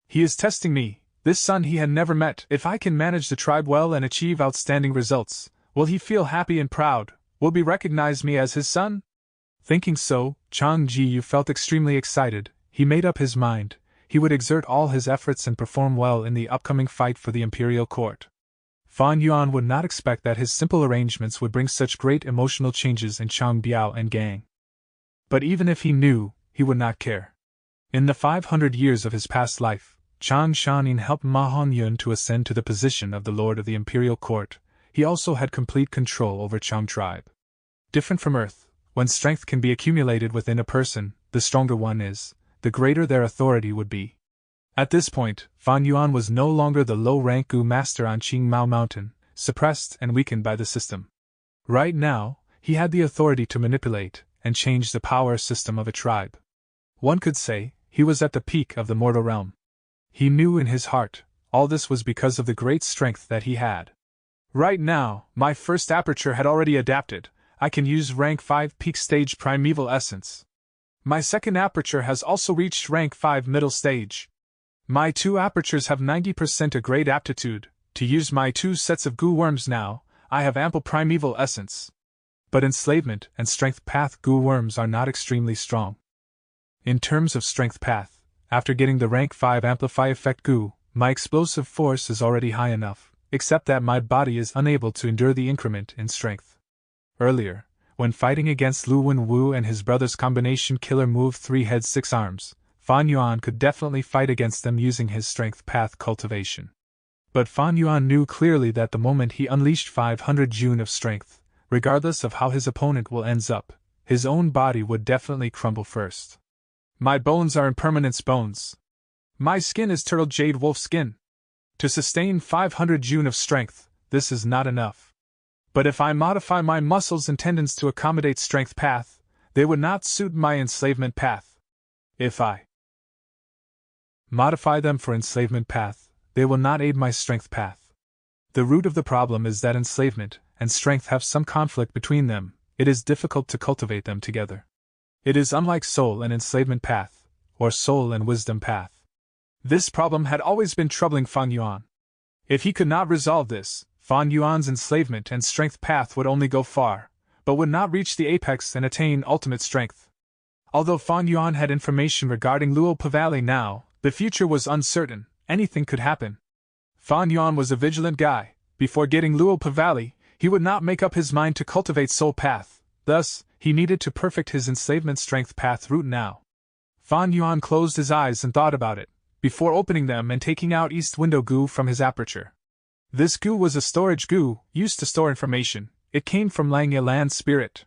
He is testing me, this son he had never met. If I can manage the tribe well and achieve outstanding results, will he feel happy and proud? Will he recognize me as his son? Thinking so, Chang Jiyu felt extremely excited. He made up his mind. He would exert all his efforts and perform well in the upcoming fight for the imperial court. Fan Yuan would not expect that his simple arrangements would bring such great emotional changes in Chang Biao and gang. But even if he knew, he would not care. In the 500 years of his past life, Chang Shanin helped Ma Honyun to ascend to the position of the Lord of the Imperial Court. He also had complete control over Chang tribe. Different from Earth, when strength can be accumulated within a person, the stronger one is, the greater their authority would be. At this point, Fan Yuan was no longer the low-rank Gu master on Qing Mao Mountain, suppressed and weakened by the system. Right now, he had the authority to manipulate and change the power system of a tribe. One could say, he was at the peak of the mortal realm. He knew in his heart, all this was because of the great strength that he had. Right now, my first aperture had already adapted. I can use rank 5 peak stage primeval essence. My second aperture has also reached rank 5 middle stage. My 2 apertures have 90% a great aptitude. To use my 2 sets of Gu worms now, I have ample primeval essence. But enslavement and strength path Gu worms are not extremely strong. In terms of strength path, after getting the rank 5 amplify effect Gu, my explosive force is already high enough, except that my body is unable to endure the increment in strength. Earlier, when fighting against Lu Wenwu and his brother's combination killer move 3 heads 6 arms, Fan Yuan could definitely fight against them using his strength path cultivation. But Fan Yuan knew clearly that the moment he unleashed 500 June of strength, regardless of how his opponent will ends up, his own body would definitely crumble first. My bones are impermanence bones. My skin is turtle jade wolf skin. To sustain 500 June of strength, this is not enough. But if I modify my muscles and tendons to accommodate strength path, they would not suit my enslavement path. If I modify them for enslavement path, they will not aid my strength path. The root of the problem is that enslavement and strength have some conflict between them. It is difficult to cultivate them together. It is unlike soul and enslavement path, or soul and wisdom path. This problem had always been troubling Fan Yuan. If he could not resolve this, Fan Yuan's enslavement and strength path would only go far, but would not reach the apex and attain ultimate strength. Although Fan Yuan had information regarding Luopa Valley now, the future was uncertain, anything could happen. Fan Yuan was a vigilant guy. Before getting Luopa Valley, he would not make up his mind to cultivate soul path, thus, he needed to perfect his enslavement strength path route now. Fan Yuan closed his eyes and thought about it, before opening them and taking out East Window Goo from his aperture. This goo was a storage goo, used to store information. It came from Langya Land Spirit.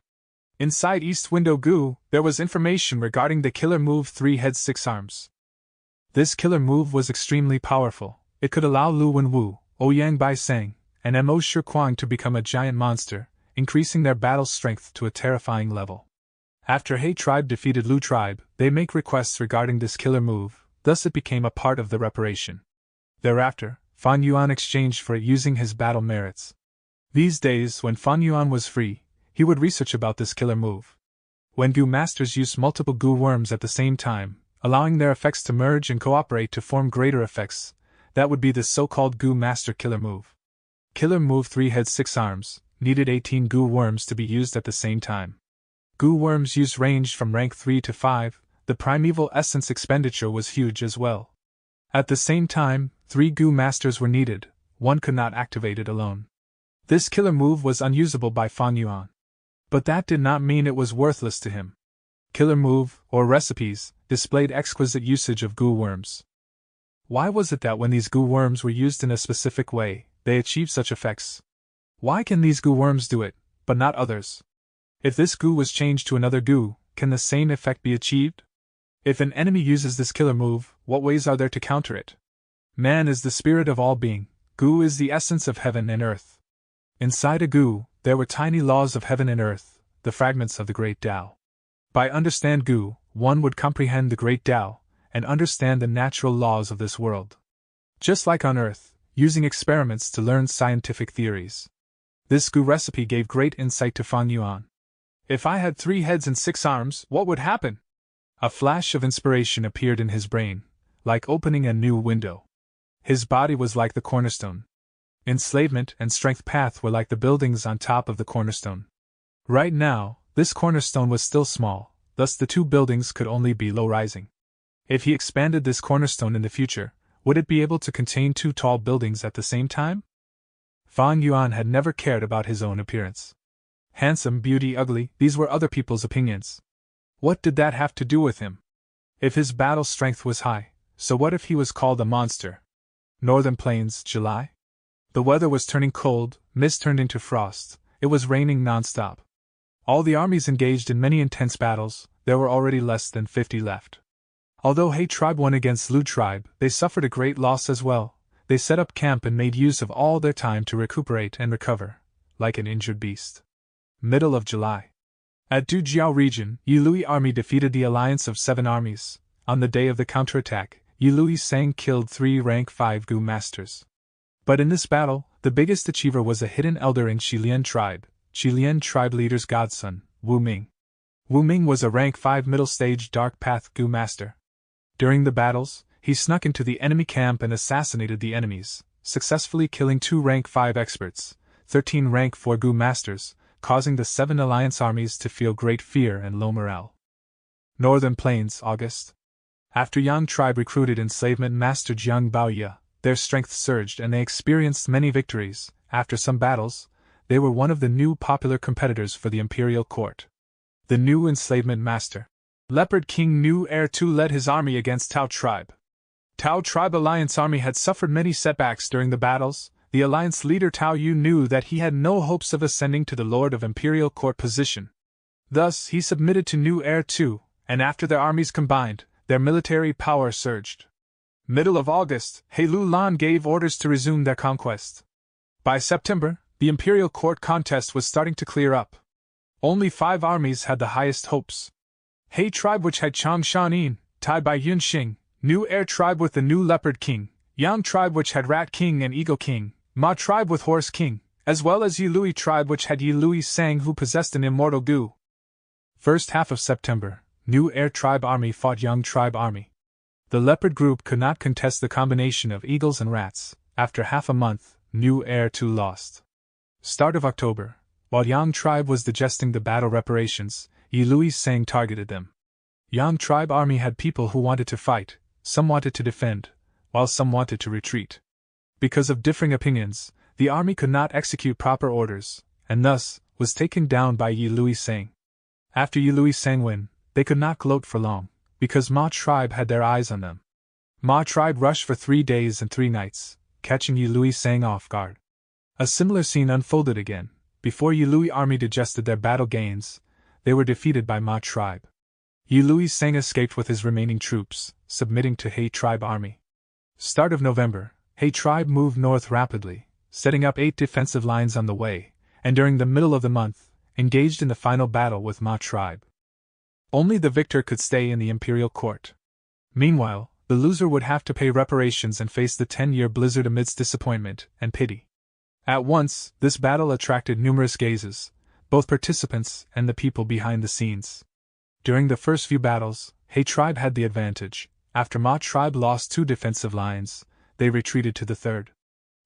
Inside East Window Goo, there was information regarding the killer move 3 heads 6 arms. This killer move was extremely powerful. It could allow Lu Wenwu, Ouyang Bai Sang, and Mo Shikuang to become a giant monster, increasing their battle strength to a terrifying level. After He tribe defeated Lu tribe, they make requests regarding this killer move, thus it became a part of the reparation. Thereafter, Fan Yuan exchanged for it using his battle merits. These days, when Fan Yuan was free, he would research about this killer move. When goo masters use multiple goo worms at the same time, allowing their effects to merge and cooperate to form greater effects, that would be the so-called goo master killer move. Killer move 3 heads 6 arms, needed 18 goo worms to be used at the same time. Goo worms use ranged from rank 3 to 5, the primeval essence expenditure was huge as well. At the same time, 3 goo masters were needed, one could not activate it alone. This killer move was unusable by Fan Yuan. But that did not mean it was worthless to him. Killer move, or recipes, displayed exquisite usage of goo worms. Why was it that when these goo worms were used in a specific way, they achieved such effects? Why can these goo worms do it, but not others? If this goo was changed to another goo, can the same effect be achieved? If an enemy uses this killer move, what ways are there to counter it? Man is the spirit of all being, goo is the essence of heaven and earth. Inside a goo, there were tiny laws of heaven and earth, the fragments of the great Tao. By understand goo, one would comprehend the great Tao, and understand the natural laws of this world. Just like on earth, using experiments to learn scientific theories. This goo recipe gave great insight to Fan Yuan. If I had 3 heads and 6 arms, what would happen? A flash of inspiration appeared in his brain, like opening a new window. His body was like the cornerstone. Enslavement and strength path were like the buildings on top of the cornerstone. Right now, this cornerstone was still small, thus the 2 buildings could only be low-rising. If he expanded this cornerstone in the future, would it be able to contain 2 tall buildings at the same time? Fan Yuan had never cared about his own appearance. Handsome, beauty, ugly, these were other people's opinions. What did that have to do with him? If his battle strength was high, so what if he was called a monster? Northern Plains, July? The weather was turning cold, mist turned into frost, it was raining non-stop. All the armies engaged in many intense battles, there were already less than 50 left. Although He tribe won against Lu tribe, they suffered a great loss as well. They set up camp and made use of all their time to recuperate and recover, like an injured beast. Middle of July. At Dujiao region, Yilui army defeated the alliance of 7 armies. On the day of the counterattack, Yilui Sang killed 3 rank 5 goo masters. But in this battle, the biggest achiever was a hidden elder in Qilian tribe leader's godson, Wu Ming. Wu Ming was a rank 5 middle stage dark path goo master. During the battles, he snuck into the enemy camp and assassinated the enemies, successfully killing 2 rank 5 experts, 13 rank 4 goo masters, causing the 7 alliance armies to feel great fear and low morale. Northern Plains, August. After Yang tribe recruited enslavement master Jiang Baoye, their strength surged and they experienced many victories. After some battles, they were one of the new popular competitors for the imperial court. The new enslavement master, Leopard King Nu Heir Tu, led his army against Tao tribe. Tao tribe alliance army had suffered many setbacks during the battles. The alliance leader Tao Yu knew that he had no hopes of ascending to the Lord of Imperial Court position. Thus, he submitted to Nu Heir Tu, and after their armies combined, their military power surged. Middle of August, He Lu Lan gave orders to resume their conquest. By September, the Imperial Court contest was starting to clear up. Only 5 armies had the highest hopes. He tribe, which had Chang Shanin, tied by Yun Xing, Nu Heir tribe with the new Leopard King, Yang tribe which had Rat King and Eagle King, Ma tribe with Horse King, as well as Yilui tribe which had Yilui Sang who possessed an immortal goo. First half of September, Nu Heir tribe army fought Yang tribe army. The leopard group could not contest the combination of eagles and rats. After half a month, Nu Heir Tu lost. Start of October, while Yang tribe was digesting the battle reparations, Yilui Sang targeted them. Yang tribe army had people who wanted to fight, some wanted to defend, while some wanted to retreat. Because of differing opinions, the army could not execute proper orders, and thus was taken down by Yilui Sang. After Yilui Sang win, they could not gloat for long, because Ma tribe had their eyes on them. Ma tribe rushed for 3 days and 3 nights, catching Yilui Sang off guard. A similar scene unfolded again. Before Yilui army digested their battle gains, they were defeated by Ma tribe. Yilui Sang escaped with his remaining troops, submitting to He tribe army. Start of November, He tribe moved north rapidly, setting up 8 defensive lines on the way, and during the middle of the month, engaged in the final battle with Ma tribe. Only the victor could stay in the imperial court. Meanwhile, the loser would have to pay reparations and face the 10-year blizzard amidst disappointment and pity. At once, this battle attracted numerous gazes, both participants and the people behind the scenes. During the first few battles, He tribe had the advantage. After Ma tribe lost 2 defensive lines, they retreated to the third.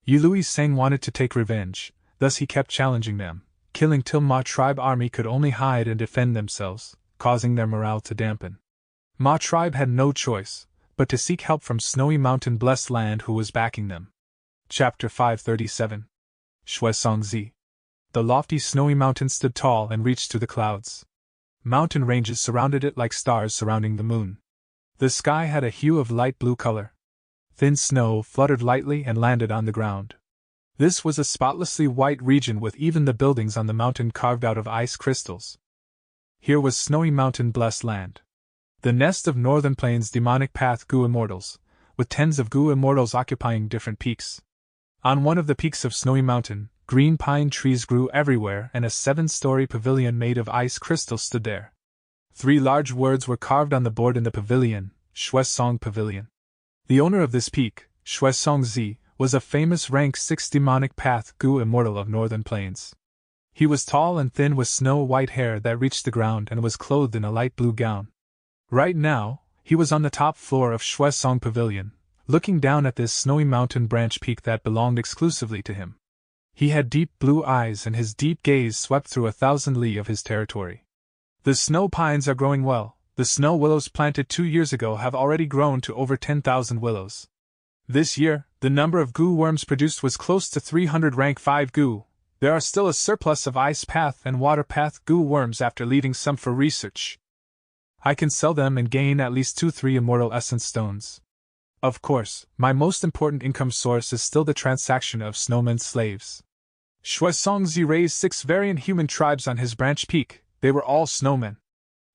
Yului Sang wanted to take revenge, thus he kept challenging them, killing till Ma tribe army could only hide and defend themselves, causing their morale to dampen. Ma tribe had no choice but to seek help from Snowy Mountain Blessed Land who was backing them. Chapter 537. Shuesongzi. The lofty snowy mountain stood tall and reached to the clouds. Mountain ranges surrounded it like stars surrounding the moon. The sky had a hue of light blue color. Thin snow fluttered lightly and landed on the ground. This was a spotlessly white region with even the buildings on the mountain carved out of ice crystals. Here was Snowy Mountain Blessed Land, the nest of Northern Plains demonic path Gu immortals, with tens of Gu immortals occupying different peaks. On one of the peaks of Snowy Mountain, green pine trees grew everywhere and a 7-story pavilion made of ice crystals stood there. 3 large words were carved on the board in the pavilion, Shuesong Pavilion. The owner of this peak, Shuesongzi, was a famous rank 6 demonic path Gu immortal of Northern Plains. He was tall and thin with snow-white hair that reached the ground and was clothed in a light blue gown. Right now, he was on the top floor of Shuesong Pavilion, looking down at this snowy mountain branch peak that belonged exclusively to him. He had deep blue eyes and his deep gaze swept through 1,000 li of his territory. The snow pines are growing well. The snow willows planted 2 years ago have already grown to over 10,000 willows. This year, the number of Gu worms produced was close to 300 rank 5 Gu. There are still a surplus of ice path and water path Gu worms after leaving some for research. I can sell them and gain at least 2-3 immortal essence stones. Of course, my most important income source is still the transaction of snowmen slaves. Shuesongzi raised 6 variant human tribes on his branch peak. They were all snowmen.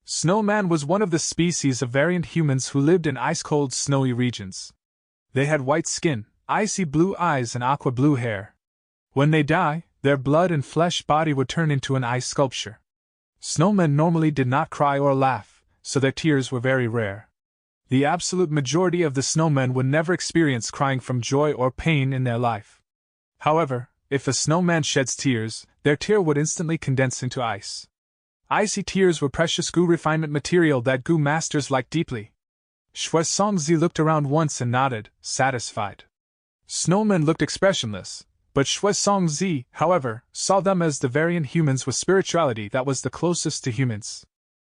Snowman was one of the species of variant humans who lived in ice-cold snowy regions. They had white skin, icy blue eyes and aqua blue hair. When they die, their blood and flesh body would turn into an ice sculpture. Snowmen normally did not cry or laugh, so their tears were very rare. The absolute majority of the snowmen would never experience crying from joy or pain in their life. However, if a snowman sheds tears, their tear would instantly condense into ice. Icy tears were precious Gu refinement material that Gu masters liked deeply. Shuesongzi looked around once and nodded, satisfied. Snowmen looked expressionless, but Shuesongzi, however, saw them as the variant humans with spirituality that was the closest to humans.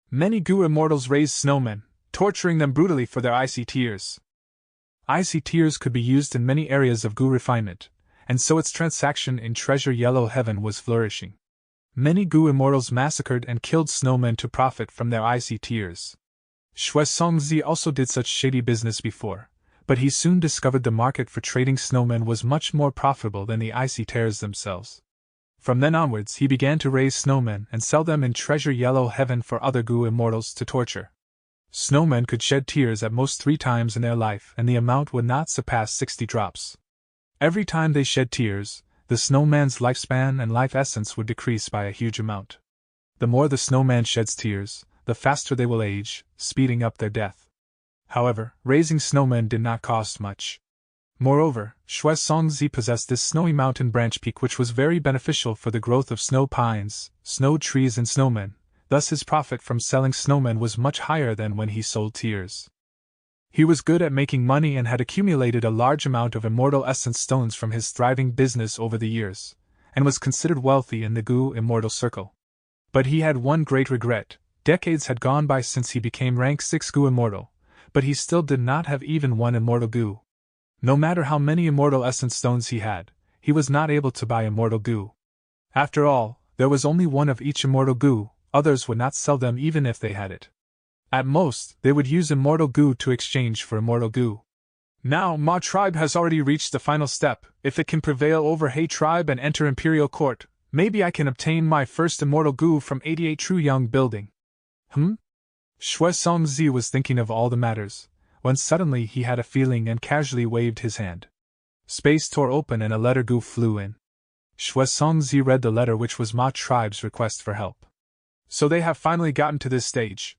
Many Gu immortals raised snowmen, torturing them brutally for their icy tears. Icy tears could be used in many areas of Gu refinement, and so its transaction in Treasure Yellow Heaven was flourishing. Many Gu immortals massacred and killed snowmen to profit from their icy tears. Shuesongzi also did such shady business before, but he soon discovered the market for trading snowmen was much more profitable than the icy tears themselves. From then onwards he began to raise snowmen and sell them in Treasure Yellow Heaven for other Gu immortals to torture. Snowmen could shed tears at most 3 times in their life and the amount would not surpass 60 drops. Every time they shed tears, the snowman's lifespan and life essence would decrease by a huge amount. The more the snowman sheds tears, the faster they will age, speeding up their death. However, raising snowmen did not cost much. Moreover, Shuesongzi possessed this snowy mountain branch peak which was very beneficial for the growth of snow pines, snow trees and snowmen, thus his profit from selling snowmen was much higher than when he sold tears. He was good at making money and had accumulated a large amount of immortal essence stones from his thriving business over the years, and was considered wealthy in the Gu immortal circle. But he had one great regret. Decades had gone by since he became rank 6 Gu immortal, but he still did not have even one immortal Gu. No matter how many immortal essence stones he had, he was not able to buy immortal Gu. After all, there was only one of each immortal Gu, others would not sell them even if they had it. At most, they would use immortal Gu to exchange for immortal Gu. Now, Ma tribe has already reached the final step. If it can prevail over He tribe and enter Imperial Court, maybe I can obtain my first immortal Gu from 88 True Young Building. Shuesongzi was thinking of all the matters, when suddenly he had a feeling and casually waved his hand. Space tore open and a letter Gu flew in. Shuesongzi read the letter which was Ma tribe's request for help. So they have finally gotten to this stage.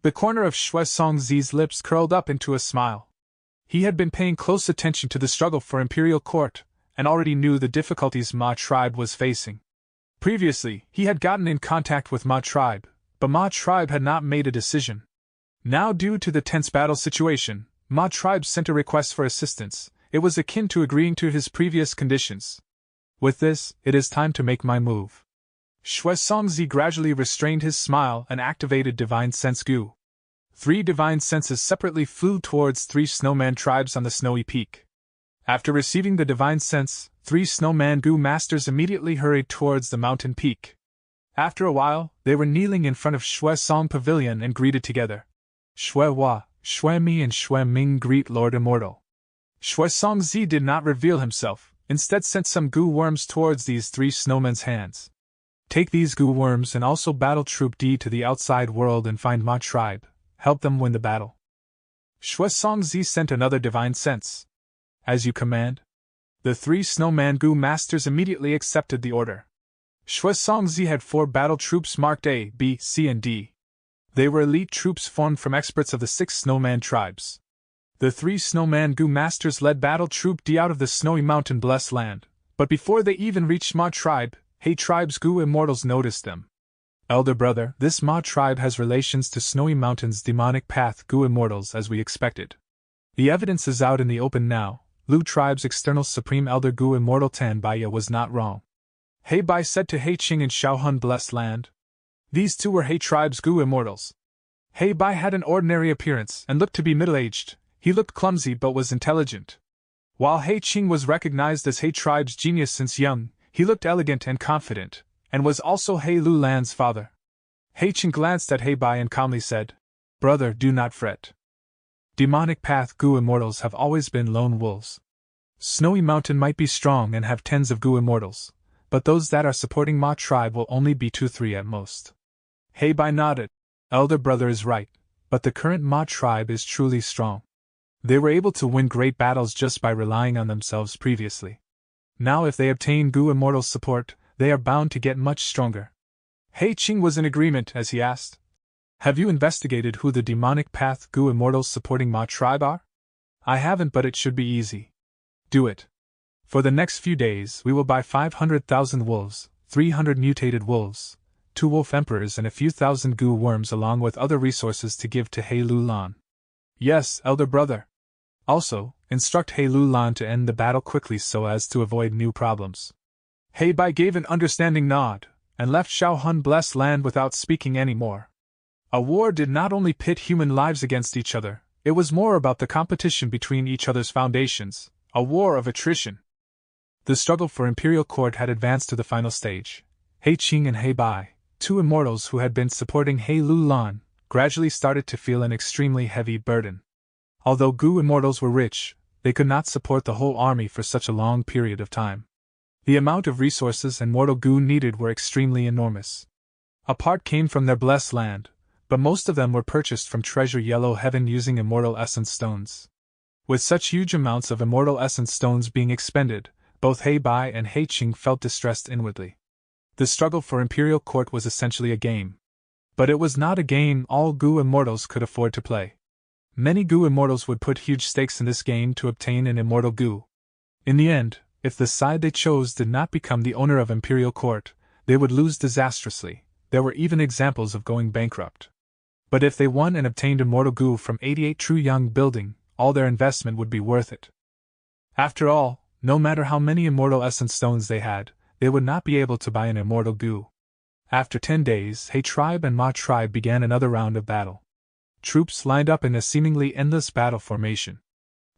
The corner of Shuesongzi's lips curled up into a smile. He had been paying close attention to the struggle for Imperial Court, and already knew the difficulties Ma tribe was facing. Previously, he had gotten in contact with Ma tribe, but Ma tribe had not made a decision. Now, due to the tense battle situation, Ma tribe sent a request for assistance. It was akin to agreeing to his previous conditions. With this, it is time to make my move. Shui Songzi gradually restrained his smile and activated Divine Sense Gu. 3 divine senses separately flew towards 3 snowman tribes on the snowy peak. After receiving the divine sense, 3 snowman Gu masters immediately hurried towards the mountain peak. After a while, they were kneeling in front of Shui Song Pavilion and greeted together. Shui Hua, Shui Mi and Shui Ming greet Lord Immortal. Shui Songzi did not reveal himself, instead sent some Gu worms towards these 3 snowmen's hands. Take these Gu worms and also battle Troop D to the outside world and find Ma tribe. Help them win the battle. Shui Songzi sent another divine sense. As you command. The 3 snowman Gu masters immediately accepted the order. Shui Songzi had 4 battle troops marked A, B, C and D. They were elite troops formed from experts of the 6 snowman tribes. The 3 snowman Gu masters led battle troop D out of the snowy mountain blessed land, but before they even reached Ma tribe, He tribe's Gu immortals noticed them. Elder brother, this Ma tribe has relations to Snowy Mountain's demonic path Gu immortals as we expected. The evidence is out in the open now. Lu tribe's external supreme elder Gu immortal Tan Baiya was not wrong. He Bai said to He Qing and Shaohun blessed land. These 2 were He tribe's Gu immortals. He Bai had an ordinary appearance and looked to be middle-aged. He looked clumsy but was intelligent. While He Qing was recognized as He tribe's genius since young, he looked elegant and confident, and was also He Lu Lan's father. He Qing glanced at He Bai and calmly said, "Brother, do not fret. Demonic path Gu immortals have always been lone wolves. Snowy Mountain might be strong and have tens of Gu immortals, but those that are supporting Ma tribe will only be 2-3 at most." He Bai nodded. Elder brother is right, but the current Ma tribe is truly strong. They were able to win great battles just by relying on themselves previously. Now if they obtain Gu immortals' support, they are bound to get much stronger. He Qing was in agreement as he asked, "Have you investigated who the demonic path Gu immortals supporting Ma tribe are?" "I haven't, but it should be easy." "Do it. For the next few days we will buy 500,000 wolves, 300 mutated wolves, 2 wolf emperors and a few thousand Gu worms along with other resources to give to He Lu Lan." "Yes, elder brother." "Also, instruct He Lu Lan to end the battle quickly so as to avoid new problems." He Bai gave an understanding nod, and left Shaohun blessed land without speaking any more. A war did not only pit human lives against each other, it was more about the competition between each other's foundations, a war of attrition. The struggle for imperial court had advanced to the final stage. He Qing and He Bai, 2 immortals who had been supporting He Lu Lan, gradually started to feel an extremely heavy burden. Although Gu immortals were rich, they could not support the whole army for such a long period of time. The amount of resources and mortal Gu needed were extremely enormous. A part came from their blessed land, but most of them were purchased from Treasure Yellow Heaven using immortal essence stones. With such huge amounts of immortal essence stones being expended, both He Bai and He Qing felt distressed inwardly. The struggle for imperial court was essentially a game. But it was not a game all Gu immortals could afford to play. Many Gu immortals would put huge stakes in this game to obtain an immortal Gu. In the end, if the side they chose did not become the owner of imperial court, they would lose disastrously. There were even examples of going bankrupt. But if they won and obtained immortal Gu from 88 True Young building, all their investment would be worth it. After all, no matter how many immortal essence stones they had, they would not be able to buy an immortal Gu. After 10 days, He tribe and Ma tribe began another round of battle. Troops lined up in a seemingly endless battle formation.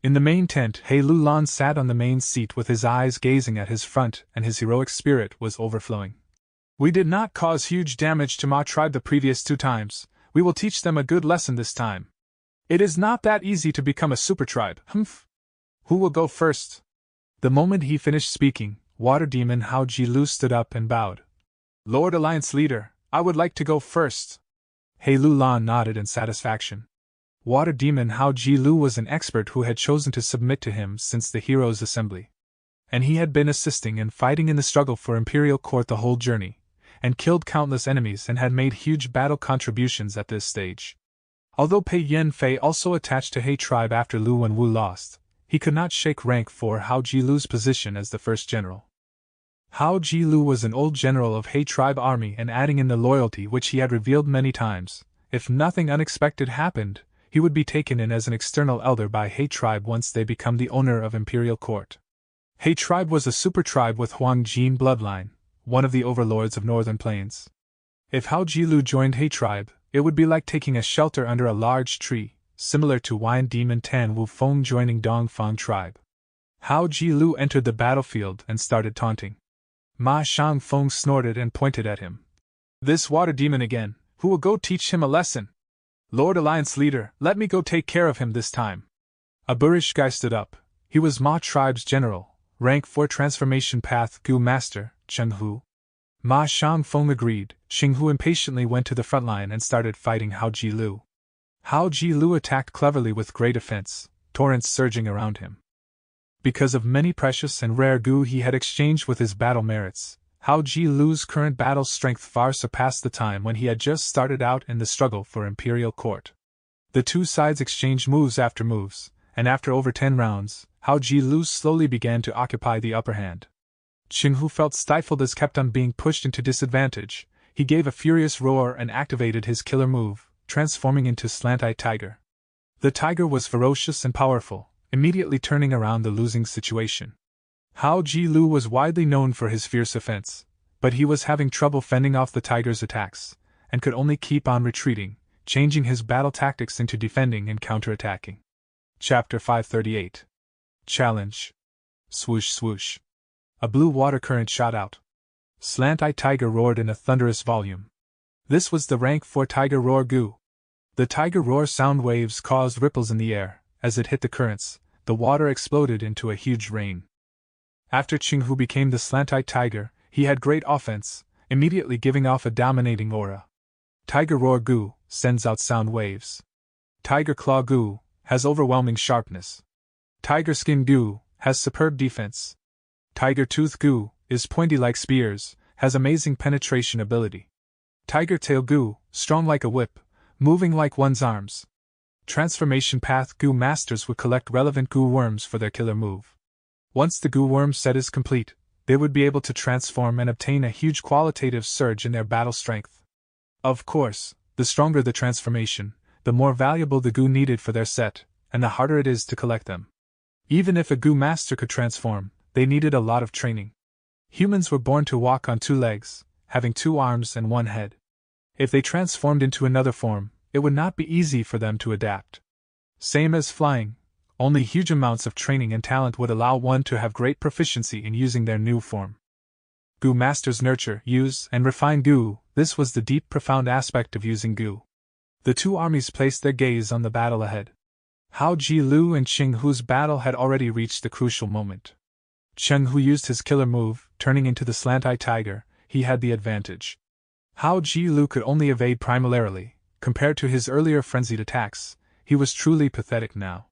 In the main tent, He Lu Lan sat on the main seat with his eyes gazing at his front, and his heroic spirit was overflowing. "We did not cause huge damage to Ma tribe the previous 2 times, we will teach them a good lesson this time. It is not that easy to become a super tribe, humph. Who will go first?" The moment he finished speaking, Water Demon Hao Ji Lu stood up and bowed. "Lord Alliance Leader, I would like to go first." He Lu Lan nodded in satisfaction. Water Demon Hao Ji Lu was an expert who had chosen to submit to him since the Heroes' Assembly. And he had been assisting and fighting in the struggle for imperial court the whole journey, and killed countless enemies and had made huge battle contributions at this stage. Although Pei Yen Fei also attached to He tribe after Lu Wenwu lost, he could not shake rank for Hao Jilu's position as the first general. Hao Jilu was an old general of He tribe army, and adding in the loyalty which he had revealed many times, if nothing unexpected happened, he would be taken in as an external elder by He tribe once they become the owner of imperial court. He tribe was a super tribe with Huangjin bloodline, one of the overlords of northern plains. If Hao Jilu joined He tribe, it would be like taking a shelter under a large tree, similar to Wine Demon Tan Wufeng joining Dongfang tribe. Hao Jilu entered the battlefield and started taunting. Ma Shangfeng snorted and pointed at him. "This water demon again, who will go teach him a lesson? Lord Alliance leader, let me go take care of him this time." A boorish guy stood up. He was Ma tribe's general, rank 4 transformation path Gu master, Cheng Hu. Ma Shangfeng agreed. Cheng Hu impatiently went to the front line and started fighting Hao Jilu. Hao Jilu attacked cleverly with great offense, torrents surging around him. Because of many precious and rare Gu he had exchanged with his battle merits, Hao Jilu's current battle strength far surpassed the time when he had just started out in the struggle for imperial court. The two sides exchanged moves after moves, and after over 10 rounds, Hao Jilu slowly began to occupy the upper hand. Cheng Hu felt stifled as kept on being pushed into disadvantage. He gave a furious roar and activated his killer move, transforming into Slant-Eye Tiger. The tiger was ferocious and powerful, immediately turning around the losing situation. Hao Jilu was widely known for his fierce offense, but he was having trouble fending off the tiger's attacks, and could only keep on retreating, changing his battle tactics into defending and counterattacking. Chapter 538. Challenge. Swoosh swoosh. A blue water current shot out. Slant-Eye Tiger roared in a thunderous volume. This was the rank 4 Tiger Roar Gu. The Tiger Roar sound waves caused ripples in the air. As it hit the currents, the water exploded into a huge rain. After Cheng Hu became the Slant-Eye Tiger, he had great offense, immediately giving off a dominating aura. Tiger Roar Gu sends out sound waves. Tiger Claw Gu has overwhelming sharpness. Tiger Skin Gu has superb defense. Tiger Tooth Gu is pointy like spears, has amazing penetration ability. Tiger Tail Gu, strong like a whip, moving like one's arms. Transformation Path Gu Masters would collect relevant Gu worms for their killer move. Once the Gu worm set is complete, they would be able to transform and obtain a huge qualitative surge in their battle strength. Of course, the stronger the transformation, the more valuable the Gu needed for their set, and the harder it is to collect them. Even if a Gu Master could transform, they needed a lot of training. Humans were born to walk on 2 legs, having 2 arms and 1 head. If they transformed into another form, it would not be easy for them to adapt. Same as flying, only huge amounts of training and talent would allow one to have great proficiency in using their new form. Gu Masters nurture, use, and refine Gu. This was the deep, profound aspect of using Gu. The two armies placed their gaze on the battle ahead. Hao Jilu and Cheng Hu's battle had already reached the crucial moment. Cheng Hu used his killer move, turning into the Slant-Eye Tiger. He had the advantage. Hao Jilu could only evade primarily. Compared to his earlier frenzied attacks, he was truly pathetic now.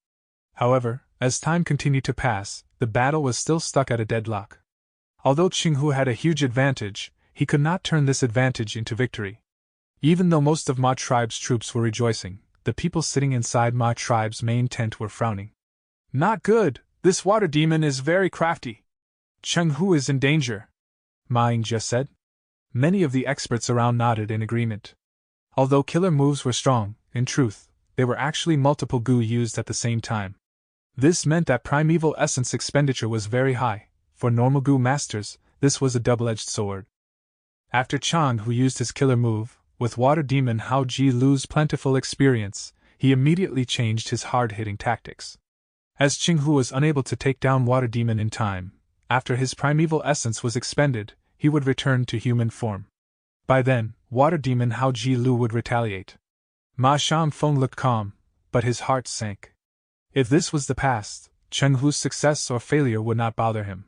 However, as time continued to pass, the battle was still stuck at a deadlock. Although Cheng Hu had a huge advantage, he could not turn this advantage into victory. Even though most of Ma tribe's troops were rejoicing, the people sitting inside Ma tribe's main tent were frowning. "Not good, this water demon is very crafty. Cheng Hu is in danger," Ma Yingjia said. Many of the experts around nodded in agreement. Although killer moves were strong, in truth, they were actually multiple Gu used at the same time. This meant that primeval essence expenditure was very high. For normal Gu masters, this was a double-edged sword. After Chang Hu used his killer move, with Water Demon Hao Jilu's plentiful experience, he immediately changed his hard-hitting tactics. As Cheng Hu was unable to take down Water Demon in time, after his primeval essence was expended, he would return to human form. By then, Water Demon Hao Jilu would retaliate. Ma Shangfeng looked calm, but his heart sank. If this was the past, Cheng Hu's success or failure would not bother him.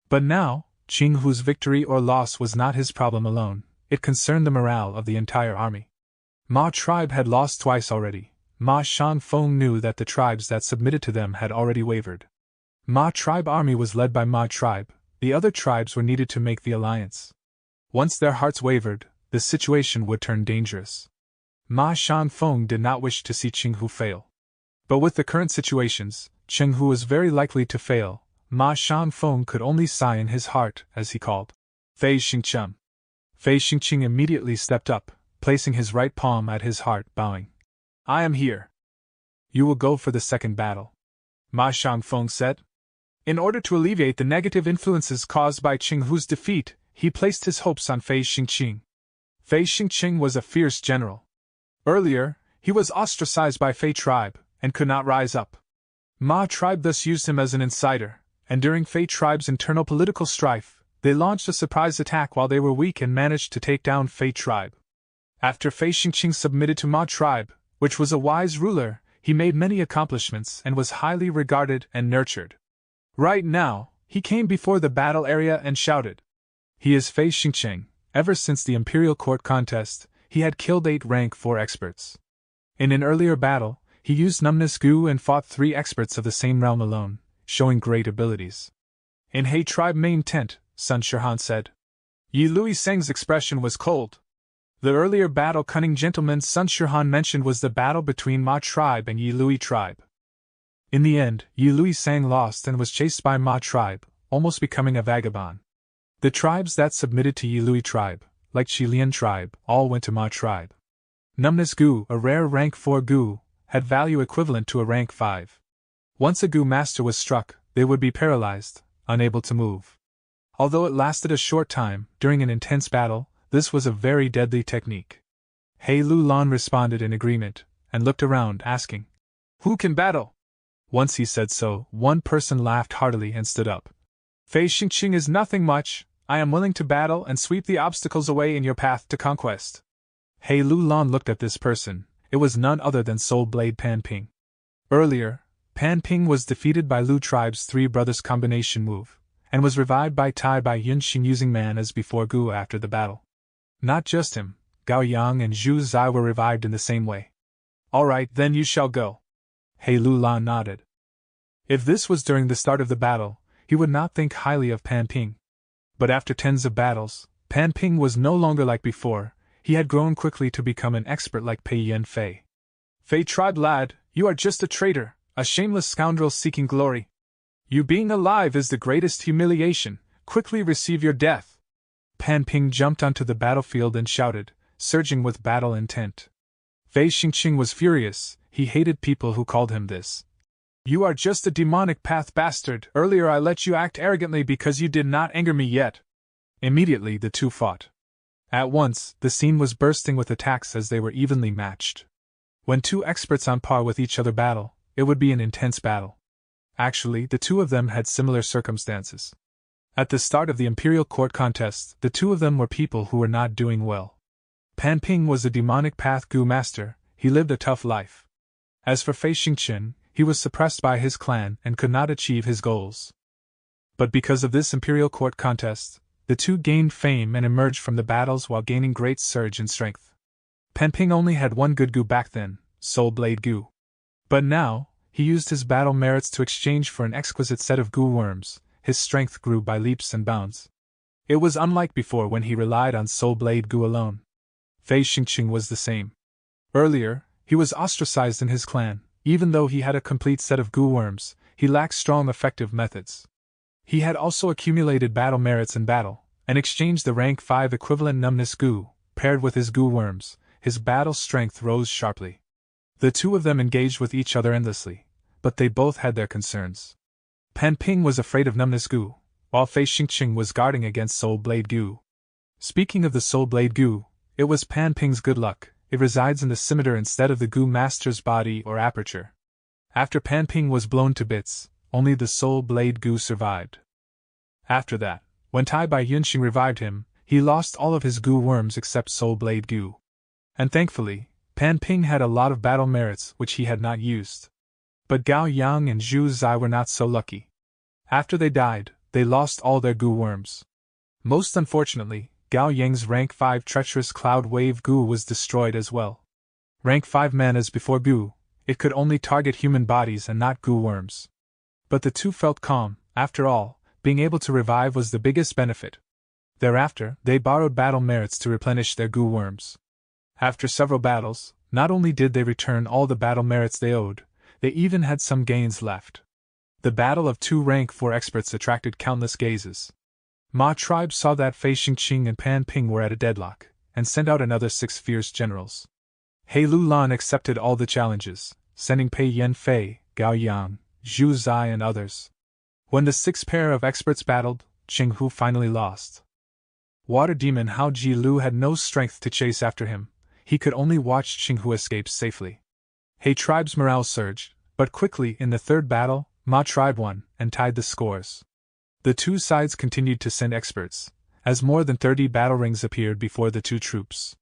But now, Cheng Hu's victory or loss was not his problem alone, it concerned the morale of the entire army. Ma tribe had lost twice already. Ma Shangfeng knew that the tribes that submitted to them had already wavered. Ma tribe army was led by Ma tribe, the other tribes were needed to make the alliance. Once their hearts wavered, the situation would turn dangerous. Ma Shangfeng did not wish to see Cheng Hu fail. But with the current situations, Cheng Hu was very likely to fail. Ma Shangfeng could only sigh in his heart as he called, Fei Xingcheng. Fei Xingqing immediately stepped up, placing his right palm at his heart, bowing. I am here. You will go for the second battle, Ma Shangfeng said. In order to alleviate the negative influences caused by Cheng Hu's defeat, he placed his hopes on Fei Xingqing. Fei Xingqing was a fierce general. Earlier, he was ostracized by Fei tribe, and could not rise up. Ma tribe thus used him as an insider, and during Fei tribe's internal political strife, they launched a surprise attack while they were weak and managed to take down Fei tribe. After Fei Xingqing submitted to Ma tribe, which was a wise ruler, he made many accomplishments and was highly regarded and nurtured. Right now, he came before the battle area and shouted. He is Fei Xingqing. Ever since the Imperial Court contest, he had killed 8 rank 4 experts. In an earlier battle, he used numbness goo and fought 3 experts of the same realm alone, showing great abilities. In He tribe main tent, Sun Shihan said. Yi Lui Seng's expression was cold. The earlier battle cunning gentleman Sun Shihan mentioned was the battle between Ma tribe and Yi Lui tribe. In the end, Yi Lui Sang lost and was chased by Ma tribe, almost becoming a vagabond. The tribes that submitted to Yi Lui tribe, like Qilian tribe, all went to Ma tribe. Numbness goo, a rare rank 4 goo, had value equivalent to a rank 5. Once a goo master was struck, they would be paralyzed, unable to move. Although it lasted a short time, during an intense battle, this was a very deadly technique. He Lu Lan responded in agreement, and looked around, asking, Who can battle? Once he said so, one person laughed heartily and stood up. Fei Xingqing is nothing much. I am willing to battle and sweep the obstacles away in your path to conquest. He Lu Lan looked at this person. It was none other than Soul Blade Pan Ping. Earlier, Pan Ping was defeated by Lu tribe's 3 brothers combination move, and was revived by Tai by Yunxing using man as before Gu after the battle. Not just him, Gao Yang and Zhu Zai were revived in the same way. Alright, then you shall go. He Lu Lan nodded. If this was during the start of the battle, he would not think highly of Pan Ping. But after tens of battles, Pan Ping was no longer like before. He had grown quickly to become an expert like Pei Yen Fei. Fei tribe lad, you are just a traitor, a shameless scoundrel seeking glory. You being alive is the greatest humiliation. Quickly receive your death. Pan Ping jumped onto the battlefield and shouted, surging with battle intent. Fei Xingqing was furious. He hated people who called him this. You are just a demonic path bastard. Earlier I let you act arrogantly because you did not anger me yet. Immediately the two fought. At once, the scene was bursting with attacks as they were evenly matched. When 2 experts on par with each other battle, it would be an intense battle. Actually, the 2 of them had similar circumstances. At the start of the Imperial Court contest, the 2 of them were people who were not doing well. Pan Ping was a demonic path Gu master. He lived a tough life. As for Fei Xingqing, he was suppressed by his clan and could not achieve his goals. But because of this Imperial Court contest, the 2 gained fame and emerged from the battles while gaining great surge in strength. Pan Ping only had 1 good Gu back then, Soul Blade Gu. But now, he used his battle merits to exchange for an exquisite set of Gu worms. His strength grew by leaps and bounds. It was unlike before when he relied on Soul Blade Gu alone. Fei Xingqing was the same. Earlier, he was ostracized in his clan. Even though he had a complete set of Gu worms, he lacked strong effective methods. He had also accumulated battle merits in battle, and exchanged the rank 5 equivalent numbness Gu, paired with his Gu worms. His battle strength rose sharply. The 2 of them engaged with each other endlessly, but they both had their concerns. Pan Ping was afraid of numbness Gu, while Fei Xingqing was guarding against Soul Blade Gu. Speaking of the Soul Blade Gu, it was Pan Ping's good luck. It resides in the scimitar instead of the Gu master's body or aperture. After Pan Ping was blown to bits, only the Soul Blade Gu survived. After that, when Tai Bai Yunxing revived him, he lost all of his Gu worms except Soul Blade Gu. And thankfully, Pan Ping had a lot of battle merits which he had not used. But Gao Yang and Zhu Zai were not so lucky. After they died, they lost all their Gu worms. Most unfortunately, Gao Yang's rank 5 treacherous Cloud Wave Gu was destroyed as well. Rank 5 man as before Gu, it could only target human bodies and not Gu worms. But the 2 felt calm. After all, being able to revive was the biggest benefit. Thereafter, they borrowed battle merits to replenish their Gu worms. After several battles, not only did they return all the battle merits they owed, they even had some gains left. The battle of two rank 4 experts attracted countless gazes. Ma tribe saw that Fei Xingqing and Pan Ping were at a deadlock, and sent out another 6 fierce generals. He Lu Lan accepted all the challenges, sending Pei Yan Fei, Gao Yang, Zhu Zai and others. When the 6 pair of experts battled, Qing Hu finally lost. Water demon Hao Ji Lu had no strength to chase after him, he could only watch Qing Hu escape safely. He tribe's morale surged, but quickly in the third battle, Ma tribe won, and tied the scores. The two sides continued to send experts, as more than 30 battle rings appeared before the two troops.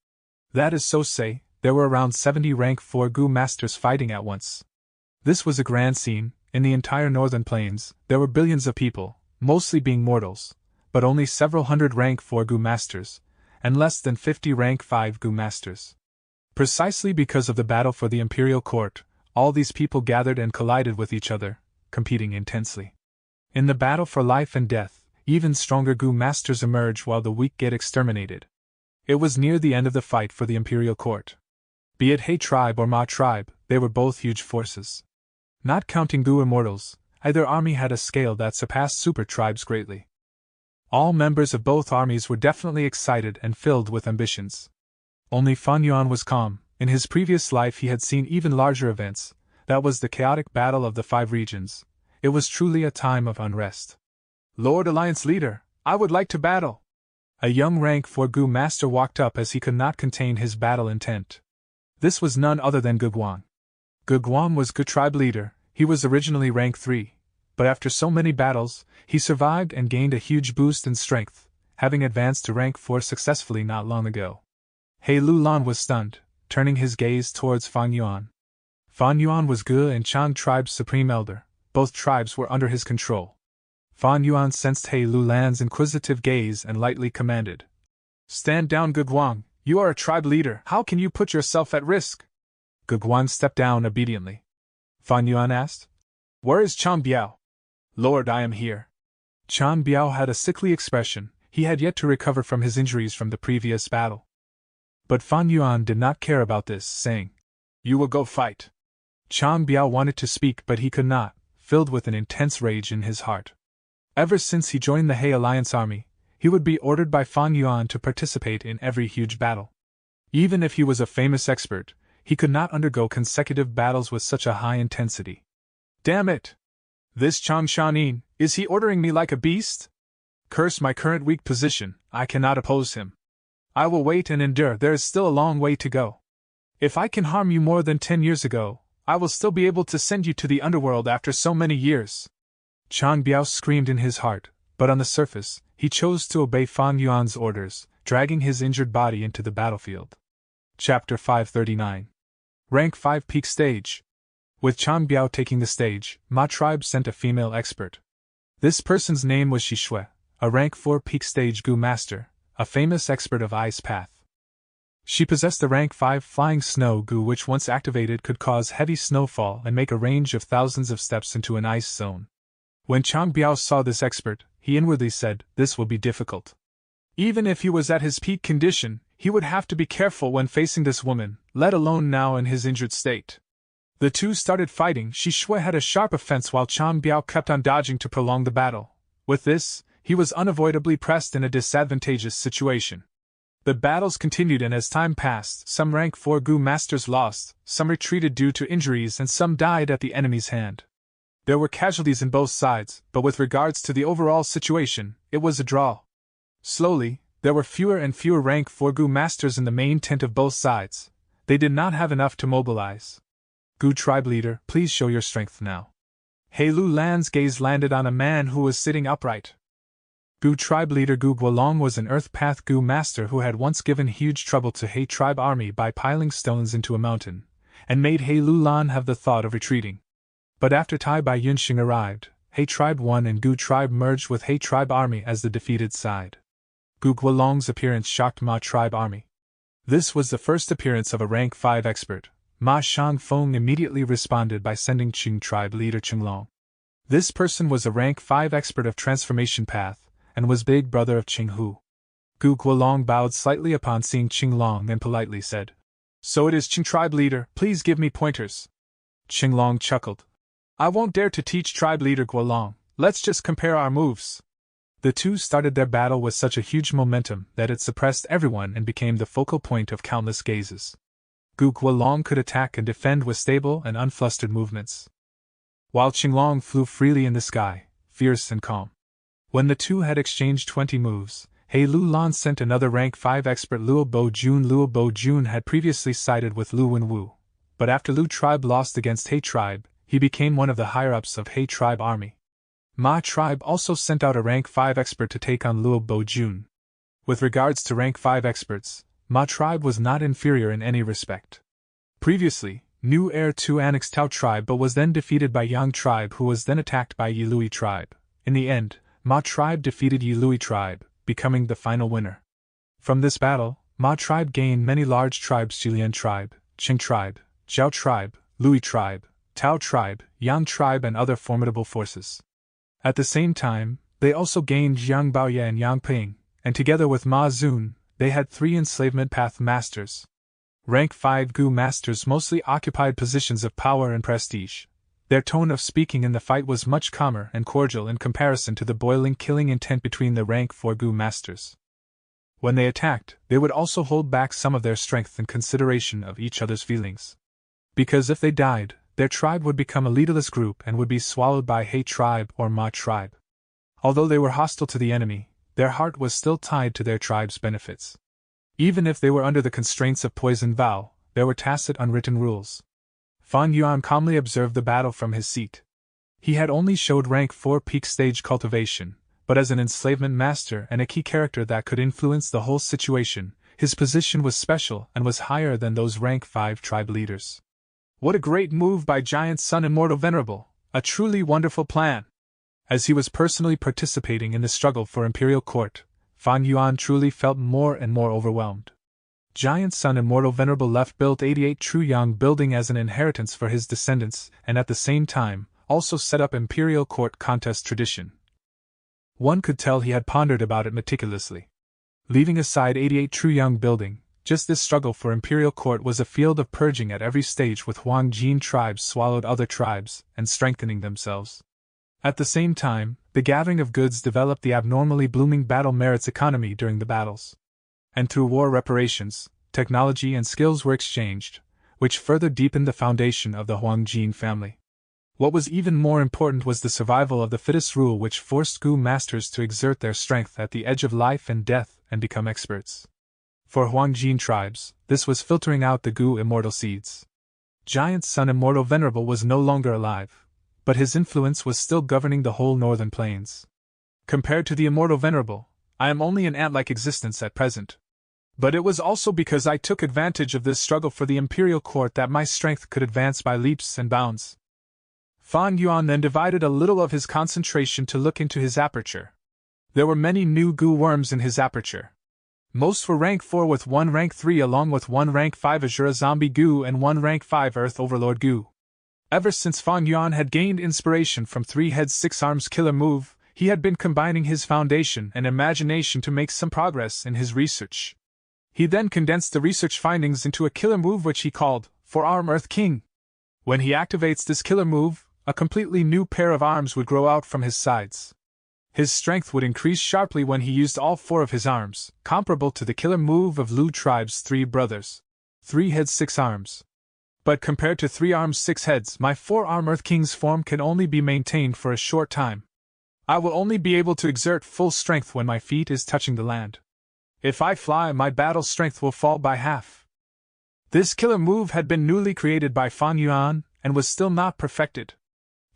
That is so say, there were around 70 rank 4 Gu masters fighting at once. This was a grand scene. In the entire northern plains, there were billions of people, mostly being mortals, but only several hundred rank 4 Gu masters, and less than 50 rank 5 Gu masters. Precisely because of the battle for the imperial court, all these people gathered and collided with each other, competing intensely. In the battle for life and death, even stronger Gu masters emerge while the weak get exterminated. It was near the end of the fight for the imperial court. Be it He tribe or Ma tribe, they were both huge forces. Not counting Gu immortals, either army had a scale that surpassed super tribes greatly. All members of both armies were definitely excited and filled with ambitions. Only Fan Yuan was calm. In his previous life he had seen even larger events. That was the chaotic battle of the 5 regions. It was truly a time of unrest. Lord Alliance Leader, I would like to battle. A young rank 4 Gu master walked up as he could not contain his battle intent. This was none other than Gu Guang. Gu Guang was Gu tribe leader. He was originally rank 3, but after so many battles, he survived and gained a huge boost in strength, having advanced to rank 4 successfully not long ago. He Lu Lan was stunned, turning his gaze towards Fan Yuan. Fan Yuan was Gu and Chang tribe's supreme elder. Both tribes were under his control. Fan Yuan sensed He Lu Lan's inquisitive gaze and lightly commanded, "Stand down, Gu Guang. You are a tribe leader. How can you put yourself at risk?" Gu Guang stepped down obediently. Fan Yuan asked, "Where is Chang Biao?" "Lord, I am here." Chang Biao had a sickly expression. He had yet to recover from his injuries from the previous battle. But Fan Yuan did not care about this, saying, "You will go fight." Chang Biao wanted to speak but he could not, filled with an intense rage in his heart. Ever since he joined the He Alliance army, he would be ordered by Fan Yuan to participate in every huge battle. Even if he was a famous expert, he could not undergo consecutive battles with such a high intensity. Damn it! This Chang Shanin, is he ordering me like a beast? Curse my current weak position, I cannot oppose him. I will wait and endure, there is still a long way to go. If I can harm you more than 10 years ago, I will still be able to send you to the underworld after so many years. Chang Biao screamed in his heart, but on the surface, he chose to obey Fan Yuan's orders, dragging his injured body into the battlefield. Chapter 539. Rank 5 Peak Stage. With Chang Biao taking the stage, Ma tribe sent a female expert. This person's name was Shishue, a rank 4 Peak Stage Gu master, a famous expert of Ice Path. She possessed the rank 5 Flying Snow Gu which once activated could cause heavy snowfall and make a range of thousands of steps into an ice zone. When Chang Biao saw this expert, he inwardly said, "This will be difficult." Even if he was at his peak condition, he would have to be careful when facing this woman, let alone now in his injured state. The two started fighting. Shishue had a sharp offense while Chang Biao kept on dodging to prolong the battle. With this, he was unavoidably pressed in a disadvantageous situation. The battles continued and as time passed, some rank 4 Gu masters lost, some retreated due to injuries and some died at the enemy's hand. There were casualties in both sides, but with regards to the overall situation, it was a draw. Slowly, there were fewer and fewer rank 4 Gu masters in the main tent of both sides. They did not have enough to mobilize. Gu tribe leader, please show your strength now. He Lu Lan's gaze landed on a man who was sitting upright. Gu tribe leader Gu Guolong was an Earth Path Gu master who had once given huge trouble to He tribe army by piling stones into a mountain, and made He Lu Lan have the thought of retreating. But after Tai Bai Yunxing arrived, He tribe won and Gu tribe merged with He tribe army as the defeated side. Gu Guolong's appearance shocked Ma tribe army. This was the first appearance of a rank 5 expert. Ma Shangfeng immediately responded by sending Qing tribe leader Qinglong. This person was a rank 5 expert of transformation path, and was big brother of Qing Hu. Gu Guolong bowed slightly upon seeing Qinglong and politely said, "So it is Qing tribe leader, please give me pointers." Qinglong chuckled. I won't dare to teach tribe leader Guolong, let's just compare our moves. The two started their battle with such a huge momentum that it suppressed everyone and became the focal point of countless gazes. Gu Guolong could attack and defend with stable and unflustered movements, while Qinglong flew freely in the sky, fierce and calm. When the two had exchanged 20 moves, He Lu Lan sent another rank 5 expert Luo Bo Jun. Luo Bo Jun had previously sided with Lu Wenwu, but after Lu tribe lost against He tribe, he became one of the higher-ups of He tribe army. Ma tribe also sent out a rank 5 expert to take on Luo Bo Jun. With regards to rank 5 experts, Ma tribe was not inferior in any respect. Previously, New Heir 2 annexed Tao tribe but was then defeated by Yang tribe, who was then attacked by Yilui tribe. In the end, Ma tribe defeated Yilui tribe, becoming the final winner. From this battle, Ma tribe gained many large tribes: Julian tribe, Qing tribe, Zhao tribe, Lui tribe, Tao tribe, Yang tribe, and other formidable forces. At the same time, they also gained Yang Baoye and Yang Ping, and together with Ma Zun, they had 3 enslavement path masters. Rank 5 Gu masters mostly occupied positions of power and prestige. Their tone of speaking in the fight was much calmer and cordial in comparison to the boiling killing intent between the rank 4 Gu masters. When they attacked, they would also hold back some of their strength in consideration of each other's feelings. Because if they died, their tribe would become a leaderless group and would be swallowed by He tribe or Ma tribe. Although they were hostile to the enemy, their heart was still tied to their tribe's benefits. Even if they were under the constraints of poison vow, there were tacit unwritten rules. Fan Yuan calmly observed the battle from his seat. He had only showed rank 4 peak stage cultivation, but as an enslavement master and a key character that could influence the whole situation, his position was special and was higher than those rank 5 tribe leaders. What a great move by Giant Sun Immortal Venerable, a truly wonderful plan! As he was personally participating in the struggle for Imperial Court, Fan Yuan truly felt more and more overwhelmed. Giant Sun Immortal Venerable left built 88 True Yang building as an inheritance for his descendants, and at the same time, also set up Imperial Court contest tradition. One could tell he had pondered about it meticulously. Leaving aside 88 True Yang building, just this struggle for Imperial Court was a field of purging at every stage, with Huang Jin tribes swallowed other tribes, and strengthening themselves. At the same time, the gathering of goods developed the abnormally blooming battle merits economy during the battles. And through war reparations, technology and skills were exchanged, which further deepened the foundation of the Huang Jin family. What was even more important was the survival of the fittest rule, which forced Gu masters to exert their strength at the edge of life and death and become experts. For Huang Jin tribes, this was filtering out the Gu immortal seeds. Giant Sun Immortal Venerable was no longer alive, but his influence was still governing the whole northern plains. Compared to the Immortal Venerable, I am only an ant-like existence at present. But it was also because I took advantage of this struggle for the Imperial Court that my strength could advance by leaps and bounds. Fan Yuan then divided a little of his concentration to look into his aperture. There were many new Gu worms in his aperture. Most were rank 4 with 1 rank 3 along with 1 rank 5 Azura Zombie Gu and 1 rank 5 Earth Overlord Gu. Ever since Fan Yuan had gained inspiration from 3 Heads 6 Arms killer move, he had been combining his foundation and imagination to make some progress in his research. He then condensed the research findings into a killer move which he called 4-Arm Earth King. When he activates this killer move, a completely new pair of arms would grow out from his sides. His strength would increase sharply when he used all 4 of his arms, comparable to the killer move of Lu Tribe's 3 brothers. 3 heads 6 arms. But compared to 3 arms 6 heads, my 4-Arm Earth King's form can only be maintained for a short time. I will only be able to exert full strength when my feet is touching the land. If I fly, my battle strength will fall by half. This killer move had been newly created by Fan Yuan, and was still not perfected.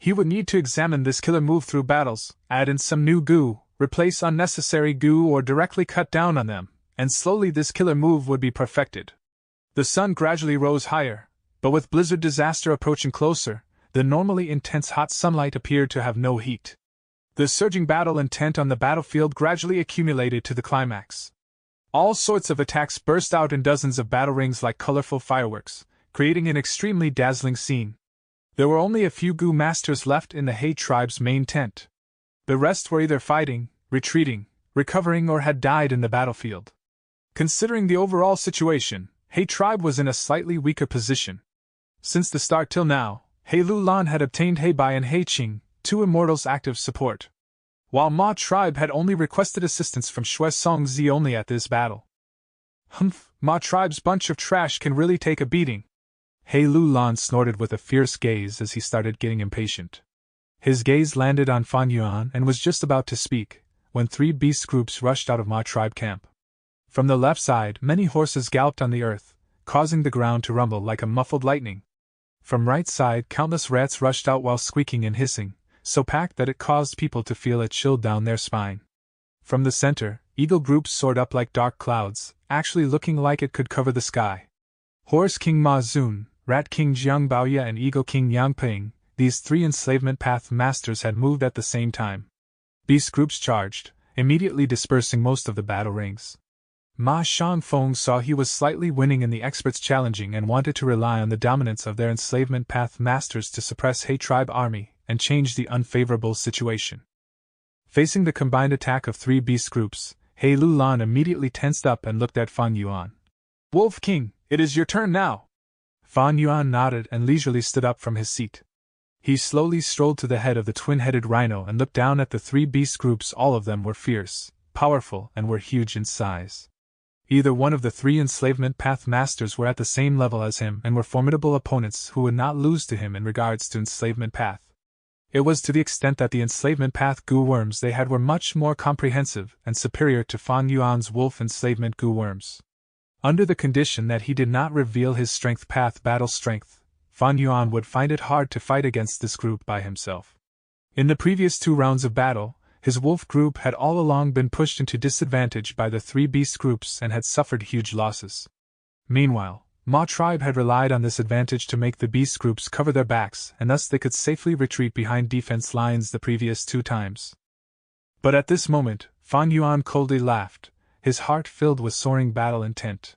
He would need to examine this killer move through battles, add in some new Gu, replace unnecessary Gu or directly cut down on them, and slowly this killer move would be perfected. The sun gradually rose higher, but with blizzard disaster approaching closer, the normally intense hot sunlight appeared to have no heat. The surging battle intent on the battlefield gradually accumulated to the climax. All sorts of attacks burst out in dozens of battle rings like colorful fireworks, creating an extremely dazzling scene. There were only a few Gu masters left in the He tribe's main tent. The rest were either fighting, retreating, recovering, or had died in the battlefield. Considering the overall situation, He tribe was in a slightly weaker position. Since the start till now, He Lu Lan had obtained He Bai and He Qing, two immortals' active support, while Ma tribe had only requested assistance from Xue Song Zi only at this battle. Humph, Ma tribe's bunch of trash can really take a beating. He Lu Lan snorted with a fierce gaze as he started getting impatient. His gaze landed on Fan Yuan and was just about to speak, when three beast groups rushed out of Ma tribe camp. From the left side, many horses galloped on the earth, causing the ground to rumble like a muffled lightning. From right side, countless rats rushed out while squeaking and hissing, so packed that it caused people to feel a chill down their spine. From the center, eagle groups soared up like dark clouds, actually looking like it could cover the sky. Horse King Ma Zun, Rat King Jiang Baoye and Eagle King Yang Ping, these three enslavement path masters had moved at the same time. Beast groups charged, immediately dispersing most of the battle rings. Ma Shangfeng saw he was slightly winning in the experts challenging and wanted to rely on the dominance of their enslavement path masters to suppress He tribe army and change the unfavorable situation. Facing the combined attack of three beast groups, He Lu Lan immediately tensed up and looked at Fan Yuan. "Wolf King, it is your turn now." Fan Yuan nodded and leisurely stood up from his seat. He slowly strolled to the head of the twin-headed rhino and looked down at the three beast groups. All of them were fierce, powerful, and were huge in size. Either one of the three enslavement path masters were at the same level as him and were formidable opponents who would not lose to him in regards to enslavement path. It was to the extent that the enslavement path goo worms they had were much more comprehensive and superior to Fan Yuan's wolf enslavement goo worms. Under the condition that he did not reveal his strength path battle strength, Fan Yuan would find it hard to fight against this group by himself. In the previous 2 rounds of battle, his wolf group had all along been pushed into disadvantage by the 3 beast groups and had suffered huge losses. Meanwhile, Ma tribe had relied on this advantage to make the beast groups cover their backs, and thus they could safely retreat behind defense lines the previous 2 times. But at this moment, Fan Yuan coldly laughed, his heart filled with soaring battle intent.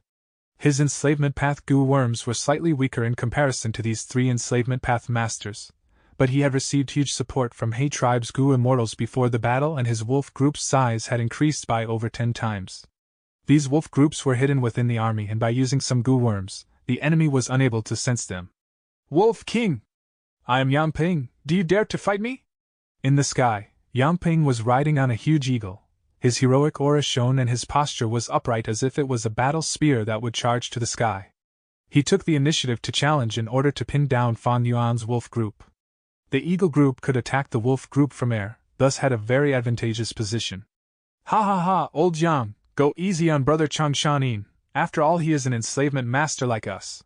His enslavement path goo worms were slightly weaker in comparison to these 3 enslavement path masters, but he had received huge support from He tribe's goo immortals before the battle, and his wolf group's size had increased by over 10 times. These wolf groups were hidden within the army, and by using some goo worms, the enemy was unable to sense them. "Wolf King! I am Yang Ping, do you dare to fight me?" In the sky, Yang Ping was riding on a huge eagle. His heroic aura shone and his posture was upright as if it was a battle spear that would charge to the sky. He took the initiative to challenge in order to pin down Fan Yuan's wolf group. The eagle group could attack the wolf group from air, thus had a very advantageous position. "Ha ha ha, old Yang, go easy on brother Changshanin, after all he is an enslavement master like us.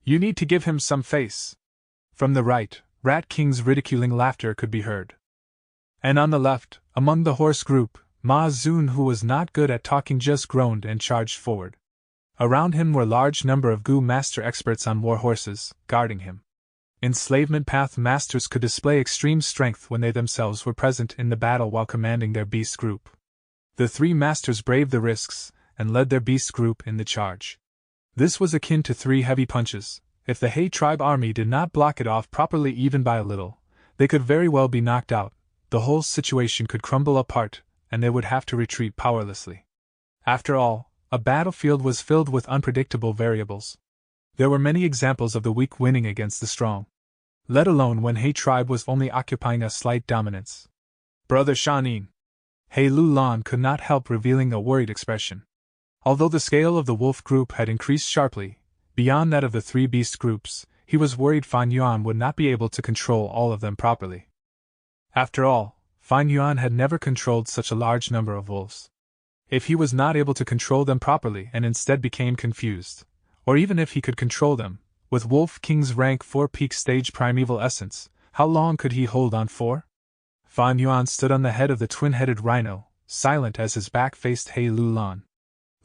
You need to give him some face." From the right, Rat King's ridiculing laughter could be heard. And on the left, among the horse group, Ma Zun, who was not good at talking, just groaned and charged forward. Around him were a large number of goo master experts on war horses, guarding him. Enslavement path masters could display extreme strength when they themselves were present in the battle while commanding their beast group. The 3 masters braved the risks, and led their beast group in the charge. This was akin to 3 heavy punches. If the He tribe army did not block it off properly even by a little, they could very well be knocked out, the whole situation could crumble apart, and they would have to retreat powerlessly. After all, a battlefield was filled with unpredictable variables. There were many examples of the weak winning against the strong, let alone when He tribe was only occupying a slight dominance. "Brother Shanin." He Lu Lan could not help revealing a worried expression. Although the scale of the wolf group had increased sharply, beyond that of the 3 beast groups, he was worried Fan Yuan would not be able to control all of them properly. After all, Fan Yuan had never controlled such a large number of wolves. If he was not able to control them properly and instead became confused, or even if he could control them, with Wolf King's rank 4 peak stage primeval essence, how long could he hold on for? Fan Yuan stood on the head of the twin-headed rhino, silent as his back faced He Lu Lan.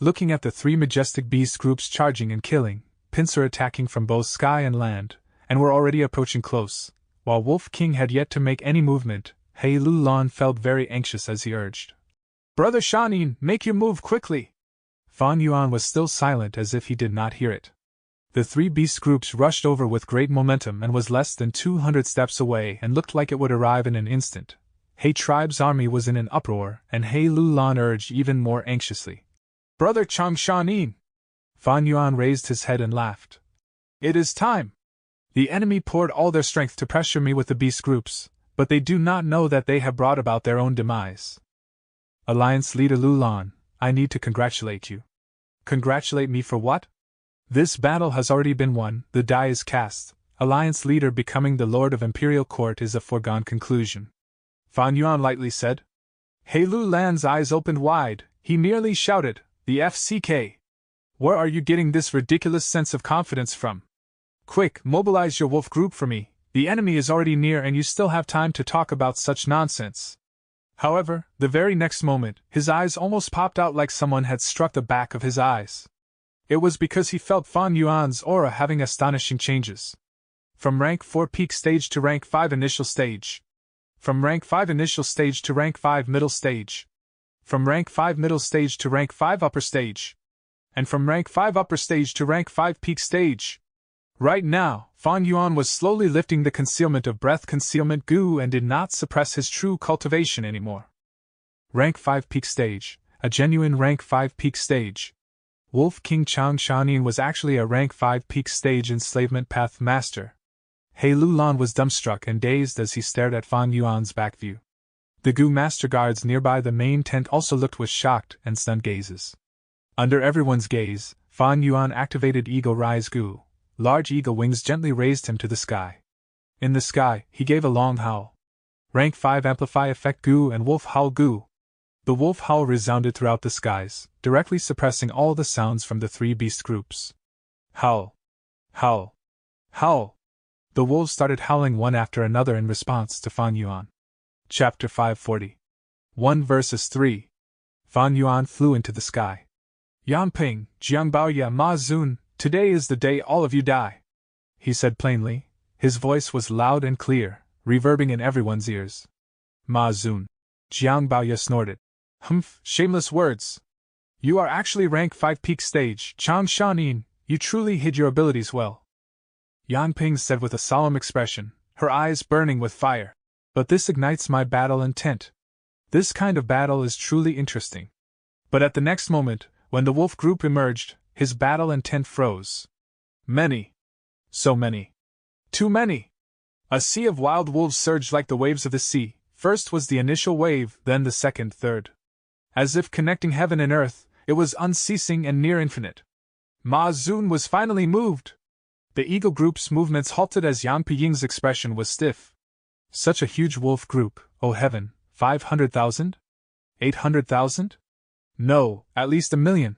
Looking at the 3 majestic beast groups charging and killing, pincer attacking from both sky and land, and were already approaching close, while Wolf King had yet to make any movement, He Lu Lan felt very anxious as he urged, "Brother Shanin, make your move quickly!" Fan Yuan was still silent as if he did not hear it. The 3 beast groups rushed over with great momentum and was less than 200 steps away and looked like it would arrive in an instant. He tribe's army was in an uproar, and He Lu Lan urged even more anxiously, "Brother Changshanin!" Fan Yuan raised his head and laughed. "It is time!" The enemy poured all their strength to pressure me with the beast groups, but they do not know that they have brought about their own demise. Alliance Leader Lu Lan, I need to congratulate you. Congratulate me for what? This battle has already been won, the die is cast. Alliance Leader becoming the Lord of Imperial Court is a foregone conclusion. Fan Yuan lightly said. He Lu Lan's eyes opened wide, he nearly shouted, the FCK! Where are you getting this ridiculous sense of confidence from? Quick, mobilize your wolf group for me, the enemy is already near and you still have time to talk about such nonsense. However, the very next moment, his eyes almost popped out like someone had struck the back of his eyes. It was because he felt Fan Yuan's aura having astonishing changes. From rank 4 peak stage to rank 5 initial stage. From rank 5 initial stage to rank 5 middle stage. From rank 5 middle stage to rank 5 upper stage. And from rank 5 upper stage to rank 5 peak stage. Right now, Fan Yuan was slowly lifting the concealment of breath concealment goo and did not suppress his true cultivation anymore. Rank 5 peak stage, a genuine rank 5 peak stage. Wolf King Chang Shanin was actually a rank 5 peak stage enslavement path master. He Lu Lan was dumbstruck and dazed as he stared at Fan Yuan's back view. The Gu master guards nearby the main tent also looked with shocked and stunned gazes. Under everyone's gaze, Fan Yuan activated Eagle Rise Gu. Large eagle wings gently raised him to the sky. In the sky, he gave a long howl. Rank 5 Amplify Effect Gu and Wolf Howl Gu. The wolf howl resounded throughout the skies, directly suppressing all the sounds from the 3 beast groups. Howl. Howl. Howl. The wolves started howling one after another in response to Fan Yuan. Chapter 540. 1 verses 3. Fan Yuan flew into the sky. Yanping, Jiangbaoya Ma Zun, today is the day all of you die, he said plainly. His voice was loud and clear, reverbing in everyone's ears. Ma Zun. Jiangbaoya snorted. Humph, shameless words. You are actually rank 5 peak stage, Chang Shanin, you truly hid your abilities well. Yanping said with a solemn expression, her eyes burning with fire. But this ignites my battle intent. This kind of battle is truly interesting. But at the next moment, when the wolf group emerged, his battle intent froze. Many. So many. Too many. A sea of wild wolves surged like the waves of the sea. First was the initial wave, then the second, third. As if connecting heaven and earth, it was unceasing and near infinite. Ma Zun was finally moved. The eagle group's movements halted as Yang Piying's expression was stiff. Such a huge wolf group, oh heaven, 500,000? 800,000? No, at least 1,000,000.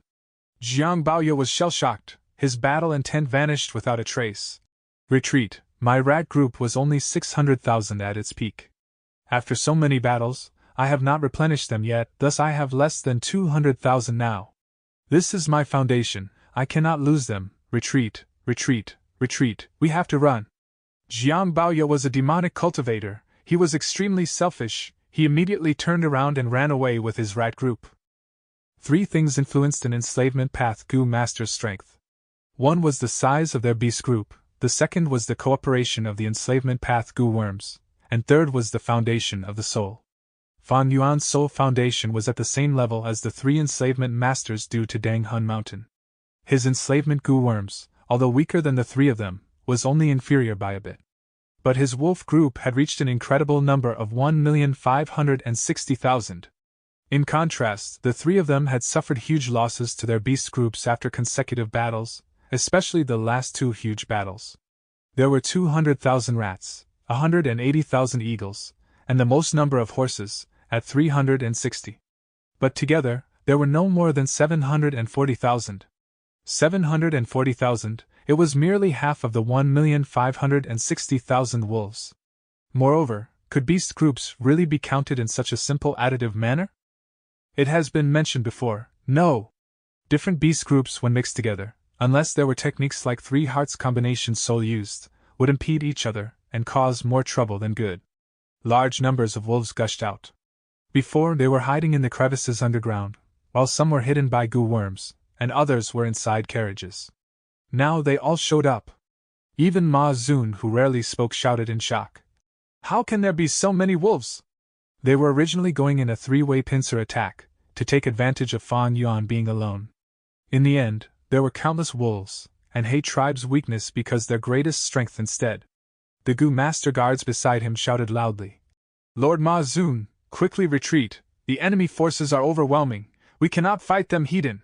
Jiang Baoya was shell-shocked, his battle intent vanished without a trace. Retreat, my rat group was only 600,000 at its peak. After so many battles, I have not replenished them yet, thus I have less than 200,000 now. This is my foundation, I cannot lose them. Retreat, retreat, retreat, we have to run. Jiang Baoya was a demonic cultivator, he was extremely selfish, he immediately turned around and ran away with his rat group. 3 things influenced an enslavement path Gu master's strength. 1 was the size of their beast group, the second was the cooperation of the enslavement path Gu worms, and third was the foundation of the soul. Fan Yuan's soul foundation was at the same level as the 3 enslavement masters due to Dang Hun Mountain. His enslavement Gu worms, although weaker than the 3 of them, was only inferior by a bit. But his wolf group had reached an incredible number of 1,560,000. In contrast, the 3 of them had suffered huge losses to their beast groups after consecutive battles, especially the last 2 huge battles. There were 200,000 rats, 180,000 eagles, and the most number of horses, at 360. But together, there were no more than 740,000. 740,000, it was merely half of the 1,560,000 wolves. Moreover, could beast groups really be counted in such a simple additive manner? It has been mentioned before, no. Different beast groups when mixed together, unless there were techniques like 3 hearts combination soul used, would impede each other and cause more trouble than good. Large numbers of wolves gushed out. Before, they were hiding in the crevices underground, while some were hidden by Gu worms, and others were inside carriages. Now they all showed up. Even Ma Zun, who rarely spoke, shouted in shock. How can there be so many wolves? They were originally going in a 3-way pincer attack, to take advantage of Fan Yuan being alone. In the end, there were countless wolves, and He tribe's weakness because their greatest strength instead. The Gu master guards beside him shouted loudly. Lord Ma Zun, quickly retreat, the enemy forces are overwhelming, we cannot fight them heathen.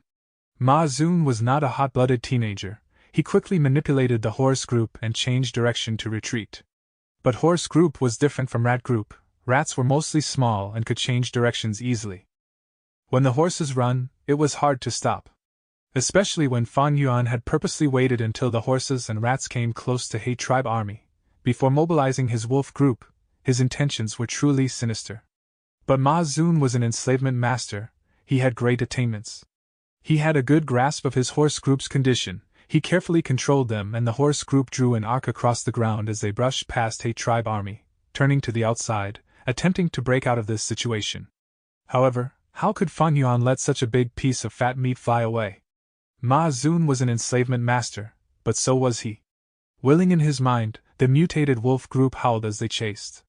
Ma Zun was not a hot-blooded teenager. He quickly manipulated the horse group and changed direction to retreat. But horse group was different from rat group. Rats were mostly small and could change directions easily. When the horses run, it was hard to stop. Especially when Fan Yuan had purposely waited until the horses and rats came close to He tribe army. Before mobilizing his wolf group, his intentions were truly sinister. But Ma Zun was an enslavement master. He had great attainments. He had a good grasp of his horse group's condition. He carefully controlled them, and the horse group drew an arc across the ground as they brushed past He tribe army, turning to the outside, attempting to break out of this situation. However, how could Fan Yuan let such a big piece of fat meat fly away? Ma Zun was an enslavement master, but so was he. Willing in his mind, the mutated wolf group howled as they chased.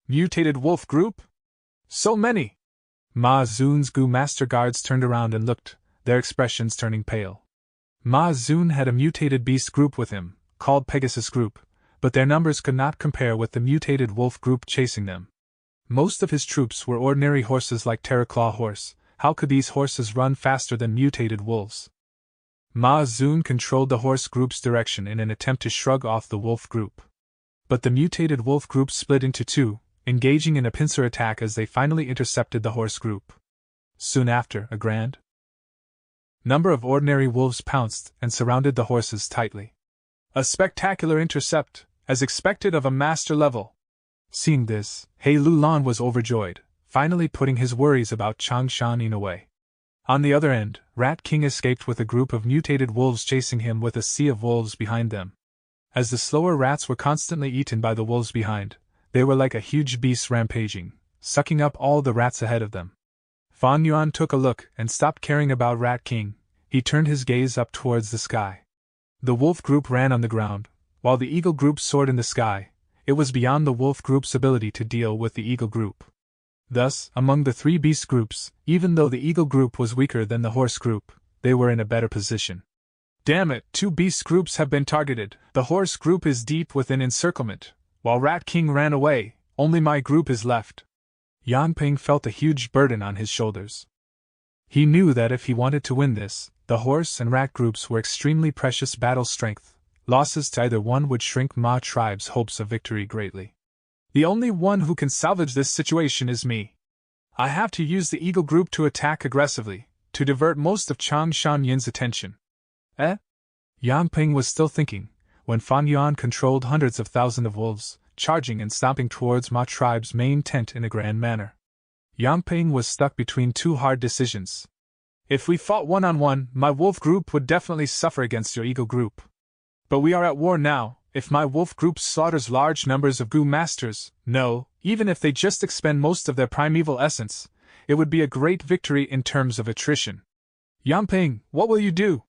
Mutated wolf group? So many! Ma Zun's Gu master guards turned around and looked, their expressions turning pale. Ma Zun had a mutated beast group with him, called Pegasus group, but their numbers could not compare with the mutated wolf group chasing them. Most of his troops were ordinary horses like Terraclaw horse. How could these horses run faster than mutated wolves? Ma Zun controlled the horse group's direction in an attempt to shrug off the wolf group. But the mutated wolf group split into two, engaging in a pincer attack as they finally intercepted the horse group. Soon after, a grand number of ordinary wolves pounced and surrounded the horses tightly. A spectacular intercept, as expected of a master level. Seeing this, He Lulan was overjoyed, finally putting his worries about Chang Shanin away. On the other end, Rat King escaped with a group of mutated wolves chasing him with a sea of wolves behind them. As the slower rats were constantly eaten by the wolves behind, they were like a huge beast rampaging, sucking up all the rats ahead of them. Fan Yuan took a look and stopped caring about Rat King. He turned his gaze up towards the sky. The wolf group ran on the ground, while the eagle group soared in the sky. It was beyond the wolf group's ability to deal with the eagle group. Thus, among the three beast groups, even though the eagle group was weaker than the horse group, they were in a better position. Damn it, two beast groups have been targeted. The horse group is deep within encirclement. While Rat King ran away, only my group is left. Yang Ping felt a huge burden on his shoulders. He knew that if he wanted to win this, the horse and rat groups were extremely precious battle strength. Losses to either one would shrink Ma tribe's hopes of victory greatly. The only one who can salvage this situation is me. I have to use the eagle group to attack aggressively, to divert most of Chang Shanyin's attention. Yang Ping was still thinking, when Fan Yuan controlled hundreds of thousands of wolves, charging and stomping towards Ma tribe's main tent in a grand manner. Yang Ping was stuck between two hard decisions. If we fought one-on-one, my wolf group would definitely suffer against your eagle group. But we are at war now. If my wolf group slaughters large numbers of Gu masters, no, even if they just expend most of their primeval essence, it would be a great victory in terms of attrition. Yang Ping, what will you do?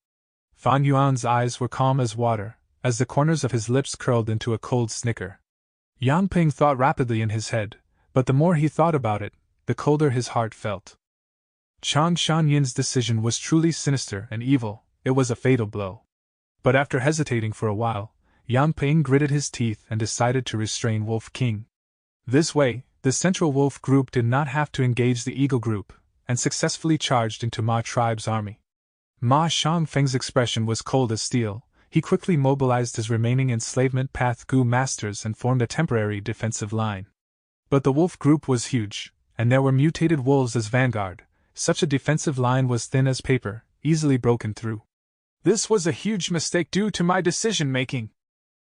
Fan Yuan's eyes were calm as water, as the corners of his lips curled into a cold snicker. Yang Ping thought rapidly in his head, but the more he thought about it, the colder his heart felt. Chang Shanyin's decision was truly sinister and evil. It was a fatal blow. But after hesitating for a while, Yang Ping gritted his teeth and decided to restrain Wolf King. This way, the central wolf group did not have to engage the eagle group, and successfully charged into Ma tribe's army. Ma Shangfeng's expression was cold as steel. He quickly mobilized his remaining enslavement path Gu masters and formed a temporary defensive line. But the wolf group was huge, and there were mutated wolves as vanguard. Such a defensive line was thin as paper, easily broken through. This was a huge mistake due to my decision-making.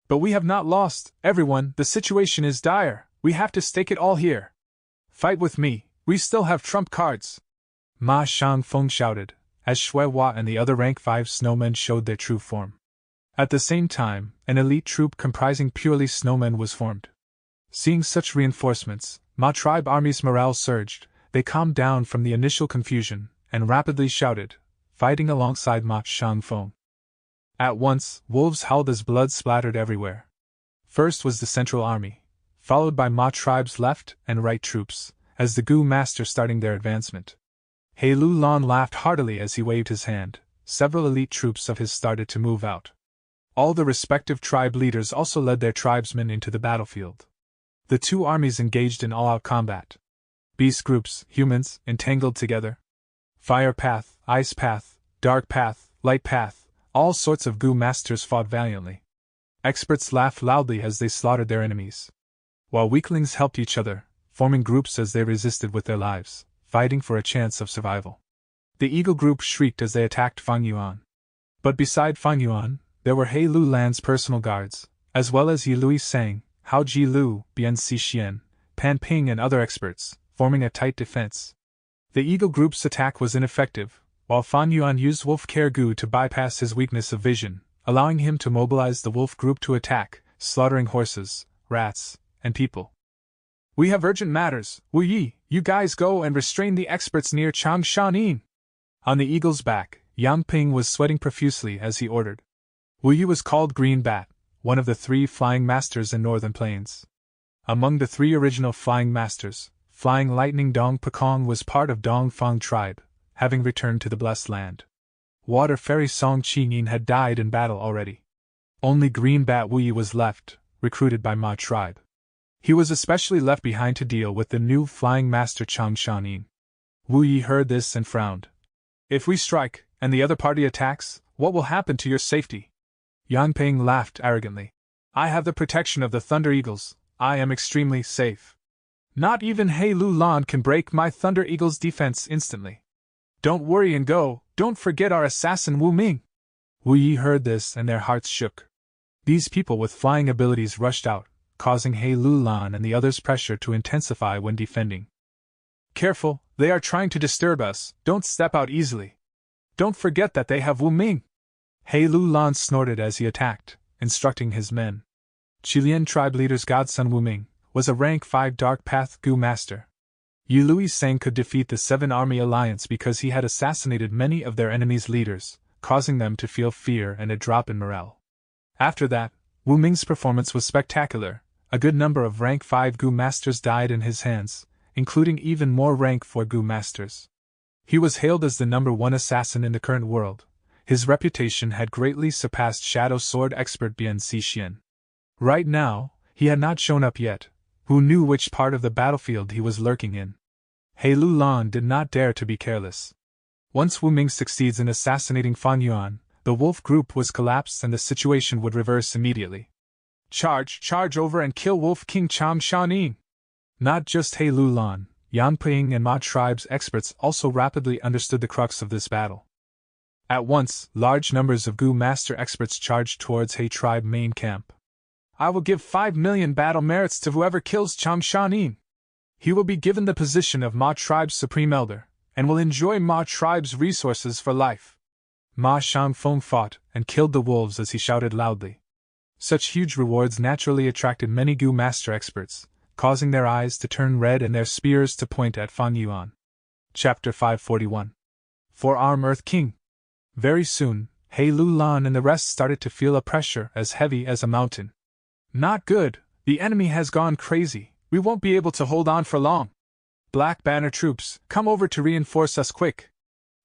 But we have not lost, everyone. The situation is dire. We have to stake it all here. Fight with me. We still have trump cards. Ma Shangfeng shouted, as Shui Hua and the other rank 5 snowmen showed their true form. At the same time, an elite troop comprising purely snowmen was formed. Seeing such reinforcements, Ma tribe army's morale surged. They calmed down from the initial confusion, and rapidly shouted, fighting alongside Ma Shangfeng. At once, wolves howled as blood splattered everywhere. First was the central army, followed by Ma tribe's left and right troops, as the Gu master starting their advancement. He Lulan laughed heartily as he waved his hand. Several elite troops of his started to move out. All the respective tribe leaders also led their tribesmen into the battlefield. The two armies engaged in all-out combat. Beast groups, humans, entangled together. Fire path, ice path, dark path, light path, all sorts of goo masters fought valiantly. Experts laughed loudly as they slaughtered their enemies, while weaklings helped each other, forming groups as they resisted with their lives, fighting for a chance of survival. The Eagle group shrieked as they attacked Fang Yuan. But beside Fang Yuan, there were He Lu Lan's personal guards, as well as Yi Lui Sang, Hao Ji Lu, Bian Si Xian, Pan Ping and other experts, forming a tight defense. The Eagle group's attack was ineffective, while Fang Yuan used Wolf Care Gu to bypass his weakness of vision, allowing him to mobilize the wolf group to attack, slaughtering horses, rats, and people. "We have urgent matters, Wu Yi, you guys go and restrain the experts near Changshanin." On the eagle's back, Yang Ping was sweating profusely as he ordered. Wu Yi was called Green Bat, one of the 3 flying masters in Northern Plains. Among the 3 original flying masters, Flying Lightning Dong Pekong was part of Dong Fang tribe, having returned to the Blessed Land. Water Fairy Song Qingyin had died in battle already. Only Green Bat Wu Yi was left, recruited by Ma tribe. He was especially left behind to deal with the new flying master Chang Shanin. Wu Yi heard this and frowned. "If we strike, and the other party attacks, what will happen to your safety?" Yang Ping laughed arrogantly. "I have the protection of the Thunder Eagles, I am extremely safe. Not even He Lu Lan can break my Thunder Eagle's defense instantly. Don't worry and go, don't forget our assassin Wu Ming." Wu Yi heard this and their hearts shook. These people with flying abilities rushed out, causing He Lu Lan and the others' pressure to intensify when defending. "Careful, they are trying to disturb us, don't step out easily. Don't forget that they have Wu Ming." He Lu Lan snorted as he attacked, instructing his men. Qilian tribe leader's godson Wu Ming was a rank 5 Dark Path Gu master. Yi Lui Sang could defeat the 7-army alliance because he had assassinated many of their enemies' leaders, causing them to feel fear and a drop in morale. After that, Wu Ming's performance was spectacular. A good number of rank 5 Gu masters died in his hands, including even more rank 4 Gu masters. He was hailed as the #1 assassin in the current world. His reputation had greatly surpassed Shadow Sword expert Bian Si Xian. Right now, he had not shown up yet. Who knew which part of the battlefield he was lurking in? He Lu Lan did not dare to be careless. Once Wu Ming succeeds in assassinating Fang Yuan, the wolf group was collapsed and the situation would reverse immediately. Charge over and kill Wolf King Chang Shanin." Not just He Lu Lan, Yang Ping and Ma tribe's experts also rapidly understood the crux of this battle. At once, large numbers of Gu master experts charged towards He tribe main camp. "I will give 5 million battle merits to whoever kills Chang Shanin. He will be given the position of Ma tribe's supreme elder, and will enjoy Ma tribe's resources for life." Ma Shangfeng fought and killed the wolves as he shouted loudly. Such huge rewards naturally attracted many Gu master experts, causing their eyes to turn red and their spears to point at Fang Yuan. Chapter 541. Four-Arm Earth King. Very soon, He Lu Lan and the rest started to feel a pressure as heavy as a mountain. "Not good, the enemy has gone crazy, we won't be able to hold on for long. Black Banner troops, come over to reinforce us quick.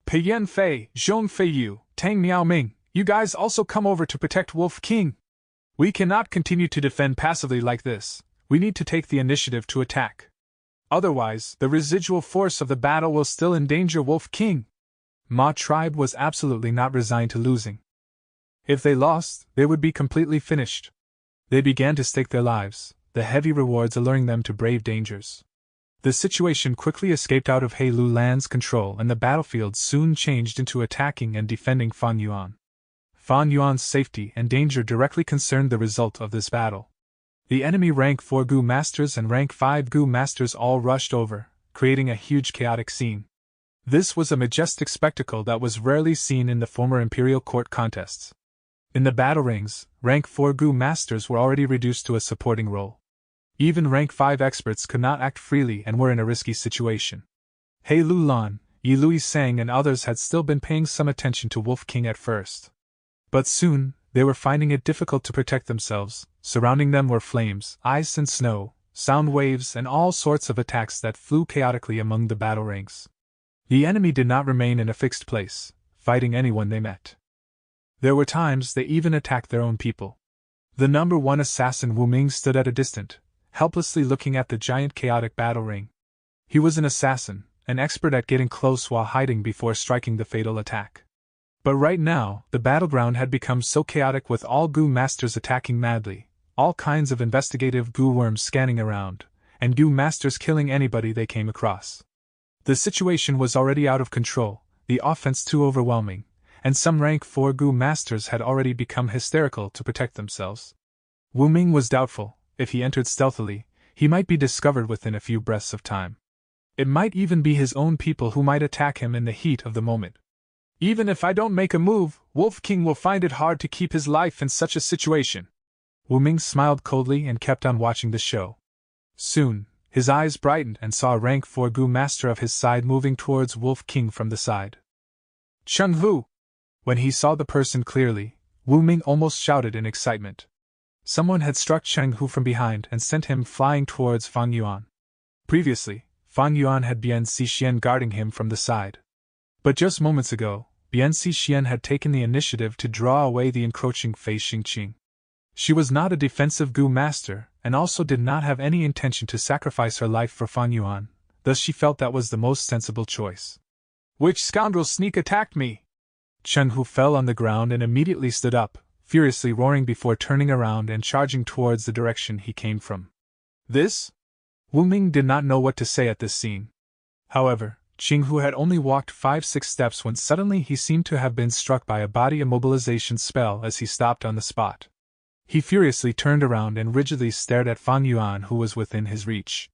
Pei Fei, Zhong Fei Yu, Tang Miao Ming, you guys also come over to protect Wolf King. We cannot continue to defend passively like this, we need to take the initiative to attack. Otherwise, the residual force of the battle will still endanger Wolf King." Ma tribe was absolutely not resigned to losing. If they lost, they would be completely finished. They began to stake their lives, the heavy rewards alluring them to brave dangers. The situation quickly escaped out of He Lu Lan's control and the battlefield soon changed into attacking and defending Fang Yuan. Fang Yuan's safety and danger directly concerned the result of this battle. The enemy rank 4 Gu masters and rank 5 Gu masters all rushed over, creating a huge chaotic scene. This was a majestic spectacle that was rarely seen in the former Imperial Court contests. In the battle rings, rank 4 Gu masters were already reduced to a supporting role. Even rank 5 experts could not act freely and were in a risky situation. He Lu Lan, Yi Lui Sang and others had still been paying some attention to Wolf King at first. But soon, they were finding it difficult to protect themselves. Surrounding them were flames, ice and snow, sound waves and all sorts of attacks that flew chaotically among the battle rings. The enemy did not remain in a fixed place, fighting anyone they met. There were times they even attacked their own people. The number one assassin Wu Ming stood at a distance, helplessly looking at the giant chaotic battle ring. He was an assassin, an expert at getting close while hiding before striking the fatal attack. But right now, the battleground had become so chaotic with all Gu masters attacking madly, all kinds of investigative Gu worms scanning around, and Gu masters killing anybody they came across. The situation was already out of control, the offense too overwhelming, and some rank 4 Gu masters had already become hysterical to protect themselves. Wu Ming was doubtful, if he entered stealthily, he might be discovered within a few breaths of time. It might even be his own people who might attack him in the heat of the moment. Even if I don't make a move, Wolf King will find it hard to keep his life in such a situation. Wu Ming smiled coldly and kept on watching the show. Soon, his eyes brightened and saw a rank 4 Gu master of his side moving towards Wolf King from the side. Cheng Hu! When he saw the person clearly, Wu Ming almost shouted in excitement. Someone had struck Cheng Hu from behind and sent him flying towards Fang Yuan. Previously, Fang Yuan had Bian Xixian guarding him from the side. But just moments ago, Bian Xixian had taken the initiative to draw away the encroaching Fei Xingqing. She was not a defensive Gu master, and also did not have any intention to sacrifice her life for Fang Yuan, thus she felt that was the most sensible choice. Which scoundrel sneak attacked me? Cheng Hu fell on the ground and immediately stood up, furiously roaring before turning around and charging towards the direction he came from. This? Wu Ming did not know what to say at this scene. However, Cheng Hu had only walked 5-6 steps when suddenly he seemed to have been struck by a body immobilization spell as he stopped on the spot. He furiously turned around and rigidly stared at Fang Yuan, who was within his reach.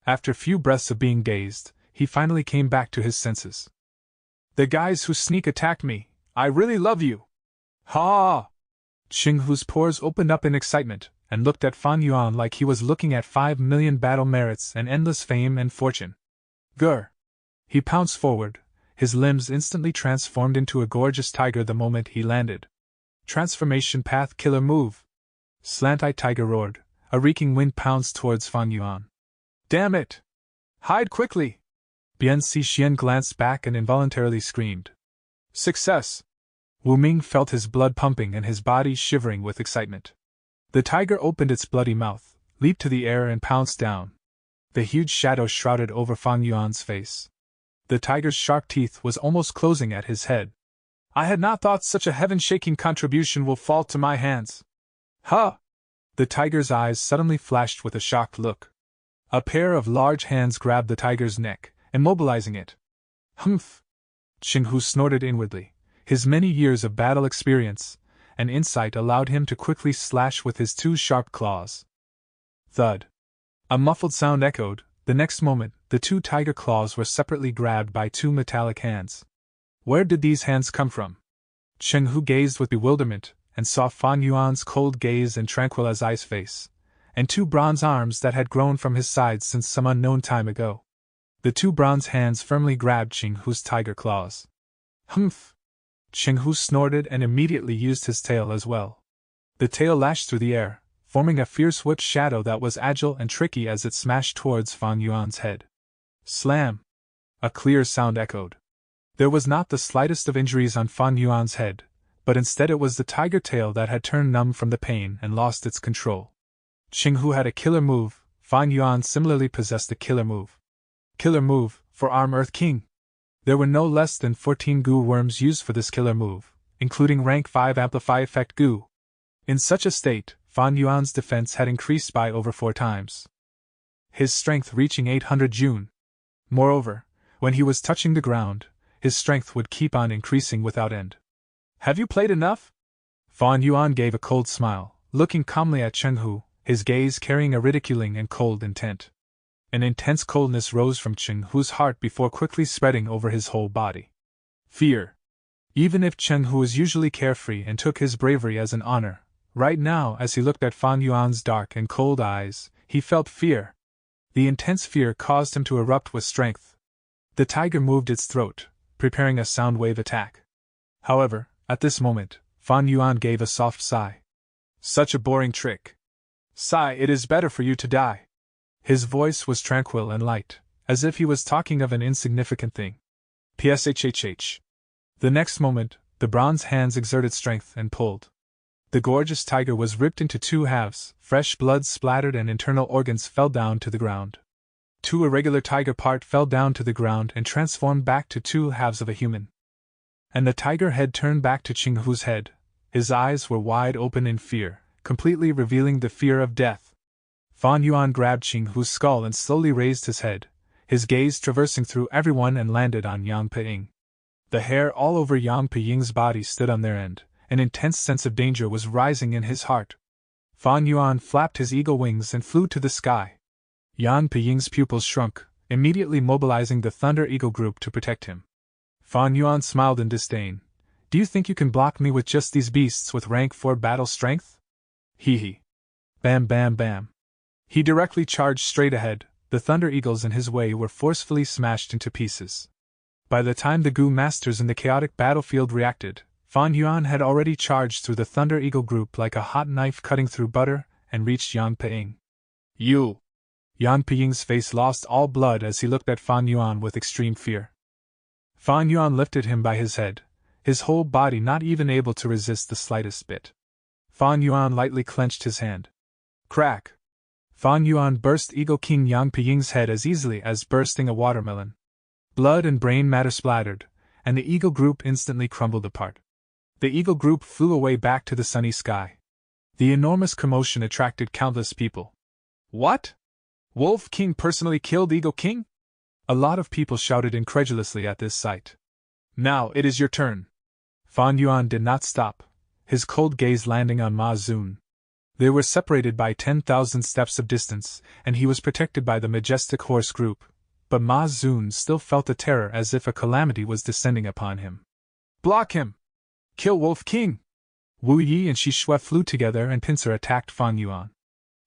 After few breaths of being dazed, he finally came back to his senses. The guys who sneak attacked me, I really love you! Ha! Cheng Hu's pores opened up in excitement, and looked at Fang Yuan like he was looking at 5 million battle merits and endless fame and fortune. Grr! He pounced forward, his limbs instantly transformed into a gorgeous tiger the moment he landed. Transformation path killer move! Slant-eyed tiger roared, a reeking wind pounced towards Fang Yuan. Damn it! Hide quickly! Bian Xixian glanced back and involuntarily screamed. Success! Wu Ming felt his blood pumping and his body shivering with excitement. The tiger opened its bloody mouth, leaped to the air and pounced down. The huge shadow shrouded over Fang Yuan's face. The tiger's sharp teeth was almost closing at his head. I had not thought such a heaven-shaking contribution will fall to my hands. Huh! The tiger's eyes suddenly flashed with a shocked look. A pair of large hands grabbed the tiger's neck, immobilizing it. Humph! Cheng Hu snorted inwardly. His many years of battle experience and insight allowed him to quickly slash with his 2 sharp claws. Thud! A muffled sound echoed. The next moment, the 2 tiger claws were separately grabbed by 2 metallic hands. Where did these hands come from? Cheng Hu gazed with bewilderment, and saw Fang Yuan's cold gaze and tranquil as ice face, and 2 bronze arms that had grown from his sides since some unknown time ago. The 2 bronze hands firmly grabbed Cheng Hu's tiger claws. Humph! Cheng Hu snorted and immediately used his tail as well. The tail lashed through the air, forming a fierce whipped shadow that was agile and tricky as it smashed towards Fang Yuan's head. Slam! A clear sound echoed. There was not the slightest of injuries on Fang Yuan's head, but instead it was the tiger tail that had turned numb from the pain and lost its control. Cheng Hu had a killer move, Fang Yuan similarly possessed a killer move. Killer move, for Arm Earth King. There were no less than 14 Gu worms used for this killer move, including rank 5 Amplify Effect Gu. In such a state, Fang Yuan's defense had increased by over 4 times. His strength reaching 800 Jun. Moreover, when he was touching the ground, his strength would keep on increasing without end. Have you played enough? Fang Yuan gave a cold smile, looking calmly at Cheng Hu, his gaze carrying a ridiculing and cold intent. An intense coldness rose from Cheng Hu's heart before quickly spreading over his whole body. Fear. Even if Cheng Hu was usually carefree and took his bravery as an honor, right now, as he looked at Fang Yuan's dark and cold eyes, he felt fear. The intense fear caused him to erupt with strength. The tiger moved its throat, preparing a sound wave attack. However, at this moment, Fang Yuan gave a soft sigh. Such a boring trick. Sigh, it is better for you to die. His voice was tranquil and light, as if he was talking of an insignificant thing. Pshhhh. The next moment, The bronze hands exerted strength and pulled. The gorgeous tiger was ripped into two halves, fresh blood splattered and internal organs fell down to the ground. Two irregular tiger parts fell down to the ground and transformed back to two halves of a human. And the tiger head turned back to Qing Hu's head. His eyes were wide open in fear, completely revealing the fear of death. Fan Yuan grabbed Qing Hu's skull and slowly raised his head, his gaze traversing through everyone and landed on Yang Piying. The hair all over Yang Piying's body stood on their end. An intense sense of danger was rising in his heart. Fan Yuan flapped his eagle wings and flew to the sky. Yang Piying's pupils shrunk, immediately mobilizing the Thunder Eagle group to protect him. Fan Yuan smiled in disdain. Do you think you can block me with just these beasts with rank 4 battle strength? Hee hee. Bam bam bam. He directly charged straight ahead. The Thunder Eagles in his way were forcefully smashed into pieces. By the time the Gu masters in the chaotic battlefield reacted, Fan Yuan had already charged through the Thunder Eagle group like a hot knife cutting through butter and reached Yang Piying. You! Yang Piying's face lost all blood as he looked at Fan Yuan with extreme fear. Fan Yuan lifted him by his head, his whole body not even able to resist the slightest bit. Fan Yuan lightly clenched his hand. Crack! Fan Yuan burst Eagle King Yang Piying's head as easily as bursting a watermelon. Blood and brain matter splattered, and the Eagle group instantly crumbled apart. The Eagle group flew away back to the sunny sky. The enormous commotion attracted countless people. What? Wolf King personally killed Eagle King? A lot of people shouted incredulously at this sight. Now it is your turn. Fan Yuan did not stop, his cold gaze landing on Ma Xun. They were separated by 10,000 steps of distance, and he was protected by the majestic horse group, but Ma Xun still felt the terror as if a calamity was descending upon him. Block him! Kill Wolf King! Wu Yi and Shi Shui flew together and pincer attacked Fan Yuan.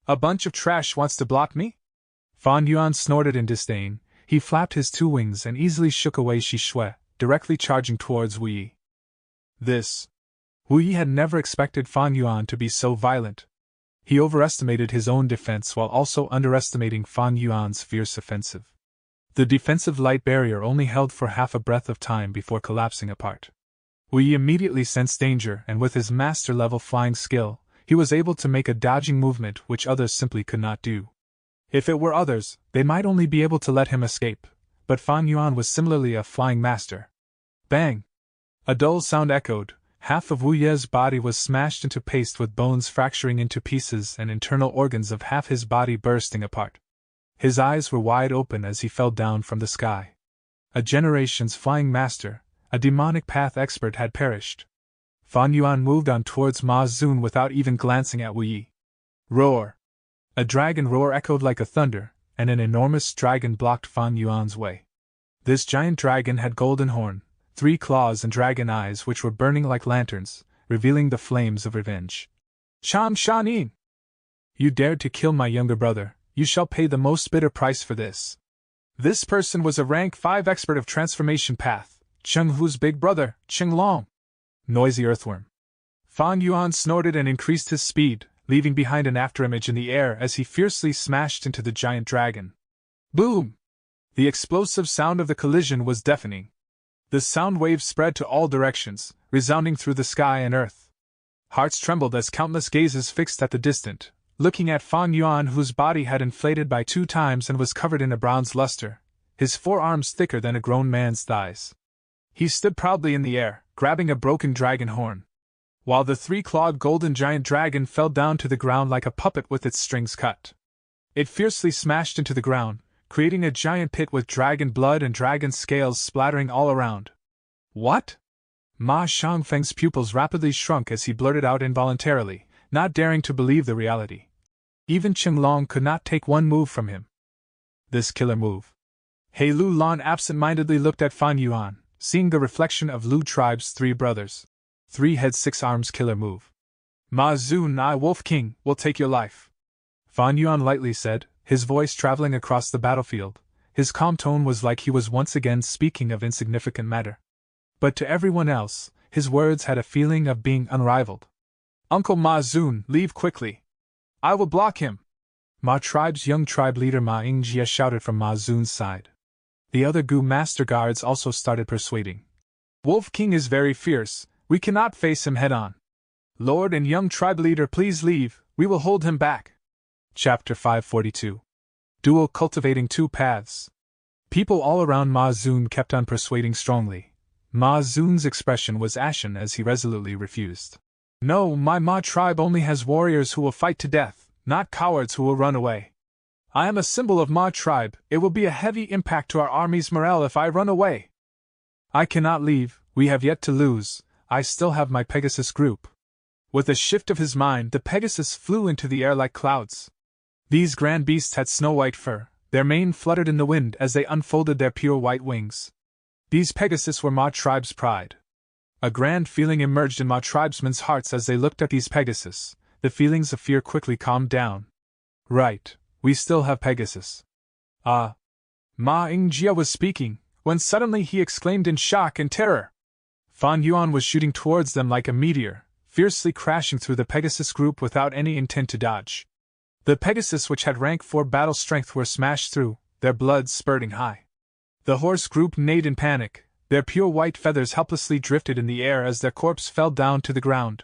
A bunch of trash wants to block me? Fan Yuan snorted in disdain. He flapped his two wings and easily shook away Shi Shui, directly charging towards Wu Yi. Wu Yi had never expected Fan Yuan to be so violent. He overestimated his own defense while also underestimating Fan Yuan's fierce offensive. The defensive light barrier only held for half a breath of time before collapsing apart. Wu Yi immediately sensed danger, and with his master-level flying skill, he was able to make a dodging movement which others simply could not do. If it were others, they might only be able to let him escape, but Fan Yuan was similarly a flying master. Bang! A dull sound echoed. Half of Wu Ye's body was smashed into paste with bones fracturing into pieces and internal organs of half his body bursting apart. His eyes were wide open as he fell down from the sky. A generation's flying master, a demonic path expert, had perished. Fan Yuan moved on towards Ma Xun without even glancing at Wu Yi. Roar! A dragon roar echoed like a thunder, and an enormous dragon blocked Fan Yuan's way. This giant dragon had golden horn, 3 claws and dragon eyes which were burning like lanterns, revealing the flames of revenge. Cham Shanin! You dared to kill my younger brother, you shall pay the most bitter price for this. This person was a rank 5 expert of transformation path, Cheng Hu's big brother, Cheng Long. Noisy earthworm. Fan Yuan snorted and increased his speed, leaving behind an afterimage in the air as he fiercely smashed into the giant dragon. Boom! The explosive sound of the collision was deafening. The sound waves spread to all directions, resounding through the sky and earth. Hearts trembled as countless gazes fixed at the distant, looking at Fan Yuan, whose body had inflated by 2 times and was covered in a bronze luster, his forearms thicker than a grown man's thighs. He stood proudly in the air, grabbing a broken dragon horn, while the 3-clawed golden giant dragon fell down to the ground like a puppet with its strings cut. It fiercely smashed into the ground, creating a giant pit with dragon blood and dragon scales splattering all around. What? Ma Xiangfeng's pupils rapidly shrunk as he blurted out involuntarily, not daring to believe the reality. Even Cheng Long could not take one move from him. This killer move. He Lu Lan absent-mindedly looked at Fan Yuan, seeing the reflection of Lu tribe's 3 brothers. 3 heads 6 arms killer move. Ma Xun, I Wolf King, will take your life. Fan Yuan lightly said, his voice traveling across the battlefield. His calm tone was like he was once again speaking of insignificant matter. But to everyone else, his words had a feeling of being unrivaled. Uncle Ma Xun, leave quickly. I will block him. Ma tribe's young tribe leader Ma Yingjie shouted from Ma Xun's side. The other Gu master guards also started persuading. Wolf King is very fierce. We cannot face him head-on. Lord and young tribe leader, please leave, we will hold him back. Chapter 542. Duo cultivating two paths. People all around Ma Zun kept on persuading strongly. Ma Zun's expression was ashen as he resolutely refused. No, my Ma tribe only has warriors who will fight to death, not cowards who will run away. I am a symbol of Ma tribe, it will be a heavy impact to our army's morale if I run away. I cannot leave, we have yet to lose, I still have my Pegasus group. With a shift of his mind, the Pegasus flew into the air like clouds. These grand beasts had snow-white fur, their mane fluttered in the wind as they unfolded their pure white wings. These Pegasus were Ma tribe's pride. A grand feeling emerged in Ma tribesmen's hearts as they looked at these Pegasus. The feelings of fear quickly calmed down. Right, we still have Pegasus. Ah. Ma Yingjia was speaking, when suddenly he exclaimed in shock and terror. Fan Yuan was shooting towards them like a meteor, fiercely crashing through the Pegasus group without any intent to dodge. The Pegasus, which had rank 4 battle strength, were smashed through, their blood spurting high. The horse group neighed in panic, their pure white feathers helplessly drifted in the air as their corpse fell down to the ground.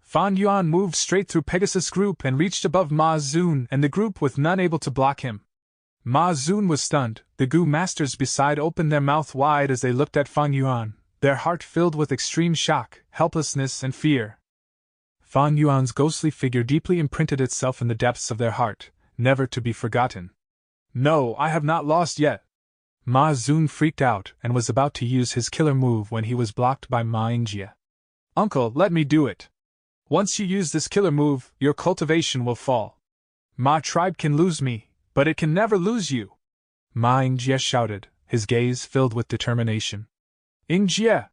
Fan Yuan moved straight through Pegasus group and reached above Ma Zun and the group with none able to block him. Ma Zun was stunned, the Gu masters beside opened their mouth wide as they looked at Fan Yuan, their heart filled with extreme shock, helplessness and fear. Fan Yuan's ghostly figure deeply imprinted itself in the depths of their heart, never to be forgotten. No, I have not lost yet. Ma Zun freaked out and was about to use his killer move when he was blocked by Ma Yingjia. Uncle, let me do it. Once you use this killer move, your cultivation will fall. Ma tribe can lose me, but it can never lose you. Ma Yingjia shouted, his gaze filled with determination. Yingjia!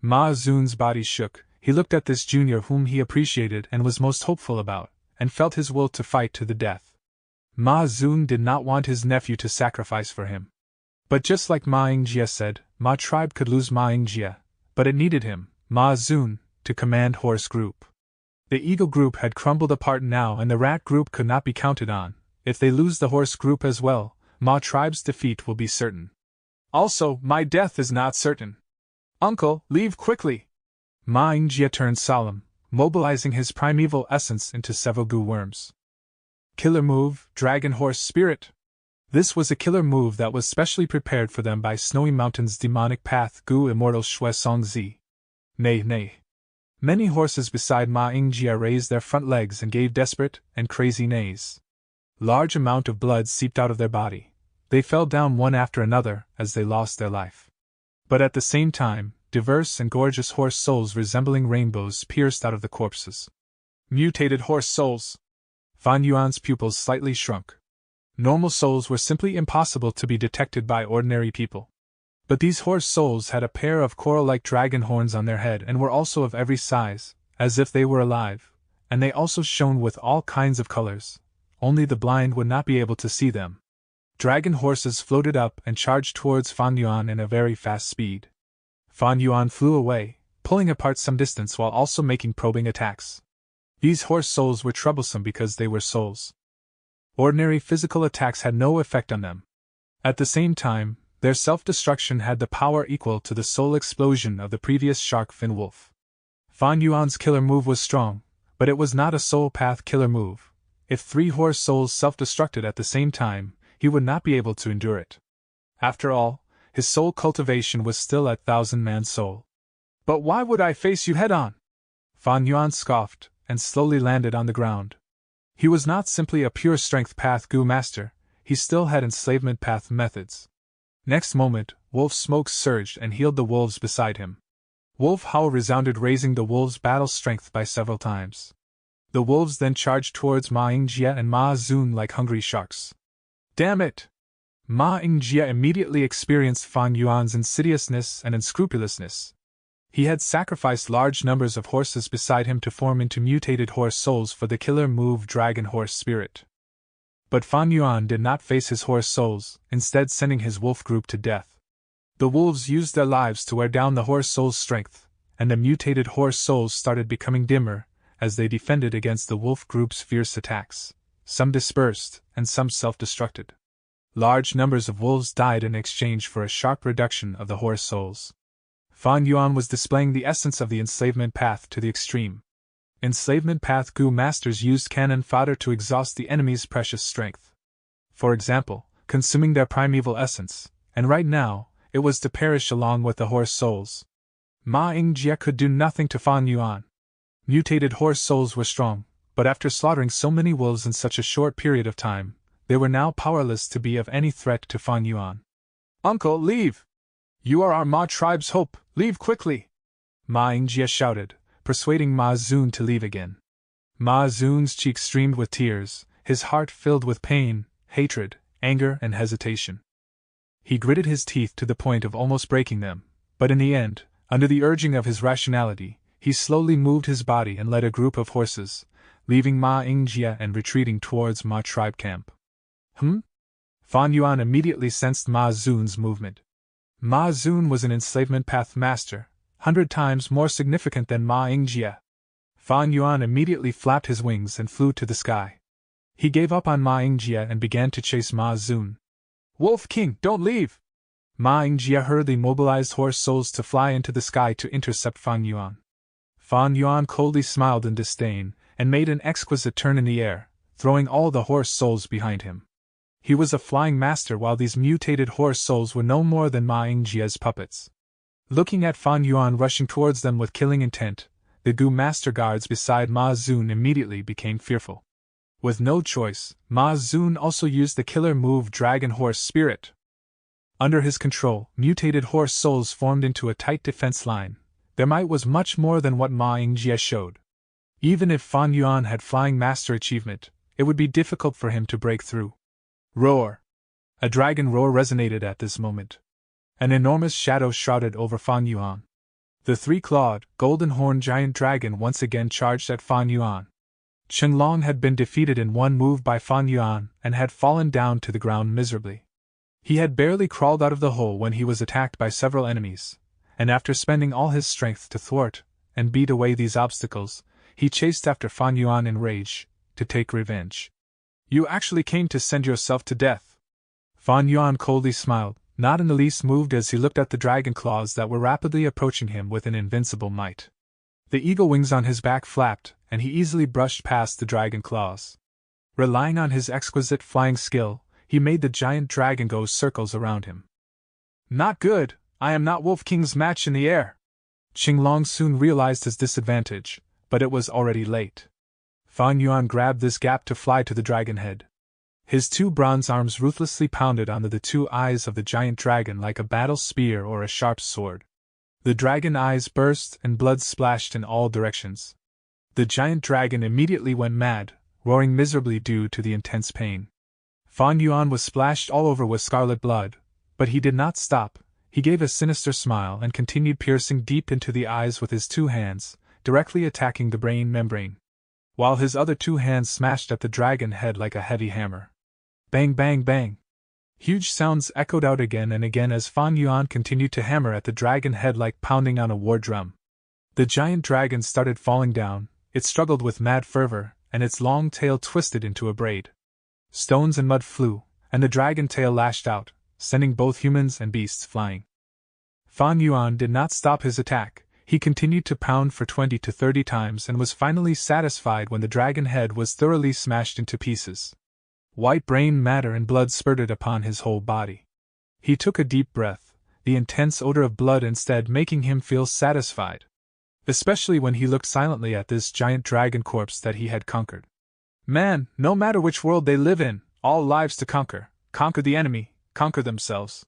Ma Zun's body shook. He looked at this junior whom he appreciated and was most hopeful about, and felt his will to fight to the death. Ma Zun did not want his nephew to sacrifice for him. But just like Ma Yingjia said, Ma tribe could lose Ma Yingjia, but it needed him, Ma Zun, to command horse group. The eagle group had crumbled apart now and the rat group could not be counted on. If they lose the horse group as well, Ma tribe's defeat will be certain. Also, my death is not certain. Uncle, leave quickly! Ma Yingjia turned solemn, mobilizing his primeval essence into several Gu worms. Killer move, Dragon Horse Spirit. This was a killer move that was specially prepared for them by Snowy Mountain's demonic path Gu Immortal Shui Songzi. Nay, nay. Many horses beside Ma Yingjia raised their front legs and gave desperate and crazy neighs. Large amount of blood seeped out of their body. They fell down one after another as they lost their life. But at the same time, diverse and gorgeous horse souls resembling rainbows pierced out of the corpses. Mutated horse souls! Fan Yuan's pupils slightly shrunk. Normal souls were simply impossible to be detected by ordinary people. But these horse souls had a pair of coral-like dragon horns on their head and were also of every size, as if they were alive, and they also shone with all kinds of colors. Only the blind would not be able to see them. Dragon horses floated up and charged towards Fan Yuan in a very fast speed. Fan Yuan flew away, pulling apart some distance while also making probing attacks. These horse souls were troublesome because they were souls. Ordinary physical attacks had no effect on them. At the same time, their self-destruction had the power equal to the soul explosion of the previous shark fin wolf. Fan Yuan's killer move was strong, but it was not a soul path killer move. If 3 horse souls self-destructed at the same time, he would not be able to endure it. After all, his soul cultivation was still at 1,000-man soul. But why would I face you head-on? Fan Yuan scoffed, and slowly landed on the ground. He was not simply a pure strength path Gu master, he still had enslavement path methods. Next moment, wolf smoke surged and healed the wolves beside him. Wolf howl resounded, raising the wolves' battle strength by several times. The wolves then charged towards Ma Yingjia and Ma Zun like hungry sharks. Damn it! Ma Yingjia immediately experienced Fan Yuan's insidiousness and unscrupulousness. He had sacrificed large numbers of horses beside him to form into mutated horse souls for the killer move Dragon Horse Spirit. But Fan Yuan did not face his horse souls, instead sending his wolf group to death. The wolves used their lives to wear down the horse soul's strength, and the mutated horse souls started becoming dimmer as they defended against the wolf group's fierce attacks. Some dispersed, and some self-destructed. Large numbers of wolves died in exchange for a sharp reduction of the horse souls. Fan Yuan was displaying the essence of the enslavement path to the extreme. Enslavement path Gu masters used cannon fodder to exhaust the enemy's precious strength. For example, consuming their primeval essence, and right now, it was to perish along with the horse souls. Ma Yingjie could do nothing to Fan Yuan. Mutated horse souls were strong, but after slaughtering so many wolves in such a short period of time, they were now powerless to be of any threat to Fan Yuan. "Uncle, leave! You are our Ma tribe's hope, leave quickly!" Ma Yingjie shouted, persuading Ma Zun to leave again. Ma Zun's cheeks streamed with tears, his heart filled with pain, hatred, anger, and hesitation. He gritted his teeth to the point of almost breaking them, but in the end, under the urging of his rationality, he slowly moved his body and led a group of horses, leaving Ma Yingjie and retreating towards Ma tribe camp. Fan Yuan immediately sensed Ma Zun's movement. Ma Zun was an enslavement path master, 100 times more significant than Ma Yingjie. Fan Yuan immediately flapped his wings and flew to the sky. He gave up on Ma Yingjie and began to chase Ma Zun. "Wolf King, don't leave!" Ma Yingjie hurriedly mobilized horse souls to fly into the sky to intercept Fan Yuan. Fan Yuan coldly smiled in disdain, and made an exquisite turn in the air, throwing all the horse souls behind him. He was a flying master while these mutated horse souls were no more than Ma Yingjie's puppets. Looking at Fan Yuan rushing towards them with killing intent, the Gu master guards beside Ma Zun immediately became fearful. With no choice, Ma Zun also used the killer move Dragon Horse Spirit. Under his control, mutated horse souls formed into a tight defense line. Their might was much more than what Ma Yingjie showed. Even if Fan Yuan had Flying Master achievement, it would be difficult for him to break through. Roar! A dragon roar resonated at this moment. An enormous shadow shrouded over Fan Yuan. The three-clawed, golden-horned giant dragon once again charged at Fan Yuan. Qinglong had been defeated in one move by Fan Yuan and had fallen down to the ground miserably. He had barely crawled out of the hole when he was attacked by several enemies, and after spending all his strength to thwart and beat away these obstacles, he chased after Fan Yuan in rage, to take revenge. "You actually came to send yourself to death." Fan Yuan coldly smiled, not in the least moved as he looked at the dragon claws that were rapidly approaching him with an invincible might. The eagle wings on his back flapped, and he easily brushed past the dragon claws. Relying on his exquisite flying skill, he made the giant dragon go circles around him. "Not good, I am not Wolf King's match in the air." Qinglong soon realized his disadvantage, but it was already late. Fan Yuan grabbed this gap to fly to the dragon head. His two bronze arms ruthlessly pounded onto the two eyes of the giant dragon like a battle spear or a sharp sword. The dragon eyes burst and blood splashed in all directions. The giant dragon immediately went mad, roaring miserably due to the intense pain. Fan Yuan was splashed all over with scarlet blood, but he did not stop. He gave a sinister smile and continued piercing deep into the eyes with his two hands, directly attacking the brain membrane, while his other two hands smashed at the dragon head like a heavy hammer. Bang bang bang! Huge sounds echoed out again and again as Fan Yuan continued to hammer at the dragon head like pounding on a war drum. The giant dragon started falling down, it struggled with mad fervor, and its long tail twisted into a braid. Stones and mud flew, and the dragon tail lashed out, sending both humans and beasts flying. Fan Yuan did not stop his attack. He continued to pound for 20 to 30 times and was finally satisfied when the dragon head was thoroughly smashed into pieces. White brain matter and blood spurted upon his whole body. He took a deep breath, the intense odor of blood instead making him feel satisfied. Especially when he looked silently at this giant dragon corpse that he had conquered. Man, no matter which world they live in, all lives to conquer. Conquer the enemy, conquer themselves.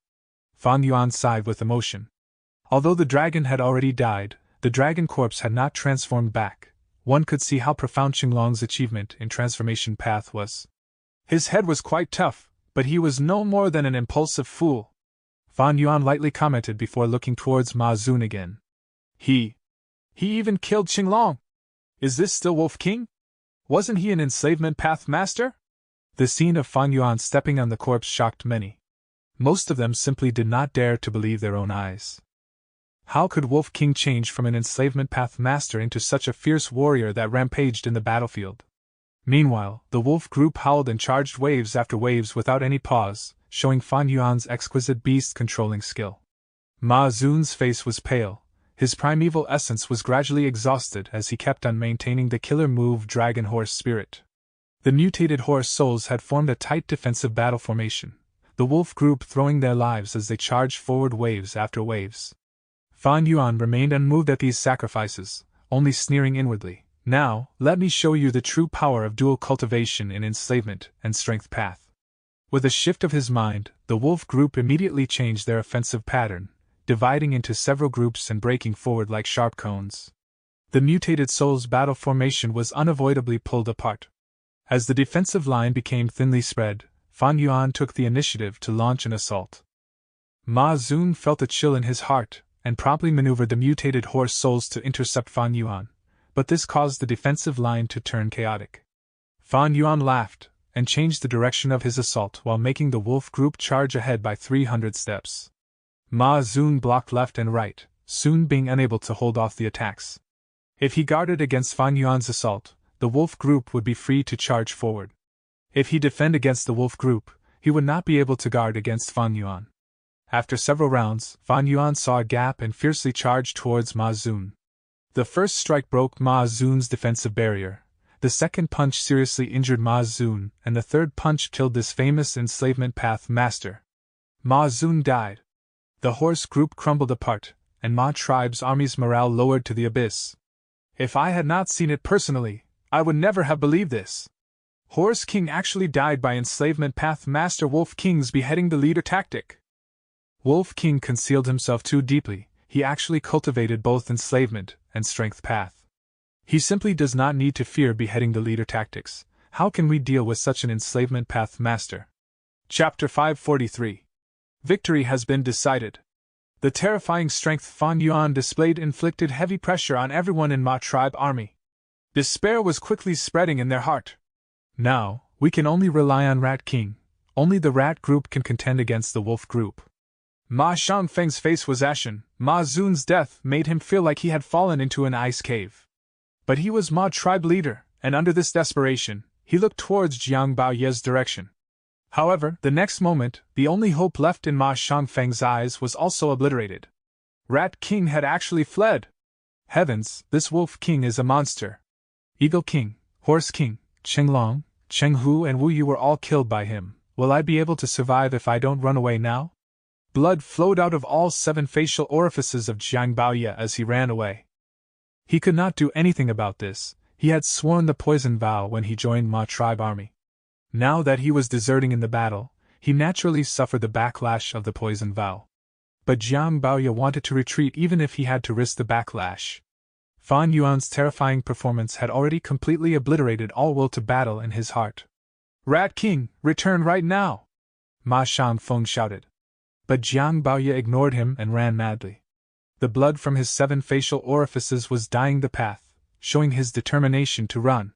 Fan Yuan sighed with emotion. Although the dragon had already died, the dragon corpse had not transformed back. One could see how profound Qinglong's achievement in transformation path was. His head was quite tough, but he was no more than an impulsive fool. Fan Yuan lightly commented before looking towards Ma Zun again. He even killed Qinglong. Is this still Wolf King? Wasn't he an enslavement path master? The scene of Fan Yuan stepping on the corpse shocked many. Most of them simply did not dare to believe their own eyes. How could Wolf King change from an enslavement path master into such a fierce warrior that rampaged in the battlefield? Meanwhile, the wolf group howled and charged waves after waves without any pause, showing Fan Yuan's exquisite beast-controlling skill. Ma Zun's face was pale. His primeval essence was gradually exhausted as he kept on maintaining the killer move Dragon Horse Spirit. The mutated horse souls had formed a tight defensive battle formation, the wolf group throwing their lives as they charged forward waves after waves. Fan Yuan remained unmoved at these sacrifices, only sneering inwardly. Now, let me show you the true power of dual cultivation in enslavement and strength path. With a shift of his mind, the wolf group immediately changed their offensive pattern, dividing into several groups and breaking forward like sharp cones. The mutated soul's battle formation was unavoidably pulled apart. As the defensive line became thinly spread, Fan Yuan took the initiative to launch an assault. Ma Zun felt a chill in his heart, and promptly maneuvered the mutated horse souls to intercept Fan Yuan, but this caused the defensive line to turn chaotic. Fan Yuan laughed, and changed the direction of his assault while making the wolf group charge ahead by 300 steps. Ma Zun blocked left and right, soon being unable to hold off the attacks. If he guarded against Fan Yuan's assault, the wolf group would be free to charge forward. If he defended against the wolf group, he would not be able to guard against Fan Yuan. After several rounds, Fan Yuan saw a gap and fiercely charged towards Ma Zun. The first strike broke Ma Zun's defensive barrier, the second punch seriously injured Ma Zun, and the third punch killed this famous enslavement path master. Ma Zun died. The horse group crumbled apart, and Ma tribe's army's morale lowered to the abyss. If I had not seen it personally, I would never have believed this. Horse King actually died by enslavement path master Wolf King's beheading the leader tactic. Wolf King concealed himself too deeply, he actually cultivated both enslavement and strength path. He simply does not need to fear beheading the leader tactics. How can we deal with such an enslavement path master? Chapter 543. Victory has been decided. The terrifying strength Fan Yuan displayed inflicted heavy pressure on everyone in Ma tribe army. Despair was quickly spreading in their heart. Now, we can only rely on Rat King. Only the rat group can contend against the wolf group. Ma Xiangfeng's face was ashen. Ma Zun's death made him feel like he had fallen into an ice cave. But he was Ma tribe leader, and under this desperation, he looked towards Jiang Baoye's direction. However, the next moment, the only hope left in Ma Xiangfeng's eyes was also obliterated. Rat King had actually fled. Heavens, this Wolf King is a monster. Eagle King, Horse King, Chenglong, Chenghu and Wu Yu were all killed by him. Will I be able to survive if I don't run away now? Blood flowed out of all 7 facial orifices of Jiang Baoye as he ran away. He could not do anything about this. He had sworn the poison vow when he joined Ma tribe army. Now that he was deserting in the battle, he naturally suffered the backlash of the poison vow. But Jiang Baoye wanted to retreat even if he had to risk the backlash. Fan Yuan's terrifying performance had already completely obliterated all will to battle in his heart. Rat King, return right now! Ma Xiangfeng shouted. But Jiang Baoye ignored him and ran madly. The blood from his 7 facial orifices was dyeing the path, showing his determination to run.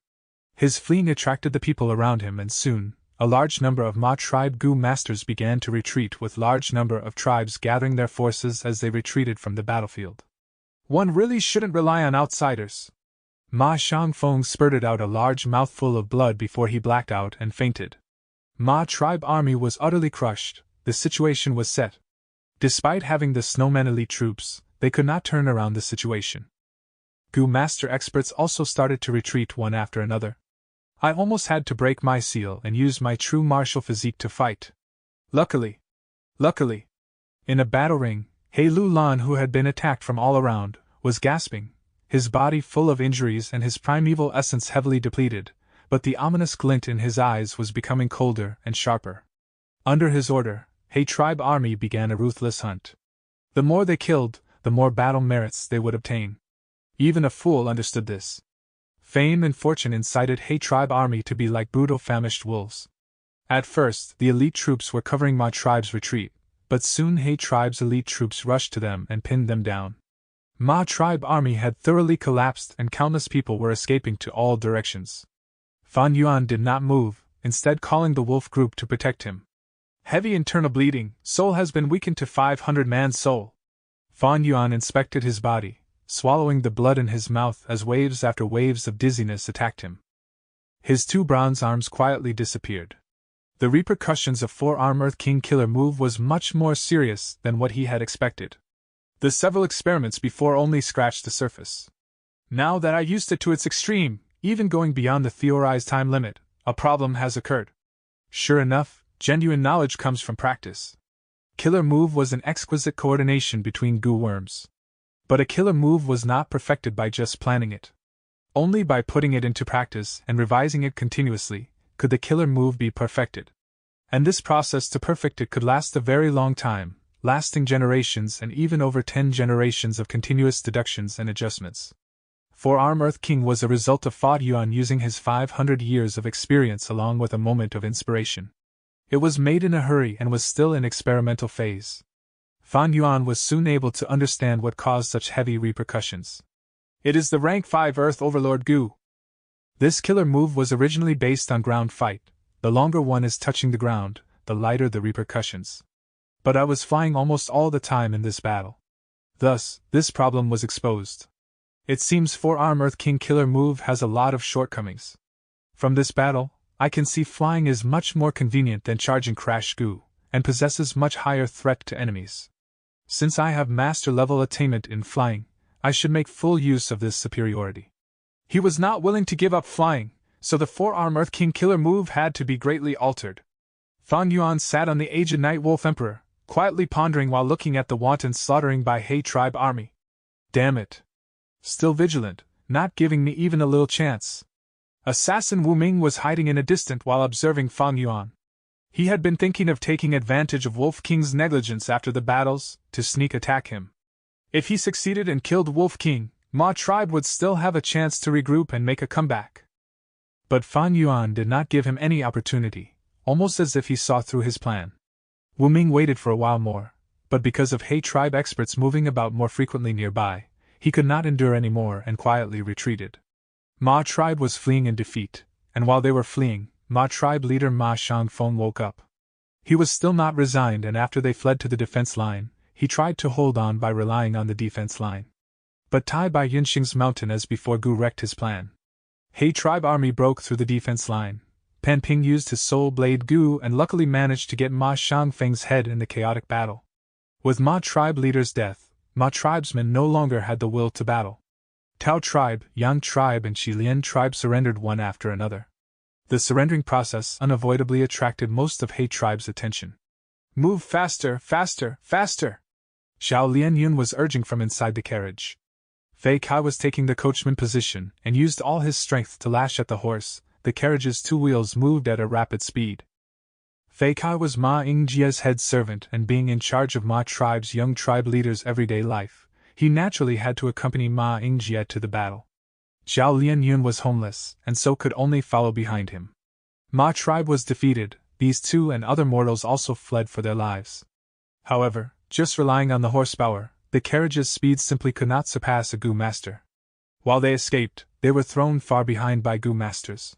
His fleeing attracted the people around him, and soon, a large number of Ma tribe Gu masters began to retreat, with large number of tribes gathering their forces as they retreated from the battlefield. One really shouldn't rely on outsiders. Ma Xiangfeng spurted out a large mouthful of blood before he blacked out and fainted. Ma tribe army was utterly crushed. The situation was set. Despite having the Snowman elite troops, they could not turn around the situation. Gu master experts also started to retreat one after another. I almost had to break my seal and use my true martial physique to fight. Luckily, in a battle ring, He Lulan, who had been attacked from all around, was gasping, his body full of injuries and his primeval essence heavily depleted, but the ominous glint in his eyes was becoming colder and sharper. Under his order, He tribe army began a ruthless hunt. The more they killed, the more battle merits they would obtain. Even a fool understood this. Fame and fortune incited He tribe army to be like brutal famished wolves. At first, the elite troops were covering Ma tribe's retreat, but soon He tribe's elite troops rushed to them and pinned them down. Ma tribe army had thoroughly collapsed and countless people were escaping to all directions. Fan Yuan did not move, instead calling the wolf group to protect him. Heavy internal bleeding, soul has been weakened to 500-man soul. Fan Yuan inspected his body, swallowing the blood in his mouth as waves after waves of dizziness attacked him. His 2 bronze arms quietly disappeared. The repercussions of 4-arm Earth King killer move was much more serious than what he had expected. The several experiments before only scratched the surface. Now that I used it to its extreme, even going beyond the theorized time limit, a problem has occurred. Sure enough, genuine knowledge comes from practice. Killer move was an exquisite coordination between goo worms. But a killer move was not perfected by just planning it. Only by putting it into practice and revising it continuously could the killer move be perfected. And this process to perfect it could last a very long time, lasting generations and even over 10 generations of continuous deductions and adjustments. Four-Arm Earth King was a result of Fa Yuan using his 500 years of experience along with a moment of inspiration. It was made in a hurry and was still in experimental phase. Fa Yuan was soon able to understand what caused such heavy repercussions. It is the rank 5 Earth Overlord Goo. This killer move was originally based on ground fight. The longer one is touching the ground, the lighter the repercussions. But I was flying almost all the time in this battle. Thus, this problem was exposed. It seems Four-Arm Earth King killer move has a lot of shortcomings. From this battle, I can see flying is much more convenient than charging Crash Goo, and possesses much higher threat to enemies. Since I have master level attainment in flying, I should make full use of this superiority. He was not willing to give up flying, so the Four-Arm Earth King killer move had to be greatly altered. Fa Yuan sat on the aged Night Wolf Emperor, quietly pondering while looking at the wanton slaughtering by He tribe army. Damn it. Still vigilant, not giving me even a little chance. Assassin Wu Ming was hiding in a distance while observing Fa Yuan. He had been thinking of taking advantage of Wolf King's negligence after the battles, to sneak attack him. If he succeeded and killed Wolf King, Ma tribe would still have a chance to regroup and make a comeback. But Fa Yuan did not give him any opportunity, almost as if he saw through his plan. Wu Ming waited for a while more, but because of He tribe experts moving about more frequently nearby, he could not endure any more and quietly retreated. Ma tribe was fleeing in defeat, and while they were fleeing, Ma tribe leader Ma Shangfeng woke up. He was still not resigned, and after they fled to the defense line, he tried to hold on by relying on the defense line. But Tai by Yinxing's mountain as before Gu wrecked his plan. He tribe army broke through the defense line. Pan Ping used his soul blade Gu and luckily managed to get Ma Shangfeng's head in the chaotic battle. With Ma tribe leader's death, Ma tribesmen no longer had the will to battle. Tao tribe, Yang tribe and Shilian tribe surrendered one after another. The surrendering process unavoidably attracted most of He tribe's attention. Move faster, faster, faster! Xiao Lianyun was urging from inside the carriage. Fei Kai was taking the coachman position and used all his strength to lash at the horse. The carriage's two wheels moved at a rapid speed. Fei Kai was Ma Yingjia's head servant, and being in charge of Ma tribe's young tribe leader's everyday life, he naturally had to accompany Ma Yingjia to the battle. Xiao Lianyun was homeless, and so could only follow behind him. Ma tribe was defeated. These two and other mortals also fled for their lives. However, just relying on the horsepower, the carriage's speed simply could not surpass a Gu master. While they escaped, they were thrown far behind by Gu masters.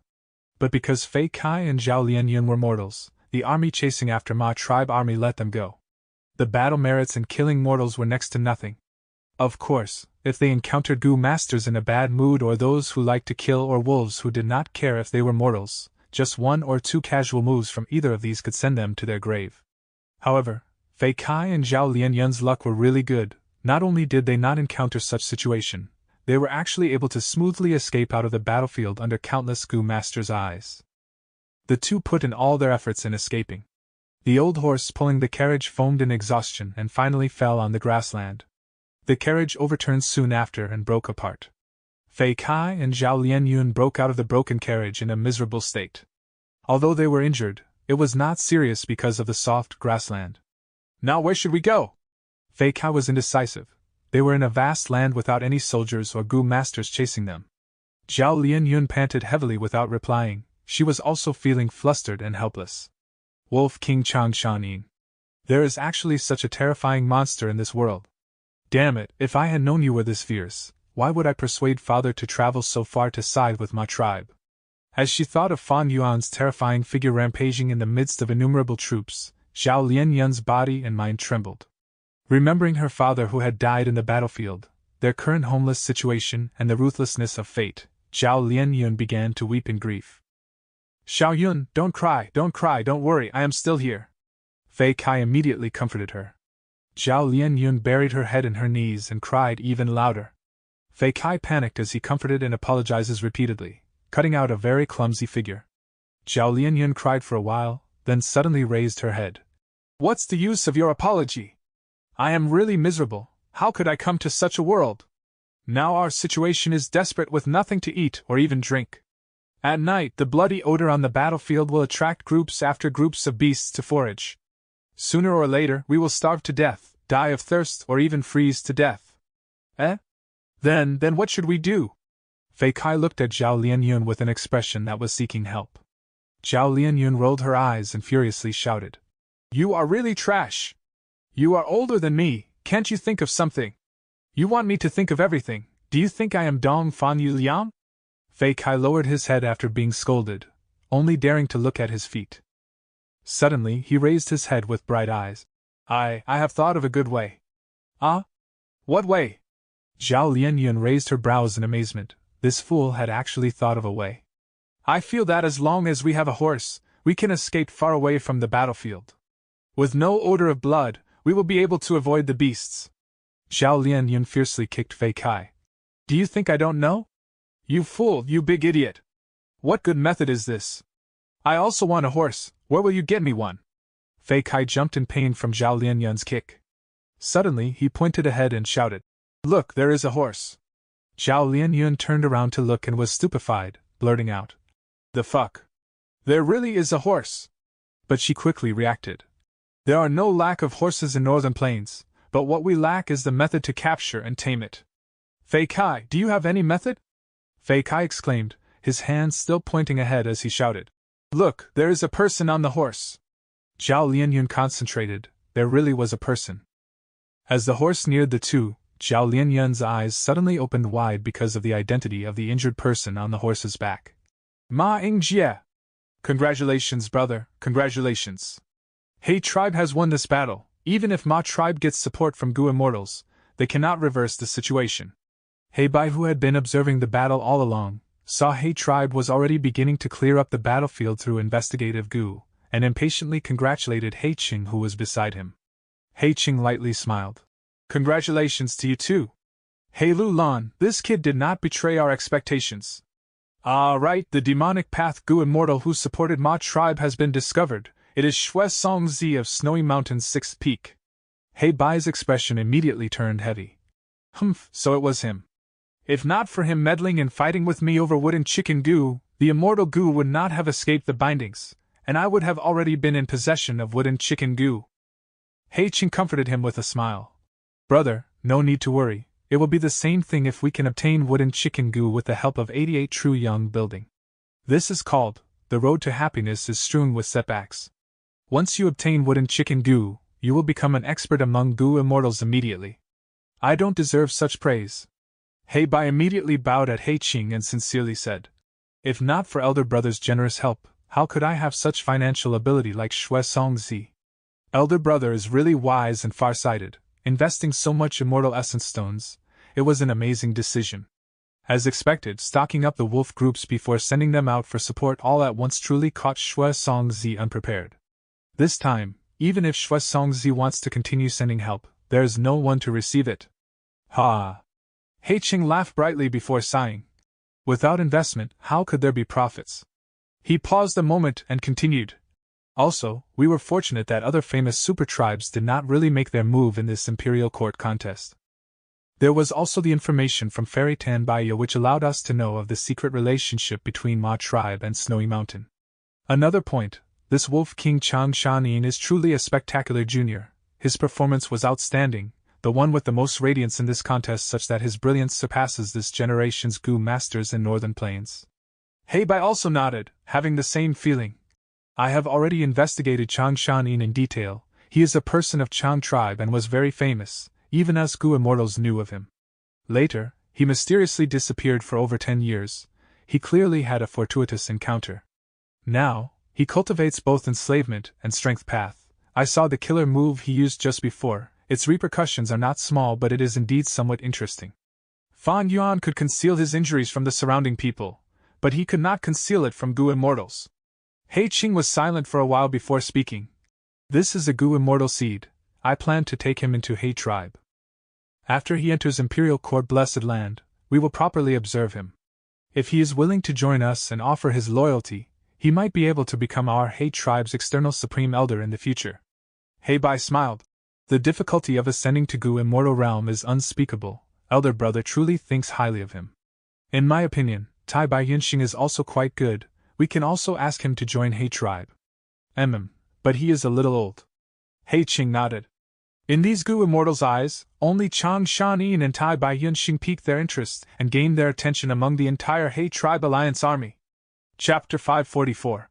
But because Fei Kai and Zhao Lianyun were mortals, the army chasing after Ma tribe army let them go. The battle merits in killing mortals were next to nothing. Of course, if they encountered Gu masters in a bad mood or those who liked to kill or wolves who did not care if they were mortals, just one or two casual moves from either of these could send them to their grave. However, Fei Kai and Zhao Lianyun's luck were really good. Not only did they not encounter such situation, they were actually able to smoothly escape out of the battlefield under countless Gu masters' eyes. The two put in all their efforts in escaping. The old horse pulling the carriage foamed in exhaustion and finally fell on the grassland. The carriage overturned soon after and broke apart. Fei Kai and Zhao Lianyun broke out of the broken carriage in a miserable state. Although they were injured, it was not serious because of the soft grassland. Now where should we go? Fei Kai was indecisive. They were in a vast land without any soldiers or Gu masters chasing them. Zhao Lianyun panted heavily without replying. She was also feeling flustered and helpless. Wolf King Chang Shanin. There is actually such a terrifying monster in this world. Damn it, if I had known you were this fierce, why would I persuade father to travel so far to side with my tribe? As she thought of Fa Yuan's terrifying figure rampaging in the midst of innumerable troops, Zhao Lianyun's body and mind trembled. Remembering her father who had died in the battlefield, their current homeless situation and the ruthlessness of fate, Zhao Lianyun began to weep in grief. Xiao Yun, don't cry, don't worry, I am still here. Fei Kai immediately comforted her. Zhao Lianyun buried her head in her knees and cried even louder. Fei Kai panicked as he comforted and apologizes repeatedly, cutting out a very clumsy figure. Zhao Lianyun cried for a while, then suddenly raised her head. What's the use of your apology? I am really miserable. How could I come to such a world? Now our situation is desperate with nothing to eat or even drink. At night, the bloody odor on the battlefield will attract groups after groups of beasts to forage. Sooner or later, we will starve to death, die of thirst, or even freeze to death. Eh? Then what should we do? Fei Kai looked at Zhao Lianyun with an expression that was seeking help. Zhao Lianyun rolled her eyes and furiously shouted. You are really trash! You are older than me, can't you think of something? You want me to think of everything, do you think I am Dong Fan Yu Liang? Fei Kai lowered his head after being scolded, only daring to look at his feet. Suddenly he raised his head with bright eyes. I have thought of a good way. Ah? What way? Zhao Lianyun raised her brows in amazement. This fool had actually thought of a way. I feel that as long as we have a horse, we can escape far away from the battlefield. With no odor of blood, we will be able to avoid the beasts. Zhao Lianyun fiercely kicked Fei Kai. Do you think I don't know? You fool, you big idiot! What good method is this? I also want a horse, where will you get me one? Fei Kai jumped in pain from Zhao Lianyun's kick. Suddenly he pointed ahead and shouted, Look, there is a horse! Zhao Lianyun turned around to look and was stupefied, blurting out, The fuck? There really is a horse! But she quickly reacted. There are no lack of horses in northern plains, but what we lack is the method to capture and tame it. Fei Kai, do you have any method? Fei Kai exclaimed, his hands still pointing ahead as he shouted. Look, there is a person on the horse. Zhao Lianyun concentrated, there really was a person. As the horse neared the two, Zhao Lianyun's eyes suddenly opened wide because of the identity of the injured person on the horse's back. Ma Yingjie! Congratulations, brother, congratulations. He tribe has won this battle. Even if Ma tribe gets support from Gu immortals, they cannot reverse the situation. He Bai, who had been observing the battle all along, saw He tribe was already beginning to clear up the battlefield through investigative Gu, and impatiently congratulated He Qing, who was beside him. He Qing lightly smiled. Congratulations to you too. He Lu Lan, this kid did not betray our expectations. Ah right, the demonic path Gu immortal who supported Ma tribe has been discovered. It is Xue Song Zi of Snowy Mountain's 6th peak. He Bai's expression immediately turned heavy. Humph, so it was him. If not for him meddling and fighting with me over wooden chicken Gu, the immortal Gu would not have escaped the bindings, and I would have already been in possession of wooden chicken Gu. He Qing comforted him with a smile. Brother, no need to worry, it will be the same thing if we can obtain wooden chicken Gu with the help of 88 true young building. This is called, the road to happiness is strewn with setbacks. Once you obtain wooden chicken Gu, you will become an expert among Gu immortals immediately. I don't deserve such praise. He Bai immediately bowed at He Qing and sincerely said, If not for elder brother's generous help, how could I have such financial ability like Xue Song Zi? Elder brother is really wise and far-sighted, investing so much immortal essence stones. It was an amazing decision. As expected, stocking up the wolf groups before sending them out for support all at once truly caught Xue Song Zi unprepared. This time, even if Xue Song Zi wants to continue sending help, there is no one to receive it. Ha! He Qing laughed brightly before sighing. Without investment, how could there be profits? He paused a moment and continued. Also, we were fortunate that other famous super tribes did not really make their move in this imperial court contest. There was also the information from Fairy Tanbaya which allowed us to know of the secret relationship between Ma tribe and Snowy Mountain. Another point, this Wolf King Chang Shanin is truly a spectacular junior. His performance was outstanding, the one with the most radiance in this contest, such that his brilliance surpasses this generation's Gu masters in Northern Plains. He Bai also nodded, having the same feeling. I have already investigated Chang Shanin in detail. He is a person of Chang tribe and was very famous, even as Gu immortals knew of him. Later, he mysteriously disappeared for over 10 years. He clearly had a fortuitous encounter. Now, he cultivates both enslavement and strength path. I saw the killer move he used just before. Its repercussions are not small, but it is indeed somewhat interesting. Fan Yuan could conceal his injuries from the surrounding people, but he could not conceal it from Gu immortals. He Qing was silent for a while before speaking. This is a Gu immortal seed. I plan to take him into He tribe. After he enters Imperial Court Blessed Land, we will properly observe him. If he is willing to join us and offer his loyalty, he might be able to become our He tribe's external supreme elder in the future. Heibai smiled. The difficulty of ascending to Gu Immortal Realm is unspeakable. Elder brother truly thinks highly of him. In my opinion, Tai Bai Yunxing is also quite good. We can also ask him to join He tribe. But he is a little old. He Qing nodded. In these Gu Immortals' eyes, only Chang Shan-yin and Tai Bai Yunxing piqued their interest and gained their attention among the entire He tribe alliance army. Chapter 544.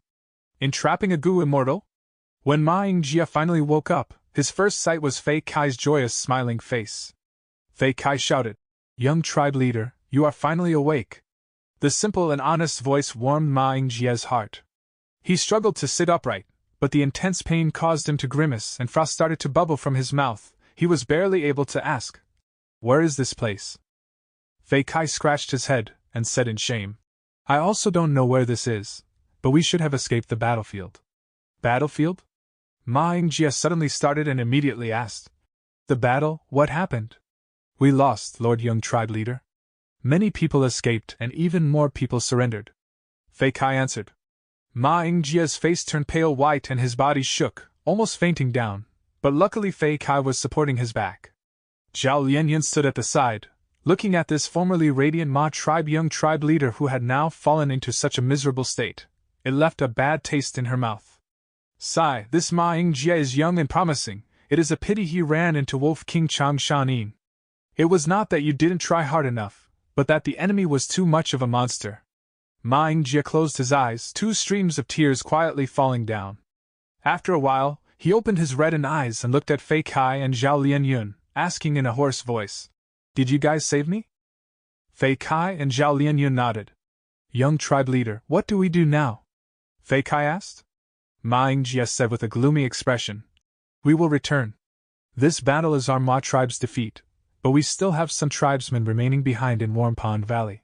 Entrapping a Gu Immortal? When Ma Yingjie finally woke up, his first sight was Fei Kai's joyous smiling face. Fei Kai shouted, "Young tribe leader, you are finally awake." The simple and honest voice warmed Ma Yingjie's heart. He struggled to sit upright, but the intense pain caused him to grimace and froth started to bubble from his mouth. He was barely able to ask, "Where is this place?" Fei Kai scratched his head and said in shame, "I also don't know where this is, but we should have escaped the battlefield." Battlefield? Ma Yingjie suddenly started and immediately asked, "The battle, what happened?" "We lost, Lord Young tribe leader. Many people escaped and even more people surrendered," Fei Kai answered. Ma Yingjie's face turned pale white and his body shook, almost fainting down, but luckily Fei Kai was supporting his back. Zhao Lianyan stood at the side, looking at this formerly radiant Ma tribe young tribe leader who had now fallen into such a miserable state. It left a bad taste in her mouth. "Sigh, this Ma Yingjie is young and promising. It is a pity he ran into Wolf King Chang Shanin. It was not that you didn't try hard enough, but that the enemy was too much of a monster." Ma Yingjie closed his eyes, 2 streams of tears quietly falling down. After a while, he opened his reddened eyes and looked at Fei Kai and Zhao Lianyun, asking in a hoarse voice, "Did you guys save me?" Fei Kai and Zhao Lianyun nodded. "Young tribe leader, what do we do now?" Fei Kai asked. Ma Yingjie said with a gloomy expression, "We will return. This battle is our Ma tribe's defeat, but we still have some tribesmen remaining behind in Warm Pond Valley."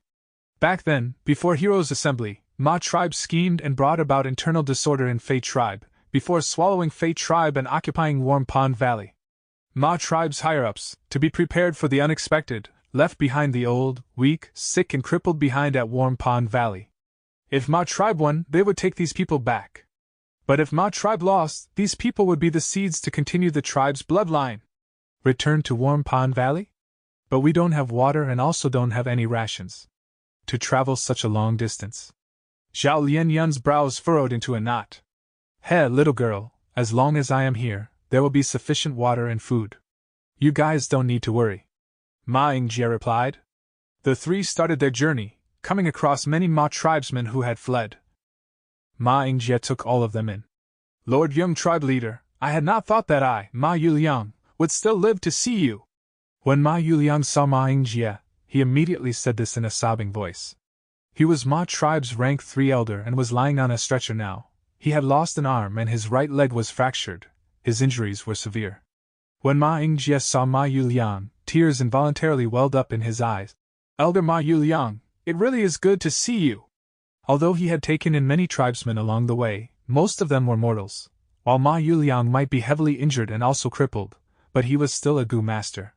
Back then, before Heroes Assembly, Ma tribe schemed and brought about internal disorder in Fei tribe, before swallowing Fei tribe and occupying Warm Pond Valley. Ma tribe's higher-ups, to be prepared for the unexpected, left behind the old, weak, sick and crippled behind at Warm Pond Valley. If Ma tribe won, they would take these people back. But if Ma tribe lost, these people would be the seeds to continue the tribe's bloodline. Return to Warm Pond Valley? But we don't have water and also don't have any rations. To travel such a long distance. Zhao Lianyun's brows furrowed into a knot. "Hey, little girl, as long as I am here, there will be sufficient water and food. You guys don't need to worry," Ma Yingjie replied. The 3 started their journey, coming across many Ma tribesmen who had fled. Ma Yingjie took all of them in. "Lord Young tribe leader, I had not thought that I, Ma Yuliang, would still live to see you." When Ma Yuliang saw Ma Yingjie, he immediately said this in a sobbing voice. He was Ma tribe's rank 3 elder and was lying on a stretcher now. He had lost an arm and his right leg was fractured. His injuries were severe. When Ma Yingjie saw Ma Yuliang, tears involuntarily welled up in his eyes. "Elder Ma Yuliang, it really is good to see you." Although he had taken in many tribesmen along the way, most of them were mortals, while Ma Yuliang might be heavily injured and also crippled, but he was still a Gu master.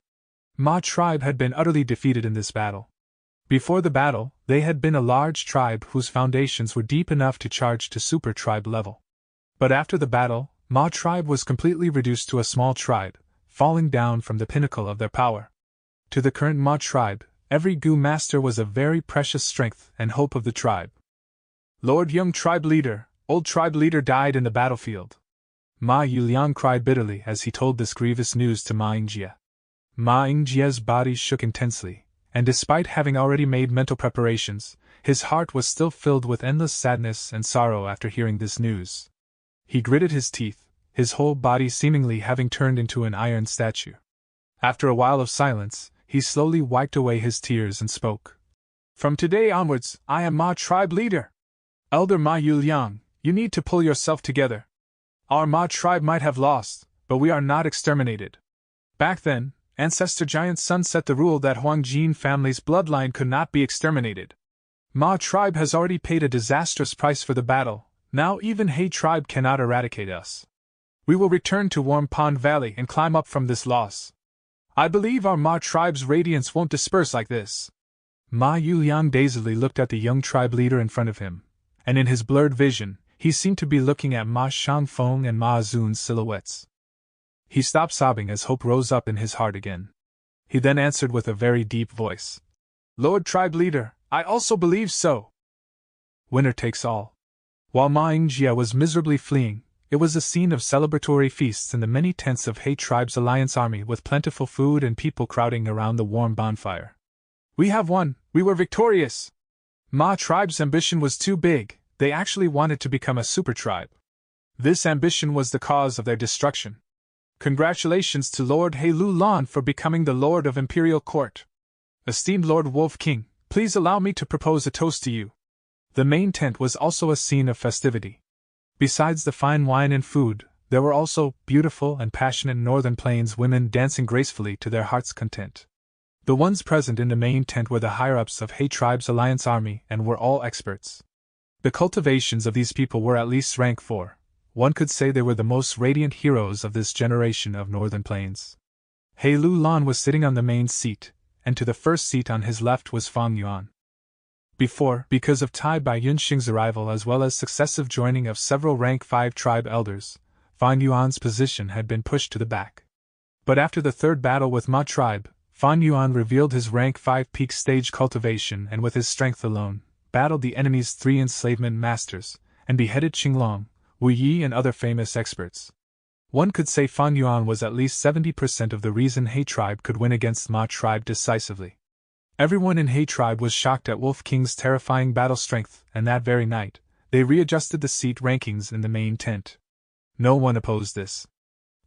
Ma tribe had been utterly defeated in this battle. Before the battle, they had been a large tribe whose foundations were deep enough to charge to super tribe level. But after the battle, Ma tribe was completely reduced to a small tribe, falling down from the pinnacle of their power. To the current Ma tribe, every Gu master was a very precious strength and hope of the tribe. "Lord Young tribe leader, old tribe leader died in the battlefield." Ma Yuliang cried bitterly as he told this grievous news to Ma Yingjie. Ma Yingjie's body shook intensely, and despite having already made mental preparations, his heart was still filled with endless sadness and sorrow after hearing this news. He gritted his teeth, his whole body seemingly having turned into an iron statue. After a while of silence, he slowly wiped away his tears and spoke. "From today onwards, I am Ma tribe leader. Elder Ma Yuliang, you need to pull yourself together. Our Ma tribe might have lost, but we are not exterminated. Back then, Ancestor Giant Sun set the rule that Huang Jin family's bloodline could not be exterminated. Ma tribe has already paid a disastrous price for the battle, now even He tribe cannot eradicate us. We will return to Warm Pond Valley and climb up from this loss. I believe our Ma tribe's radiance won't disperse like this. Ma Yuliang dazedly looked at the young tribe leader in front of him, and in his blurred vision, he seemed to be looking at Ma Shangfeng and Ma Zun's silhouettes. He stopped sobbing as hope rose up in his heart again. He then answered with a very deep voice. Lord Tribe Leader, I also believe so. Winner takes all. While Ma Yingjia was miserably fleeing, it was a scene of celebratory feasts in the many tents of He Tribe's alliance army with plentiful food and people crowding around the warm bonfire. We have won, we were victorious! Ma Tribe's ambition was too big, they actually wanted to become a super tribe. This ambition was the cause of their destruction. Congratulations to Lord He Lu Lan for becoming the Lord of Imperial Court. Esteemed Lord Wolf King, please allow me to propose a toast to you. The main tent was also a scene of festivity. Besides the fine wine and food, there were also beautiful and passionate Northern Plains women dancing gracefully to their heart's content. The ones present in the main tent were the higher-ups of He Tribe's alliance army and were all experts. The cultivations of these people were at least rank 4. One could say they were the most radiant heroes of this generation of Northern Plains. He Lu Lan was sitting on the main seat, and to the first seat on his left was Fang Yuan. Because of Tai Bai Yunxing's arrival as well as successive joining of several rank 5 tribe elders, Fang Yuan's position had been pushed to the back. But after the third battle with Ma tribe, Fang Yuan revealed his rank 5 peak stage cultivation and with his strength alone, battled the enemy's 3 enslavement masters, and beheaded Qinglong, Wu Yi and other famous experts. One could say Fang Yuan was at least 70% of the reason He tribe could win against Ma tribe decisively. Everyone in He tribe was shocked at Wolf King's terrifying battle strength, and that very night, they readjusted the seat rankings in the main tent. No one opposed this.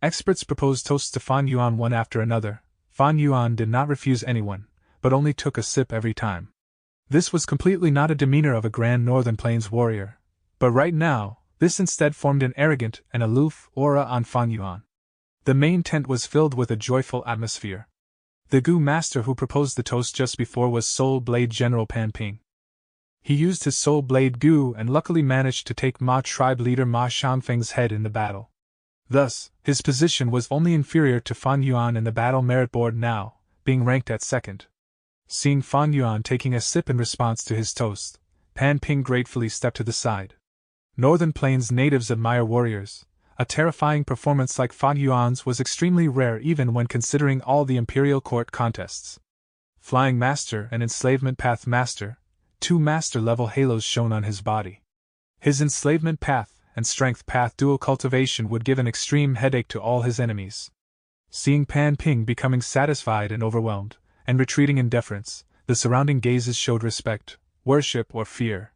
Experts proposed toasts to Fang Yuan one after another. Fang Yuan did not refuse anyone, but only took a sip every time. This was completely not a demeanor of a grand Northern Plains warrior, but right now, this instead formed an arrogant and aloof aura on Fang Yuan. The main tent was filled with a joyful atmosphere. The Gu master who proposed the toast just before was Soul Blade General Pan Ping. He used his Soul Blade Gu and luckily managed to take Ma tribe leader Ma Shangfeng's head in the battle. Thus, his position was only inferior to Fang Yuan in the battle merit board now, being ranked at second. Seeing Fang Yuan taking a sip in response to his toast, Pan Ping gratefully stepped to the side. Northern Plains natives admire warriors. A terrifying performance like Fang Yuan's was extremely rare even when considering all the Imperial Court contests. Flying Master and Enslavement Path Master, 2 master-level halos shone on his body. His Enslavement Path and Strength Path dual cultivation would give an extreme headache to all his enemies. Seeing Pan Ping becoming satisfied and overwhelmed, and retreating in deference, the surrounding gazes showed respect, worship, or fear.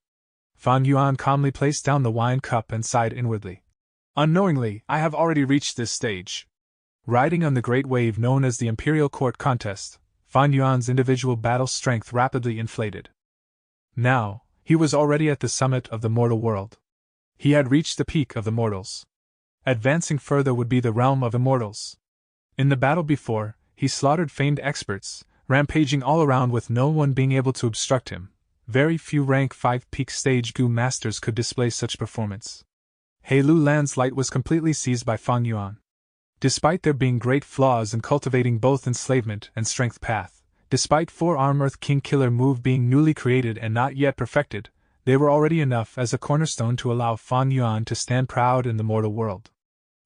Fang Yuan calmly placed down the wine cup and sighed inwardly. Unknowingly, I have already reached this stage. Riding on the great wave known as the Imperial Court Contest, Fang Yuan's individual battle strength rapidly inflated. Now, he was already at the summit of the mortal world. He had reached the peak of the mortals. Advancing further would be the realm of immortals. In the battle before, he slaughtered famed experts, rampaging all around with no one being able to obstruct him. Very few rank 5 peak stage Gu masters could display such performance. He Lu Lan's light was completely seized by Fang Yuan. Despite there being great flaws in cultivating both enslavement and strength path, despite 4-arm Earth King Killer move being newly created and not yet perfected, they were already enough as a cornerstone to allow Fang Yuan to stand proud in the mortal world.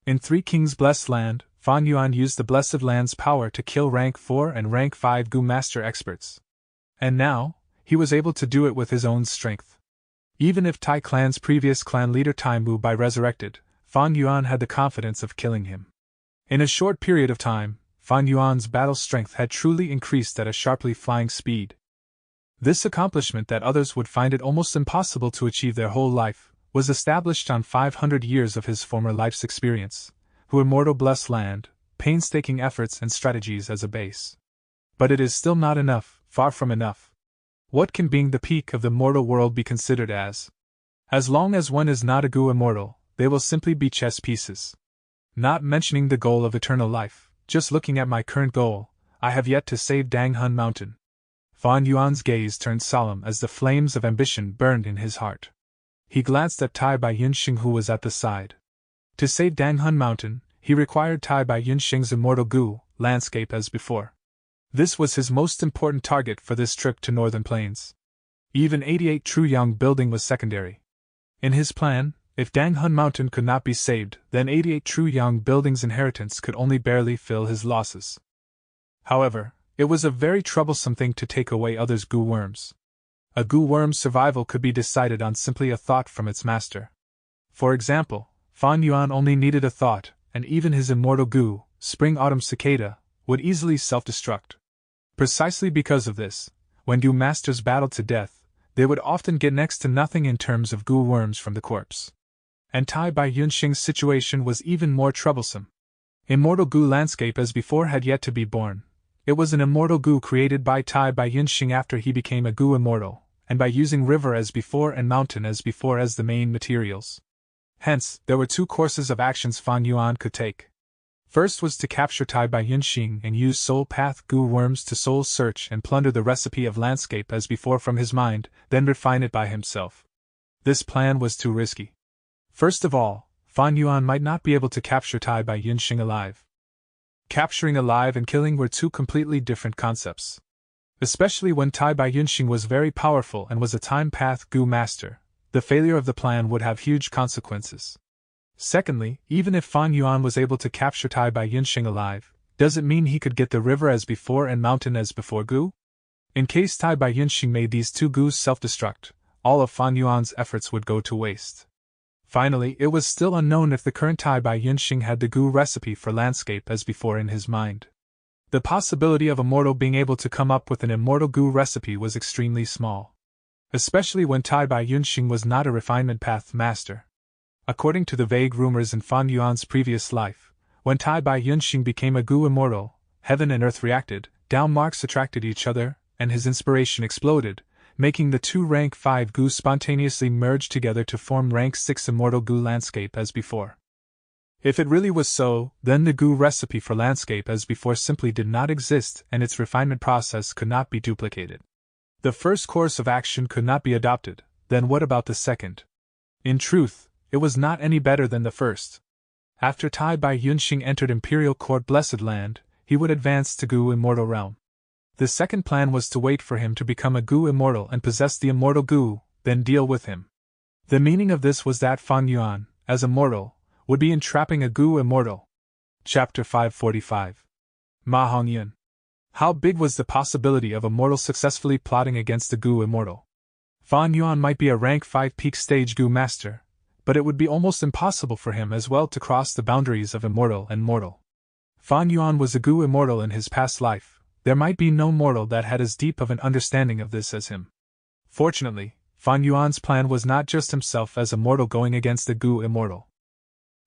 In 3 Kings Blessed Land, Fang Yuan used the Blessed Land's power to kill rank 4 and rank 5 Gu master experts. And now, he was able to do it with his own strength. Even if Tai Clan's previous clan leader Tai Mu Bai resurrected, Fang Yuan had the confidence of killing him. In a short period of time, Fang Yuan's battle strength had truly increased at a sharply flying speed. This accomplishment that others would find it almost impossible to achieve their whole life, was established on 500 years of his former life's experience, who immortal blessed land, painstaking efforts and strategies as a base. But it is still not enough, far from enough. What can being the peak of the mortal world be considered as? As long as one is not a Gu immortal, they will simply be chess pieces. Not mentioning the goal of eternal life, just looking at my current goal, I have yet to save Danghun Mountain. Fang Yuan's gaze turned solemn as the flames of ambition burned in his heart. He glanced at Tai Bai Yunxing who was at the side. To save Danghun Mountain, he required Tai Bai Yunxing's immortal Gu landscape as before. This was his most important target for this trip to Northern Plains. Even 88 True Young building was secondary. In his plan, if Danghun Mountain could not be saved, then 88 True Young building's inheritance could only barely fill his losses. However, it was a very troublesome thing to take away others' Gu worms. A Gu worm's survival could be decided on simply a thought from its master. For example, Fan Yuan only needed a thought, and even his immortal Gu, Spring-Autumn Cicada, would easily self-destruct. Precisely because of this, when Gu masters battled to death, they would often get next to nothing in terms of Gu worms from the corpse. And Tai Bai Yunxing's situation was even more troublesome. Immortal Gu landscape as before had yet to be born. It was an immortal Gu created by Tai Bai Yunxing after he became a Gu immortal, and by using river as before and mountain as before as the main materials. Hence, there were two courses of actions Fan Yuan could take. First was to capture Tai Bai Yunxing and use soul path Gu worms to soul search and plunder the recipe of landscape as before from his mind, then refine it by himself. This plan was too risky. First of all, Fan Yuan might not be able to capture Tai Bai Yunxing alive. Capturing alive and killing were two completely different concepts. Especially when Tai Bai Yunxing was very powerful and was a time path Gu master, the failure of the plan would have huge consequences. Secondly, even if Fan Yuan was able to capture Tai Bai Yunxing alive, does it mean he could get the river as before and mountain as before Gu? In case Tai Bai Yunxing made these two Gus self-destruct, all of Fan Yuan's efforts would go to waste. Finally, it was still unknown if the current Tai Bai Yunxing had the Gu recipe for landscape as before in his mind. The possibility of a mortal being able to come up with an immortal Gu recipe was extremely small. Especially when Tai Bai Yunxing was not a refinement path master. According to the vague rumors in Fan Yuan's previous life, when Tai Bai Yunxing became a Gu immortal, heaven and earth reacted, down marks attracted each other, and his inspiration exploded, making the two rank 5 Gu spontaneously merge together to form rank 6 immortal Gu landscape as before. If it really was so, then the Gu recipe for landscape as before simply did not exist and its refinement process could not be duplicated. The first course of action could not be adopted, then what about the second? In truth, it was not any better than the first. After Tai Bai Yunxing entered Imperial Court Blessed Land, he would advance to Gu Immortal Realm. The second plan was to wait for him to become a Gu Immortal and possess the Immortal Gu, then deal with him. The meaning of this was that Fan Yuan, as a mortal, would be entrapping a Gu Immortal. Chapter 545. Ma Hongyun. How big was the possibility of a mortal successfully plotting against a Gu Immortal? Fan Yuan might be a rank 5 peak stage Gu master, but it would be almost impossible for him as well to cross the boundaries of immortal and mortal. Fan Yuan was a Gu immortal in his past life. There might be no mortal that had as deep of an understanding of this as him. Fortunately, Fan Yuan's plan was not just himself as a mortal going against the Gu immortal.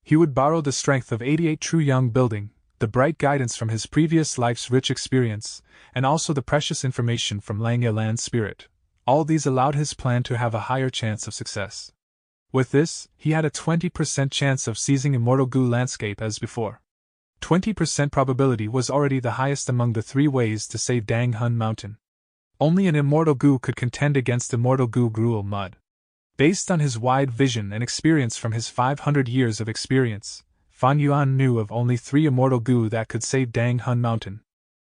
He would borrow the strength of 88 True Young building, the bright guidance from his previous life's rich experience, and also the precious information from Langya Land Spirit. All these allowed his plan to have a higher chance of success. With this, he had a 20% chance of seizing Immortal Gu landscape as before. 20% probability was already the highest among the 3 ways to save Danghun Mountain. Only an Immortal Gu could contend against Immortal Gu Gruel Mud. Based on his wide vision and experience from his 500 years of experience, Fan Yuan knew of only 3 Immortal Gu that could save Danghun Mountain.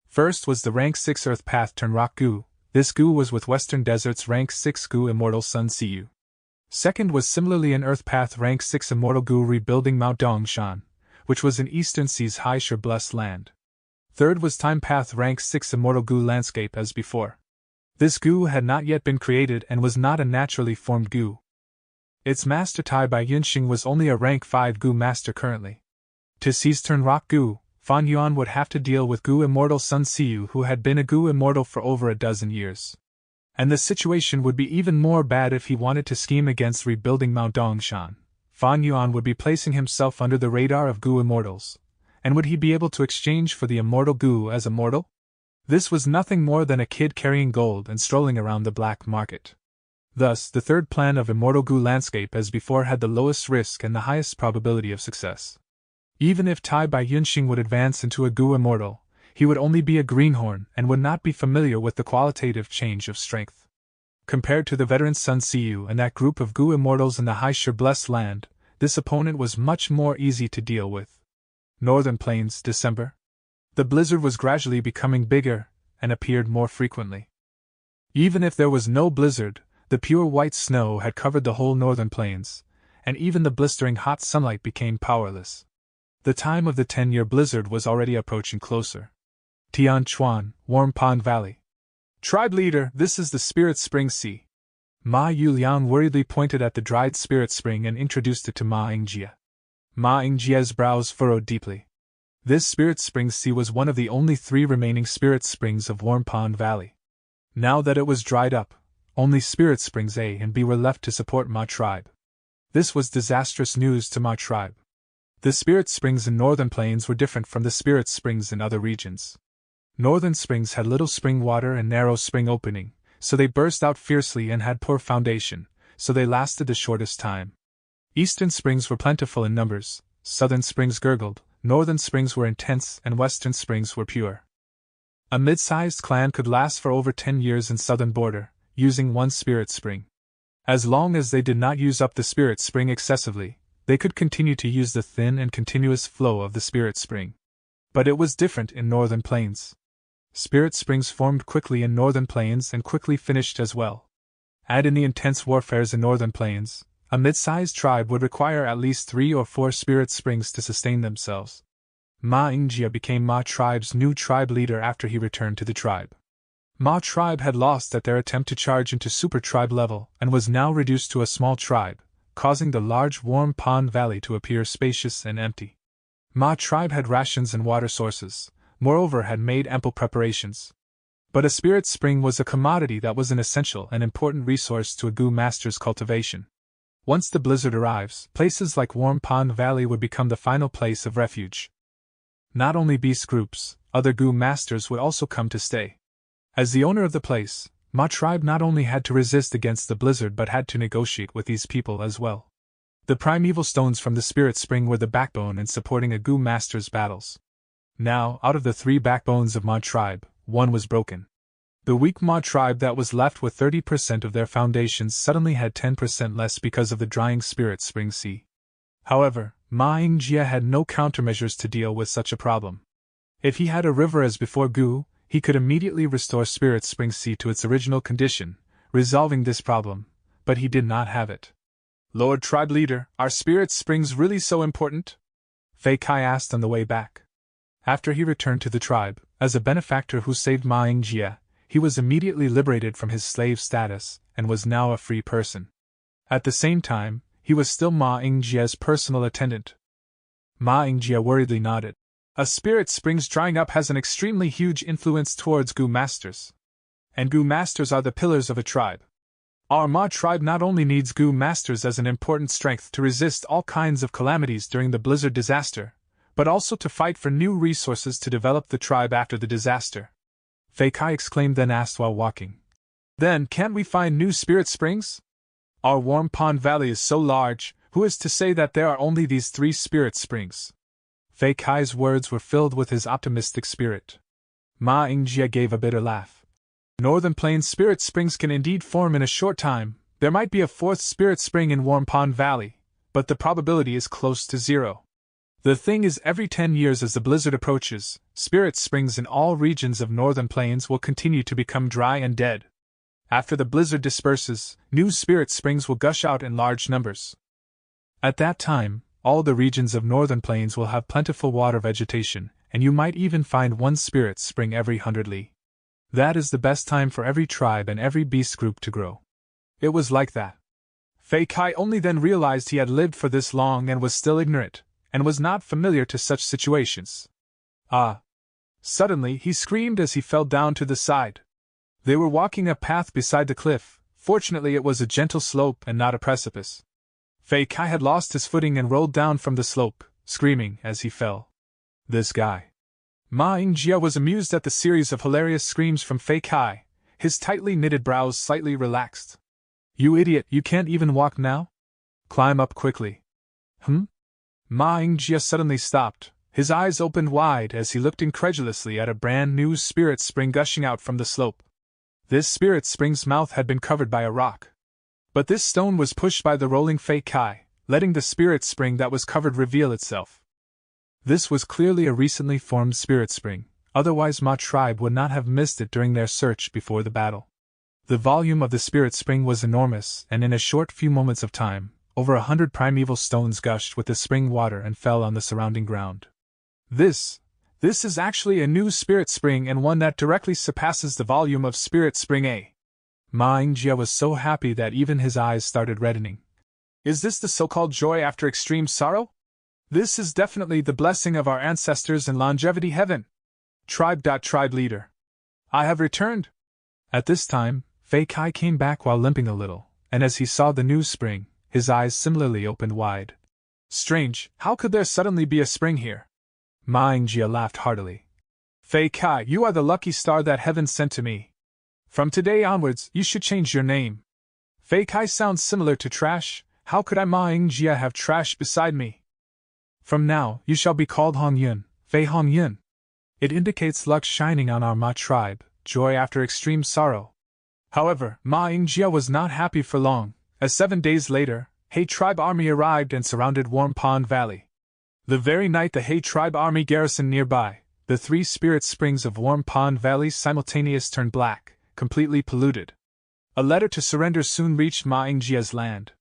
First was the rank 6 Earth Path Turn Rock Gu. This Gu was with Western Desert's rank 6 Gu Immortal Sun Siyu. Second was similarly an Earth Path rank 6 Immortal Gu rebuilding Mount Dongshan, which was in Eastern Sea's High Shore Blessed Land. Third was Time Path rank 6 Immortal Gu landscape as before. This Gu had not yet been created and was not a naturally formed Gu. Its master Tai Bai Yunxing was only a rank 5 Gu master currently. To seize Turn Rock Gu, Fan Yuan would have to deal with Gu Immortal Sun Siyu, who had been a Gu Immortal for over a dozen years. And the situation would be even more bad if he wanted to scheme against rebuilding Mount Dongshan. Fan Yuan would be placing himself under the radar of Gu Immortals. And would he be able to exchange for the Immortal Gu as a mortal? This was nothing more than a kid carrying gold and strolling around the black market. Thus, the third plan of Immortal Gu landscape as before had the lowest risk and the highest probability of success. Even if Tai Bai Yunxing would advance into a Gu Immortal, he would only be a greenhorn and would not be familiar with the qualitative change of strength. Compared to the veteran Sun Siyu and that group of Gu Immortals in the High Shore Blessed Land, this opponent was much more easy to deal with. Northern Plains, December. The blizzard was gradually becoming bigger and appeared more frequently. Even if there was no blizzard, the pure white snow had covered the whole Northern Plains, and even the blistering hot sunlight became powerless. The time of the 10-year blizzard was already approaching closer. Tian Chuan, Warm Pond Valley. Tribe leader, this is the Spirit Spring Sea. Ma Yuliang worriedly pointed at the dried spirit spring and introduced it to Ma Yingjie. Ma Yingjie's brows furrowed deeply. This Spirit Spring Sea was one of the only 3 remaining spirit springs of Warm Pond Valley. Now that it was dried up, only Spirit Springs A and B were left to support Ma tribe. This was disastrous news to Ma tribe. The spirit springs in Northern Plains were different from the spirit springs in other regions. Northern springs had little spring water and narrow spring opening, so they burst out fiercely and had poor foundation, so they lasted the shortest time. Eastern springs were plentiful in numbers, southern springs gurgled, northern springs were intense, and western springs were pure. A mid-sized clan could last for over 10 years in southern border, using one spirit spring. As long as they did not use up the spirit spring excessively, they could continue to use the thin and continuous flow of the spirit spring. But it was different in Northern Plains. Spirit springs formed quickly in Northern Plains and quickly finished as well. Add in the intense warfares in Northern Plains, a mid-sized tribe would require at least 3 or 4 spirit springs to sustain themselves. Ma Yingjie became Ma tribe's new tribe leader after he returned to the tribe. Ma tribe had lost at their attempt to charge into super tribe level and was now reduced to a small tribe, causing the large Warm Pond Valley to appear spacious and empty. Ma tribe had rations and water sources, moreover had made ample preparations. But a spirit spring was a commodity that was an essential and important resource to a Gu master's cultivation. Once the blizzard arrives, places like Warm Pond Valley would become the final place of refuge. Not only beast groups, other Gu masters would also come to stay. As the owner of the place, Ma tribe not only had to resist against the blizzard but had to negotiate with these people as well. The primeval stones from the spirit spring were the backbone in supporting a Gu master's battles. Now, out of the 3 backbones of Ma tribe, 1 was broken. The weak Ma tribe that was left with 30% of their foundations suddenly had 10% less because of the drying spirit spring sea. However, Ma Yingjie had no countermeasures to deal with such a problem. If he had a river as before Gu, he could immediately restore Spirit Spring Sea to its original condition, resolving this problem, but he did not have it. Lord Tribe Leader, are Spirit Springs really so important? Fei Kai asked on the way back. After he returned to the tribe, as a benefactor who saved Ma Yingjie, he was immediately liberated from his slave status, and was now a free person. At the same time, he was still Ma Yingjie's personal attendant. Ma Yingjie worriedly nodded. A spirit spring's drying up has an extremely huge influence towards Gu masters. And Gu masters are the pillars of a tribe. Our Ma tribe not only needs Gu masters as an important strength to resist all kinds of calamities during the blizzard disaster, but also to fight for new resources to develop the tribe after the disaster. Fei Kai exclaimed, then asked while walking. Then can't we find new spirit springs? Our Warm Pond Valley is so large, who is to say that there are only these 3 spirit springs? Fei Kai's words were filled with his optimistic spirit. Ma Yingjie gave a bitter laugh. Northern Plains spirit springs can indeed form in a short time. There might be a 4th spirit spring in Warm Pond Valley, but the probability is close to 0. The thing is, every 10 years as the blizzard approaches, spirit springs in all regions of Northern Plains will continue to become dry and dead. After the blizzard disperses, new spirit springs will gush out in large numbers. At that time, all the regions of Northern Plains will have plentiful water vegetation, and you might even find 1 spirit spring every 100 li. That is the best time for every tribe and every beast group to grow. It was like that. Fei Kai only then realized he had lived for this long and was still ignorant, and was not familiar to such situations. Ah! Suddenly he screamed as he fell down to the side. They were walking a path beside the cliff. Fortunately it was a gentle slope and not a precipice. Fei Kai had lost his footing and rolled down from the slope, screaming as he fell. This guy. Ma Yingjie was amused at the series of hilarious screams from Fei Kai, his tightly knitted brows slightly relaxed. You idiot, you can't even walk now? Climb up quickly. Ma Yingjie suddenly stopped, his eyes opened wide as he looked incredulously at a brand new spirit spring gushing out from the slope. This spirit spring's mouth had been covered by a rock. But this stone was pushed by the rolling Fei Kai, letting the spirit spring that was covered reveal itself. This was clearly a recently formed spirit spring, otherwise Ma tribe would not have missed it during their search before the battle. The volume of the spirit spring was enormous, and in a short few moments of time, over 100 primeval stones gushed with the spring water and fell on the surrounding ground. This is actually a new spirit spring and one that directly surpasses the volume of spirit spring A. Ma Yingjia was so happy that even his eyes started reddening. Is this the so-called joy after extreme sorrow? This is definitely the blessing of our ancestors in longevity heaven. Tribe leader. I have returned. At this time, Fei Kai came back while limping a little, and as he saw the new spring, his eyes similarly opened wide. Strange, how could there suddenly be a spring here? Ma Yingjia laughed heartily. Fei Kai, you are the lucky star that heaven sent to me. From today onwards, you should change your name. Fei Kai sounds similar to trash. How could I Ma Yingjia have trash beside me? From now, you shall be called Hong Yun, Fei Hong Yun. It indicates luck shining on our Ma tribe, joy after extreme sorrow. However, Ma Yingjia was not happy for long, as 7 days later, He tribe army arrived and surrounded Warm Pond Valley. The very night the He tribe army garrisoned nearby, the 3 spirit springs of Warm Pond Valley simultaneously turned black, completely polluted. A letter to surrender soon reached Ma Yingjia's land.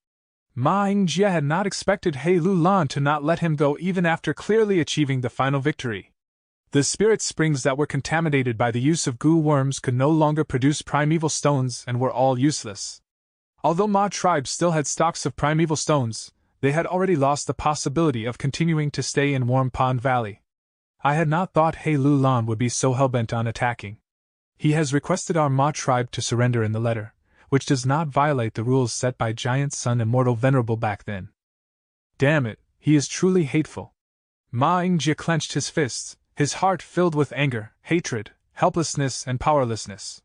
Ma Yingjia had not expected He Lulan to not let him go even after clearly achieving the final victory. The spirit springs that were contaminated by the use of goo worms could no longer produce primeval stones and were all useless. Although Ma tribe still had stocks of primeval stones, they had already lost the possibility of continuing to stay in Warm Pond Valley. I had not thought He Lulan would be so hellbent on attacking. He has requested our Ma tribe to surrender in the letter, which does not violate the rules set by Giant Sun Immortal Venerable back then. Damn it, he is truly hateful. Ma Yingjia clenched his fists, his heart filled with anger, hatred, helplessness and powerlessness.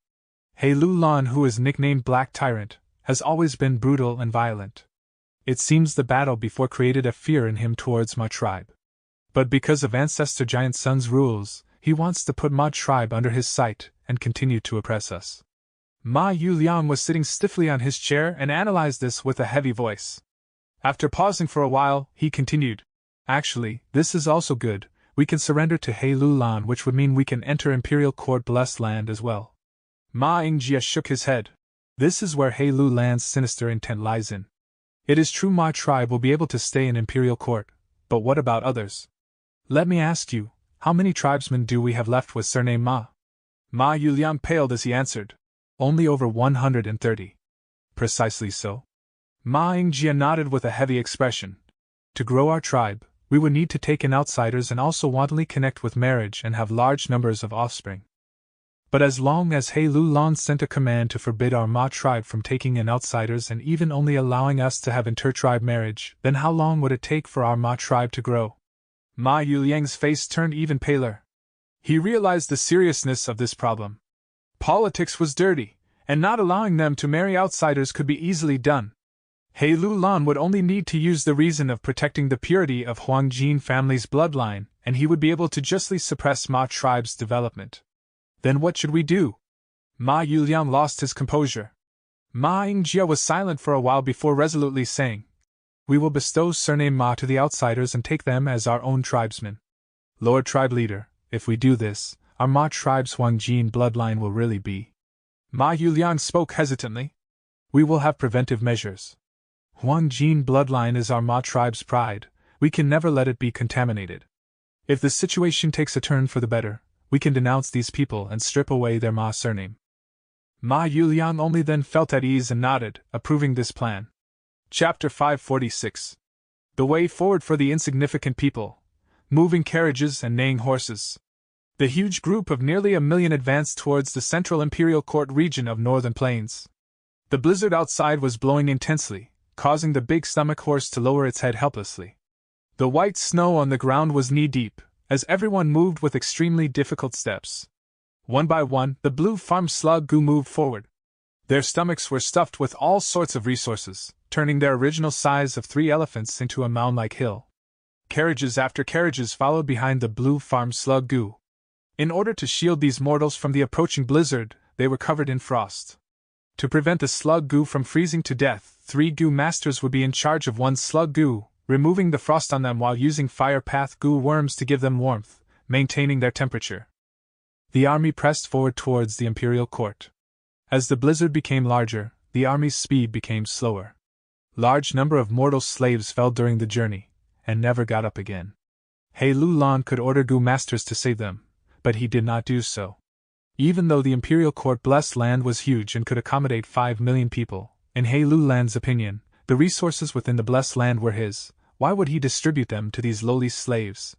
He Lulan, who is nicknamed Black Tyrant, has always been brutal and violent. It seems the battle before created a fear in him towards Ma tribe. But because of Ancestor Giant Sun's rules, he wants to put Ma tribe under his sight and continue to oppress us. Ma Yuliang was sitting stiffly on his chair and analyzed this with a heavy voice. After pausing for a while, he continued, Actually, this is also good. We can surrender to He Lulan, which would mean we can enter Imperial Court blessed land as well. Ma Yingjia shook his head. This is where He Lulan's sinister intent lies in. It is true Ma tribe will be able to stay in Imperial Court, but what about others? Let me ask you, how many tribesmen do we have left with surname Ma? Ma Yuliang paled as he answered. Only over 130. Precisely so. Ma Yingjia nodded with a heavy expression. To grow our tribe, we would need to take in outsiders and also wantonly connect with marriage and have large numbers of offspring. But as long as He Lulan sent a command to forbid our Ma tribe from taking in outsiders and even only allowing us to have inter-tribe marriage, then how long would it take for our Ma tribe to grow? Ma Yuliang's face turned even paler. He realized the seriousness of this problem. Politics was dirty, and not allowing them to marry outsiders could be easily done. He Lulan would only need to use the reason of protecting the purity of Huang Jin family's bloodline, and he would be able to justly suppress Ma tribe's development. Then what should we do? Ma Yuliang lost his composure. Ma Yingjia was silent for a while before resolutely saying, We will bestow surname Ma to the outsiders and take them as our own tribesmen. Lord Tribe Leader, if we do this, our Ma tribe's Huang Jin bloodline will really be. Ma Yuliang spoke hesitantly. We will have preventive measures. Huang Jin bloodline is our Ma tribe's pride, we can never let it be contaminated. If the situation takes a turn for the better, we can denounce these people and strip away their Ma surname. Ma Yuliang only then felt at ease and nodded, approving this plan. Chapter 546. The way forward for the insignificant people. Moving carriages and neighing horses. The huge group of nearly 1 million advanced towards the central Imperial Court region of Northern Plains. The blizzard outside was blowing intensely, causing the big stomach horse to lower its head helplessly. The white snow on the ground was knee-deep, as everyone moved with extremely difficult steps. One by one, the blue farm slug goo moved forward. Their stomachs were stuffed with all sorts of resources, turning their original size of 3 elephants into a mound-like hill. Carriages after carriages followed behind the blue farm slug goo. In order to shield these mortals from the approaching blizzard, they were covered in frost. To prevent the slug goo from freezing to death, 3 goo masters would be in charge of 1 slug goo, removing the frost on them while using fire path goo worms to give them warmth, maintaining their temperature. The army pressed forward towards the imperial court. As the blizzard became larger, the army's speed became slower. Large number of mortal slaves fell during the journey, and never got up again. He Lulan could order goo masters to save them, but he did not do so. Even though the imperial court blessed land was huge and could accommodate 5 million people, in He Lulan's opinion, the resources within the blessed land were his. Why would he distribute them to these lowly slaves?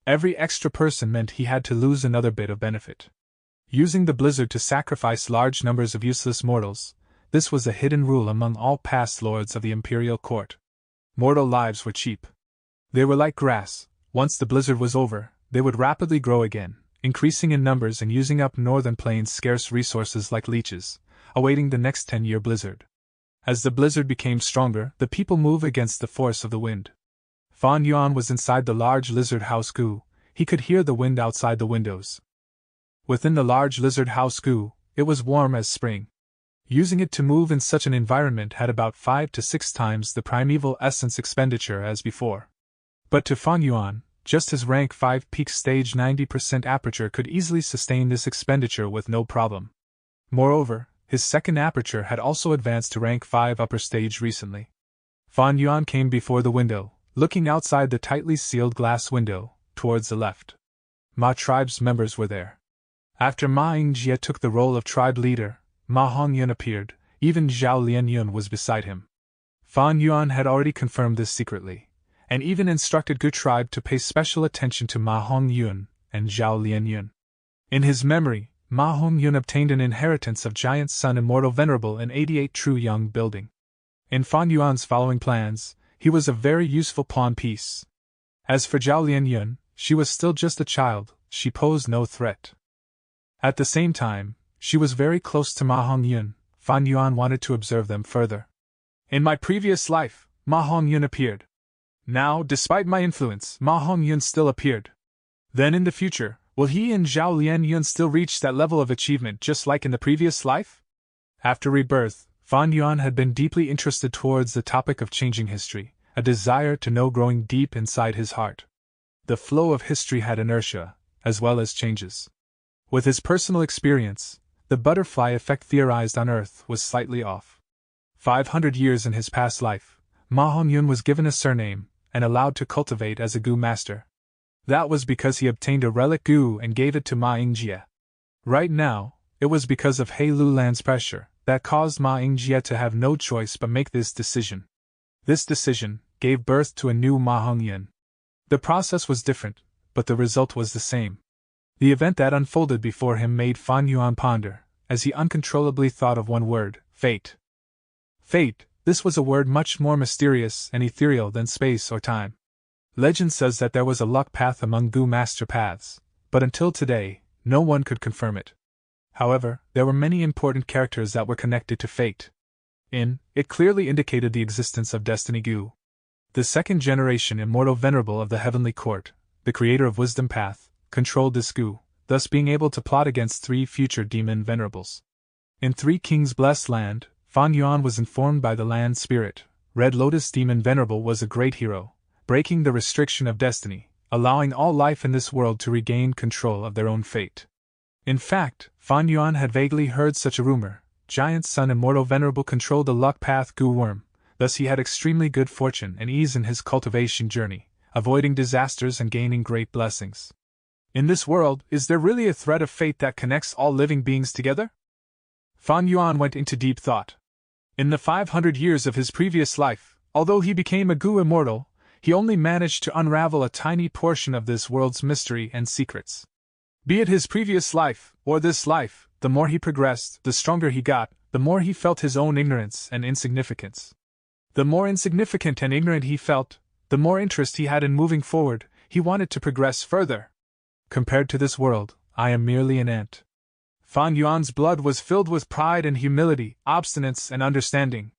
Every extra person meant he had to lose another bit of benefit. Using the blizzard to sacrifice large numbers of useless mortals, this was a hidden rule among all past lords of the imperial court. Mortal lives were cheap. They were like grass. Once the blizzard was over, they would rapidly grow again, increasing in numbers and using up northern plains' scarce resources like leeches, awaiting the next 10-year blizzard. As the blizzard became stronger, the people moved against the force of the wind. Fan Yuan was inside the large lizard house goo. He could hear the wind outside the windows. Within the large lizard house goo, it was warm as spring. Using it to move in such an environment had about 5 to 6 times the primeval essence expenditure as before. But to Fan Yuan, just his rank 5 peak stage 90% aperture could easily sustain this expenditure with no problem. Moreover, his second aperture had also advanced to rank 5 upper stage recently. Fan Yuan came before the window, looking outside the tightly sealed glass window, towards the left. Ma tribe's members were there. After Ma Yingjie took the role of tribe leader, Ma Hongyun appeared. Even Zhao Lianyun was beside him. Fan Yuan had already confirmed this secretly, and even instructed Gu tribe to pay special attention to Ma Hongyun and Zhao Lianyun. In his memory, Ma Hongyun obtained an inheritance of Giant Sun Immortal Venerable in 88 True Young building. In Fan Yuan's following plans, he was a very useful pawn piece. As for Zhao Lianyun, she was still just a child, she posed no threat. At the same time, she was very close to Ma Hongyun. Fan Yuan wanted to observe them further. In my previous life, Ma Hongyun appeared. Now, despite my influence, Ma Hongyun still appeared. Then in the future, will he and Zhao Lianyun still reach that level of achievement just like in the previous life? After rebirth, Fan Yuan had been deeply interested towards the topic of changing history, a desire to know growing deep inside his heart. The flow of history had inertia, as well as changes. With his personal experience, the butterfly effect theorized on Earth was slightly off. 500 years in his past life, Ma Hongyun was given a surname, and allowed to cultivate as a Gu master. That was because he obtained a relic Gu and gave it to Ma Yingjie. Right now, it was because of He Lulan's pressure that caused Ma Yingjie to have no choice but make this decision. This decision gave birth to a new Ma Hongyun. The process was different, but the result was the same. The event that unfolded before him made Fan Yuan ponder, as he uncontrollably thought of one word: fate. Fate, this was a word much more mysterious and ethereal than space or time. Legend says that there was a luck path among Gu master paths, but until today, no one could confirm it. However, there were many important characters that were connected to fate. It clearly indicated the existence of Destiny Gu. The second generation Immortal Venerable of the Heavenly Court, the creator of Wisdom Path, controlled this Gu, thus being able to plot against 3 future demon venerables. In 3 Kings' blessed land, Fan Yuan was informed by the land spirit, Red Lotus Demon Venerable was a great hero, breaking the restriction of destiny, allowing all life in this world to regain control of their own fate. In fact, Fan Yuan had vaguely heard such a rumor. Giant Sun Immortal Venerable controlled the luck path Gu worm, thus he had extremely good fortune and ease in his cultivation journey, avoiding disasters and gaining great blessings. In this world, is there really a thread of fate that connects all living beings together? Fan Yuan went into deep thought. In the 500 years of his previous life, although he became a Gu immortal, he only managed to unravel a tiny portion of this world's mystery and secrets. Be it his previous life, or this life, the more he progressed, the stronger he got, the more he felt his own ignorance and insignificance. The more insignificant and ignorant he felt, the more interest he had in moving forward. He wanted to progress further. Compared to this world, I am merely an ant. Fan Yuan's blood was filled with pride and humility, obstinance and understanding.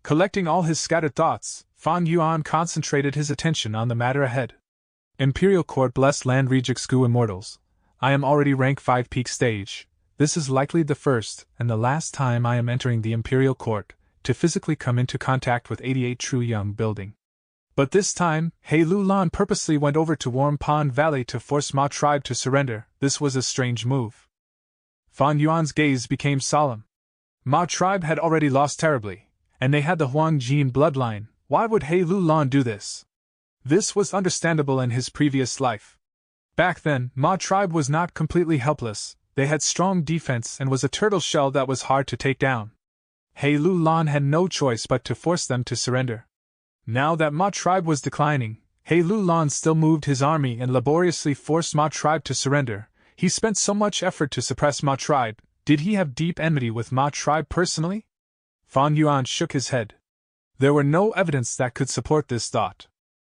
Collecting all his scattered thoughts, Fan Yuan concentrated his attention on the matter ahead. Imperial Court Blessed Land Rejects Gu Immortals. I am already rank 5 peak stage. This is likely the first and the last time I am entering the Imperial Court to physically come into contact with 88 True Young building. But this time, He Lu Lan purposely went over to Warm Pond Valley to force Ma tribe to surrender. This was a strange move. Fan Yuan's gaze became solemn. Ma tribe had already lost terribly, and they had the Huang Jin bloodline. Why would He Lu Lan do this? This was understandable in his previous life. Back then, Ma tribe was not completely helpless. They had strong defense and was a turtle shell that was hard to take down. He Lu Lan had no choice but to force them to surrender. Now that Ma tribe was declining, He Lu Lan still moved his army and laboriously forced Ma tribe to surrender. He spent so much effort to suppress Ma tribe. Did he have deep enmity with Ma tribe personally? Fan Yuan shook his head. There were no evidence that could support this thought.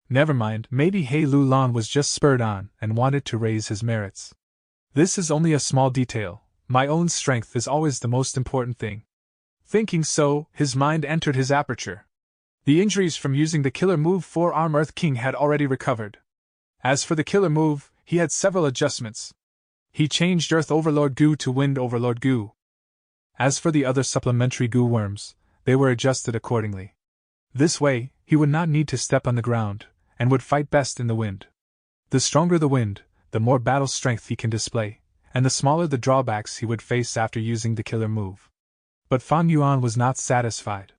Never mind, maybe He Lu Lan was just spurred on and wanted to raise his merits. This is only a small detail. My own strength is always the most important thing. Thinking so, his mind entered his aperture. The injuries from using the killer move Four-Arm Earth King had already recovered. As for the killer move, he had several adjustments. He changed Earth Overlord Goo to Wind Overlord Goo. As for the other supplementary goo worms, they were adjusted accordingly. This way, he would not need to step on the ground, and would fight best in the wind. The stronger the wind, the more battle strength he can display, and the smaller the drawbacks he would face after using the killer move. But Fan Yuan was not satisfied.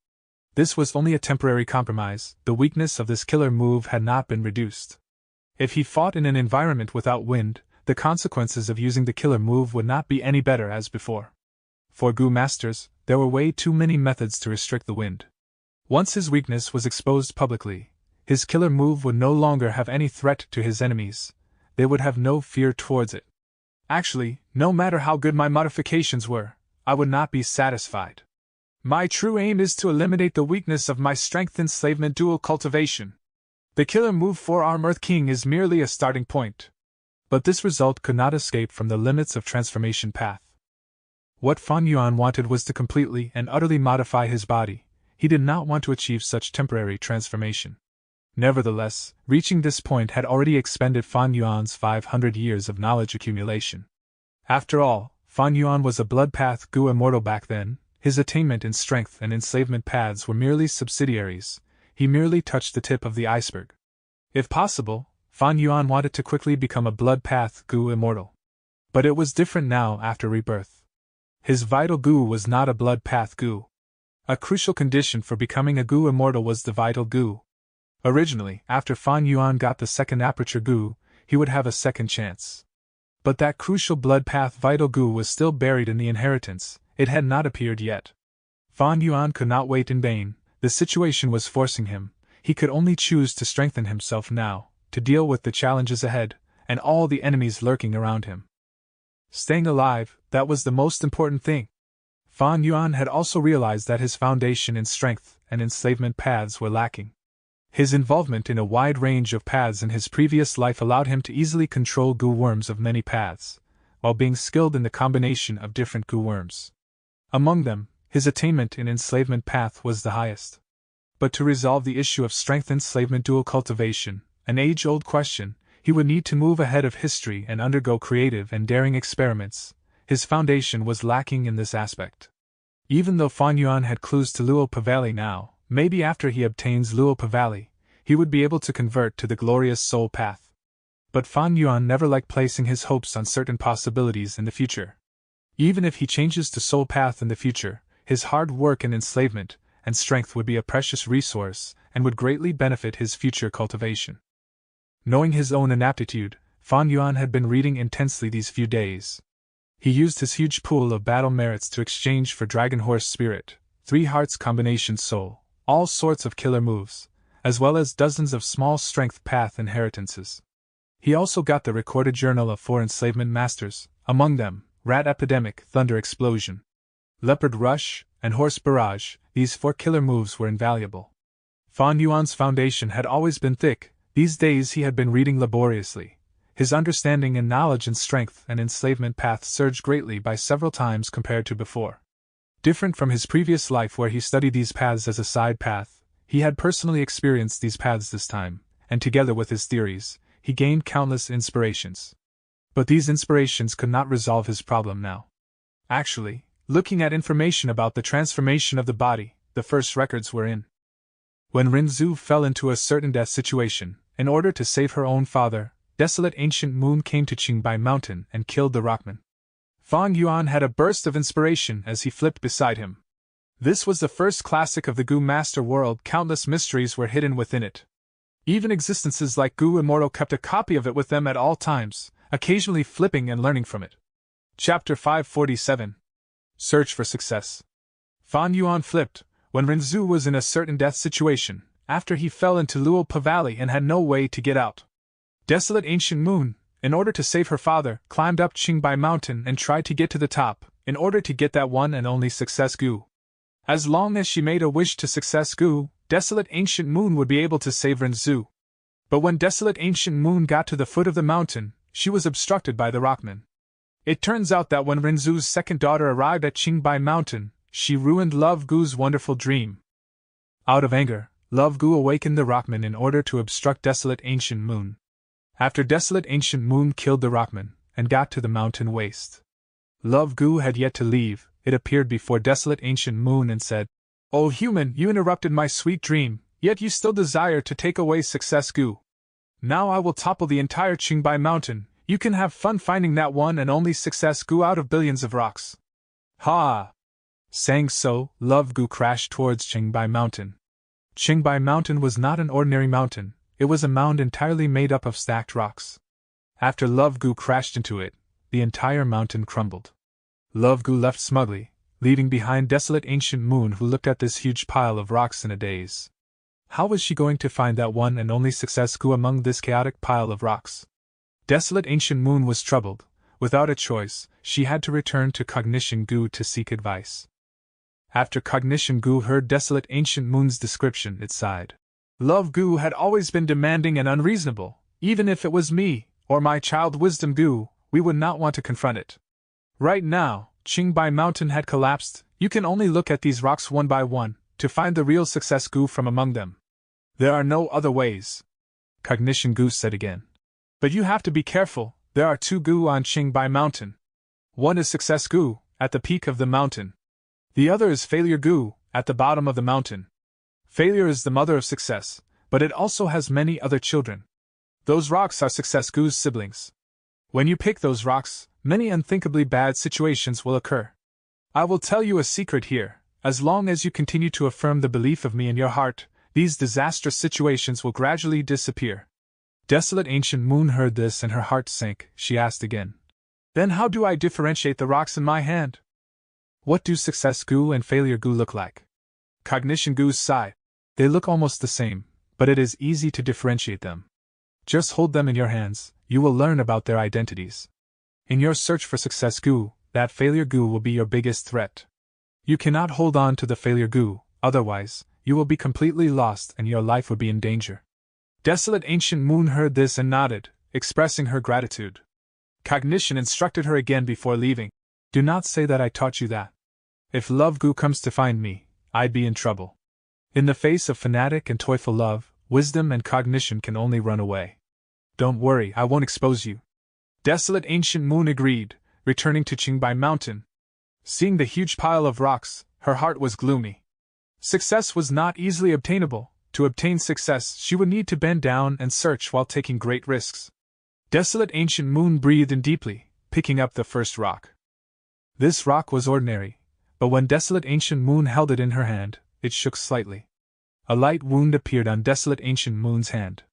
This was only a temporary compromise. The weakness of this killer move had not been reduced. If he fought in an environment without wind, the consequences of using the killer move would not be any better as before. For Goo Masters, there were way too many methods to restrict the wind. Once his weakness was exposed publicly, his killer move would no longer have any threat to his enemies. They would have no fear towards it. Actually, no matter how good my modifications were, I would not be satisfied. My true aim is to eliminate the weakness of my strength enslavement dual cultivation. The killer move Four-Arm Earth King is merely a starting point. But this result could not escape from the limits of transformation path. What Fan Yuan wanted was to completely and utterly modify his body. He did not want to achieve such temporary transformation. Nevertheless, reaching this point had already expended Fan Yuan's 500 years of knowledge accumulation. After all, Fan Yuan was a blood path Goo immortal back then. His attainment in strength and enslavement paths were merely subsidiaries. He merely touched the tip of the iceberg. If possible, Fan Yuan wanted to quickly become a blood path Goo immortal. But it was different now after rebirth. His vital Goo was not a blood path Goo. A crucial condition for becoming a Goo immortal was the vital Goo. Originally, after Fan Yuan got the second aperture Goo, he would have a second chance. But that crucial blood path vital Goo was still buried in the inheritance. It had not appeared yet. Fan Yuan could not wait in vain. The situation was forcing him. He could only choose to strengthen himself now, to deal with the challenges ahead, and all the enemies lurking around him. Staying alive, that was the most important thing. Fan Yuan had also realized that his foundation in strength and enslavement paths were lacking. His involvement in a wide range of paths in his previous life allowed him to easily control goo worms of many paths, while being skilled in the combination of different goo worms. Among them, his attainment in enslavement path was the highest. But to resolve the issue of strength enslavement dual cultivation, an age-old question, he would need to move ahead of history and undergo creative and daring experiments. His foundation was lacking in this aspect. Even though Fan Yuan had clues to Luo Pavali now, maybe after he obtains Luo Pavali, he would be able to convert to the glorious soul path. But Fan Yuan never liked placing his hopes on certain possibilities in the future. Even if he changes to soul path in the future, his hard work and enslavement and strength would be a precious resource and would greatly benefit his future cultivation. Knowing his own inaptitude, Fan Yuan had been reading intensely these few days. He used his huge pool of battle merits to exchange for Dragon Horse Spirit, 3 Hearts Combination Soul, all sorts of killer moves, as well as dozens of small strength path inheritances. He also got the recorded journal of 4 enslavement masters, among them, Rat Epidemic, Thunder Explosion, Leopard Rush, and Horse Barrage. These 4 killer moves were invaluable. Fan Yuan's foundation had always been thick. These days he had been reading laboriously. His understanding and knowledge in strength and enslavement path surged greatly by several times compared to before. Different from his previous life where he studied these paths as a side path, he had personally experienced these paths this time, and together with his theories, he gained countless inspirations. But these inspirations could not resolve his problem now. Actually, looking at information about the transformation of the body, the first records were in. When Rinzhu fell into a certain death situation, in order to save her own father, Desolate Ancient Moon came to Qingbai Mountain and killed the rockman. Fang Yuan had a burst of inspiration as he flipped beside him. This was the first classic of the Gu Master world. Countless mysteries were hidden within it. Even existences like Gu Immortal kept a copy of it with them at all times, occasionally flipping and learning from it. Chapter 547. Search for Success. Fan Yuan flipped when Rinzhu was in a certain death situation, after he fell into Luopa Valley and had no way to get out. Desolate Ancient Moon, in order to save her father, climbed up Qingbai Mountain and tried to get to the top, in order to get that one and only Success Gu. As long as she made a wish to Success Gu, Desolate Ancient Moon would be able to save Rinzhu. But when Desolate Ancient Moon got to the foot of the mountain, she was obstructed by the rockman. It turns out that when Rinzhu's second daughter arrived at Qingbai Mountain, she ruined Love Gu's wonderful dream. Out of anger, Love Gu awakened the rockman in order to obstruct Desolate Ancient Moon. After Desolate Ancient Moon killed the rockman and got to the mountain waste, Love Gu had yet to leave. It appeared before Desolate Ancient Moon and said, "O human, you interrupted my sweet dream, yet you still desire to take away Success Gu. Now I will topple the entire Qingbai Mountain. You can have fun finding that one and only Success Gu out of billions of rocks." Ha! Saying so, Love Gu crashed towards Qingbai Mountain. Qingbai Mountain was not an ordinary mountain, it was a mound entirely made up of stacked rocks. After Love Gu crashed into it, the entire mountain crumbled. Love Gu left smugly, leaving behind Desolate Ancient Moon, who looked at this huge pile of rocks in a daze. How was she going to find that one and only Success Gu among this chaotic pile of rocks? Desolate Ancient Moon was troubled. Without a choice, she had to return to Cognition Gu to seek advice. After Cognition Gu heard Desolate Ancient Moon's description, it sighed. Love Gu had always been demanding and unreasonable. Even if it was me, or my child Wisdom Gu, we would not want to confront it. Right now, Qingbai Mountain had collapsed. You can only look at these rocks one by one to find the real Success Gu from among them. There are no other ways, Cognition Gu said again. But you have to be careful. There are two Gu on Qingbai Mountain. One is Success Gu, at the peak of the mountain. The other is Failure Gu, at the bottom of the mountain. Failure is the mother of success, but it also has many other children. Those rocks are Success Gu's siblings. When you pick those rocks, many unthinkably bad situations will occur. I will tell you a secret here. As long as you continue to affirm the belief of me in your heart, these disastrous situations will gradually disappear. Desolate Ancient Moon heard this and her heart sank. She asked again, "Then how do I differentiate the rocks in my hand? What do Success Gu and Failure Gu look like?" Cognition Gu sighed. "They look almost the same, but it is easy to differentiate them. Just hold them in your hands, you will learn about their identities. In your search for Success Gu, that Failure Gu will be your biggest threat. You cannot hold on to the Failure Gu, otherwise, you will be completely lost and your life would be in danger." Desolate Ancient Moon heard this and nodded, expressing her gratitude. Cognition instructed her again before leaving. "Do not say that I taught you that. If Love Gu comes to find me, I'd be in trouble. In the face of fanatic and toyful love, wisdom and cognition can only run away. Don't worry, I won't expose you." Desolate Ancient Moon agreed, returning to Qingbai Mountain. Seeing the huge pile of rocks, her heart was gloomy. Success was not easily obtainable. To obtain success, she would need to bend down and search while taking great risks. Desolate Ancient Moon breathed in deeply, picking up the first rock. This rock was ordinary, but when Desolate Ancient Moon held it in her hand, it shook slightly. A light wound appeared on Desolate Ancient Moon's hand.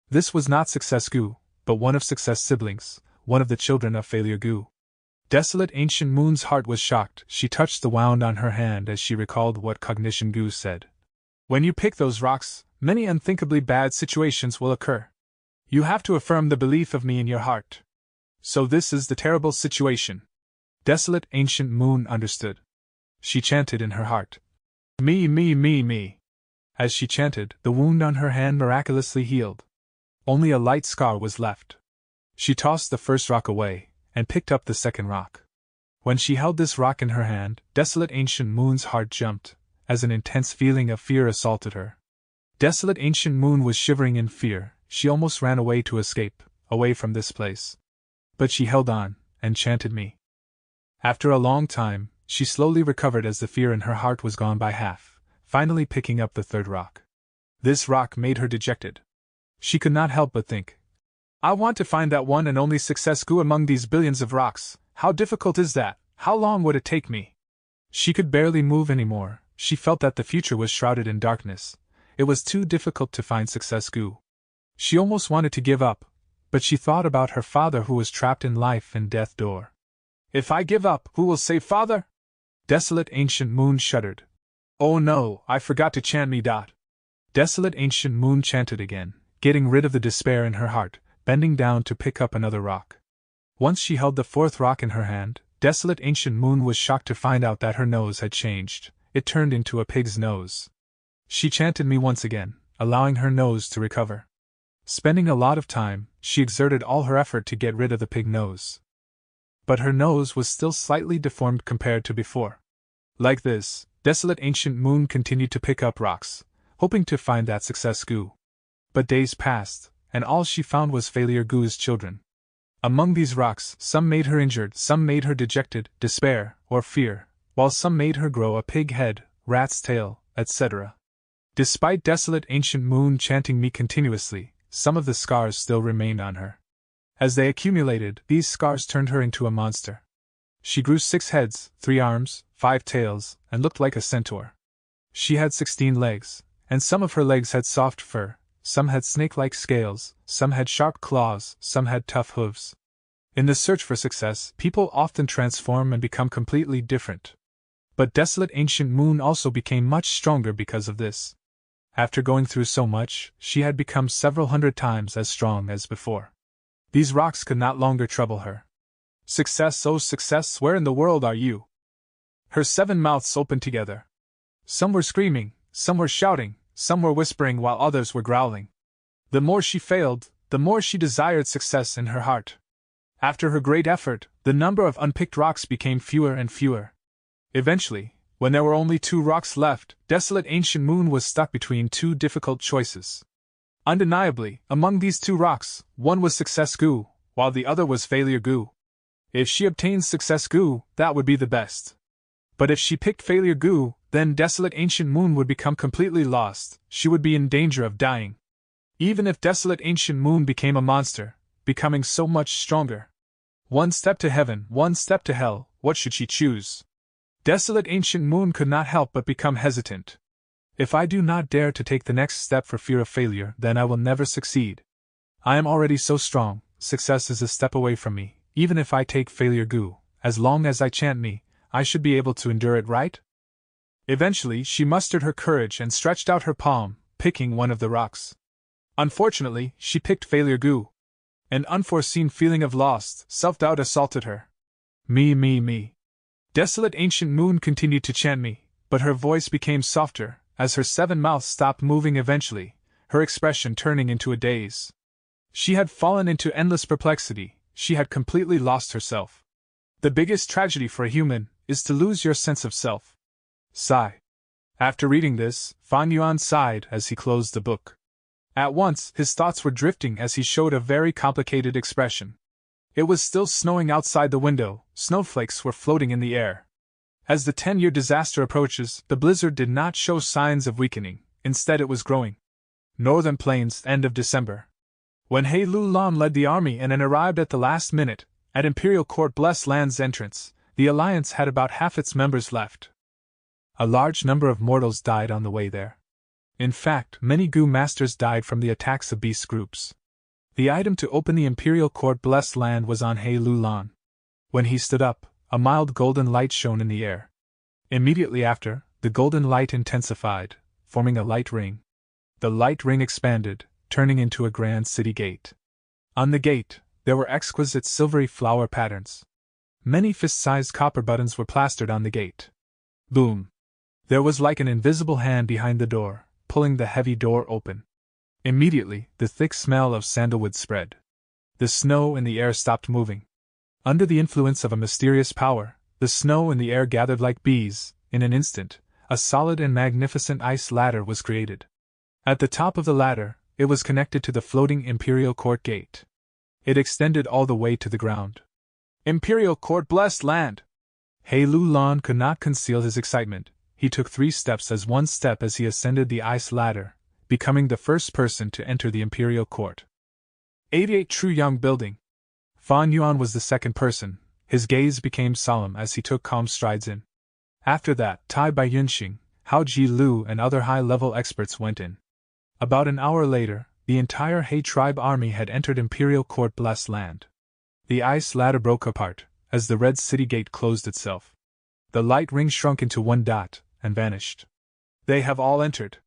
This was not Success Gu, but one of Success' siblings, one of the children of Failure Gu. Desolate Ancient Moon's heart was shocked. She touched the wound on her hand as she recalled what Cognition Gu said. "When you pick those rocks, many unthinkably bad situations will occur. You have to affirm the belief of me in your heart. So this is the terrible situation." Desolate Ancient Moon understood. She chanted in her heart, "Me, me, me, me." As she chanted, the wound on her hand miraculously healed. Only a light scar was left. She tossed the first rock away, and picked up the second rock. When she held this rock in her hand, Desolate Ancient Moon's heart jumped, as an intense feeling of fear assaulted her. Desolate Ancient Moon was shivering in fear. She almost ran away to escape, away from this place. But she held on, and chanted me. After a long time, she slowly recovered as the fear in her heart was gone by half, finally picking up the third rock. This rock made her dejected. She could not help but think, I want to find that one and only success goo among these billions of rocks. How difficult is that? How long would it take me? She could barely move anymore. She felt that the future was shrouded in darkness. It was too difficult to find success goo. She almost wanted to give up, but she thought about her father who was trapped in life and death door. If I give up, who will save father? Desolate Ancient Moon shuddered. Oh no, I forgot to chant me. Desolate Ancient Moon chanted again, getting rid of the despair in her heart, bending down to pick up another rock. Once she held the fourth rock in her hand, Desolate Ancient Moon was shocked to find out that her nose had changed. It turned into a pig's nose. She chanted me once again, allowing her nose to recover. Spending a lot of time, she exerted all her effort to get rid of the pig nose. But her nose was still slightly deformed compared to before. Like this, Desolate Ancient Moon continued to pick up rocks, hoping to find that success goo. But days passed, and all she found was failure goo's children. Among these rocks, some made her injured, some made her dejected, despair, or fear, while some made her grow a pig head, rat's tail, etc. Despite Desolate Ancient Moon chanting me continuously, some of the scars still remained on her. As they accumulated, these scars turned her into a monster. She grew 6 heads, 3 arms, 5 tails, and looked like a centaur. She had 16 legs, and some of her legs had soft fur, some had snake-like scales, some had sharp claws, some had tough hooves. In the search for success, people often transform and become completely different. But Desolate Ancient Moon also became much stronger because of this. After going through so much, she had become several hundred times as strong as before. These rocks could not longer trouble her. Success, oh success, where in the world are you? Her 7 mouths opened together. Some were screaming, some were shouting, some were whispering while others were growling. The more she failed, the more she desired success in her heart. After her great effort, the number of unpicked rocks became fewer and fewer. Eventually, when there were only 2 rocks left, Desolate Ancient Moon was stuck between 2 difficult choices. Undeniably, among these 2 rocks, one was success goo, while the other was failure goo. If she obtained success goo, that would be the best. But if she picked failure goo, then Desolate Ancient Moon would become completely lost. She would be in danger of dying. Even if Desolate Ancient Moon became a monster, becoming so much stronger. 1 step to heaven, 1 step to hell, what should she choose? Desolate Ancient Moon could not help but become hesitant. If I do not dare to take the next step for fear of failure, then I will never succeed. I am already so strong, success is a step away from me. Even if I take failure goo, as long as I chant me, I should be able to endure it, right? Eventually, she mustered her courage and stretched out her palm, picking one of the rocks. Unfortunately, she picked failure goo. An unforeseen feeling of lost, self-doubt assaulted her. Me. Desolate Ancient Moon continued to chant me, but her voice became softer, as her 7 mouths stopped moving eventually, her expression turning into a daze. She had fallen into endless perplexity, she had completely lost herself. The biggest tragedy for a human is to lose your sense of self. Sigh. After reading this, Fan Yuan sighed as he closed the book. At once, his thoughts were drifting as he showed a very complicated expression. It was still snowing outside the window, snowflakes were floating in the air. As the 10-year disaster approaches, the blizzard did not show signs of weakening, instead it was growing. Northern Plains, end of December. When He Lu Lan led the army and arrived at the last minute, at Imperial Court Blessed Land's entrance, the Alliance had about half its members left. A large number of mortals died on the way there. In fact, many Gu masters died from the attacks of beast groups. The item to open the Imperial Court Blessed Land was on He Lu Lan. When he stood up, a mild golden light shone in the air. Immediately after, the golden light intensified, forming a light ring. The light ring expanded, turning into a grand city gate. On the gate, there were exquisite silvery flower patterns. Many fist-sized copper buttons were plastered on the gate. Boom! There was like an invisible hand behind the door, pulling the heavy door open. Immediately, the thick smell of sandalwood spread. The snow in the air stopped moving. Under the influence of a mysterious power, the snow in the air gathered like bees. In an instant, a solid and magnificent ice ladder was created. At the top of the ladder, it was connected to the floating Imperial Court gate. It extended all the way to the ground. Imperial Court Blessed Land! He Lu Lan could not conceal his excitement. He took 3 steps as he ascended the ice ladder, becoming the first person to enter the imperial court. 88 Truyang Building. Fan Yuan was the second person. His gaze became solemn as he took calm strides in. After that, Tai Bai Yunxing, Hao Ji Lu and other high-level experts went in. About an hour later, the entire He tribe army had entered Imperial Court Blessed Land. The ice ladder broke apart, as the red city gate closed itself. The light ring shrunk into 1 dot, and vanished. They have all entered.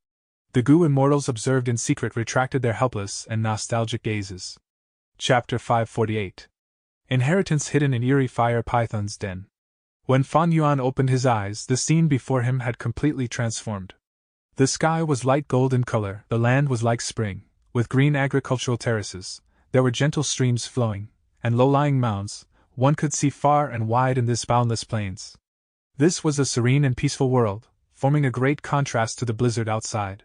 The Gu immortals observed in secret retracted their helpless and nostalgic gazes. Chapter 548. Inheritance hidden in eerie fire python's den. When Fan Yuan opened his eyes, the scene before him had completely transformed. The sky was light gold in color, the land was like spring, with green agricultural terraces, there were gentle streams flowing, and low-lying mounds, one could see far and wide in this boundless plains. This was a serene and peaceful world, forming a great contrast to the blizzard outside.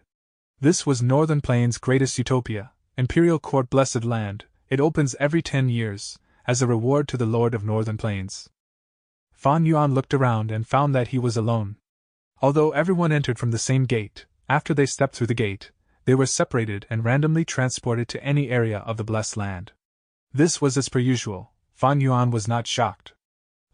This was Northern Plains' greatest utopia, Imperial Court Blessed Land. It opens every 10 years, as a reward to the Lord of Northern Plains. Fan Yuan looked around and found that he was alone. Although everyone entered from the same gate, after they stepped through the gate, they were separated and randomly transported to any area of the Blessed Land. This was as per usual. Fan Yuan was not shocked.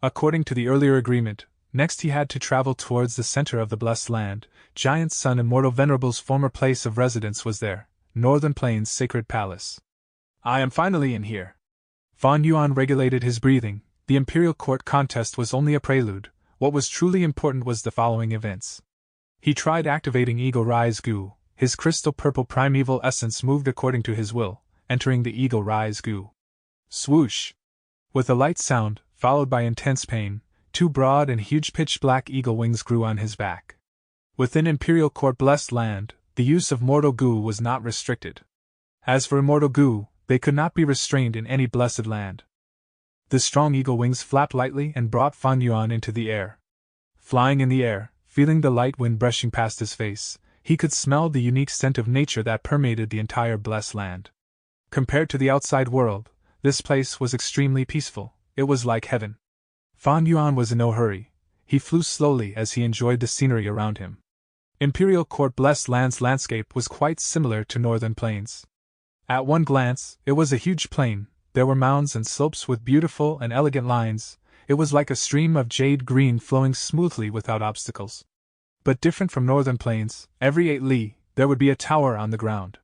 According to the earlier agreement, next he had to travel towards the center of the Blessed Land. Giant Sun Immortal Venerable's former place of residence was there, Northern Plains' sacred palace. I am finally in here. Fan Yuan regulated his breathing. The Imperial Court contest was only a prelude. What was truly important was the following events. He tried activating Eagle Rise Gu. His crystal purple primeval essence moved according to his will, entering the Eagle Rise Gu. Swoosh! With a light sound, followed by intense pain, 2 broad and huge pitch-black eagle wings grew on his back. Within Imperial Court Blessed Land, the use of Mortal Gu was not restricted. As for Immortal Gu, they could not be restrained in any Blessed Land. The strong eagle wings flapped lightly and brought Fan Yuan into the air. Flying in the air, feeling the light wind brushing past his face, he could smell the unique scent of nature that permeated the entire Blessed Land. Compared to the outside world, this place was extremely peaceful. It was like heaven. Fan Yuan was in no hurry. He flew slowly as he enjoyed the scenery around him. Imperial Court Blessed Land's landscape was quite similar to Northern Plains. At one glance, it was a huge plain. There were mounds and slopes with beautiful and elegant lines. It was like a stream of jade green flowing smoothly without obstacles. But different from Northern Plains, every 8 li, there would be a tower on the ground.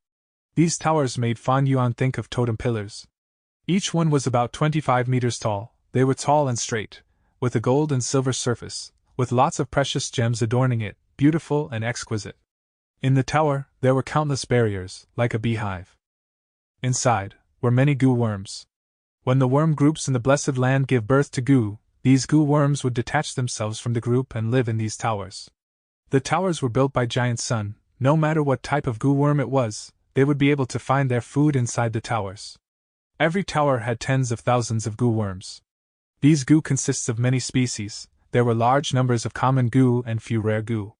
These towers made Fan Yuan think of totem pillars. Each one was about 25 meters tall. They were tall and straight, with a gold and silver surface, with lots of precious gems adorning it, beautiful and exquisite. In the tower, there were countless barriers, like a beehive. Inside were many Gu worms. When the worm groups in the Blessed Land give birth to Gu, these Gu worms would detach themselves from the group and live in these towers. The towers were built by Giant Sun. No matter what type of Gu worm it was, they would be able to find their food inside the towers. Every tower had tens of thousands of Gu worms. These Gu consists of many species. There were large numbers of common Gu and few rare Gu.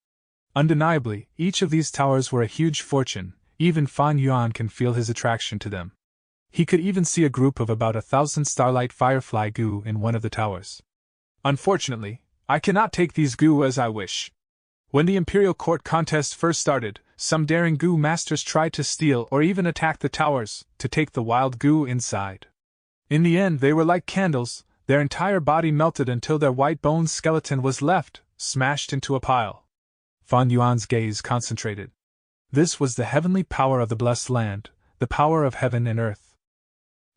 Undeniably, each of these towers were a huge fortune. Even Fan Yuan can feel his attraction to them. He could even see a group of about 1,000 starlight firefly Gu in one of the towers. Unfortunately, I cannot take these Gu as I wish. When the Imperial Court contest first started, some daring Gu masters tried to steal or even attack the towers, to take the wild Gu inside. In the end, they were like candles. Their entire body melted until their white bone skeleton was left, smashed into a pile. Fan Yuan's gaze concentrated. This was the heavenly power of the Blessed Land, the power of heaven and earth.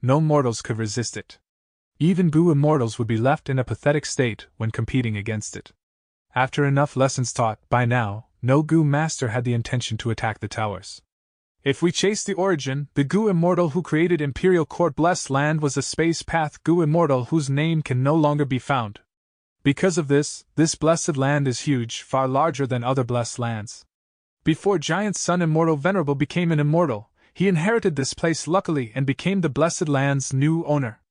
No mortals could resist it. Even Gu immortals would be left in a pathetic state when competing against it. After enough lessons taught, by now, no Gu master had the intention to attack the towers. If we chase the origin, the Gu immortal who created Imperial Court Blessed Land was a space path Gu immortal whose name can no longer be found. Because of this Blessed Land is huge, far larger than other Blessed Lands. Before Giant Sun Immortal Venerable became an immortal, he inherited this place luckily and became the Blessed Land's new owner.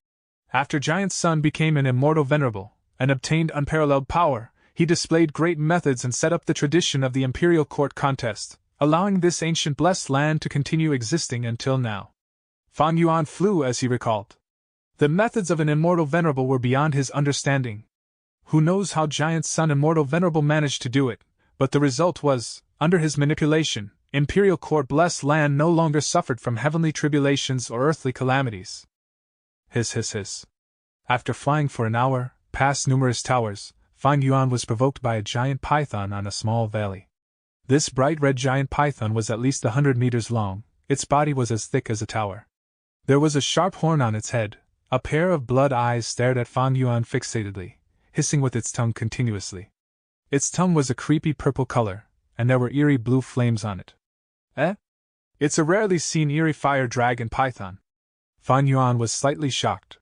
After Giant Sun became an Immortal Venerable, and obtained unparalleled power, he displayed great methods and set up the tradition of the Imperial Court contest, allowing this ancient Blessed Land to continue existing until now. Fan Yuan flew as he recalled. The methods of an Immortal Venerable were beyond his understanding. Who knows how Giant Sun Immortal Venerable managed to do it, but the result was, under his manipulation, Imperial Court Blessed Land no longer suffered from heavenly tribulations or earthly calamities. Hiss hiss hiss. After flying for an hour, past numerous towers, Fan Yuan was provoked by a giant python on a small valley. This bright red giant python was at least 100 meters long, its body was as thick as a tower. There was a sharp horn on its head, a pair of blood eyes stared at Fan Yuan fixatedly, hissing with its tongue continuously. Its tongue was a creepy purple color, and there were eerie blue flames on it. Eh? It's a rarely seen eerie fire dragon python. Fan Yuan was slightly shocked.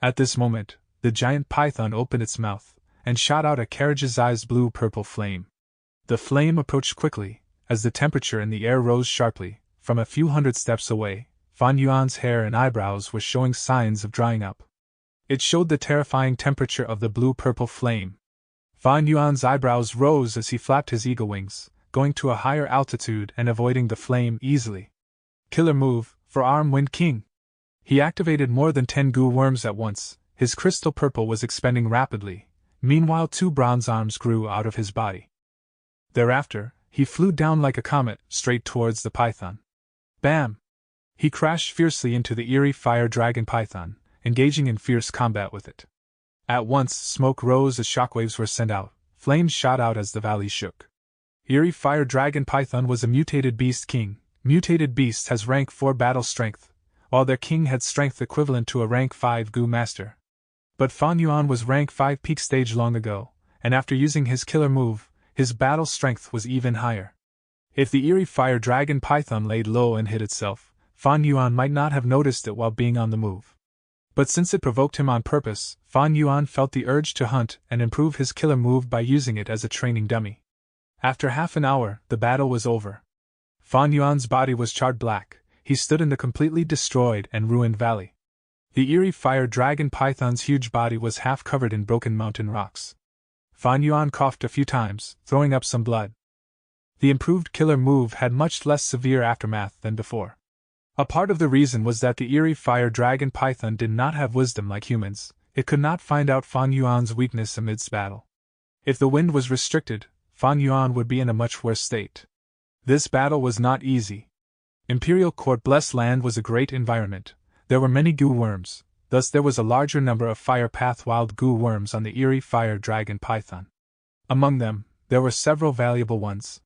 At this moment, the giant python opened its mouth, and shot out a carriage-sized blue-purple flame. The flame approached quickly, as the temperature in the air rose sharply. From a few hundred steps away, Fan Yuan's hair and eyebrows were showing signs of drying up. It showed the terrifying temperature of the blue-purple flame. Fan Yuan's eyebrows rose as he flapped his eagle wings, going to a higher altitude and avoiding the flame easily. Killer move, for Arm Wind King. He activated more than 10 goo worms at once. His crystal purple was expanding rapidly. Meanwhile, 2 bronze arms grew out of his body. Thereafter, he flew down like a comet, straight towards the python. Bam! He crashed fiercely into the eerie fire dragon python, engaging in fierce combat with it. At once, smoke rose as shockwaves were sent out, flames shot out as the valley shook. Eerie fire dragon python was a mutated beast king. Mutated beast has rank 4 battle strength, while their king had strength equivalent to a rank 5 goo master. But Fan Yuan was rank 5 peak stage long ago, and after using his killer move, his battle strength was even higher. If the eerie fire dragon python laid low and hid itself, Fan Yuan might not have noticed it while being on the move. But since it provoked him on purpose, Fan Yuan felt the urge to hunt and improve his killer move by using it as a training dummy. After half an hour, the battle was over. Fan Yuan's body was charred black. He stood in the completely destroyed and ruined valley. The eerie fire dragon python's huge body was half covered in broken mountain rocks. Fan Yuan coughed a few times, throwing up some blood. The improved killer move had much less severe aftermath than before. A part of the reason was that the eerie fire dragon python did not have wisdom like humans. It could not find out Fan Yuan's weakness amidst battle. If the wind was restricted, Fan Yuan would be in a much worse state. This battle was not easy. Imperial Court Blessed Land was a great environment. There were many goo worms, thus there was a larger number of fire path wild goo worms on the eerie fire dragon python. Among them, there were several valuable ones.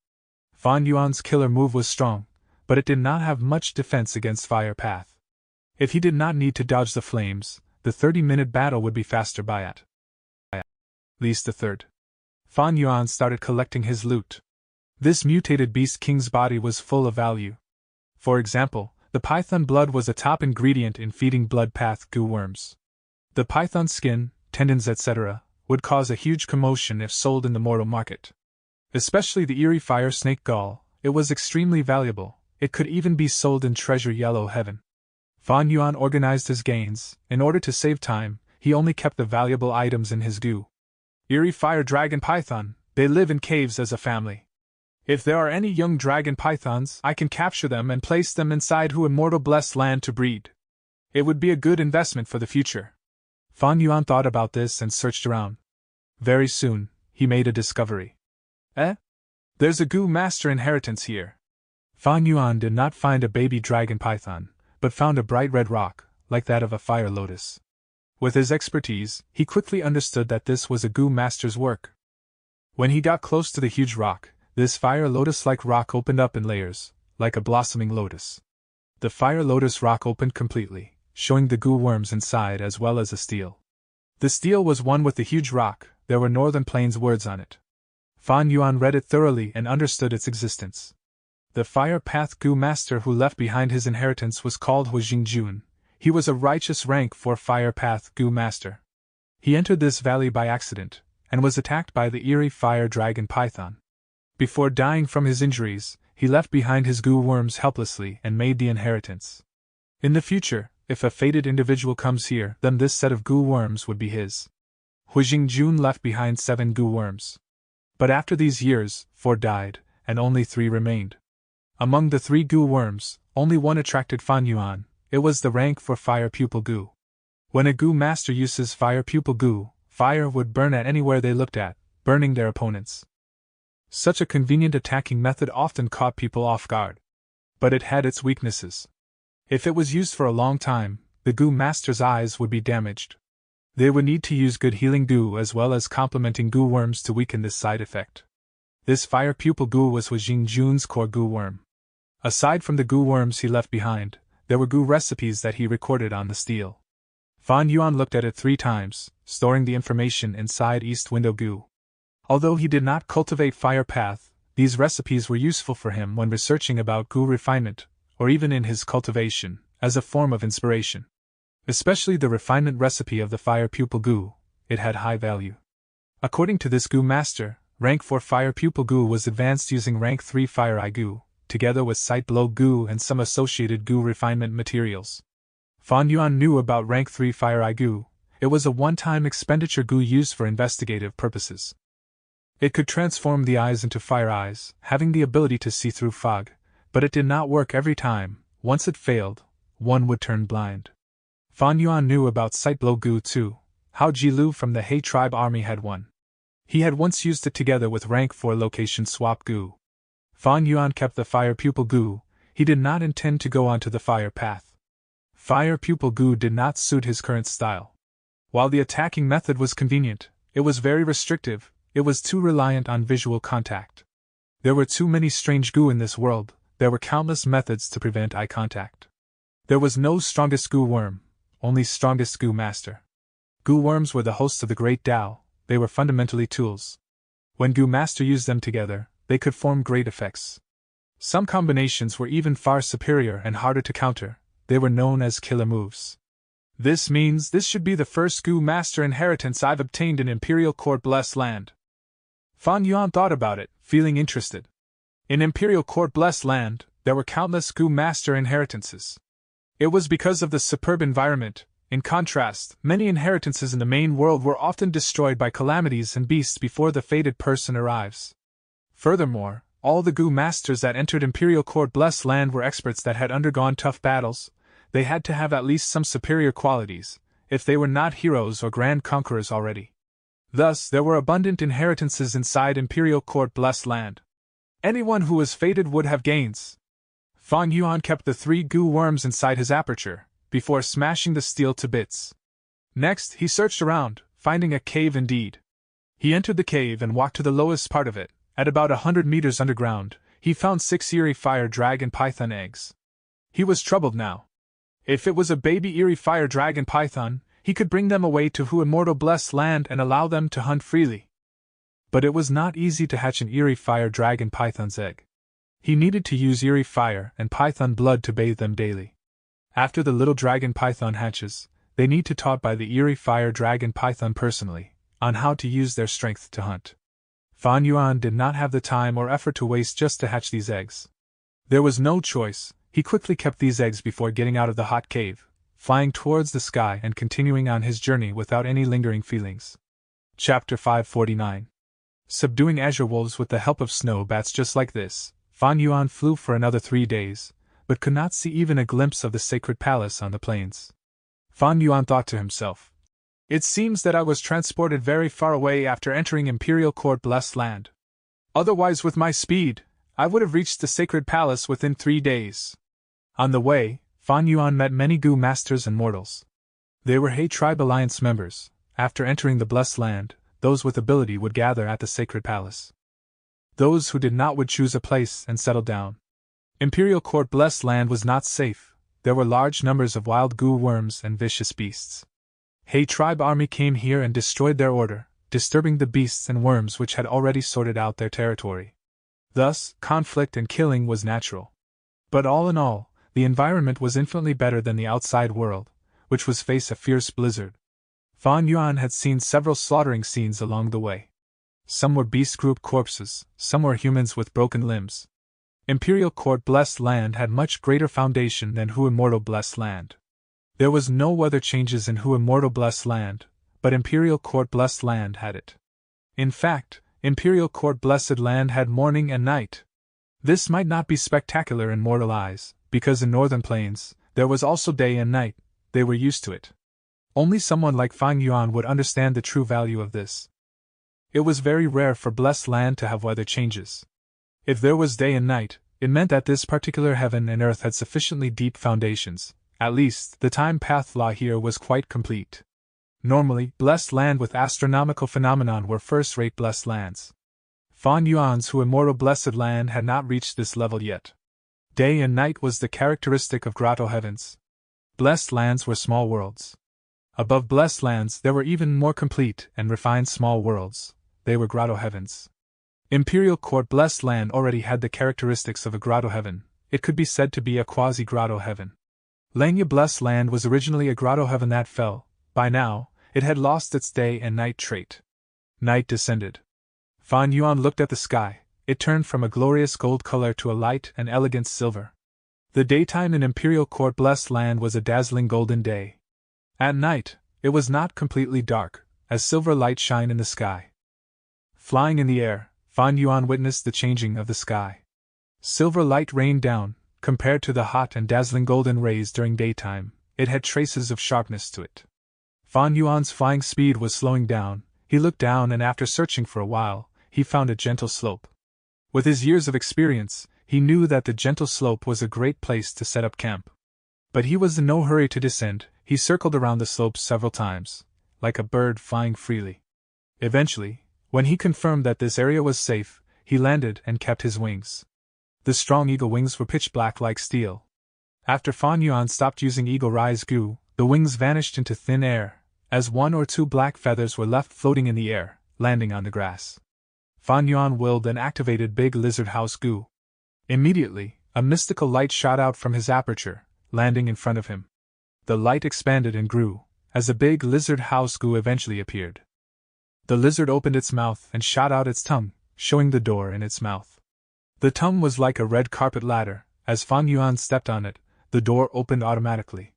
Fan Yuan's killer move was strong, but it did not have much defense against fire path. If he did not need to dodge the flames, the 30-minute battle would be faster by at least a third. Fan Yuan started collecting his loot. This mutated beast king's body was full of value. For example, the python blood was a top ingredient in feeding blood path goo worms. The python skin, tendons etc., would cause a huge commotion if sold in the mortal market. Especially the eerie fire snake gall, it was extremely valuable. It could even be sold in Treasure Yellow Heaven. Fan Yuan organized his gains. In order to save time, he only kept the valuable items in his goo. Eerie fire dragon python, they live in caves as a family. If there are any young dragon pythons, I can capture them and place them inside Who Immortal Blessed Land to breed. It would be a good investment for the future. Fan Yuan thought about this and searched around. Very soon, he made a discovery. There's a goo master inheritance here. Fan Yuan did not find a baby dragon python, but found a bright red rock, like that of a fire lotus. With his expertise, he quickly understood that this was a goo master's work. When he got close to the huge rock, this fire lotus-like rock opened up in layers, like a blossoming lotus. The fire lotus rock opened completely, showing the goo worms inside as well as a stele. The stele was one with the huge rock. There were Northern Plains words on it. Fan Yuan read it thoroughly and understood its existence. The fire path goo master who left behind his inheritance was called Hu Jingjun. He was a righteous rank 4 fire path goo master. He entered this valley by accident, and was attacked by the eerie fire dragon python. Before dying from his injuries, he left behind his goo worms helplessly and made the inheritance. In the future, if a fated individual comes here, then this set of goo worms would be his. Hu Jingjun left behind 7 goo worms. But after these years, 4 died, and only 3 remained. Among the 3 goo worms, only one attracted Fan Yuan. It was the rank for fire pupil goo. When a goo master uses fire pupil goo, fire would burn at anywhere they looked at, burning their opponents. Such a convenient attacking method often caught people off guard. But it had its weaknesses. If it was used for a long time, the goo master's eyes would be damaged. They would need to use good healing goo as well as complementing goo worms to weaken this side effect. This fire pupil goo was Jing Jun's core goo worm. Aside from the goo worms he left behind, there were goo recipes that he recorded on the steel. Fan Yuan looked at it 3 times, storing the information inside East Window Goo. Although he did not cultivate Fire Path, these recipes were useful for him when researching about goo refinement, or even in his cultivation, as a form of inspiration. Especially the refinement recipe of the Fire Pupil Goo, it had high value. According to this Goo Master, Rank 4 Fire Pupil Goo was advanced using Rank 3 Fire Eye Goo, together with Sight Blow Goo and some associated goo refinement materials. Fan Yuan knew about Rank 3 Fire Eye Goo. It was a one-time expenditure goo used for investigative purposes. It could transform the eyes into fire eyes, having the ability to see through fog, but it did not work every time. Once it failed, one would turn blind. Fan Yuan knew about Sight Blow Goo too. Hao Jilu from the He tribe army had one. He had once used it together with Rank 4 Location Swap Goo. Fan Yuan kept the Fire Pupil Goo. He did not intend to go onto the Fire Path. Fire Pupil Goo did not suit his current style. While the attacking method was convenient, it was very restrictive. It was too reliant on visual contact. There were too many strange goo in this world. There were countless methods to prevent eye contact. There was no strongest goo worm, only strongest goo master. Goo worms were the hosts of the great Tao. They were fundamentally tools. When goo master used them together, they could form great effects. Some combinations were even far superior and harder to counter. They were known as killer moves. This means this should be the first goo master inheritance I've obtained in Imperial Court Blessed Land. Fan Yuan thought about it, feeling interested. In Imperial Court Blessed Land, there were countless goo master inheritances. It was because of the superb environment. In contrast, many inheritances in the main world were often destroyed by calamities and beasts before the fated person arrives. Furthermore, all the goo masters that entered Imperial Court Blessed Land were experts that had undergone tough battles. They had to have at least some superior qualities, if they were not heroes or grand conquerors already. Thus, there were abundant inheritances inside Imperial Court Blessed Land. Anyone who was fated would have gains. Fan Yuan kept the 3 goo worms inside his aperture, before smashing the steel to bits. Next, he searched around, finding a cave indeed. He entered the cave and walked to the lowest part of it. At about 100 meters underground, he found 6 eerie fire dragon python eggs. He was troubled now. If it was a baby eerie fire dragon python, he could bring them away to Hu Immortal Blessed Land and allow them to hunt freely. But it was not easy to hatch an eerie fire dragon python's egg. He needed to use eerie fire and python blood to bathe them daily. After the little dragon python hatches, they need to taught by the eerie fire dragon python personally, on how to use their strength to hunt. Fan Yuan did not have the time or effort to waste just to hatch these eggs. There was no choice. He quickly kept these eggs before getting out of the hot cave, flying towards the sky and continuing on his journey without any lingering feelings. Chapter 549. Subduing azure wolves with the help of snow bats. Just like this, Fan Yuan flew for another 3 days, but could not see even a glimpse of the sacred palace on the plains. Fan Yuan thought to himself, "It seems that I was transported very far away after entering Imperial Court Blessed Land. Otherwise, with my speed, I would have reached the sacred palace within 3 days." On the way, Fan Yuan met many goo masters and mortals. They were He Tribe Alliance members. After entering the Blessed Land, those with ability would gather at the sacred palace. Those who did not would choose a place and settle down. Imperial Court Blessed Land was not safe. There were large numbers of wild goo worms and vicious beasts. He Tribe army came here and destroyed their order, disturbing the beasts and worms which had already sorted out their territory. Thus, conflict and killing was natural. But all in all, the environment was infinitely better than the outside world, which was face a fierce blizzard. Fan Yuan had seen several slaughtering scenes along the way. Some were beast group corpses, some were humans with broken limbs. Imperial Court Blessed Land had much greater foundation than Hu Immortal Blessed Land. There was no weather changes in Hu Immortal Blessed Land, but Imperial Court Blessed Land had it. In fact, Imperial Court Blessed Land had morning and night. This might not be spectacular in mortal eyes, because in northern plains, there was also day and night. They were used to it. Only someone like Fang Yuan would understand the true value of this. It was very rare for blessed land to have weather changes. If there was day and night, it meant that this particular heaven and earth had sufficiently deep foundations. At least, the time path law here was quite complete. Normally, blessed land with astronomical phenomenon were first-rate blessed lands. Fang Yuan's immortal blessed land had not reached this level yet. Day and night was the characteristic of grotto heavens. Blessed lands were small worlds. Above blessed lands there were even more complete and refined small worlds. They were grotto heavens. Imperial Court blessed land already had the characteristics of a grotto heaven. It could be said to be a quasi-grotto heaven. Lenya blessed land was originally a grotto heaven that fell. By now, it had lost its day and night trait. Night descended. Fang Yuan looked at the sky. It turned from a glorious gold color to a light and elegant silver. The daytime in Imperial Court blessed land was a dazzling golden day. At night, it was not completely dark, as silver light shine in the sky. Flying in the air, Fang Yuan witnessed the changing of the sky. Silver light rained down. Compared to the hot and dazzling golden rays during daytime, it had traces of sharpness to it. Fang Yuan's flying speed was slowing down. He looked down and after searching for a while, he found a gentle slope. With his years of experience, he knew that the gentle slope was a great place to set up camp. But he was in no hurry to descend. He circled around the slope several times, like a bird flying freely. Eventually, when he confirmed that this area was safe, he landed and kept his wings. The strong eagle wings were pitch black like steel. After Fang Yuan stopped using eagle rise goo, the wings vanished into thin air, as one or two black feathers were left floating in the air, landing on the grass. Fang Yuan willed and activated Big Lizard House goo. Immediately, a mystical light shot out from his aperture, landing in front of him. The light expanded and grew, as the Big Lizard House goo eventually appeared. The lizard opened its mouth and shot out its tongue, showing the door in its mouth. The tongue was like a red carpet ladder. As Fang Yuan stepped on it, the door opened automatically.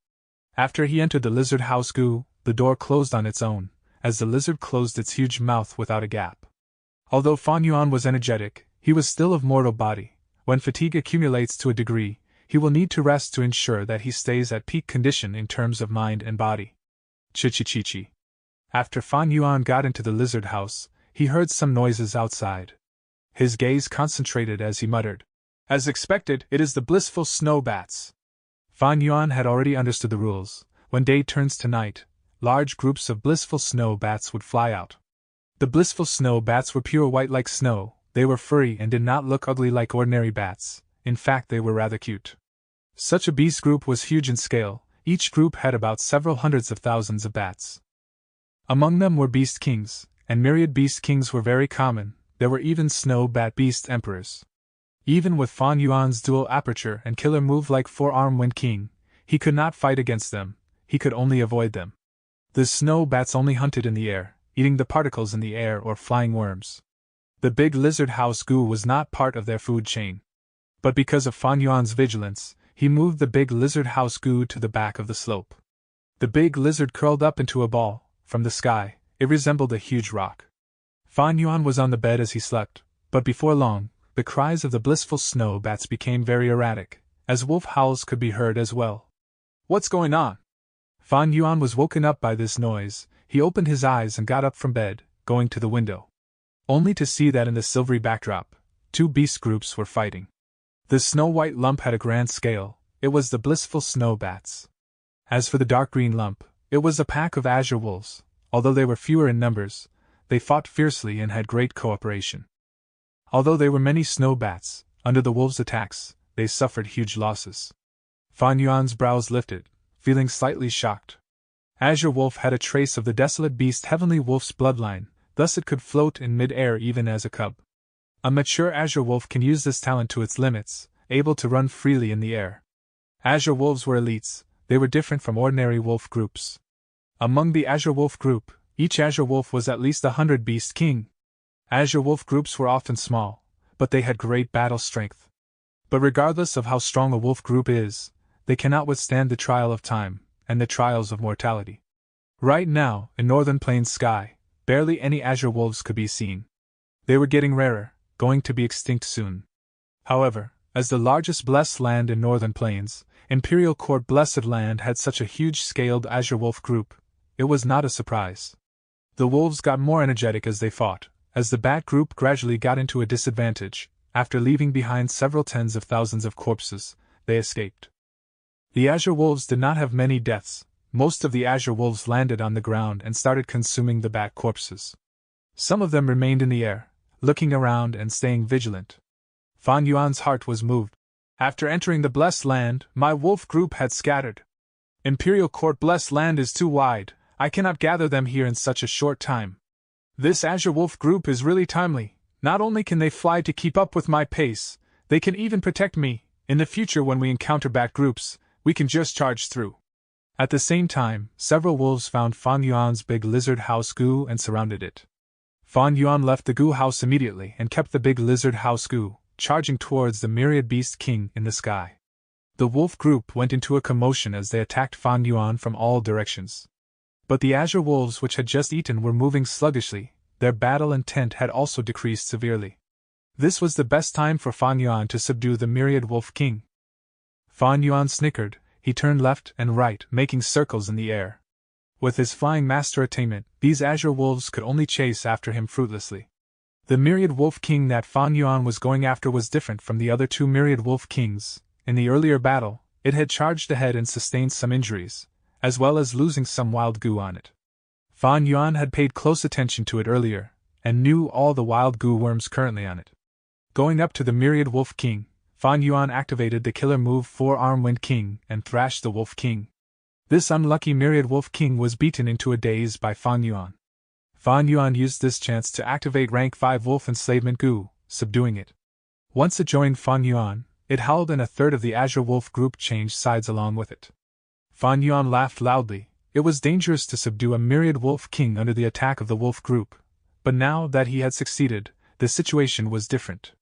After he entered the lizard house goo, the door closed on its own, as the lizard closed its huge mouth without a gap. Although Fang Yuan was energetic, he was still of mortal body. When fatigue accumulates to a degree, he will need to rest to ensure that he stays at peak condition in terms of mind and body. Chi-chi-chi-chi. After Fang Yuan got into the lizard house, he heard some noises outside. His gaze concentrated as he muttered, "As expected, it is the blissful snow bats." Fang Yuan had already understood the rules. When day turns to night, large groups of blissful snow bats would fly out. The blissful snow bats were pure white like snow. They were furry and did not look ugly like ordinary bats. In fact, they were rather cute. Such a beast group was huge in scale. Each group had about several hundreds of thousands of bats. Among them were beast kings, and myriad beast kings were very common. There were even snow bat beast emperors. Even with Fang Yuan's dual aperture and killer move like Four-Arm Wind King, he could not fight against them, he could only avoid them. The snow bats only hunted in the air, eating the particles in the air or flying worms. The Big Lizard House goo was not part of their food chain. But because of Fang Yuan's vigilance, he moved the Big Lizard House goo to the back of the slope. The big lizard curled up into a ball. From the sky, it resembled a huge rock. Fang Yuan was on the bed as he slept, but before long, the cries of the blissful snow bats became very erratic, as wolf howls could be heard as well. "What's going on?" Fang Yuan was woken up by this noise. He opened his eyes and got up from bed, going to the window. Only to see that in the silvery backdrop, two beast groups were fighting. The snow-white lump had a grand scale. It was the blissful snow bats. As for the dark green lump, it was a pack of azure wolves. Although they were fewer in numbers, they fought fiercely and had great cooperation. Although there were many snow bats, under the wolves' attacks, they suffered huge losses. Fang Yuan's brows lifted, feeling slightly shocked. Azure Wolf had a trace of the desolate beast Heavenly Wolf's bloodline, thus it could float in mid-air even as a cub. A mature Azure Wolf can use this talent to its limits, able to run freely in the air. Azure Wolves were elites. They were different from ordinary wolf groups. Among the Azure Wolf group, each Azure Wolf was at least 100 Beast King. Azure Wolf groups were often small, but they had great battle strength. But regardless of how strong a wolf group is, they cannot withstand the trial of time, and the trials of mortality. Right now, in Northern Plains sky, barely any Azure Wolves could be seen. They were getting rarer, going to be extinct soon. However, as the largest blessed land in Northern Plains, Imperial Court Blessed Land had such a huge-scaled Azure Wolf group, it was not a surprise. The wolves got more energetic as they fought, as the bat group gradually got into a disadvantage. After leaving behind several tens of thousands of corpses, they escaped. The Azure Wolves did not have many deaths. Most of the Azure Wolves landed on the ground and started consuming the bat corpses. Some of them remained in the air, looking around and staying vigilant. Fan Yuan's heart was moved. After entering the Blessed Land, my wolf group had scattered. Imperial Court Blessed Land is too wide, I cannot gather them here in such a short time. This Azure Wolf group is really timely. Not only can they fly to keep up with my pace, they can even protect me. In the future, when we encounter bat groups, we can just charge through. At the same time, several wolves found Fan Yuan's big lizard house Gu and surrounded it. Fan Yuan left the Gu house immediately and kept the big lizard house Gu, charging towards the myriad beast king in the sky. The wolf group went into a commotion as they attacked Fan Yuan from all directions. But the Azure Wolves which had just eaten were moving sluggishly. Their battle intent had also decreased severely. This was the best time for Fan Yuan to subdue the myriad wolf king. Fan Yuan snickered. He turned left and right, making circles in the air. With his flying master attainment, these Azure Wolves could only chase after him fruitlessly. The myriad wolf king that Fan Yuan was going after was different from the other two myriad wolf kings. In the earlier battle, it had charged ahead and sustained some injuries, as well as losing some wild Gu on it. Fan Yuan had paid close attention to it earlier, and knew all the wild Gu worms currently on it. Going up to the myriad wolf king, Fan Yuan activated the killer move Four-Arm Wind King and thrashed the Wolf King. This unlucky myriad Wolf King was beaten into a daze by Fan Yuan. Fan Yuan used this chance to activate rank 5 Wolf Enslavement Gu, subduing it. Once it joined Fan Yuan, it howled and a third of the Azure Wolf group changed sides along with it. Fan Yuan laughed loudly. It was dangerous to subdue a myriad Wolf King under the attack of the Wolf group, but now that he had succeeded, the situation was different.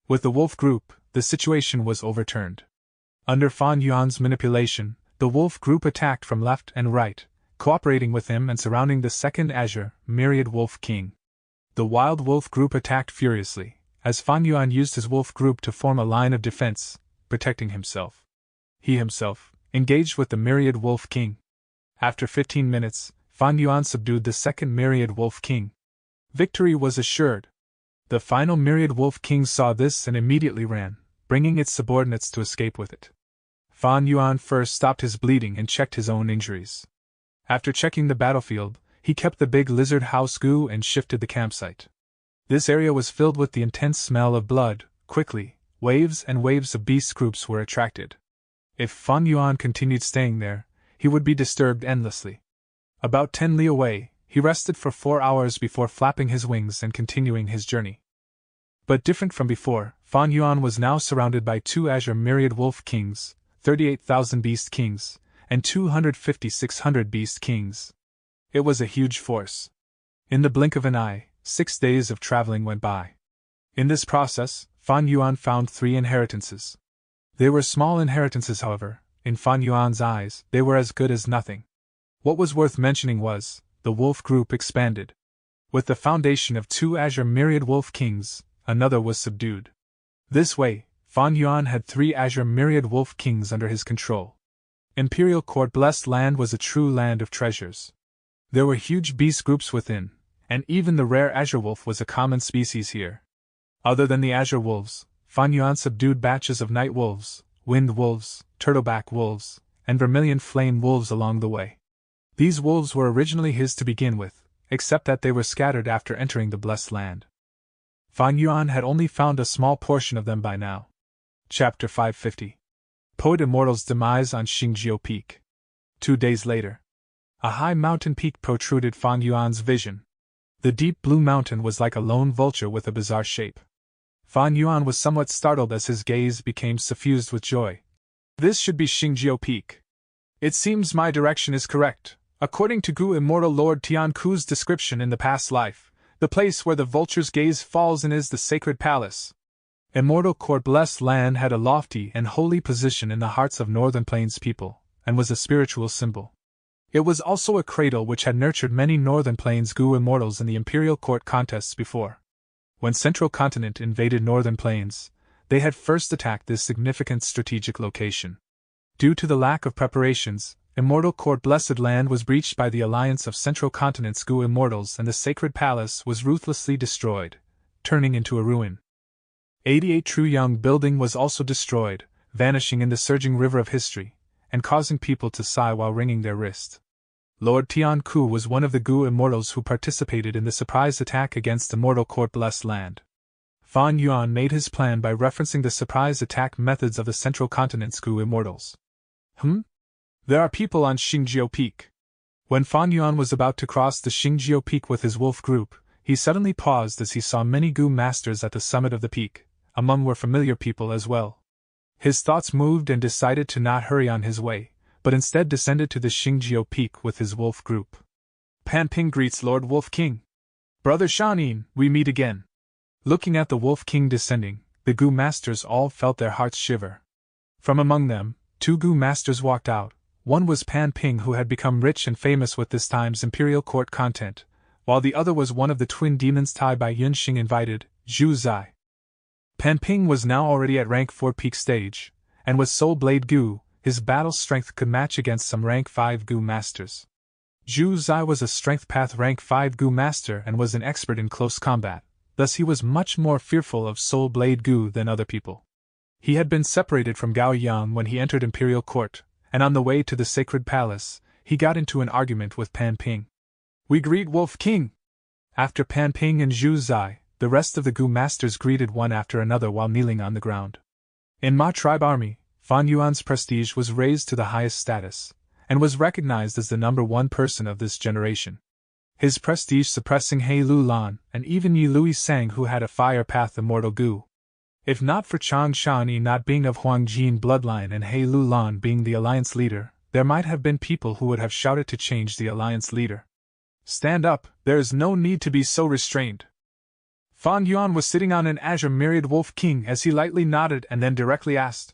With the Wolf group, the situation was overturned. Under Fan Yuan's manipulation, the Wolf group attacked from left and right, cooperating with him and surrounding the second Azure, myriad Wolf King. The Wild Wolf group attacked furiously, as Fan Yuan used his Wolf group to form a line of defense, protecting himself. He himself engaged with the myriad Wolf King. After 15 minutes, Fan Yuan subdued the second myriad Wolf King. Victory was assured. The final myriad Wolf King saw this and immediately ran, bringing its subordinates to escape with it. Fan Yuan first stopped his bleeding and checked his own injuries. After checking the battlefield, he kept the big lizard house Gu and shifted the campsite. This area was filled with the intense smell of blood. Quickly, waves and waves of beast groups were attracted. If Fan Yuan continued staying there, he would be disturbed endlessly. About 10 li away, he rested for 4 hours before flapping his wings and continuing his journey. But different from before, Fan Yuan was now surrounded by 2 Azure myriad wolf kings, 38,000 beast kings, and 250,600 beast kings. It was a huge force. In the blink of an eye, 6 days of traveling went by. In this process, Fan Yuan found 3 inheritances. They were small inheritances, however. In Fan Yuan's eyes, they were as good as nothing. What was worth mentioning was, the wolf group expanded. With the foundation of 2 Azure myriad wolf kings, another was subdued. This way, Fan Yuan had 3 Azure myriad wolf kings under his control. Imperial Court Blessed Land was a true land of treasures. There were huge beast groups within, and even the rare Azure wolf was a common species here. Other than the Azure wolves, Fan Yuan subdued batches of night wolves, wind wolves, turtleback wolves, and vermilion flame wolves along the way. These wolves were originally his to begin with, except that they were scattered after entering the Blessed Land. Fan Yuan had only found a small portion of them by now. Chapter 550. Poet Immortal's Demise on Xingjiu Peak. 2 days later. A high mountain peak protruded Fan Yuan's vision. The deep blue mountain was like a lone vulture with a bizarre shape. Fan Yuan was somewhat startled as his gaze became suffused with joy. This should be Xingjiu Peak. It seems my direction is correct. According to Gu Immortal Lord Tianku's description in the past life, the place where the vulture's gaze falls in is the sacred palace. Immortal Court Blessed Land had a lofty and holy position in the hearts of Northern Plains people, and was a spiritual symbol. It was also a cradle which had nurtured many Northern Plains Gu Immortals in the Imperial Court contests before. When Central Continent invaded Northern Plains, they had first attacked this significant strategic location. Due to the lack of preparations, Immortal Court Blessed Land was breached by the alliance of Central Continent's Goo Immortals, and the sacred palace was ruthlessly destroyed, turning into a ruin. 88 True Young Building was also destroyed, vanishing in the surging river of history, and causing people to sigh while wringing their wrist. Lord Tian Ku was one of the Goo Immortals who participated in the surprise attack against Immortal Court Blessed Land. Fan Yuan made his plan by referencing the surprise attack methods of the Central Continent's Goo Immortals. There are people on Xingjiu Peak. When Fan Yuan was about to cross the Xingjiu Peak with his wolf group, he suddenly paused as he saw many Goo masters at the summit of the peak. Among were familiar people as well. His thoughts moved and decided to not hurry on his way, but instead descended to the Xingjiu Peak with his wolf group. Pan Ping greets Lord Wolf King. Brother Shanin, we meet again. Looking at the Wolf King descending, the Goo masters all felt their hearts shiver. From among them, 2 Goo masters walked out. One was Pan Ping, who had become rich and famous with this time's imperial court content, while the other was one of the twin demons Tai by Yunxing invited, Zhu Zai. Pan Ping was now already at rank 4 peak stage, and with Soul Blade Goo, his battle strength could match against some rank 5 Goo masters. Zhu Zai was a strength path rank 5 Goo master and was an expert in close combat, thus he was much more fearful of Soul Blade Goo than other people. He had been separated from Gao Yang when he entered imperial court, and on the way to the sacred palace, he got into an argument with Pan Ping. We greet Wolf King! After Pan Ping and Zhu Zai, the rest of the Goo masters greeted one after another while kneeling on the ground. In Ma tribe army, Fan Yuan's prestige was raised to the highest status, and was recognized as the number 1 person of this generation. His prestige suppressing He Lu Lan and even Yi Lui Sang, who had a fire path immortal Goo. If not for Chang Shani not being of Huangjin bloodline and He Lu Lan being the alliance leader, there might have been people who would have shouted to change the alliance leader. Stand up, there is no need to be so restrained. Fan Yuan was sitting on an azure myriad Wolf King as he lightly nodded and then directly asked,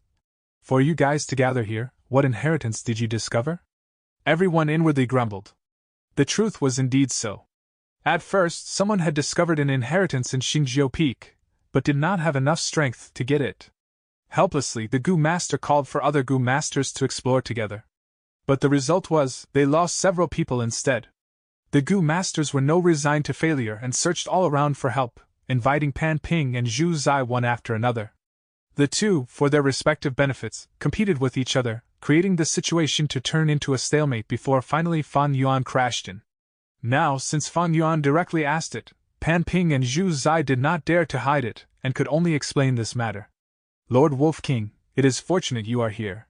For you guys to gather here, what inheritance did you discover? Everyone inwardly grumbled. The truth was indeed so. At first, someone had discovered an inheritance in Xingjiu Peak, but did not have enough strength to get it. Helplessly, the Goo Master called for other Goo Masters to explore together. But the result was, they lost several people instead. The Goo Masters were no resigned to failure and searched all around for help, inviting Pan Ping and Zhu Zai one after another. The two, for their respective benefits, competed with each other, creating the situation to turn into a stalemate before finally Fan Yuan crashed in. Now, since Fan Yuan directly asked it, Pan Ping and Zhu Zai did not dare to hide it, and could only explain this matter. Lord Wolf King, it is fortunate you are here.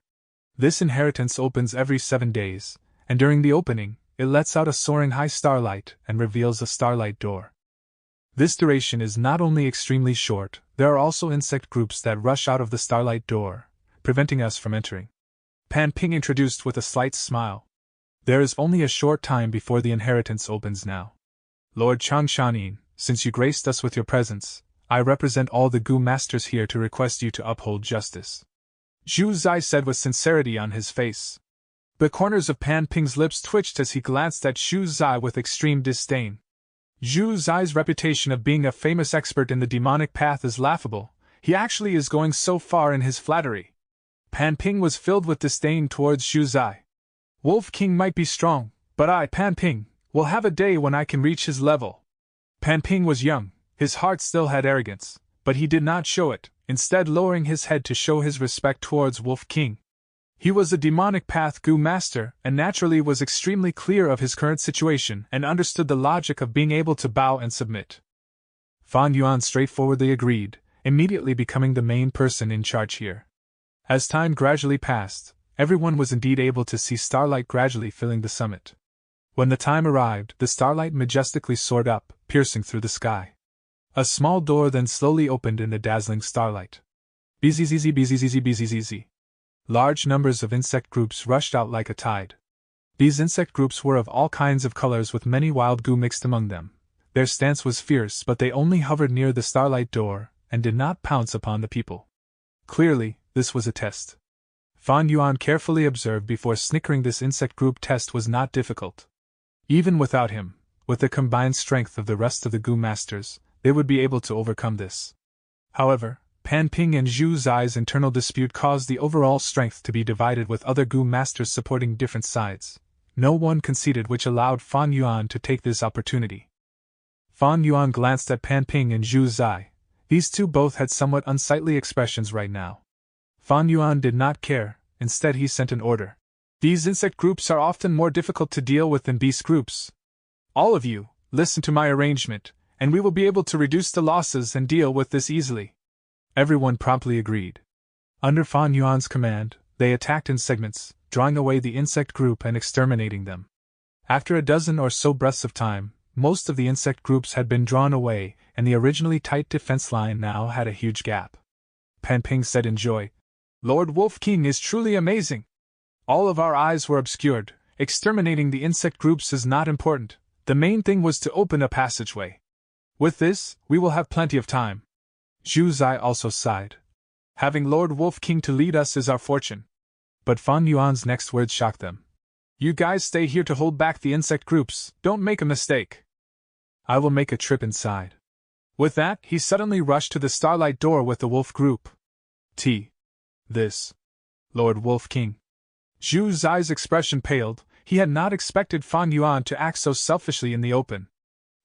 This inheritance opens every 7 days, and during the opening, it lets out a soaring high starlight and reveals a starlight door. This duration is not only extremely short, there are also insect groups that rush out of the starlight door, preventing us from entering. Pan Ping introduced with a slight smile. There is only a short time before the inheritance opens now. Lord Chang Shanin, since you graced us with your presence, I represent all the Goo Masters here to request you to uphold justice. Zhu Zai said with sincerity on his face. The corners of Pan Ping's lips twitched as he glanced at Zhu Zai with extreme disdain. Zhu Zai's reputation of being a famous expert in the demonic path is laughable. He actually is going so far in his flattery. Pan Ping was filled with disdain towards Zhu Zai. Wolf King might be strong, but I, Pan Ping, will have a day when I can reach his level. Pan Ping was young, his heart still had arrogance, but he did not show it, instead lowering his head to show his respect towards Wolf King. He was a demonic path Goo Master and naturally was extremely clear of his current situation and understood the logic of being able to bow and submit. Fan Yuan straightforwardly agreed, immediately becoming the main person in charge here. As time gradually passed, everyone was indeed able to see starlight gradually filling the summit. When the time arrived, the starlight majestically soared up, piercing through the sky. A small door then slowly opened in the dazzling starlight. Bzzz bzzz bzzz. Large numbers of insect groups rushed out like a tide. These insect groups were of all kinds of colors with many wild goo mixed among them. Their stance was fierce, but they only hovered near the starlight door and did not pounce upon the people. Clearly, this was a test. Fan Yuan carefully observed before snickering this insect group test was not difficult. Even without him, with the combined strength of the rest of the Goo Masters, they would be able to overcome this. However, Pan Ping and Zhu Zai's internal dispute caused the overall strength to be divided, with other Gu masters supporting different sides. No one conceded, which allowed Fan Yuan to take this opportunity. Fan Yuan glanced at Pan Ping and Zhu Zai. These two both had somewhat unsightly expressions right now. Fan Yuan did not care. Instead, he sent an order. These insect groups are often more difficult to deal with than beast groups. All of you, listen to my arrangement, and we will be able to reduce the losses and deal with this easily. Everyone promptly agreed. Under Fan Yuan's command, they attacked in segments, drawing away the insect group and exterminating them. After a dozen or so breaths of time, most of the insect groups had been drawn away, and the originally tight defense line now had a huge gap. Pan Ping said in joy, "Lord Wolf King is truly amazing. All of our eyes were obscured. Exterminating the insect groups is not important. The main thing was to open a passageway. With this, we will have plenty of time." Zhu Zai also sighed. "Having Lord Wolf King to lead us is our fortune." But Fan Yuan's next words shocked them. "You guys stay here to hold back the insect groups. Don't make a mistake. I will make a trip inside." With that, he suddenly rushed to the starlight door with the wolf group. This. Lord Wolf King. Zhu Zai's expression paled. He had not expected Fan Yuan to act so selfishly in the open.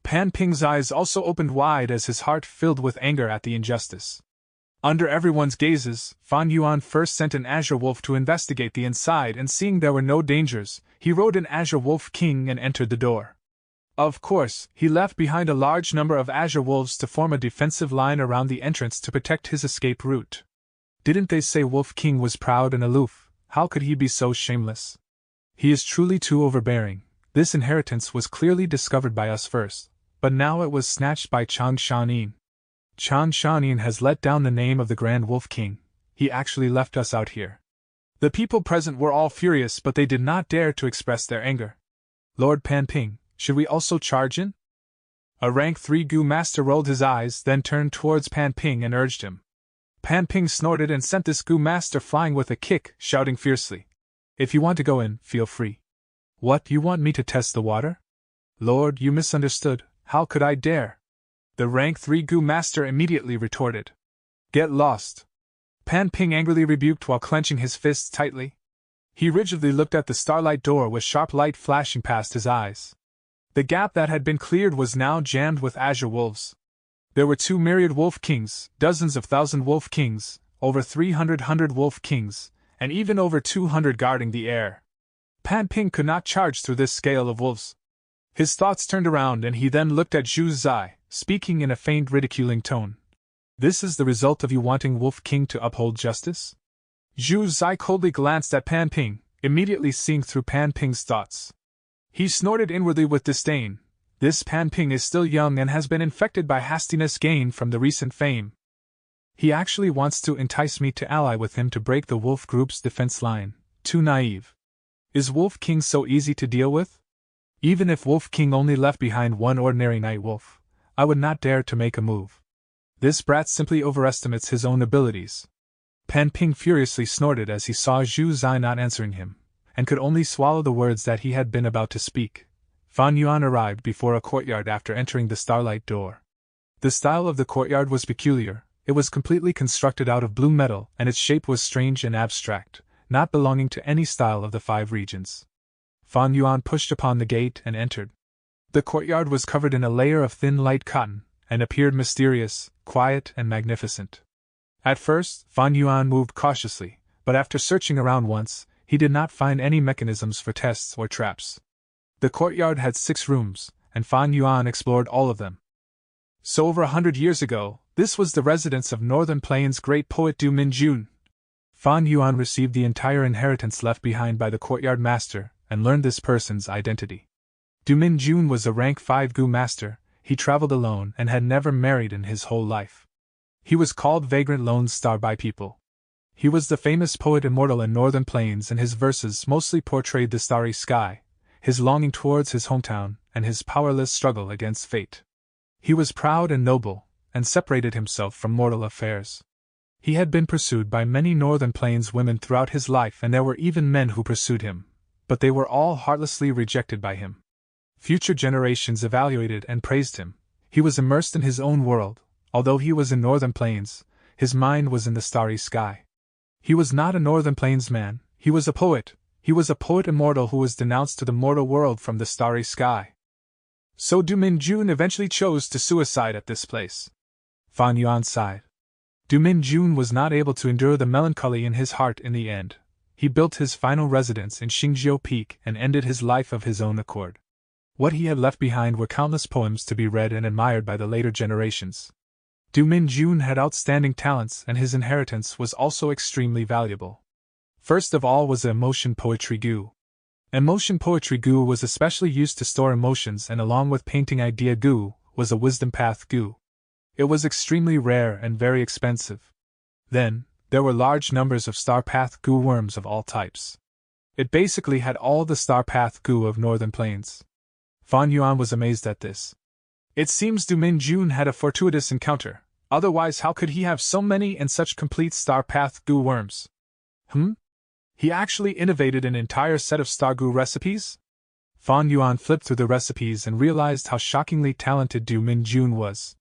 Pan Ping's eyes also opened wide as his heart filled with anger at the injustice. Under everyone's gazes, Fan Yuan first sent an Azure Wolf to investigate the inside, and seeing there were no dangers, he rode an Azure Wolf King and entered the door. Of course, he left behind a large number of Azure Wolves to form a defensive line around the entrance to protect his escape route. Didn't they say Wolf King was proud and aloof? How could he be so shameless? He is truly too overbearing. This inheritance was clearly discovered by us first, but now it was snatched by Chang Shanin. Chang Shanin has let down the name of the Grand Wolf King. He actually left us out here. The people present were all furious, but they did not dare to express their anger. Lord Pan Ping, should we also charge in? A rank 3 Gu master rolled his eyes, then turned towards Pan Ping and urged him. Pan Ping snorted and sent this Gu master flying with a kick, shouting fiercely, "If you want to go in, feel free." "What, you want me to test the water?" "Lord, you misunderstood. How could I dare?" The rank 3 Gu master immediately retorted. "Get lost." Pan Ping angrily rebuked while clenching his fists tightly. He rigidly looked at the starlight door with sharp light flashing past his eyes. The gap that had been cleared was now jammed with Azure Wolves. There were 2 myriad Wolf Kings, dozens of thousand Wolf Kings, over 300 Wolf Kings, and even over 200 guarding the air. Pan Ping could not charge through this scale of wolves. His thoughts turned around, and he then looked at Zhu Zai, speaking in a faint ridiculing tone. "This is the result of you wanting Wolf King to uphold justice?" Zhu Zai coldly glanced at Pan Ping, immediately seeing through Pan Ping's thoughts. He snorted inwardly with disdain. This Pan Ping is still young and has been infected by hastiness gained from the recent fame. He actually wants to entice me to ally with him to break the Wolf Group's defense line. Too naive. Is Wolf King so easy to deal with? Even if Wolf King only left behind one ordinary night wolf, I would not dare to make a move. This brat simply overestimates his own abilities. Pan Ping furiously snorted as he saw Zhu Zai not answering him, and could only swallow the words that he had been about to speak. Fan Yuan arrived before a courtyard after entering the starlight door. The style of the courtyard was peculiar. It was completely constructed out of blue metal, and its shape was strange and abstract, not belonging to any style of the 5 regions. Fan Yuan pushed upon the gate and entered. The courtyard was covered in a layer of thin light cotton, and appeared mysterious, quiet, and magnificent. At first, Fan Yuan moved cautiously, but after searching around once, he did not find any mechanisms for tests or traps. The courtyard had 6 rooms, and Fan Yuan explored all of them. So over 100 years ago, this was the residence of Northern Plains' great poet Du Minjun. Fan Yuan received the entire inheritance left behind by the courtyard master, and learned this person's identity. Du Minjun was a rank 5 Gu master. He traveled alone and had never married in his whole life. He was called Vagrant Lone Star by people. He was the famous poet immortal in Northern Plains, and his verses mostly portrayed the starry sky, his longing towards his hometown, and his powerless struggle against fate. He was proud and noble, and separated himself from mortal affairs. He had been pursued by many Northern Plains women throughout his life, and there were even men who pursued him, but they were all heartlessly rejected by him. Future generations evaluated and praised him. He was immersed in his own world. Although he was in Northern Plains, His mind was in the starry sky. He was not a Northern Plains man, he was a poet. He was a poet immortal who was denounced to the mortal world from the starry sky. So Du Min-jun eventually chose to suicide at this place. Fan Yuan sighed. Du Min-jun was not able to endure the melancholy in his heart in the end. He built his final residence in Xingjiu Peak and ended his life of his own accord. What he had left behind were countless poems to be read and admired by the later generations. Du Min-jun had outstanding talents, and his inheritance was also extremely valuable. First of all was the emotion poetry gu. Emotion poetry gu was especially used to store emotions, and along with painting idea gu, was a wisdom path gu. It was extremely rare and very expensive. Then, there were large numbers of star path gu worms of all types. It basically had all the star path gu of Northern Plains. Fan Yuan was amazed at this. It seems Du Min-jun had a fortuitous encounter, otherwise how could he have so many and such complete star path gu worms? He actually innovated an entire set of star gu recipes? Fan Yuan flipped through the recipes and realized how shockingly talented Du Min-jun was.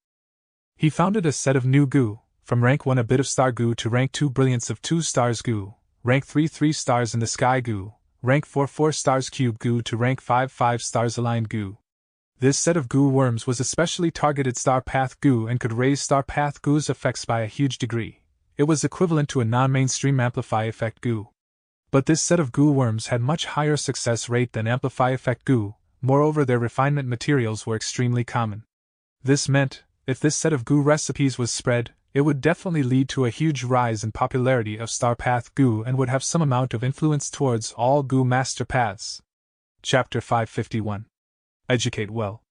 He founded a set of new gu, from rank 1 a bit of star gu to rank 2 brilliance of 2 stars gu, rank 3 3 stars in the sky gu, rank 4 4 stars cube gu to rank 5 5 stars aligned gu. This set of gu worms was especially targeted star path gu and could raise star path gu's effects by a huge degree. It was equivalent to a non-mainstream amplify effect gu. But this set of gu worms had much higher success rate than amplify effect gu, moreover their refinement materials were extremely common. This meant, if this set of gu recipes was spread, it would definitely lead to a huge rise in popularity of star path gu and would have some amount of influence towards all gu master paths. Chapter 551. Educate well.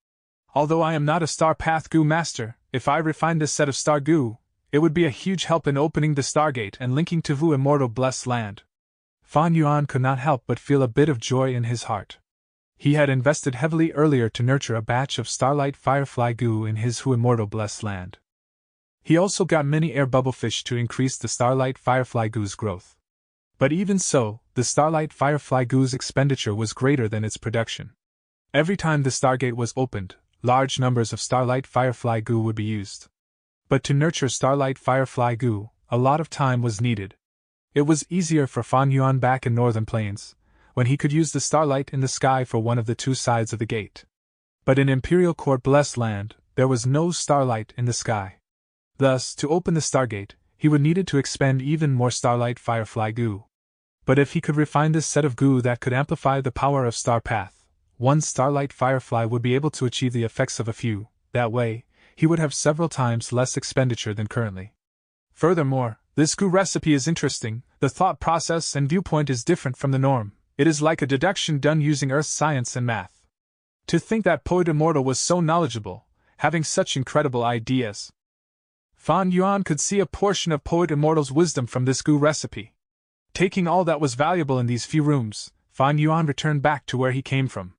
Although I am not a star path gu master, if I refine this set of star gu, it would be a huge help in opening the Stargate and linking to Vu immortal blessed land. Fan Yuan could not help but feel a bit of joy in his heart. He had invested heavily earlier to nurture a batch of Starlight Firefly Gu in his Hu immortal blessed land. He also got many air bubblefish to increase the Starlight Firefly Gu's growth. But even so, the Starlight Firefly Gu's expenditure was greater than its production. Every time the Stargate was opened, large numbers of Starlight Firefly Gu would be used. But to nurture Starlight Firefly Gu, a lot of time was needed. It was easier for Fan Yuan back in Northern Plains, when he could use the starlight in the sky for one of the two sides of the gate. But in Imperial Court blessed land, there was no starlight in the sky. Thus, to open the Stargate, he would needed to expend even more Starlight Firefly Gu. But if he could refine this set of Gu that could amplify the power of Star Path, one Starlight Firefly would be able to achieve the effects of a few. That way, he would have several times less expenditure than currently. Furthermore, this Gu recipe is interesting. The thought process and viewpoint is different from the norm. It is like a deduction done using earth science and math. To think that Poet Immortal was so knowledgeable, having such incredible ideas. Fan Yuan could see a portion of Poet Immortal's wisdom from this Gu recipe. Taking all that was valuable in these few rooms, Fan Yuan returned back to where he came from.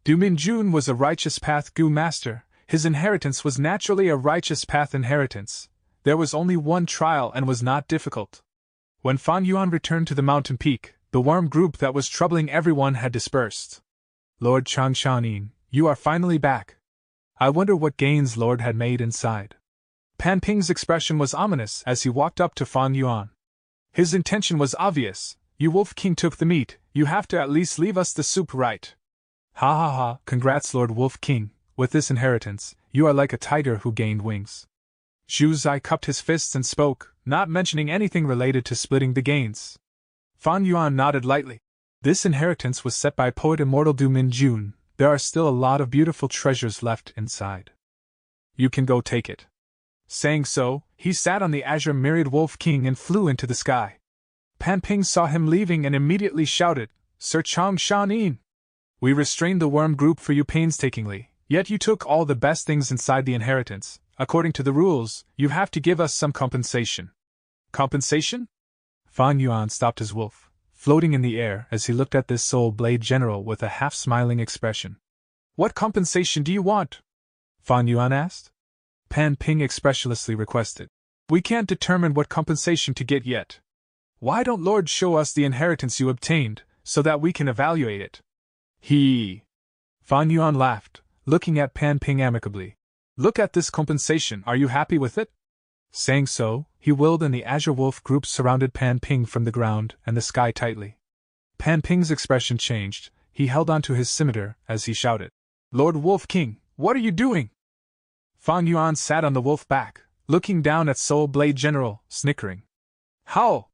Du Min-jun was a righteous path Gu master. His inheritance was naturally a righteous path inheritance. There was only one trial and was not difficult. When Fan Yuan returned to the mountain peak, the worm group that was troubling everyone had dispersed. Lord Changshanin, you are finally back. I wonder what gains Lord had made inside. Pan Ping's expression was ominous as he walked up to Fan Yuan. His intention was obvious. You Wolf King took the meat, you have to at least leave us the soup, right? Ha ha ha, congrats Lord Wolf King, with this inheritance, you are like a tiger who gained wings. Zhu Zai cupped his fists and spoke, not mentioning anything related to splitting the gains. Fan Yuan nodded lightly. This inheritance was set by Poet Immortal Du Min-jun. There are still a lot of beautiful treasures left inside. You can go take it. Saying so, he sat on the azure myriad Wolf King and flew into the sky. Pan Ping saw him leaving and immediately shouted, Sir Chang Shanin! We restrained the worm group for you painstakingly, yet you took all the best things inside the inheritance. According to the rules, you have to give us some compensation. Compensation? Fan Yuan stopped his wolf, floating in the air as he looked at this Soul Blade General with a half-smiling expression. What compensation do you want? Fan Yuan asked. Pan Ping expressionlessly requested. We can't determine what compensation to get yet. Why don't Lord show us the inheritance you obtained, so that we can evaluate it? Fan Yuan laughed, looking at Pan Ping amicably. Look at this compensation, are you happy with it? Saying so, he willed and the Azure Wolf group surrounded Pan Ping from the ground and the sky tightly. Pan Ping's expression changed. He held onto his scimitar as he shouted, "Lord Wolf King, what are you doing?" Fang Yuan sat on the wolf back, looking down at Soul Blade General, snickering. "How?"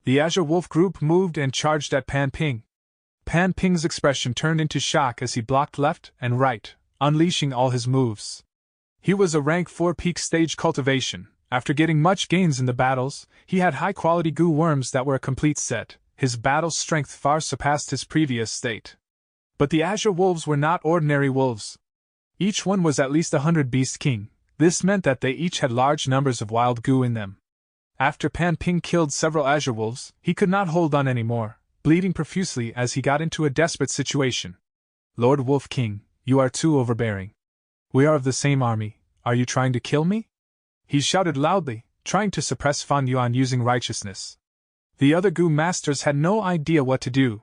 The Azure Wolf group moved and charged at Pan Ping. Pan Ping's expression turned into shock as he blocked left and right, unleashing all his moves. He was a rank 4 peak stage cultivation. After getting much gains in the battles, he had high-quality goo worms that were a complete set. His battle strength far surpassed his previous state. But the Azure Wolves were not ordinary wolves. Each one was at least 100 Beast King. This meant that they each had large numbers of wild goo in them. After Pan Ping killed several Azure Wolves, he could not hold on anymore, bleeding profusely as he got into a desperate situation. "Lord Wolf King, you are too overbearing. We are of the same army. Are you trying to kill me?" He shouted loudly, trying to suppress Fang Yuan using righteousness. The other goo masters had no idea what to do.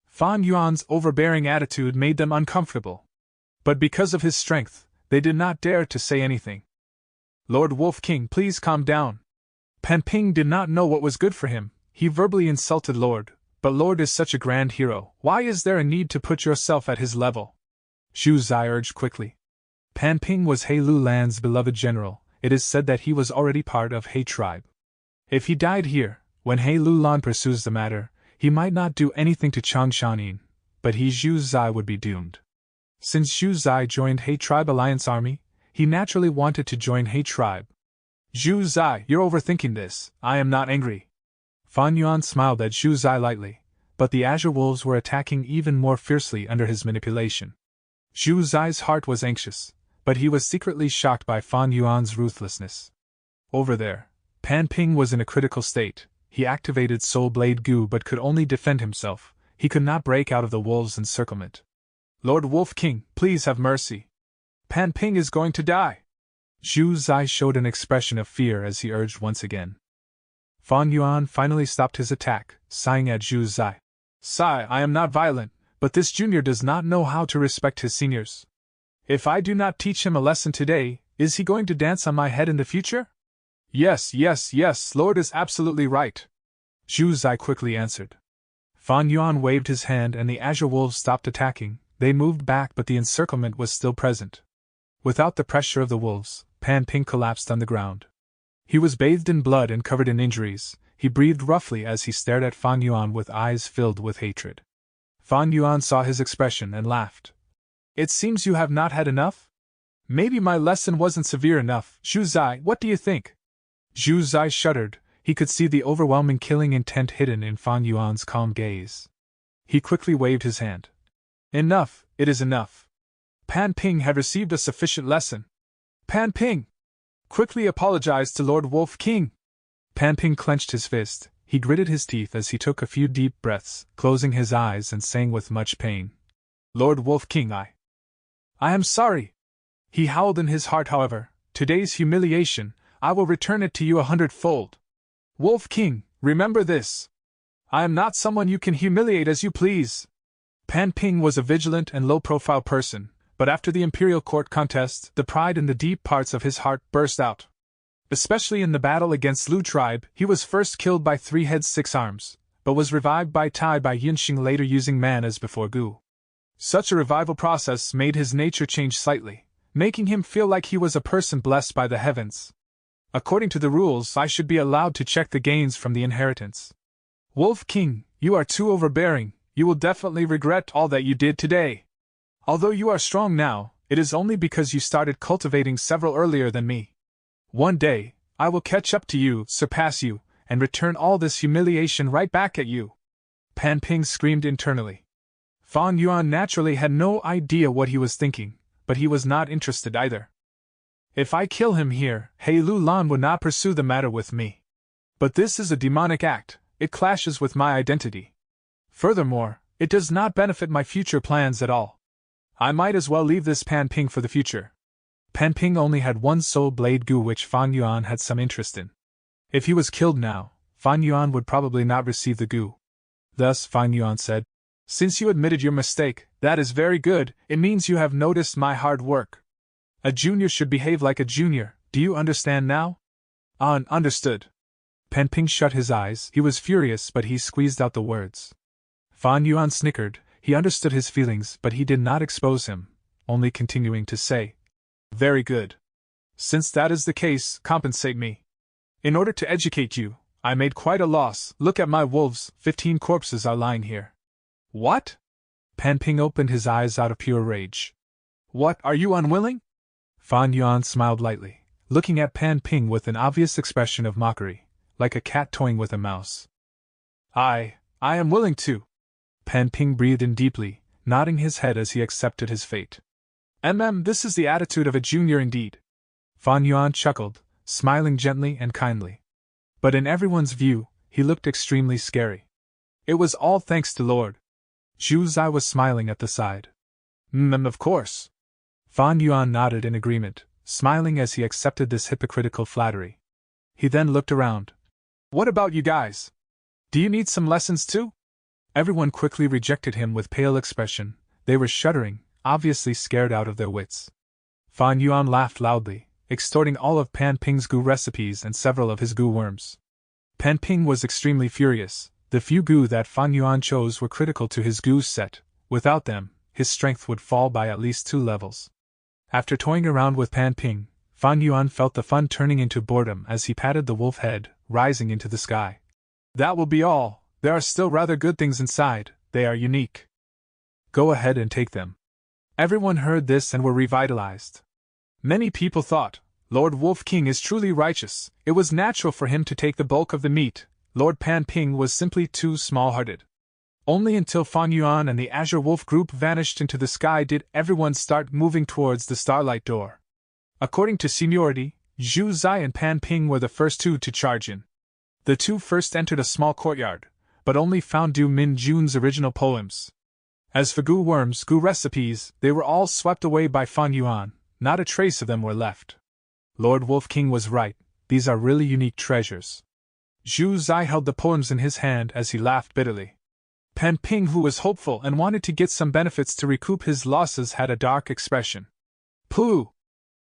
Fang Yuan's overbearing attitude made them uncomfortable. But because of his strength, they did not dare to say anything. "Lord Wolf King, please calm down." Pan Ping did not know what was good for him. He verbally insulted Lord, but Lord is such a grand hero. Why is there a need to put yourself at his level? Zhu Zai urged quickly. Pan Ping was He Lu Lan's beloved general. It is said that he was already part of He tribe. If he died here, when He Lu Lan pursues the matter, he might not do anything to Chang Shanin, but Zhu Zai would be doomed. Since Zhu Zai joined He tribe alliance army, he naturally wanted to join He tribe. "Zhu Zai, you're overthinking this. I am not angry." Fang Yuan smiled at Zhu Zai lightly, but the Azure Wolves were attacking even more fiercely under his manipulation. Zhu Zai's heart was anxious, but he was secretly shocked by Fang Yuan's ruthlessness. Over there, Pan Ping was in a critical state. He activated Soul Blade Goo but could only defend himself. He could not break out of the wolves' encirclement. "Lord Wolf King, please have mercy. Pan Ping is going to die." Zhu Zai showed an expression of fear as he urged once again. Fang Yuan finally stopped his attack, sighing at Zhu Zai. "Sai, I am not violent, but this junior does not know how to respect his seniors. If I do not teach him a lesson today, is he going to dance on my head in the future?" Yes, Lord is absolutely right," Zhu Zai quickly answered. Fang Yuan waved his hand and the Azure Wolves stopped attacking. They moved back but the encirclement was still present. Without the pressure of the wolves, Pan Ping collapsed on the ground. He was bathed in blood and covered in injuries. He breathed roughly as he stared at Fang Yuan with eyes filled with hatred. Fang Yuan saw his expression and laughed. "It seems you have not had enough? Maybe my lesson wasn't severe enough. Zhu Zai, what do you think?" Zhu Zai shuddered. He could see the overwhelming killing intent hidden in Fang Yuan's calm gaze. He quickly waved his hand. "Enough, it is enough. Pan Ping had received a sufficient lesson. Pan Ping! Quickly apologize to Lord Wolf King." Pan Ping clenched his fist. He gritted his teeth as he took a few deep breaths, closing his eyes and saying with much pain, "Lord Wolf King, I am sorry." He howled in his heart, however, "Today's humiliation, I will return it to you 100-fold. Wolf King, remember this. I am not someone you can humiliate as you please." Pan Ping was a vigilant and low-profile person, but after the Imperial Court contest, the pride in the deep parts of his heart burst out. Especially in the battle against Lu tribe, he was first killed by 3 heads 6 arms, but was revived by Tai by Yinxing later using man as before Gu. Such a revival process made his nature change slightly, making him feel like he was a person blessed by the heavens. According to the rules, I should be allowed to check the gains from the inheritance. Wolf King, you are too overbearing. You will definitely regret all that you did today. Although you are strong now, it is only because you started cultivating several earlier than me. One day, I will catch up to you, surpass you, and return all this humiliation right back at you." Pan Ping screamed internally. Fang Yuan naturally had no idea what he was thinking, but he was not interested either. If I kill him here, He Lu Lan would not pursue the matter with me. But this is a demonic act, it clashes with my identity. Furthermore, it does not benefit my future plans at all. I might as well leave this Pan Ping for the future. Pan Ping only had one soul blade Gu which Fang Yuan had some interest in. If he was killed now, Fang Yuan would probably not receive the Gu. Thus Fang Yuan said, "Since you admitted your mistake, that is very good, it means you have noticed my hard work. A junior should behave like a junior, do you understand now?" Understood. Pan Ping shut his eyes. He was furious, but he squeezed out the words. Fan Yuan snickered. He understood his feelings, but he did not expose him, only continuing to say, Very good. Since that is the case, compensate me. In order to educate you, I made quite a loss. Look at my wolves, 15 corpses are lying here. What? Pan Ping opened his eyes out of pure rage. What, are you unwilling? Fan Yuan smiled lightly, looking at Pan Ping with an obvious expression of mockery, like a cat toying with a mouse. I am willing to. Pan Ping breathed in deeply, nodding his head as he accepted his fate. This is the attitude of a junior indeed. Fan Yuan chuckled, smiling gently and kindly. But in everyone's view, he looked extremely scary. It was all thanks to Lord Zhu Zai was smiling at the side. Of course. Fan Yuan nodded in agreement, smiling as he accepted this hypocritical flattery. He then looked around. What about you guys? Do you need some lessons too? Everyone quickly rejected him with pale expression. They were shuddering, obviously scared out of their wits. Fan Yuan laughed loudly, extorting all of Pan Ping's goo recipes and several of his goo worms. Pan Ping was extremely furious. The few goo that Fan Yuan chose were critical to his goo set. Without them, his strength would fall by at least 2 levels. After toying around with Pan Ping, Fan Yuan felt the fun turning into boredom as he patted the wolf head, rising into the sky. That will be all. There are still rather good things inside. They are unique. Go ahead and take them. Everyone heard this and were revitalized. Many people thought, Lord Wolf King is truly righteous. It was natural for him to take the bulk of the meat. Lord Pan Ping was simply too small-hearted. Only until Fan Yuan and the Azure Wolf group vanished into the sky did everyone start moving towards the Starlight Door. According to seniority, Zhu Zai and Pan Ping were the first 2 to charge in. The 2 first entered a small courtyard, but only found Du Min Jun's original poems. As for goo worms, goo recipes, they were all swept away by Fan Yuan. Not a trace of them were left. Lord Wolf King was right, these are really unique treasures. Zhu Zai held the poems in his hand as he laughed bitterly. Pan Ping, who was hopeful and wanted to get some benefits to recoup his losses, had a dark expression. Pooh!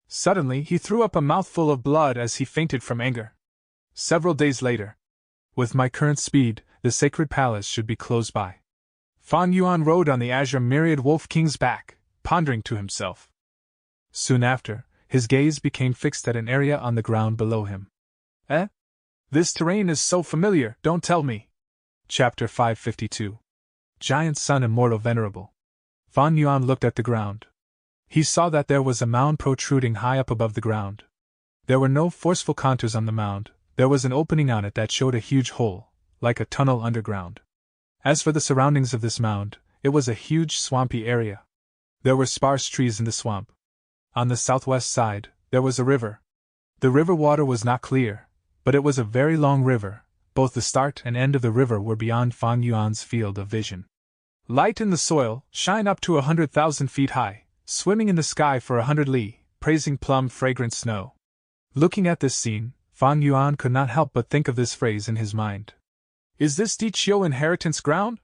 Suddenly he threw up a mouthful of blood as he fainted from anger. Several days later. With my current speed, the sacred palace should be close by. Fan Yuan rode on the Azure Myriad Wolf King's back, pondering to himself. Soon after, his gaze became fixed at an area on the ground below him. This terrain is so familiar, don't tell me. Chapter 552. Giant Sun Immortal Venerable. Fan Yuan looked at the ground. He saw that there was a mound protruding high up above the ground. There were no forceful contours on the mound. There was an opening on it that showed a huge hole, like a tunnel underground. As for the surroundings of this mound, it was a huge swampy area. There were sparse trees in the swamp. On the southwest side, there was a river. The river water was not clear, but it was a very long river. Both the start and end of the river were beyond Fan Yuan's field of vision. Light in the soil, shine up to 100,000 feet high, swimming in the sky for 100 li, praising plum fragrant snow. Looking at this scene, Fan Yuan could not help but think of this phrase in his mind. Is this Di Chiu inheritance ground?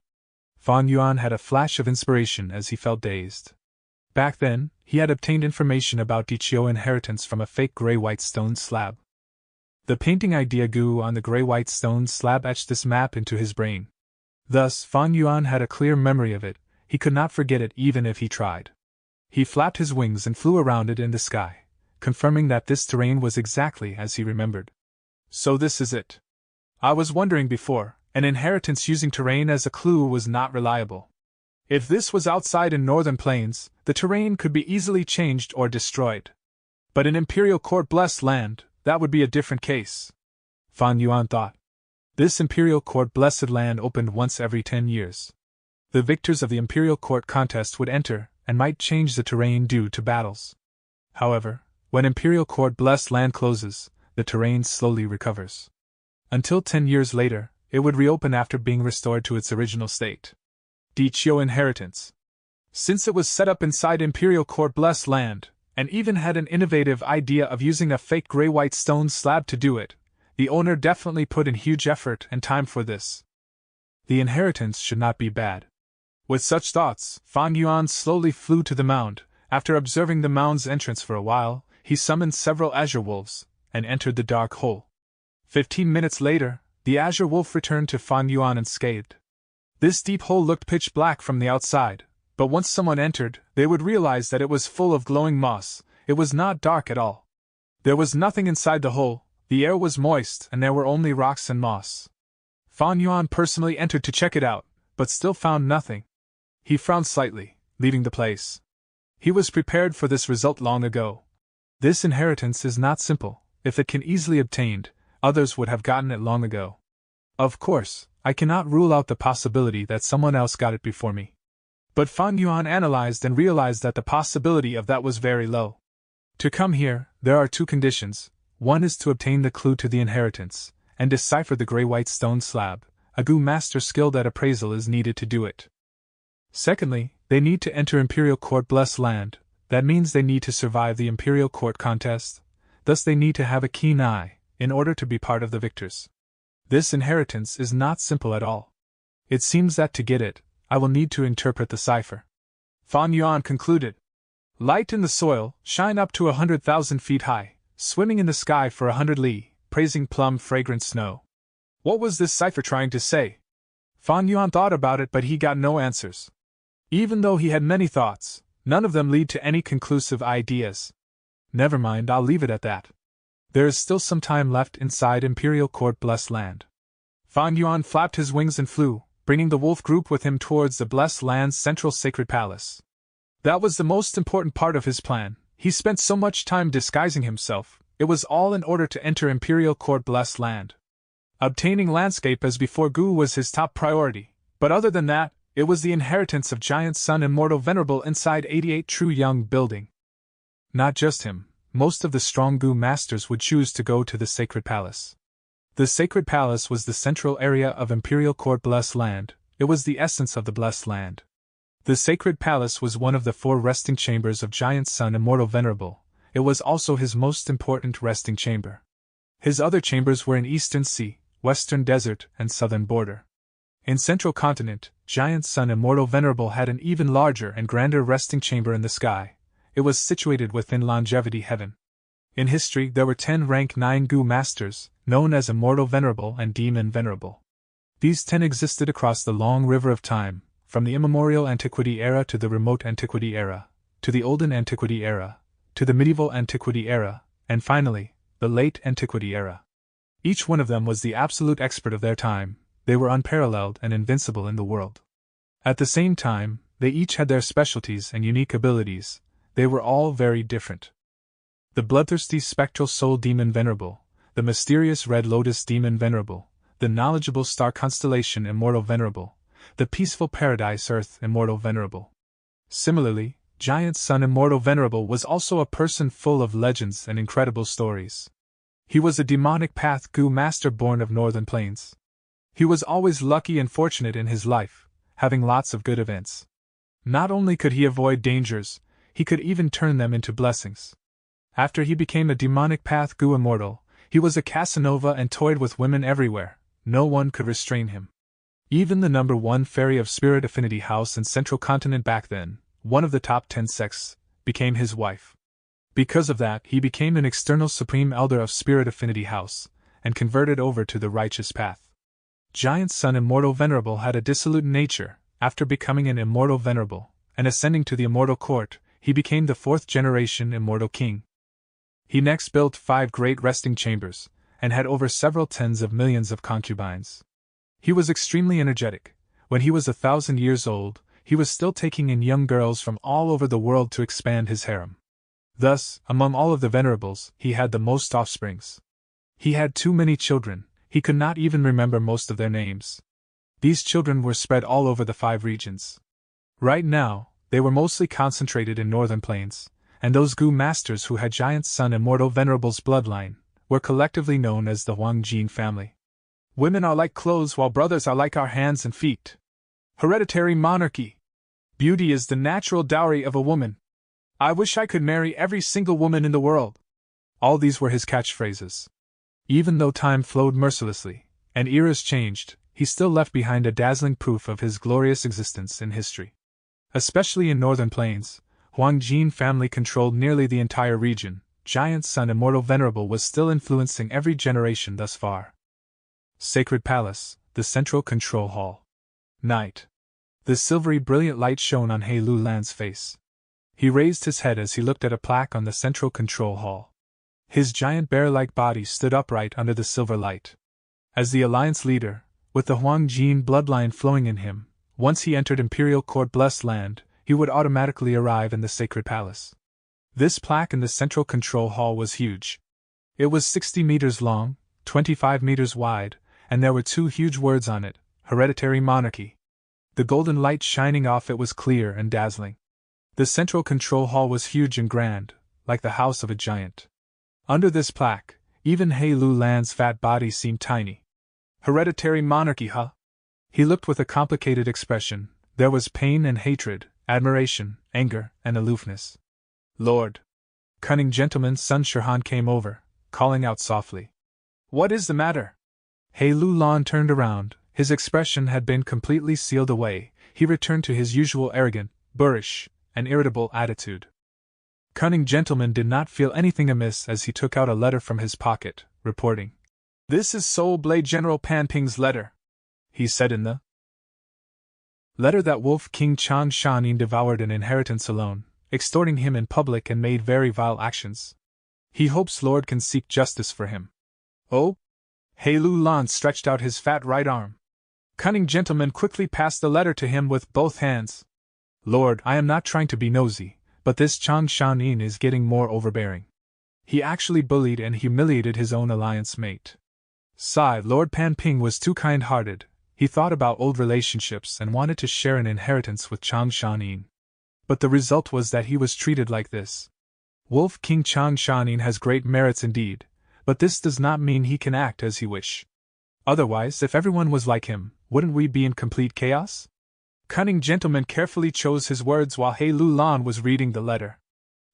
Fan Yuan had a flash of inspiration as he felt dazed. Back then, he had obtained information about Di Chiu inheritance from a fake gray-white stone slab. The painting idea goo on the gray-white stone slab etched this map into his brain. Thus, Fan Yuan had a clear memory of it. He could not forget it even if he tried. He flapped his wings and flew around it in the sky, confirming that this terrain was exactly as he remembered. So this is it. I was wondering before, an inheritance using terrain as a clue was not reliable. If this was outside in northern plains, the terrain could be easily changed or destroyed. But in Imperial Court-blessed land, that would be a different case. Fan Yuan thought. This Imperial Court-blessed land opened once every 10 years. The victors of the Imperial Court contest would enter, and might change the terrain due to battles. However, when Imperial Court-blessed land closes, the terrain slowly recovers. Until 10 years later, it would reopen after being restored to its original state. Di Chiu inheritance. Since it was set up inside Imperial Court-blessed land, and even had an innovative idea of using a fake gray-white stone slab to do it, the owner definitely put in huge effort and time for this. The inheritance should not be bad. With such thoughts, Fan Yuan slowly flew to the mound. After observing the mound's entrance for a while, he summoned several azure wolves, and entered the dark hole. 15 minutes later, the Azure Wolf returned to Fan Yuan unscathed. This deep hole looked pitch black from the outside, but once someone entered, they would realize that it was full of glowing moss. It was not dark at all. There was nothing inside the hole, the air was moist, and there were only rocks and moss. Fan Yuan personally entered to check it out, but still found nothing. He frowned slightly, leaving the place. He was prepared for this result long ago. This inheritance is not simple. If it can easily obtained, others would have gotten it long ago. Of course, I cannot rule out the possibility that someone else got it before me. But Fan Yuan analyzed and realized that the possibility of that was very low. To come here, there are two conditions. One is to obtain the clue to the inheritance, and decipher the gray-white stone slab. A Gu master skilled at appraisal is needed to do it. Secondly, they need to enter Imperial Court Blessed Land. That means they need to survive the Imperial Court contest. Thus they need to have a keen eye, in order to be part of the victors. This inheritance is not simple at all. It seems that to get it, I will need to interpret the cipher. Fan Yuan concluded. Light in the soil, shine up to 100,000 feet high, swimming in the sky for 100 li, praising plum fragrant snow. What was this cipher trying to say? Fan Yuan thought about it, but he got no answers. Even though he had many thoughts, none of them lead to any conclusive ideas. Never mind, I'll leave it at that. There is still some time left inside Imperial Court Blessed Land. Fan Yuan flapped his wings and flew, bringing the wolf group with him towards the Blessed Land's central sacred palace. That was the most important part of his plan. He spent so much time disguising himself, it was all in order to enter Imperial Court Blessed Land. Obtaining landscape as before Gu was his top priority, but other than that, it was the inheritance of Giant Sun Immortal Venerable inside 88 True Young building. Not just him, most of the strong Gu masters would choose to go to the Sacred Palace. The Sacred Palace was the central area of Imperial Court Blessed Land. It was the essence of the Blessed Land. The Sacred Palace was one of the 4 resting chambers of Giant Sun Immortal Venerable. It was also his most important resting chamber. His other chambers were in Eastern Sea, Western Desert, and Southern Border. In Central Continent, Giant Sun Immortal Venerable had an even larger and grander resting chamber in the sky. It was situated within Longevity Heaven. In history, there were 10 rank 9 Gu masters, known as Immortal Venerable and Demon Venerable. These 10 existed across the long river of time, from the immemorial Antiquity era to the remote Antiquity era, to the Olden Antiquity era, to the medieval Antiquity era, and finally, the late Antiquity era. Each one of them was the absolute expert of their time. They were unparalleled and invincible in the world. At the same time, they each had their specialties and unique abilities. They were all very different. The bloodthirsty spectral soul Demon Venerable, the mysterious red lotus Demon Venerable, the knowledgeable star constellation Immortal Venerable, the peaceful paradise Earth Immortal Venerable. Similarly, Giant Sun Immortal Venerable was also a person full of legends and incredible stories. He was a demonic path Gu master born of Northern Plains. He was always lucky and fortunate in his life, having lots of good events. Not only could he avoid dangers, he could even turn them into blessings. After he became a demonic path Gu immortal, he was a Casanova and toyed with women everywhere. No one could restrain him. Even the number 1 fairy of Spirit Affinity House in Central Continent back then, one of the top 10 sects, became his wife. Because of that, he became an external Supreme Elder of Spirit Affinity House, and converted over to the righteous path. Giant Sun Immortal Venerable had a dissolute nature. After becoming an Immortal Venerable, and ascending to the Immortal Court, he became the 4th generation Immortal King. He next built 5 great resting chambers, and had over several tens of millions of concubines. He was extremely energetic. When he was 1,000 years old, he was still taking in young girls from all over the world to expand his harem. Thus, among all of the venerables, he had the most offsprings. He had too many children, he could not even remember most of their names. These children were spread all over the 5 regions. Right now, they were mostly concentrated in Northern Plains, and those Gu masters who had Giant Sun Immortal Venerable's bloodline were collectively known as the Huangjin family. Women are like clothes while brothers are like our hands and feet. Hereditary monarchy. Beauty is the natural dowry of a woman. I wish I could marry every single woman in the world. All these were his catchphrases. Even though time flowed mercilessly, and eras changed, he still left behind a dazzling proof of his glorious existence in history. Especially in Northern Plains, Huangjin family controlled nearly the entire region. giant son immortal venerable was still influencing every generation thus far. Sacred Palace, the Central Control Hall. Night. The silvery brilliant light shone on He Lu Lan's face. He raised his head as he looked at a plaque on the Central Control Hall. His giant bear-like body stood upright under the silver light. As the Alliance leader, with the Huang Jin bloodline flowing in him, once he entered Imperial Court Blessed Land, he would automatically arrive in the Sacred Palace. This plaque in the Central Control Hall was huge. It was 60 meters long, 25 meters wide, and there were 2 huge words on it: Hereditary Monarchy. The golden light shining off it was clear and dazzling. The Central Control Hall was huge and grand, like the house of a giant. Under this plaque, even He Lu Lan's fat body seemed tiny. Hereditary monarchy, huh? He looked with a complicated expression. There was pain and hatred, admiration, anger, and aloofness. Lord! Cunning gentleman Sun Shirhan came over, calling out softly. What is the matter? He Lu Lan turned around. His expression had been completely sealed away. He returned to his usual arrogant, boorish, and irritable attitude. Cunning gentleman did not feel anything amiss as he took out a letter from his pocket, reporting. This is Soul Blade General Pan Ping's letter, he said in the letter that Wolf King Chang Shanin devoured an inheritance alone, extorting him in public and made very vile actions. He hopes Lord can seek justice for him. Oh? He Lu Lan stretched out his fat right arm. Cunning gentleman quickly passed the letter to him with both hands. Lord, I am not trying to be nosy, but this Chang Shanin is getting more overbearing. He actually bullied and humiliated his own alliance mate. Sigh, Lord Pan Ping was too kind-hearted. He thought about old relationships and wanted to share an inheritance with Chang Shanin. But the result was that he was treated like this. Wolf King Chang Shanin has great merits indeed, but this does not mean he can act as he wish. Otherwise, if everyone was like him, wouldn't we be in complete chaos? Cunning gentleman carefully chose his words while He Lu Lan was reading the letter.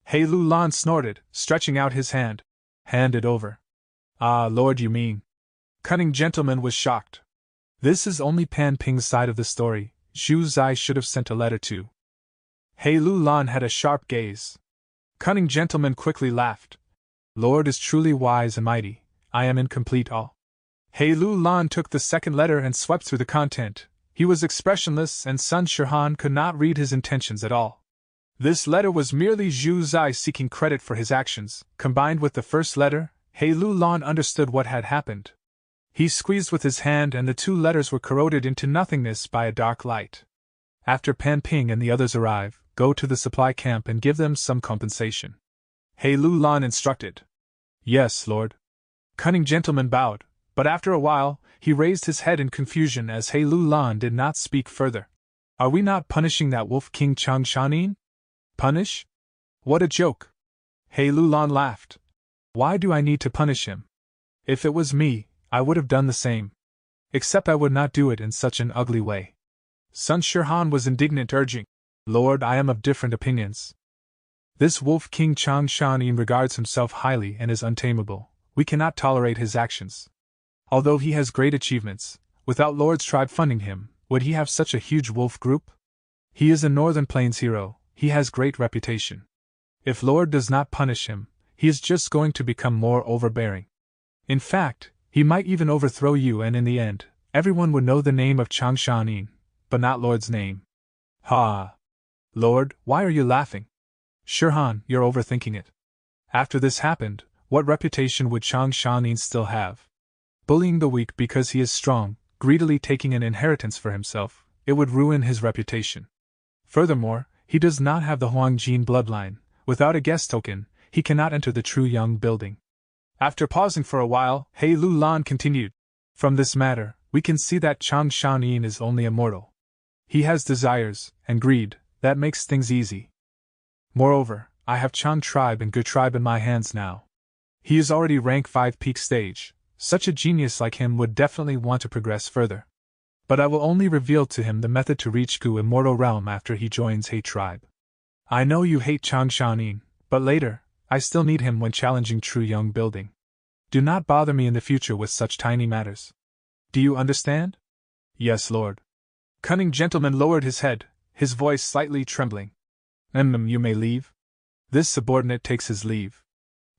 He Lu Lan snorted, stretching out his hand. Hand it over. Ah, Lord, you mean. Cunning gentleman was shocked. This is only Pan Ping's side of the story. Zhu Zai should have sent a letter to. He Lu Lan had a sharp gaze. Cunning gentleman quickly laughed. Lord is truly wise and mighty. I am in complete awe. He Lu Lan took the second letter and swept through the content. He was expressionless, and Sun Shirhan could not read his intentions at all. This letter was merely Zhu Zai seeking credit for his actions. Combined with the first letter, He Lu Lan understood what had happened. He squeezed with his hand, and the 2 letters were corroded into nothingness by a dark light. After Pan Ping and the others arrive, go to the supply camp and give them some compensation. He Lu Lan instructed. Yes, Lord. Cunning gentleman bowed, but after a while, he raised his head in confusion as He Lu Lan did not speak further. Are we not punishing that Wolf King Chang Shanin? Punish? What a joke! He Lu Lan laughed. Why do I need to punish him? If it was me, I would have done the same. Except I would not do it in such an ugly way. Sun Shirhan was indignant, urging, Lord, I am of different opinions. This Wolf King Chang Shanin regards himself highly and is untamable. We cannot tolerate his actions. Although he has great achievements, without Lord's tribe funding him, would he have such a huge wolf group? He is a Northern Plains hero. He has great reputation. If Lord does not punish him, he is just going to become more overbearing. In fact, he might even overthrow you, and in the end, everyone would know the name of Chang Shanin, but not Lord's name. Ha! Lord, why are you laughing? Shirhan, you're overthinking it. After this happened, what reputation would Chang Shanin still have? Bullying the weak because he is strong, greedily taking an inheritance for himself, it would ruin his reputation. Furthermore, he does not have the Huang Jin bloodline. Without a guest token, he cannot enter the True Young building. After pausing for a while, He Lu Lan continued. From this matter, we can see that Chang Shanin is only a mortal. He has desires, and greed, that makes things easy. Moreover, I have Chang tribe and Ge tribe in my hands now. He is already rank 5 peak stage. Such a genius like him would definitely want to progress further. But I will only reveal to him the method to reach Gu Immortal Realm after he joins He tribe. I know you hate Chang Shanin, but later, I still need him when challenging True Young building. Do not bother me in the future with such tiny matters. Do you understand? Yes, Lord. Cunning gentleman lowered his head, his voice slightly trembling. You may leave. This subordinate takes his leave.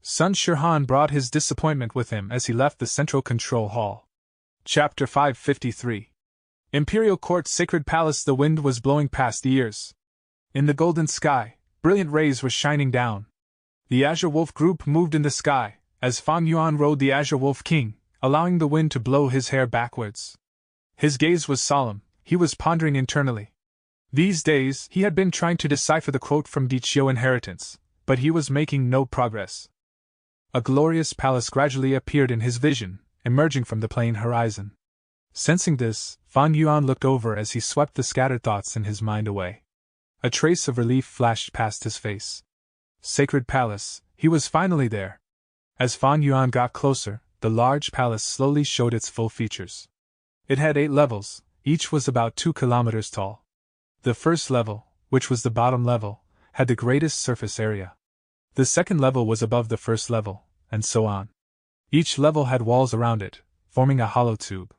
Sun Shirhan brought his disappointment with him as he left the Central Control Hall. Chapter 553. Imperial Court, Sacred Palace. The wind was blowing past the ears. In the golden sky, brilliant rays were shining down. The Azure Wolf group moved in the sky, as Fang Yuan rode the Azure Wolf King, allowing the wind to blow his hair backwards. His gaze was solemn, he was pondering internally. These days, he had been trying to decipher the quote from Dichio Inheritance, but he was making no progress. A glorious palace gradually appeared in his vision, emerging from the plain horizon. Sensing this, Fang Yuan looked over as he swept the scattered thoughts in his mind away. A trace of relief flashed past his face. Sacred Palace, he was finally there. As Fang Yuan got closer, the large palace slowly showed its full features. It had 8 levels, each was about 2 kilometers tall. The first level, which was the bottom level, had the greatest surface area. The second level was above the first level, and so on. Each level had walls around it, forming a hollow tube.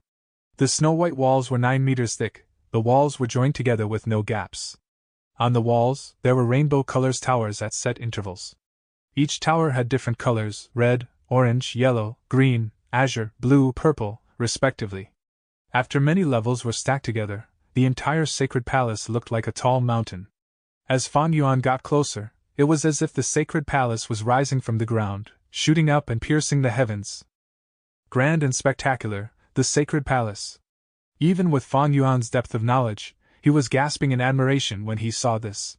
The snow-white walls were 9 meters thick, the walls were joined together with no gaps. On the walls, there were rainbow colors towers at set intervals. Each tower had different colors, red, orange, yellow, green, azure, blue, purple, respectively. After many levels were stacked together, the entire sacred palace looked like a tall mountain. As Fang Yuan got closer, it was as if the sacred palace was rising from the ground, shooting up and piercing the heavens. Grand and spectacular, the sacred palace. Even with Fang Yuan's depth of knowledge, he was gasping in admiration when he saw this.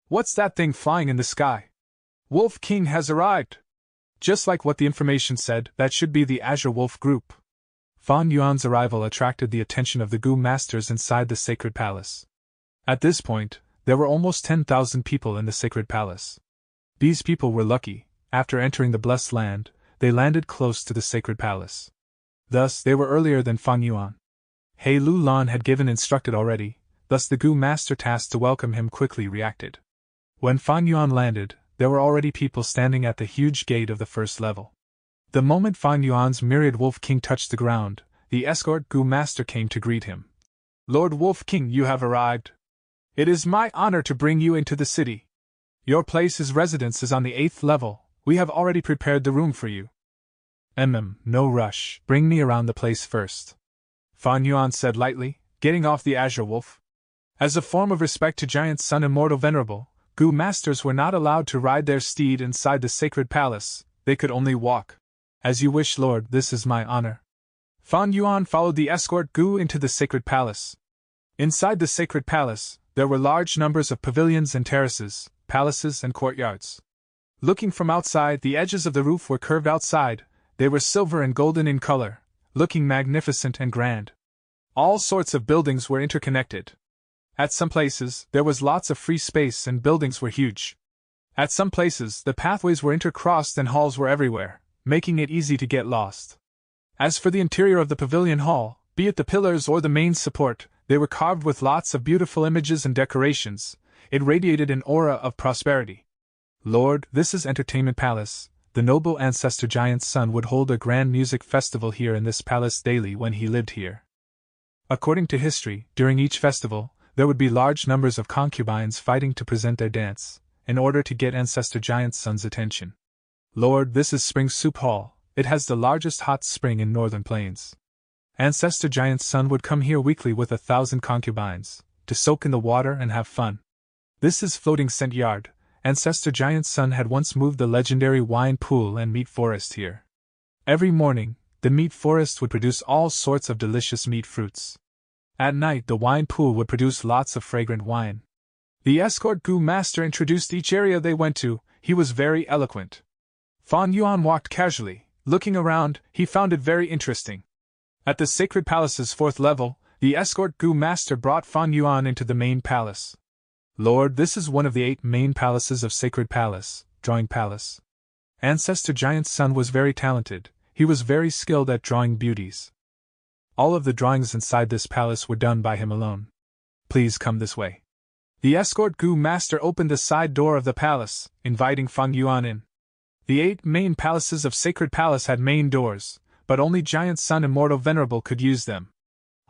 What's that thing flying in the sky? Wolf King has arrived! Just like what the information said, that should be the Azure Wolf group. Fang Yuan's arrival attracted the attention of the Gu masters inside the sacred palace. At this point, there were almost 10,000 people in the sacred palace. These people were lucky. After entering the blessed land, they landed close to the sacred palace. Thus, they were earlier than Fang Yuan. He Lu Lan had given instructed already, thus the Gu master tasked to welcome him quickly reacted. When Fang Yuan landed, there were already people standing at the huge gate of the first level. The moment Fang Yuan's myriad Wolf King touched the ground, the escort Gu master came to greet him. Lord Wolf King, you have arrived. It is my honor to bring you into the city. Your place's residence is on the 8th level, we have already prepared the room for you. No rush, bring me around the place first. Fang Yuan said lightly, getting off the Azure Wolf. As a form of respect to Giant Sun Immortal Venerable, Gu masters were not allowed to ride their steed inside the sacred palace, they could only walk. As you wish, Lord, this is my honor. Fang Yuan followed the escort Gu into the sacred palace. Inside the sacred palace, there were large numbers of pavilions and terraces, palaces and courtyards. Looking from outside, the edges of the roof were curved outside, they were silver and golden in color, looking magnificent and grand. All sorts of buildings were interconnected. At some places, there was lots of free space and buildings were huge. At some places, the pathways were intercrossed and halls were everywhere, making it easy to get lost. As for the interior of the pavilion hall, be it the pillars or the main support, they were carved with lots of beautiful images and decorations. It radiated an aura of prosperity. Lord, this is Entertainment Palace. The noble ancestor Giant's son would hold a grand music festival here in this palace daily when he lived here. According to history, during each festival, there would be large numbers of concubines fighting to present their dance, in order to get ancestor Giant's son's attention. Lord, this is Spring Soup Hall. It has the largest hot spring in Northern Plains. Ancestor Giant's son would come here weekly with 1,000 concubines, to soak in the water and have fun. This is Floating Scent Yard. Ancestor Giant's son had once moved the legendary wine pool and meat forest here. Every morning, the meat forest would produce all sorts of delicious meat fruits. At night, the wine pool would produce lots of fragrant wine. The escort Gu master introduced each area they went to. He was very eloquent. Fang Yuan walked casually, looking around. He found it very interesting. At the sacred palace's 4th level, the escort Gu master brought Fang Yuan into the main palace. Lord, this is one of the 8 main palaces of Sacred Palace, Drawing Palace. Ancestor Giant's son was very talented. He was very skilled at drawing beauties. All of the drawings inside this palace were done by him alone. Please come this way. The escort Gu master opened the side door of the palace, inviting Fang Yuan in. The 8 main palaces of Sacred Palace had main doors, but only Giant Sun Immortal Venerable could use them.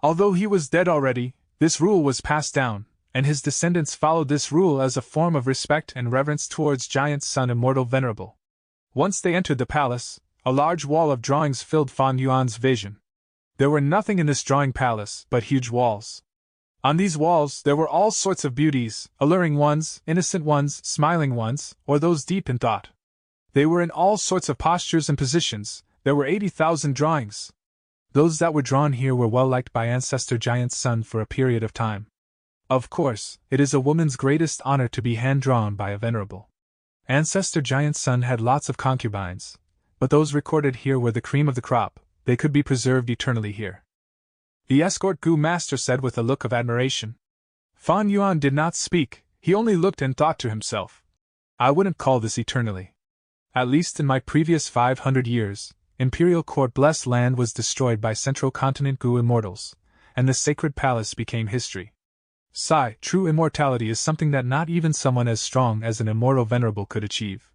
Although he was dead already, this rule was passed down, and his descendants followed this rule as a form of respect and reverence towards Giant Sun Immortal Venerable. Once they entered the palace, a large wall of drawings filled Fan Yuan's vision. There were nothing in this drawing palace but huge walls. On these walls there were all sorts of beauties, alluring ones, innocent ones, smiling ones, or those deep in thought. They were in all sorts of postures and positions. There were 80,000 drawings. Those that were drawn here were well liked by Ancestor Giant's son for a period of time. Of course, it is a woman's greatest honor to be hand-drawn by a venerable. Ancestor Giant's son had lots of concubines, but those recorded here were the cream of the crop. They could be preserved eternally here. The escort Gu master said with a look of admiration. Fan Yuan did not speak, he only looked and thought to himself. I wouldn't call this eternally. At least in my previous 500 years, Imperial Court Blessed Land was destroyed by Central Continent Gu immortals, and the sacred palace became history. Sigh, true immortality is something that not even someone as strong as an immortal venerable could achieve.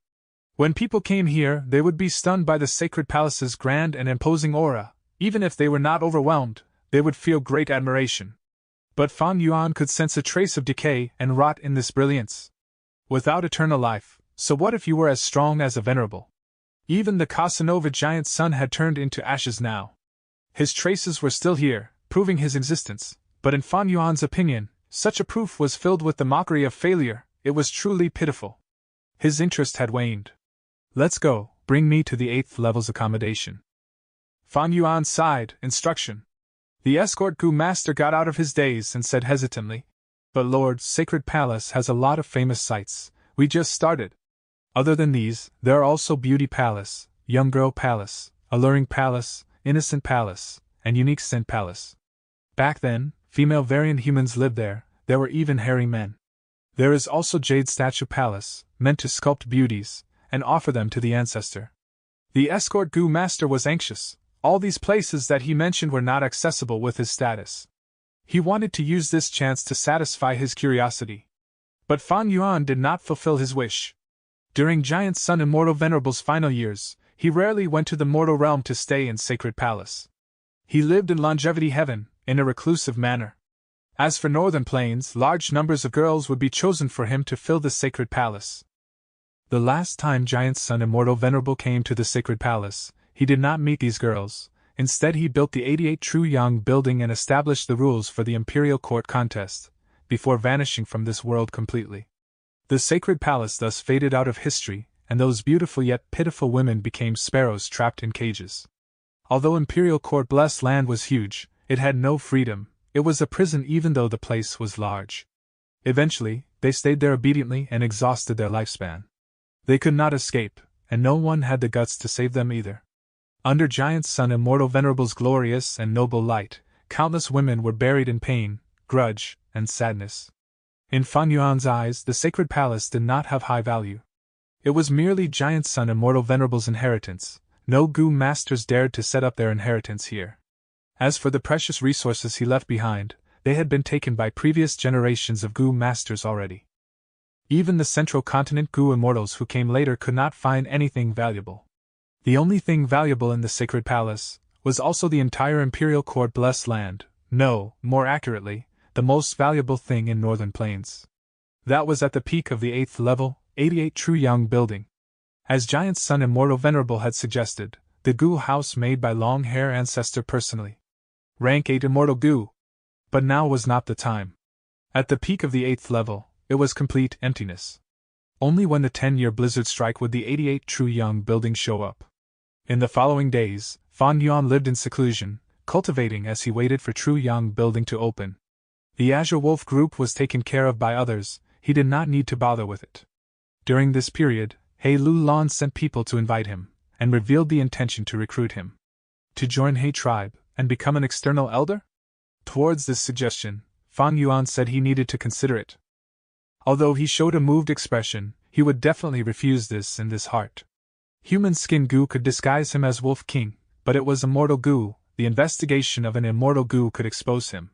When people came here, they would be stunned by the sacred palace's grand and imposing aura. Even if they were not overwhelmed, they would feel great admiration. But Fan Yuan could sense a trace of decay and rot in this brilliance. Without eternal life, so what if you were as strong as a venerable? Even the Casanova giant's son had turned into ashes now. His traces were still here, proving his existence, but in Fan Yuan's opinion, such a proof was filled with the mockery of failure. It was truly pitiful. His interest had waned. Let's go, bring me to the 8th level's accommodation. Fan Yuan sighed, instruction. The escort Gu master got out of his daze and said hesitantly, But Lord, Sacred Palace has a lot of famous sights. We just started. Other than these, there are also Beauty Palace, Young Girl Palace, Alluring Palace, Innocent Palace, and Unique Scent Palace. Back then, female variant humans lived there were even hairy men. There is also Jade Statue Palace, meant to sculpt beauties, and offer them to the ancestor. The escort Gu master was anxious. All these places that he mentioned were not accessible with his status. He wanted to use this chance to satisfy his curiosity. But Fan Yuan did not fulfill his wish. During Giant Sun Immortal Venerable's final years, he rarely went to the mortal realm to stay in Sacred Palace. He lived in Longevity Heaven, in a reclusive manner. As for Northern Plains, large numbers of girls would be chosen for him to fill the Sacred Palace. The last time Giant Sun Immortal Venerable came to the Sacred Palace, he did not meet these girls. Instead, he built the 88 True Yang building and established the rules for the Imperial Court contest, before vanishing from this world completely. The Sacred Palace thus faded out of history, and those beautiful yet pitiful women became sparrows trapped in cages. Although Imperial Court Blessed Land was huge, it had no freedom. It was a prison even though the place was large. Eventually, they stayed there obediently and exhausted their lifespan. They could not escape, and no one had the guts to save them either. Under Giant Sun Immortal Venerable's glorious and noble light, countless women were buried in pain, grudge, and sadness. In Fan Yuan's eyes, the Sacred Palace did not have high value. It was merely Giant Sun Immortal Venerable's inheritance. No Gu masters dared to set up their inheritance here. As for the precious resources he left behind, they had been taken by previous generations of Gu masters already. Even the Central Continent Gu immortals who came later could not find anything valuable. The only thing valuable in the Sacred Palace was also the entire Imperial Court Blessed Land. No, more accurately, the most valuable thing in Northern Plains. That was at the peak of the 8th level, 88 True Yang building. As Giant Sun Immortal Venerable had suggested, the Gu house made by Long Hair Ancestor personally. Rank 8 Immortal Gu. But now was not the time. At the peak of the 8th level, it was complete emptiness. Only when the 10-year blizzard strike would the 88 True Yang building show up. In the following days, Fan Yuan lived in seclusion, cultivating as he waited for True Yang building to open. The Azure Wolf group was taken care of by others, he did not need to bother with it. During this period, He Lu Lan sent people to invite him, and revealed the intention to recruit him. To join He tribe, and become an external elder? Towards this suggestion, Fan Yuan said he needed to consider it. Although he showed a moved expression, he would definitely refuse this in his heart. Human skin Gu could disguise him as Wolf King, but it was immortal Gu. The investigation of an immortal Gu could expose him.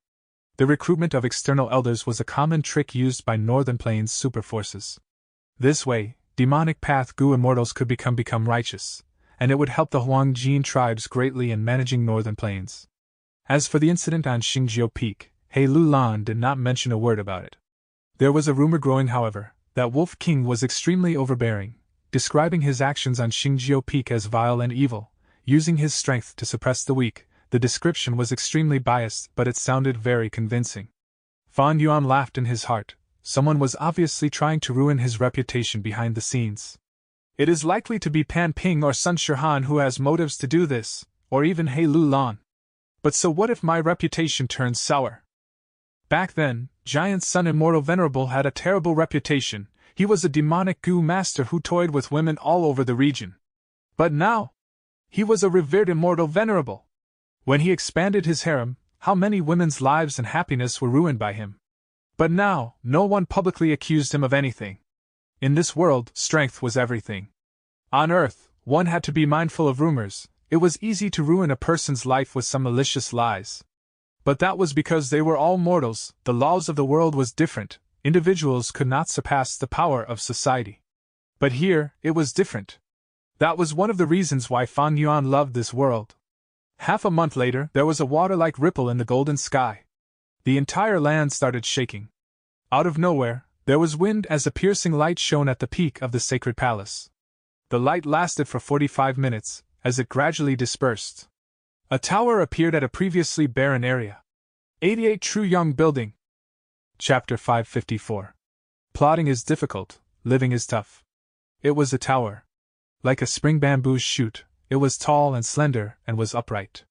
The recruitment of external elders was a common trick used by Northern Plains super forces. This way, demonic path Gu immortals could become righteous, and it would help the Huangjin tribes greatly in managing Northern Plains. As for the incident on Xingjiu Peak, He Lu Lan did not mention a word about it. There was a rumor growing, however, that Wolf King was extremely overbearing, describing his actions on Xingjiu Peak as vile and evil, using his strength to suppress the weak. The description was extremely biased, but it sounded very convincing. Fan Yuan laughed in his heart. Someone was obviously trying to ruin his reputation behind the scenes. It is likely to be Pan Ping or Sun Shihan who has motives to do this, or even He Lu Lan. But so what if my reputation turns sour? Back then, Giant Sun Immortal Venerable had a terrible reputation. He was a demonic Gu master who toyed with women all over the region. But now, he was a revered Immortal Venerable. When he expanded his harem, how many women's lives and happiness were ruined by him? But now, no one publicly accused him of anything. In this world, strength was everything. On Earth, one had to be mindful of rumors. It was easy to ruin a person's life with some malicious lies. But that was because they were all mortals. The laws of the world was different. Individuals could not surpass the power of society. But here, it was different. That was one of the reasons why Fan Yuan loved this world. Half a month later, there was a water-like ripple in the golden sky. The entire land started shaking. Out of nowhere, there was wind as a piercing light shone at the peak of the sacred palace. The light lasted for 45 minutes, as it gradually dispersed. A tower appeared at a previously barren area. 88 True Young Building. Chapter 554. Plotting is difficult, living is tough. It was a tower. Like a spring bamboo shoot, it was tall and slender and was upright.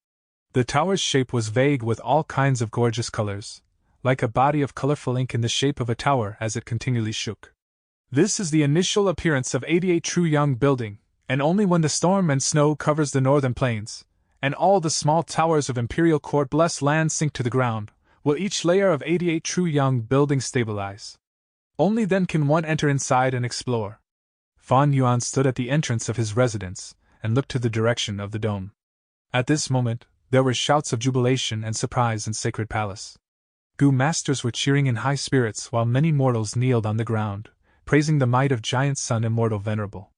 The tower's shape was vague with all kinds of gorgeous colors, like a body of colorful ink in the shape of a tower as it continually shook. This is the initial appearance of 88 True Young Building, and only when the storm and snow covers the northern plains, and all the small towers of Imperial Court blessed land sink to the ground, will each layer of 88 True Young Building stabilize. Only then can one enter inside and explore. Fan Yuan stood at the entrance of his residence, and looked to the direction of the dome. At this moment, there were shouts of jubilation and surprise in Sacred Palace. Gu masters were cheering in high spirits while many mortals kneeled on the ground, praising the might of Giant Sun Immortal Venerable.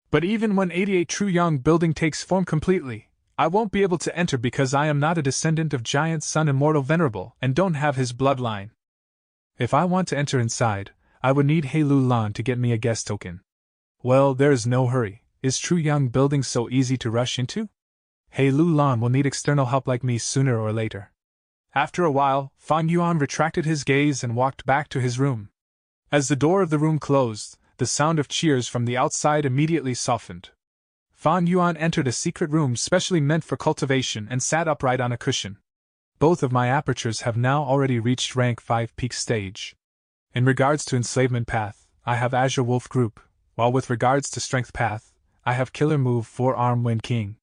But even when 88 True Young Building takes form completely, I won't be able to enter because I am not a descendant of Giant Sun Immortal Venerable and don't have his bloodline. If I want to enter inside, I would need He Lu Lan to get me a guest token. Well, there is no hurry. Is True Young Building so easy to rush into? He Lu Lan will need external help like me sooner or later. After a while, Fan Yuan retracted his gaze and walked back to his room. As the door of the room closed, the sound of cheers from the outside immediately softened. Fan Yuan entered a secret room specially meant for cultivation and sat upright on a cushion. Both of my apertures have now already reached rank 5 peak stage. In regards to enslavement path, I have Azure Wolf Group, while with regards to strength path, I have Killer Move 4-Arm Wind King.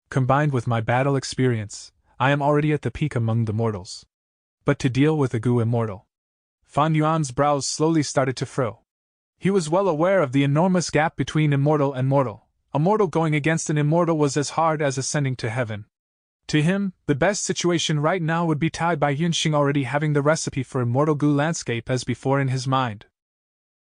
Combined with my battle experience, I am already at the peak among the mortals. But to deal with a Gu immortal. Fan Yuan's brows slowly started to furrow. He was well aware of the enormous gap between immortal and mortal. A mortal going against an immortal was as hard as ascending to heaven. To him, the best situation right now would be tied by Yunxing already having the recipe for immortal Gu landscape as before in his mind.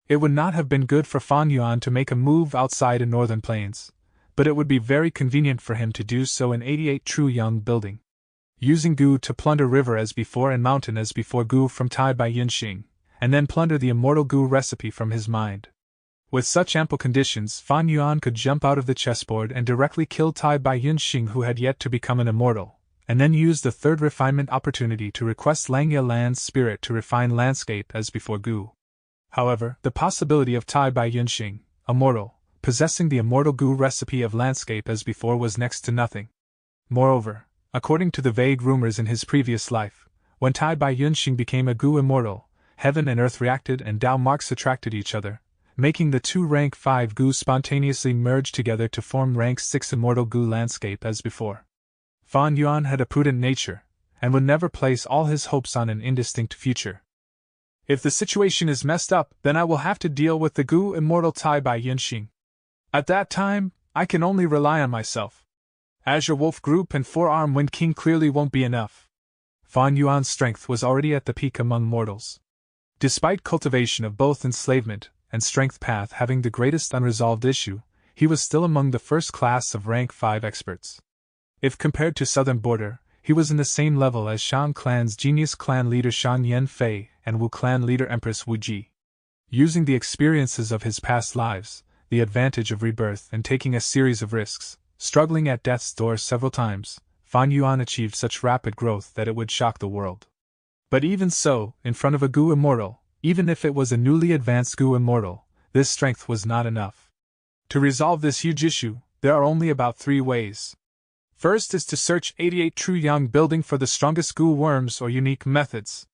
It would not have been good for Fan Yuan to make a move outside in northern plains, but it would be very convenient for him to do so in 88 True Young Building. Using Gu to plunder river as before and mountain as before Gu from tied by Yunxing, and then plunder the immortal Gu recipe from his mind. With such ample conditions, Fan Yuan could jump out of the chessboard and directly kill Tai Bai Yunxing, who had yet to become an immortal, and then use the third refinement opportunity to request Langya Land's spirit to refine landscape as before Gu. However, the possibility of Tai Bai Yunxing, a mortal, possessing the immortal Gu recipe of landscape as before was next to nothing. Moreover, according to the vague rumors in his previous life, when Tai Bai Yunxing became a Gu immortal, heaven and earth reacted and Dao marks attracted each other, making the two rank 5 Gu spontaneously merge together to form rank 6 immortal Gu landscape as before. Fan Yuan had a prudent nature, and would never place all his hopes on an indistinct future. If the situation is messed up, then I will have to deal with the Gu immortal Tai Bai Yunxing. At that time, I can only rely on myself. Azure Wolf Group and 4-Arm Wind King clearly won't be enough. Fan Yuan's strength was already at the peak among mortals. Despite cultivation of both enslavement and strength path having the greatest unresolved issue, he was still among the first class of rank 5 experts. If compared to Southern Border, he was in the same level as Shan Clan's genius clan leader Shan Yanfei and Wu Clan leader Empress Wu Ji. Using the experiences of his past lives, the advantage of rebirth and taking a series of risks, struggling at death's door several times, Fan Yuan achieved such rapid growth that it would shock the world. But even so, in front of a Gu immortal, even if it was a newly advanced Gu immortal, this strength was not enough. To resolve this huge issue, there are only about 3 ways. First is to search 88 True Yang building for the strongest Gu worms or unique methods.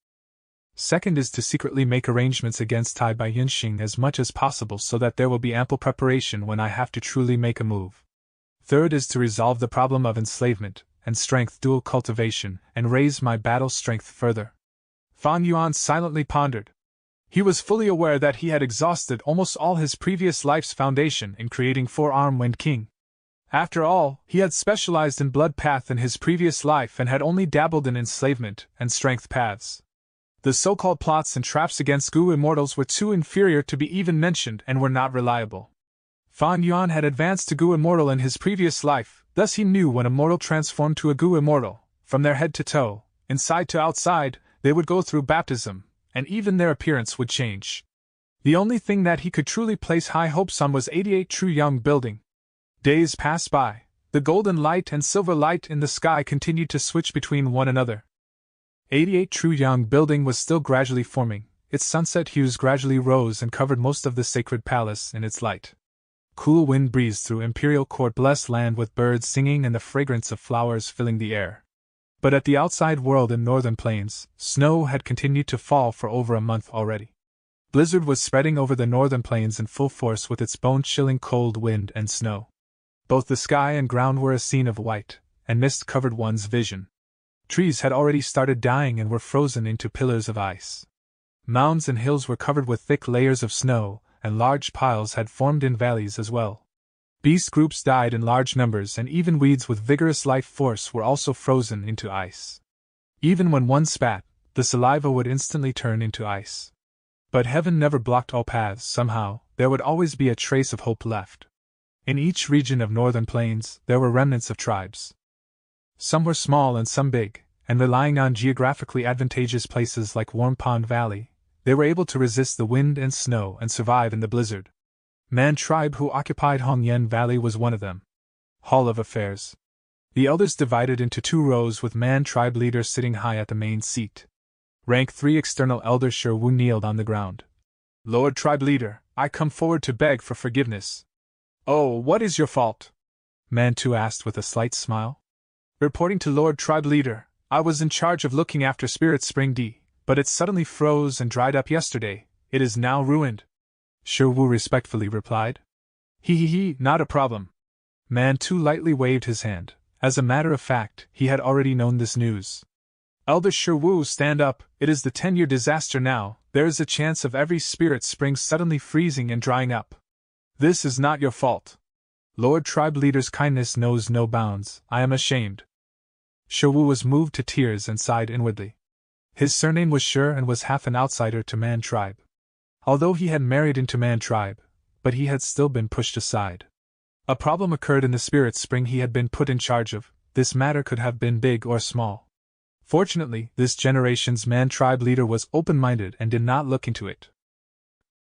Second is to secretly make arrangements against Tai Bai Yinxing as much as possible so that there will be ample preparation when I have to truly make a move. Third is to resolve the problem of enslavement and strength dual cultivation and raise my battle strength further. Fan Yuan silently pondered. He was fully aware that he had exhausted almost all his previous life's foundation in creating Four-Armed Wind King. After all, he had specialized in blood path in his previous life and had only dabbled in enslavement and strength paths. The so-called plots and traps against Gu immortals were too inferior to be even mentioned and were not reliable. Fan Yuan had advanced to Gu immortal in his previous life, thus he knew when a mortal transformed to a Gu immortal, from their head to toe, inside to outside, they would go through baptism, and even their appearance would change. The only thing that he could truly place high hopes on was 88 True Yang building. Days passed by. The golden light and silver light in the sky continued to switch between one another. 88 True Yang building was still gradually forming. Its sunset hues gradually rose and covered most of the sacred palace in its light. Cool wind breezed through imperial court-blessed land with birds singing and the fragrance of flowers filling the air. But at the outside world in northern plains, snow had continued to fall for over a month already. Blizzard was spreading over the northern plains in full force with its bone-chilling cold wind and snow. Both the sky and ground were a scene of white, and mist covered one's vision. Trees had already started dying and were frozen into pillars of ice. Mounds and hills were covered with thick layers of snow, and large piles had formed in valleys as well. Beast groups died in large numbers, and even weeds with vigorous life force were also frozen into ice. Even when one spat, the saliva would instantly turn into ice. But heaven never blocked all paths. Somehow, there would always be a trace of hope left. In each region of northern plains, there were remnants of tribes. Some were small and some big, and relying on geographically advantageous places like Warm Pond Valley, they were able to resist the wind and snow and survive in the blizzard. Man tribe who occupied Hongyan Valley was one of them. Hall of Affairs. The elders divided into 2 rows with Man tribe leader sitting high at the main seat. Rank 3 external elder Sherwu kneeled on the ground. Lord tribe leader, I come forward to beg for forgiveness. Oh, what is your fault? Man 2 asked with a slight smile. Reporting to Lord tribe leader, I was in charge of looking after Spirit Spring D, but it suddenly froze and dried up yesterday. It is now ruined. Sherwu respectfully replied. He, not a problem. Man 2 lightly waved his hand. As a matter of fact, he had already known this news. Elder Sherwu, stand up, it is the 10-year disaster now, there is a chance of every Spirit Spring suddenly freezing and drying up. This is not your fault. Lord tribe leader's kindness knows no bounds, I am ashamed. Sherwu was moved to tears and sighed inwardly. His surname was Sher and was half an outsider to Man tribe. Although he had married into Man tribe, but he had still been pushed aside. A problem occurred in the Spirit Spring he had been put in charge of. This matter could have been big or small. Fortunately, this generation's Man tribe leader was open-minded and did not look into it.